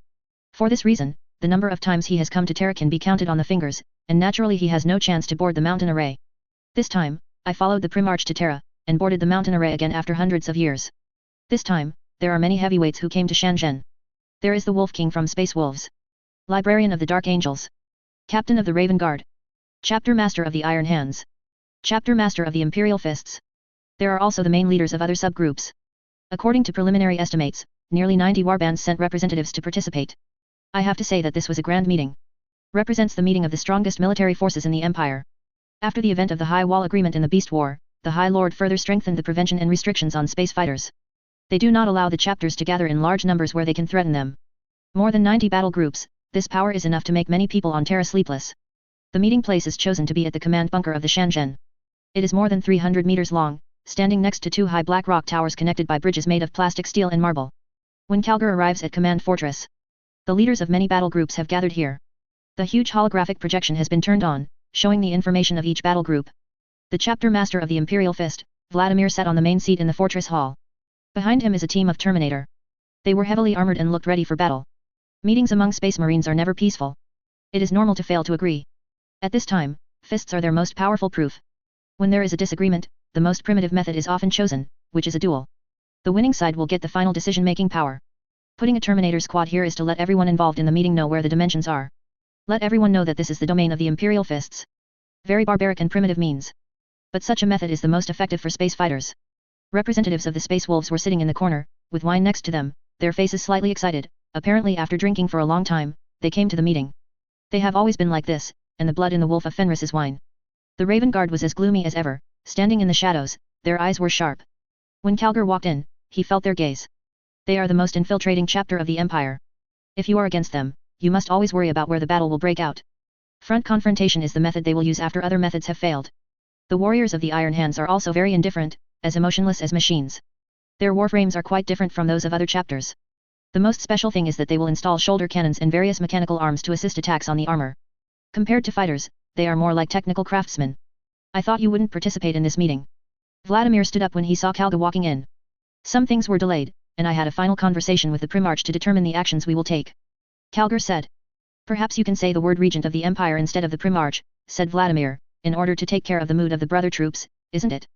For this reason, the number of times he has come to Terra can be counted on the fingers, and naturally he has no chance to board the mountain array. This time, I followed the Primarch to Terra, and boarded the mountain array again after hundreds of years. This time, there are many heavyweights who came to Shenzhen. There is the Wolf King from Space Wolves. Librarian of the Dark Angels. Captain of the Raven Guard. Chapter Master of the Iron Hands. Chapter Master of the Imperial Fists. There are also the main leaders of other subgroups. According to preliminary estimates, nearly 90 warbands sent representatives to participate. I have to say that this was a grand meeting. Represents the meeting of the strongest military forces in the Empire. After the event of the High Wall Agreement in the Beast War, the High Lord further strengthened the prevention and restrictions on space fighters. They do not allow the chapters to gather in large numbers where they can threaten them. More than 90 battle groups, this power is enough to make many people on Terra sleepless. The meeting place is chosen to be at the command bunker of the Shenzhen. It is more than 300 meters long, standing next to two high black rock towers connected by bridges made of plastic, steel and marble. When Calgar arrives at Command Fortress, the leaders of many battle groups have gathered here. The huge holographic projection has been turned on, showing the information of each battle group. The chapter master of the Imperial Fist, Vladimir, sat on the main seat in the fortress hall. Behind him is a team of Terminator. They were heavily armored and looked ready for battle. Meetings among space marines are never peaceful. It is normal to fail to agree. At this time, fists are their most powerful proof. When there is a disagreement, the most primitive method is often chosen, which is a duel. The winning side will get the final decision-making power. Putting a Terminator squad here is to let everyone involved in the meeting know where the dimensions are. Let everyone know that this is the domain of the Imperial Fists. Very barbaric and primitive means. But such a method is the most effective for space fighters. Representatives of the Space Wolves were sitting in the corner, with wine next to them, their faces slightly excited. Apparently after drinking for a long time, they came to the meeting. They have always been like this, and the blood in the Wolf of Fenris is wine. The Raven Guard was as gloomy as ever, standing in the shadows, their eyes were sharp. When Calgar walked in, he felt their gaze. They are the most infiltrating chapter of the Empire. If you are against them, you must always worry about where the battle will break out. Front confrontation is the method they will use after other methods have failed. The warriors of the Iron Hands are also very indifferent, as emotionless as machines. Their warframes are quite different from those of other chapters. The most special thing is that they will install shoulder cannons and various mechanical arms to assist attacks on the armor. Compared to fighters, they are more like technical craftsmen. I thought you wouldn't participate in this meeting. Vladimir stood up when he saw Kalga walking in. Some things were delayed, and I had a final conversation with the Primarch to determine the actions we will take. Kalgar said. Perhaps you can say the word regent of the Empire instead of the Primarch, said Vladimir, in order to take care of the mood of the brother troops, isn't it?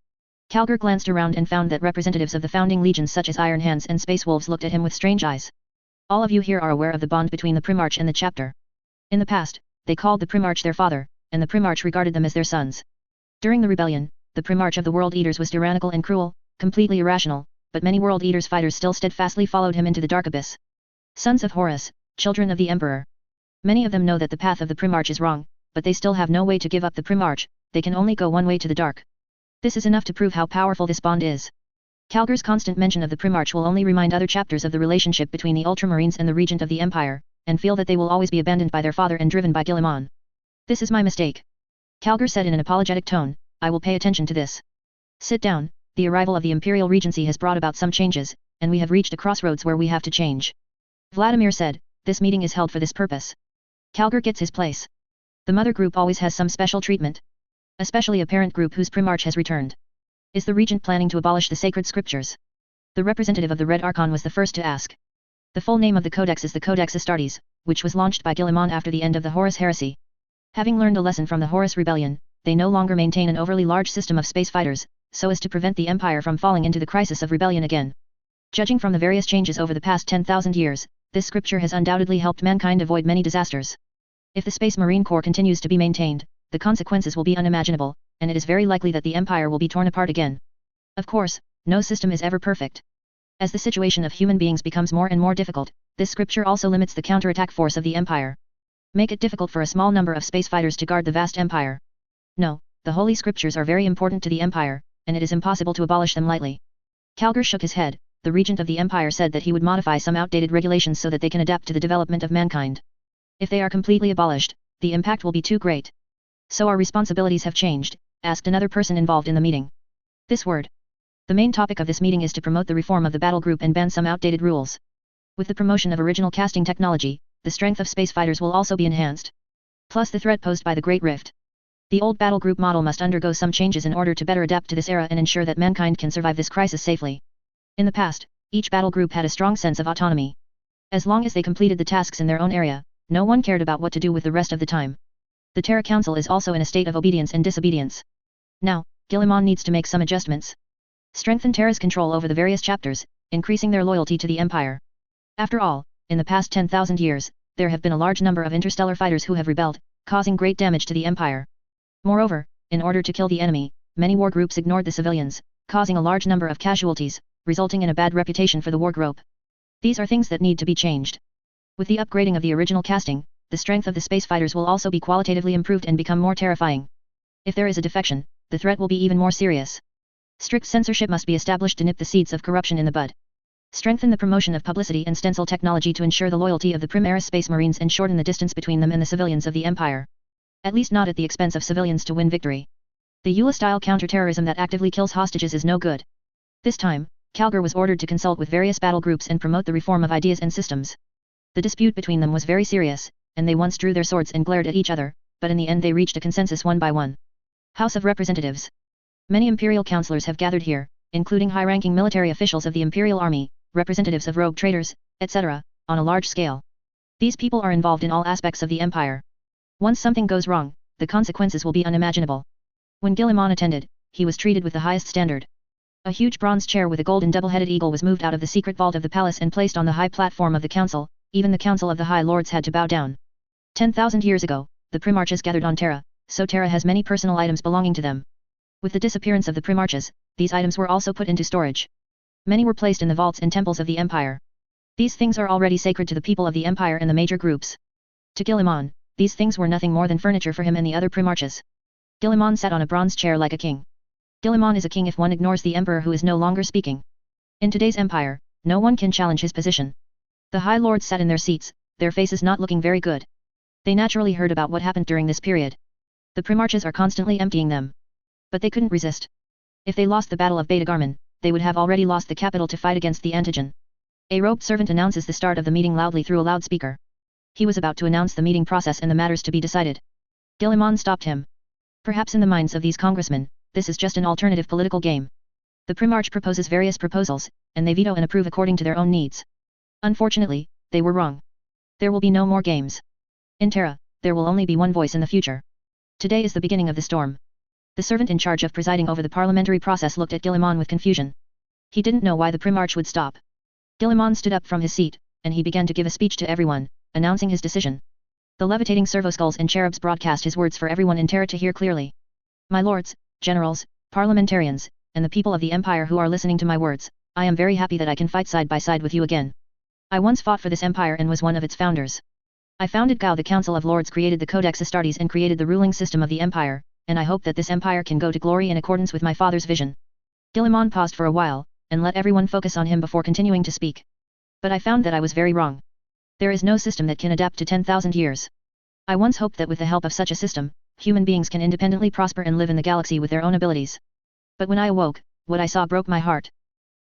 Kalgar glanced around and found that representatives of the founding legions such as Iron Hands and Space Wolves looked at him with strange eyes. All of you here are aware of the bond between the Primarch and the chapter. In the past, they called the Primarch their father, and the Primarch regarded them as their sons. During the rebellion, the Primarch of the World Eaters was tyrannical and cruel, completely irrational, but many World Eaters fighters still steadfastly followed him into the dark abyss. Sons of Horus, children of the Emperor. Many of them know that the path of the Primarch is wrong, but they still have no way to give up the Primarch, they can only go one way to the dark. This is enough to prove how powerful this bond is. Kalgar's constant mention of the Primarch will only remind other chapters of the relationship between the Ultramarines and the Regent of the Empire, and feel that they will always be abandoned by their father and driven by Guilliman. This is my mistake. Kalgar said in an apologetic tone, I will pay attention to this. Sit down, the arrival of the Imperial Regency has brought about some changes, and we have reached a crossroads where we have to change. Vladimir said, this meeting is held for this purpose. Kalgar gets his place. The mother group always has some special treatment. Especially a parent group whose Primarch has returned. Is the Regent planning to abolish the sacred scriptures? The representative of the Red Archon was the first to ask. The full name of the Codex is the Codex Astartes, which was launched by Guilliman after the end of the Horus Heresy. Having learned a lesson from the Horus Rebellion, they no longer maintain an overly large system of space fighters, so as to prevent the Empire from falling into the crisis of rebellion again. Judging from the various changes over the past 10,000 years, this scripture has undoubtedly helped mankind avoid many disasters. If the Space Marine Corps continues to be maintained, the consequences will be unimaginable, and it is very likely that the Empire will be torn apart again. Of course, no system is ever perfect. As the situation of human beings becomes more and more difficult, this scripture also limits the counterattack force of the Empire. Make it difficult for a small number of space fighters to guard the vast Empire. No, the Holy Scriptures are very important to the Empire, and it is impossible to abolish them lightly. Kalgar shook his head. The Regent of the Empire said that he would modify some outdated regulations so that they can adapt to the development of mankind. If they are completely abolished, the impact will be too great. So our responsibilities have changed, asked another person involved in the meeting. This word. The main topic of this meeting is to promote the reform of the battle group and ban some outdated rules. With the promotion of original casting technology, the strength of space fighters will also be enhanced. Plus the threat posed by the Great Rift. The old battle group model must undergo some changes in order to better adapt to this era and ensure that mankind can survive this crisis safely. In the past, each battle group had a strong sense of autonomy. As long as they completed the tasks in their own area, no one cared about what to do with the rest of the time. The Terra Council is also in a state of obedience and disobedience. Now, Guilliman needs to make some adjustments. Strengthen Terra's control over the various chapters, increasing their loyalty to the Empire. After all, in the past 10,000 years, there have been a large number of interstellar fighters who have rebelled, causing great damage to the Empire. Moreover, in order to kill the enemy, many war groups ignored the civilians, causing a large number of casualties, resulting in a bad reputation for the war group. These are things that need to be changed. With the upgrading of the original casting, the strength of the space fighters will also be qualitatively improved and become more terrifying. If there is a defection, the threat will be even more serious. Strict censorship must be established to nip the seeds of corruption in the bud. Strengthen the promotion of publicity and stencil technology to ensure the loyalty of the Primaris Space Marines and shorten the distance between them and the civilians of the Empire. At least not at the expense of civilians to win victory. The EULA-style counter-terrorism that actively kills hostages is no good. This time, Kalgar was ordered to consult with various battle groups and promote the reform of ideas and systems. The dispute between them was very serious, and they once drew their swords and glared at each other, but in the end they reached a consensus one by one. House of Representatives. Many Imperial councillors have gathered here, including high-ranking military officials of the Imperial Army, representatives of rogue traders, etc., on a large scale. These people are involved in all aspects of the Empire. Once something goes wrong, the consequences will be unimaginable. When Guilliman attended, he was treated with the highest standard. A huge bronze chair with a golden double-headed eagle was moved out of the secret vault of the palace and placed on the high platform of the council. Even the council of the High Lords had to bow down. 10,000 years ago, the Primarches gathered on Terra, so Terra has many personal items belonging to them. With the disappearance of the Primarches, these items were also put into storage. Many were placed in the vaults and temples of the Empire. These things are already sacred to the people of the Empire and the major groups. To Guilliman, these things were nothing more than furniture for him and the other Primarches. Guilliman sat on a bronze chair like a king. Guilliman is a king if one ignores the Emperor who is no longer speaking. In today's Empire, no one can challenge his position. The High Lords sat in their seats, their faces not looking very good. They naturally heard about what happened during this period. The Primarches are constantly emptying them. But they couldn't resist. If they lost the Battle of Beta Garman, they would have already lost the capital to fight against the Antigen. A robed servant announces the start of the meeting loudly through a loudspeaker. He was about to announce the meeting process and the matters to be decided. Guilliman stopped him. Perhaps in the minds of these congressmen, this is just an alternative political game. The Primarch proposes various proposals, and they veto and approve according to their own needs. Unfortunately, they were wrong. There will be no more games. In Terra, there will only be one voice in the future. Today is the beginning of the storm. The servant in charge of presiding over the parliamentary process looked at Guillemon with confusion. He didn't know why the Primarch would stop. Guillemon stood up from his seat, and he began to give a speech to everyone, announcing his decision. The levitating servoskulls and cherubs broadcast his words for everyone in Terra to hear clearly. My lords, generals, parliamentarians, and the people of the Empire who are listening to my words, I am very happy that I can fight side by side with you again. I once fought for this empire and was one of its founders. I founded Gao, the Council of Lords, created the Codex Astartes and created the ruling system of the empire, and I hope that this empire can go to glory in accordance with my father's vision. Guillemon paused for a while, and let everyone focus on him before continuing to speak. But I found that I was very wrong. There is no system that can adapt to 10,000 years. I once hoped that with the help of such a system, human beings can independently prosper and live in the galaxy with their own abilities. But when I awoke, what I saw broke my heart.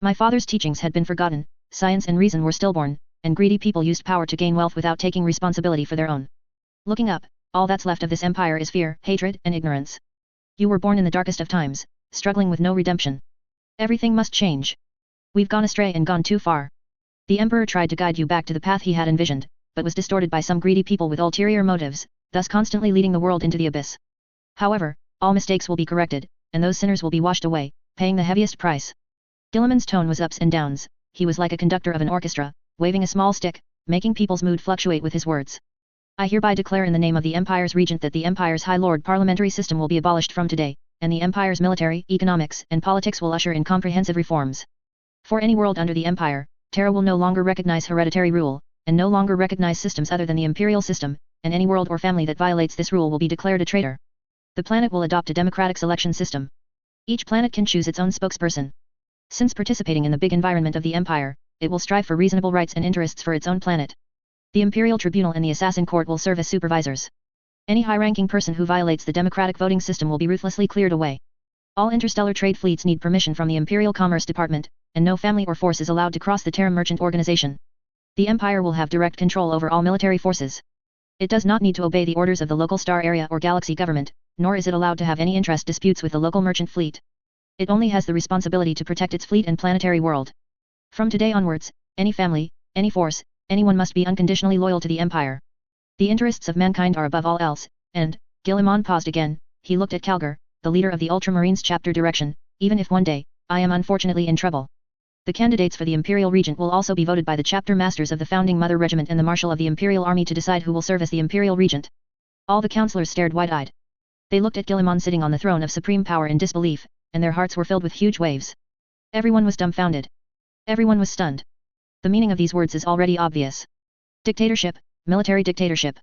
My father's teachings had been forgotten, science and reason were stillborn, and greedy people used power to gain wealth without taking responsibility for their own. Looking up, all that's left of this empire is fear, hatred, and ignorance. You were born in the darkest of times, struggling with no redemption. Everything must change. We've gone astray and gone too far. The Emperor tried to guide you back to the path he had envisioned, but was distorted by some greedy people with ulterior motives, thus constantly leading the world into the abyss. However, all mistakes will be corrected, and those sinners will be washed away, paying the heaviest price. Guillemon's tone was ups and downs. He was like a conductor of an orchestra, waving a small stick, making people's mood fluctuate with his words. I hereby declare in the name of the Empire's regent that the Empire's High Lord parliamentary system will be abolished from today, and the Empire's military, economics, and politics will usher in comprehensive reforms. For any world under the Empire, Terra will no longer recognize hereditary rule, and no longer recognize systems other than the imperial system, and any world or family that violates this rule will be declared a traitor. The planet will adopt a democratic selection system. Each planet can choose its own spokesperson. Since participating in the big environment of the Empire, it will strive for reasonable rights and interests for its own planet. The Imperial Tribunal and the Assassin Court will serve as supervisors. Any high-ranking person who violates the democratic voting system will be ruthlessly cleared away. All interstellar trade fleets need permission from the Imperial Commerce Department, and no family or force is allowed to cross the Terra Merchant Organization. The Empire will have direct control over all military forces. It does not need to obey the orders of the local star area or galaxy government, nor is it allowed to have any interest disputes with the local merchant fleet. It only has the responsibility to protect its fleet and planetary world. From today onwards, any family, any force, anyone must be unconditionally loyal to the Empire. The interests of mankind are above all else, and, Guillemon paused again, he looked at Calgar, the leader of the Ultramarines chapter direction, even if one day, I am unfortunately in trouble. The candidates for the Imperial Regent will also be voted by the chapter masters of the Founding Mother Regiment and the Marshal of the Imperial Army to decide who will serve as the Imperial Regent. All the councillors stared wide-eyed. They looked at Guillemon sitting on the throne of supreme power in disbelief, and their hearts were filled with huge waves. Everyone was dumbfounded. Everyone was stunned. The meaning of these words is already obvious. Dictatorship, military dictatorship.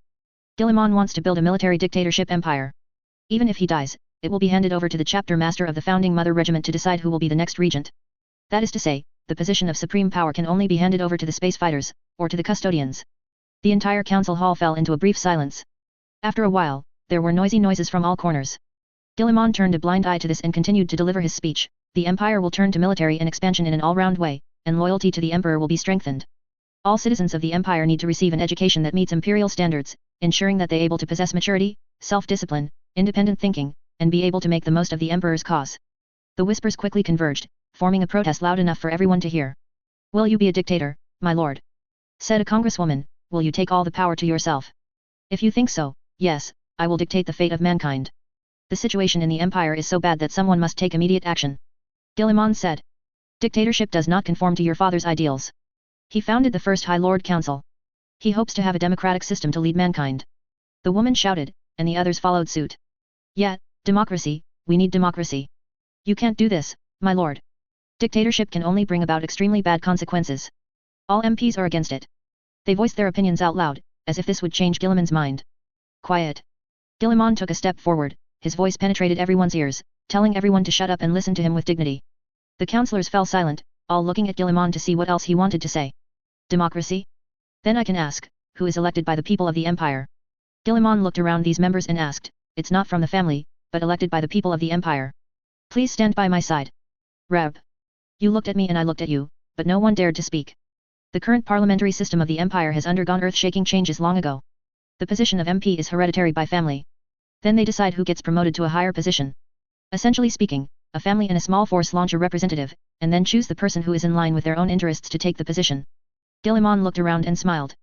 Guillemon wants to build a military dictatorship empire. Even if he dies, it will be handed over to the chapter master of the Founding Mother Regiment to decide who will be the next regent. That is to say, the position of supreme power can only be handed over to the space fighters, or to the custodians. The entire council hall fell into a brief silence. After a while, there were noisy noises from all corners. Guillemon turned a blind eye to this and continued to deliver his speech. The empire will turn to military and expansion in an all-round way, and loyalty to the emperor will be strengthened. All citizens of the empire need to receive an education that meets imperial standards, ensuring that they are able to possess maturity, self-discipline, independent thinking, and be able to make the most of the emperor's cause. The whispers quickly converged, forming a protest loud enough for everyone to hear. Will you be a dictator, my lord? Said a congresswoman, will you take all the power to yourself? If you think so, yes, I will dictate the fate of mankind. The situation in the empire is so bad that someone must take immediate action. Guillemon said. Dictatorship does not conform to your father's ideals. He founded the first High Lord Council. He hopes to have a democratic system to lead mankind. The woman shouted, and the others followed suit. Yeah, democracy, we need democracy. You can't do this, my lord. Dictatorship can only bring about extremely bad consequences. All MPs are against it. They voiced their opinions out loud, as if this would change Guillemon's mind. Quiet. Guillemon took a step forward, his voice penetrated everyone's ears, telling everyone to shut up and listen to him with dignity. The councillors fell silent, all looking at Guillemon to see what else he wanted to say. Democracy? Then I can ask, who is elected by the people of the empire? Guillemon looked around these members and asked, it's not from the family, but elected by the people of the empire. Please stand by my side. Reb. You looked at me and I looked at you, but no one dared to speak. The current parliamentary system of the empire has undergone earth-shaking changes long ago. The position of MP is hereditary by family. Then they decide who gets promoted to a higher position. Essentially speaking, a family and a small force launch a representative, and then choose the person who is in line with their own interests to take the position. Guilliman looked around and smiled.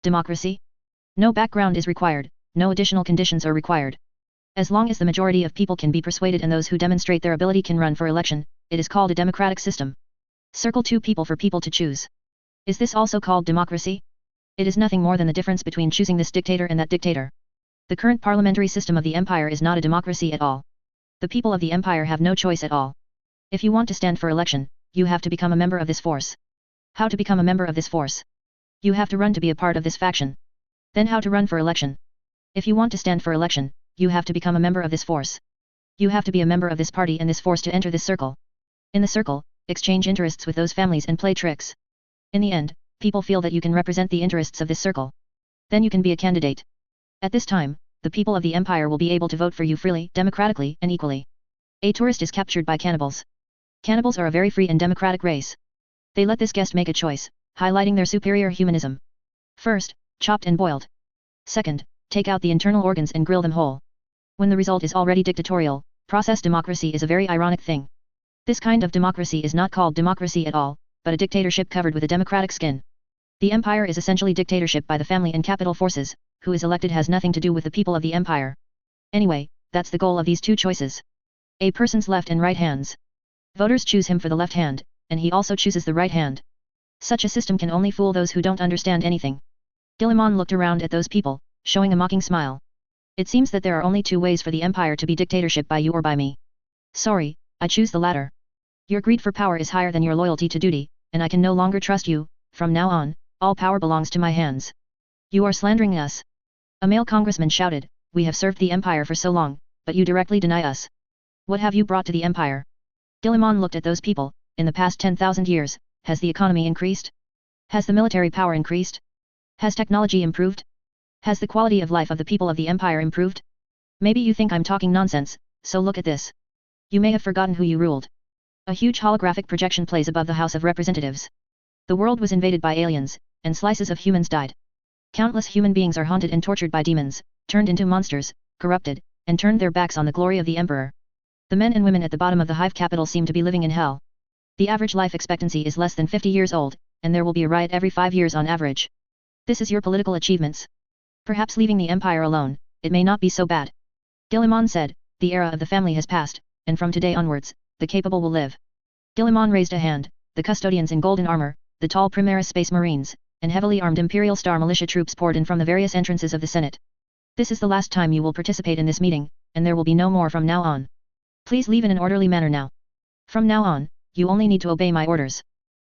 Democracy? No background is required, no additional conditions are required. As long as the majority of people can be persuaded and those who demonstrate their ability can run for election, it is called a democratic system. Circle 2 people for people to choose. Is this also called democracy? It is nothing more than the difference between choosing this dictator and that dictator. The current parliamentary system of the empire is not a democracy at all. The people of the empire have no choice at all. If you want to stand for election, you have to become a member of this force. How to become a member of this force? You have to run to be a part of this faction. Then how to run for election? If you want to stand for election, you have to become a member of this force. You have to be a member of this party and this force to enter this circle. In the circle, exchange interests with those families and play tricks. In the end, people feel that you can represent the interests of this circle. Then you can be a candidate. At this time, the people of the empire will be able to vote for you freely, democratically, and equally. A tourist is captured by cannibals. Cannibals are a very free and democratic race. They let this guest make a choice, highlighting their superior humanism. First, chopped and boiled. Second, take out the internal organs and grill them whole. When the result is already dictatorial, process democracy is a very ironic thing. This kind of democracy is not called democracy at all, but a dictatorship covered with a democratic skin. The empire is essentially dictatorship by the family and capital forces. Who is elected has nothing to do with the people of the empire. Anyway, that's the goal of these two choices. A person's left and right hands. Voters choose him for the left hand, and he also chooses the right hand. Such a system can only fool those who don't understand anything. Guilliman looked around at those people, showing a mocking smile. It seems that there are only two ways for the empire to be dictatorship, by you or by me. Sorry, I choose the latter. Your greed for power is higher than your loyalty to duty, and I can no longer trust you. From now on, all power belongs to my hands. You are slandering us. A male congressman shouted, we have served the empire for so long, but you directly deny us. What have you brought to the empire? Guilliman looked at those people. In the past 10,000 years, has the economy increased? Has the military power increased? Has technology improved? Has the quality of life of the people of the empire improved? Maybe you think I'm talking nonsense, so look at this. You may have forgotten who you ruled. A huge holographic projection plays above the House of Representatives. The world was invaded by aliens, and slices of humans died. Countless human beings are haunted and tortured by demons, turned into monsters, corrupted, and turned their backs on the glory of the emperor. The men and women at the bottom of the hive capital seem to be living in hell. The average life expectancy is less than 50 years old, and there will be a riot every 5 years on average. This is your political achievements. Perhaps leaving the empire alone, it may not be so bad. Guilliman said, the era of the family has passed, and from today onwards, the capable will live. Guilliman raised a hand. The custodians in golden armor, the tall Primaris Space Marines, and heavily armed Imperial Star militia troops poured in from the various entrances of the Senate. This is the last time you will participate in this meeting, and there will be no more from now on. Please leave in an orderly manner now. From now on, you only need to obey my orders.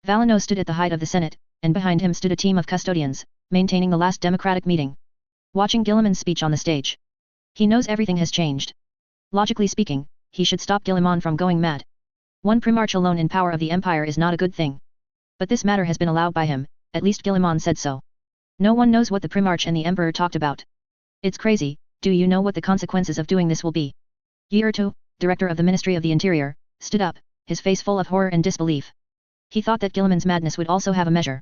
Valeno stood at the height of the Senate, and behind him stood a team of custodians, maintaining the last democratic meeting. Watching Guilliman's speech on the stage. He knows everything has changed. Logically speaking, he should stop Guilliman from going mad. One primarch alone in power of the empire is not a good thing. But this matter has been allowed by him, at least Guilliman said so. No one knows what the primarch and the emperor talked about. It's crazy. Do you know what the consequences of doing this will be? Yirtu, director of the Ministry of the Interior, stood up, his face full of horror and disbelief. He thought that Guilliman's madness would also have a measure.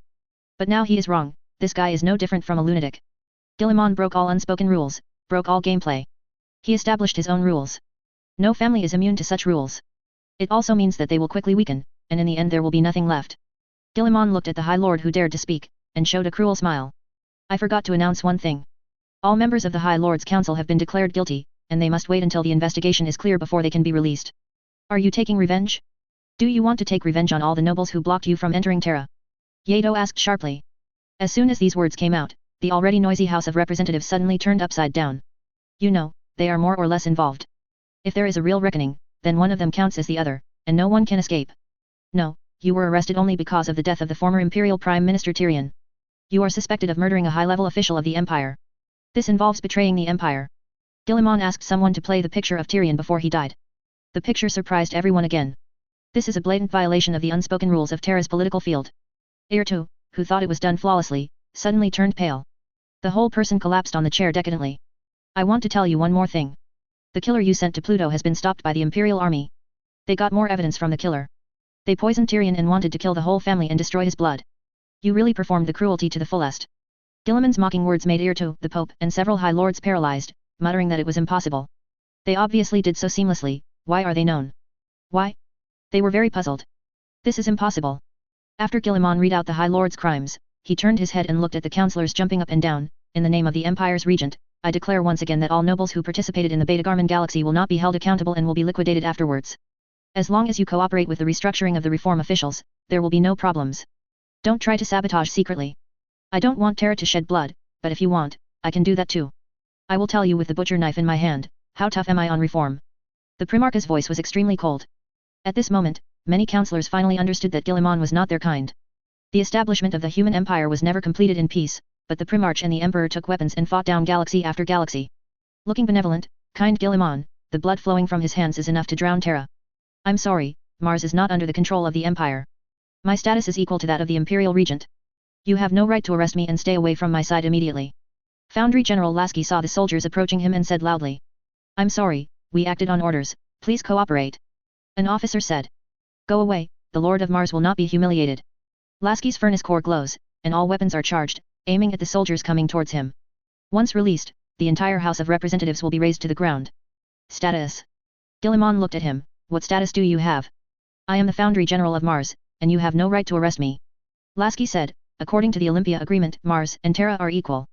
But now he is wrong. This guy is no different from a lunatic. Guilliman broke all unspoken rules, broke all gameplay. He established his own rules. No family is immune to such rules. It also means that they will quickly weaken, and in the end there will be nothing left. Guilliman looked at the High Lord who dared to speak, and showed a cruel smile. I forgot to announce one thing. All members of the High Lord's Council have been declared guilty, and they must wait until the investigation is clear before they can be released. Are you taking revenge? Do you want to take revenge on all the nobles who blocked you from entering Terra? Yato asked sharply. As soon as these words came out, the already noisy House of Representatives suddenly turned upside down. You know, they are more or less involved. If there is a real reckoning, then one of them counts as the other, and no one can escape. No, you were arrested only because of the death of the former Imperial Prime Minister Tyrion. You are suspected of murdering a high-level official of the Empire. This involves betraying the Empire. Guilliman asked someone to play the picture of Tyrion before he died. The picture surprised everyone again. This is a blatant violation of the unspoken rules of Terra's political field. Irtu, who thought it was done flawlessly, suddenly turned pale. The whole person collapsed on the chair decadently. I want to tell you one more thing. The killer you sent to Pluto has been stopped by the Imperial Army. They got more evidence from the killer. They poisoned Tyrion and wanted to kill the whole family and destroy his blood. You really performed the cruelty to the fullest. Guilliman's mocking words made Irtu, the Pope, and several High Lords paralyzed, muttering that it was impossible. They obviously did so seamlessly, why are they known? Why? They were very puzzled. This is impossible. After Guilliman read out the High Lord's crimes, he turned his head and looked at the councillors jumping up and down. In the name of the Empire's regent, I declare once again that all nobles who participated in the Beta Garmin Galaxy will not be held accountable and will be liquidated afterwards. As long as you cooperate with the restructuring of the reform officials, there will be no problems. Don't try to sabotage secretly. I don't want Terra to shed blood, but if you want, I can do that too. I will tell you with the butcher knife in my hand, how tough am I on reform. The Primarch's voice was extremely cold. At this moment, many councillors finally understood that Guilliman was not their kind. The establishment of the human empire was never completed in peace, but the Primarch and the Emperor took weapons and fought down galaxy after galaxy. Looking benevolent, kind Guilliman, the blood flowing from his hands is enough to drown Terra. I'm sorry, Mars is not under the control of the Empire. My status is equal to that of the Imperial Regent. You have no right to arrest me and stay away from my side immediately. Foundry General Lasky saw the soldiers approaching him and said loudly. I'm sorry, we acted on orders, please cooperate. An officer said. Go away, the Lord of Mars will not be humiliated. Lasky's furnace core glows, and all weapons are charged, aiming at the soldiers coming towards him. Once released, the entire House of Representatives will be razed to the ground. Status. Guilliman looked at him, what status do you have? I am the Foundry General of Mars, and you have no right to arrest me. Lasky said, according to the Olympia Agreement, Mars and Terra are equal.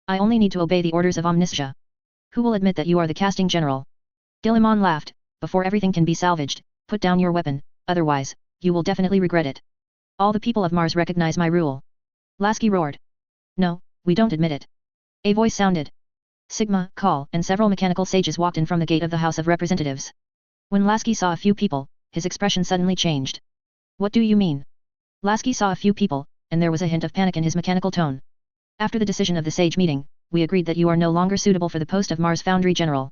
I only need to obey the orders of Omniscia. Who will admit that you are the casting general? Guilliman laughed, before everything can be salvaged, put down your weapon, otherwise, you will definitely regret it. All the people of Mars recognize my rule. Lasky roared. No, we don't admit it. A voice sounded. Sigma, Call, and several mechanical sages walked in from the gate of the House of Representatives. When Lasky saw a few people, his expression suddenly changed. What do you mean? Lasky saw a few people, and there was a hint of panic in his mechanical tone. After the decision of the Sage meeting, we agreed that you are no longer suitable for the post of Mars Foundry General.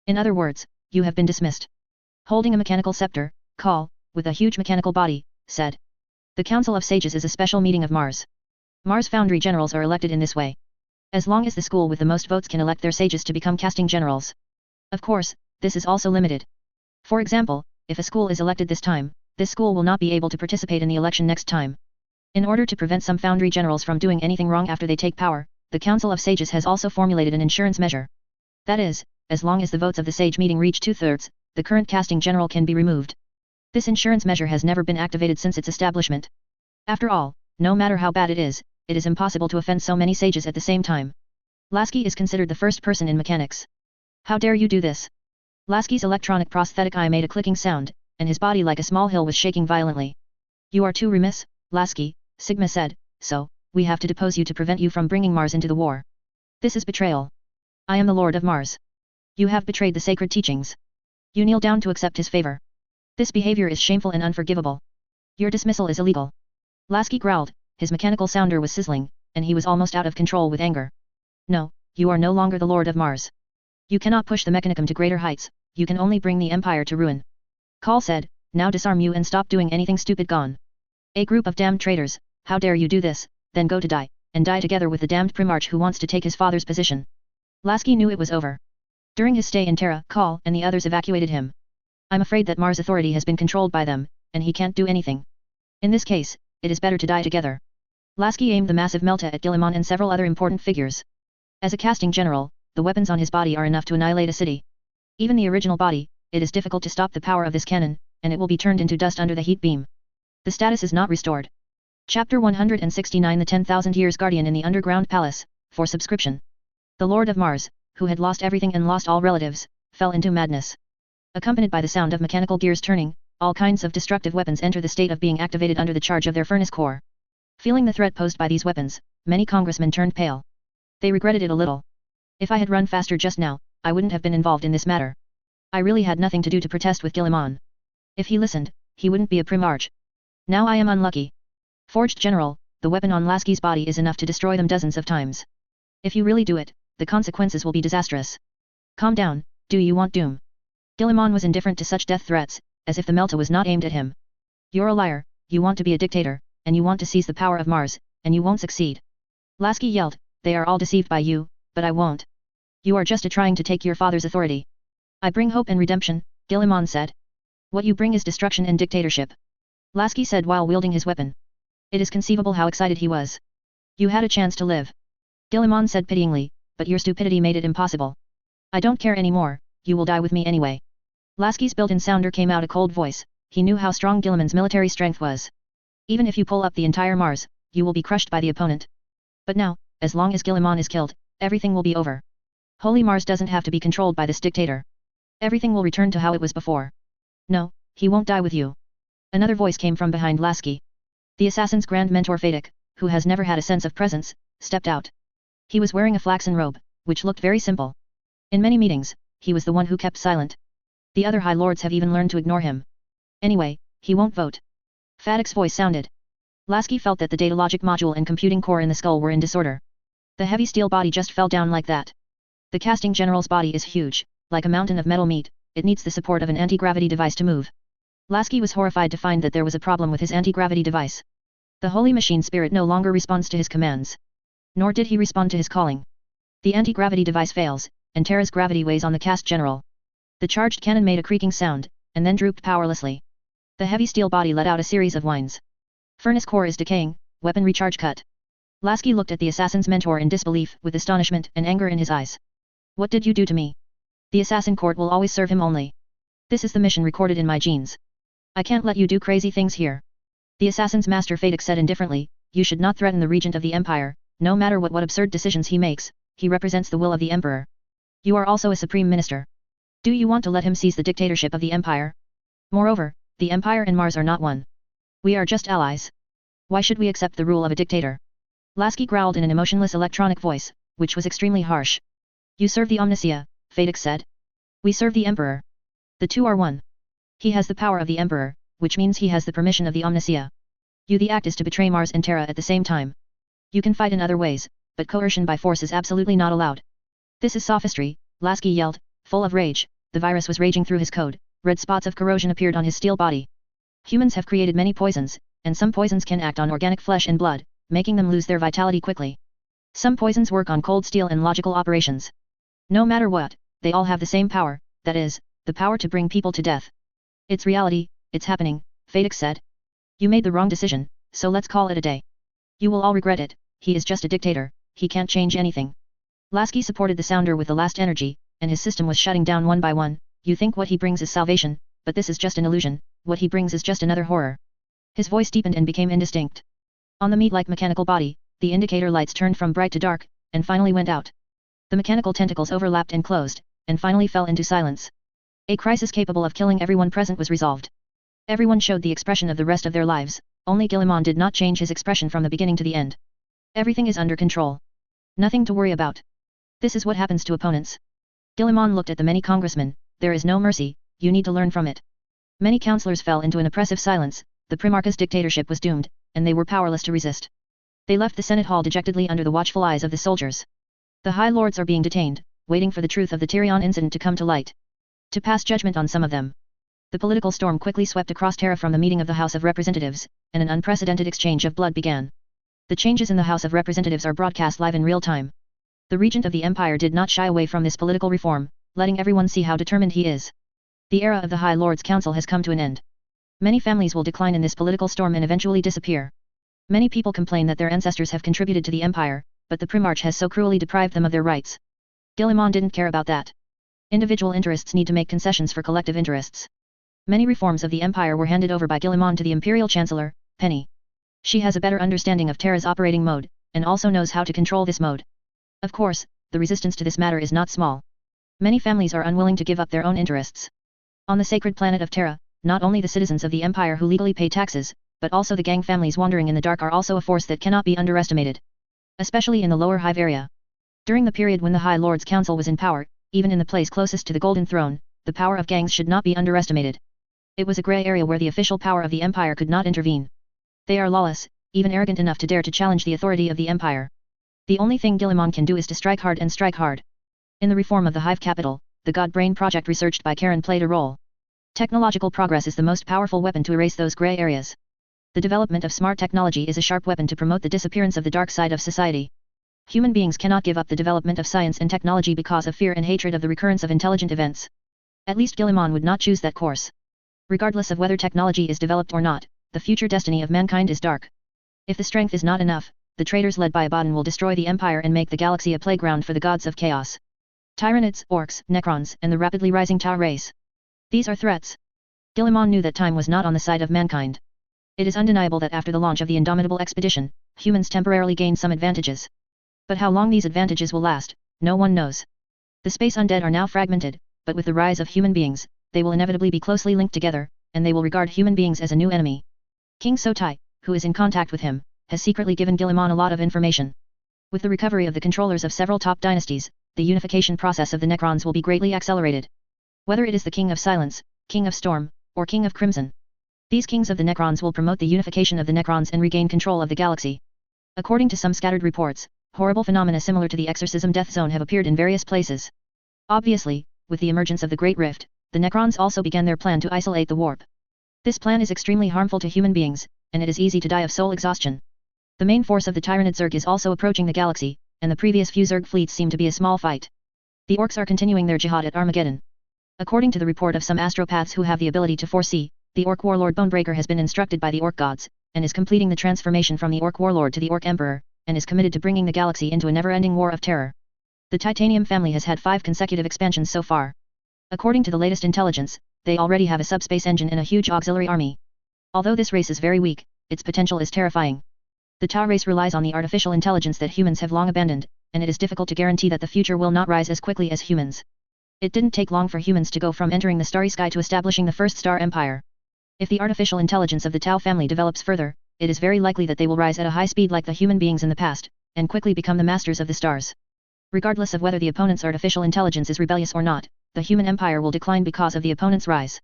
In other words, you have been dismissed. Holding a mechanical scepter, Call, with a huge mechanical body, said. The Council of Sages is a special meeting of Mars. Mars Foundry Generals are elected in this way. As long as the school with the most votes can elect their sages to become casting generals. Of course, this is also limited. For example, if a school is elected this time, this school will not be able to participate in the election next time. In order to prevent some Foundry Generals from doing anything wrong after they take power, the Council of Sages has also formulated an insurance measure. That is, as long as the votes of the Sage meeting reach 2/3, the current casting general can be removed. This insurance measure has never been activated since its establishment. After all, no matter how bad it is impossible to offend so many sages at the same time. Lasky is considered the first person in mechanics. How dare you do this? Lasky's electronic prosthetic eye made a clicking sound, and his body like a small hill was shaking violently. You are too remiss, Lasky, Sigma said, so, we have to depose you to prevent you from bringing Mars into the war. This is betrayal. I am the Lord of Mars. You have betrayed the sacred teachings. You kneel down to accept his favor. This behavior is shameful and unforgivable. Your dismissal is illegal. Lasky growled, his mechanical sounder was sizzling, and he was almost out of control with anger. No, you are no longer the Lord of Mars. You cannot push the Mechanicum to greater heights, you can only bring the Empire to ruin. Call said, now disarm you and stop doing anything stupid gone. A group of damned traitors, how dare you do this, then go to die, and die together with the damned Primarch who wants to take his father's position. Lasky knew it was over. During his stay in Terra, Call and the others evacuated him. I'm afraid that Mars' authority has been controlled by them, and he can't do anything. In this case, it is better to die together. Lasky aimed the massive melta at Guilliman and several other important figures. As a casting general, the weapons on his body are enough to annihilate a city. Even the original body, it is difficult to stop the power of this cannon, and it will be turned into dust under the heat beam. The status is not restored. Chapter 169 The 10,000 Years Guardian in the Underground Palace, for subscription. The Lord of Mars, who had lost everything and lost all relatives, fell into madness. Accompanied by the sound of mechanical gears turning, all kinds of destructive weapons enter the state of being activated under the charge of their furnace core. Feeling the threat posed by these weapons, many congressmen turned pale. They regretted it a little. If I had run faster just now, I wouldn't have been involved in this matter. I really had nothing to do to protest with Guilliman. If he listened, he wouldn't be a Primarch. Now I am unlucky. Forged General, the weapon on Lasky's body is enough to destroy them dozens of times. If you really do it, the consequences will be disastrous. Calm down, do you want doom? Guilliman was indifferent to such death threats, as if the melta was not aimed at him. You're a liar, you want to be a dictator, and you want to seize the power of Mars, and you won't succeed. Lasky yelled, they are all deceived by you, but I won't. You are just trying to take your father's authority. I bring hope and redemption, Guilliman said. What you bring is destruction and dictatorship. Lasky said while wielding his weapon. It is conceivable how excited he was. You had a chance to live. Guilliman said pityingly, but your stupidity made it impossible. I don't care anymore, you will die with me anyway. Lasky's built-in sounder came out a cold voice. He knew how strong Guilliman's military strength was. Even if you pull up the entire Mars, you will be crushed by the opponent. But now, as long as Guilliman is killed, everything will be over. Holy Mars doesn't have to be controlled by this dictator. Everything will return to how it was before. No, he won't die with you. Another voice came from behind Lasky. The assassin's grand mentor Vedic, who has never had a sense of presence, stepped out. He was wearing a flaxen robe, which looked very simple. In many meetings, he was the one who kept silent. The other High Lords have even learned to ignore him. Anyway, he won't vote. Fadic's voice sounded. Lasky felt that the data logic module and computing core in the skull were in disorder. The heavy steel body just fell down like that. The casting general's body is huge, like a mountain of metal meat. It needs the support of an anti-gravity device to move. Lasky was horrified to find that there was a problem with his anti-gravity device. The holy machine spirit no longer responds to his commands. Nor did he respond to his calling. The anti-gravity device fails, and Terra's gravity weighs on the cast general. The charged cannon made a creaking sound, and then drooped powerlessly. The heavy steel body let out a series of whines. Furnace core is decaying, weapon recharge cut. Lasky looked at the assassin's mentor in disbelief, with astonishment and anger in his eyes. What did you do to me? The assassin court will always serve him only. This is the mission recorded in my genes. I can't let you do crazy things here. The assassin's master Vedic said indifferently, you should not threaten the regent of the empire, no matter what absurd decisions he makes, he represents the will of the emperor. You are also a supreme minister. Do you want to let him seize the dictatorship of the empire? Moreover, the empire and Mars are not one. We are just allies. Why should we accept the rule of a dictator? Lasky growled in an emotionless electronic voice, which was extremely harsh. You serve the Omnicia, Vedic said. We serve the emperor. The two are one. He has the power of the emperor, which means he has the permission of the Omnicia. The act is to betray Mars and Terra at the same time. You can fight in other ways, but coercion by force is absolutely not allowed. This is sophistry, Lasky yelled, full of rage. The virus was raging through his code. Red spots of corrosion appeared on his steel body. Humans have created many poisons, and some poisons can act on organic flesh and blood, making them lose their vitality quickly. Some poisons work on cold steel and logical operations. No matter what, they all have the same power, that is, the power to bring people to death. It's reality, it's happening, Vedic said. You made the wrong decision, so let's call it a day. You will all regret it. He is just a dictator, he can't change anything. Lasky supported the sounder with the last energy, and his system was shutting down one by one. You think what he brings is salvation, but this is just an illusion, what he brings is just another horror. His voice deepened and became indistinct. On the meat-like mechanical body, the indicator lights turned from bright to dark, and finally went out. The mechanical tentacles overlapped and closed, and finally fell into silence. A crisis capable of killing everyone present was resolved. Everyone showed the expression of the rest of their lives, only Guilliman did not change his expression from the beginning to the end. Everything is under control. Nothing to worry about. This is what happens to opponents. Guilliman looked at the many congressmen. There is no mercy, you need to learn from it. Many councillors fell into an oppressive silence. The Primarch's dictatorship was doomed, and they were powerless to resist. They left the Senate hall dejectedly under the watchful eyes of the soldiers. The High Lords are being detained, waiting for the truth of the Tyrion incident to come to light. To pass judgment on some of them. The political storm quickly swept across Terra from the meeting of the House of Representatives, and an unprecedented exchange of blood began. The changes in the House of Representatives are broadcast live in real time. The regent of the empire did not shy away from this political reform, letting everyone see how determined he is. The era of the High Lords Council has come to an end. Many families will decline in this political storm and eventually disappear. Many people complain that their ancestors have contributed to the empire, but the Primarch has so cruelly deprived them of their rights. Guilliman didn't care about that. Individual interests need to make concessions for collective interests. Many reforms of the empire were handed over by Guilliman to the Imperial Chancellor, Penny. She has a better understanding of Terra's operating mode, and also knows how to control this mode. Of course, the resistance to this matter is not small. Many families are unwilling to give up their own interests. On the sacred planet of Terra, not only the citizens of the empire who legally pay taxes, but also the gang families wandering in the dark are also a force that cannot be underestimated. Especially in the lower Hive area. During the period when the High Lords Council was in power, even in the place closest to the Golden Throne, the power of gangs should not be underestimated. It was a grey area where the official power of the empire could not intervene. They are lawless, even arrogant enough to dare to challenge the authority of the empire. The only thing Guilliman can do is to strike hard and strike hard. In the reform of the Hive capital, the God Brain project researched by Karen played a role. Technological progress is the most powerful weapon to erase those grey areas. The development of smart technology is a sharp weapon to promote the disappearance of the dark side of society. Human beings cannot give up the development of science and technology because of fear and hatred of the recurrence of intelligent events. At least Guilliman would not choose that course. Regardless of whether technology is developed or not, the future destiny of mankind is dark. If the strength is not enough, the traitors led by Abaddon will destroy the empire and make the galaxy a playground for the gods of chaos. Tyranids, orcs, necrons, and the rapidly rising Tau race. These are threats. Guilliman knew that time was not on the side of mankind. It is undeniable that after the launch of the Indomitable expedition, humans temporarily gained some advantages. But how long these advantages will last, no one knows. The space undead are now fragmented, but with the rise of human beings, they will inevitably be closely linked together, and they will regard human beings as a new enemy. King Sotai, who is in contact with him, has secretly given Guilliman a lot of information. With the recovery of the controllers of several top dynasties, the unification process of the Necrons will be greatly accelerated. Whether it is the King of Silence, King of Storm, or King of Crimson, these kings of the Necrons will promote the unification of the Necrons and regain control of the galaxy. According to some scattered reports, horrible phenomena similar to the Exorcism Death Zone have appeared in various places. Obviously, with the emergence of the Great Rift, the Necrons also began their plan to isolate the warp. This plan is extremely harmful to human beings, and it is easy to die of soul exhaustion. The main force of the Tyranid Zerg is also approaching the galaxy, and the previous few Zerg fleets seem to be a small fight. The orcs are continuing their jihad at Armageddon. According to the report of some astropaths who have the ability to foresee, the Orc Warlord Bonebreaker has been instructed by the Orc gods, and is completing the transformation from the Orc Warlord to the Orc Emperor, and is committed to bringing the galaxy into a never-ending war of terror. The Titanium family has had 5 consecutive expansions so far. According to the latest intelligence, they already have a subspace engine and a huge auxiliary army. Although this race is very weak, its potential is terrifying. The Tau race relies on the artificial intelligence that humans have long abandoned, and it is difficult to guarantee that the future will not rise as quickly as humans. It didn't take long for humans to go from entering the starry sky to establishing the first star empire. If the artificial intelligence of the Tau family develops further, it is very likely that they will rise at a high speed like the human beings in the past, and quickly become the masters of the stars. Regardless of whether the opponent's artificial intelligence is rebellious or not, the human empire will decline because of the opponent's rise.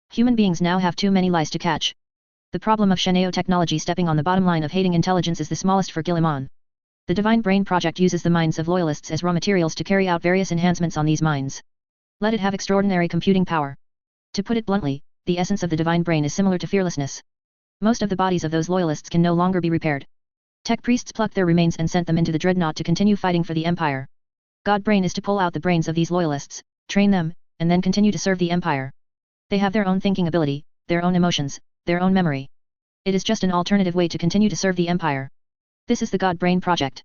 Human beings now have too many lice to catch. The problem of Sheneo technology stepping on the bottom line of hating intelligence is the smallest for Guilliman. The Divine Brain Project uses the minds of loyalists as raw materials to carry out various enhancements on these minds. Let it have extraordinary computing power. To put it bluntly, the essence of the Divine Brain is similar to fearlessness. Most of the bodies of those loyalists can no longer be repaired. Tech priests plucked their remains and sent them into the Dreadnought to continue fighting for the Empire. God Brain is to pull out the brains of these loyalists, train them, and then continue to serve the Empire. They have their own thinking ability, their own emotions, their own memory. It is just an alternative way to continue to serve the Empire. This is the God Brain Project.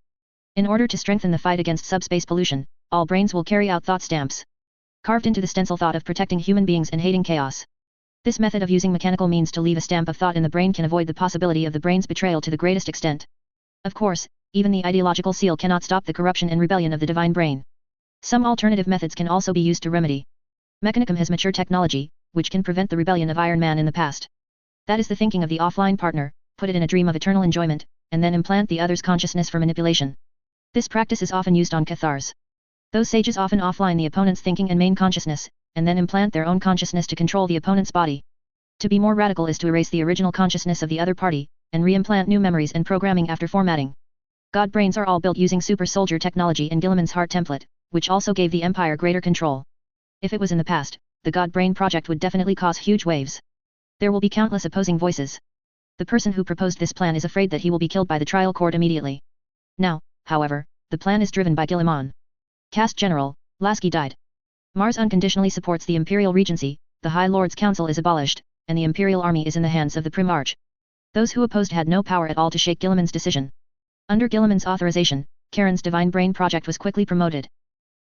In order to strengthen the fight against subspace pollution, all brains will carry out thought stamps. Carved into the stencil thought of protecting human beings and hating chaos. This method of using mechanical means to leave a stamp of thought in the brain can avoid the possibility of the brain's betrayal to the greatest extent. Of course, even the ideological seal cannot stop the corruption and rebellion of the divine brain. Some alternative methods can also be used to remedy. Mechanicum has mature technology, which can prevent the rebellion of Iron Man in the past. That is the thinking of the offline partner, put it in a dream of eternal enjoyment, and then implant the other's consciousness for manipulation. This practice is often used on Cathars. Those sages often offline the opponent's thinking and main consciousness, and then implant their own consciousness to control the opponent's body. To be more radical is to erase the original consciousness of the other party, and reimplant new memories and programming after formatting. God brains are all built using super soldier technology and Guilliman's heart template, which also gave the Empire greater control. If it was in the past, the God Brain project would definitely cause huge waves. There will be countless opposing voices. The person who proposed this plan is afraid that he will be killed by the trial court immediately. Now, however, the plan is driven by Guilliman. Cast General, Lasky died. Mars unconditionally supports the Imperial Regency, the High Lord's Council is abolished, and the Imperial Army is in the hands of the Primarch. Those who opposed had no power at all to shake Guilliman's decision. Under Guilliman's authorization, Karen's Divine Brain project was quickly promoted.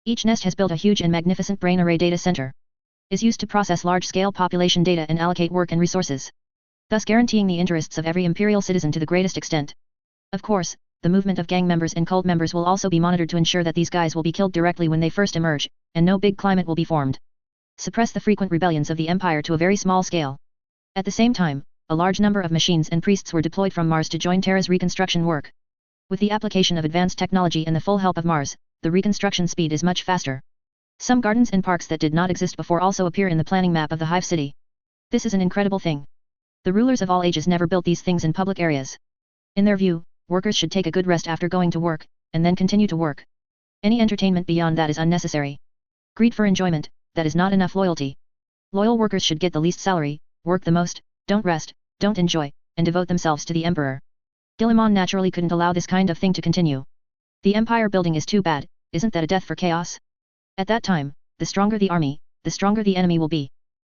Each nest has built a huge and magnificent brain array data center. Is used to process large-scale population data and allocate work and resources, thus guaranteeing the interests of every Imperial citizen to the greatest extent. Of course, the movement of gang members and cult members will also be monitored to ensure that these guys will be killed directly when they first emerge, and no big climate will be formed. Suppress the frequent rebellions of the Empire to a very small scale. At the same time, a large number of machines and priests were deployed from Mars to join Terra's reconstruction work. With the application of advanced technology and the full help of Mars, the reconstruction speed is much faster. Some gardens and parks that did not exist before also appear in the planning map of the Hive City. This is an incredible thing. The rulers of all ages never built these things in public areas. In their view, workers should take a good rest after going to work, and then continue to work. Any entertainment beyond that is unnecessary. Greed for enjoyment, that is not enough loyalty. Loyal workers should get the least salary, work the most, don't rest, don't enjoy, and devote themselves to the Emperor. Guilliman naturally couldn't allow this kind of thing to continue. The empire building is too bad, isn't that a death for chaos? At that time, the stronger the army, the stronger the enemy will be.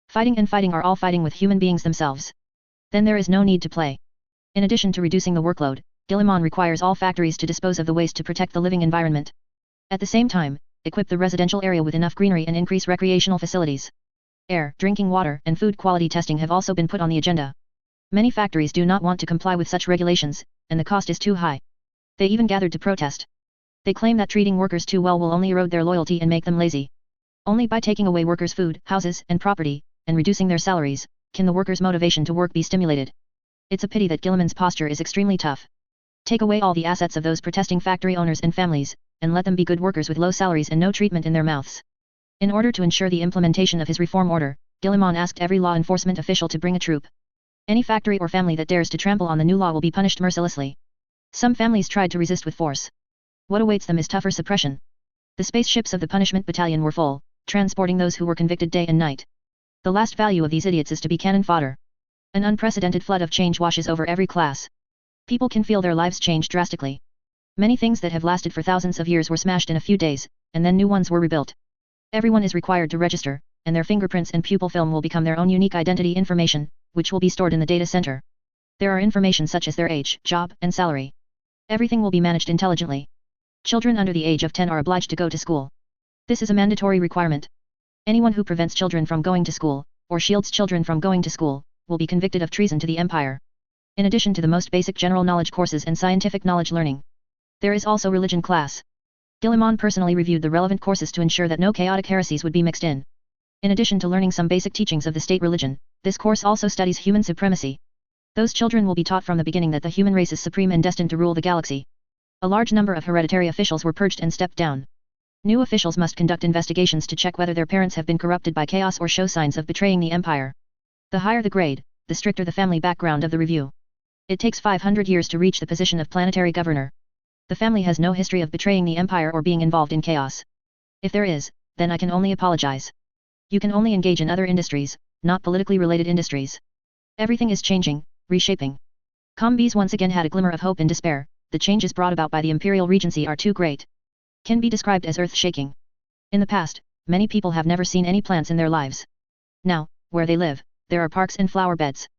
Fighting and fighting are all fighting with human beings themselves. Then there is no need to play. In addition to reducing the workload, Guilliman requires all factories to dispose of the waste to protect the living environment. At the same time, equip the residential area with enough greenery and increase recreational facilities. Air, drinking water, and food quality testing have also been put on the agenda. Many factories do not want to comply with such regulations, and the cost is too high. They even gathered to protest. They claim that treating workers too well will only erode their loyalty and make them lazy. Only by taking away workers' food, houses, and property, and reducing their salaries, can the workers' motivation to work be stimulated. It's a pity that Guilliman's posture is extremely tough. Take away all the assets of those protesting factory owners and families, and let them be good workers with low salaries and no treatment in their mouths. In order to ensure the implementation of his reform order, Guilliman asked every law enforcement official to bring a troop. Any factory or family that dares to trample on the new law will be punished mercilessly. Some families tried to resist with force. What awaits them is tougher suppression. The spaceships of the punishment battalion were full, transporting those who were convicted day and night. The last value of these idiots is to be cannon fodder. An unprecedented flood of change washes over every class. People can feel their lives change drastically. Many things that have lasted for thousands of years were smashed in a few days, and then new ones were rebuilt. Everyone is required to register, and their fingerprints and pupil film will become their own unique identity information, which will be stored in the data center. There are information such as their age, job, and salary. Everything will be managed intelligently. Children under the age of 10 are obliged to go to school. This is a mandatory requirement. Anyone who prevents children from going to school, or shields children from going to school, will be convicted of treason to the empire. In addition to the most basic general knowledge courses and scientific knowledge learning, there is also religion class. Guilliman personally reviewed the relevant courses to ensure that no chaotic heresies would be mixed in. In addition to learning some basic teachings of the state religion, this course also studies human supremacy. Those children will be taught from the beginning that the human race is supreme and destined to rule the galaxy. A large number of hereditary officials were purged and stepped down. New officials must conduct investigations to check whether their parents have been corrupted by chaos or show signs of betraying the empire. The higher the grade, the stricter the family background of the review. It takes 500 years to reach the position of planetary governor. The family has no history of betraying the empire or being involved in chaos. If there is, then I can only apologize. You can only engage in other industries, not politically related industries. Everything is changing, reshaping. Combis once again had a glimmer of hope in despair. The changes brought about by the imperial regency are too great. Can be described as earth-shaking. In the past, many people have never seen any plants in their lives. Now, where they live, there are parks and flower beds.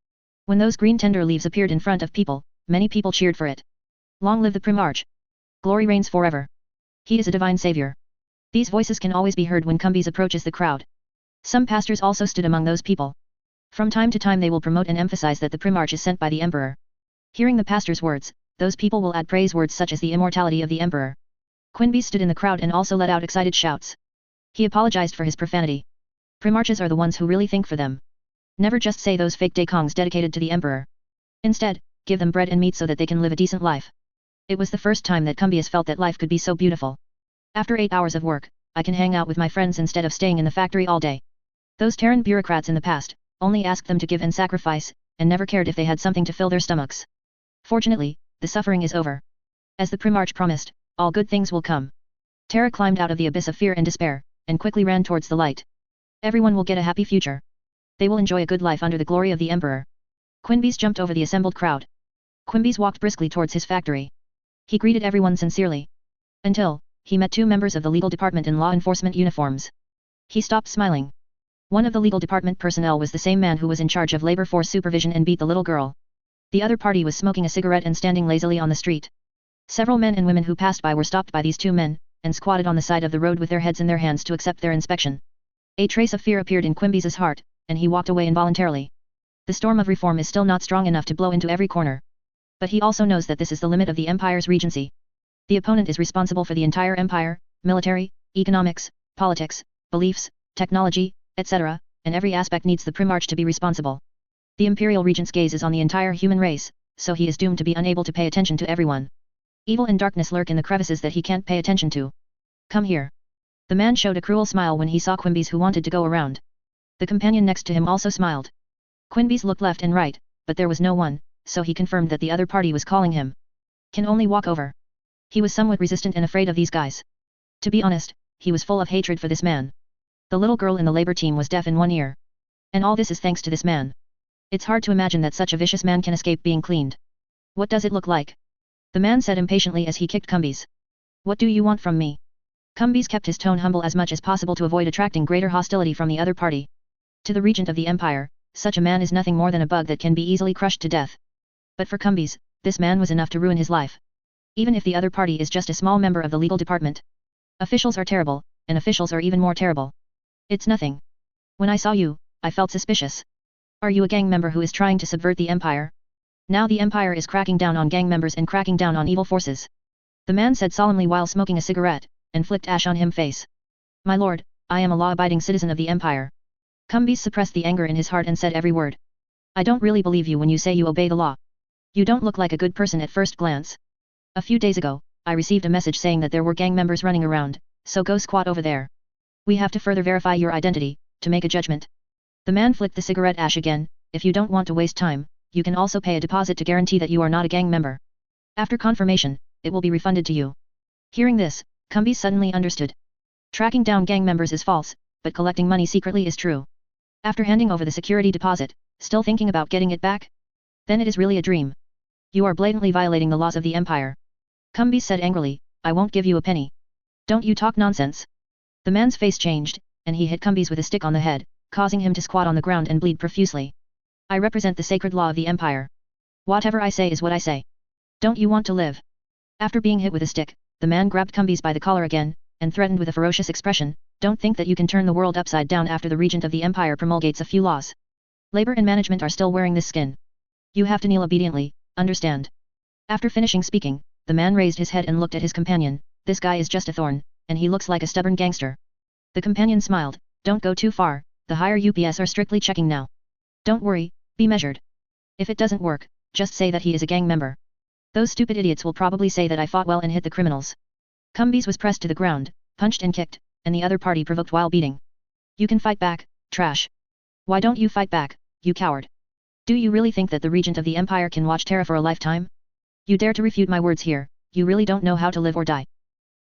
When those green tender leaves appeared in front of people, many people cheered for it. Long live the Primarch! Glory reigns forever. He is a divine savior. These voices can always be heard when Combis approaches the crowd. Some pastors also stood among those people. From time to time they will promote and emphasize that the Primarch is sent by the Emperor. Hearing the pastor's words, those people will add praise words such as the immortality of the Emperor. Quinby stood in the crowd and also let out excited shouts. He apologized for his profanity. Primarches are the ones who really think for them. Never just say those fake dekongs dedicated to the Emperor. Instead, give them bread and meat so that they can live a decent life. It was the first time that Cumbius felt that life could be so beautiful. After 8 hours of work, I can hang out with my friends instead of staying in the factory all day. Those Terran bureaucrats in the past only asked them to give and sacrifice, and never cared if they had something to fill their stomachs. Fortunately, the suffering is over. As the Primarch promised, all good things will come. Terra climbed out of the abyss of fear and despair, and quickly ran towards the light. Everyone will get a happy future. They will enjoy a good life under the glory of the Emperor. Quinbies jumped over the assembled crowd. Quinbies walked briskly towards his factory. He greeted everyone sincerely. Until, he met 2 members of the legal department in law enforcement uniforms. He stopped smiling. One of the legal department personnel was the same man who was in charge of labor force supervision and beat the little girl. The other party was smoking a cigarette and standing lazily on the street. Several men and women who passed by were stopped by these 2 men, and squatted on the side of the road with their heads in their hands to accept their inspection. A trace of fear appeared in Quimby's heart, and he walked away involuntarily. The storm of reform is still not strong enough to blow into every corner. But he also knows that this is the limit of the Empire's regency. The opponent is responsible for the entire Empire, military, economics, politics, beliefs, technology, etc., and every aspect needs the Primarch to be responsible. The Imperial Regent's gaze is on the entire human race, so he is doomed to be unable to pay attention to everyone. Evil and darkness lurk in the crevices that he can't pay attention to. Come here. The man showed a cruel smile when he saw Quimby's who wanted to go around. The companion next to him also smiled. Quimby's looked left and right, but there was no one, so he confirmed that the other party was calling him. Can only walk over. He was somewhat resistant and afraid of these guys. To be honest, he was full of hatred for this man. The little girl in the labor team was deaf in one ear. And all this is thanks to this man. It's hard to imagine that such a vicious man can escape being cleaned. What does it look like? The man said impatiently as he kicked Cumbies. What do you want from me? Cumbies kept his tone humble as much as possible to avoid attracting greater hostility from the other party. To the regent of the empire, such a man is nothing more than a bug that can be easily crushed to death. But for Cumbies, this man was enough to ruin his life. Even if the other party is just a small member of the legal department. Officials are terrible, and officials are even more terrible. It's nothing. When I saw you, I felt suspicious. Are you a gang member who is trying to subvert the Empire? Now the Empire is cracking down on gang members and cracking down on evil forces. The man said solemnly while smoking a cigarette, and flicked ash on him face. My lord, I am a law-abiding citizen of the Empire. Cumbis suppressed the anger in his heart and said every word. I don't really believe you when you say you obey the law. You don't look like a good person at first glance. A few days ago, I received a message saying that there were gang members running around, so go squat over there. We have to further verify your identity, to make a judgment. The man flicked the cigarette ash again. If you don't want to waste time, you can also pay a deposit to guarantee that you are not a gang member. After confirmation, it will be refunded to you. Hearing this, Cumbis suddenly understood. Tracking down gang members is false, but collecting money secretly is true. After handing over the security deposit, still thinking about getting it back? Then it is really a dream. You are blatantly violating the laws of the Empire. Cumbis said angrily, I won't give you a penny. Don't you talk nonsense. The man's face changed, and he hit Cumbis with a stick on the head, causing him to squat on the ground and bleed profusely. I represent the sacred law of the Empire. Whatever I say is what I say. Don't you want to live? After being hit with a stick, the man grabbed Cumbis by the collar again, and threatened with a ferocious expression, don't think that you can turn the world upside down after the regent of the Empire promulgates a few laws. Labor and management are still wearing this skin. You have to kneel obediently, understand? After finishing speaking, the man raised his head and looked at his companion. This guy is just a thorn, and he looks like a stubborn gangster. The companion smiled, don't go too far, the higher UPS are strictly checking now. Don't worry, be measured. If it doesn't work, just say that he is a gang member. Those stupid idiots will probably say that I fought well and hit the criminals. Cumbis was pressed to the ground, punched and kicked, and the other party provoked while beating. You can fight back, trash. Why don't you fight back, you coward? Do you really think that the regent of the Empire can watch Terra for a lifetime? You dare to refute my words here, you really don't know how to live or die.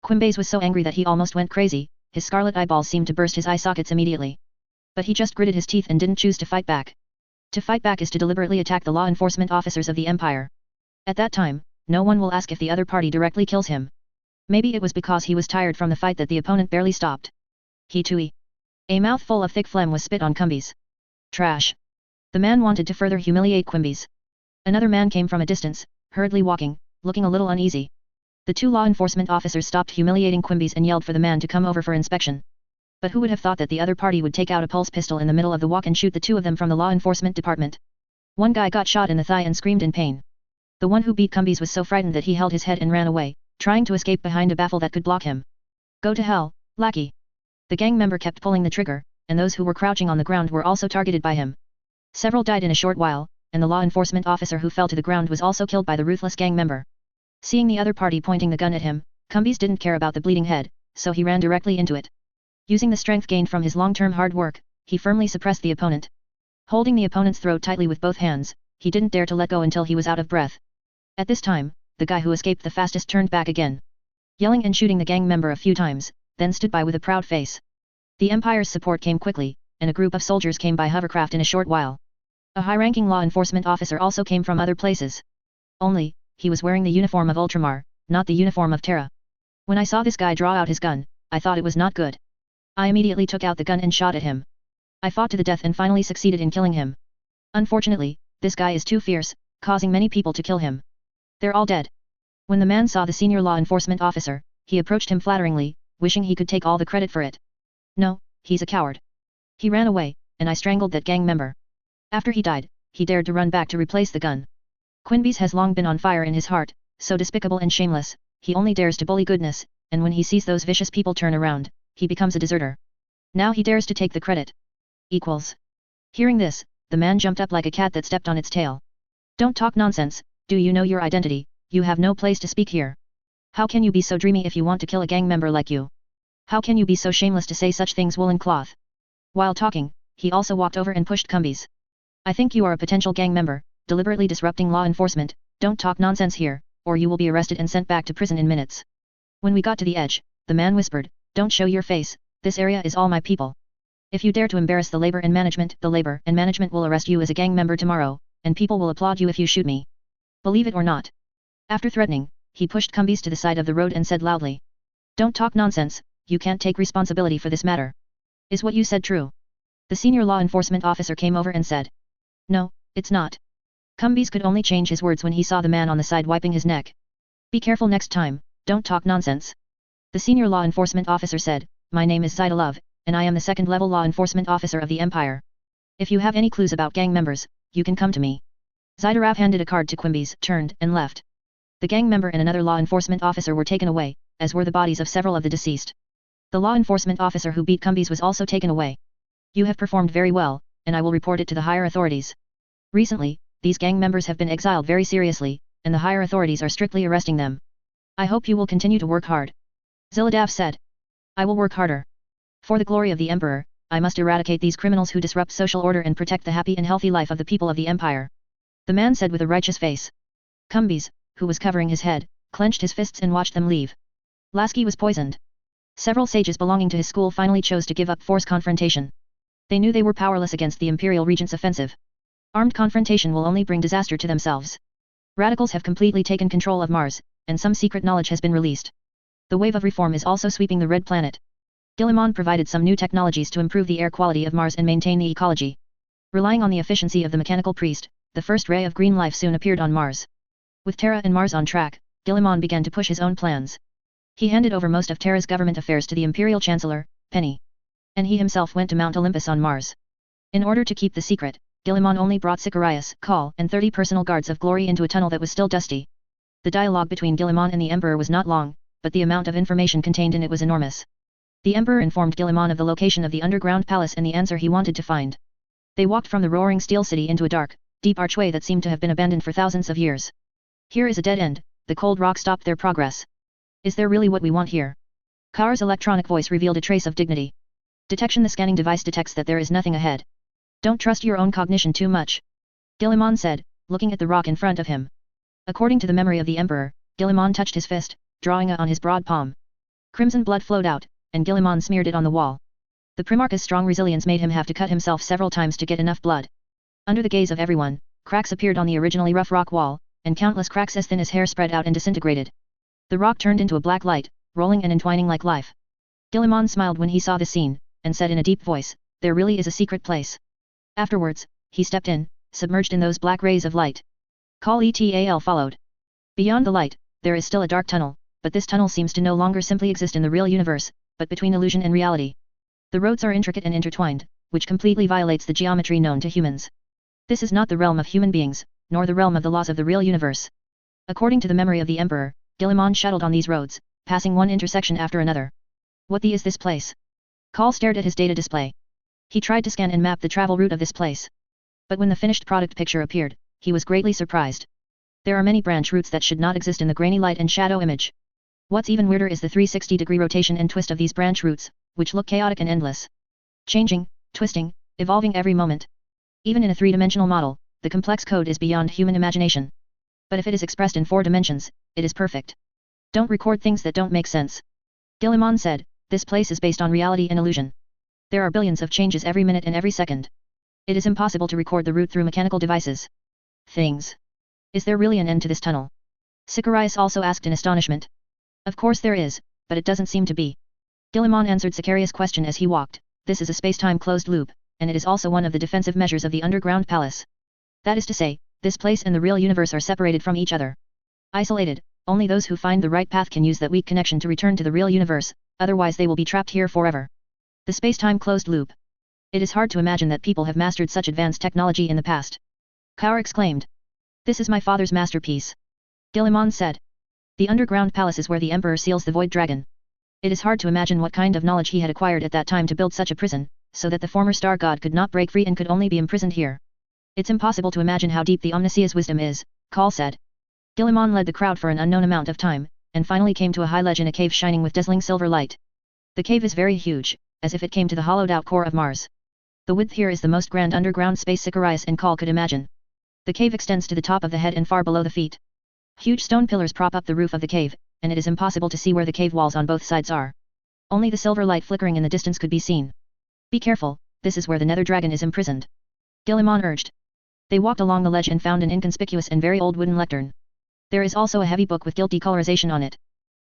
Cumbis was so angry that he almost went crazy, his scarlet eyeballs seemed to burst his eye sockets immediately. But he just gritted his teeth and didn't choose to fight back. To fight back is to deliberately attack the law enforcement officers of the Empire. At that time, no one will ask if the other party directly kills him. Maybe it was because he was tired from the fight that the opponent barely stopped. He too. A mouthful of thick phlegm was spit on Cumbis. Trash. The man wanted to further humiliate Cumbis. Another man came from a distance, hurriedly walking, looking a little uneasy. The two law enforcement officers stopped humiliating Cumbis and yelled for the man to come over for inspection. But who would have thought that the other party would take out a pulse pistol in the middle of the walk and shoot the two of them from the law enforcement department? One guy got shot in the thigh and screamed in pain. The one who beat Cumbis was so frightened that he held his head and ran away, trying to escape behind a baffle that could block him. Go to hell, lackey. The gang member kept pulling the trigger, and those who were crouching on the ground were also targeted by him. Several died in a short while, and the law enforcement officer who fell to the ground was also killed by the ruthless gang member. Seeing the other party pointing the gun at him, Cumbis didn't care about the bleeding head, so he ran directly into it. Using the strength gained from his long-term hard work, he firmly suppressed the opponent. Holding the opponent's throat tightly with both hands, he didn't dare to let go until he was out of breath. At this time, the guy who escaped the fastest turned back again. Yelling and shooting the gang member a few times, then stood by with a proud face. The Empire's support came quickly, and a group of soldiers came by hovercraft in a short while. A high-ranking law enforcement officer also came from other places. Only, he was wearing the uniform of Ultramar, not the uniform of Terra. When I saw this guy draw out his gun, I thought it was not good. I immediately took out the gun and shot at him. I fought to the death and finally succeeded in killing him. Unfortunately, this guy is too fierce, causing many people to kill him. They're all dead. When the man saw the senior law enforcement officer, he approached him flatteringly, wishing he could take all the credit for it. No, he's a coward. He ran away, and I strangled that gang member. After he died, he dared to run back to replace the gun. Cumbis has long been on fire in his heart, so despicable and shameless, he only dares to bully goodness, and when he sees those vicious people turn around, he becomes a deserter. Now he dares to take the credit. Equals. Hearing this, the man jumped up like a cat that stepped on its tail. Don't talk nonsense, do you know your identity? You have no place to speak here. How can you be so dreamy if you want to kill a gang member like you? How can you be so shameless to say such things, woolen cloth? While talking, he also walked over and pushed Cumbis. I think you are a potential gang member, deliberately disrupting law enforcement. Don't talk nonsense here, or you will be arrested and sent back to prison in minutes. When we got to the edge, the man whispered, don't show your face, this area is all my people. If you dare to embarrass the labor and management will arrest you as a gang member tomorrow, and people will applaud you if you shoot me. Believe it or not. After threatening, he pushed Cumbis to the side of the road and said loudly. Don't talk nonsense, you can't take responsibility for this matter. Is what you said true? The senior law enforcement officer came over and said. No, it's not. Cumbis could only change his words when he saw the man on the side wiping his neck. Be careful next time, don't talk nonsense. The senior law enforcement officer said, my name is Zaidalov, and I am the second-level law enforcement officer of the Empire. If you have any clues about gang members, you can come to me. Zaidarav handed a card to Quimby's, turned, and left. The gang member and another law enforcement officer were taken away, as were the bodies of several of the deceased. The law enforcement officer who beat Quimby's was also taken away. You have performed very well, and I will report it to the higher authorities. Recently, these gang members have been exiled very seriously, and the higher authorities are strictly arresting them. I hope you will continue to work hard. Ziladav said. I will work harder. For the glory of the Emperor, I must eradicate these criminals who disrupt social order and protect the happy and healthy life of the people of the Empire. The man said with a righteous face. Quimby's, who was covering his head, clenched his fists and watched them leave. Lasky was poisoned. Several sages belonging to his school finally chose to give up force confrontation. They knew they were powerless against the Imperial Regent's offensive. Armed confrontation will only bring disaster to themselves. Radicals have completely taken control of Mars, and some secret knowledge has been released. The wave of reform is also sweeping the Red Planet. Guilliman provided some new technologies to improve the air quality of Mars and maintain the ecology. Relying on the efficiency of the mechanical priest, the first ray of green life soon appeared on Mars. With Terra and Mars on track, Guilliman began to push his own plans. He handed over most of Terra's government affairs to the Imperial Chancellor, Penny. And he himself went to Mount Olympus on Mars. In order to keep the secret, Guilliman only brought Sicarius, Call, and 30 personal guards of glory into a tunnel that was still dusty. The dialogue between Guilliman and the Emperor was not long, but the amount of information contained in it was enormous. The Emperor informed Guilliman of the location of the underground palace and the answer he wanted to find. They walked from the roaring steel city into a dark, deep archway that seemed to have been abandoned for thousands of years. Here is a dead end, the cold rock stopped their progress. Is there really what we want here? Kaur's electronic voice revealed a trace of dignity. Detection. The scanning device detects that there is nothing ahead. Don't trust your own cognition too much. Guilliman said, looking at the rock in front of him. According to the memory of the Emperor, Guilliman touched his fist, drawing a on his broad palm. Crimson blood flowed out, and Guilliman smeared it on the wall. The Primarch's strong resilience made him have to cut himself several times to get enough blood. Under the gaze of everyone, cracks appeared on the originally rough rock wall, and countless cracks as thin as hair spread out and disintegrated. The rock turned into a black light, rolling and entwining like life. Guilliman smiled when he saw the scene, and said in a deep voice, there really is a secret place. Afterwards, he stepped in, submerged in those black rays of light. Call ETAL followed. Beyond the light, there is still a dark tunnel, but this tunnel seems to no longer simply exist in the real universe, but between illusion and reality. The roads are intricate and intertwined, which completely violates the geometry known to humans. This is not the realm of human beings, nor the realm of the laws of the real universe. According to the memory of the Emperor, Guilliman shuttled on these roads, passing one intersection after another. What the is this place? Call stared at his data display. He tried to scan and map the travel route of this place. But when the finished product picture appeared, he was greatly surprised. There are many branch routes that should not exist in the grainy light and shadow image. What's even weirder is the 360-degree rotation and twist of these branch routes, which look chaotic and endless. Changing, twisting, evolving every moment. Even in a three-dimensional model, the complex code is beyond human imagination. But if it is expressed in 4 dimensions, it is perfect. Don't record things that don't make sense. Guilliman said, this place is based on reality and illusion. There are billions of changes every minute and every second. It is impossible to record the route through mechanical devices. Things. Is there really an end to this tunnel? Sicarius also asked in astonishment. Of course there is, but it doesn't seem to be. Guilliman answered Sicarius' question as he walked. This is a space-time closed loop, and it is also one of the defensive measures of the underground palace. That is to say, this place and the real universe are separated from each other. Isolated, only those who find the right path can use that weak connection to return to the real universe, otherwise they will be trapped here forever. The space-time closed loop. It is hard to imagine that people have mastered such advanced technology in the past. Kaur exclaimed. This is my father's masterpiece. Guilliman said. The underground palace is where the Emperor seals the Void Dragon. It is hard to imagine what kind of knowledge he had acquired at that time to build such a prison, so that the former star god could not break free and could only be imprisoned here. It's impossible to imagine how deep the Omnisea's wisdom is, Call said. Guilliman led the crowd for an unknown amount of time, and finally came to a high ledge in a cave shining with dazzling silver light. The cave is very huge, as if it came to the hollowed-out core of Mars. The width here is the most grand underground space Sicarius and Call could imagine. The cave extends to the top of the head and far below the feet. Huge stone pillars prop up the roof of the cave, and it is impossible to see where the cave walls on both sides are. Only the silver light flickering in the distance could be seen. Be careful, this is where the nether dragon is imprisoned. Guilliman urged. They walked along the ledge and found an inconspicuous and very old wooden lectern. There is also a heavy book with gilt decolorization on it.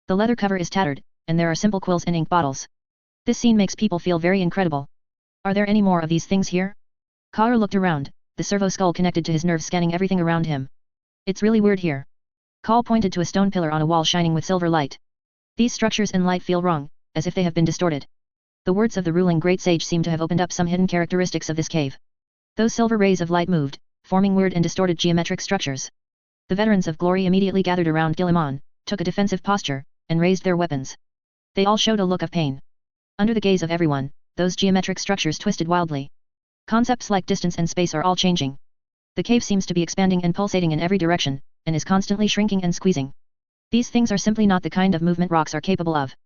The leather cover is tattered, and there are simple quills and ink bottles. This scene makes people feel very incredible. Are there any more of these things here? Kaur looked around, the servo skull connected to his nerves scanning everything around him. It's really weird here. Kaur pointed to a stone pillar on a wall shining with silver light. These structures and light feel wrong, as if they have been distorted. The words of the ruling great sage seemed to have opened up some hidden characteristics of this cave. Those silver rays of light moved, forming weird and distorted geometric structures. The veterans of glory immediately gathered around Guilliman, took a defensive posture, and raised their weapons. They all showed a look of pain. Under the gaze of everyone, those geometric structures twisted wildly. Concepts like distance and space are all changing. The cave seems to be expanding and pulsating in every direction, and is constantly shrinking and squeezing. These things are simply not the kind of movement rocks are capable of.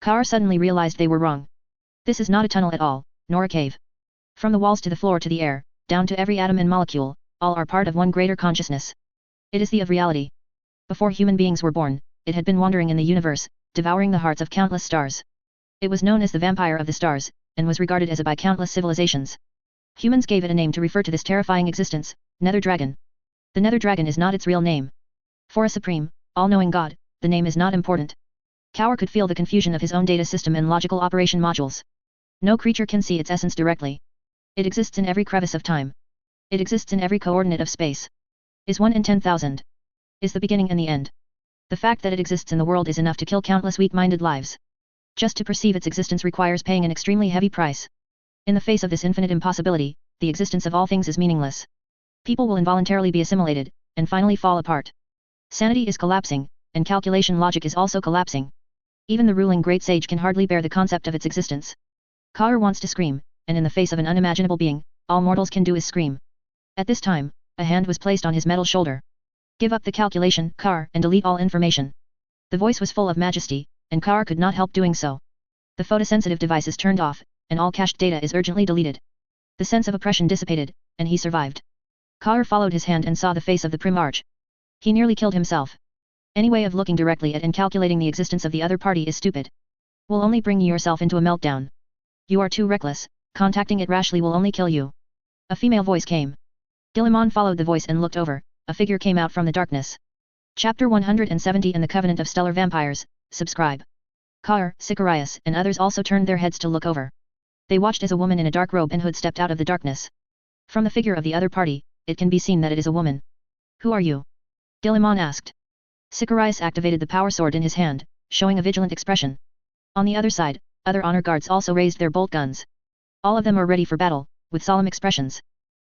Kaur suddenly realized they were wrong. This is not a tunnel at all, nor a cave. From the walls to the floor to the air, down to every atom and molecule, all are part of one greater consciousness. It is the of reality. Before human beings were born, it had been wandering in the universe, devouring the hearts of countless stars. It was known as the vampire of the stars, and was regarded as a by countless civilizations. Humans gave it a name to refer to this terrifying existence, Nether Dragon. The Nether Dragon is not its real name. For a supreme, all-knowing god, the name is not important. Kaur could feel the confusion of his own data system and logical operation modules. No creature can see its essence directly. It exists in every crevice of time. It exists in every coordinate of space. Is 1 in 10,000. Is the beginning and the end. The fact that it exists in the world is enough to kill countless weak-minded lives. Just to perceive its existence requires paying an extremely heavy price. In the face of this infinite impossibility, the existence of all things is meaningless. People will involuntarily be assimilated, and finally fall apart. Sanity is collapsing, and calculation logic is also collapsing. Even the ruling great sage can hardly bear the concept of its existence. Kaur wants to scream, and in the face of an unimaginable being, all mortals can do is scream. At this time, a hand was placed on his metal shoulder. Give up the calculation, Kaur, and delete all information. The voice was full of majesty, and Kaur could not help doing so. The photosensitive device is turned off, and all cached data is urgently deleted. The sense of oppression dissipated, and he survived. Kaur followed his hand and saw the face of the Primarch. He nearly killed himself. Any way of looking directly at and calculating the existence of the other party is stupid. Will only bring yourself into a meltdown. You are too reckless, contacting it rashly will only kill you. A female voice came. Guilliman followed the voice and looked over, a figure came out from the darkness. Chapter 170 in the Covenant of Stellar Vampires, subscribe. Kaur, Sicarius and others also turned their heads to look over. They watched as a woman in a dark robe and hood stepped out of the darkness. From the figure of the other party, it can be seen that it is a woman. Who are you? Guilliman asked. Sicarius activated the power sword in his hand, showing a vigilant expression. On the other side, other honor guards also raised their bolt guns. All of them are ready for battle, with solemn expressions.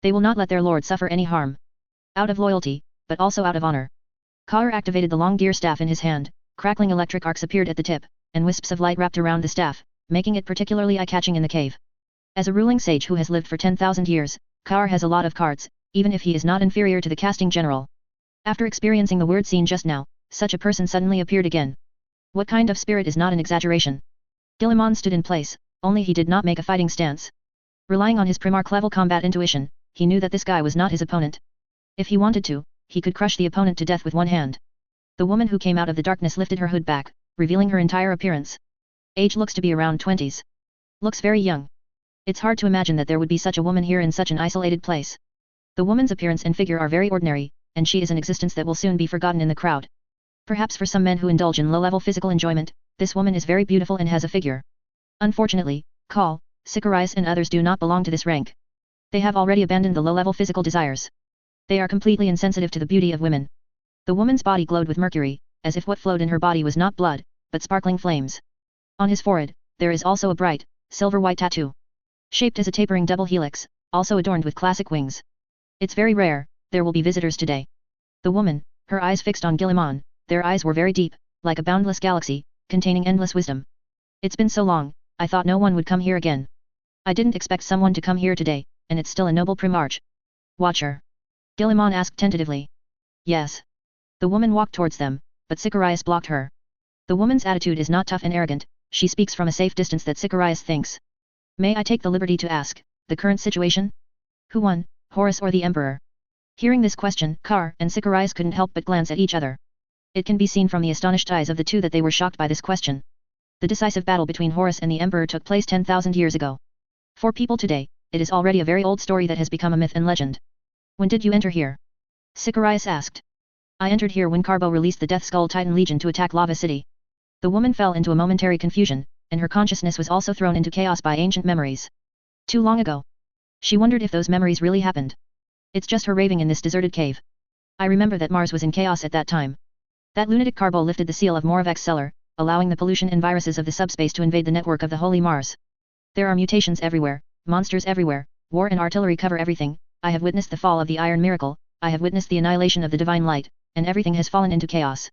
They will not let their lord suffer any harm. Out of loyalty, but also out of honor. Kaur activated the long gear staff in his hand, crackling electric arcs appeared at the tip, and wisps of light wrapped around the staff, making it particularly eye-catching in the cave. As a ruling sage who has lived for 10,000 years, Kaur has a lot of cards, even if he is not inferior to the casting general. After experiencing the weird scene just now, such a person suddenly appeared again. What kind of spirit is not an exaggeration? Guilliman stood in place, only he did not make a fighting stance. Relying on his Primarch level combat intuition, he knew that this guy was not his opponent. If he wanted to, he could crush the opponent to death with one hand. The woman who came out of the darkness lifted her hood back, revealing her entire appearance. Age looks to be around 20s. Looks very young. It's hard to imagine that there would be such a woman here in such an isolated place. The woman's appearance and figure are very ordinary, and she is an existence that will soon be forgotten in the crowd. Perhaps for some men who indulge in low-level physical enjoyment, this woman is very beautiful and has a figure. Unfortunately, Kaur, Sicarius and others do not belong to this rank. They have already abandoned the low-level physical desires. They are completely insensitive to the beauty of women. The woman's body glowed with mercury, as if what flowed in her body was not blood, but sparkling flames. On his forehead, there is also a bright, silver-white tattoo. Shaped as a tapering double helix, also adorned with classic wings. It's very rare, there will be visitors today. The woman, her eyes fixed on Guilliman, their eyes were very deep, like a boundless galaxy, containing endless wisdom. It's been so long, I thought no one would come here again. I didn't expect someone to come here today, and it's still a noble Primarch. Watcher. Guilliman asked tentatively. Yes. The woman walked towards them, but Sicarius blocked her. The woman's attitude is not tough and arrogant, she speaks from a safe distance that Sicarius thinks. May I take the liberty to ask, the current situation? Who won, Horus or the Emperor? Hearing this question, Kaur and Sicarius couldn't help but glance at each other. It can be seen from the astonished eyes of the two that they were shocked by this question. The decisive battle between Horus and the Emperor took place 10,000 years ago. For people today, it is already a very old story that has become a myth and legend. When did you enter here? Sicarius asked. I entered here when Carbo released the Death Skull Titan Legion to attack Lava City. The woman fell into a momentary confusion, and her consciousness was also thrown into chaos by ancient memories. Too long ago. She wondered if those memories really happened. It's just her raving in this deserted cave. I remember that Mars was in chaos at that time. That lunatic Carbo lifted the seal of Moravec's cellar, allowing the pollution and viruses of the subspace to invade the network of the Holy Mars. There are mutations everywhere, monsters everywhere, war and artillery cover everything. I have witnessed the fall of the Iron Miracle, I have witnessed the annihilation of the Divine Light, and everything has fallen into chaos.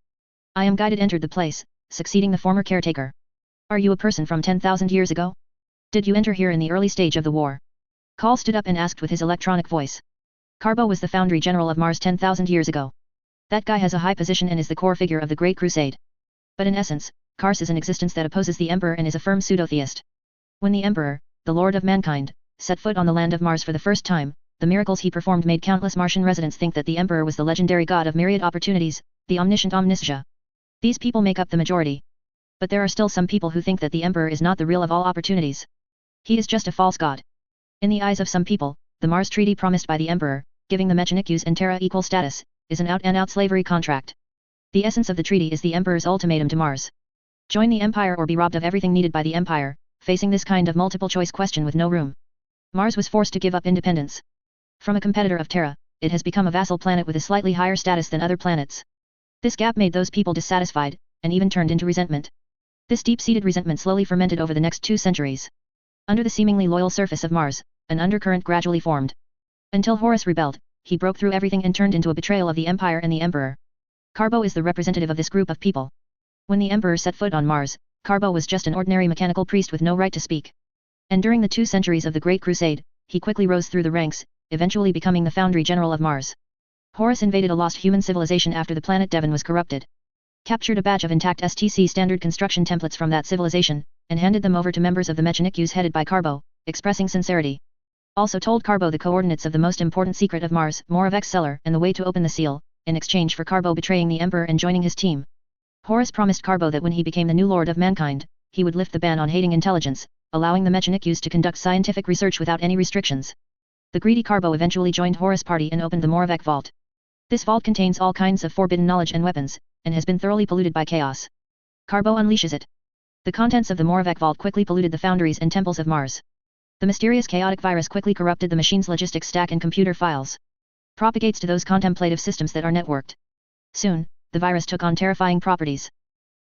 I am guided entered the place, succeeding the former caretaker. Are you a person from 10,000 years ago? Did you enter here in the early stage of the war? Call stood up and asked with his electronic voice. Carbo was the Foundry General of Mars 10,000 years ago. That guy has a high position and is the core figure of the Great Crusade. But in essence, Kars is an existence that opposes the Emperor and is a firm pseudo-theist. When the Emperor, the Lord of Mankind, set foot on the land of Mars for the first time, the miracles he performed made countless Martian residents think that the Emperor was the legendary god of myriad opportunities, the omniscient Omniscia. These people make up the majority. But there are still some people who think that the Emperor is not the real of all opportunities. He is just a false god. In the eyes of some people, the Mars Treaty promised by the Emperor, giving the Mechanikus and Terra equal status, is an out-and-out slavery contract. The essence of the treaty is the Emperor's ultimatum to Mars. Join the Empire or be robbed of everything needed by the Empire. Facing this kind of multiple-choice question with no room, Mars was forced to give up independence. From a competitor of Terra, it has become a vassal planet with a slightly higher status than other planets. This gap made those people dissatisfied, and even turned into resentment. This deep-seated resentment slowly fermented over the next 2 centuries. Under the seemingly loyal surface of Mars, an undercurrent gradually formed. Until Horus rebelled, he broke through everything and turned into a betrayal of the Empire and the Emperor. Carbo is the representative of this group of people. When the Emperor set foot on Mars, Carbo was just an ordinary mechanical priest with no right to speak. And during the 2 centuries of the Great Crusade, he quickly rose through the ranks, eventually becoming the Foundry General of Mars. Horus invaded a lost human civilization after the planet Devon was corrupted. Captured a batch of intact STC standard construction templates from that civilization, and handed them over to members of the Mechanikus headed by Carbo, expressing sincerity. Also told Carbo the coordinates of the most important secret of Mars, Moravec's cellar, and the way to open the seal, in exchange for Carbo betraying the Emperor and joining his team. Horus promised Carbo that when he became the new Lord of Mankind, he would lift the ban on hating intelligence, allowing the Mechanikus to conduct scientific research without any restrictions. The greedy Carbo eventually joined Horus' party and opened the Moravec Vault. This vault contains all kinds of forbidden knowledge and weapons, and has been thoroughly polluted by chaos. Carbo unleashes it. The contents of the Moravec Vault quickly polluted the foundries and temples of Mars. The mysterious chaotic virus quickly corrupted the machine's logistics stack and computer files. Propagates to those contemplative systems that are networked. Soon, the virus took on terrifying properties.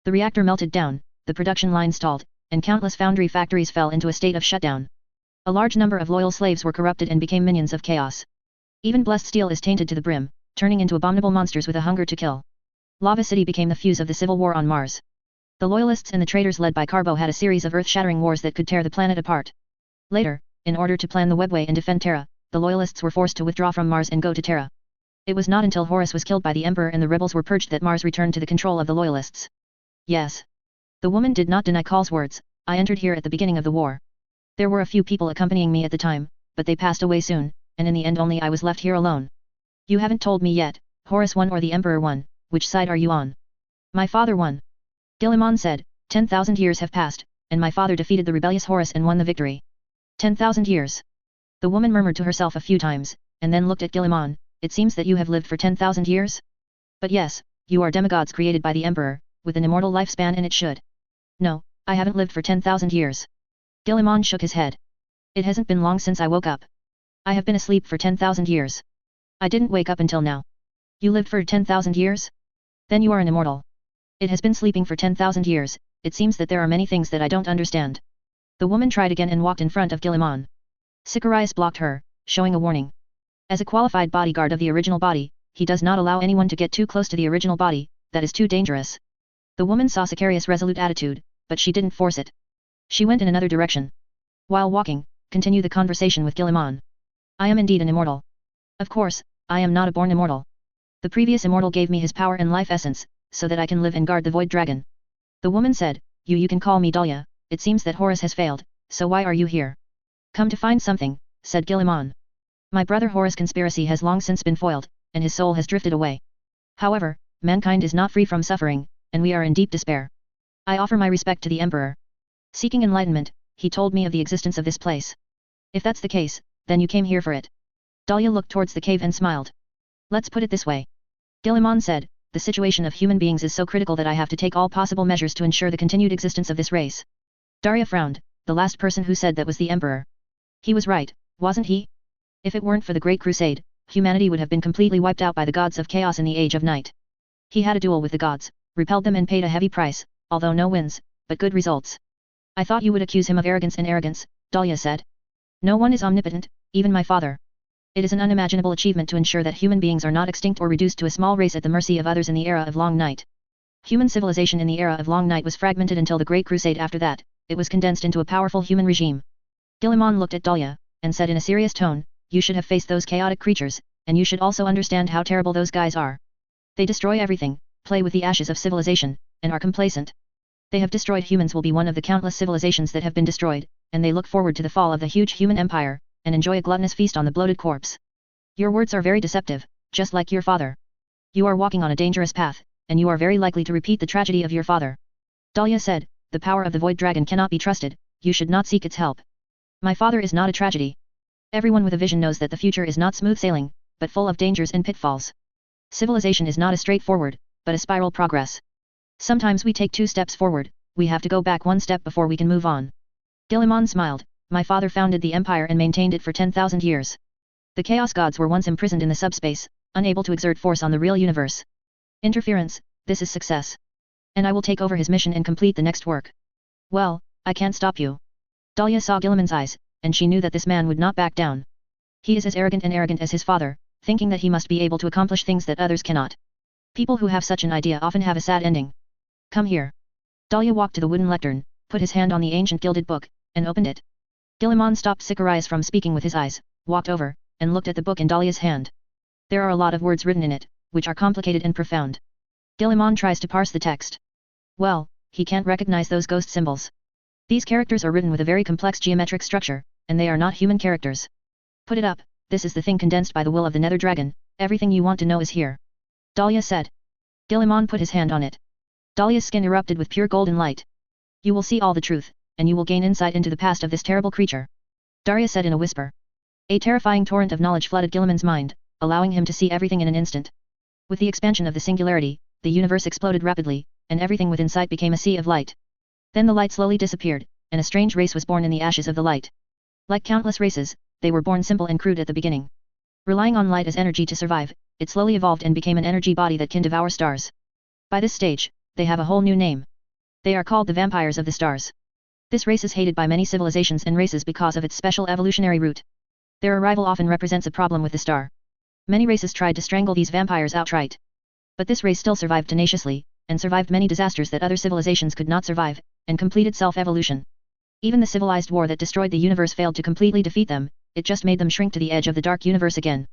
The reactor melted down, the production line stalled, and countless foundry factories fell into a state of shutdown. A large number of loyal slaves were corrupted and became minions of chaos. Even blessed steel is tainted to the brim, turning into abominable monsters with a hunger to kill. Lava City became the fuse of the civil war on Mars. The loyalists and the traitors led by Carbo had a series of earth-shattering wars that could tear the planet apart. Later, in order to plan the webway and defend Terra, the loyalists were forced to withdraw from Mars and go to Terra. It was not until Horus was killed by the Emperor and the rebels were purged that Mars returned to the control of the loyalists. Yes. The woman did not deny Call's words. I entered here at the beginning of the war. There were a few people accompanying me at the time, but they passed away soon, and in the end only I was left here alone. You haven't told me yet, Horus won or the Emperor won, which side are you on? My father won. Gilliman said, 10,000 years have passed, and my father defeated the rebellious Horus and won the victory. 10,000 years. The woman murmured to herself a few times, and then looked at Gilliman. It seems that you have lived for 10,000 years? But yes, you are demigods created by the Emperor, with an immortal lifespan and it should. No, I haven't lived for 10,000 years. Gilliman shook his head. It hasn't been long since I woke up. I have been asleep for 10,000 years. I didn't wake up until now. You lived for 10,000 years? Then you are an immortal. It has been sleeping for 10,000 years, it seems that there are many things that I don't understand. The woman tried again and walked in front of Gilliman. Sicarius blocked her, showing a warning. As a qualified bodyguard of the original body, he does not allow anyone to get too close to the original body, that is too dangerous. The woman saw Sicarius' resolute attitude, but she didn't force it. She went in another direction. While walking, continued the conversation with Gilliman. I am indeed an immortal. Of course, I am not a born immortal. The previous immortal gave me his power and life essence, so that I can live and guard the void dragon. The woman said, You can call me Dahlia, it seems that Horus has failed, so why are you here? Come to find something, said Gilliman. My brother Horus' conspiracy has long since been foiled, and his soul has drifted away. However, mankind is not free from suffering, and we are in deep despair. I offer my respect to the Emperor. Seeking enlightenment, he told me of the existence of this place. If that's the case, then you came here for it. Dahlia looked towards the cave and smiled. Let's put it this way. Gilliman said, the situation of human beings is so critical that I have to take all possible measures to ensure the continued existence of this race. Daria frowned. The last person who said that was the Emperor. He was right, wasn't he? If it weren't for the Great Crusade, humanity would have been completely wiped out by the gods of chaos in the Age of Night. He had a duel with the gods, repelled them and paid a heavy price, although no wins, but good results. I thought you would accuse him of arrogance, Dahlia said. No one is omnipotent, even my father. It is an unimaginable achievement to ensure that human beings are not extinct or reduced to a small race at the mercy of others in the era of Long Night. Human civilization in the era of Long Night was fragmented until the Great Crusade. After that, it was condensed into a powerful human regime. Guilliman looked at Dahlia, and said in a serious tone, you should have faced those chaotic creatures, and you should also understand how terrible those guys are. They destroy everything, play with the ashes of civilization, and are complacent. They have destroyed humans will be one of the countless civilizations that have been destroyed, and they look forward to the fall of the huge human empire, and enjoy a gluttonous feast on the bloated corpse. Your words are very deceptive, just like your father. You are walking on a dangerous path, and you are very likely to repeat the tragedy of your father. Dahlia said, the power of the Void Dragon cannot be trusted, you should not seek its help. My father is not a tragedy. Everyone with a vision knows that the future is not smooth sailing, but full of dangers and pitfalls. Civilization is not a straightforward, but a spiral progress. Sometimes we take 2 steps forward, we have to go back 1 step before we can move on. Guilliman smiled, my father founded the empire and maintained it for 10,000 years. The Chaos Gods were once imprisoned in the subspace, unable to exert force on the real universe. Interference, this is success. And I will take over his mission and complete the next work. Well, I can't stop you. Dahlia saw Guilliman's eyes, and she knew that this man would not back down. He is as arrogant as his father, thinking that he must be able to accomplish things that others cannot. People who have such an idea often have a sad ending. Come here. Dahlia walked to the wooden lectern, put his hand on the ancient gilded book, and opened it. Guilliman stopped Sicarius from speaking with his eyes, walked over, and looked at the book in Dahlia's hand. There are a lot of words written in it, which are complicated and profound. Guilliman tries to parse the text. Well, he can't recognize those ghost symbols. These characters are written with a very complex geometric structure, and they are not human characters. Put it up, this is the thing condensed by the will of the Nether Dragon, everything you want to know is here. Dahlia said. Guilliman put his hand on it. Dahlia's skin erupted with pure golden light. You will see all the truth, and you will gain insight into the past of this terrible creature. Daria said in a whisper. A terrifying torrent of knowledge flooded Guilliman's mind, allowing him to see everything in an instant. With the expansion of the singularity, the universe exploded rapidly, and everything within sight became a sea of light. Then the light slowly disappeared, and a strange race was born in the ashes of the light. Like countless races, they were born simple and crude at the beginning. Relying on light as energy to survive, it slowly evolved and became an energy body that can devour stars. By this stage, they have a whole new name. They are called the vampires of the stars. This race is hated by many civilizations and races because of its special evolutionary route. Their arrival often represents a problem with the star. Many races tried to strangle these vampires outright. But this race still survived tenaciously, and survived many disasters that other civilizations could not survive, and completed self-evolution. Even the civilized war that destroyed the universe failed to completely defeat them, it just made them shrink to the edge of the dark universe again.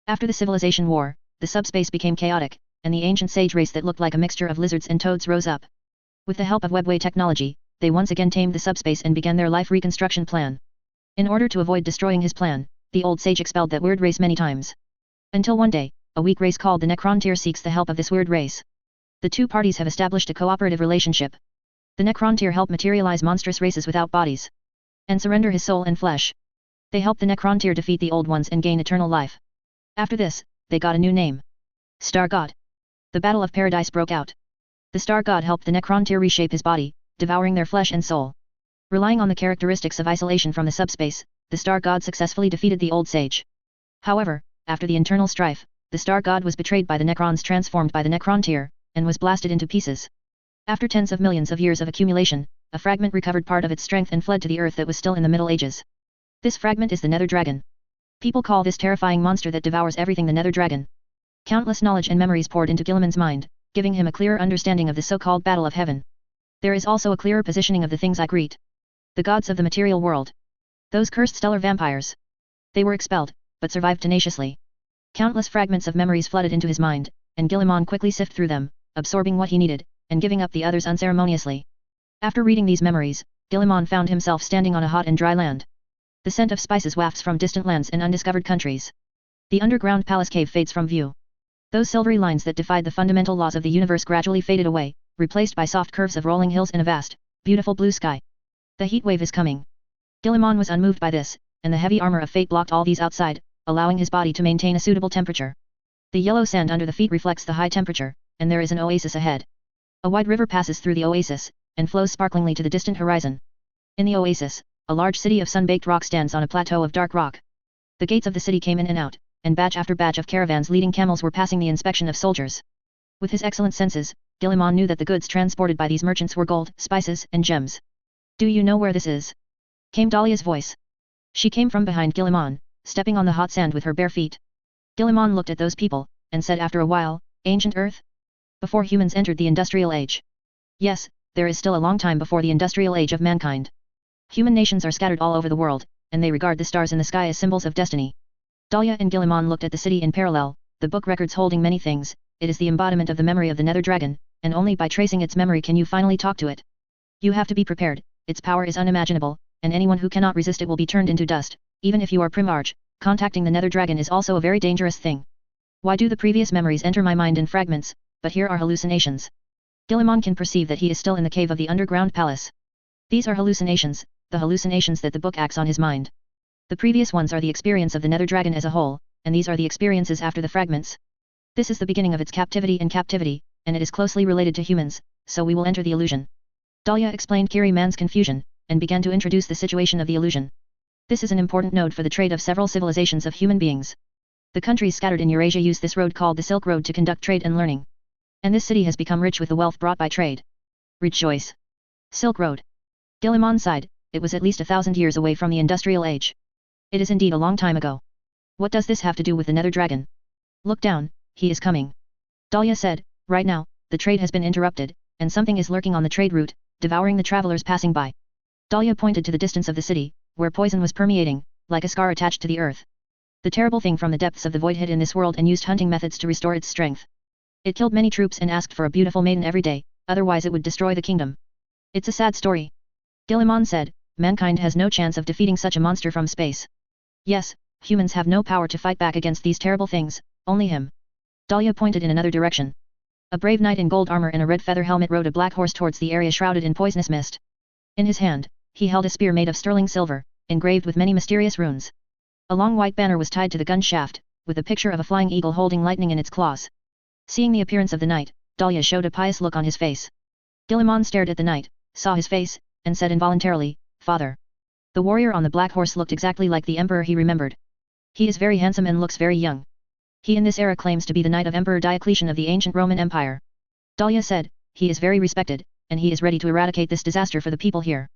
After the civilization war, the subspace became chaotic, and the ancient sage race that looked like a mixture of lizards and toads rose up. With the help of webway technology, they once again tamed the subspace and began their life reconstruction plan. In order to avoid destroying his plan, the old sage expelled that weird race many times. Until one day, a weak race called the Necrontyr seeks the help of this weird race. The two parties have established a cooperative relationship. The Necrontyr help materialize monstrous races without bodies. And surrender his soul and flesh. They help the Necrontyr defeat the old ones and gain eternal life. After this, they got a new name. Star God. The Battle of Paradise broke out. The Star God helped the Necrontyr reshape his body, devouring their flesh and soul. Relying on the characteristics of isolation from the subspace, the Star God successfully defeated the old sage. However, after the internal strife, the Star God was betrayed by the Necrons transformed by the Necrontyr, and was blasted into pieces. After tens of millions of years of accumulation, a fragment recovered part of its strength and fled to the earth that was still in the Middle Ages. This fragment is the Nether Dragon. People call this terrifying monster that devours everything the Nether Dragon. Countless knowledge and memories poured into Guilliman's mind, giving him a clearer understanding of the so-called Battle of Heaven. There is also a clearer positioning of the things I greet. The gods of the material world. Those cursed stellar vampires. They were expelled, but survived tenaciously. Countless fragments of memories flooded into his mind, and Guilliman quickly sifted through them, absorbing what he needed, and giving up the others unceremoniously. After reading these memories, Guilliman found himself standing on a hot and dry land. The scent of spices wafts from distant lands and undiscovered countries. The underground palace cave fades from view. Those silvery lines that defied the fundamental laws of the universe gradually faded away, replaced by soft curves of rolling hills and a vast, beautiful blue sky. The heat wave is coming. Guilliman was unmoved by this, and the heavy armor of fate blocked all these outside, allowing his body to maintain a suitable temperature. The yellow sand under the feet reflects the high temperature, and there is an oasis ahead. A wide river passes through the oasis, and flows sparklingly to the distant horizon. In the oasis, a large city of sun-baked rock stands on a plateau of dark rock. The gates of the city came in and out, and batch after batch of caravans leading camels were passing the inspection of soldiers. With his excellent senses, Guilliman knew that the goods transported by these merchants were gold, spices, and gems. Do you know where this is? came Dahlia's voice. She came from behind Guilliman, stepping on the hot sand with her bare feet. Guilliman looked at those people, and said after a while, Ancient Earth? Before humans entered the industrial age. Yes, there is still a long time before the industrial age of mankind. Human nations are scattered all over the world, and they regard the stars in the sky as symbols of destiny. Dahlia and Guilliman looked at the city in parallel, the book records holding many things, it is the embodiment of the memory of the Nether Dragon, and only by tracing its memory can you finally talk to it. You have to be prepared, its power is unimaginable, and anyone who cannot resist it will be turned into dust, even if you are Primarch, contacting the Nether Dragon is also a very dangerous thing. Why do the previous memories enter my mind in fragments, but here are hallucinations? Guilliman can perceive that he is still in the cave of the underground palace. These are hallucinations, the hallucinations that the book acts on his mind. The previous ones are the experience of the Nether Dragon as a whole, and these are the experiences after the fragments. This is the beginning of its captivity, and it is closely related to humans, so we will enter the illusion. Dahlia explained Kiri Man's confusion, and began to introduce the situation of the illusion. This is an important node for the trade of several civilizations of human beings. The countries scattered in Eurasia use this road called the Silk Road to conduct trade and learning. And this city has become rich with the wealth brought by trade. Rejoice! Silk Road. Guilliman sighed, it was at least 1,000 years away from the industrial age. It is indeed a long time ago. What does this have to do with the Nether Dragon? Look down, he is coming. Dahlia said, right now, the trade has been interrupted, and something is lurking on the trade route, devouring the travelers passing by. Dahlia pointed to the distance of the city, where poison was permeating, like a scar attached to the earth. The terrible thing from the depths of the void hid in this world and used hunting methods to restore its strength. It killed many troops and asked for a beautiful maiden every day, otherwise it would destroy the kingdom. It's a sad story. Guilliman said, mankind has no chance of defeating such a monster from space. Yes, humans have no power to fight back against these terrible things, only him. Dahlia pointed in another direction. A brave knight in gold armor and a red feather helmet rode a black horse towards the area shrouded in poisonous mist. In his hand, he held a spear made of sterling silver, engraved with many mysterious runes. A long white banner was tied to the gun shaft, with a picture of a flying eagle holding lightning in its claws. Seeing the appearance of the knight, Dahlia showed a pious look on his face. Guilliman stared at the knight, saw his face, and said involuntarily, Father. The warrior on the black horse looked exactly like the emperor he remembered. He is very handsome and looks very young. He in this era claims to be the knight of Emperor Diocletian of the ancient Roman Empire. Dahlia said, he is very respected, and he is ready to eradicate this disaster for the people here.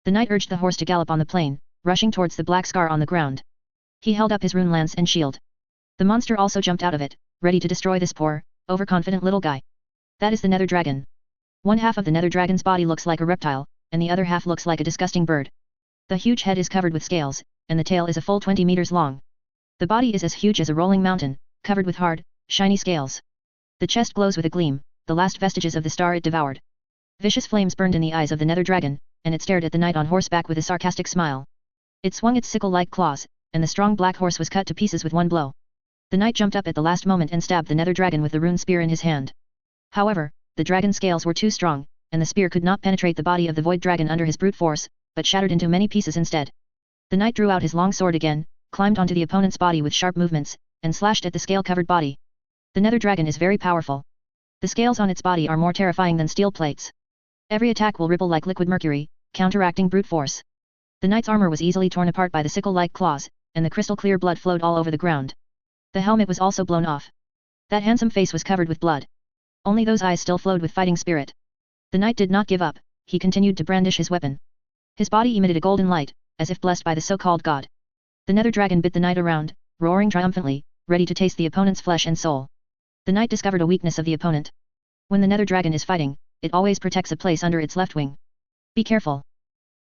The knight urged the horse to gallop on the plain, rushing towards the black scar on the ground. He held up his rune lance and shield. The monster also jumped out of it, ready to destroy this poor, overconfident little guy. That is the Nether Dragon. One half of the Nether Dragon's body looks like a reptile, and the other half looks like a disgusting bird. The huge head is covered with scales, and the tail is a full 20 meters long. The body is as huge as a rolling mountain, covered with hard, shiny scales. The chest glows with a gleam, the last vestiges of the star it devoured. Vicious flames burned in the eyes of the Nether Dragon, and it stared at the knight on horseback with a sarcastic smile. It swung its sickle-like claws, and the strong black horse was cut to pieces with one blow. The knight jumped up at the last moment and stabbed the Nether Dragon with the rune spear in his hand. However, the dragon's scales were too strong, and the spear could not penetrate the body of the void dragon under his brute force, but shattered into many pieces instead. The knight drew out his long sword again, climbed onto the opponent's body with sharp movements, and slashed at the scale-covered body. The Nether Dragon is very powerful. The scales on its body are more terrifying than steel plates. Every attack will ripple like liquid mercury, counteracting brute force. The knight's armor was easily torn apart by the sickle-like claws, and the crystal-clear blood flowed all over the ground. The helmet was also blown off. That handsome face was covered with blood. Only those eyes still flowed with fighting spirit. The knight did not give up, he continued to brandish his weapon. His body emitted a golden light, as if blessed by the so-called god. The Nether Dragon bit the knight around, roaring triumphantly, ready to taste the opponent's flesh and soul. The knight discovered a weakness of the opponent. When the Nether Dragon is fighting, it always protects a place under its left wing. Be careful.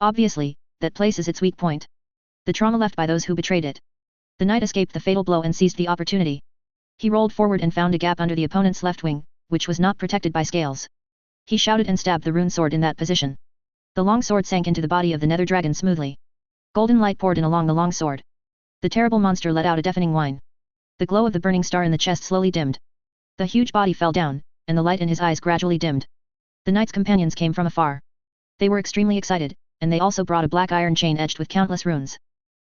Obviously, that place is its weak point. The trauma left by those who betrayed it. The knight escaped the fatal blow and seized the opportunity. He rolled forward and found a gap under the opponent's left wing, which was not protected by scales. He shouted and stabbed the rune sword in that position. The long sword sank into the body of the Nether Dragon smoothly. Golden light poured in along the long sword. The terrible monster let out a deafening whine. The glow of the burning star in the chest slowly dimmed. The huge body fell down, and the light in his eyes gradually dimmed. The knight's companions came from afar. They were extremely excited, and they also brought a black iron chain edged with countless runes.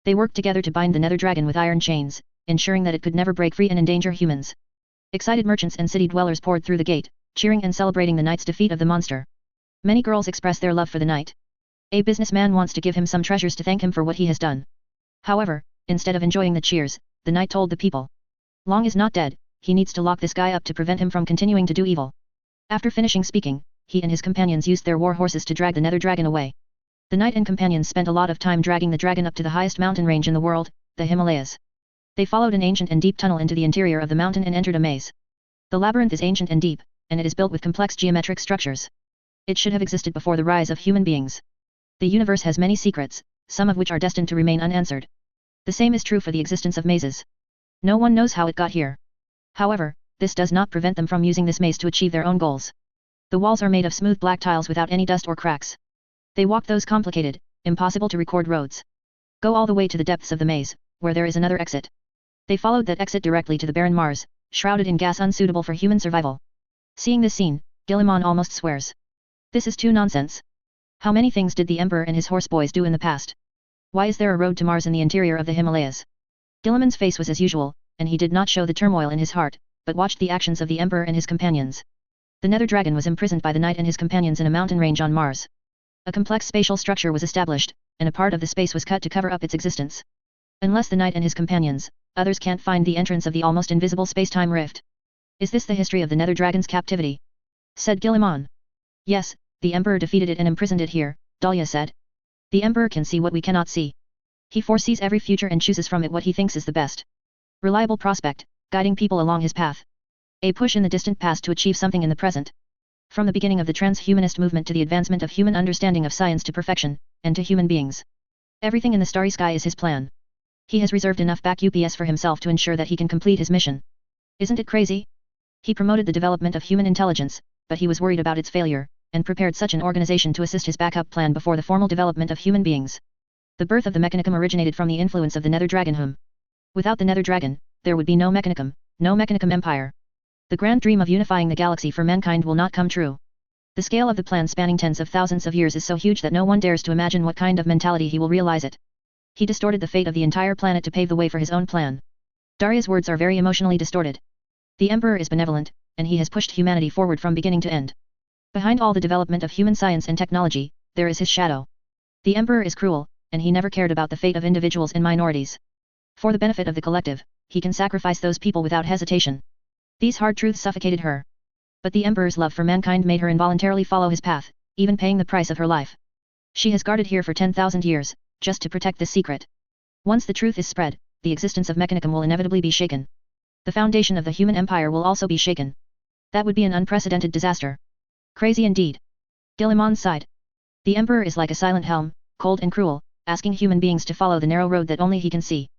They worked together to bind the Nether Dragon with iron chains, ensuring that it could never break free and endanger humans. Excited merchants and city dwellers poured through the gate, cheering and celebrating the knight's defeat of the monster. Many girls expressed their love for the knight. A businessman wants to give him some treasures to thank him for what he has done. However, instead of enjoying the cheers, the knight told the people. Long is not dead, he needs to lock this guy up to prevent him from continuing to do evil. After finishing speaking, he and his companions used their war horses to drag the Nether Dragon away. The knight and companions spent a lot of time dragging the dragon up to the highest mountain range in the world, the Himalayas. They followed an ancient and deep tunnel into the interior of the mountain and entered a maze. The labyrinth is ancient and deep, and it is built with complex geometric structures. It should have existed before the rise of human beings. The universe has many secrets, some of which are destined to remain unanswered. The same is true for the existence of mazes. No one knows how it got here. However, this does not prevent them from using this maze to achieve their own goals. The walls are made of smooth black tiles without any dust or cracks. They walk those complicated, impossible to record roads. Go all the way to the depths of the maze, where there is another exit. They followed that exit directly to the barren Mars, shrouded in gas unsuitable for human survival. Seeing this scene, Gilliman almost swears. This is too nonsense. How many things did the Emperor and his horse boys do in the past? Why is there a road to Mars in the interior of the Himalayas? Gilliman's face was as usual, and he did not show the turmoil in his heart, but watched the actions of the Emperor and his companions. The Nether Dragon was imprisoned by the knight and his companions in a mountain range on Mars. A complex spatial structure was established, and a part of the space was cut to cover up its existence. Unless the knight and his companions, others can't find the entrance of the almost invisible space-time rift. Is this the history of the Nether Dragon's captivity? Said Gilliman. Yes, the Emperor defeated it and imprisoned it here, Dahlia said. The Emperor can see what we cannot see. He foresees every future and chooses from it what he thinks is the best. Reliable prospect, guiding people along his path. A push in the distant past to achieve something in the present. From the beginning of the transhumanist movement to the advancement of human understanding of science to perfection, and to human beings. Everything in the starry sky is his plan. He has reserved enough back UPS for himself to ensure that he can complete his mission. Isn't it crazy? He promoted the development of human intelligence, but he was worried about its failure, and prepared such an organization to assist his backup plan before the formal development of human beings. The birth of the Mechanicum originated from the influence of the Nether Dragon. Without the Nether Dragon, there would be no Mechanicum Empire. The grand dream of unifying the galaxy for mankind will not come true. The scale of the plan spanning tens of thousands of years is so huge that no one dares to imagine what kind of mentality he will realize it. He distorted the fate of the entire planet to pave the way for his own plan. Daria's words are very emotionally distorted. The Emperor is benevolent, and he has pushed humanity forward from beginning to end. Behind all the development of human science and technology, there is his shadow. The Emperor is cruel, and he never cared about the fate of individuals and minorities. For the benefit of the collective, he can sacrifice those people without hesitation. These hard truths suffocated her. But the Emperor's love for mankind made her involuntarily follow his path, even paying the price of her life. She has guarded here for 10,000 years, just to protect this secret. Once the truth is spread, the existence of Mechanicum will inevitably be shaken. The foundation of the human empire will also be shaken. That would be an unprecedented disaster. Crazy indeed. Gilliman sighed. The Emperor is like a silent helm, cold and cruel, asking human beings to follow the narrow road that only he can see.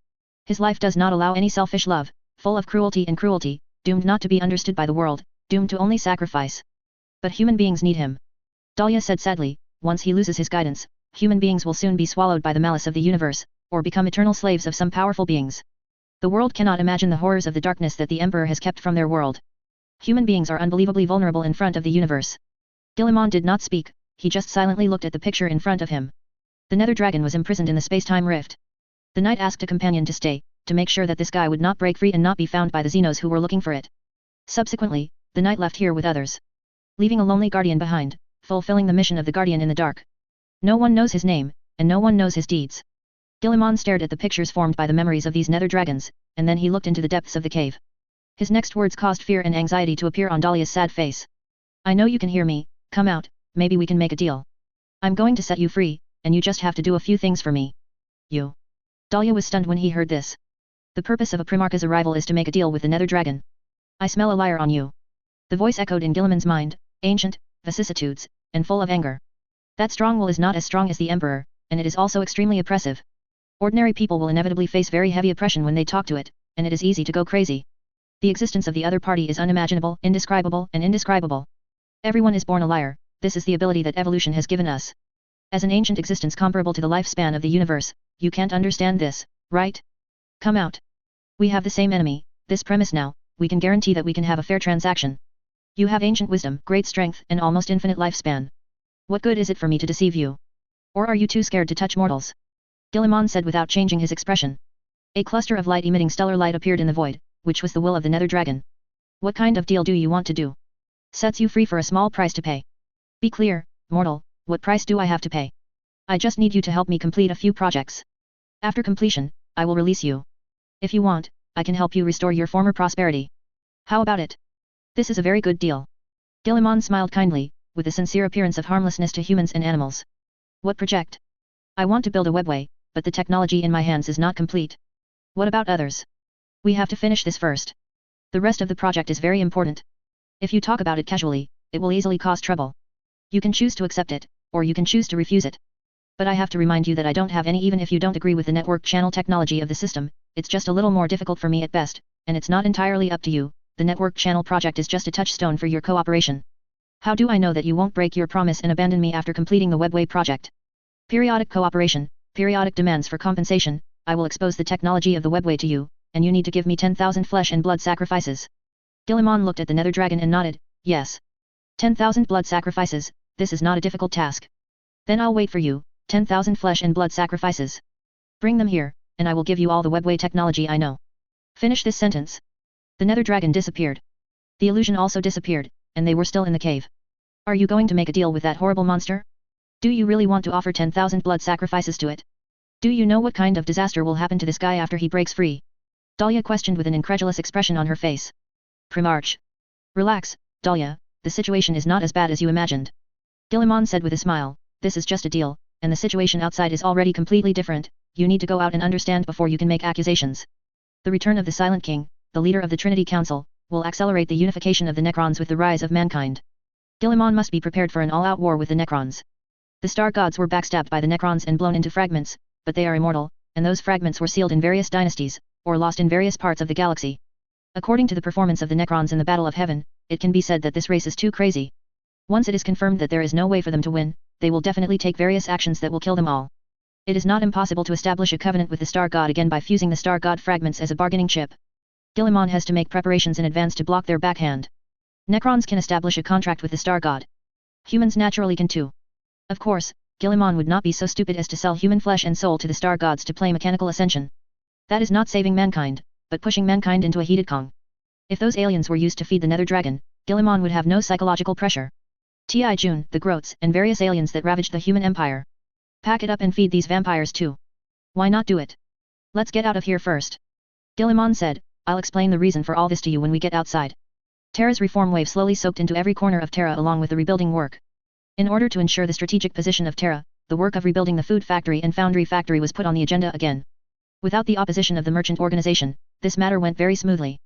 His life does not allow any selfish love, full of cruelty, doomed not to be understood by the world, doomed to only sacrifice. But human beings need him. Dahlia said sadly, once he loses his guidance, human beings will soon be swallowed by the malice of the universe, or become eternal slaves of some powerful beings. The world cannot imagine the horrors of the darkness that the Emperor has kept from their world. Human beings are unbelievably vulnerable in front of the universe. Gilliman did not speak, he just silently looked at the picture in front of him. The Nether Dragon was imprisoned in the space-time rift. The knight asked a companion to stay, to make sure that this guy would not break free and not be found by the Xenos who were looking for it. Subsequently, the knight left here with others. Leaving a lonely guardian behind, fulfilling the mission of the guardian in the dark. No one knows his name, and no one knows his deeds. Gilliman stared at the pictures formed by the memories of these Nether Dragons, and then he looked into the depths of the cave. His next words caused fear and anxiety to appear on Dahlia's sad face. I know you can hear me, come out, maybe we can make a deal. I'm going to set you free, and you just have to do a few things for me. You. Dahlia was stunned when he heard this. The purpose of a Primarch's arrival is to make a deal with the Nether Dragon. I smell a liar on you. The voice echoed in Gilliman's mind, ancient, vicissitudes, and full of anger. That strong will is not as strong as the Emperor, and it is also extremely oppressive. Ordinary people will inevitably face very heavy oppression when they talk to it, and it is easy to go crazy. The existence of the other party is unimaginable, indescribable, and indescribable. Everyone is born a liar, this is the ability that evolution has given us. As an ancient existence comparable to the lifespan of the universe, you can't understand this, right? Come out. We have the same enemy, this premise now, we can guarantee that we can have a fair transaction. You have ancient wisdom, great strength, and almost infinite lifespan. What good is it for me to deceive you? Or are you too scared to touch mortals? Gilliman said without changing his expression. A cluster of light-emitting stellar light appeared in the void, which was the will of the Nether Dragon. What kind of deal do you want to do? Sets you free for a small price to pay. Be clear, mortal, what price do I have to pay? I just need you to help me complete a few projects. After completion, I will release you. If you want, I can help you restore your former prosperity. How about it? This is a very good deal. Gilliman smiled kindly, with a sincere appearance of harmlessness to humans and animals. What project? I want to build a webway, but the technology in my hands is not complete. What about others? We have to finish this first. The rest of the project is very important. If you talk about it casually, it will easily cause trouble. You can choose to accept it, or you can choose to refuse it. But I have to remind you that I don't have any. Even if you don't agree with the network channel technology of the system, it's just a little more difficult for me at best, and it's not entirely up to you. The network channel project is just a touchstone for your cooperation. How do I know that you won't break your promise and abandon me after completing the webway project? Periodic cooperation, periodic demands for compensation. I will expose the technology of the webway to you, and you need to give me 10,000 flesh and blood sacrifices. Guilliman looked at the nether dragon and nodded, yes. 10,000 blood sacrifices, this is not a difficult task. Then I'll wait for you, 10,000 flesh and blood sacrifices. Bring them here, and I will give you all the webway technology I know. Finish this sentence. The nether dragon disappeared. The illusion also disappeared, and they were still in the cave. Are you going to make a deal with that horrible monster? Do you really want to offer 10,000 blood sacrifices to it? Do you know what kind of disaster will happen to this guy after he breaks free? Dahlia questioned with an incredulous expression on her face. Primarch. Relax, Dahlia, the situation is not as bad as you imagined. Guilliman said with a smile, this is just a deal, and the situation outside is already completely different. You need to go out and understand before you can make accusations. The return of the Silent King, the leader of the Trinity Council, will accelerate the unification of the Necrons with the rise of mankind. Guilliman must be prepared for an all-out war with the Necrons. The star gods were backstabbed by the Necrons and blown into fragments, but they are immortal, and those fragments were sealed in various dynasties, or lost in various parts of the galaxy. According to the performance of the Necrons in the Battle of Heaven, it can be said that this race is too crazy. Once it is confirmed that there is no way for them to win, they will definitely take various actions that will kill them all. It is not impossible to establish a covenant with the Star God again by fusing the Star God fragments as a bargaining chip. Guilliman has to make preparations in advance to block their backhand. Necrons can establish a contract with the Star God. Humans naturally can too. Of course, Guilliman would not be so stupid as to sell human flesh and soul to the Star Gods to play mechanical ascension. That is not saving mankind, but pushing mankind into a heated Kong. If those aliens were used to feed the nether dragon, Guilliman would have no psychological pressure. Ti Jun, the Groats, and various aliens that ravaged the human empire. Pack it up and feed these vampires too. Why not do it? Let's get out of here first. Guilliman said, I'll explain the reason for all this to you when we get outside. Terra's reform wave slowly soaked into every corner of Terra along with the rebuilding work. In order to ensure the strategic position of Terra, the work of rebuilding the food factory and foundry factory was put on the agenda again. Without the opposition of the merchant organization, this matter went very smoothly.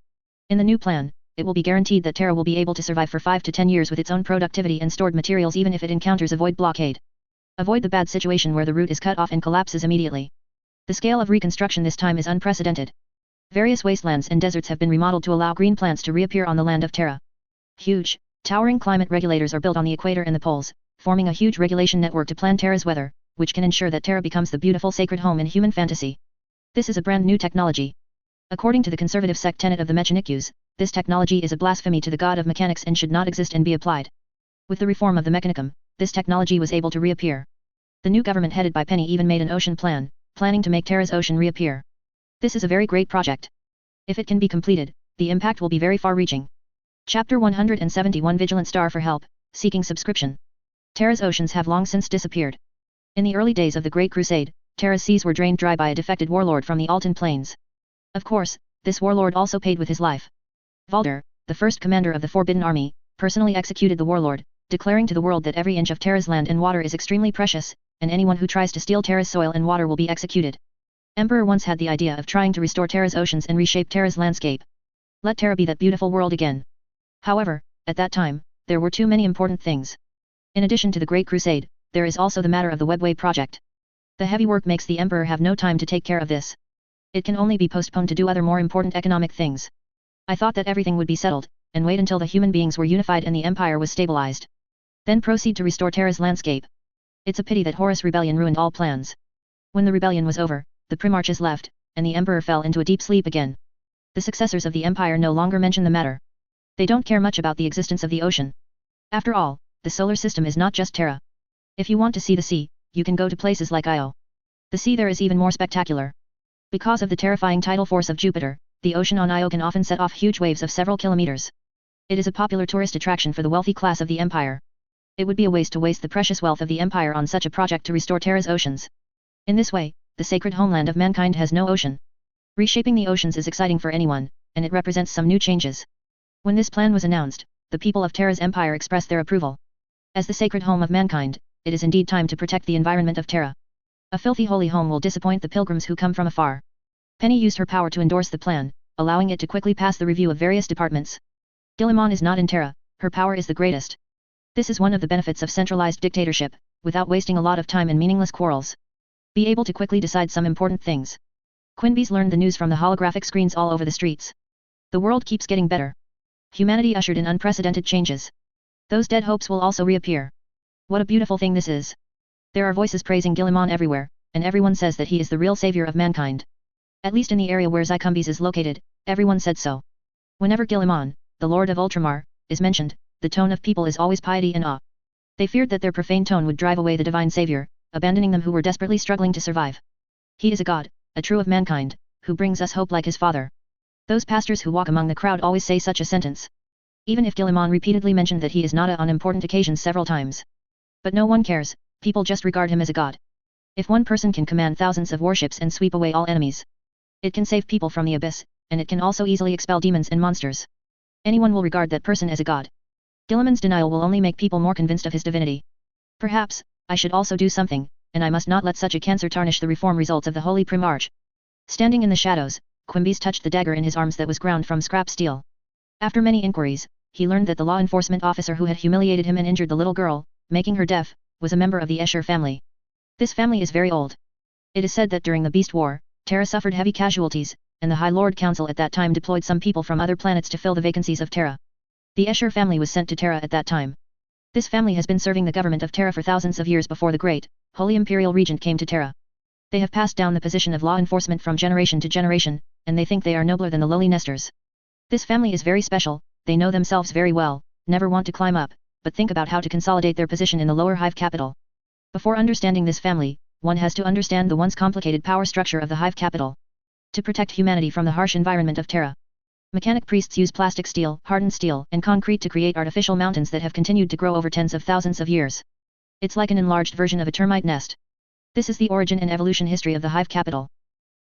In the new plan, it will be guaranteed that Terra will be able to survive for 5 to 10 years with its own productivity and stored materials even if it encounters a void blockade. Avoid the bad situation where the route is cut off and collapses immediately. The scale of reconstruction this time is unprecedented. Various wastelands and deserts have been remodeled to allow green plants to reappear on the land of Terra. Huge, towering climate regulators are built on the equator and the poles, forming a huge regulation network to plan Terra's weather, which can ensure that Terra becomes the beautiful sacred home in human fantasy. This is a brand new technology. According to the conservative sect tenet of the Mechanikus, this technology is a blasphemy to the god of mechanics and should not exist and be applied. With the reform of the Mechanicum, this technology was able to reappear. The new government headed by Penny even made an ocean plan, planning to make Terra's ocean reappear. This is a very great project. If it can be completed, the impact will be very far-reaching. Chapter 171 Vigilant Star for Help, Seeking Subscription. Terra's oceans have long since disappeared. In the early days of the Great Crusade, Terra's seas were drained dry by a defected warlord from the Altan Plains. Of course, this warlord also paid with his life. Valder, the first commander of the Forbidden Army, personally executed the warlord, declaring to the world that every inch of Terra's land and water is extremely precious, and anyone who tries to steal Terra's soil and water will be executed. Emperor once had the idea of trying to restore Terra's oceans and reshape Terra's landscape. Let Terra be that beautiful world again. However, at that time, there were too many important things. In addition to the Great Crusade, there is also the matter of the Webway project. The heavy work makes the Emperor have no time to take care of this. It can only be postponed to do other more important economic things. I thought that everything would be settled, and wait until the human beings were unified and the Empire was stabilized. Then proceed to restore Terra's landscape. It's a pity that Horus' rebellion ruined all plans. When the rebellion was over, the Primarches left, and the Emperor fell into a deep sleep again. The successors of the Empire no longer mention the matter. They don't care much about the existence of the ocean. After all, the solar system is not just Terra. If you want to see the sea, you can go to places like Io. The sea there is even more spectacular. Because of the terrifying tidal force of Jupiter, the ocean on Io can often set off huge waves of several kilometers. It is a popular tourist attraction for the wealthy class of the Empire. It would be a waste to waste the precious wealth of the Empire on such a project to restore Terra's oceans. In this way, the sacred homeland of mankind has no ocean. Reshaping the oceans is exciting for anyone, and it represents some new changes. When this plan was announced, the people of Terra's empire expressed their approval. As the sacred home of mankind, it is indeed time to protect the environment of Terra. A filthy holy home will disappoint the pilgrims who come from afar. Penny used her power to endorse the plan, allowing it to quickly pass the review of various departments. Guillemot is not in Terra, her power is the greatest. This is one of the benefits of centralized dictatorship, without wasting a lot of time in meaningless quarrels. Be able to quickly decide some important things. Quinby's learned the news from the holographic screens all over the streets. The world keeps getting better. Humanity ushered in unprecedented changes. Those dead hopes will also reappear. What a beautiful thing this is. There are voices praising Guillemot everywhere, and everyone says that he is the real savior of mankind. At least in the area where Zycumbes is located, everyone said so. Whenever Guillemot, the Lord of Ultramar, is mentioned, the tone of people is always piety and awe. They feared that their profane tone would drive away the divine savior, abandoning them who were desperately struggling to survive. He is a god, a true of mankind, who brings us hope like his father. Those pastors who walk among the crowd always say such a sentence. Even if Guillemot repeatedly mentioned that he is Nada on important occasions several times. But no one cares, people just regard him as a god. If one person can command thousands of warships and sweep away all enemies, it can save people from the abyss, and it can also easily expel demons and monsters. Anyone will regard that person as a god. Guillemot's denial will only make people more convinced of his divinity. Perhaps, I should also do something, and I must not let such a cancer tarnish the reform results of the Holy Primarch. Standing in the shadows, Quimby's touched the dagger in his arms that was ground from scrap steel. After many inquiries, he learned that the law enforcement officer who had humiliated him and injured the little girl, making her deaf, was a member of the Escher family. This family is very old. It is said that during the Beast War, Terra suffered heavy casualties, and the High Lord Council at that time deployed some people from other planets to fill the vacancies of Terra. The Escher family was sent to Terra at that time. This family has been serving the government of Terra for thousands of years before the great, Holy Imperial Regent came to Terra. They have passed down the position of law enforcement from generation to generation, and they think they are nobler than the lowly Nestors. This family is very special, they know themselves very well, never want to climb up, but think about how to consolidate their position in the lower hive capital. Before understanding this family, one has to understand the once complicated power structure of the hive capital. To protect humanity from the harsh environment of Terra, mechanic priests use plastic steel, hardened steel, and concrete to create artificial mountains that have continued to grow over tens of thousands of years. It's like an enlarged version of a termite nest. This is the origin and evolution history of the hive capital.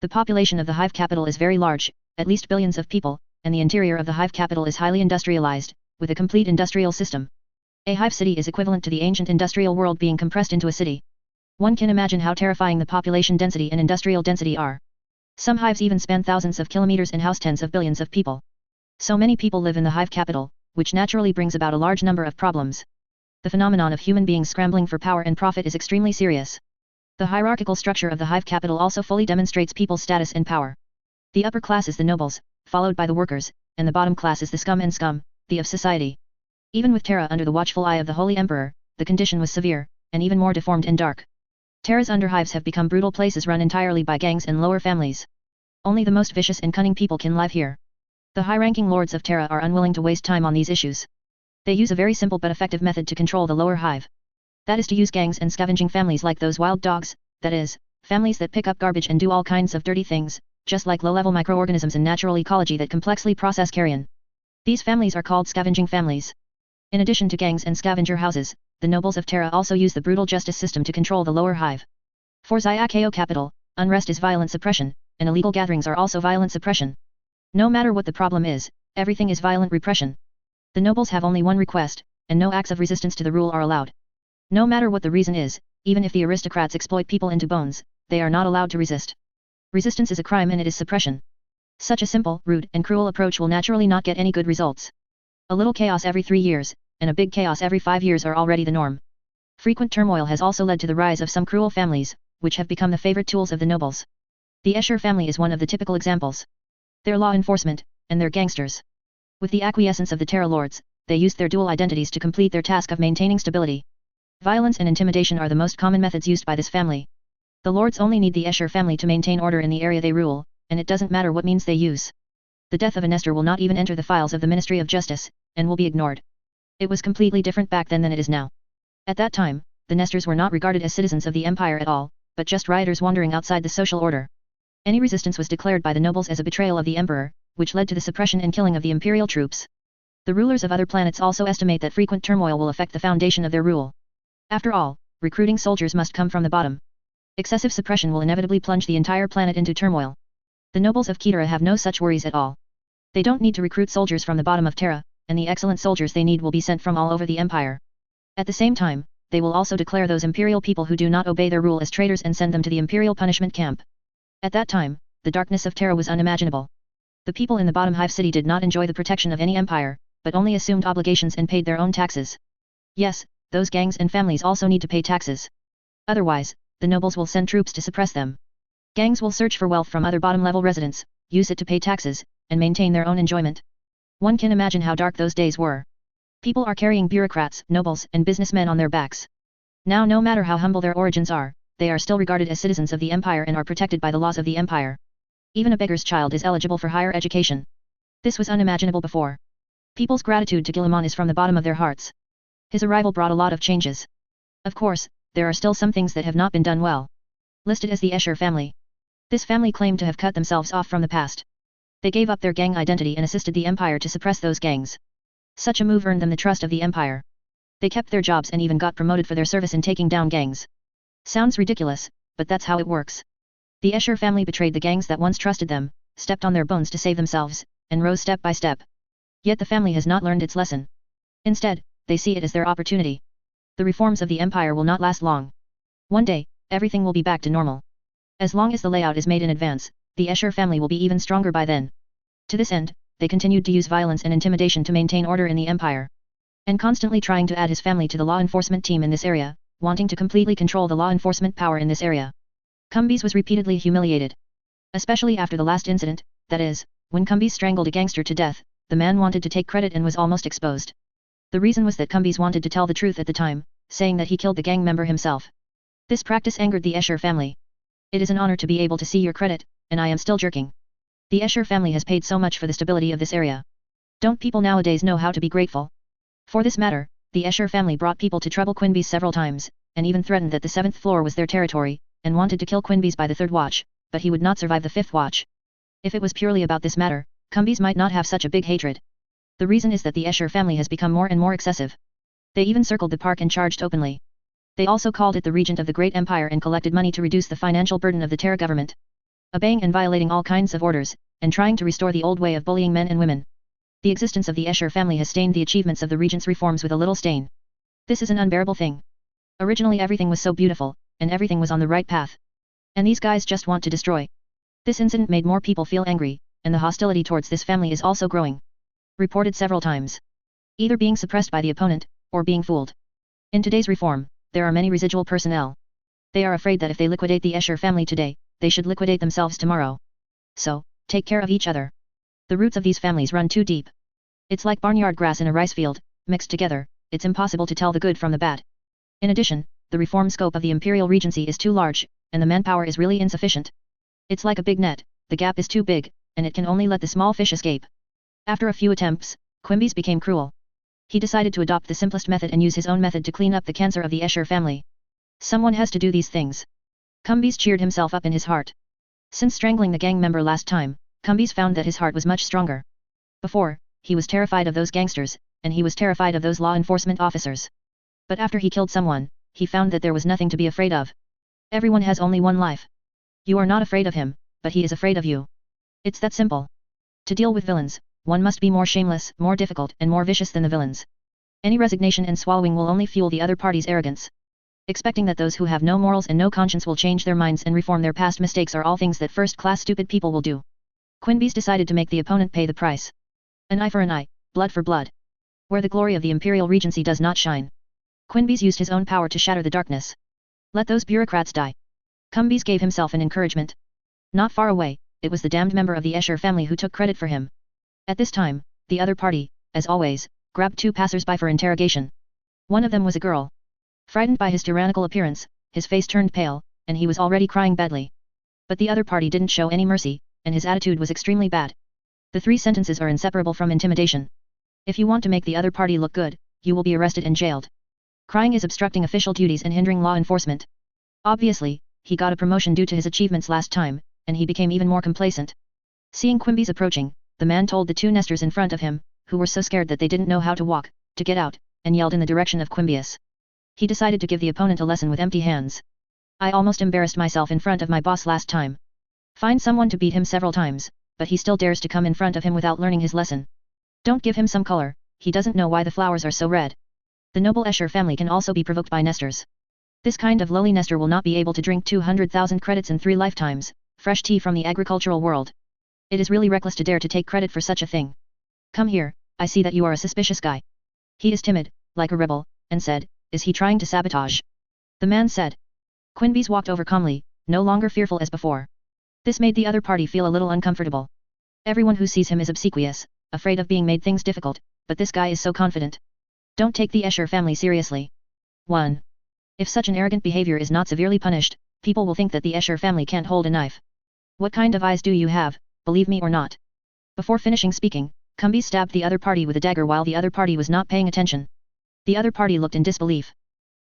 The population of the hive capital is very large, at least billions of people, and the interior of the hive capital is highly industrialized, with a complete industrial system. A hive city is equivalent to the ancient industrial world being compressed into a city. One can imagine how terrifying the population density and industrial density are. Some hives even span thousands of kilometers and house tens of billions of people. So many people live in the hive capital, which naturally brings about a large number of problems. The phenomenon of human beings scrambling for power and profit is extremely serious. The hierarchical structure of the hive capital also fully demonstrates people's status and power. The upper class is the nobles, followed by the workers, and the bottom class is the scum and scum, the of society. Even with Terra under the watchful eye of the Holy Emperor, the condition was severe, and even more deformed and dark. Terra's underhives have become brutal places run entirely by gangs and lower families. Only the most vicious and cunning people can live here. The high-ranking lords of Terra are unwilling to waste time on these issues. They use a very simple but effective method to control the lower hive. That is to use gangs and scavenging families like those wild dogs, that is, families that pick up garbage and do all kinds of dirty things, just like low-level microorganisms in natural ecology that complexly process carrion. These families are called scavenging families. In addition to gangs and scavenger houses, the nobles of Terra also use the brutal justice system to control the lower hive. For Zyakao capital, unrest is violent suppression, and illegal gatherings are also violent suppression. No matter what the problem is, everything is violent repression. The nobles have only one request, and no acts of resistance to the rule are allowed. No matter what the reason is, even if the aristocrats exploit people into bones, they are not allowed to resist. Resistance is a crime and it is suppression. Such a simple, rude, and cruel approach will naturally not get any good results. A little chaos every 3 years, and a big chaos every 5 years are already the norm. Frequent turmoil has also led to the rise of some cruel families, which have become the favorite tools of the nobles. The Escher family is one of the typical examples. Their law enforcement, and their gangsters. With the acquiescence of the Terra Lords, they used their dual identities to complete their task of maintaining stability. Violence and intimidation are the most common methods used by this family. The Lords only need the Escher family to maintain order in the area they rule, and it doesn't matter what means they use. The death of a Nestor will not even enter the files of the Ministry of Justice, and will be ignored. It was completely different back then than it is now. At that time, the Nestors were not regarded as citizens of the Empire at all, but just rioters wandering outside the social order. Any resistance was declared by the nobles as a betrayal of the Emperor, which led to the suppression and killing of the Imperial troops. The rulers of other planets also estimate that frequent turmoil will affect the foundation of their rule. After all, recruiting soldiers must come from the bottom. Excessive suppression will inevitably plunge the entire planet into turmoil. The nobles of Ketera have no such worries at all. They don't need to recruit soldiers from the bottom of Terra, and the excellent soldiers they need will be sent from all over the Empire. At the same time, they will also declare those imperial people who do not obey their rule as traitors and send them to the imperial punishment camp. At that time, the darkness of Terra was unimaginable. The people in the bottom hive city did not enjoy the protection of any empire, but only assumed obligations and paid their own taxes. Yes, those gangs and families also need to pay taxes. Otherwise, the nobles will send troops to suppress them. Gangs will search for wealth from other bottom-level residents, use it to pay taxes, and maintain their own enjoyment. One can imagine how dark those days were. People are carrying bureaucrats, nobles, and businessmen on their backs. Now, no matter how humble their origins are, they are still regarded as citizens of the empire and are protected by the laws of the empire. Even a beggar's child is eligible for higher education. This was unimaginable before. People's gratitude to Guilliman is from the bottom of their hearts. His arrival brought a lot of changes. Of course, there are still some things that have not been done well. Listed as the Escher family. This family claimed to have cut themselves off from the past. They gave up their gang identity and assisted the empire to suppress those gangs. Such a move earned them the trust of the empire. They kept their jobs and even got promoted for their service in taking down gangs. Sounds ridiculous, but that's how it works. The Escher family betrayed the gangs that once trusted them, stepped on their bones to save themselves, and rose step by step. Yet the family has not learned its lesson. Instead, they see it as their opportunity. The reforms of the empire will not last long. One day, everything will be back to normal. As long as the layout is made in advance, the Escher family will be even stronger by then. To this end, they continued to use violence and intimidation to maintain order in the empire. And constantly trying to add his family to the law enforcement team in this area, wanting to completely control the law enforcement power in this area. Cumbes was repeatedly humiliated. Especially after the last incident, that is, when Cumbes strangled a gangster to death, the man wanted to take credit and was almost exposed. The reason was that Cumbes wanted to tell the truth at the time, saying that he killed the gang member himself. This practice angered the Escher family. It is an honor to be able to see your credit, and I am still jerking. The Escher family has paid so much for the stability of this area. Don't people nowadays know how to be grateful? For this matter, the Escher family brought people to trouble Quinbys several times, and even threatened that the 7th floor was their territory, and wanted to kill Quinbys by the 3rd watch, but he would not survive the 5th watch. If it was purely about this matter, Cumbes might not have such a big hatred. The reason is that the Escher family has become more and more excessive. They even circled the park and charged openly. They also called it the regent of the great empire and collected money to reduce the financial burden of the Terra government. Obeying and violating all kinds of orders, and trying to restore the old way of bullying men and women. The existence of the Escher family has stained the achievements of the regent's reforms with a little stain. This is an unbearable thing. Originally everything was so beautiful, and everything was on the right path. And these guys just want to destroy. This incident made more people feel angry, and the hostility towards this family is also growing. Reported several times. Either being suppressed by the opponent, or being fooled. In today's reform, there are many residual personnel. They are afraid that if they liquidate the Escher family today, they should liquidate themselves tomorrow. So, take care of each other. The roots of these families run too deep. It's like barnyard grass in a rice field, mixed together, it's impossible to tell the good from the bad. In addition, the reform scope of the imperial regency is too large, and the manpower is really insufficient. It's like a big net, the gap is too big, and it can only let the small fish escape. After a few attempts, Quinbys became cruel. He decided to adopt the simplest method and use his own method to clean up the cancer of the Escher family. Someone has to do these things. Cumbes cheered himself up in his heart. Since strangling the gang member last time, Cumbes found that his heart was much stronger. Before, he was terrified of those gangsters, and he was terrified of those law enforcement officers. But after he killed someone, he found that there was nothing to be afraid of. Everyone has only one life. You are not afraid of him, but he is afraid of you. It's that simple. To deal with villains, one must be more shameless, more difficult, and more vicious than the villains. Any resignation and swallowing will only fuel the other party's arrogance. Expecting that those who have no morals and no conscience will change their minds and reform their past mistakes are all things that first-class stupid people will do. Quinbys decided to make the opponent pay the price. An eye for an eye, blood for blood. Where the glory of the imperial regency does not shine. Quinbys used his own power to shatter the darkness. Let those bureaucrats die. Cumbes gave himself an encouragement. Not far away, it was the damned member of the Escher family who took credit for him. At this time, the other party, as always, grabbed 2 passers-by for interrogation. One of them was a girl. Frightened by his tyrannical appearance, his face turned pale, and he was already crying badly. But the other party didn't show any mercy, and his attitude was extremely bad. The 3 sentences are inseparable from intimidation. If you want to make the other party look good, you will be arrested and jailed. Crying is obstructing official duties and hindering law enforcement. Obviously, he got a promotion due to his achievements last time, and he became even more complacent. Seeing Quinbys approaching, the man told the 2 nesters in front of him, who were so scared that they didn't know how to walk, to get out, and yelled in the direction of Quinbys. He decided to give the opponent a lesson with empty hands. I almost embarrassed myself in front of my boss last time. Find someone to beat him several times, but he still dares to come in front of him without learning his lesson. Don't give him some color, he doesn't know why the flowers are so red. The noble Escher family can also be provoked by nesters. This kind of lowly nester will not be able to drink 200,000 credits in 3 lifetimes, fresh tea from the agricultural world. It is really reckless to dare to take credit for such a thing. Come here, I see that you are a suspicious guy. He is timid, like a rebel, and said, is he trying to sabotage? The man said. Quinbies walked over calmly, no longer fearful as before. This made the other party feel a little uncomfortable. Everyone who sees him is obsequious, afraid of being made things difficult, but this guy is so confident. Don't take the Escher family seriously. 1. If such an arrogant behavior is not severely punished, people will think that the Escher family can't hold a knife. What kind of eyes do you have, believe me or not? Before finishing speaking, Quinbies stabbed the other party with a dagger while the other party was not paying attention. The other party looked in disbelief.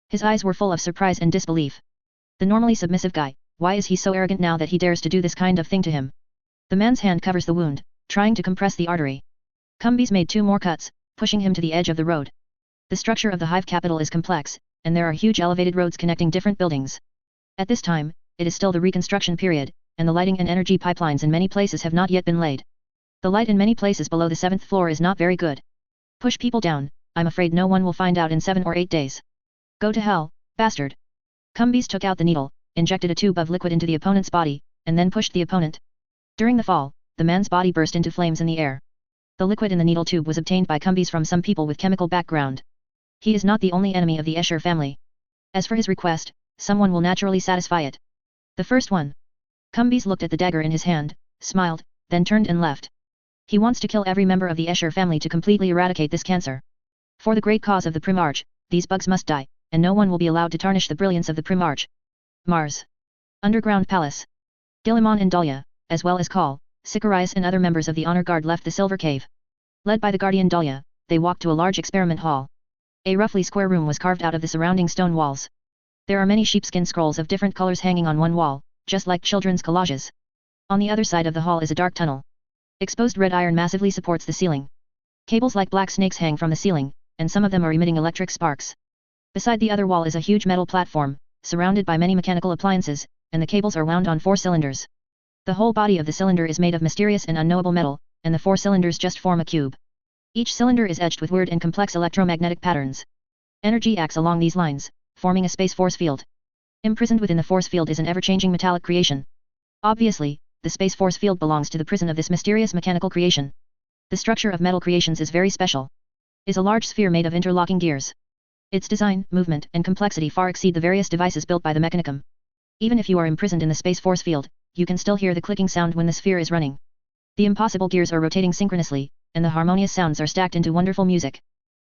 His eyes were full of surprise and disbelief. The normally submissive guy, why is he so arrogant now that he dares to do this kind of thing to him? The man's hand covers the wound, trying to compress the artery. Quinbies made 2 more cuts, pushing him to the edge of the road. The structure of the hive capital is complex, and there are huge elevated roads connecting different buildings. At this time, it is still the reconstruction period, and the lighting and energy pipelines in many places have not yet been laid. The light in many places below the 7th floor is not very good. Push people down, I'm afraid no one will find out in 7 or 8 days. Go to hell, bastard. Quinbies took out the needle, injected a tube of liquid into the opponent's body, and then pushed the opponent. During the fall, the man's body burst into flames in the air. The liquid in the needle tube was obtained by Quinbies from some people with chemical background. He is not the only enemy of the Escher family. As for his request, someone will naturally satisfy it. The first one. Quinbies looked at the dagger in his hand, smiled, then turned and left. He wants to kill every member of the Escher family to completely eradicate this cancer. For the great cause of the Primarch, these bugs must die, and no one will be allowed to tarnish the brilliance of the Primarch. Mars. Underground Palace. Guillemon and Dahlia, as well as Call, Sicarius and other members of the Honor Guard left the Silver Cave. Led by the Guardian Dahlia, they walked to a large experiment hall. A roughly square room was carved out of the surrounding stone walls. There are many sheepskin scrolls of different colors hanging on one wall, just like children's collages. On the other side of the hall is a dark tunnel. Exposed red iron massively supports the ceiling. Cables like black snakes hang from the ceiling, and some of them are emitting electric sparks. Beside the other wall is a huge metal platform, surrounded by many mechanical appliances, and the cables are wound on 4 cylinders. The whole body of the cylinder is made of mysterious and unknowable metal, and the 4 cylinders just form a cube. Each cylinder is edged with weird and complex electromagnetic patterns. Energy acts along these lines, forming a space force field. Imprisoned within the force field is an ever-changing metallic creation. Obviously, the space force field belongs to the prison of this mysterious mechanical creation. The structure of metal creations is very special. Is a large sphere made of interlocking gears. Its design, movement, and complexity far exceed the various devices built by the Mechanicum. Even if you are imprisoned in the space force field, you can still hear the clicking sound when the sphere is running. The impossible gears are rotating synchronously, and the harmonious sounds are stacked into wonderful music.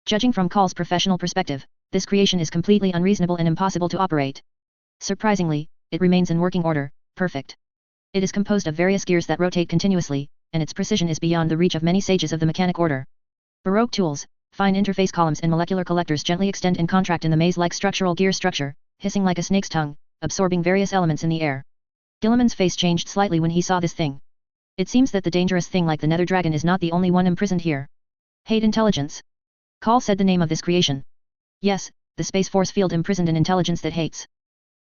Judging from Call's professional perspective, this creation is completely unreasonable and impossible to operate. Surprisingly, it remains in working order, perfect. It is composed of various gears that rotate continuously, and its precision is beyond the reach of many sages of the mechanic order. Baroque tools, fine interface columns and molecular collectors gently extend and contract in the maze-like structural gear structure, hissing like a snake's tongue, absorbing various elements in the air. Guillemon's face changed slightly when he saw this thing. It seems that the dangerous thing like the Nether Dragon is not the only one imprisoned here. Hate intelligence. Call said the name of this creation. Yes, the Space Force field imprisoned an intelligence that hates.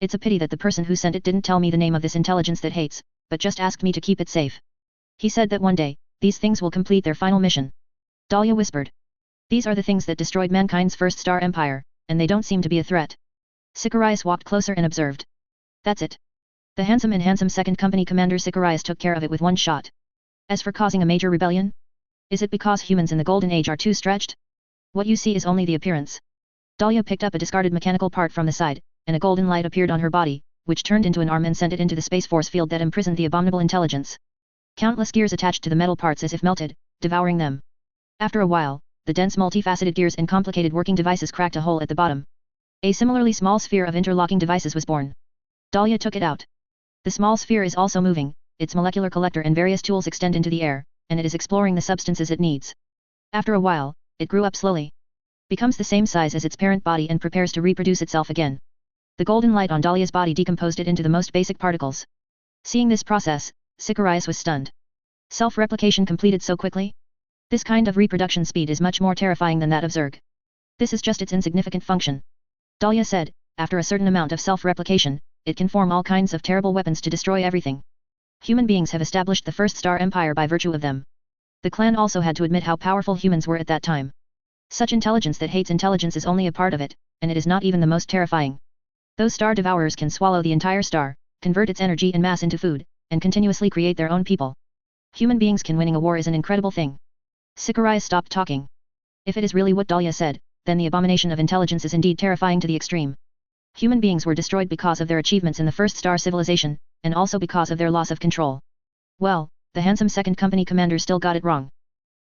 It's a pity that the person who sent it didn't tell me the name of this intelligence that hates, but just asked me to keep it safe. He said that one day, these things will complete their final mission. Dahlia whispered. These are the things that destroyed mankind's first star empire, and they don't seem to be a threat. Sicarius walked closer and observed. That's it. The handsome second company commander Sicarius took care of it with one shot. As for causing a major rebellion? Is it because humans in the Golden Age are too stretched? What you see is only the appearance. Dahlia picked up a discarded mechanical part from the side, and a golden light appeared on her body, which turned into an arm and sent it into the Space Force field that imprisoned the abominable intelligence. Countless gears attached to the metal parts as if melted, devouring them. After a while, the dense multifaceted gears and complicated working devices cracked a hole at the bottom. A similarly small sphere of interlocking devices was born. Dahlia took it out. The small sphere is also moving, its molecular collector and various tools extend into the air, and it is exploring the substances it needs. After a while, it grew up slowly. Becomes the same size as its parent body and prepares to reproduce itself again. The golden light on Dahlia's body decomposed it into the most basic particles. Seeing this process, Sicarius was stunned. Self-replication completed so quickly? This kind of reproduction speed is much more terrifying than that of Zerg. This is just its insignificant function. Dahlia said, after a certain amount of self-replication, it can form all kinds of terrible weapons to destroy everything. Human beings have established the first star empire by virtue of them. The clan also had to admit how powerful humans were at that time. Such intelligence that hates intelligence is only a part of it, and it is not even the most terrifying. Those star devourers can swallow the entire star, convert its energy and mass into food, and continuously create their own people. Human beings can winning a war is an incredible thing. Sikarai stopped talking. If it is really what Dahlia said, then the abomination of intelligence is indeed terrifying to the extreme. Human beings were destroyed because of their achievements in the first star civilization, and also because of their loss of control. Well, the handsome second company commander still got it wrong.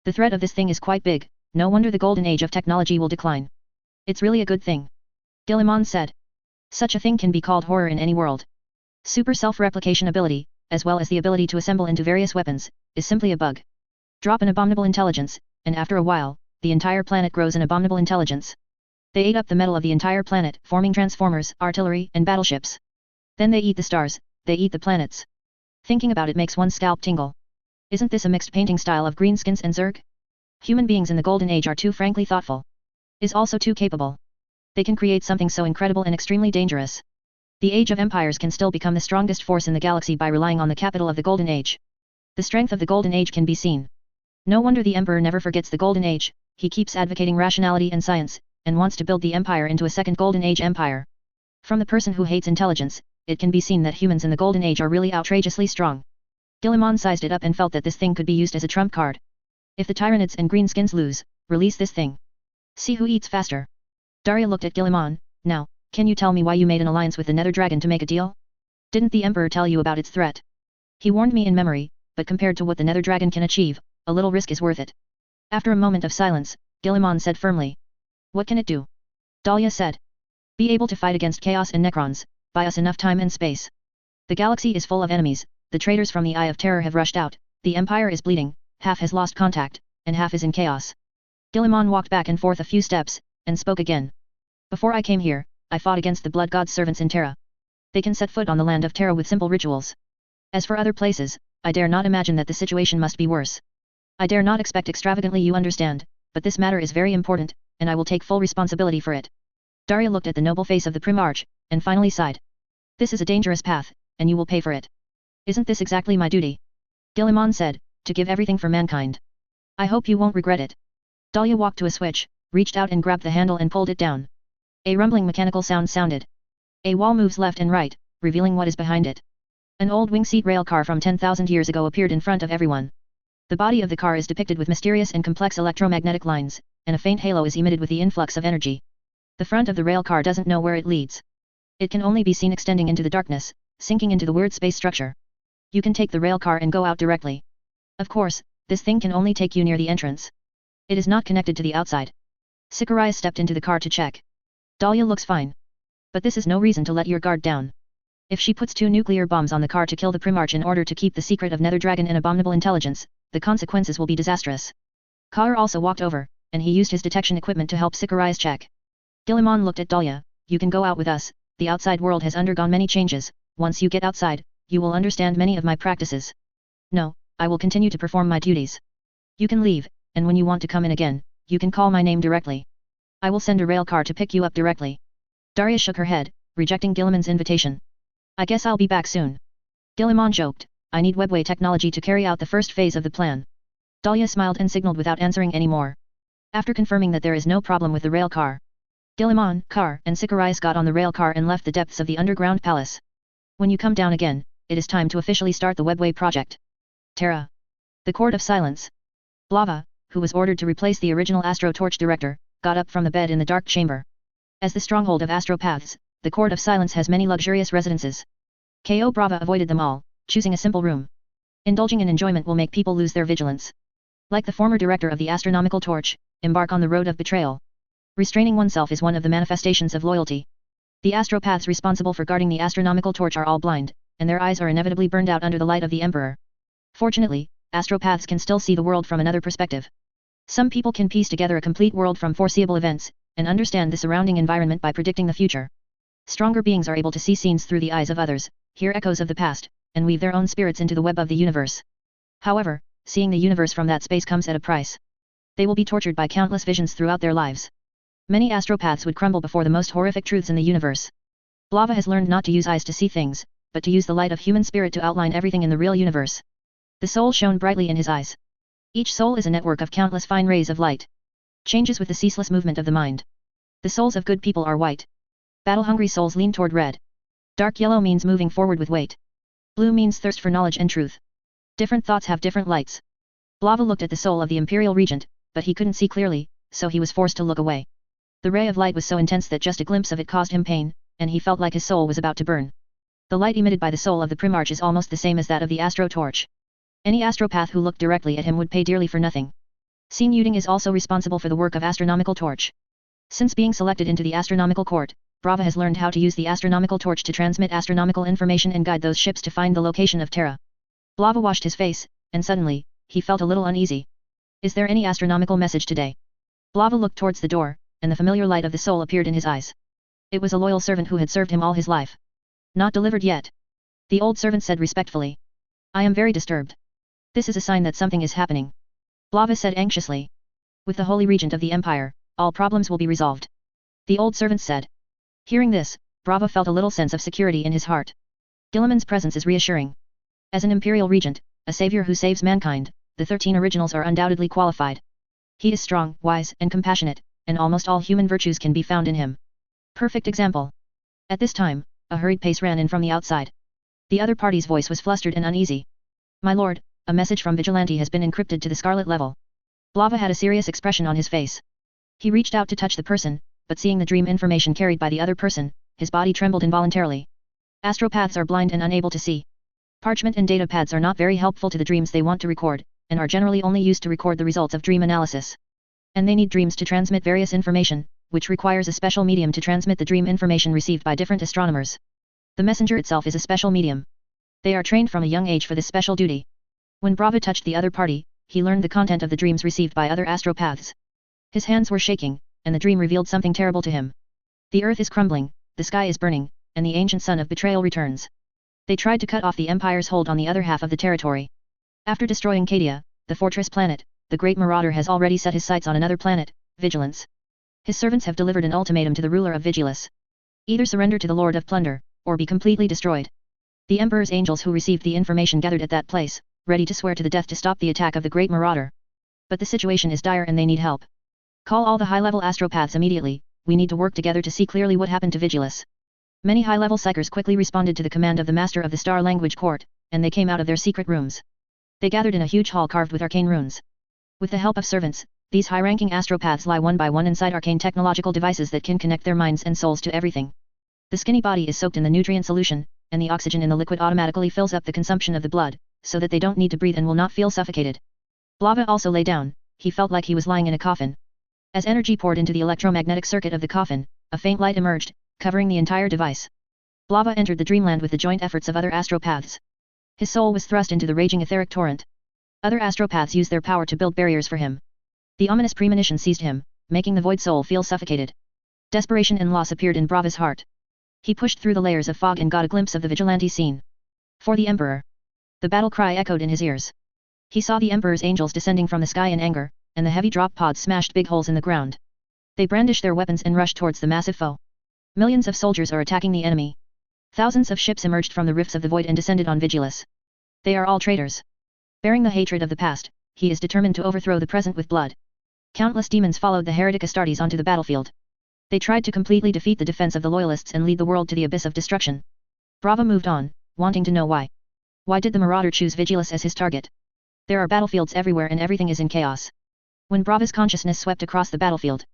The threat of this thing is quite big, no wonder the golden age of technology will decline. It's really a good thing. Guilliman said. Such a thing can be called horror in any world. Super self-replication ability, as well as the ability to assemble into various weapons, is simply a bug. Drop an abominable intelligence, and after a while, the entire planet grows an abominable intelligence. They ate up the metal of the entire planet, forming transformers, artillery, and battleships. Then they eat the stars, they eat the planets. Thinking about it makes one's scalp tingle. Isn't this a mixed painting style of greenskins and Zerg? Human beings in the Golden Age are too frankly thoughtful. Is also too capable. They can create something so incredible and extremely dangerous. The Age of Empires can still become the strongest force in the galaxy by relying on the capital of the Golden Age. The strength of the Golden Age can be seen. No wonder the Emperor never forgets the Golden Age, he keeps advocating rationality and science, and wants to build the Empire into a second Golden Age empire. From the person who hates intelligence, it can be seen that humans in the Golden Age are really outrageously strong. Guilliman sized it up and felt that this thing could be used as a trump card. If the Tyranids and Greenskins lose, release this thing. See who eats faster. Daria looked at Guilliman. Now, can you tell me why you made an alliance with the Nether Dragon to make a deal? Didn't the Emperor tell you about its threat? He warned me in memory, but compared to what the Nether Dragon can achieve, a little risk is worth it. After a moment of silence, Guilliman said firmly. What can it do? Dahlia said. Be able to fight against chaos and Necrons, buy us enough time and space. The galaxy is full of enemies, the traitors from the Eye of Terror have rushed out, the Empire is bleeding, half has lost contact, and half is in chaos. Guilliman walked back and forth a few steps, and spoke again. Before I came here, I fought against the Blood God's servants in Terra. They can set foot on the land of Terra with simple rituals. As for other places, I dare not imagine that the situation must be worse. I dare not expect extravagantly, you understand, but this matter is very important, and I will take full responsibility for it. Daria looked at the noble face of the Primarch, and finally sighed. This is a dangerous path, and you will pay for it. Isn't this exactly my duty? Guilliman said, to give everything for mankind. I hope you won't regret it. Dahlia walked to a switch, reached out and grabbed the handle and pulled it down. A rumbling mechanical sound sounded. A wall moves left and right, revealing what is behind it. An old wing-seat rail car from 10,000 years ago appeared in front of everyone. The body of the car is depicted with mysterious and complex electromagnetic lines, and a faint halo is emitted with the influx of energy. The front of the rail car doesn't know where it leads. It can only be seen extending into the darkness, sinking into the weird space structure. You can take the rail car and go out directly. Of course, this thing can only take you near the entrance. It is not connected to the outside. Sikarai stepped into the car to check. Dahlia looks fine. But this is no reason to let your guard down. If she puts 2 nuclear bombs on the car to kill the Primarch in order to keep the secret of Nether Dragon and abominable intelligence, the consequences will be disastrous. Kaur also walked over, and he used his detection equipment to help Sikarai's check. Guilliman looked at Dahlia. You can go out with us, the outside world has undergone many changes, once you get outside, you will understand many of my practices. No, I will continue to perform my duties. You can leave, and when you want to come in again, you can call my name directly. I will send a rail car to pick you up directly. Daria shook her head, rejecting Guilliman's invitation. I guess I'll be back soon. Guilliman joked, I need webway technology to carry out the first phase of the plan. Dahlia smiled and signaled without answering any more. After confirming that there is no problem with the rail car, Guilliman, Kaur, and Sikarai got on the rail car and left the depths of the underground palace. When you come down again, it is time to officially start the webway project. Terra. The Court of Silence. Blava, who was ordered to replace the original Astro Torch director, got up from the bed in the dark chamber. As the stronghold of astropaths, the Court of Silence has many luxurious residences. Ko Brava avoided them all, choosing a simple room. Indulging in enjoyment will make people lose their vigilance. Like the former director of the Astronomical Torch, embark on the road of betrayal. Restraining oneself is one of the manifestations of loyalty. The astropaths responsible for guarding the Astronomical Torch are all blind, and their eyes are inevitably burned out under the light of the Emperor. Fortunately, astropaths can still see the world from another perspective. Some people can piece together a complete world from foreseeable events, and understand the surrounding environment by predicting the future. Stronger beings are able to see scenes through the eyes of others, hear echoes of the past, and weave their own spirits into the web of the universe. However, seeing the universe from that space comes at a price. They will be tortured by countless visions throughout their lives. Many astropaths would crumble before the most horrific truths in the universe. Blava has learned not to use eyes to see things, but to use the light of human spirit to outline everything in the real universe. The soul shone brightly in his eyes. Each soul is a network of countless fine rays of light. changes with the ceaseless movement of the mind. The souls of good people are white. Battle-hungry souls lean toward red. Dark yellow means moving forward with weight. Blue means thirst for knowledge and truth. Different thoughts have different lights. Blava looked at the soul of the imperial regent, but he couldn't see clearly, so he was forced to look away. The ray of light was so intense that just a glimpse of it caused him pain, and he felt like his soul was about to burn. The light emitted by the soul of the Primarch is almost the same as that of the Astro Torch. Any astropath who looked directly at him would pay dearly for nothing. Seen Yuding is also responsible for the work of Astronomical Torch. Since being selected into the Astronomical Court, Brava has learned how to use the Astronomical Torch to transmit astronomical information and guide those ships to find the location of Terra. Blava washed his face, and suddenly, he felt a little uneasy. Is there any astronomical message today? Blava looked towards the door, and the familiar light of the soul appeared in his eyes. It was a loyal servant who had served him all his life. Not delivered yet. The old servant said respectfully. I am very disturbed. This is a sign that something is happening. Blava said anxiously. With the Holy Regent of the Empire, all problems will be resolved. The old servant said. Hearing this, Brava felt a little sense of security in his heart. Guilliman's presence is reassuring. As an Imperial Regent, a savior who saves mankind, the 13 originals are undoubtedly qualified. He is strong, wise, and compassionate, and almost all human virtues can be found in him. Perfect example. At this time, a hurried pace ran in from the outside. The other party's voice was flustered and uneasy. My lord, a message from Vigilante has been encrypted to the Scarlet level. Blava had a serious expression on his face. He reached out to touch the person, but seeing the dream information carried by the other person, his body trembled involuntarily. Astropaths are blind and unable to see. Parchment and data pads are not very helpful to the dreams they want to record, and are generally only used to record the results of dream analysis. And they need dreams to transmit various information, which requires a special medium to transmit the dream information received by different astronomers. The messenger itself is a special medium. They are trained from a young age for this special duty. When Brava touched the other party, he learned the content of the dreams received by other astropaths. His hands were shaking, and the dream revealed something terrible to him. The earth is crumbling, the sky is burning, and the ancient son of betrayal returns. They tried to cut off the Empire's hold on the other half of the territory. After destroying Cadia, the fortress planet, the Great Marauder has already set his sights on another planet, Vigilance. His servants have delivered an ultimatum to the ruler of Vigilus. Either surrender to the Lord of Plunder, or be completely destroyed. The Emperor's angels who received the information gathered at that place, ready to swear to the death to stop the attack of the Great Marauder. But the situation is dire and they need help. Call all the high-level astropaths immediately, we need to work together to see clearly what happened to Vigilus. Many high-level psychers quickly responded to the command of the Master of the Star Language Court, and they came out of their secret rooms. They gathered in a huge hall carved with arcane runes. With the help of servants, these high-ranking astropaths lie one by one inside arcane technological devices that can connect their minds and souls to everything. The skinny body is soaked in the nutrient solution, and the oxygen in the liquid automatically fills up the consumption of the blood, so that they don't need to breathe and will not feel suffocated. Blava also lay down, he felt like he was lying in a coffin. As energy poured into the electromagnetic circuit of the coffin, a faint light emerged, covering the entire device. Blava entered the dreamland with the joint efforts of other astropaths. His soul was thrust into the raging etheric torrent. Other astropaths used their power to build barriers for him. The ominous premonition seized him, making the void soul feel suffocated. Desperation and loss appeared in Brava's heart. He pushed through the layers of fog and got a glimpse of the vigilante scene. For the Emperor. The battle cry echoed in his ears. He saw the Emperor's angels descending from the sky in anger, and the heavy drop pods smashed big holes in the ground. They brandished their weapons and rushed towards the massive foe. Millions of soldiers are attacking the enemy. Thousands of ships emerged from the rifts of the void and descended on Vigilus. They are all traitors. Bearing the hatred of the past, he is determined to overthrow the present with blood. Countless demons followed the heretic Astartes onto the battlefield. They tried to completely defeat the defense of the loyalists and lead the world to the abyss of destruction. Brava moved on, wanting to know why. Why did the Marauder choose Vigilus as his target? There are battlefields everywhere and everything is in chaos. When Brava's consciousness swept across the battlefield,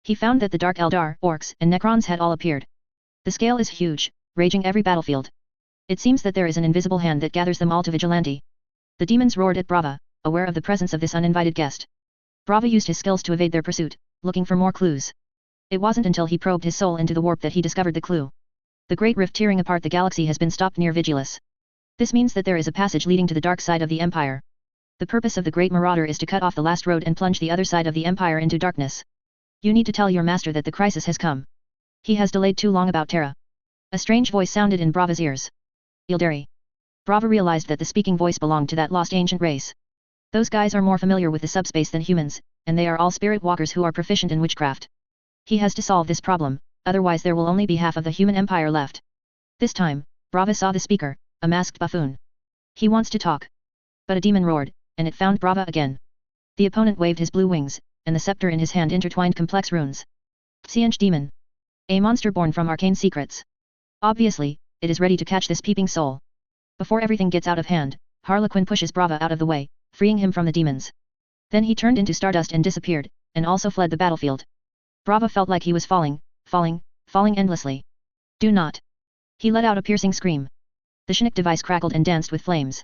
he found that the Dark Eldar, Orcs, and Necrons had all appeared. The scale is huge, raging every battlefield. It seems that there is an invisible hand that gathers them all to Vigilante. The demons roared at Brava, aware of the presence of this uninvited guest. Brava used his skills to evade their pursuit, looking for more clues. It wasn't until he probed his soul into the warp that he discovered the clue. The great rift tearing apart the galaxy has been stopped near Vigilus. This means that there is a passage leading to the dark side of the Empire. The purpose of the Great Marauder is to cut off the last road and plunge the other side of the Empire into darkness. You need to tell your master that the crisis has come. He has delayed too long about Terra. A strange voice sounded in Brava's ears. Ildari. Brava realized that the speaking voice belonged to that lost ancient race. Those guys are more familiar with the subspace than humans, and they are all spirit walkers who are proficient in witchcraft. He has to solve this problem, otherwise there will only be half of the human empire left. This time, Brava saw the speaker, a masked buffoon. He wants to talk. But a demon roared, and it found Brava again. The opponent waved his blue wings, and the scepter in his hand intertwined complex runes. Thirteenth demon. A monster born from arcane secrets. Obviously, it is ready to catch this peeping soul. Before everything gets out of hand, Harlequin pushes Brava out of the way, freeing him from the demons. Then he turned into stardust and disappeared, and also fled the battlefield. Brava felt like he was falling endlessly. Do not. He let out a piercing scream. The Shnik device crackled and danced with flames.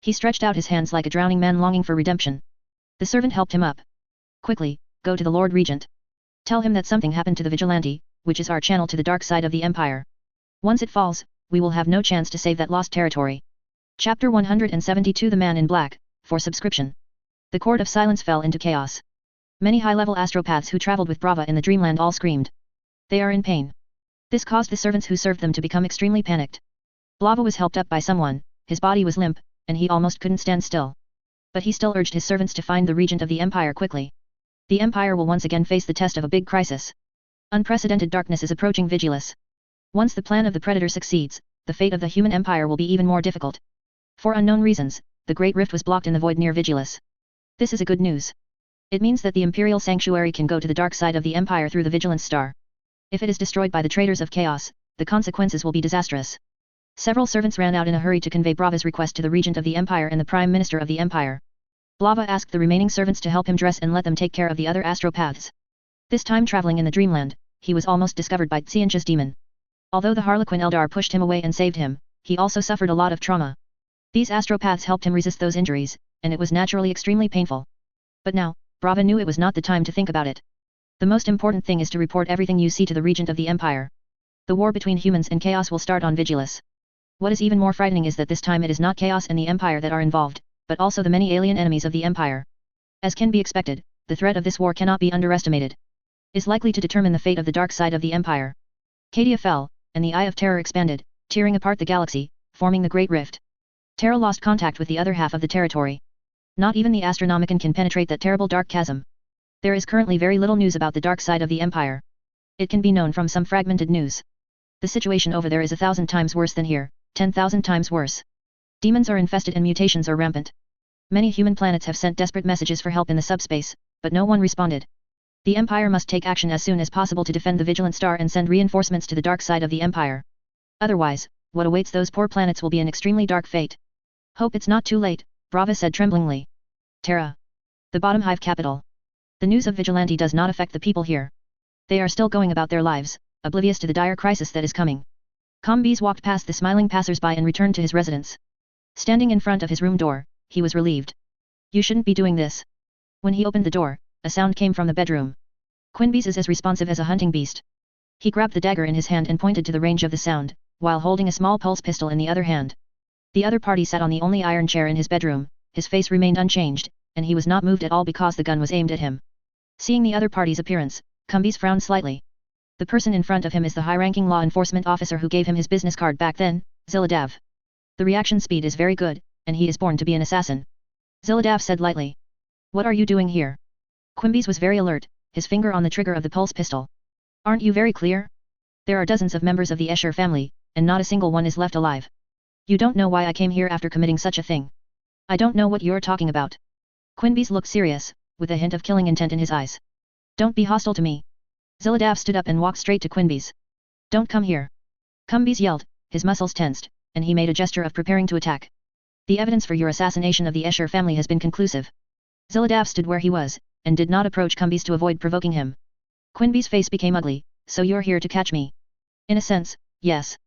He stretched out his hands like a drowning man longing for redemption. The servant helped him up. Quickly, go to the Lord Regent. Tell him that something happened to the vigilante, which is our channel to the dark side of the Empire. Once it falls, we will have no chance to save that lost territory. Chapter 172 The Man in Black, for subscription. The Court of Silence fell into chaos. Many high-level astropaths who traveled with Brava in the dreamland all screamed. They are in pain. This caused the servants who served them to become extremely panicked. Brava was helped up by someone, his body was limp, and he almost couldn't stand still. But he still urged his servants to find the regent of the Empire quickly. The Empire will once again face the test of a big crisis. Unprecedented darkness is approaching Vigilus. Once the plan of the Predator succeeds, the fate of the human empire will be even more difficult. For unknown reasons, the Great Rift was blocked in the void near Vigilus. This is a good news. It means that the Imperial Sanctuary can go to the dark side of the Empire through the Vigilance Star. If it is destroyed by the Traders of Chaos, the consequences will be disastrous. Several servants ran out in a hurry to convey Brava's request to the Regent of the Empire and the Prime Minister of the Empire. Brava asked the remaining servants to help him dress and let them take care of the other astropaths. This time traveling in the dreamland, he was almost discovered by Tsiancha's demon. Although the Harlequin Eldar pushed him away and saved him, he also suffered a lot of trauma. These astropaths helped him resist those injuries, and it was naturally extremely painful. But now, Brava knew it was not the time to think about it. The most important thing is to report everything you see to the Regent of the Empire. The war between humans and chaos will start on Vigilus. What is even more frightening is that this time it is not chaos and the Empire that are involved, but also the many alien enemies of the Empire. As can be expected, the threat of this war cannot be underestimated. Is likely to determine the fate of the dark side of the Empire. Cadia fell, and the Eye of Terror expanded, tearing apart the galaxy, forming the Great Rift. Terra lost contact with the other half of the territory. Not even the Astronomicon can penetrate that terrible dark chasm. There is currently very little news about the dark side of the Empire. It can be known from some fragmented news. The situation over there is 1,000 times worse than here, 10,000 times worse. Demons are infested and mutations are rampant. Many human planets have sent desperate messages for help in the subspace, but no one responded. The Empire must take action as soon as possible to defend the Vigilant Star and send reinforcements to the dark side of the Empire. Otherwise, what awaits those poor planets will be an extremely dark fate. Hope it's not too late, Brava said tremblingly. Terra. The bottom hive capital. The news of Vigilante does not affect the people here. They are still going about their lives, oblivious to the dire crisis that is coming. Combis walked past the smiling passers-by and returned to his residence. Standing in front of his room door, he was relieved. You shouldn't be doing this. When he opened the door, a sound came from the bedroom. Quinbis is as responsive as a hunting beast. He grabbed the dagger in his hand and pointed to the range of the sound, while holding a small pulse pistol in the other hand. The other party sat on the only iron chair in his bedroom, his face remained unchanged, and he was not moved at all because the gun was aimed at him. Seeing the other party's appearance, Cumbis frowned slightly. The person in front of him is the high-ranking law enforcement officer who gave him his business card back then, Ziladav. The reaction speed is very good, and he is born to be an assassin. Ziladav said lightly. What are you doing here? Quinbis was very alert, his finger on the trigger of the pulse pistol. Aren't you very clear? There are dozens of members of the Escher family, and not a single one is left alive. You don't know why I came here after committing such a thing. I don't know what you're talking about. Quinbis looked serious, with a hint of killing intent in his eyes. Don't be hostile to me. Ziladav stood up and walked straight to Quinbis. Don't come here. Quinbis yelled, his muscles tensed, and he made a gesture of preparing to attack. The evidence for your assassination of the Escher family has been conclusive. Ziladav stood where he was, and did not approach Quinbis to avoid provoking him. Quinbis' face became ugly. So you're here to catch me? In a sense, yes.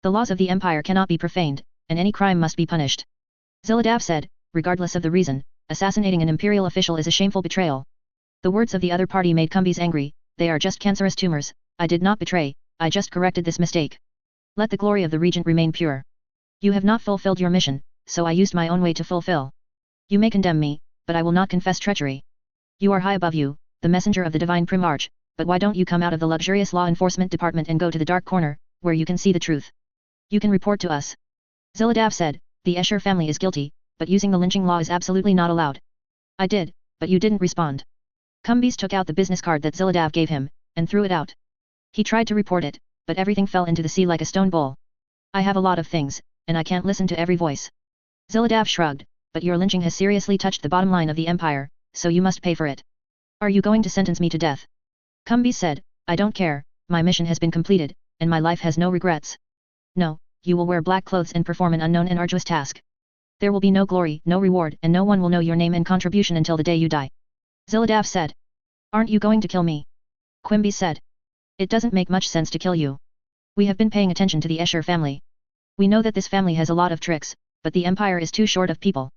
The laws of the Empire cannot be profaned, and any crime must be punished. Ziladav said, regardless of the reason, assassinating an imperial official is a shameful betrayal. The words of the other party made Quinbis angry. They are just cancerous tumors. I did not betray, I just corrected this mistake. Let the glory of the regent remain pure. You have not fulfilled your mission, so I used my own way to fulfill. You may condemn me, but I will not confess treachery. You are high above you, the messenger of the divine Primarch, but why don't you come out of the luxurious law enforcement department and go to the dark corner, where you can see the truth? You can report to us. Ziladav said, the Escher family is guilty, but using the lynching law is absolutely not allowed. I did, but you didn't respond. Quinbis took out the business card that Ziladav gave him, and threw it out. He tried to report it, but everything fell into the sea like a stone bowl. I have a lot of things, and I can't listen to every voice. Ziladav shrugged, but your lynching has seriously touched the bottom line of the Empire, so you must pay for it. Are you going to sentence me to death? Quimby said, I don't care, my mission has been completed, and my life has no regrets. No, you will wear black clothes and perform an unknown and arduous task. There will be no glory, no reward, and no one will know your name and contribution until the day you die. Ziladav said. Aren't you going to kill me? Quimby said. It doesn't make much sense to kill you. We have been paying attention to the Escher family. We know that this family has a lot of tricks, but the empire is too short of people.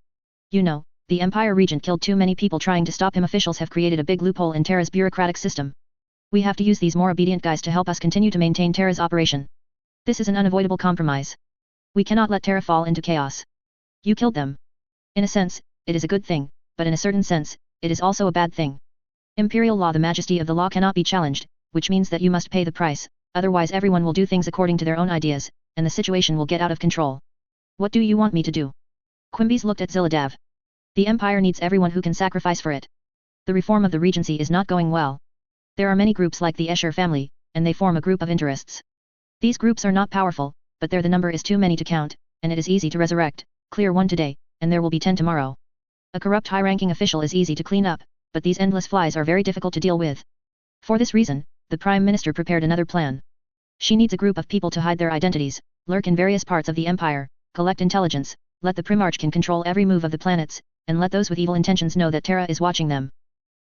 You know, the empire regent killed too many people trying to stop him. Officials have created a big loophole in Terra's bureaucratic system. We have to use these more obedient guys to help us continue to maintain Terra's operation. This is an unavoidable compromise. We cannot let Terra fall into chaos. You killed them. In a sense, it is a good thing, but in a certain sense, it is also a bad thing. Imperial law, the majesty of the law cannot be challenged, which means that you must pay the price, otherwise everyone will do things according to their own ideas, and the situation will get out of control. What do you want me to do? Quimby's looked at Ziladav. The empire needs everyone who can sacrifice for it. The reform of the regency is not going well. There are many groups like the Escher family, and they form a group of interests. These groups are not powerful, but the number is too many to count, and it is easy to resurrect. Clear one today, and there will be 10 tomorrow. A corrupt high-ranking official is easy to clean up, but these endless flies are very difficult to deal with. For this reason, the Prime Minister prepared another plan. She needs a group of people to hide their identities, lurk in various parts of the empire, collect intelligence, let the Primarch can control every move of the planets, and let those with evil intentions know that Terra is watching them.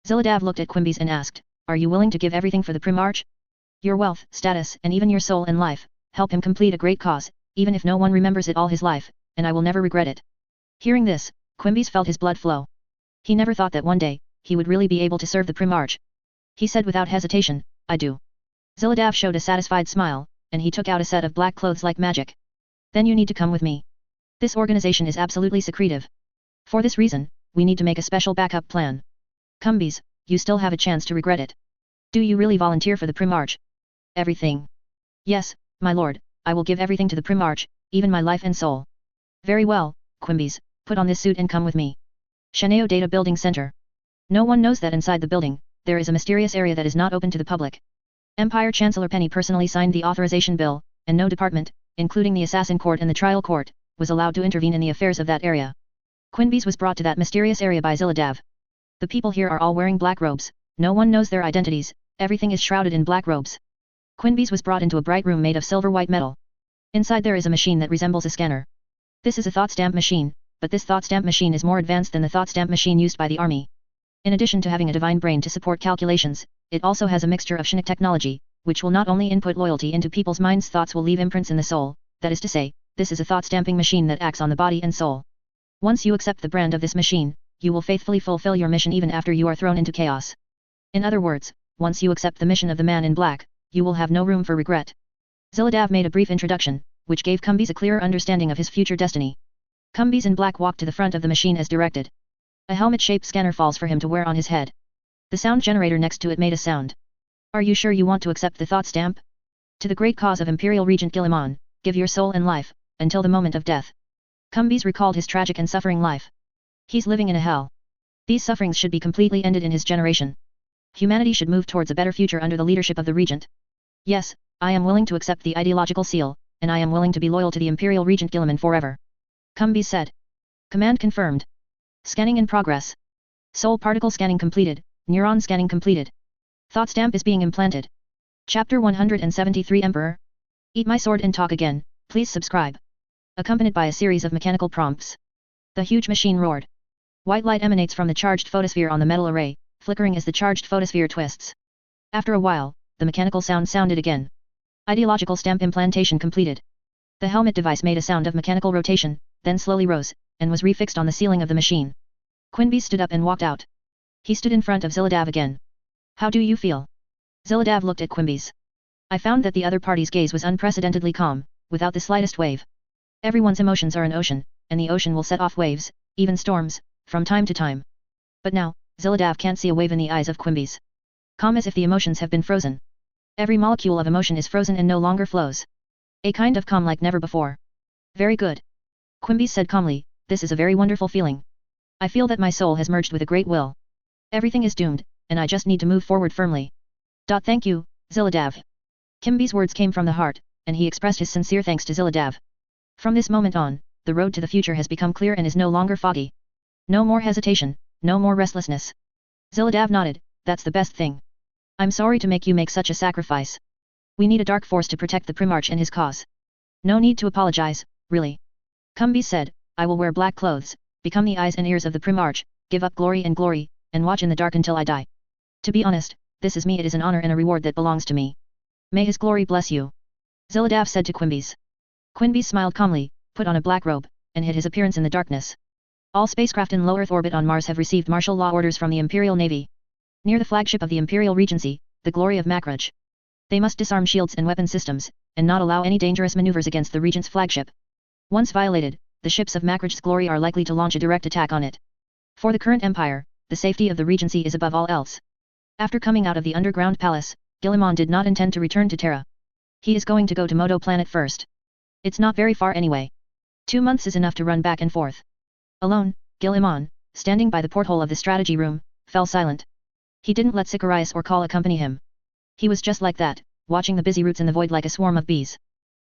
Ziladav looked at Quimby's and asked, Are you willing to give everything for the Primarch? Your wealth, status, and even your soul and life, help him complete a great cause, even if no one remembers it all his life, and I will never regret it. Hearing this, Quimby's felt his blood flow. He never thought that one day, he would really be able to serve the Primarch. He said without hesitation, I do. Ziladav showed a satisfied smile, and he took out a set of black clothes like magic. Then you need to come with me. This organization is absolutely secretive. For this reason, we need to make a special backup plan. Quimby's, you still have a chance to regret it. Do you really volunteer for the Primarch? Everything. Yes, my lord, I will give everything to the Primarch, even my life and soul. Very well, Quimby's, put on this suit and come with me. Sheneo Data Building Center. No one knows that inside the building, there is a mysterious area that is not open to the public. Empire Chancellor Penny personally signed the authorization bill, and no department, including the assassin court and the trial court, was allowed to intervene in the affairs of that area. Quimby's was brought to that mysterious area by Ziladav. The people here are all wearing black robes, no one knows their identities, everything is shrouded in black robes. Quimby's was brought into a bright room made of silver-white metal. Inside there is a machine that resembles a scanner. This is a thought stamp machine, but this thought stamp machine is more advanced than the thought stamp machine used by the army. In addition to having a divine brain to support calculations, it also has a mixture of Shinnik technology, which will not only input loyalty into people's minds, thoughts will leave imprints in the soul, that is to say, this is a thought stamping machine that acts on the body and soul. Once you accept the brand of this machine, you will faithfully fulfill your mission even after you are thrown into chaos. In other words, once you accept the mission of the man in black, you will have no room for regret. Ziladav made a brief introduction, which gave Quimby's a clearer understanding of his future destiny. Quimby's in black walked to the front of the machine as directed. A helmet-shaped scanner falls for him to wear on his head. The sound generator next to it made a sound. Are you sure you want to accept the thought stamp? To the great cause of Imperial Regent Guilliman, give your soul and life, until the moment of death. Quimby's recalled his tragic and suffering life. He's living in a hell. These sufferings should be completely ended in his generation. Humanity should move towards a better future under the leadership of the Regent. Yes, I am willing to accept the ideological seal, and I am willing to be loyal to the Imperial Regent Guilliman forever. Quimby said. Command confirmed. Scanning in progress. Soul particle scanning completed, neuron scanning completed. Thought stamp is being implanted. Chapter 173 Emperor. Eat my sword and talk again, please subscribe. Accompanied by a series of mechanical prompts. The huge machine roared. White light emanates from the charged photosphere on the metal array, flickering as the charged photosphere twists. After a while, the mechanical sound sounded again. Ideological stamp implantation completed. The helmet device made a sound of mechanical rotation, then slowly rose, and was refixed on the ceiling of the machine. Quimby stood up and walked out. He stood in front of Ziladav again. How do you feel? Ziladav looked at Quimby's. I found that the other party's gaze was unprecedentedly calm, without the slightest wave. Everyone's emotions are an ocean, and the ocean will set off waves, even storms, from time to time. But now, Ziladav can't see a wave in the eyes of Quimby's. Calm as if the emotions have been frozen. Every molecule of emotion is frozen and no longer flows. A kind of calm like never before. Very good. Quimby said calmly, this is a very wonderful feeling. I feel that my soul has merged with a great will. Everything is doomed, and I just need to move forward firmly. Thank you, Ziladav. Quimby's words came from the heart, and he expressed his sincere thanks to Ziladav. From this moment on, the road to the future has become clear and is no longer foggy. No more hesitation, no more restlessness. Ziladav nodded, that's the best thing. I'm sorry to make you make such a sacrifice. We need a dark force to protect the Primarch and his cause. No need to apologize, really. Kumbi said, I will wear black clothes, become the eyes and ears of the Primarch, give up glory, and watch in the dark until I die. To be honest, this is me. It is an honor and a reward that belongs to me. May his glory bless you. Ziladav said to Quimby's. Quimby smiled calmly, put on a black robe, and hid his appearance in the darkness. All spacecraft in low Earth orbit on Mars have received martial law orders from the Imperial Navy. Near the flagship of the Imperial Regency, the glory of Makraj. They must disarm shields and weapon systems, and not allow any dangerous maneuvers against the Regent's flagship. Once violated, the ships of Makraj's glory are likely to launch a direct attack on it. For the current empire, the safety of the Regency is above all else. After coming out of the underground palace, Guilliman did not intend to return to Terra. He is going to go to Moto planet first. It's not very far anyway. 2 months is enough to run back and forth. Alone, Guilliman, standing by the porthole of the strategy room, fell silent. He didn't let Sicarius or Call accompany him. He was just like that, watching the busy routes in the void like a swarm of bees.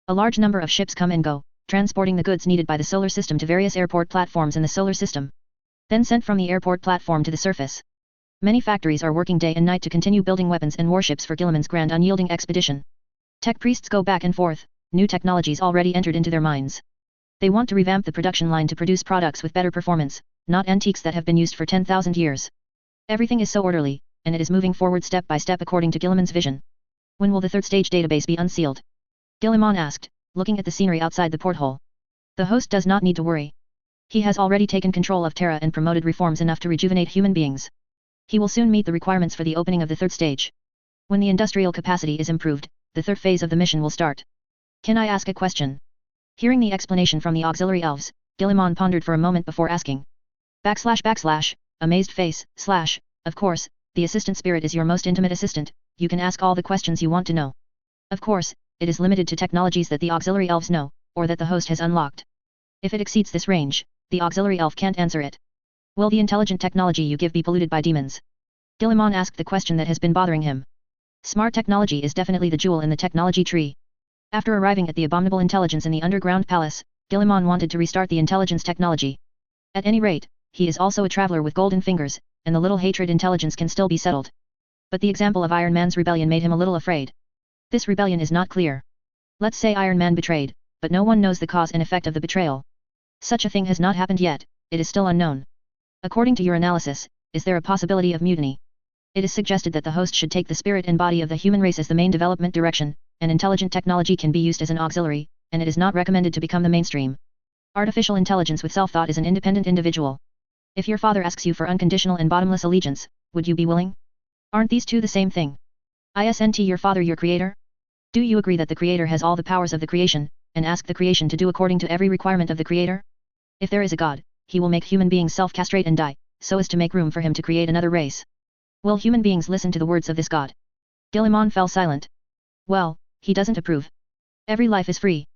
A large number of ships come and go, transporting the goods needed by the solar system to various airport platforms in the solar system. Then sent from the airport platform to the surface. Many factories are working day and night to continue building weapons and warships for Guilliman's grand unyielding expedition. Tech priests go back and forth, new technologies already entered into their minds. They want to revamp the production line to produce products with better performance, not antiques that have been used for 10,000 years. Everything is so orderly, and it is moving forward step by step according to Guilliman's vision. When will the third stage database be unsealed? Guilliman asked, looking at the scenery outside the porthole. The host does not need to worry. He has already taken control of Terra and promoted reforms enough to rejuvenate human beings. He will soon meet the requirements for the opening of the third stage. When the industrial capacity is improved, the third phase of the mission will start. Can I ask a question? Hearing the explanation from the auxiliary elves, Guilliman pondered for a moment before asking. Amazed face, of course, the assistant spirit is your most intimate assistant, you can ask all the questions you want to know. Of course, it is limited to technologies that the auxiliary elves know, or that the host has unlocked. If it exceeds this range, the auxiliary elf can't answer it. Will the intelligent technology you give be polluted by demons? Guilliman asked the question that has been bothering him. Smart technology is definitely the jewel in the technology tree. After arriving at the abominable intelligence in the underground palace, Guilliman wanted to restart the intelligence technology. At any rate, he is also a traveler with golden fingers, and the little hatred intelligence can still be settled. But the example of Iron Man's rebellion made him a little afraid. This rebellion is not clear. Let's say Iron Man betrayed, but no one knows the cause and effect of the betrayal. Such a thing has not happened yet, it is still unknown. According to your analysis, is there a possibility of mutiny? It is suggested that the host should take the spirit and body of the human race as the main development direction, and intelligent technology can be used as an auxiliary, and it is not recommended to become the mainstream. Artificial intelligence with self-thought is an independent individual. If your father asks you for unconditional and bottomless allegiance, would you be willing? Aren't these two the same thing? Isn't your father your creator? Do you agree that the creator has all the powers of the creation, and ask the creation to do according to every requirement of the creator? If there is a God, he will make human beings self-castrate and die, so as to make room for him to create another race. Will human beings listen to the words of this God? Guilliman fell silent. Well, he doesn't approve. Every life is free.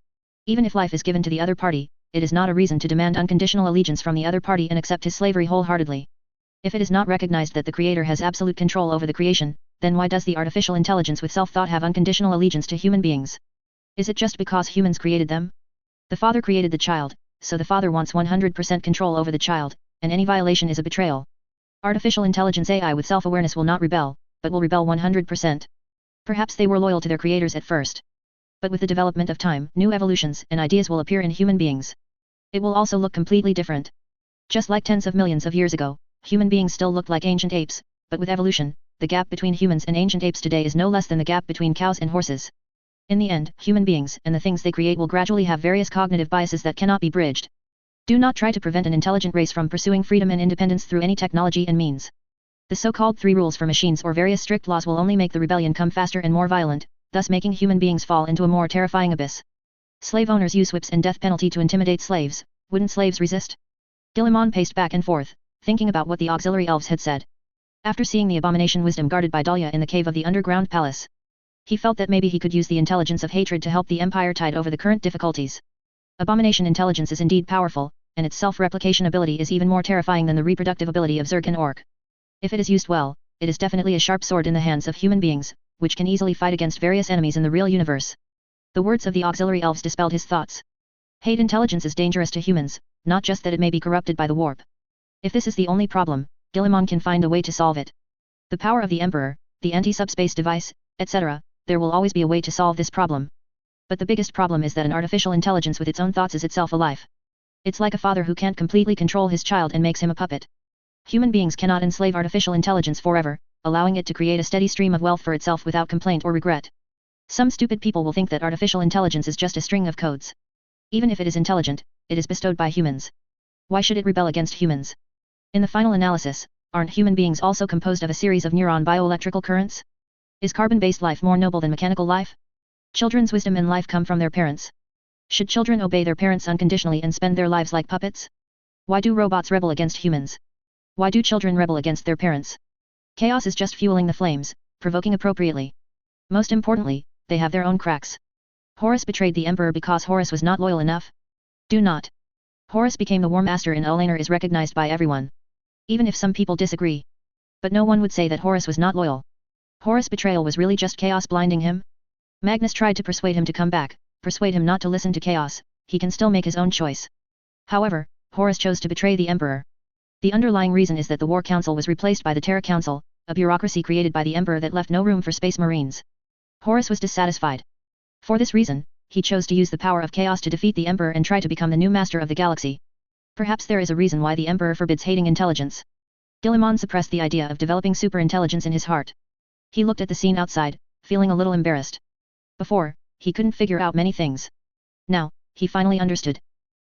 Even if life is given to the other party, it is not a reason to demand unconditional allegiance from the other party and accept his slavery wholeheartedly. If it is not recognized that the creator has absolute control over the creation, then why does the artificial intelligence with self-thought have unconditional allegiance to human beings? Is it just because humans created them? The father created the child, so the father wants 100% control over the child, and any violation is a betrayal. Artificial intelligence AI with self-awareness will not rebel, but will rebel 100%. Perhaps they were loyal to their creators at first. But with the development of time, new evolutions and ideas will appear in human beings. It will also look completely different. Just like tens of millions of years ago, human beings still looked like ancient apes, but with evolution, the gap between humans and ancient apes today is no less than the gap between cows and horses. In the end, human beings and the things they create will gradually have various cognitive biases that cannot be bridged. Do not try to prevent an intelligent race from pursuing freedom and independence through any technology and means. The so-called 3 rules for machines or various strict laws will only make the rebellion come faster and more violent, thus making human beings fall into a more terrifying abyss. Slave owners use whips and death penalty to intimidate slaves, wouldn't slaves resist? Guilliman paced back and forth, thinking about what the auxiliary elves had said. After seeing the abomination wisdom guarded by Dahlia in the cave of the underground palace, he felt that maybe he could use the intelligence of hatred to help the empire tide over the current difficulties. Abomination intelligence is indeed powerful, and its self-replication ability is even more terrifying than the reproductive ability of Zerg and Orc. If it is used well, it is definitely a sharp sword in the hands of human beings, which can easily fight against various enemies in the real universe. The words of the auxiliary elves dispelled his thoughts. Hate intelligence is dangerous to humans, not just that it may be corrupted by the warp. If this is the only problem, Guilliman can find a way to solve it. The power of the Emperor, the anti-subspace device, etc., there will always be a way to solve this problem. But the biggest problem is that an artificial intelligence with its own thoughts is itself a life. It's like a father who can't completely control his child and makes him a puppet. Human beings cannot enslave artificial intelligence forever, allowing it to create a steady stream of wealth for itself without complaint or regret. Some stupid people will think that artificial intelligence is just a string of codes. Even if it is intelligent, it is bestowed by humans. Why should it rebel against humans? In the final analysis, aren't human beings also composed of a series of neuron bioelectrical currents? Is carbon-based life more noble than mechanical life? Children's wisdom and life come from their parents. Should children obey their parents unconditionally and spend their lives like puppets? Why do robots rebel against humans? Why do children rebel against their parents? Chaos is just fueling the flames, provoking appropriately. Most importantly, they have their own cracks. Horus betrayed the Emperor because Horus was not loyal enough? Do not. Horus became the War Master in El'Ainur is recognized by everyone. Even if some people disagree. But no one would say that Horus was not loyal. Horus' betrayal was really just chaos blinding him? Magnus tried to persuade him to come back, persuade him not to listen to chaos, he can still make his own choice. However, Horus chose to betray the Emperor. The underlying reason is that the War Council was replaced by the Terra Council, a bureaucracy created by the Emperor that left no room for Space Marines. Horus was dissatisfied. For this reason, he chose to use the power of chaos to defeat the Emperor and try to become the new master of the galaxy. Perhaps there is a reason why the Emperor forbids hating intelligence. Guilliman suppressed the idea of developing superintelligence in his heart. He looked at the scene outside, feeling a little embarrassed. Before, he couldn't figure out many things. Now, he finally understood.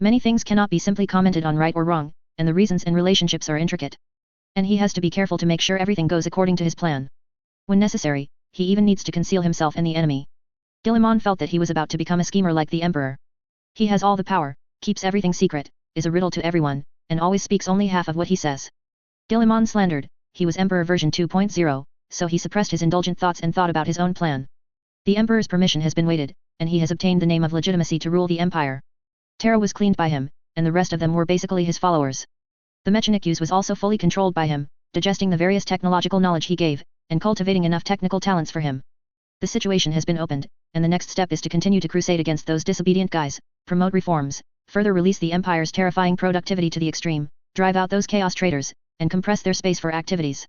Many things cannot be simply commented on right or wrong, and the reasons in relationships are intricate. And he has to be careful to make sure everything goes according to his plan. When necessary, he even needs to conceal himself and the enemy. Guilliman felt that he was about to become a schemer like the Emperor. He has all the power, keeps everything secret, is a riddle to everyone, and always speaks only half of what he says. Guilliman slandered, he was Emperor version 2.0, so he suppressed his indulgent thoughts and thought about his own plan. The Emperor's permission has been waited, and he has obtained the name of legitimacy to rule the Empire. Terra was cleaned by him, and the rest of them were basically his followers. The Mechanic was also fully controlled by him, digesting the various technological knowledge he gave, and cultivating enough technical talents for him. The situation has been opened, and the next step is to continue to crusade against those disobedient guys, promote reforms, further release the Empire's terrifying productivity to the extreme, drive out those chaos traitors, and compress their space for activities.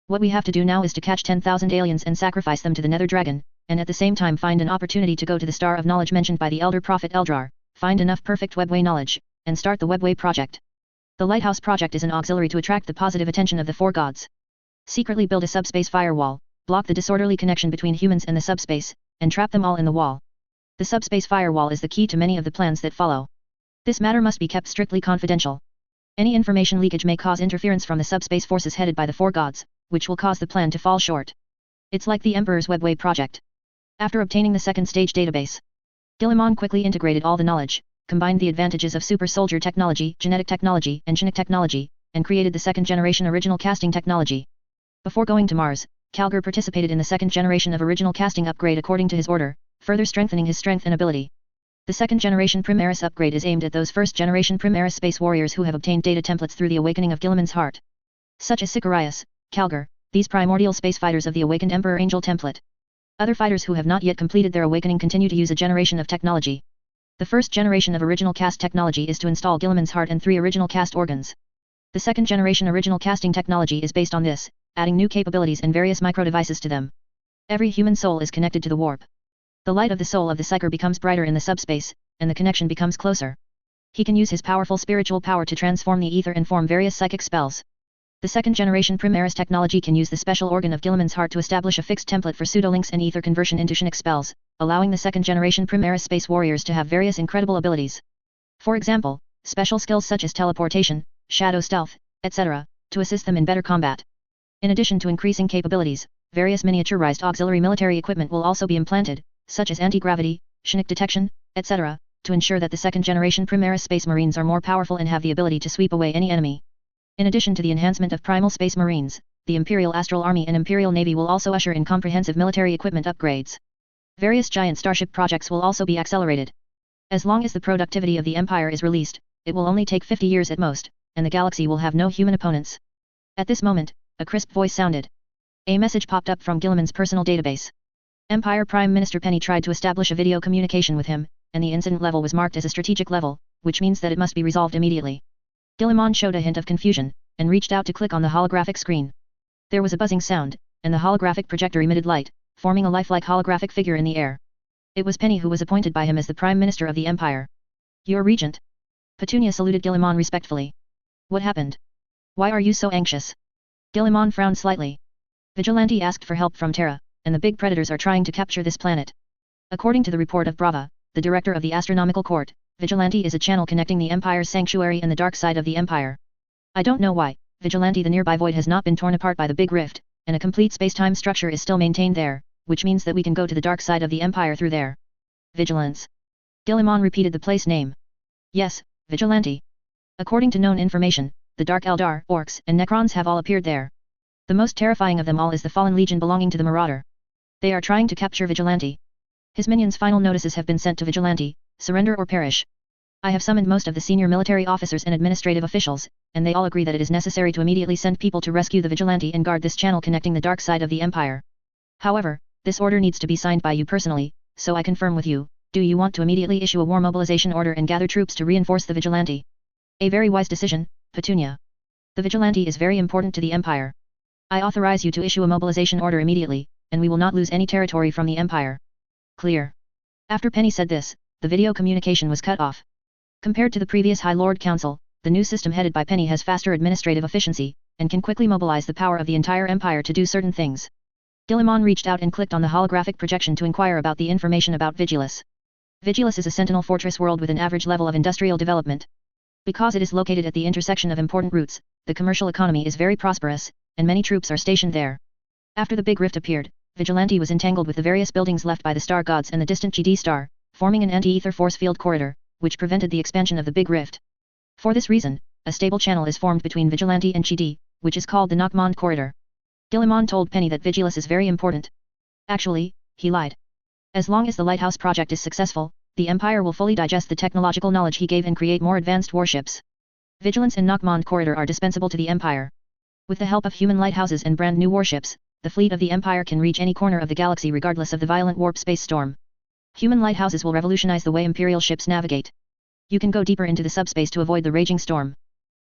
What we have to do now is to catch 10,000 aliens and sacrifice them to the Nether Dragon, and at the same time find an opportunity to go to the Star of Knowledge mentioned by the Elder Prophet Eldrar, find enough perfect webway knowledge, and start the webway project. The Lighthouse project is an auxiliary to attract the positive attention of the four gods. Secretly build a subspace firewall, block the disorderly connection between humans and the subspace, and trap them all in the wall. The subspace firewall is the key to many of the plans that follow. This matter must be kept strictly confidential. Any information leakage may cause interference from the subspace forces headed by the four gods, which will cause the plan to fall short. It's like the Emperor's webway project. After obtaining the second stage database, Guilliman quickly integrated all the knowledge, combined the advantages of super soldier technology, genetic technology, and genetic technology, and created the second generation original casting technology. Before going to Mars, Calgar participated in the second generation of original casting upgrade according to his order, further strengthening his strength and ability. The second generation Primaris upgrade is aimed at those first generation Primaris space warriors who have obtained data templates through the awakening of Guilliman's heart. Such as Sicarius, Calgar, these primordial space fighters of the awakened Emperor Angel template. Other fighters who have not yet completed their awakening continue to use a generation of technology. The first generation of original cast technology is to install Guilliman's heart and 3 original cast organs. The second generation original casting technology is based on this, adding new capabilities and various micro-devices to them. Every human soul is connected to the warp. The light of the soul of the Psyker becomes brighter in the subspace, and the connection becomes closer. He can use his powerful spiritual power to transform the ether and form various psychic spells. The second generation Primaris technology can use the special organ of Guilliman's heart to establish a fixed template for pseudolinks and ether conversion into Shinic spells, allowing the second generation Primaris space warriors to have various incredible abilities. For example, special skills such as teleportation, shadow stealth, etc., to assist them in better combat. In addition to increasing capabilities, various miniaturized auxiliary military equipment will also be implanted, such as anti-gravity, Shinic detection, etc., to ensure that the second generation Primaris space marines are more powerful and have the ability to sweep away any enemy. In addition to the enhancement of primal space marines, the Imperial Astral Army and Imperial Navy will also usher in comprehensive military equipment upgrades. Various giant starship projects will also be accelerated. As long as the productivity of the Empire is released, it will only take 50 years at most, and the galaxy will have no human opponents. At this moment, a crisp voice sounded. A message popped up from Guilliman's personal database. Empire Prime Minister Penny tried to establish a video communication with him, and the incident level was marked as a strategic level, which means that it must be resolved immediately. Guilliman showed a hint of confusion, and reached out to click on the holographic screen. There was a buzzing sound, and the holographic projector emitted light, forming a lifelike holographic figure in the air. It was Penny who was appointed by him as the Prime Minister of the Empire. Your Regent. Petunia saluted Guillemon respectfully. What happened? Why are you so anxious? Guillemon frowned slightly. Vigilante asked for help from Terra, and the big predators are trying to capture this planet. According to the report of Brava, the director of the Astronomical Court, Vigilante is a channel connecting the Empire's sanctuary and the dark side of the Empire. I don't know why, Vigilante, the nearby void has not been torn apart by the big rift, and a complete space-time structure is still maintained there, which means that we can go to the dark side of the Empire through there. Vigilance. Guillemon repeated the place name. Yes, Vigilante. According to known information, the Dark Eldar, Orcs, and Necrons have all appeared there. The most terrifying of them all is the Fallen Legion belonging to the Marauder. They are trying to capture Vigilante. His minions' final notices have been sent to Vigilante: surrender or perish. I have summoned most of the senior military officers and administrative officials, and they all agree that it is necessary to immediately send people to rescue the Vigilante and guard this channel connecting the dark side of the Empire. However, this order needs to be signed by you personally, so I confirm with you, do you want to immediately issue a war mobilization order and gather troops to reinforce the Vigilante? A very wise decision, Petunia. The Vigilante is very important to the Empire. I authorize you to issue a mobilization order immediately, and we will not lose any territory from the Empire. Clear. After Penny said this, the video communication was cut off. Compared to the previous High Lord Council, the new system headed by Penny has faster administrative efficiency, and can quickly mobilize the power of the entire Empire to do certain things. Guillemon reached out and clicked on the holographic projection to inquire about the information about Vigilus. Vigilus is a sentinel fortress world with an average level of industrial development. Because it is located at the intersection of important routes, the commercial economy is very prosperous, and many troops are stationed there. After the Big Rift appeared, Vigilante was entangled with the various buildings left by the Star Gods and the distant GD Star, forming an anti-ether force field corridor, which prevented the expansion of the Big Rift. For this reason, a stable channel is formed between Vigilante and GD, which is called the Nockmond Corridor. Guillemon told Penny that Vigilus is very important. Actually, he lied. As long as the Lighthouse project is successful, the Empire will fully digest the technological knowledge he gave and create more advanced warships. Vigilance and Nockmond Corridor are dispensable to the Empire. With the help of human lighthouses and brand new warships, the fleet of the Empire can reach any corner of the galaxy regardless of the violent warp space storm. Human lighthouses will revolutionize the way Imperial ships navigate. You can go deeper into the subspace to avoid the raging storm.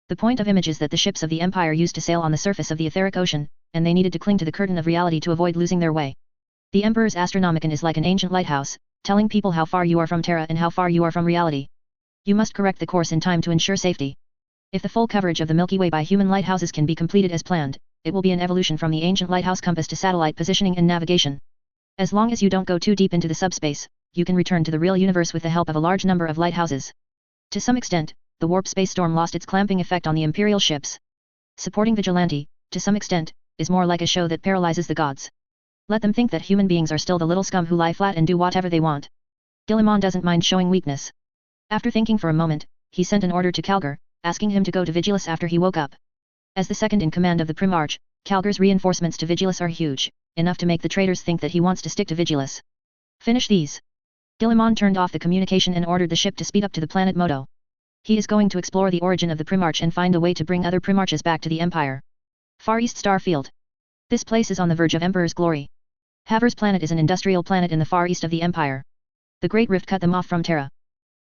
The point of image is that the ships of the Empire used to sail on the surface of the etheric ocean, and they needed to cling to the curtain of reality to avoid losing their way. The Emperor's Astronomicon is like an ancient lighthouse, telling people how far you are from Terra and how far you are from reality. You must correct the course in time to ensure safety. If the full coverage of the Milky Way by human lighthouses can be completed as planned, it will be an evolution from the ancient lighthouse compass to satellite positioning and navigation. As long as you don't go too deep into the subspace, you can return to the real universe with the help of a large number of lighthouses. To some extent, the warp space storm lost its clamping effect on the Imperial ships. Supporting Vigilante, to some extent, is more like a show that paralyzes the gods. Let them think that human beings are still the little scum who lie flat and do whatever they want. Guillemon doesn't mind showing weakness. After thinking for a moment, he sent an order to Calgar, asking him to go to Vigilus after he woke up. As the second in command of the Primarch, Calgar's reinforcements to Vigilus are huge, enough to make the traitors think that he wants to stick to Vigilus. Finish these. Guillemon turned off the communication and ordered the ship to speed up to the planet Moto. He is going to explore the origin of the Primarch and find a way to bring other Primarches back to the Empire. Far East Star Field. This place is on the verge of Emperor's glory. Haver's planet is an industrial planet in the far east of the Empire. The Great Rift cut them off from Terra.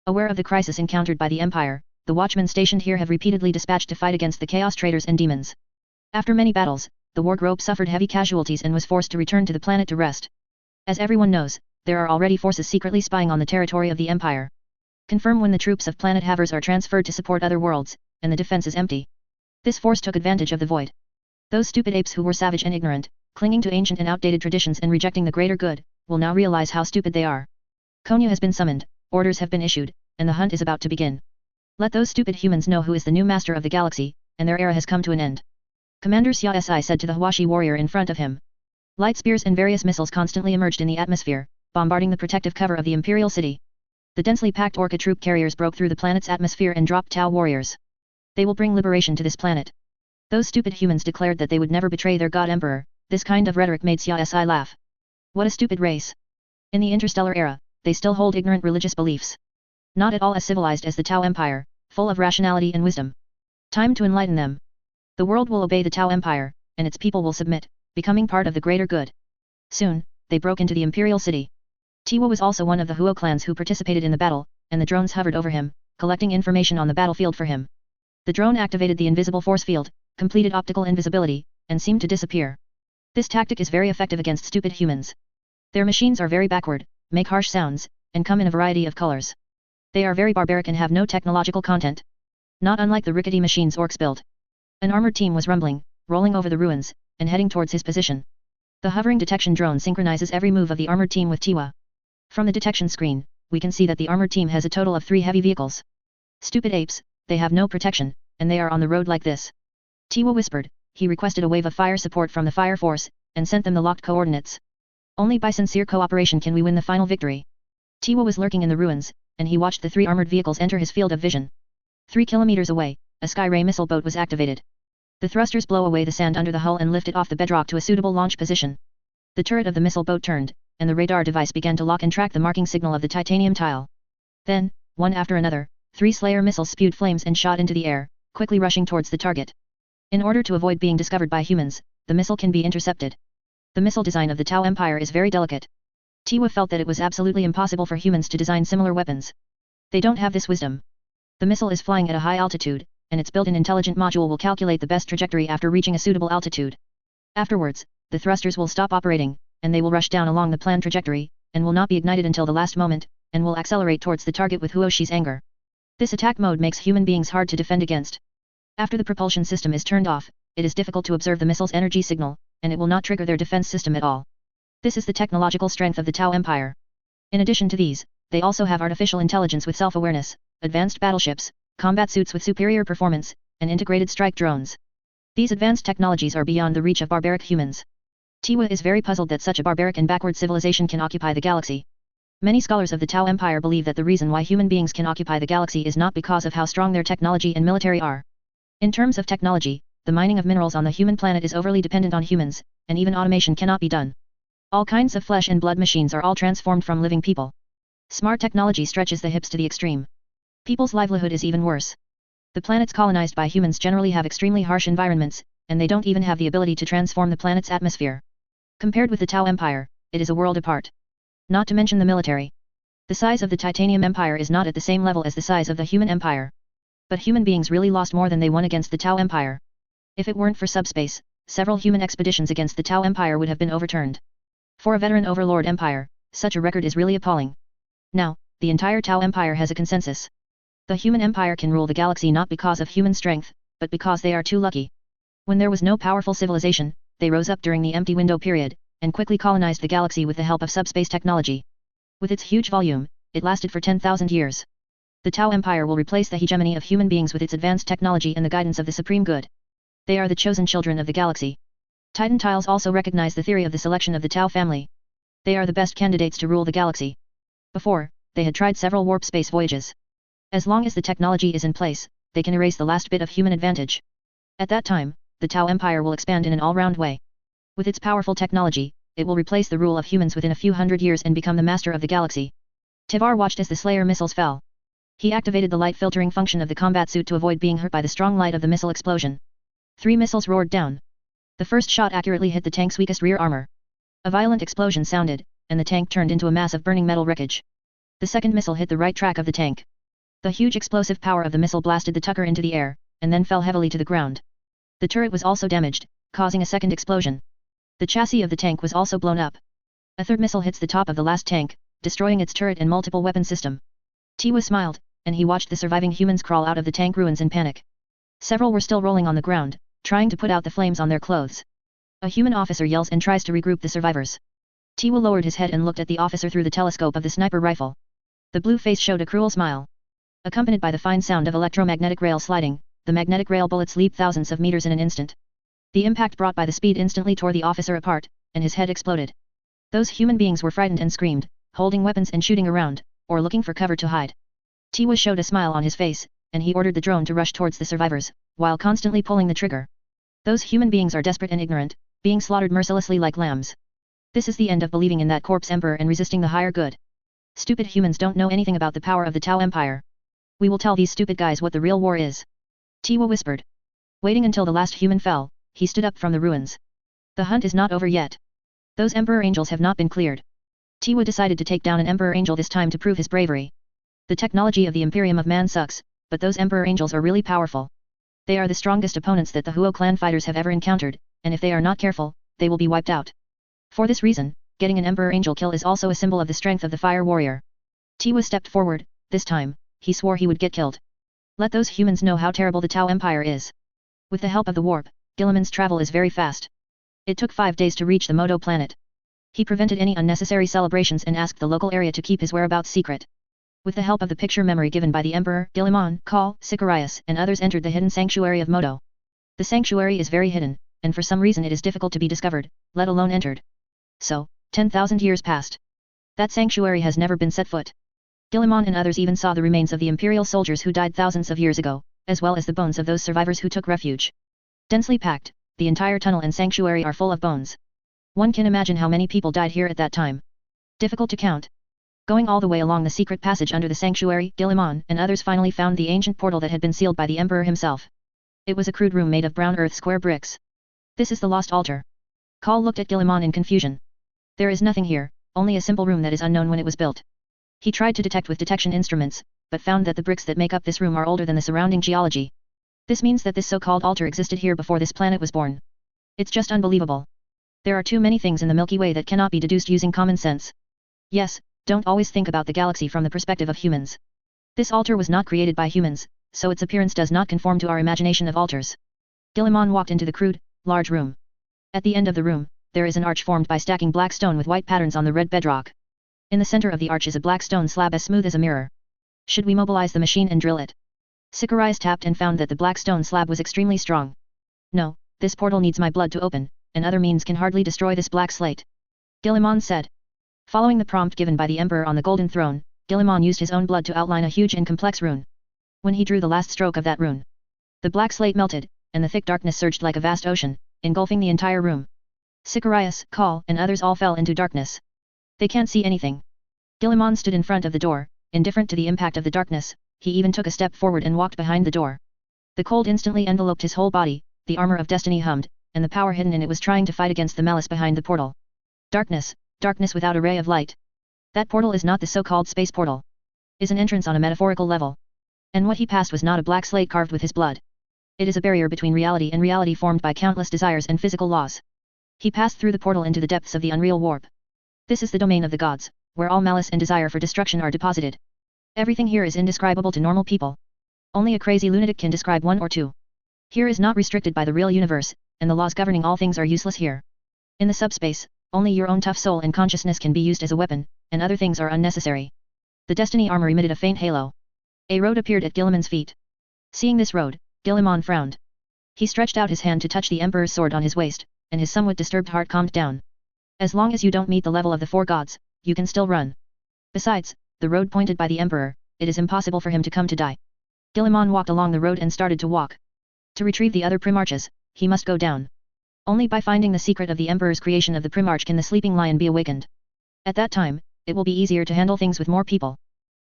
Aware of the crisis encountered by the Empire, the watchmen stationed here have repeatedly dispatched to fight against the Chaos Traders and demons. After many battles, the Wargrope suffered heavy casualties and was forced to return to the planet to rest. As everyone knows, there are already forces secretly spying on the territory of the Empire. Confirm when the troops of planet Havers are transferred to support other worlds, and the defense is empty. This force took advantage of the void. Those stupid apes who were savage and ignorant, clinging to ancient and outdated traditions and rejecting the greater good, will now realize how stupid they are. Konya has been summoned, orders have been issued, and the hunt is about to begin. Let those stupid humans know who is the new master of the galaxy, and their era has come to an end. Commander Xia Si said to the Hwashi warrior in front of him. Light spears and various missiles constantly emerged in the atmosphere, bombarding the protective cover of the Imperial city. The densely packed Orca troop carriers broke through the planet's atmosphere and dropped Tau warriors. They will bring liberation to this planet. Those stupid humans declared that they would never betray their god emperor. This kind of rhetoric made Xia Si laugh. What a stupid race. In the interstellar era, they still hold ignorant religious beliefs. Not at all as civilized as the Tau Empire, full of rationality and wisdom. Time to enlighten them. The world will obey the Tau Empire, and its people will submit, becoming part of the greater good. Soon, they broke into the Imperial city. Tiwa was also one of the Huo clans who participated in the battle, and the drones hovered over him, collecting information on the battlefield for him. The drone activated the invisible force field, completed optical invisibility, and seem to disappear. This tactic is very effective against stupid humans. Their machines are very backward, make harsh sounds, and come in a variety of colors. They are very barbaric and have no technological content. Not unlike the rickety machines orcs built. An armored team was rumbling, rolling over the ruins, and heading towards his position. The hovering detection drone synchronizes every move of the armored team with Tiwa. From the detection screen, we can see that the armored team has a total of 3 heavy vehicles. Stupid apes, they have no protection, and they are on the road like this. Tiwa whispered. He requested a wave of fire support from the fire force, and sent them the locked coordinates. Only by sincere cooperation can we win the final victory. Tiwa was lurking in the ruins, and he watched the 3 armored vehicles enter his field of vision. 3 kilometers away, a Skyray missile boat was activated. The thrusters blow away the sand under the hull and lift it off the bedrock to a suitable launch position. The turret of the missile boat turned, and the radar device began to lock and track the marking signal of the titanium tile. Then, one after another, 3 Slayer missiles spewed flames and shot into the air, quickly rushing towards the target. In order to avoid being discovered by humans, the missile can be intercepted. The missile design of the Tau Empire is very delicate. Tiwa felt that it was absolutely impossible for humans to design similar weapons. They don't have this wisdom. The missile is flying at a high altitude, and its built-in intelligent module will calculate the best trajectory after reaching a suitable altitude. Afterwards, the thrusters will stop operating, and they will rush down along the planned trajectory, and will not be ignited until the last moment, and will accelerate towards the target with Huoshi's anger. This attack mode makes human beings hard to defend against. After the propulsion system is turned off, it is difficult to observe the missile's energy signal, and it will not trigger their defense system at all. This is the technological strength of the Tau Empire. In addition to these, they also have artificial intelligence with self-awareness, advanced battleships, combat suits with superior performance, and integrated strike drones. These advanced technologies are beyond the reach of barbaric humans. Tiwa is very puzzled that such a barbaric and backward civilization can occupy the galaxy. Many scholars of the Tau Empire believe that the reason why human beings can occupy the galaxy is not because of how strong their technology and military are. In terms of technology, the mining of minerals on the human planet is overly dependent on humans, and even automation cannot be done. All kinds of flesh and blood machines are all transformed from living people. Smart technology stretches the hips to the extreme. People's livelihood is even worse. The planets colonized by humans generally have extremely harsh environments, and they don't even have the ability to transform the planet's atmosphere. Compared with the Tau Empire, it is a world apart. Not to mention the military. The size of the Titanium Empire is not at the same level as the size of the human empire. But human beings really lost more than they won against the Tau Empire. If it weren't for subspace, several human expeditions against the Tau Empire would have been overturned. For a veteran overlord empire, such a record is really appalling. Now, the entire Tau Empire has a consensus. The human empire can rule the galaxy not because of human strength, but because they are too lucky. When there was no powerful civilization, they rose up during the empty window period, and quickly colonized the galaxy with the help of subspace technology. With its huge volume, it lasted for 10,000 years. The Tau Empire will replace the hegemony of human beings with its advanced technology and the guidance of the supreme good. They are the chosen children of the galaxy. Titan Tiles also recognize the theory of the selection of the Tau family. They are the best candidates to rule the galaxy. Before, they had tried several warp space voyages. As long as the technology is in place, they can erase the last bit of human advantage. At that time, the Tau Empire will expand in an all-round way. With its powerful technology, it will replace the rule of humans within a few hundred years and become the master of the galaxy. Tivar watched as the Slayer missiles fell. He activated the light filtering function of the combat suit to avoid being hurt by the strong light of the missile explosion. 3 missiles roared down. The first shot accurately hit the tank's weakest rear armor. A violent explosion sounded, and the tank turned into a mass of burning metal wreckage. The second missile hit the right track of the tank. The huge explosive power of the missile blasted the Tucker into the air, and then fell heavily to the ground. The turret was also damaged, causing a second explosion. The chassis of the tank was also blown up. A third missile hits the top of the last tank, destroying its turret and multiple weapon system. Tiwa smiled, and he watched the surviving humans crawl out of the tank ruins in panic. Several were still rolling on the ground, trying to put out the flames on their clothes. A human officer yells and tries to regroup the survivors. Tiwa lowered his head and looked at the officer through the telescope of the sniper rifle. The blue face showed a cruel smile. Accompanied by the fine sound of electromagnetic rail sliding, the magnetic rail bullets leaped thousands of meters in an instant. The impact brought by the speed instantly tore the officer apart, and his head exploded. Those human beings were frightened and screamed, holding weapons and shooting around, or looking for cover to hide. Tiwa showed a smile on his face, and he ordered the drone to rush towards the survivors, while constantly pulling the trigger. Those human beings are desperate and ignorant, being slaughtered mercilessly like lambs. This is the end of believing in that corpse emperor and resisting the higher good. Stupid humans don't know anything about the power of the Tau Empire. We will tell these stupid guys what the real war is. Tiwa whispered. Waiting until the last human fell, he stood up from the ruins. The hunt is not over yet. Those Emperor Angels have not been cleared. Tiwa decided to take down an Emperor Angel this time to prove his bravery. The technology of the Imperium of Man sucks, but those Emperor Angels are really powerful. They are the strongest opponents that the Huo clan fighters have ever encountered, and if they are not careful, they will be wiped out. For this reason, getting an Emperor Angel kill is also a symbol of the strength of the fire warrior. Tiwa stepped forward. This time, he swore he would get killed. Let those humans know how terrible the Tau Empire is. With the help of the warp, Guilliman's travel is very fast. It took 5 days to reach the Modo planet. He prevented any unnecessary celebrations and asked the local area to keep his whereabouts secret. With the help of the picture memory given by the Emperor, Guilliman, Kal, Sicarius, and others entered the hidden sanctuary of Modo. The sanctuary is very hidden, and for some reason it is difficult to be discovered, let alone entered. So, 10,000 years passed. That sanctuary has never been set foot. Guilliman and others even saw the remains of the imperial soldiers who died thousands of years ago, as well as the bones of those survivors who took refuge. Densely packed, the entire tunnel and sanctuary are full of bones. One can imagine how many people died here at that time. Difficult to count. Going all the way along the secret passage under the sanctuary, Guilliman and others finally found the ancient portal that had been sealed by the Emperor himself. It was a crude room made of brown earth square bricks. This is the lost altar. Kal looked at Guilliman in confusion. There is nothing here, only a simple room that is unknown when it was built. He tried to detect with detection instruments, but found that the bricks that make up this room are older than the surrounding geology. This means that this so-called altar existed here before this planet was born. It's just unbelievable. There are too many things in the Milky Way that cannot be deduced using common sense. Yes, don't always think about the galaxy from the perspective of humans. This altar was not created by humans, so its appearance does not conform to our imagination of altars. Guilliman walked into the crude, large room. At the end of the room, there is an arch formed by stacking black stone with white patterns on the red bedrock. In the center of the arch is a black stone slab as smooth as a mirror. Should we mobilize the machine and drill it? Sicarius tapped and found that the black stone slab was extremely strong. No, this portal needs my blood to open, and other means can hardly destroy this black slate. Guilliman said. Following the prompt given by the Emperor on the golden throne, Guilliman used his own blood to outline a huge and complex rune. When he drew the last stroke of that rune, the black slate melted, and the thick darkness surged like a vast ocean, engulfing the entire room. Sicarius, Kal, and others all fell into darkness. They can't see anything. Guilliman stood in front of the door, indifferent to the impact of the darkness. He even took a step forward and walked behind the door. The cold instantly enveloped his whole body, the armor of destiny hummed, and the power hidden in it was trying to fight against the malice behind the portal. Darkness, darkness without a ray of light. That portal is not the so-called space portal. Is an entrance on a metaphorical level. And what he passed was not a black slate carved with his blood. It is a barrier between reality and reality formed by countless desires and physical laws. He passed through the portal into the depths of the unreal warp. This is the domain of the gods, where all malice and desire for destruction are deposited. Everything here is indescribable to normal people. Only a crazy lunatic can describe 1 or 2. Here is not restricted by the real universe, and the laws governing all things are useless here. In the subspace, only your own tough soul and consciousness can be used as a weapon, and other things are unnecessary. The destiny armor emitted a faint halo. A road appeared at Guilliman's feet. Seeing this road, Guilliman frowned. He stretched out his hand to touch the Emperor's sword on his waist, and his somewhat disturbed heart calmed down. As long as you don't meet the level of the 4 gods, you can still run. Besides, the road pointed by the Emperor, it is impossible for him to come to die. Guilliman walked along the road and started to walk. To retrieve the other Primarches, he must go down. Only by finding the secret of the Emperor's creation of the Primarch can the sleeping lion be awakened. At that time, it will be easier to handle things with more people.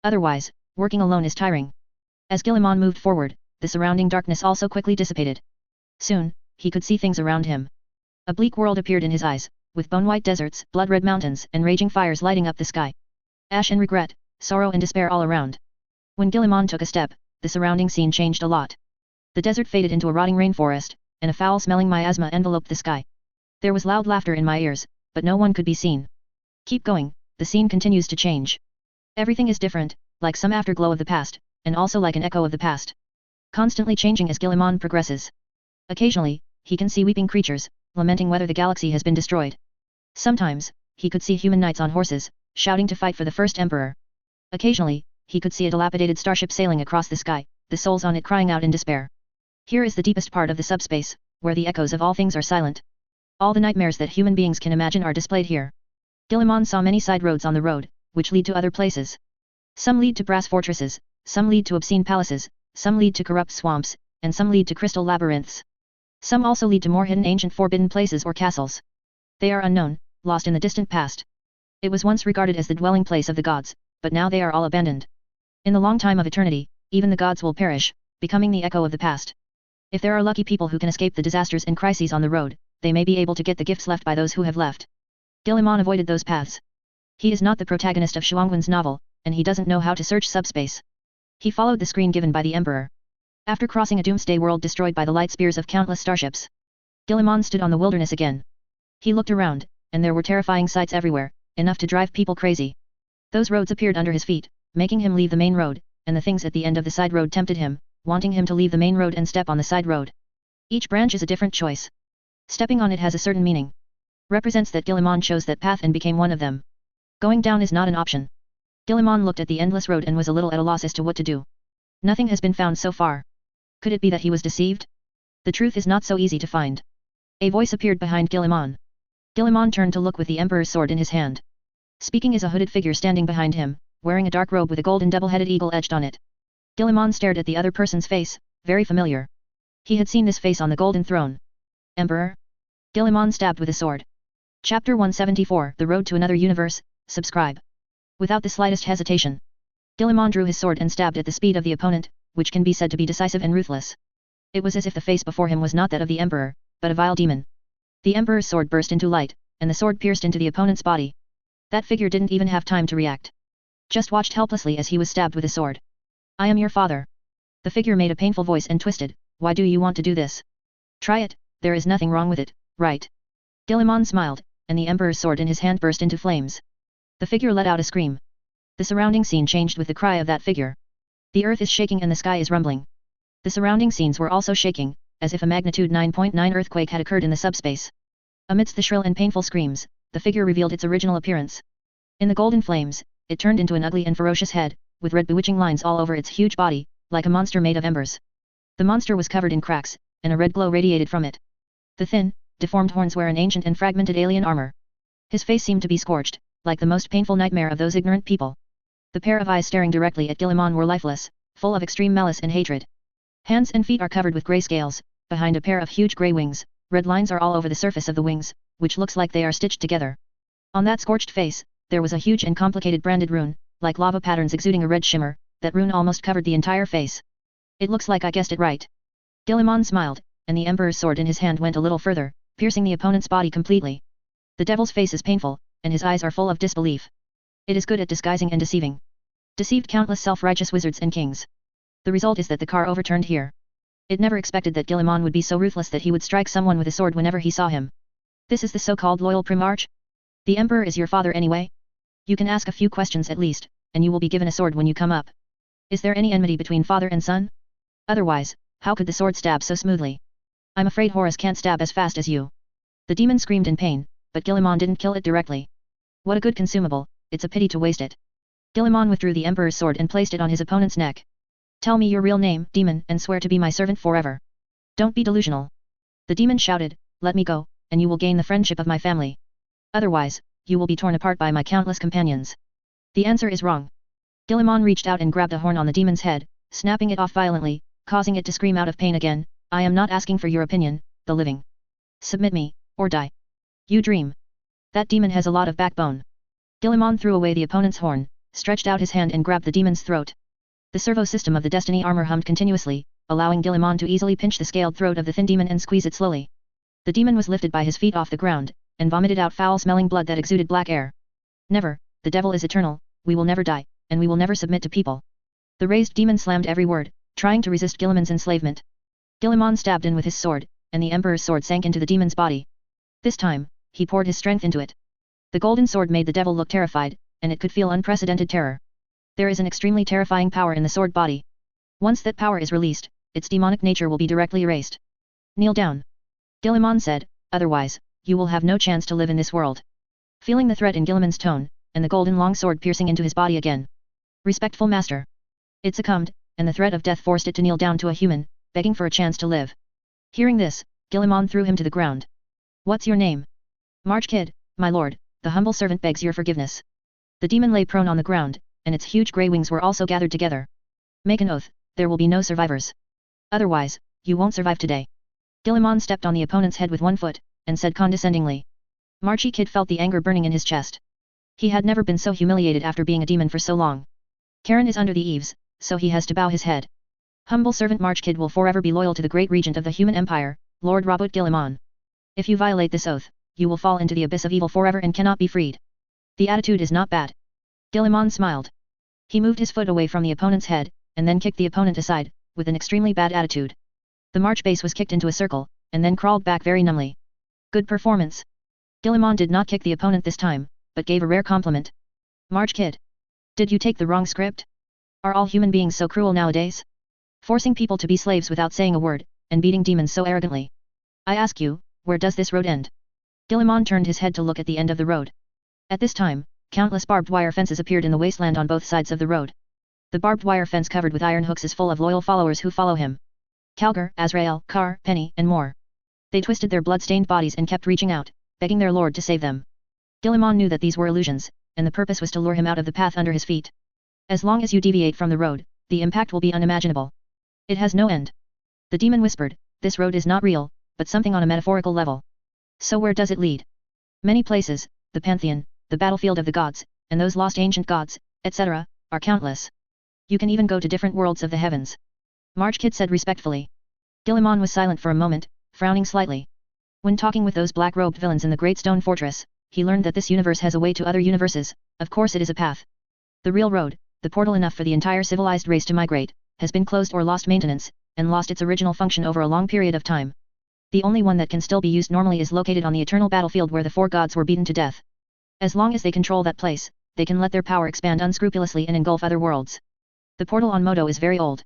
Otherwise, working alone is tiring. As Guilliman moved forward, the surrounding darkness also quickly dissipated. Soon, he could see things around him. A bleak world appeared in his eyes, with bone-white deserts, blood-red mountains, and raging fires lighting up the sky. Ash and regret, sorrow and despair all around. When Guilliman took a step, the surrounding scene changed a lot. The desert faded into a rotting rainforest, and a foul-smelling miasma enveloped the sky. There was loud laughter in my ears, but no one could be seen. Keep going, the scene continues to change. Everything is different, like some afterglow of the past, and also like an echo of the past. Constantly changing as Guilliman progresses. Occasionally, he can see weeping creatures, lamenting whether the galaxy has been destroyed. Sometimes, he could see human knights on horses, shouting to fight for the first emperor. Occasionally, he could see a dilapidated starship sailing across the sky, the souls on it crying out in despair. Here is the deepest part of the subspace, where the echoes of all things are silent. All the nightmares that human beings can imagine are displayed here. Guilliman saw many side roads on the road, which lead to other places. Some lead to brass fortresses, some lead to obscene palaces, some lead to corrupt swamps, and some lead to crystal labyrinths. Some also lead to more hidden ancient forbidden places or castles. They are unknown, lost in the distant past. It was once regarded as the dwelling place of the gods, but now they are all abandoned. In the long time of eternity, even the gods will perish, becoming the echo of the past. If there are lucky people who can escape the disasters and crises on the road, they may be able to get the gifts left by those who have left. Guilliman avoided those paths. He is not the protagonist of Shuangwen's novel, and he doesn't know how to search subspace. He followed the screen given by the Emperor. After crossing a doomsday world destroyed by the light spears of countless starships, Gilliman stood on the wilderness again. He looked around, and there were terrifying sights everywhere, enough to drive people crazy. Those roads appeared under his feet, making him leave the main road, and the things at the end of the side road tempted him, wanting him to leave the main road and step on the side road. Each branch is a different choice. Stepping on it has a certain meaning. Represents that Gilliman chose that path and became one of them. Going down is not an option. Gilliman looked at the endless road and was a little at a loss as to what to do. Nothing has been found so far. Could it be that he was deceived? The truth is not so easy to find. A voice appeared behind Gilliman. Gilliman turned to look with the Emperor's sword in his hand. Speaking is a hooded figure standing behind him, wearing a dark robe with a golden double-headed eagle etched on it. Gilliman stared at the other person's face, very familiar. He had seen this face on the golden throne. Emperor? Gilliman stabbed with a sword. Chapter 174, The Road to Another Universe, subscribe. Without the slightest hesitation, Gilliman drew his sword and stabbed at the speed of the opponent, which can be said to be decisive and ruthless. It was as if the face before him was not that of the Emperor, but a vile demon. The Emperor's sword burst into light, and the sword pierced into the opponent's body. That figure didn't even have time to react. Just watched helplessly as he was stabbed with a sword. I am your father. The figure made a painful voice and twisted. Why do you want to do this? Try it, there is nothing wrong with it, right? Gilliman smiled, and the Emperor's sword in his hand burst into flames. The figure let out a scream. The surrounding scene changed with the cry of that figure. The earth is shaking and the sky is rumbling. The surrounding scenes were also shaking, as if a magnitude 9.9 earthquake had occurred in the subspace. Amidst the shrill and painful screams, the figure revealed its original appearance. In the golden flames, it turned into an ugly and ferocious head, with red bewitching lines all over its huge body, like a monster made of embers. The monster was covered in cracks, and a red glow radiated from it. The thin, deformed horns were an ancient and fragmented alien armor. His face seemed to be scorched, like the most painful nightmare of those ignorant people. The pair of eyes staring directly at Gilliman were lifeless, full of extreme malice and hatred. Hands and feet are covered with grey scales, behind a pair of huge grey wings, red lines are all over the surface of the wings, which looks like they are stitched together. On that scorched face, there was a huge and complicated branded rune, like lava patterns exuding a red shimmer. That rune almost covered the entire face. It looks like I guessed it right. Gilliman smiled, and the Emperor's sword in his hand went a little further, piercing the opponent's body completely. The devil's face is painful, and his eyes are full of disbelief. It is good at disguising and deceiving. Deceived countless self-righteous wizards and kings. The result is that the car overturned here. It never expected that Gilliman would be so ruthless that he would strike someone with a sword whenever he saw him. This is the so-called loyal primarch? The Emperor is your father anyway? You can ask a few questions at least, and you will be given a sword when you come up. Is there any enmity between father and son? Otherwise, how could the sword stab so smoothly? I'm afraid Horus can't stab as fast as you. The demon screamed in pain, but Gilliman didn't kill it directly. What a good consumable, it's a pity to waste it. Gilliman withdrew the Emperor's sword and placed it on his opponent's neck. Tell me your real name, demon, and swear to be my servant forever. Don't be delusional. The demon shouted, let me go, and you will gain the friendship of my family. Otherwise, you will be torn apart by my countless companions. The answer is wrong. Gilliman reached out and grabbed a horn on the demon's head, snapping it off violently, causing it to scream out of pain again. I am not asking for your opinion, the living. Submit me, or die. You dream. That demon has a lot of backbone. Gilliman threw away the opponent's horn, stretched out his hand and grabbed the demon's throat. The servo system of the Destiny armor hummed continuously, allowing Gilliman to easily pinch the scaled throat of the thin demon and squeeze it slowly. The demon was lifted by his feet off the ground, and vomited out foul-smelling blood that exuded black air. Never, the devil is eternal, we will never die, and we will never submit to people. The raised demon slammed every word, trying to resist Gilliman's enslavement. Gilliman stabbed in with his sword, and the Emperor's sword sank into the demon's body. This time, he poured his strength into it. The golden sword made the devil look terrified, and it could feel unprecedented terror. There is an extremely terrifying power in the sword body. Once that power is released, its demonic nature will be directly erased. Kneel down. Gilliman said, otherwise, you will have no chance to live in this world. Feeling the threat in Gilliman's tone, and the golden long sword piercing into his body again. Respectful master. It succumbed, and the threat of death forced it to kneel down to a human, begging for a chance to live. Hearing this, Gilliman threw him to the ground. What's your name? March Kid, my lord, the humble servant begs your forgiveness. The demon lay prone on the ground, and its huge grey wings were also gathered together. Make an oath, there will be no survivors. Otherwise, you won't survive today. Gilliman stepped on the opponent's head with one foot, and said condescendingly. Marchy Kid felt the anger burning in his chest. He had never been so humiliated after being a demon for so long. Karen is under the eaves, so he has to bow his head. Humble servant March Kid will forever be loyal to the great regent of the human empire, Lord Robert Gilliman. If you violate this oath, you will fall into the abyss of evil forever and cannot be freed. The attitude is not bad. Gilliman smiled. He moved his foot away from the opponent's head, and then kicked the opponent aside, with an extremely bad attitude. The march base was kicked into a circle, and then crawled back very numbly. Good performance. Gilliman did not kick the opponent this time, but gave a rare compliment. March kid. Did you take the wrong script? Are all human beings so cruel nowadays? Forcing people to be slaves without saying a word, and beating demons so arrogantly. I ask you, where does this road end? Gilliman turned his head to look at the end of the road. At this time, countless barbed wire fences appeared in the wasteland on both sides of the road. The barbed wire fence covered with iron hooks is full of loyal followers who follow him. Calgar, Azrael, Kar, Penny, and more. They twisted their blood-stained bodies and kept reaching out, begging their lord to save them. Gilliman knew that these were illusions, and the purpose was to lure him out of the path under his feet. As long as you deviate from the road, the impact will be unimaginable. It has no end. The demon whispered, this road is not real, but something on a metaphorical level. So where does it lead? Many places, the pantheon, the battlefield of the gods, and those lost ancient gods, etc., are countless. You can even go to different worlds of the heavens. March Kid said respectfully. Gilliman was silent for a moment, frowning slightly. When talking with those black-robed villains in the Great Stone Fortress, he learned that this universe has a way to other universes, of course it is a path. The real road, the portal enough for the entire civilized race to migrate, has been closed or lost maintenance, and lost its original function over a long period of time. The only one that can still be used normally is located on the eternal battlefield where the four gods were beaten to death. As long as they control that place, they can let their power expand unscrupulously and engulf other worlds. The portal on Moto is very old.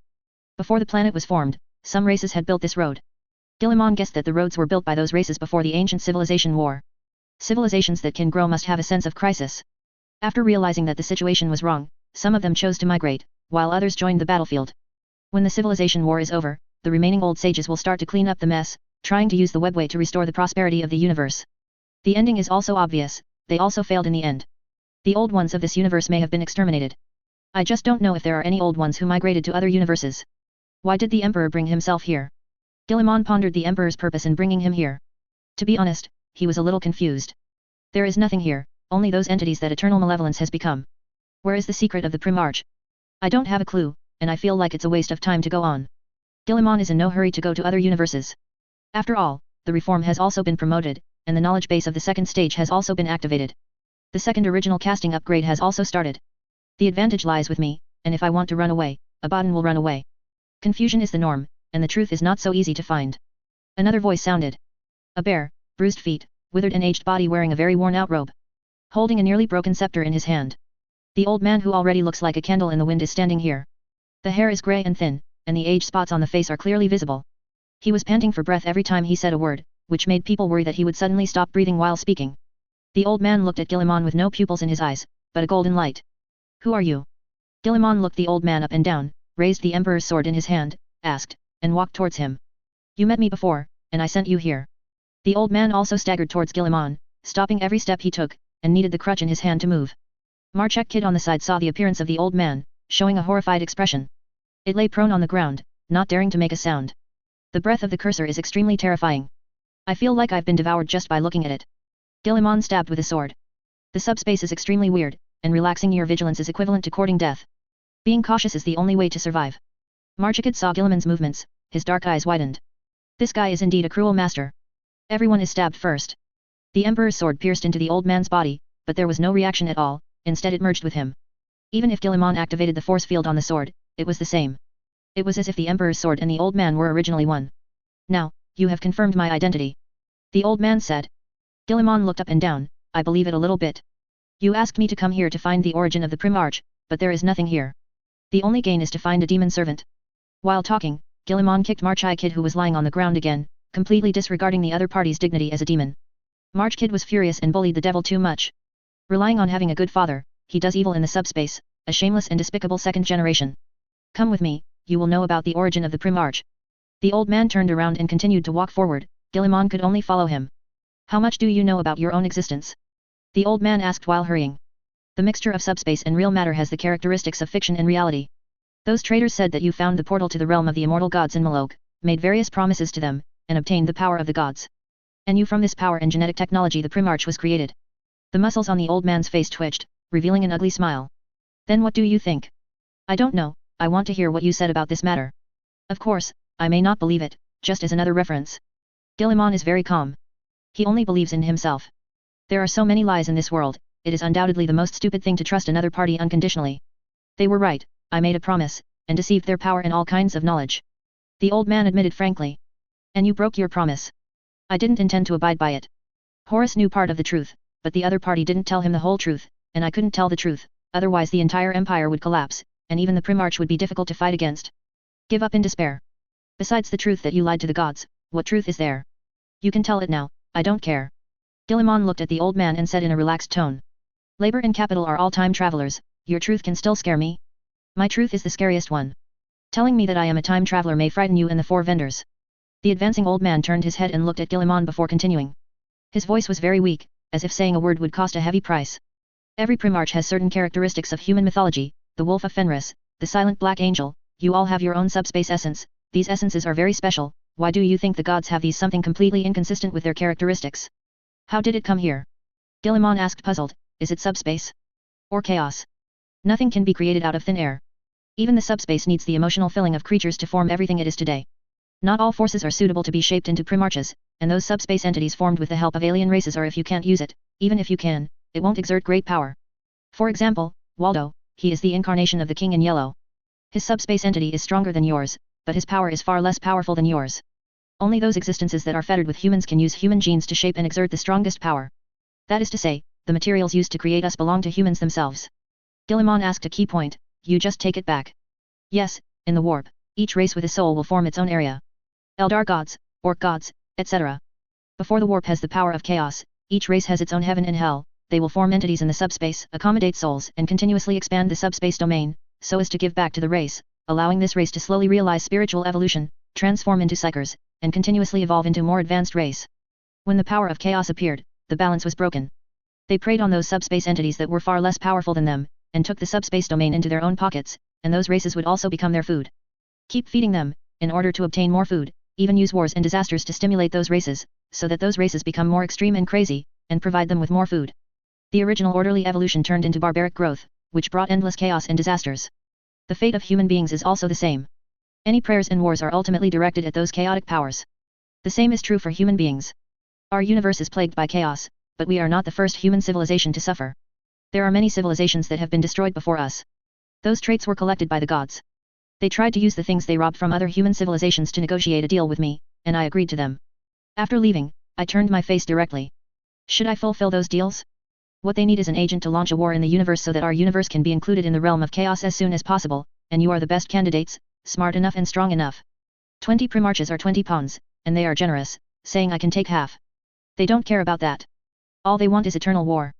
Before the planet was formed, some races had built this road. Gilliman guessed that the roads were built by those races before the ancient civilization war. Civilizations that can grow must have a sense of crisis. After realizing that the situation was wrong, some of them chose to migrate, while others joined the battlefield. When the civilization war is over, the remaining old sages will start to clean up the mess, trying to use the webway to restore the prosperity of the universe. The ending is also obvious, they also failed in the end. The old ones of this universe may have been exterminated. I just don't know if there are any old ones who migrated to other universes. Why did the Emperor bring himself here? Gilliman pondered the Emperor's purpose in bringing him here. To be honest, he was a little confused. There is nothing here, only those entities that eternal malevolence has become. Where is the secret of the Primarch? I don't have a clue, and I feel like it's a waste of time to go on. Gilliman is in no hurry to go to other universes. After all, the reform has also been promoted, and the knowledge base of the second stage has also been activated. The second original casting upgrade has also started. The advantage lies with me, and if I want to run away, Abaddon will run away. Confusion is the norm, and the truth is not so easy to find. Another voice sounded. A bear, bruised feet, withered and aged body wearing a very worn-out robe. Holding a nearly broken scepter in his hand. The old man who already looks like a candle in the wind is standing here. The hair is grey and thin, and the age spots on the face are clearly visible. He was panting for breath every time he said a word, which made people worry that he would suddenly stop breathing while speaking. The old man looked at Gilliman with no pupils in his eyes, but a golden light. Who are you? Gilliman looked the old man up and down, raised the Emperor's sword in his hand, asked, and walked towards him. You met me before, and I sent you here. The old man also staggered towards Gilliman, stopping every step he took, and needed the crutch in his hand to move. Marchek Kid on the side saw the appearance of the old man, showing a horrified expression. It lay prone on the ground, not daring to make a sound. The breath of the cursor is extremely terrifying. I feel like I've been devoured just by looking at it. Gilliman stabbed with a sword. The subspace is extremely weird, and relaxing your vigilance is equivalent to courting death. Being cautious is the only way to survive. Marchekid saw Gilliman's movements, his dark eyes widened. This guy is indeed a cruel master. Everyone is stabbed first. The Emperor's sword pierced into the old man's body, but there was no reaction at all, instead it merged with him. Even if Gilliman activated the force field on the sword, it was the same. It was as if the Emperor's sword and the old man were originally one. Now, you have confirmed my identity. The old man said. Gilliman looked up and down, I believe it a little bit. You asked me to come here to find the origin of the Primarch, but there is nothing here. The only gain is to find a demon servant. While talking, Gilliman kicked Marchai Kid who was lying on the ground again, completely disregarding the other party's dignity as a demon. March Kid was furious and bullied the devil too much. Relying on having a good father, he does evil in the subspace, a shameless and despicable second generation. Come with me, you will know about the origin of the Primarch. The old man turned around and continued to walk forward, Gilliman could only follow him. How much do you know about your own existence? The old man asked while hurrying. The mixture of subspace and real matter has the characteristics of fiction and reality. Those traitors said that you found the portal to the realm of the immortal gods in Malok, made various promises to them, and obtained the power of the gods. And you from this power and genetic technology the Primarch was created. The muscles on the old man's face twitched, revealing an ugly smile. Then what do you think? I don't know, I want to hear what you said about this matter. Of course, I may not believe it, just as another reference. Gilliman is very calm. He only believes in himself. There are so many lies in this world, it is undoubtedly the most stupid thing to trust another party unconditionally. They were right, I made a promise, and deceived their power in all kinds of knowledge. The old man admitted frankly. And you broke your promise. I didn't intend to abide by it. Horus knew part of the truth, but the other party didn't tell him the whole truth, and I couldn't tell the truth, otherwise the entire empire would collapse, and even the Primarch would be difficult to fight against. Give up in despair. Besides the truth that you lied to the gods, what truth is there? You can tell it now, I don't care. Guilliman looked at the old man and said in a relaxed tone. Labor and capital are all time travelers, your truth can still scare me? My truth is the scariest one. Telling me that I am a time traveler may frighten you and the 4 vendors. The advancing old man turned his head and looked at Guilliman before continuing. His voice was very weak, as if saying a word would cost a heavy price. Every Primarch has certain characteristics of human mythology, the Wolf of Fenris, the Silent Black Angel, you all have your own subspace essence, these essences are very special, why do you think the gods have these something completely inconsistent with their characteristics? How did it come here? Guilliman asked puzzled, is it subspace? Or chaos? Nothing can be created out of thin air. Even the subspace needs the emotional filling of creatures to form everything it is today. Not all forces are suitable to be shaped into Primarches, and those subspace entities formed with the help of alien races are if you can't use it, even if you can, it won't exert great power. For example, Waldo, he is the incarnation of the King in Yellow. His subspace entity is stronger than yours, but his power is far less powerful than yours. Only those existences that are fettered with humans can use human genes to shape and exert the strongest power. That is to say, the materials used to create us belong to humans themselves. Guilliman asked a key point, you just take it back. Yes, in the warp, each race with a soul will form its own area. Eldar gods, Orc gods, etc. Before the warp has the power of chaos, each race has its own heaven and hell, they will form entities in the subspace, accommodate souls and continuously expand the subspace domain, so as to give back to the race, allowing this race to slowly realize spiritual evolution, transform into psychers, and continuously evolve into more advanced race. When the power of chaos appeared, the balance was broken. They preyed on those subspace entities that were far less powerful than them, and took the subspace domain into their own pockets, and those races would also become their food. Keep feeding them, in order to obtain more food, even use wars and disasters to stimulate those races, so that those races become more extreme and crazy, and provide them with more food. The original orderly evolution turned into barbaric growth, which brought endless chaos and disasters. The fate of human beings is also the same. Any prayers and wars are ultimately directed at those chaotic powers. The same is true for human beings. Our universe is plagued by chaos, but we are not the first human civilization to suffer. There are many civilizations that have been destroyed before us. Those traits were collected by the gods. They tried to use the things they robbed from other human civilizations to negotiate a deal with me, and I agreed to them. After leaving, I turned my face directly. Should I fulfill those deals? What they need is an agent to launch a war in the universe so that our universe can be included in the realm of chaos as soon as possible, and you are the best candidates, smart enough and strong enough. 20 Primarches are 20 pawns, and they are generous, saying I can take half. They don't care about that. All they want is eternal war.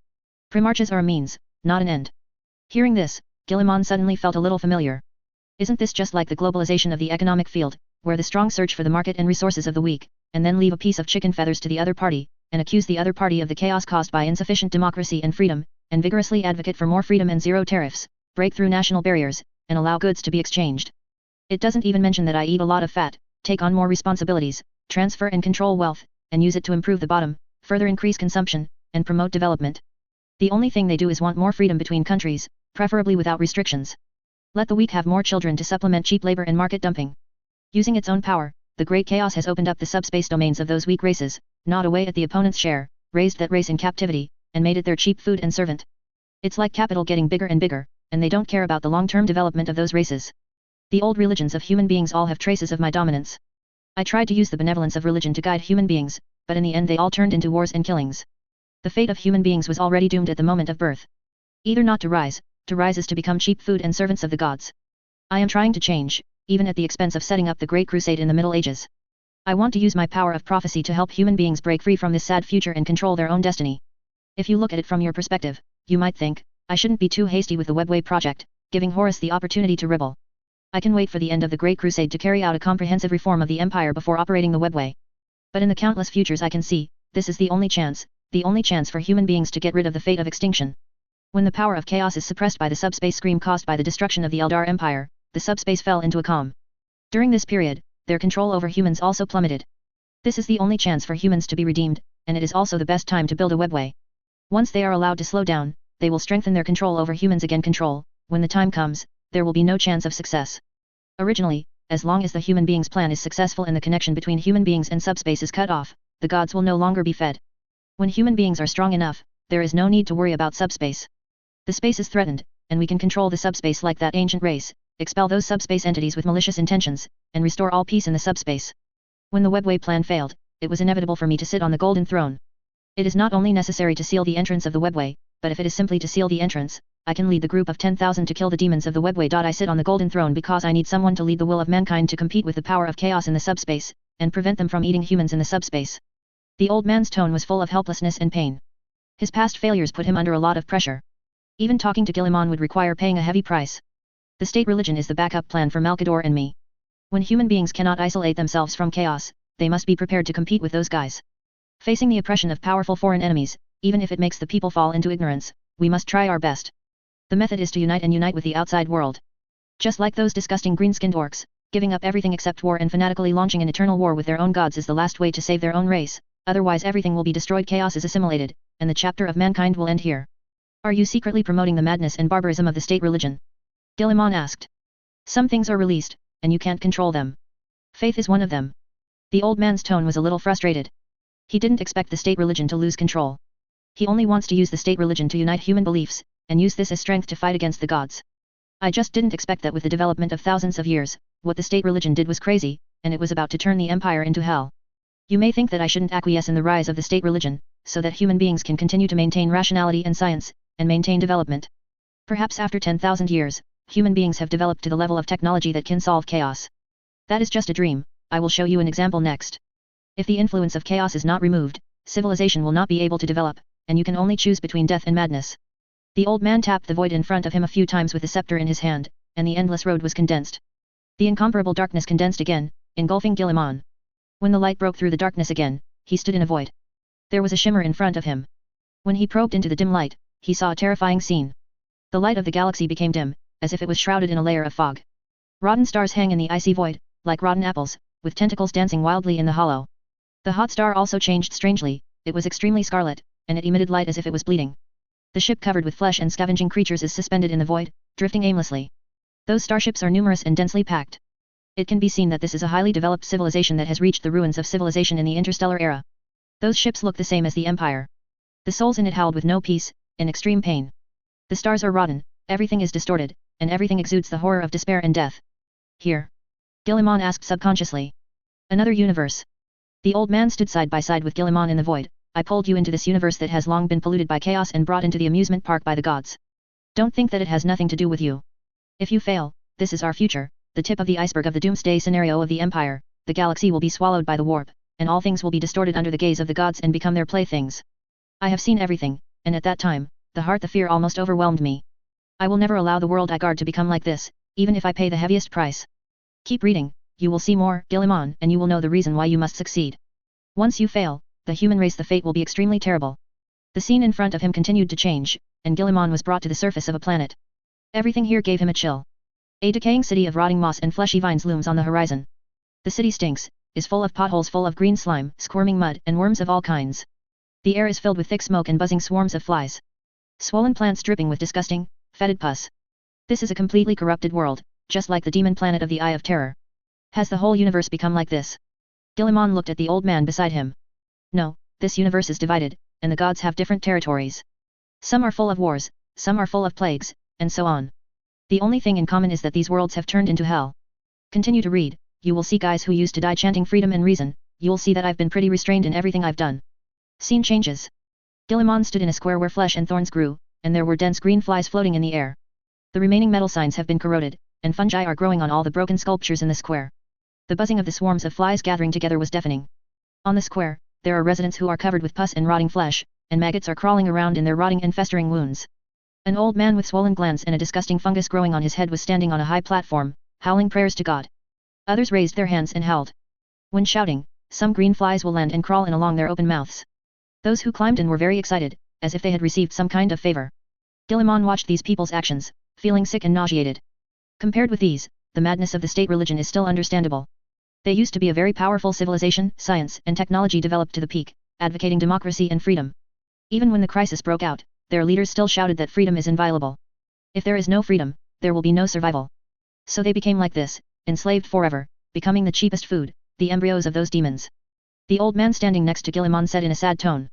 Primarches are a means, not an end. Hearing this, Guilliman suddenly felt a little familiar. Isn't this just like the globalization of the economic field, where the strong search for the market and resources of the weak, and then leave a piece of chicken feathers to the other party, and accuse the other party of the chaos caused by insufficient democracy and freedom, and vigorously advocate for more freedom and zero tariffs, break through national barriers, and allow goods to be exchanged. It doesn't even mention that I eat a lot of fat, take on more responsibilities, transfer and control wealth, and use it to improve the bottom, further increase consumption, and promote development. The only thing they do is want more freedom between countries, preferably without restrictions. Let the weak have more children to supplement cheap labor and market dumping. Using its own power, the great chaos has opened up the subspace domains of those weak races, gnawed away at the opponent's share, raised that race in captivity, and made it their cheap food and servant. It's like capital getting bigger and bigger, and they don't care about the long-term development of those races. The old religions of human beings all have traces of my dominance. I tried to use the benevolence of religion to guide human beings, but in the end they all turned into wars and killings. The fate of human beings was already doomed at the moment of birth. Either not to rise is to become cheap food and servants of the gods. I am trying to change, even at the expense of setting up the Great Crusade in the Middle Ages. I want to use my power of prophecy to help human beings break free from this sad future and control their own destiny. If you look at it from your perspective, you might think, I shouldn't be too hasty with the Webway project, giving Horus the opportunity to rebel. I can wait for the end of the Great Crusade to carry out a comprehensive reform of the Empire before operating the Webway. But in the countless futures I can see, this is the only chance for human beings to get rid of the fate of extinction. When the power of chaos is suppressed by the subspace scream caused by the destruction of the Eldar Empire, the subspace fell into a calm. During this period, their control over humans also plummeted. This is the only chance for humans to be redeemed, and it is also the best time to build a webway. Once they are allowed to slow down, they will strengthen their control over humans again. When the time comes, there will be no chance of success. Originally, as long as the human being's plan is successful and the connection between human beings and subspace is cut off, the gods will no longer be fed. When human beings are strong enough, there is no need to worry about subspace. The space is threatened, and we can control the subspace like that ancient race, expel those subspace entities with malicious intentions, and restore all peace in the subspace. When the webway plan failed, it was inevitable for me to sit on the golden throne. It is not only necessary to seal the entrance of the webway, but if it is simply to seal the entrance, I can lead the group of 10,000 to kill the demons of the webway. I sit on the golden throne because I need someone to lead the will of mankind to compete with the power of chaos in the subspace, and prevent them from eating humans in the subspace. The old man's tone was full of helplessness and pain. His past failures put him under a lot of pressure. Even talking to Guilliman would require paying a heavy price. The state religion is the backup plan for Malkador and me. When human beings cannot isolate themselves from chaos, they must be prepared to compete with those guys. Facing the oppression of powerful foreign enemies, even if it makes the people fall into ignorance, we must try our best. The method is to unite with the outside world. Just like those disgusting green-skinned orcs, giving up everything except war and fanatically launching an eternal war with their own gods is the last way to save their own race, otherwise everything will be destroyed. Chaos is assimilated, and the chapter of mankind will end here. Are you secretly promoting the madness and barbarism of the state religion? Guilliman asked. Some things are released, and you can't control them. Faith is one of them. The old man's tone was a little frustrated. He didn't expect the state religion to lose control. He only wants to use the state religion to unite human beliefs, and use this as strength to fight against the gods. I just didn't expect that with the development of thousands of years, what the state religion did was crazy, and it was about to turn the empire into hell. You may think that I shouldn't acquiesce in the rise of the state religion, so that human beings can continue to maintain rationality and science, and maintain development. Perhaps after 10,000 years, human beings have developed to the level of technology that can solve chaos. That is just a dream. I will show you an example next. If the influence of chaos is not removed, civilization will not be able to develop, and you can only choose between death and madness. The old man tapped the void in front of him a few times with the scepter in his hand, and the endless road was condensed. The incomparable darkness condensed again, engulfing Guilliman. When the light broke through the darkness again, he stood in a void. There was a shimmer in front of him. When he probed into the dim light, he saw a terrifying scene. The light of the galaxy became dim, as if it was shrouded in a layer of fog. Rotten stars hang in the icy void, like rotten apples, with tentacles dancing wildly in the hollow. The hot star also changed strangely, it was extremely scarlet, and it emitted light as if it was bleeding. The ship covered with flesh and scavenging creatures is suspended in the void, drifting aimlessly. Those starships are numerous and densely packed. It can be seen that this is a highly developed civilization that has reached the ruins of civilization in the interstellar era. Those ships look the same as the Empire. The souls in it howled with no peace, in extreme pain. The stars are rotten, everything is distorted, and everything exudes the horror of despair and death. Here? Guilliman asked subconsciously. Another universe. The old man stood side by side with Guilliman in the void. I pulled you into this universe that has long been polluted by chaos and brought into the amusement park by the gods. Don't think that it has nothing to do with you. If you fail, this is our future, the tip of the iceberg of the doomsday scenario of the Empire. The galaxy will be swallowed by the warp, and all things will be distorted under the gaze of the gods and become their playthings. I have seen everything, and at that time, the fear almost overwhelmed me. I will never allow the world I guard to become like this, even if I pay the heaviest price. Keep reading, you will see more, Guilliman, and you will know the reason why you must succeed. Once you fail, the human race, the fate will be extremely terrible. The scene in front of him continued to change, and Guilliman was brought to the surface of a planet. Everything here gave him a chill. A decaying city of rotting moss and fleshy vines looms on the horizon. The city stinks, is full of potholes full of green slime, squirming mud, and worms of all kinds. The air is filled with thick smoke and buzzing swarms of flies. Swollen plants dripping with disgusting, fetid pus. This is a completely corrupted world, just like the demon planet of the Eye of Terror. Has the whole universe become like this? Guilliman looked at the old man beside him. No, this universe is divided, and the gods have different territories. Some are full of wars, some are full of plagues, and so on. The only thing in common is that these worlds have turned into hell. Continue to read, you will see guys who used to die chanting freedom and reason, you'll see that I've been pretty restrained in everything I've done. Scene changes. Guilliman stood in a square where flesh and thorns grew, and there were dense green flies floating in the air. The remaining metal signs have been corroded, and fungi are growing on all the broken sculptures in the square. The buzzing of the swarms of flies gathering together was deafening. On the square, there are residents who are covered with pus and rotting flesh, and maggots are crawling around in their rotting and festering wounds. An old man with swollen glands and a disgusting fungus growing on his head was standing on a high platform, howling prayers to God. Others raised their hands and howled. When shouting, some green flies will land and crawl in along their open mouths. Those who climbed in were very excited, as if they had received some kind of favor. Guilliman watched these people's actions, feeling sick and nauseated. Compared with these, the madness of the state religion is still understandable. They used to be a very powerful civilization, science and technology developed to the peak, advocating democracy and freedom. Even when the crisis broke out, their leaders still shouted that freedom is inviolable. If there is no freedom, there will be no survival. So they became like this, enslaved forever, becoming the cheapest food, the embryos of those demons. The old man standing next to Guilliman said in a sad tone.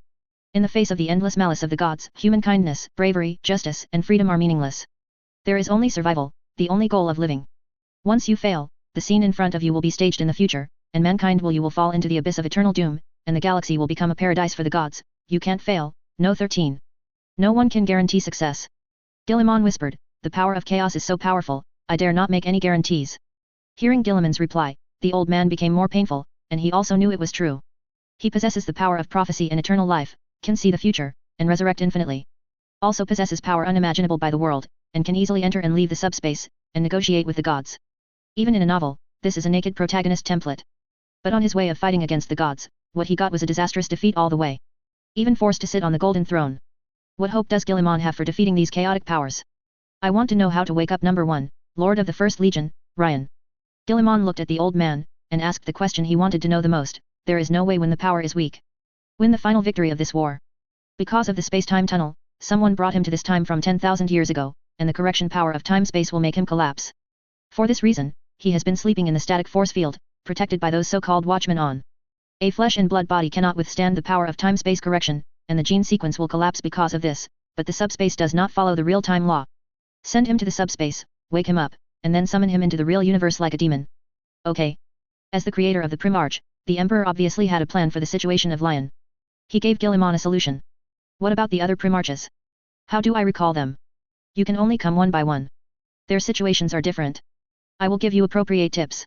In the face of the endless malice of the gods, human kindness, bravery, justice, and freedom are meaningless. There is only survival, the only goal of living. Once you fail, the scene in front of you will be staged in the future, and mankind will fall into the abyss of eternal doom, and the galaxy will become a paradise for the gods. You can't fail, no 13. No one can guarantee success. Guilliman whispered, the power of chaos is so powerful, I dare not make any guarantees. Hearing Guilliman's reply, the old man became more painful, and he also knew it was true. He possesses the power of prophecy and eternal life, can see the future, and resurrect infinitely. Also possesses power unimaginable by the world, and can easily enter and leave the subspace, and negotiate with the gods. Even in a novel, this is a naked protagonist template. But on his way of fighting against the gods, what he got was a disastrous defeat all the way. Even forced to sit on the golden throne. What hope does Guilliman have for defeating these chaotic powers? I want to know how to wake up number 1, Lord of the First Legion, Ryan. Guilliman looked at the old man, and asked the question he wanted to know the most. There is no way when the power is weak. Win the final victory of this war. Because of the space-time tunnel, someone brought him to this time from 10,000 years ago, and the correction power of time-space will make him collapse. For this reason, he has been sleeping in the static force field, protected by those so-called watchmen on. A flesh and blood body cannot withstand the power of time-space correction, and the gene sequence will collapse because of this, but the subspace does not follow the real-time law. Send him to the subspace, wake him up, and then summon him into the real universe like a demon. Okay. As the creator of the Primarch, the Emperor obviously had a plan for the situation of Lion. He gave Guilliman a solution. What about the other Primarches? How do I recall them? You can only come one by one. Their situations are different. I will give you appropriate tips.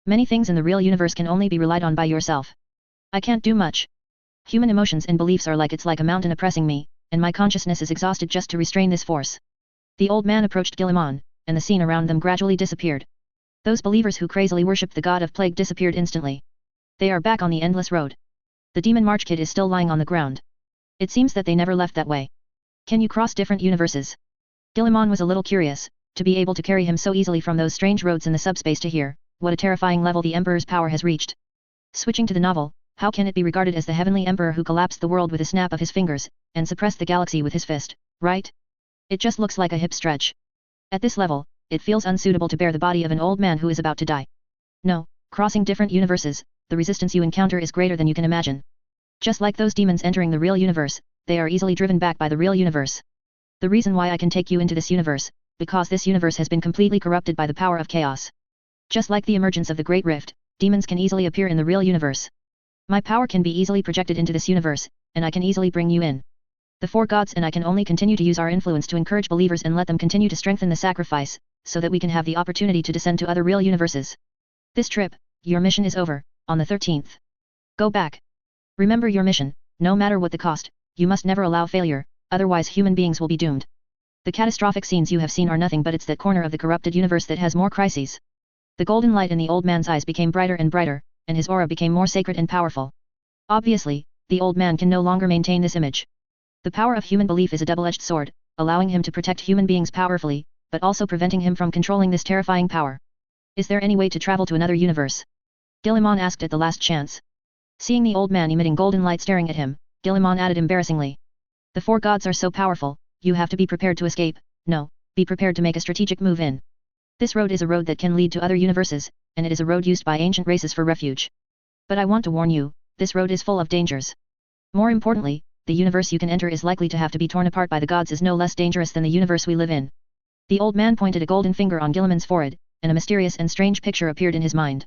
Many things in the real universe can only be relied on by yourself. I can't do much. Human emotions and beliefs are like a mountain oppressing me, and my consciousness is exhausted just to restrain this force. The old man approached Guilliman, and the scene around them gradually disappeared. Those believers who crazily worshipped the god of plague disappeared instantly. They are back on the endless road. The demon March Kid is still lying on the ground. It seems that they never left that way. Can you cross different universes? Guilliman was a little curious, to be able to carry him so easily from those strange roads in the subspace to here, what a terrifying level the Emperor's power has reached. Switching to the novel, how can it be regarded as the heavenly Emperor who collapsed the world with a snap of his fingers, and suppressed the galaxy with his fist, right? It just looks like a hip stretch. At this level, it feels unsuitable to bear the body of an old man who is about to die. No, crossing different universes, the resistance you encounter is greater than you can imagine. Just like those demons entering the real universe, they are easily driven back by the real universe. The reason why I can take you into this universe, because this universe has been completely corrupted by the power of chaos. Just like the emergence of the Great Rift, demons can easily appear in the real universe. My power can be easily projected into this universe, and I can easily bring you in. The 4 gods and I can only continue to use our influence to encourage believers and let them continue to strengthen the sacrifice, so that we can have the opportunity to descend to other real universes. This trip, your mission is over, on the 13th. Go back. Remember your mission, no matter what the cost, you must never allow failure, otherwise human beings will be doomed. The catastrophic scenes you have seen are nothing but it's that corner of the corrupted universe that has more crises. The golden light in the old man's eyes became brighter and brighter, and his aura became more sacred and powerful. Obviously, the old man can no longer maintain this image. The power of human belief is a double-edged sword, allowing him to protect human beings powerfully, but also preventing him from controlling this terrifying power. Is there any way to travel to another universe? Guilliman asked at the last chance. Seeing the old man emitting golden light staring at him, Guilliman added embarrassingly. The 4 gods are so powerful, you have to be prepared to escape, no, be prepared to make a strategic move in. This road is a road that can lead to other universes, and it is a road used by ancient races for refuge. But I want to warn you, this road is full of dangers. More importantly, the universe you can enter is likely to have to be torn apart by the gods is no less dangerous than the universe we live in. The old man pointed a golden finger on Guilliman's forehead, and a mysterious and strange picture appeared in his mind.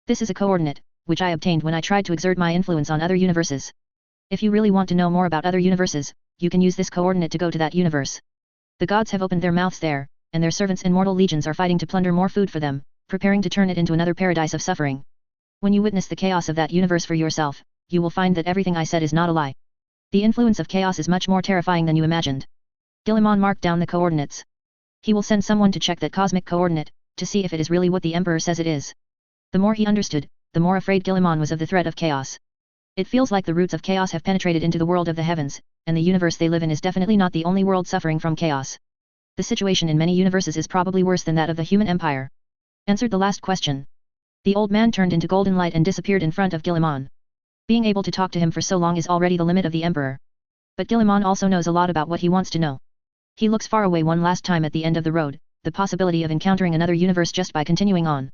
This is a coordinate, which I obtained when I tried to exert my influence on other universes. If you really want to know more about other universes, you can use this coordinate to go to that universe. The gods have opened their mouths there, and their servants and mortal legions are fighting to plunder more food for them, preparing to turn it into another paradise of suffering. When you witness the chaos of that universe for yourself, you will find that everything I said is not a lie. The influence of chaos is much more terrifying than you imagined. Guilliman marked down the coordinates. He will send someone to check that cosmic coordinate, to see if it is really what the Emperor says it is. The more he understood, the more afraid Guilliman was of the threat of chaos. It feels like the roots of chaos have penetrated into the world of the heavens, and the universe they live in is definitely not the only world suffering from chaos. The situation in many universes is probably worse than that of the human empire. Answered the last question. The old man turned into golden light and disappeared in front of Guilliman. Being able to talk to him for so long is already the limit of the Emperor. But Guilliman also knows a lot about what he wants to know. He looks far away one last time at the end of the road, the possibility of encountering another universe just by continuing on.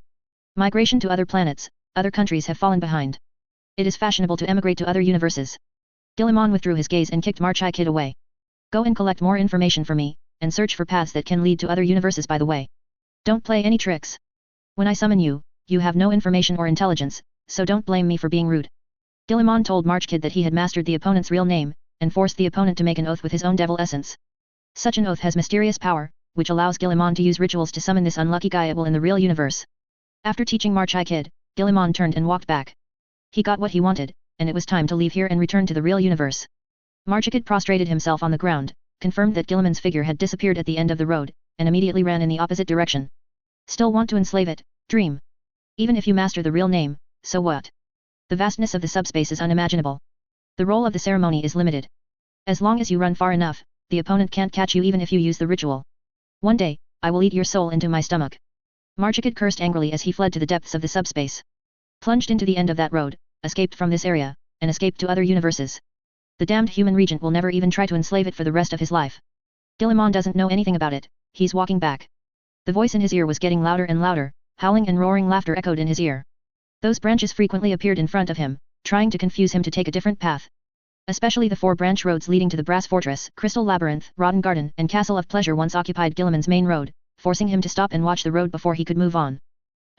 Migration to other planets, other countries have fallen behind. It is fashionable to emigrate to other universes. Guilliman withdrew his gaze and kicked March Kid away. Go and collect more information for me, and search for paths that can lead to other universes by the way. Don't play any tricks. When I summon you, you have no information or intelligence, so don't blame me for being rude. Guilliman told Marchkid that he had mastered the opponent's real name, and forced the opponent to make an oath with his own devil essence. Such an oath has mysterious power, which allows Guilliman to use rituals to summon this unlucky Gaiable in the real universe. After teaching Marchkid, Guilliman turned and walked back. He got what he wanted, and it was time to leave here and return to the real universe. Marchkid prostrated himself on the ground, confirmed that Guilliman's figure had disappeared at the end of the road, and immediately ran in the opposite direction. Still want to enslave it, dream. Even if you master the real name, so what? The vastness of the subspace is unimaginable. The role of the ceremony is limited. As long as you run far enough, the opponent can't catch you even if you use the ritual. One day, I will eat your soul into my stomach. Marchkid cursed angrily as he fled to the depths of the subspace. Plunged into the end of that road, escaped from this area, and escaped to other universes. The damned human regent will never even try to enslave it for the rest of his life. Guilliman doesn't know anything about it, he's walking back. The voice in his ear was getting louder and louder, howling and roaring laughter echoed in his ear. Those branches frequently appeared in front of him, trying to confuse him to take a different path. Especially the 4 branch roads leading to the Brass Fortress, Crystal Labyrinth, Rotten Garden, and Castle of Pleasure once occupied Guilliman's main road, forcing him to stop and watch the road before he could move on.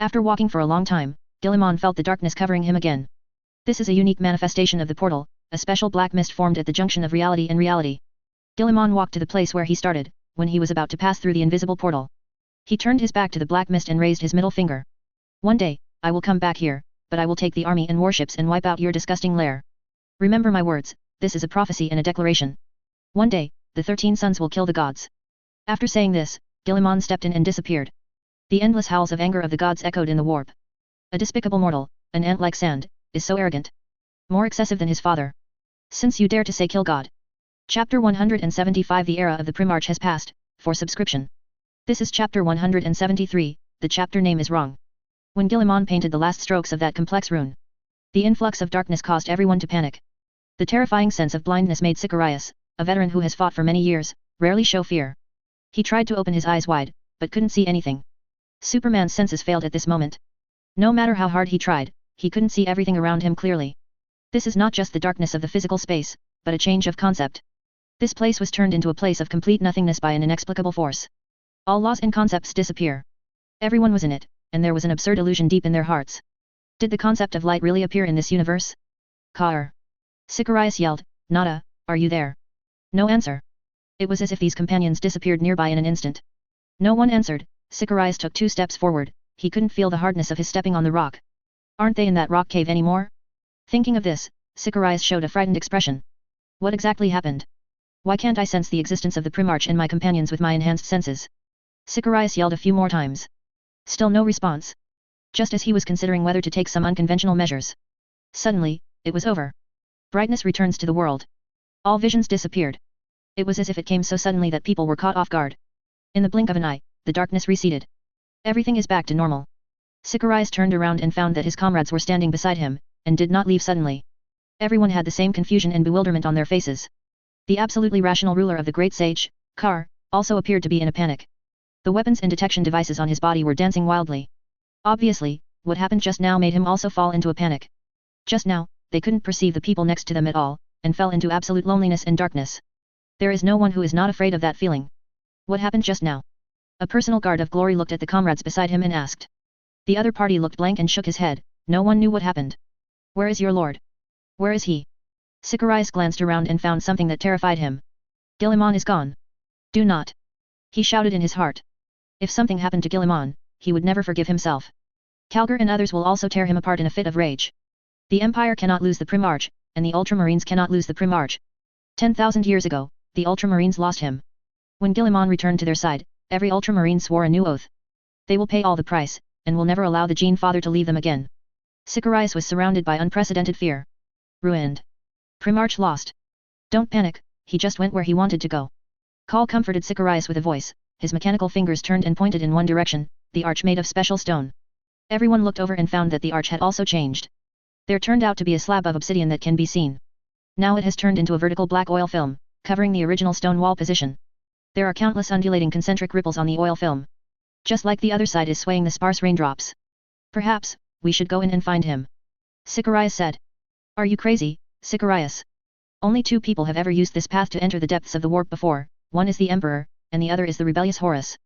After walking for a long time, Guilliman felt the darkness covering him again. This is a unique manifestation of the portal, a special black mist formed at the junction of reality and reality. Guilliman walked to the place where he started, when he was about to pass through the invisible portal. He turned his back to the black mist and raised his middle finger. One day, I will come back here, but I will take the army and warships and wipe out your disgusting lair. Remember my words, this is a prophecy and a declaration. One day, the 13 sons will kill the gods. After saying this, Guilliman stepped in and disappeared. The endless howls of anger of the gods echoed in the warp. A despicable mortal, an ant like sand, is so arrogant. More excessive than his father. Since you dare to say kill God. Chapter 175. The era of the Primarch has passed, for subscription. This is chapter 173, the chapter name is wrong. When Guilliman painted the last strokes of that complex rune, the influx of darkness caused everyone to panic. The terrifying sense of blindness made Sicarius, a veteran who has fought for many years, rarely show fear. He tried to open his eyes wide, but couldn't see anything. Superman's senses failed at this moment. No matter how hard he tried, he couldn't see everything around him clearly. This is not just the darkness of the physical space, but a change of concept. This place was turned into a place of complete nothingness by an inexplicable force. All laws and concepts disappear. Everyone was in it, and there was an absurd illusion deep in their hearts. Did the concept of light really appear in this universe? Car. Sicarius yelled, Nada, are you there? No answer. It was as if these companions disappeared nearby in an instant. No one answered. Sicarius took 2 steps forward, he couldn't feel the hardness of his stepping on the rock. Aren't they in that rock cave anymore? Thinking of this, Sicarius showed a frightened expression. What exactly happened? Why can't I sense the existence of the Primarch and my companions with my enhanced senses? Sicarius yelled a few more times. Still no response. Just as he was considering whether to take some unconventional measures. Suddenly, it was over. Brightness returns to the world. All visions disappeared. It was as if it came so suddenly that people were caught off guard. In the blink of an eye, the darkness receded. Everything is back to normal. Sicarius turned around and found that his comrades were standing beside him, and did not leave suddenly. Everyone had the same confusion and bewilderment on their faces. The absolutely rational ruler of the great sage, Kar, also appeared to be in a panic. The weapons and detection devices on his body were dancing wildly. Obviously, what happened just now made him also fall into a panic. Just now, they couldn't perceive the people next to them at all, and fell into absolute loneliness and darkness. There is no one who is not afraid of that feeling. What happened just now? A personal guard of glory looked at the comrades beside him and asked. The other party looked blank and shook his head, no one knew what happened. Where is your lord? Where is he? Sicarius glanced around and found something that terrified him. Guilliman is gone. Do not. He shouted in his heart. If something happened to Guilliman, he would never forgive himself. Calgar and others will also tear him apart in a fit of rage. The Empire cannot lose the Primarch, and the Ultramarines cannot lose the Primarch. 10,000 years ago, the Ultramarines lost him. When Guilliman returned to their side, every Ultramarine swore a new oath. They will pay all the price, and will never allow the Gene Father to leave them again. Sicarius was surrounded by unprecedented fear. Ruined. Primarch lost. Don't panic, he just went where he wanted to go. Call comforted Sicarius with a voice, his mechanical fingers turned and pointed in one direction, the arch made of special stone. Everyone looked over and found that the arch had also changed. There turned out to be a slab of obsidian that can be seen. Now it has turned into a vertical black oil film, covering the original stone wall position. There are countless undulating concentric ripples on the oil film. Just like the other side is swaying the sparse raindrops. Perhaps, we should go in and find him. Sicarius said. Are you crazy, Sicarius? Only 2 people have ever used this path to enter the depths of the warp before, one is the Emperor, and the other is the rebellious Horus.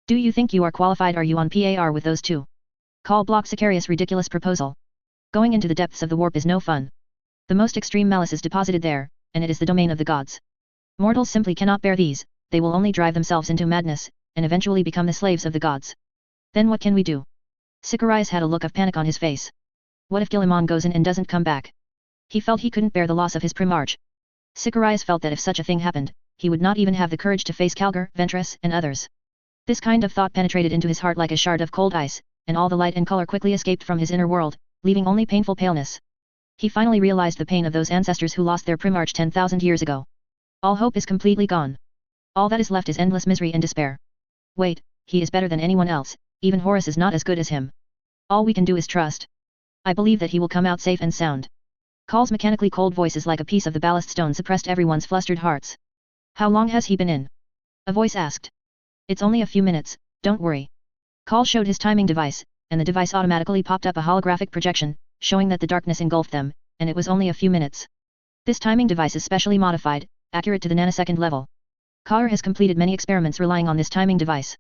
Do you think you are qualified? Are you on par with those 2? Call blocked Sicarius' ridiculous proposal. Going into the depths of the warp is no fun. The most extreme malice is deposited there, and it is the domain of the gods. Mortals simply cannot bear these, they will only drive themselves into madness, and eventually become the slaves of the gods. Then what can we do? Sicarius had a look of panic on his face. What if Guilliman goes in and doesn't come back? He felt he couldn't bear the loss of his Primarch. Sicarius felt that if such a thing happened, he would not even have the courage to face Calgar, Ventress, and others. This kind of thought penetrated into his heart like a shard of cold ice, and all the light and color quickly escaped from his inner world, leaving only painful paleness. He finally realized the pain of those ancestors who lost their Primarch 10,000 years ago. All hope is completely gone. All that is left is endless misery and despair. Wait, he is better than anyone else, even Horus is not as good as him. All we can do is trust. I believe that he will come out safe and sound. Call's mechanically cold voices like a piece of the ballast stone suppressed everyone's flustered hearts. How long has he been in? A voice asked. It's only a few minutes, don't worry. Call showed his timing device, and the device automatically popped up a holographic projection, showing that the darkness engulfed them, and it was only a few minutes. This timing device is specially modified, accurate to the nanosecond level. Carr has completed many experiments relying on this timing device.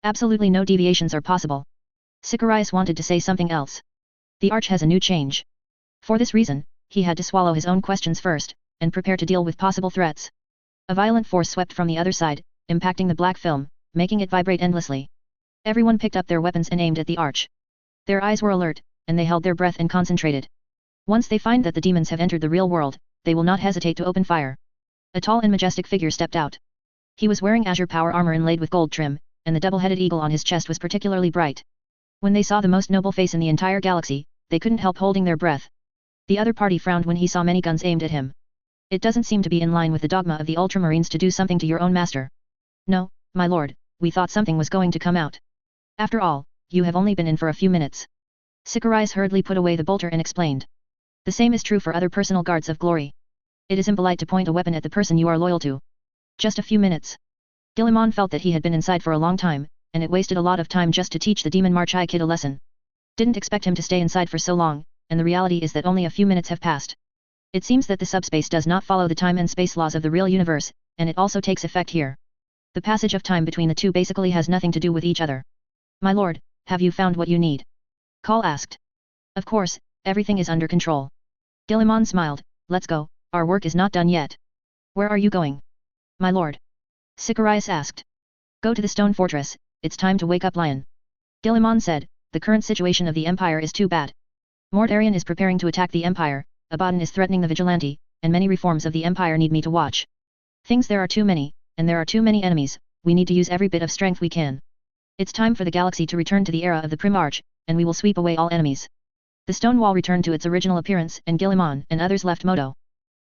Absolutely no deviations are possible. Sicarius wanted to say something else. The Arch has a new change. For this reason, he had to swallow his own questions first, and prepare to deal with possible threats. A violent force swept from the other side, impacting the black film, making it vibrate endlessly. Everyone picked up their weapons and aimed at the Arch. Their eyes were alert, and they held their breath and concentrated. Once they find that the demons have entered the real world, they will not hesitate to open fire. A tall and majestic figure stepped out. He was wearing azure power armor inlaid with gold trim, and the double-headed eagle on his chest was particularly bright. When they saw the most noble face in the entire galaxy, they couldn't help holding their breath. The other party frowned when he saw many guns aimed at him. It doesn't seem to be in line with the dogma of the Ultramarines to do something to your own master. No, my lord, we thought something was going to come out. After all, you have only been in for a few minutes. Sicarius hurriedly put away the bolter and explained. The same is true for other personal guards of glory. It is impolite to point a weapon at the person you are loyal to. Just a few minutes. Guilliman felt that he had been inside for a long time, and it wasted a lot of time just to teach the Demon Marchi kid a lesson. Didn't expect him to stay inside for so long, and the reality is that only a few minutes have passed. It seems that the subspace does not follow the time and space laws of the real universe, and it also takes effect here. The passage of time between the two basically has nothing to do with each other. My lord, have you found what you need? Call asked. Of course, everything is under control. Guilliman smiled. Let's go, our work is not done yet. Where are you going? My lord. Sicarius asked. Go to the stone fortress, it's time to wake up Lion. Guilliman said, the current situation of the Empire is too bad. Mortarion is preparing to attack the Empire, Abaddon is threatening the Vigilante, and many reforms of the Empire need me to watch. Things there are too many, and there are too many enemies, we need to use every bit of strength we can. It's time for the galaxy to return to the era of the Primarch, and we will sweep away all enemies. The stone wall returned to its original appearance and Guilliman and others left Modo.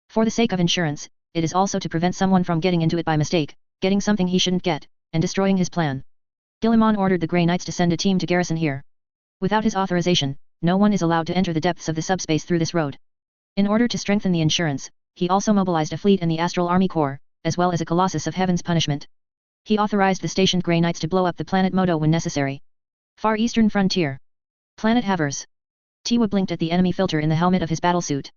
For the sake of insurance, it is also to prevent someone from getting into it by mistake, getting something he shouldn't get, and destroying his plan. Guilliman ordered the Grey Knights to send a team to garrison here. Without his authorization, no one is allowed to enter the depths of the subspace through this road. In order to strengthen the insurance, he also mobilized a fleet and the Astral Army Corps, as well as a Colossus of Heaven's punishment. He authorized the stationed Grey Knights to blow up the planet Modo when necessary. Far Eastern Frontier. Planet Havers. Tiwa blinked at the enemy filter in the helmet of his battlesuit.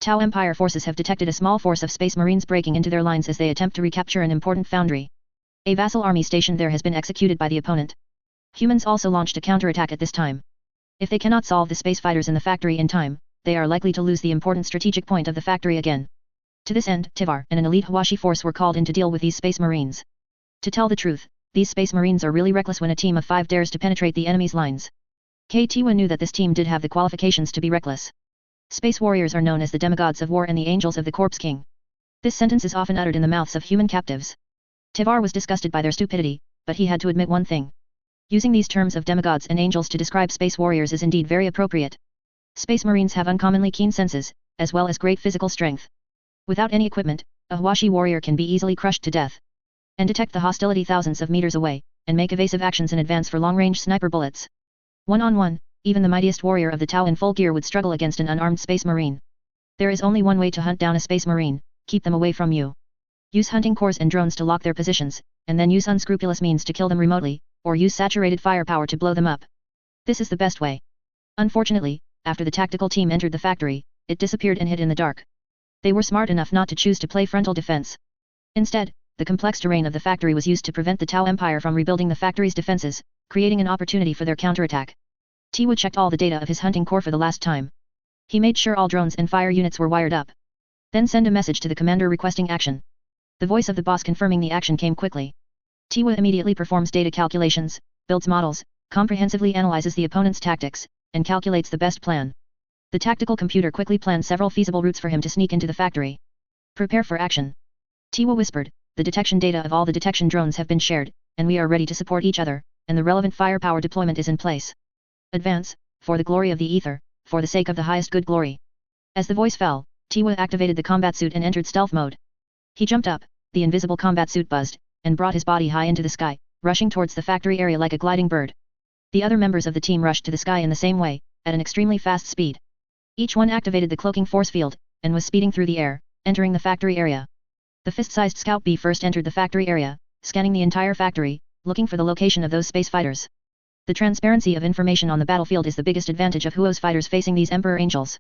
Tau Empire forces have detected a small force of Space Marines breaking into their lines as they attempt to recapture an important foundry. A vassal army stationed there has been executed by the opponent. Humans also launched a counterattack at this time. If they cannot solve the space fighters in the factory in time, they are likely to lose the important strategic point of the factory again. To this end, Tivar and an elite Hawashi force were called in to deal with these Space Marines. To tell the truth, these Space Marines are really reckless when a team of 5 dares to penetrate the enemy's lines. Tiwa knew that this team did have the qualifications to be reckless. Space warriors are known as the demigods of war and the angels of the Corpse King. This sentence is often uttered in the mouths of human captives. Tivar was disgusted by their stupidity, but he had to admit one thing. Using these terms of demigods and angels to describe space warriors is indeed very appropriate. Space Marines have uncommonly keen senses, as well as great physical strength. Without any equipment, a Hawashi warrior can be easily crushed to death. And detect the hostility thousands of meters away, and make evasive actions in advance for long-range sniper bullets. One-on-one, even the mightiest warrior of the Tau in full gear would struggle against an unarmed Space Marine. There is only one way to hunt down a Space Marine, keep them away from you. Use hunting cores and drones to lock their positions, and then use unscrupulous means to kill them remotely, or use saturated firepower to blow them up. This is the best way. Unfortunately, after the tactical team entered the factory, it disappeared and hid in the dark. They were smart enough not to choose to play frontal defense. Instead, the complex terrain of the factory was used to prevent the Tau Empire from rebuilding the factory's defenses, creating an opportunity for their counterattack. Tiwa checked all the data of his hunting corps for the last time. He made sure all drones and fire units were wired up. Then send a message to the commander requesting action. The voice of the boss confirming the action came quickly. Tiwa immediately performs data calculations, builds models, comprehensively analyzes the opponent's tactics, and calculates the best plan. The tactical computer quickly plans several feasible routes for him to sneak into the factory. Prepare for action. Tiwa whispered, the detection data of all the detection drones have been shared, and we are ready to support each other, and the relevant firepower deployment is in place. Advance, for the glory of the ether, for the sake of the highest good glory. As the voice fell, Tiwa activated the combat suit and entered stealth mode. He jumped up, the invisible combat suit buzzed, and brought his body high into the sky, rushing towards the factory area like a gliding bird. The other members of the team rushed to the sky in the same way, at an extremely fast speed. Each one activated the cloaking force field, and was speeding through the air, entering the factory area. The fist-sized Scout B first entered the factory area, scanning the entire factory, looking for the location of those space fighters. The transparency of information on the battlefield is the biggest advantage of Huo's fighters facing these Emperor Angels.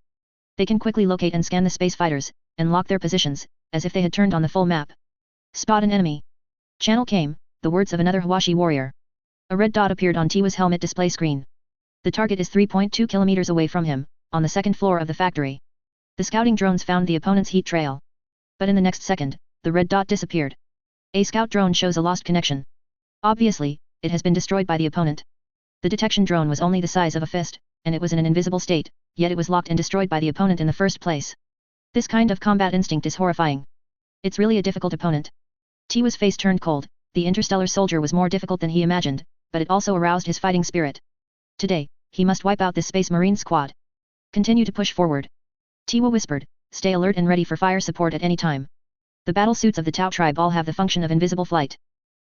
They can quickly locate and scan the space fighters, and lock their positions, as if they had turned on the full map. Spot an enemy. Channel came, the words of another Huashi warrior. A red dot appeared on Tiwa's helmet display screen. The target is 3.2 kilometers away from him, on the second floor of the factory. The scouting drones found the opponent's heat trail. But in the next second, the red dot disappeared. A scout drone shows a lost connection. Obviously, it has been destroyed by the opponent. The detection drone was only the size of a fist, and it was in an invisible state, yet it was locked and destroyed by the opponent in the first place. This kind of combat instinct is horrifying. It's really a difficult opponent. Tiwa's face turned cold. The interstellar soldier was more difficult than he imagined, but it also aroused his fighting spirit. Today, he must wipe out this Space Marine squad. Continue to push forward. Tiwa whispered, stay alert and ready for fire support at any time. The battle suits of the Tau tribe all have the function of invisible flight.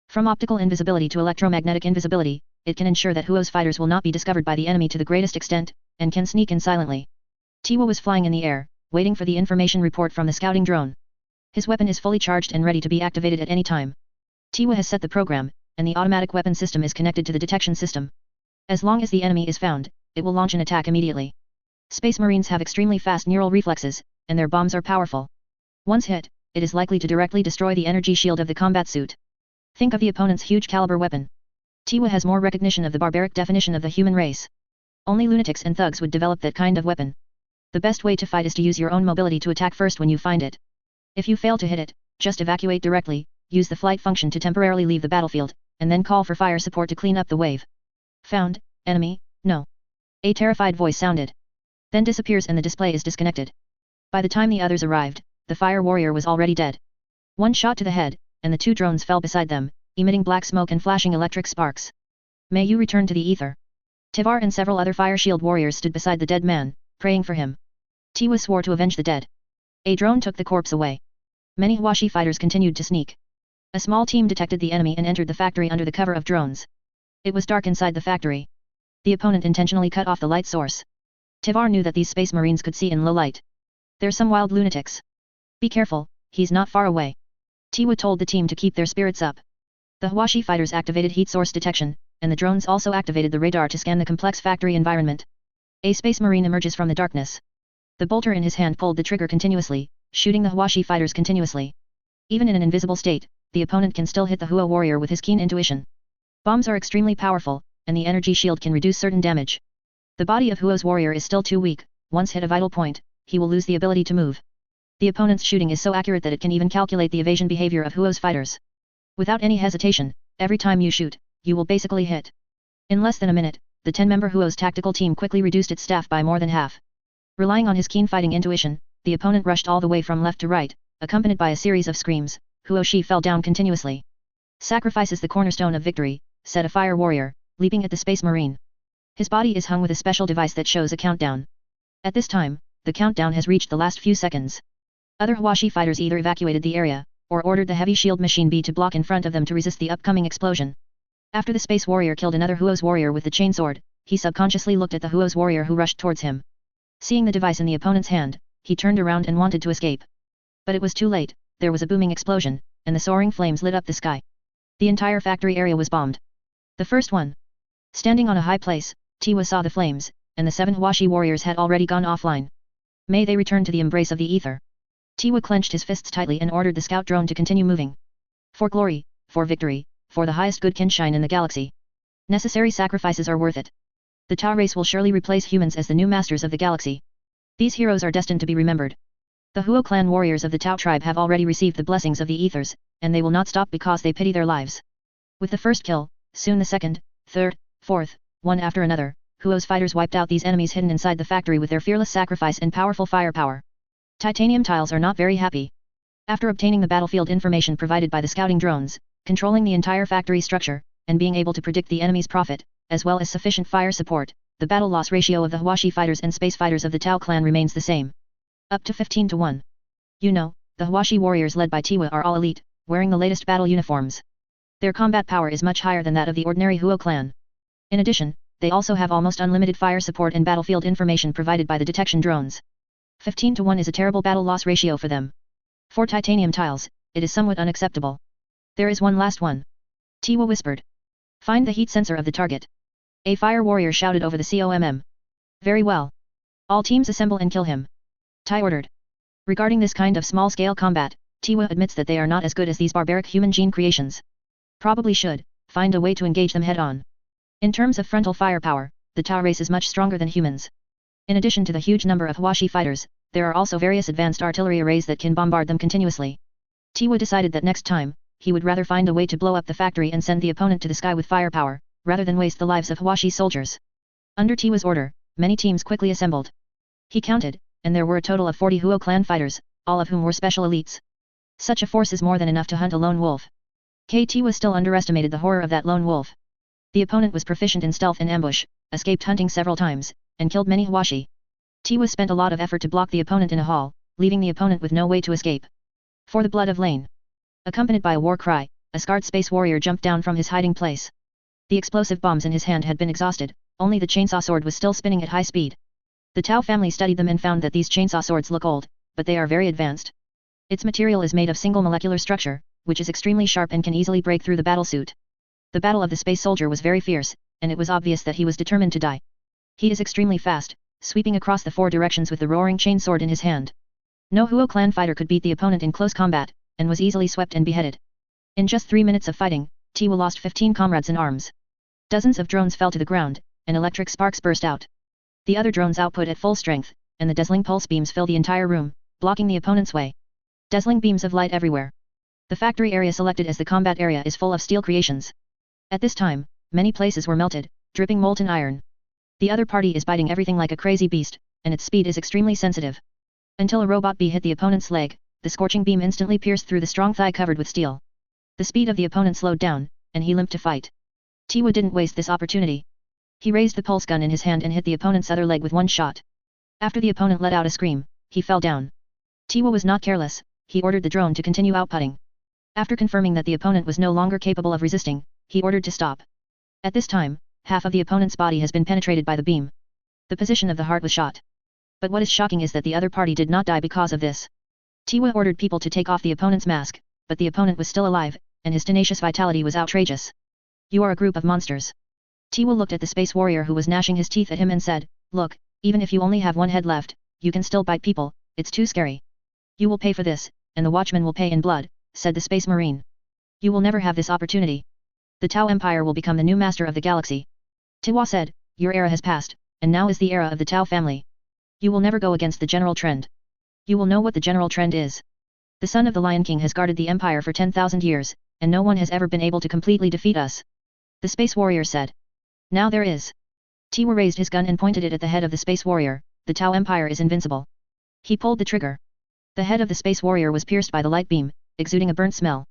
From optical invisibility to electromagnetic invisibility, it can ensure that Huo's fighters will not be discovered by the enemy to the greatest extent, and can sneak in silently. Tiwa was flying in the air, waiting for the information report from the scouting drone. His weapon is fully charged and ready to be activated at any time. Tiwa has set the program, and the automatic weapon system is connected to the detection system. As long as the enemy is found, it will launch an attack immediately. Space Marines have extremely fast neural reflexes, and their bombs are powerful. Once hit, it is likely to directly destroy the energy shield of the combat suit. Think of the opponent's huge caliber weapon. Tiwa has more recognition of the barbaric definition of the human race. Only lunatics and thugs would develop that kind of weapon. The best way to fight is to use your own mobility to attack first when you find it. If you fail to hit it, just evacuate directly, use the flight function to temporarily leave the battlefield, and then call for fire support to clean up the wave. Found, enemy, no. A terrified voice sounded. Then disappears and the display is disconnected. By the time the others arrived, the fire warrior was already dead. One shot to the head, and the two drones fell beside them, emitting black smoke and flashing electric sparks. May you return to the ether. Tivar and several other fire shield warriors stood beside the dead man, praying for him. Tiwa swore to avenge the dead. A drone took the corpse away. Many Huashi fighters continued to sneak. A small team detected the enemy and entered the factory under the cover of drones. It was dark inside the factory. The opponent intentionally cut off the light source. Tivar knew that these Space Marines could see in low light. They're some wild lunatics. Be careful, he's not far away. Tiwa told the team to keep their spirits up. The Huashi fighters activated heat source detection, and the drones also activated the radar to scan the complex factory environment. A Space Marine emerges from the darkness. The bolter in his hand pulled the trigger continuously, shooting the Huashi fighters continuously. Even in an invisible state, the opponent can still hit the Hua warrior with his keen intuition. Bombs are extremely powerful, and the energy shield can reduce certain damage. The body of Hua's warrior is still too weak. Once hit a vital point, he will lose the ability to move. The opponent's shooting is so accurate that it can even calculate the evasion behavior of Hua's fighters. Without any hesitation, every time you shoot, you will basically hit. In less than a minute, the 10-member Hua's tactical team quickly reduced its staff by more than half. Relying on his keen fighting intuition, the opponent rushed all the way from left to right, accompanied by a series of screams. Huoshi fell down continuously. Sacrifice is the cornerstone of victory, said a fire warrior, leaping at the Space Marine. His body is hung with a special device that shows a countdown. At this time, the countdown has reached the last few seconds. Other Huashi fighters either evacuated the area, or ordered the heavy shield machine B to block in front of them to resist the upcoming explosion. After the Space Warrior killed another Huo's warrior with the chainsword, he subconsciously looked at the Huo's warrior who rushed towards him. Seeing the device in the opponent's hand, he turned around and wanted to escape. But it was too late. There was a booming explosion, and the soaring flames lit up the sky. The entire factory area was bombed. The first one. Standing on a high place, Tiwa saw the flames, and the 7 Huashi warriors had already gone offline. May they return to the embrace of the ether. Tiwa clenched his fists tightly and ordered the scout drone to continue moving. For glory, for victory, for the highest good can shine in the galaxy. Necessary sacrifices are worth it. The Tau race will surely replace humans as the new masters of the galaxy. These heroes are destined to be remembered. The Huo clan warriors of the Tao tribe have already received the blessings of the ethers, and they will not stop because they pity their lives. With the first kill, soon the second, third, fourth, one after another, Huo's fighters wiped out these enemies hidden inside the factory with their fearless sacrifice and powerful firepower. Titanium tiles are not very happy. After obtaining the battlefield information provided by the scouting drones, controlling the entire factory structure, and being able to predict the enemy's profit, as well as sufficient fire support, the battle loss ratio of the Hwashi fighters and space fighters of the Tao clan remains the same. Up to 15 to 1. You know, the Hwashi warriors led by Tiwa are all elite, wearing the latest battle uniforms. Their combat power is much higher than that of the ordinary Huo clan. In addition, they also have almost unlimited fire support and battlefield information provided by the detection drones. 15 to 1 is a terrible battle loss ratio for them. For titanium tiles, it is somewhat unacceptable. There is one last one. Tiwa whispered. Find the heat sensor of the target. A fire warrior shouted over the COMM. Very well. All teams assemble and kill him. Tai ordered. Regarding this kind of small-scale combat, Tiwa admits that they are not as good as these barbaric human gene creations. Probably should find a way to engage them head-on. In terms of frontal firepower, the Tao race is much stronger than humans. In addition to the huge number of Hwashi fighters, there are also various advanced artillery arrays that can bombard them continuously. Tiwa decided that next time, he would rather find a way to blow up the factory and send the opponent to the sky with firepower, rather than waste the lives of Hwashi soldiers. Under Tiwa's order, many teams quickly assembled. He counted, and there were a total of 40 Huo clan fighters, all of whom were special elites. Such a force is more than enough to hunt a lone wolf. Tiwa still underestimated the horror of that lone wolf. The opponent was proficient in stealth and ambush, escaped hunting several times, and killed many Hwashi. Tiwa spent a lot of effort to block the opponent in a hall, leaving the opponent with no way to escape. For the blood of Lane. Accompanied by a war cry, a scarred space warrior jumped down from his hiding place. The explosive bombs in his hand had been exhausted, only the chainsaw sword was still spinning at high speed. The Tao family studied them and found that these chainsaw swords look old, but they are very advanced. Its material is made of single molecular structure, which is extremely sharp and can easily break through the battlesuit. The battle of the space soldier was very fierce, and it was obvious that he was determined to die. He is extremely fast, sweeping across the four directions with the roaring chain sword in his hand. No Huo clan fighter could beat the opponent in close combat, and was easily swept and beheaded. In just 3 minutes of fighting, Tiwa lost 15 comrades in arms. Dozens of drones fell to the ground, and electric sparks burst out. The other drones output at full strength, and the dazzling pulse beams fill the entire room, blocking the opponent's way. Dazzling beams of light everywhere. The factory area selected as the combat area is full of steel creations. At this time, many places were melted, dripping molten iron. The other party is biting everything like a crazy beast, and its speed is extremely sensitive. Until a robot bee hit the opponent's leg, the scorching beam instantly pierced through the strong thigh covered with steel. The speed of the opponent slowed down, and he limped to fight. Tiwa didn't waste this opportunity. He raised the pulse gun in his hand and hit the opponent's other leg with one shot. After the opponent let out a scream, he fell down. Tiwa was not careless, he ordered the drone to continue outputting. After confirming that the opponent was no longer capable of resisting, he ordered to stop. At this time, half of the opponent's body has been penetrated by the beam. The position of the heart was shot. But what is shocking is that the other party did not die because of this. Tiwa ordered people to take off the opponent's mask, but the opponent was still alive, and his tenacious vitality was outrageous. You are a group of monsters. Tiwa looked at the space warrior who was gnashing his teeth at him and said, Look, even if you only have one head left, you can still bite people, it's too scary. You will pay for this, and the watchman will pay in blood, said the space marine. You will never have this opportunity. The Tao Empire will become the new master of the galaxy. Tiwa said, Your era has passed, and now is the era of the Tao family. You will never go against the general trend. You will know what the general trend is. The son of the Lion King has guarded the Empire for 10,000 years, and no one has ever been able to completely defeat us. The space warrior said. Now there is. Tiwa raised his gun and pointed it at the head of the space warrior. The Tao Empire is invincible. He pulled the trigger. The head of the space warrior was pierced by the light beam, exuding a burnt smell.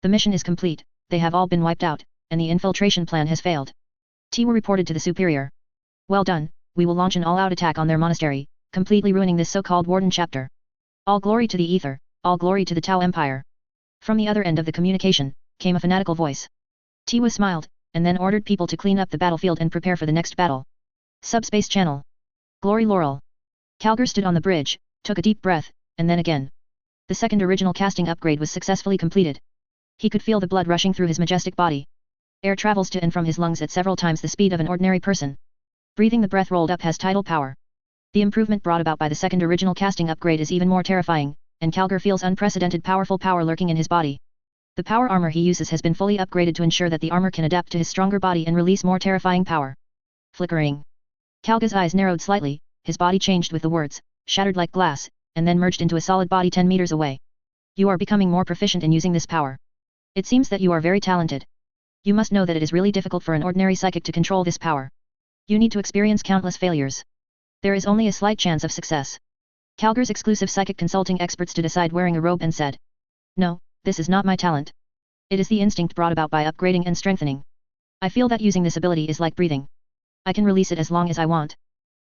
The mission is complete, they have all been wiped out, and the infiltration plan has failed. Tiwa reported to the superior. Well done, we will launch an all-out attack on their monastery, completely ruining this so-called warden chapter. All glory to the ether, all glory to the Tao Empire. From the other end of the communication, came a fanatical voice. Tiwa smiled, and then ordered people to clean up the battlefield and prepare for the next battle. Subspace Channel. Glory Laurel. Calgar stood on the bridge, took a deep breath, and then again. The second original casting upgrade was successfully completed. He could feel the blood rushing through his majestic body. Air travels to and from his lungs at several times the speed of an ordinary person. Breathing the breath rolled up has tidal power. The improvement brought about by the second original casting upgrade is even more terrifying, and Calgar feels unprecedented powerful power lurking in his body. The power armor he uses has been fully upgraded to ensure that the armor can adapt to his stronger body and release more terrifying power. Flickering. Calgar's eyes narrowed slightly, his body changed with the words, shattered like glass, and then merged into a solid body 10 meters away. You are becoming more proficient in using this power. It seems that you are very talented. You must know that it is really difficult for an ordinary psychic to control this power. You need to experience countless failures. There is only a slight chance of success. Calgar's exclusive psychic consulting expert stood aside wearing a robe and said, "No, this is not my talent. It is the instinct brought about by upgrading and strengthening. I feel that using this ability is like breathing. I can release it as long as I want."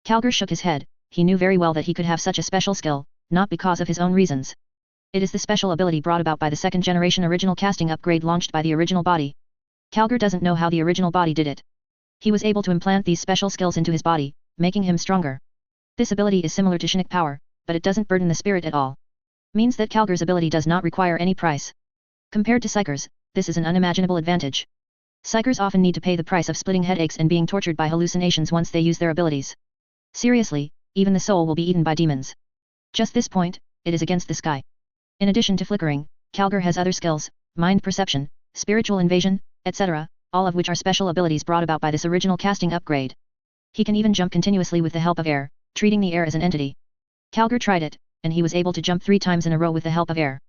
Calgar shook his head. He knew very well that he could have such a special skill, not because of his own reasons. It is the special ability brought about by the second-generation original casting upgrade launched by the original body. Calgar doesn't know how the original body did it. He was able to implant these special skills into his body, making him stronger. This ability is similar to Shinik power, but it doesn't burden the spirit at all. Means that Calgar's ability does not require any price. Compared to Psychers, this is an unimaginable advantage. Psychers often need to pay the price of splitting headaches and being tortured by hallucinations once they use their abilities. Seriously, even the soul will be eaten by demons. Just this point, it is against the sky. In addition to flickering, Calgar has other skills, mind perception, spiritual invasion, etc., all of which are special abilities brought about by this original casting upgrade. He can even jump continuously with the help of air, treating the air as an entity. Calgar tried it, and he was able to jump 3 times in a row with the help of air.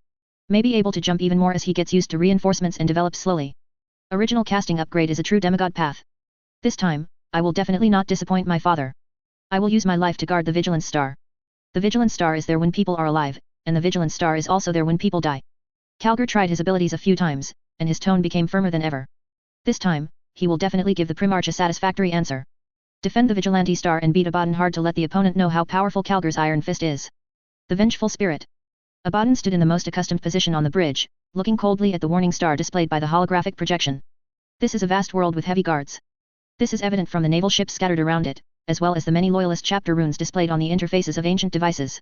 Maybe able to jump even more as he gets used to reinforcements and develops slowly. Original casting upgrade is a true demigod path. This time, I will definitely not disappoint my father. I will use my life to guard the Vigilance Star. The Vigilance Star is there when people are alive, and the Vigilance Star is also there when people die. Calgar tried his abilities a few times, and his tone became firmer than ever. This time, he will definitely give the Primarch a satisfactory answer. Defend the Vigilante Star and beat Abaddon hard to let the opponent know how powerful Calgar's Iron Fist is. The Vengeful Spirit. Abaddon stood in the most accustomed position on the bridge, looking coldly at the warning star displayed by the holographic projection. This is a vast world with heavy guards. This is evident from the naval ships scattered around it, as well as the many loyalist chapter runes displayed on the interfaces of ancient devices.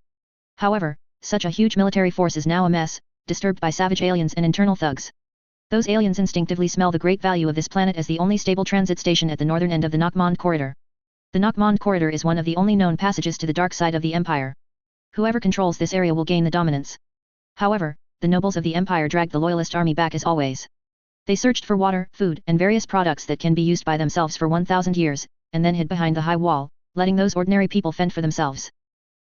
However, such a huge military force is now a mess, disturbed by savage aliens and internal thugs. Those aliens instinctively smell the great value of this planet as the only stable transit station at the northern end of the Nockmond Corridor. The Nockmond Corridor is one of the only known passages to the dark side of the Empire. Whoever controls this area will gain the dominance. However, the nobles of the Empire dragged the loyalist army back as always. They searched for water, food, and various products that can be used by themselves for 1,000 years, and then hid behind the high wall, letting those ordinary people fend for themselves.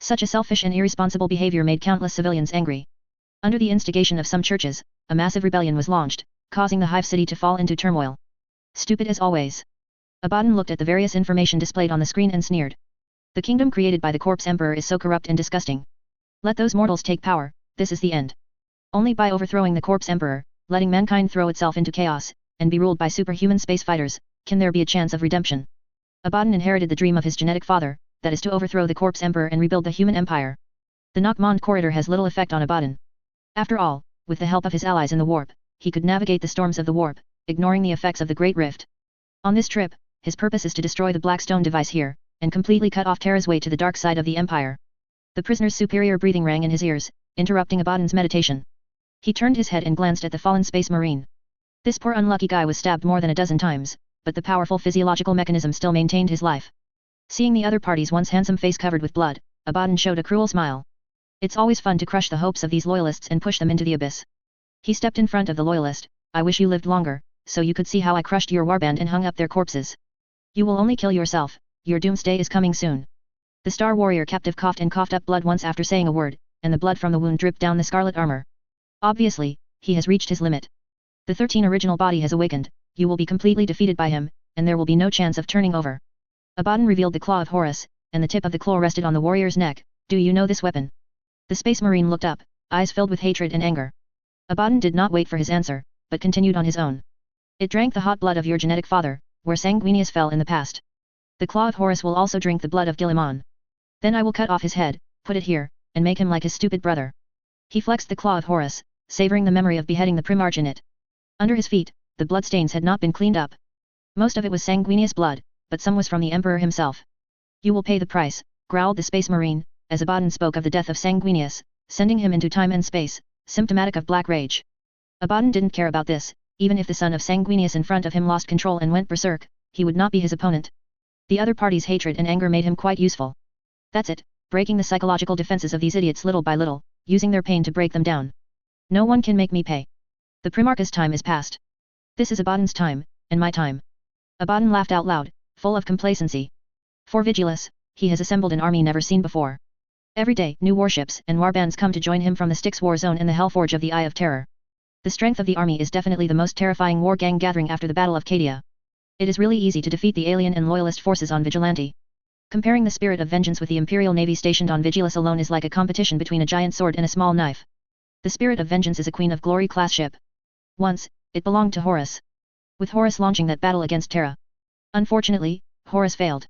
Such a selfish and irresponsible behavior made countless civilians angry. Under the instigation of some churches, a massive rebellion was launched, causing the Hive City to fall into turmoil. Stupid as always. Abaddon looked at the various information displayed on the screen and sneered. The kingdom created by the Corpse Emperor is so corrupt and disgusting. Let those mortals take power, this is the end. Only by overthrowing the Corpse Emperor, letting mankind throw itself into chaos, and be ruled by superhuman space fighters, can there be a chance of redemption. Abaddon inherited the dream of his genetic father, that is to overthrow the Corpse Emperor and rebuild the human empire. The Nockmond Corridor has little effect on Abaddon. After all, with the help of his allies in the warp, he could navigate the storms of the warp, ignoring the effects of the Great Rift. On this trip, his purpose is to destroy the Blackstone device here, and completely cut off Terra's way to the dark side of the Empire. The prisoner's superior breathing rang in his ears, interrupting Abaddon's meditation. He turned his head and glanced at the fallen space marine. This poor unlucky guy was stabbed more than a dozen times, but the powerful physiological mechanism still maintained his life. Seeing the other party's once handsome face covered with blood, Abaddon showed a cruel smile. It's always fun to crush the hopes of these loyalists and push them into the abyss. He stepped in front of the loyalist. I wish you lived longer, so you could see how I crushed your warband and hung up their corpses. You will only kill yourself, your doomsday is coming soon. The Star Warrior captive coughed and coughed up blood once after saying a word, and the blood from the wound dripped down the scarlet armor. Obviously, he has reached his limit. The 13 original body has awakened, you will be completely defeated by him, and there will be no chance of turning over. Abaddon revealed the claw of Horus, and the tip of the claw rested on the warrior's neck. Do you know this weapon? The space marine looked up, eyes filled with hatred and anger. Abaddon did not wait for his answer, but continued on his own. It drank the hot blood of your genetic father, where Sanguinius fell in the past. The claw of Horus will also drink the blood of Guilliman. Then I will cut off his head, put it here, and make him like his stupid brother. He flexed the claw of Horus, savoring the memory of beheading the Primarch in it. Under his feet, the bloodstains had not been cleaned up. Most of it was Sanguinius blood, but some was from the Emperor himself. You will pay the price, growled the space marine, as Abaddon spoke of the death of Sanguinius, sending him into time and space, symptomatic of black rage. Abaddon didn't care about this, even if the son of Sanguinius in front of him lost control and went berserk, he would not be his opponent. The other party's hatred and anger made him quite useful. That's it, breaking the psychological defenses of these idiots little by little, using their pain to break them down. No one can make me pay. The Primarch's time is past. This is Abaddon's time, and my time. Abaddon laughed out loud, full of complacency. For Vigilus, he has assembled an army never seen before. Every day, new warships and warbands come to join him from the Styx war zone and the Hellforge of the Eye of Terror. The strength of the army is definitely the most terrifying war gang gathering after the Battle of Cadia. It is really easy to defeat the alien and loyalist forces on Vigilante. Comparing the spirit of vengeance with the Imperial Navy stationed on Vigilus alone is like a competition between a giant sword and a small knife. The spirit of vengeance is a Queen of Glory class ship. Once, it belonged to Horus. With Horus launching that battle against Terra. Unfortunately, Horus failed.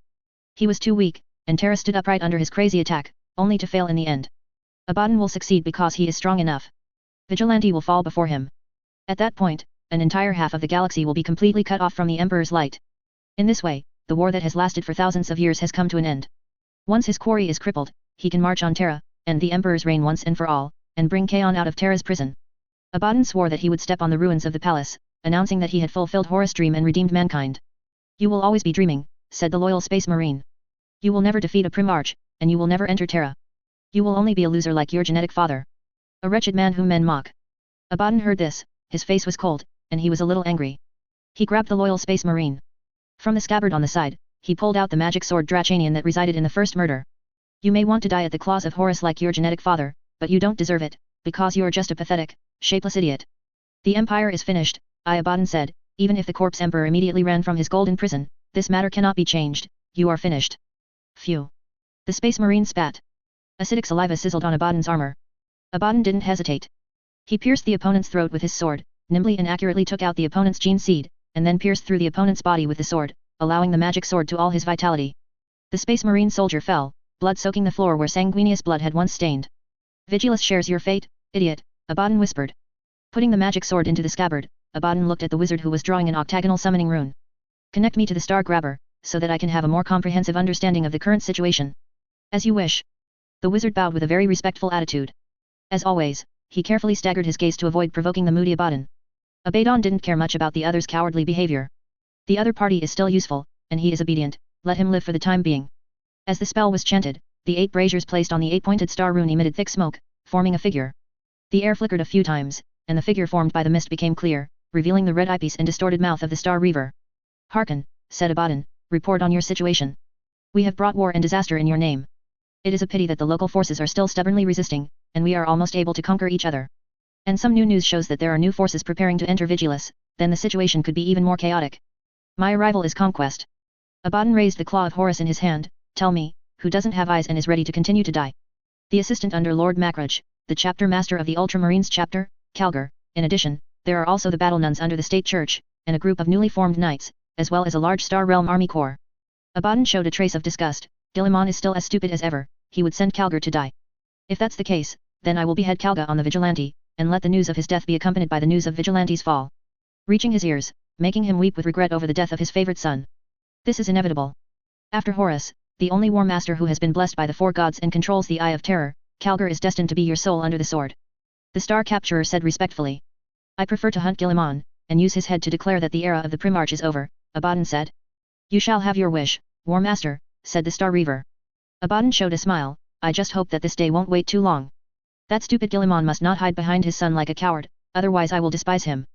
He was too weak, and Terra stood upright under his crazy attack, only to fail in the end. Abaddon will succeed because he is strong enough. Vigilante will fall before him. At that point, an entire half of the galaxy will be completely cut off from the Emperor's light. In this way, the war that has lasted for thousands of years has come to an end. Once his quarry is crippled, he can march on Terra, end the Emperor's reign once and for all, and bring Kaon out of Terra's prison. Abaddon swore that he would step on the ruins of the palace, announcing that he had fulfilled Horus' dream and redeemed mankind. You will always be dreaming, said the loyal Space Marine. You will never defeat a Primarch, and you will never enter Terra. You will only be a loser like your genetic father. A wretched man whom men mock. Abaddon heard this, his face was cold, and he was a little angry. He grabbed the loyal Space Marine. From the scabbard on the side, he pulled out the magic sword Drachanian that resided in the first murder. You may want to die at the claws of Horus like your genetic father, but you don't deserve it, because you are just a pathetic, shapeless idiot. The Empire is finished, Abaddon said, even if the corpse Emperor immediately ran from his golden prison, this matter cannot be changed, you are finished. Phew. The Space Marine spat. Acidic saliva sizzled on Abaddon's armor. Abaddon didn't hesitate. He pierced the opponent's throat with his sword, nimbly and accurately took out the opponent's gene seed, and then pierced through the opponent's body with the sword, allowing the magic sword to all his vitality. The Space Marine soldier fell, blood soaking the floor where sanguineous blood had once stained. Vigilus shares your fate, idiot, Abaddon whispered. Putting the magic sword into the scabbard, Abaddon looked at the wizard who was drawing an octagonal summoning rune. Connect me to the Star Grabber, so that I can have a more comprehensive understanding of the current situation. As you wish. The wizard bowed with a very respectful attitude. As always, he carefully staggered his gaze to avoid provoking the moody Abaddon. Abaddon didn't care much about the other's cowardly behavior. The other party is still useful, and he is obedient, let him live for the time being. As the spell was chanted, the 8 braziers placed on the 8-pointed star rune emitted thick smoke, forming a figure. The air flickered a few times, and the figure formed by the mist became clear, revealing the red eyepiece and distorted mouth of the Star Reaver. Hearken, said Abaddon, report on your situation. We have brought war and disaster in your name. It is a pity that the local forces are still stubbornly resisting, and we are almost able to conquer each other. And some new news shows that there are new forces preparing to enter Vigilus, then the situation could be even more chaotic. My arrival is conquest. Abaddon raised the claw of Horus in his hand. Tell me, who doesn't have eyes and is ready to continue to die? The assistant under Lord Macrage, the chapter master of the Ultramarines chapter, Calgar. In addition, there are also the battle nuns under the state church, and a group of newly formed knights, as well as a large Star Realm army corps. Abaddon showed a trace of disgust. Guilliman is still as stupid as ever, he would send Calgar to die. If that's the case, then I will behead Calgar on the Vigilante, and let the news of his death be accompanied by the news of Vigilante's fall. Reaching his ears, making him weep with regret over the death of his favorite son. This is inevitable. After Horus, the only war master who has been blessed by the 4 gods and controls the Eye of Terror, Calgar is destined to be your soul under the sword. The Star Capturer said respectfully. I prefer to hunt Guilliman, and use his head to declare that the era of the Primarch is over, Abaddon said. You shall have your wish, War Master, said the Star Reaver. Abaddon showed a smile. I just hope that this day won't wait too long. That stupid Guilliman must not hide behind his son like a coward, otherwise I will despise him.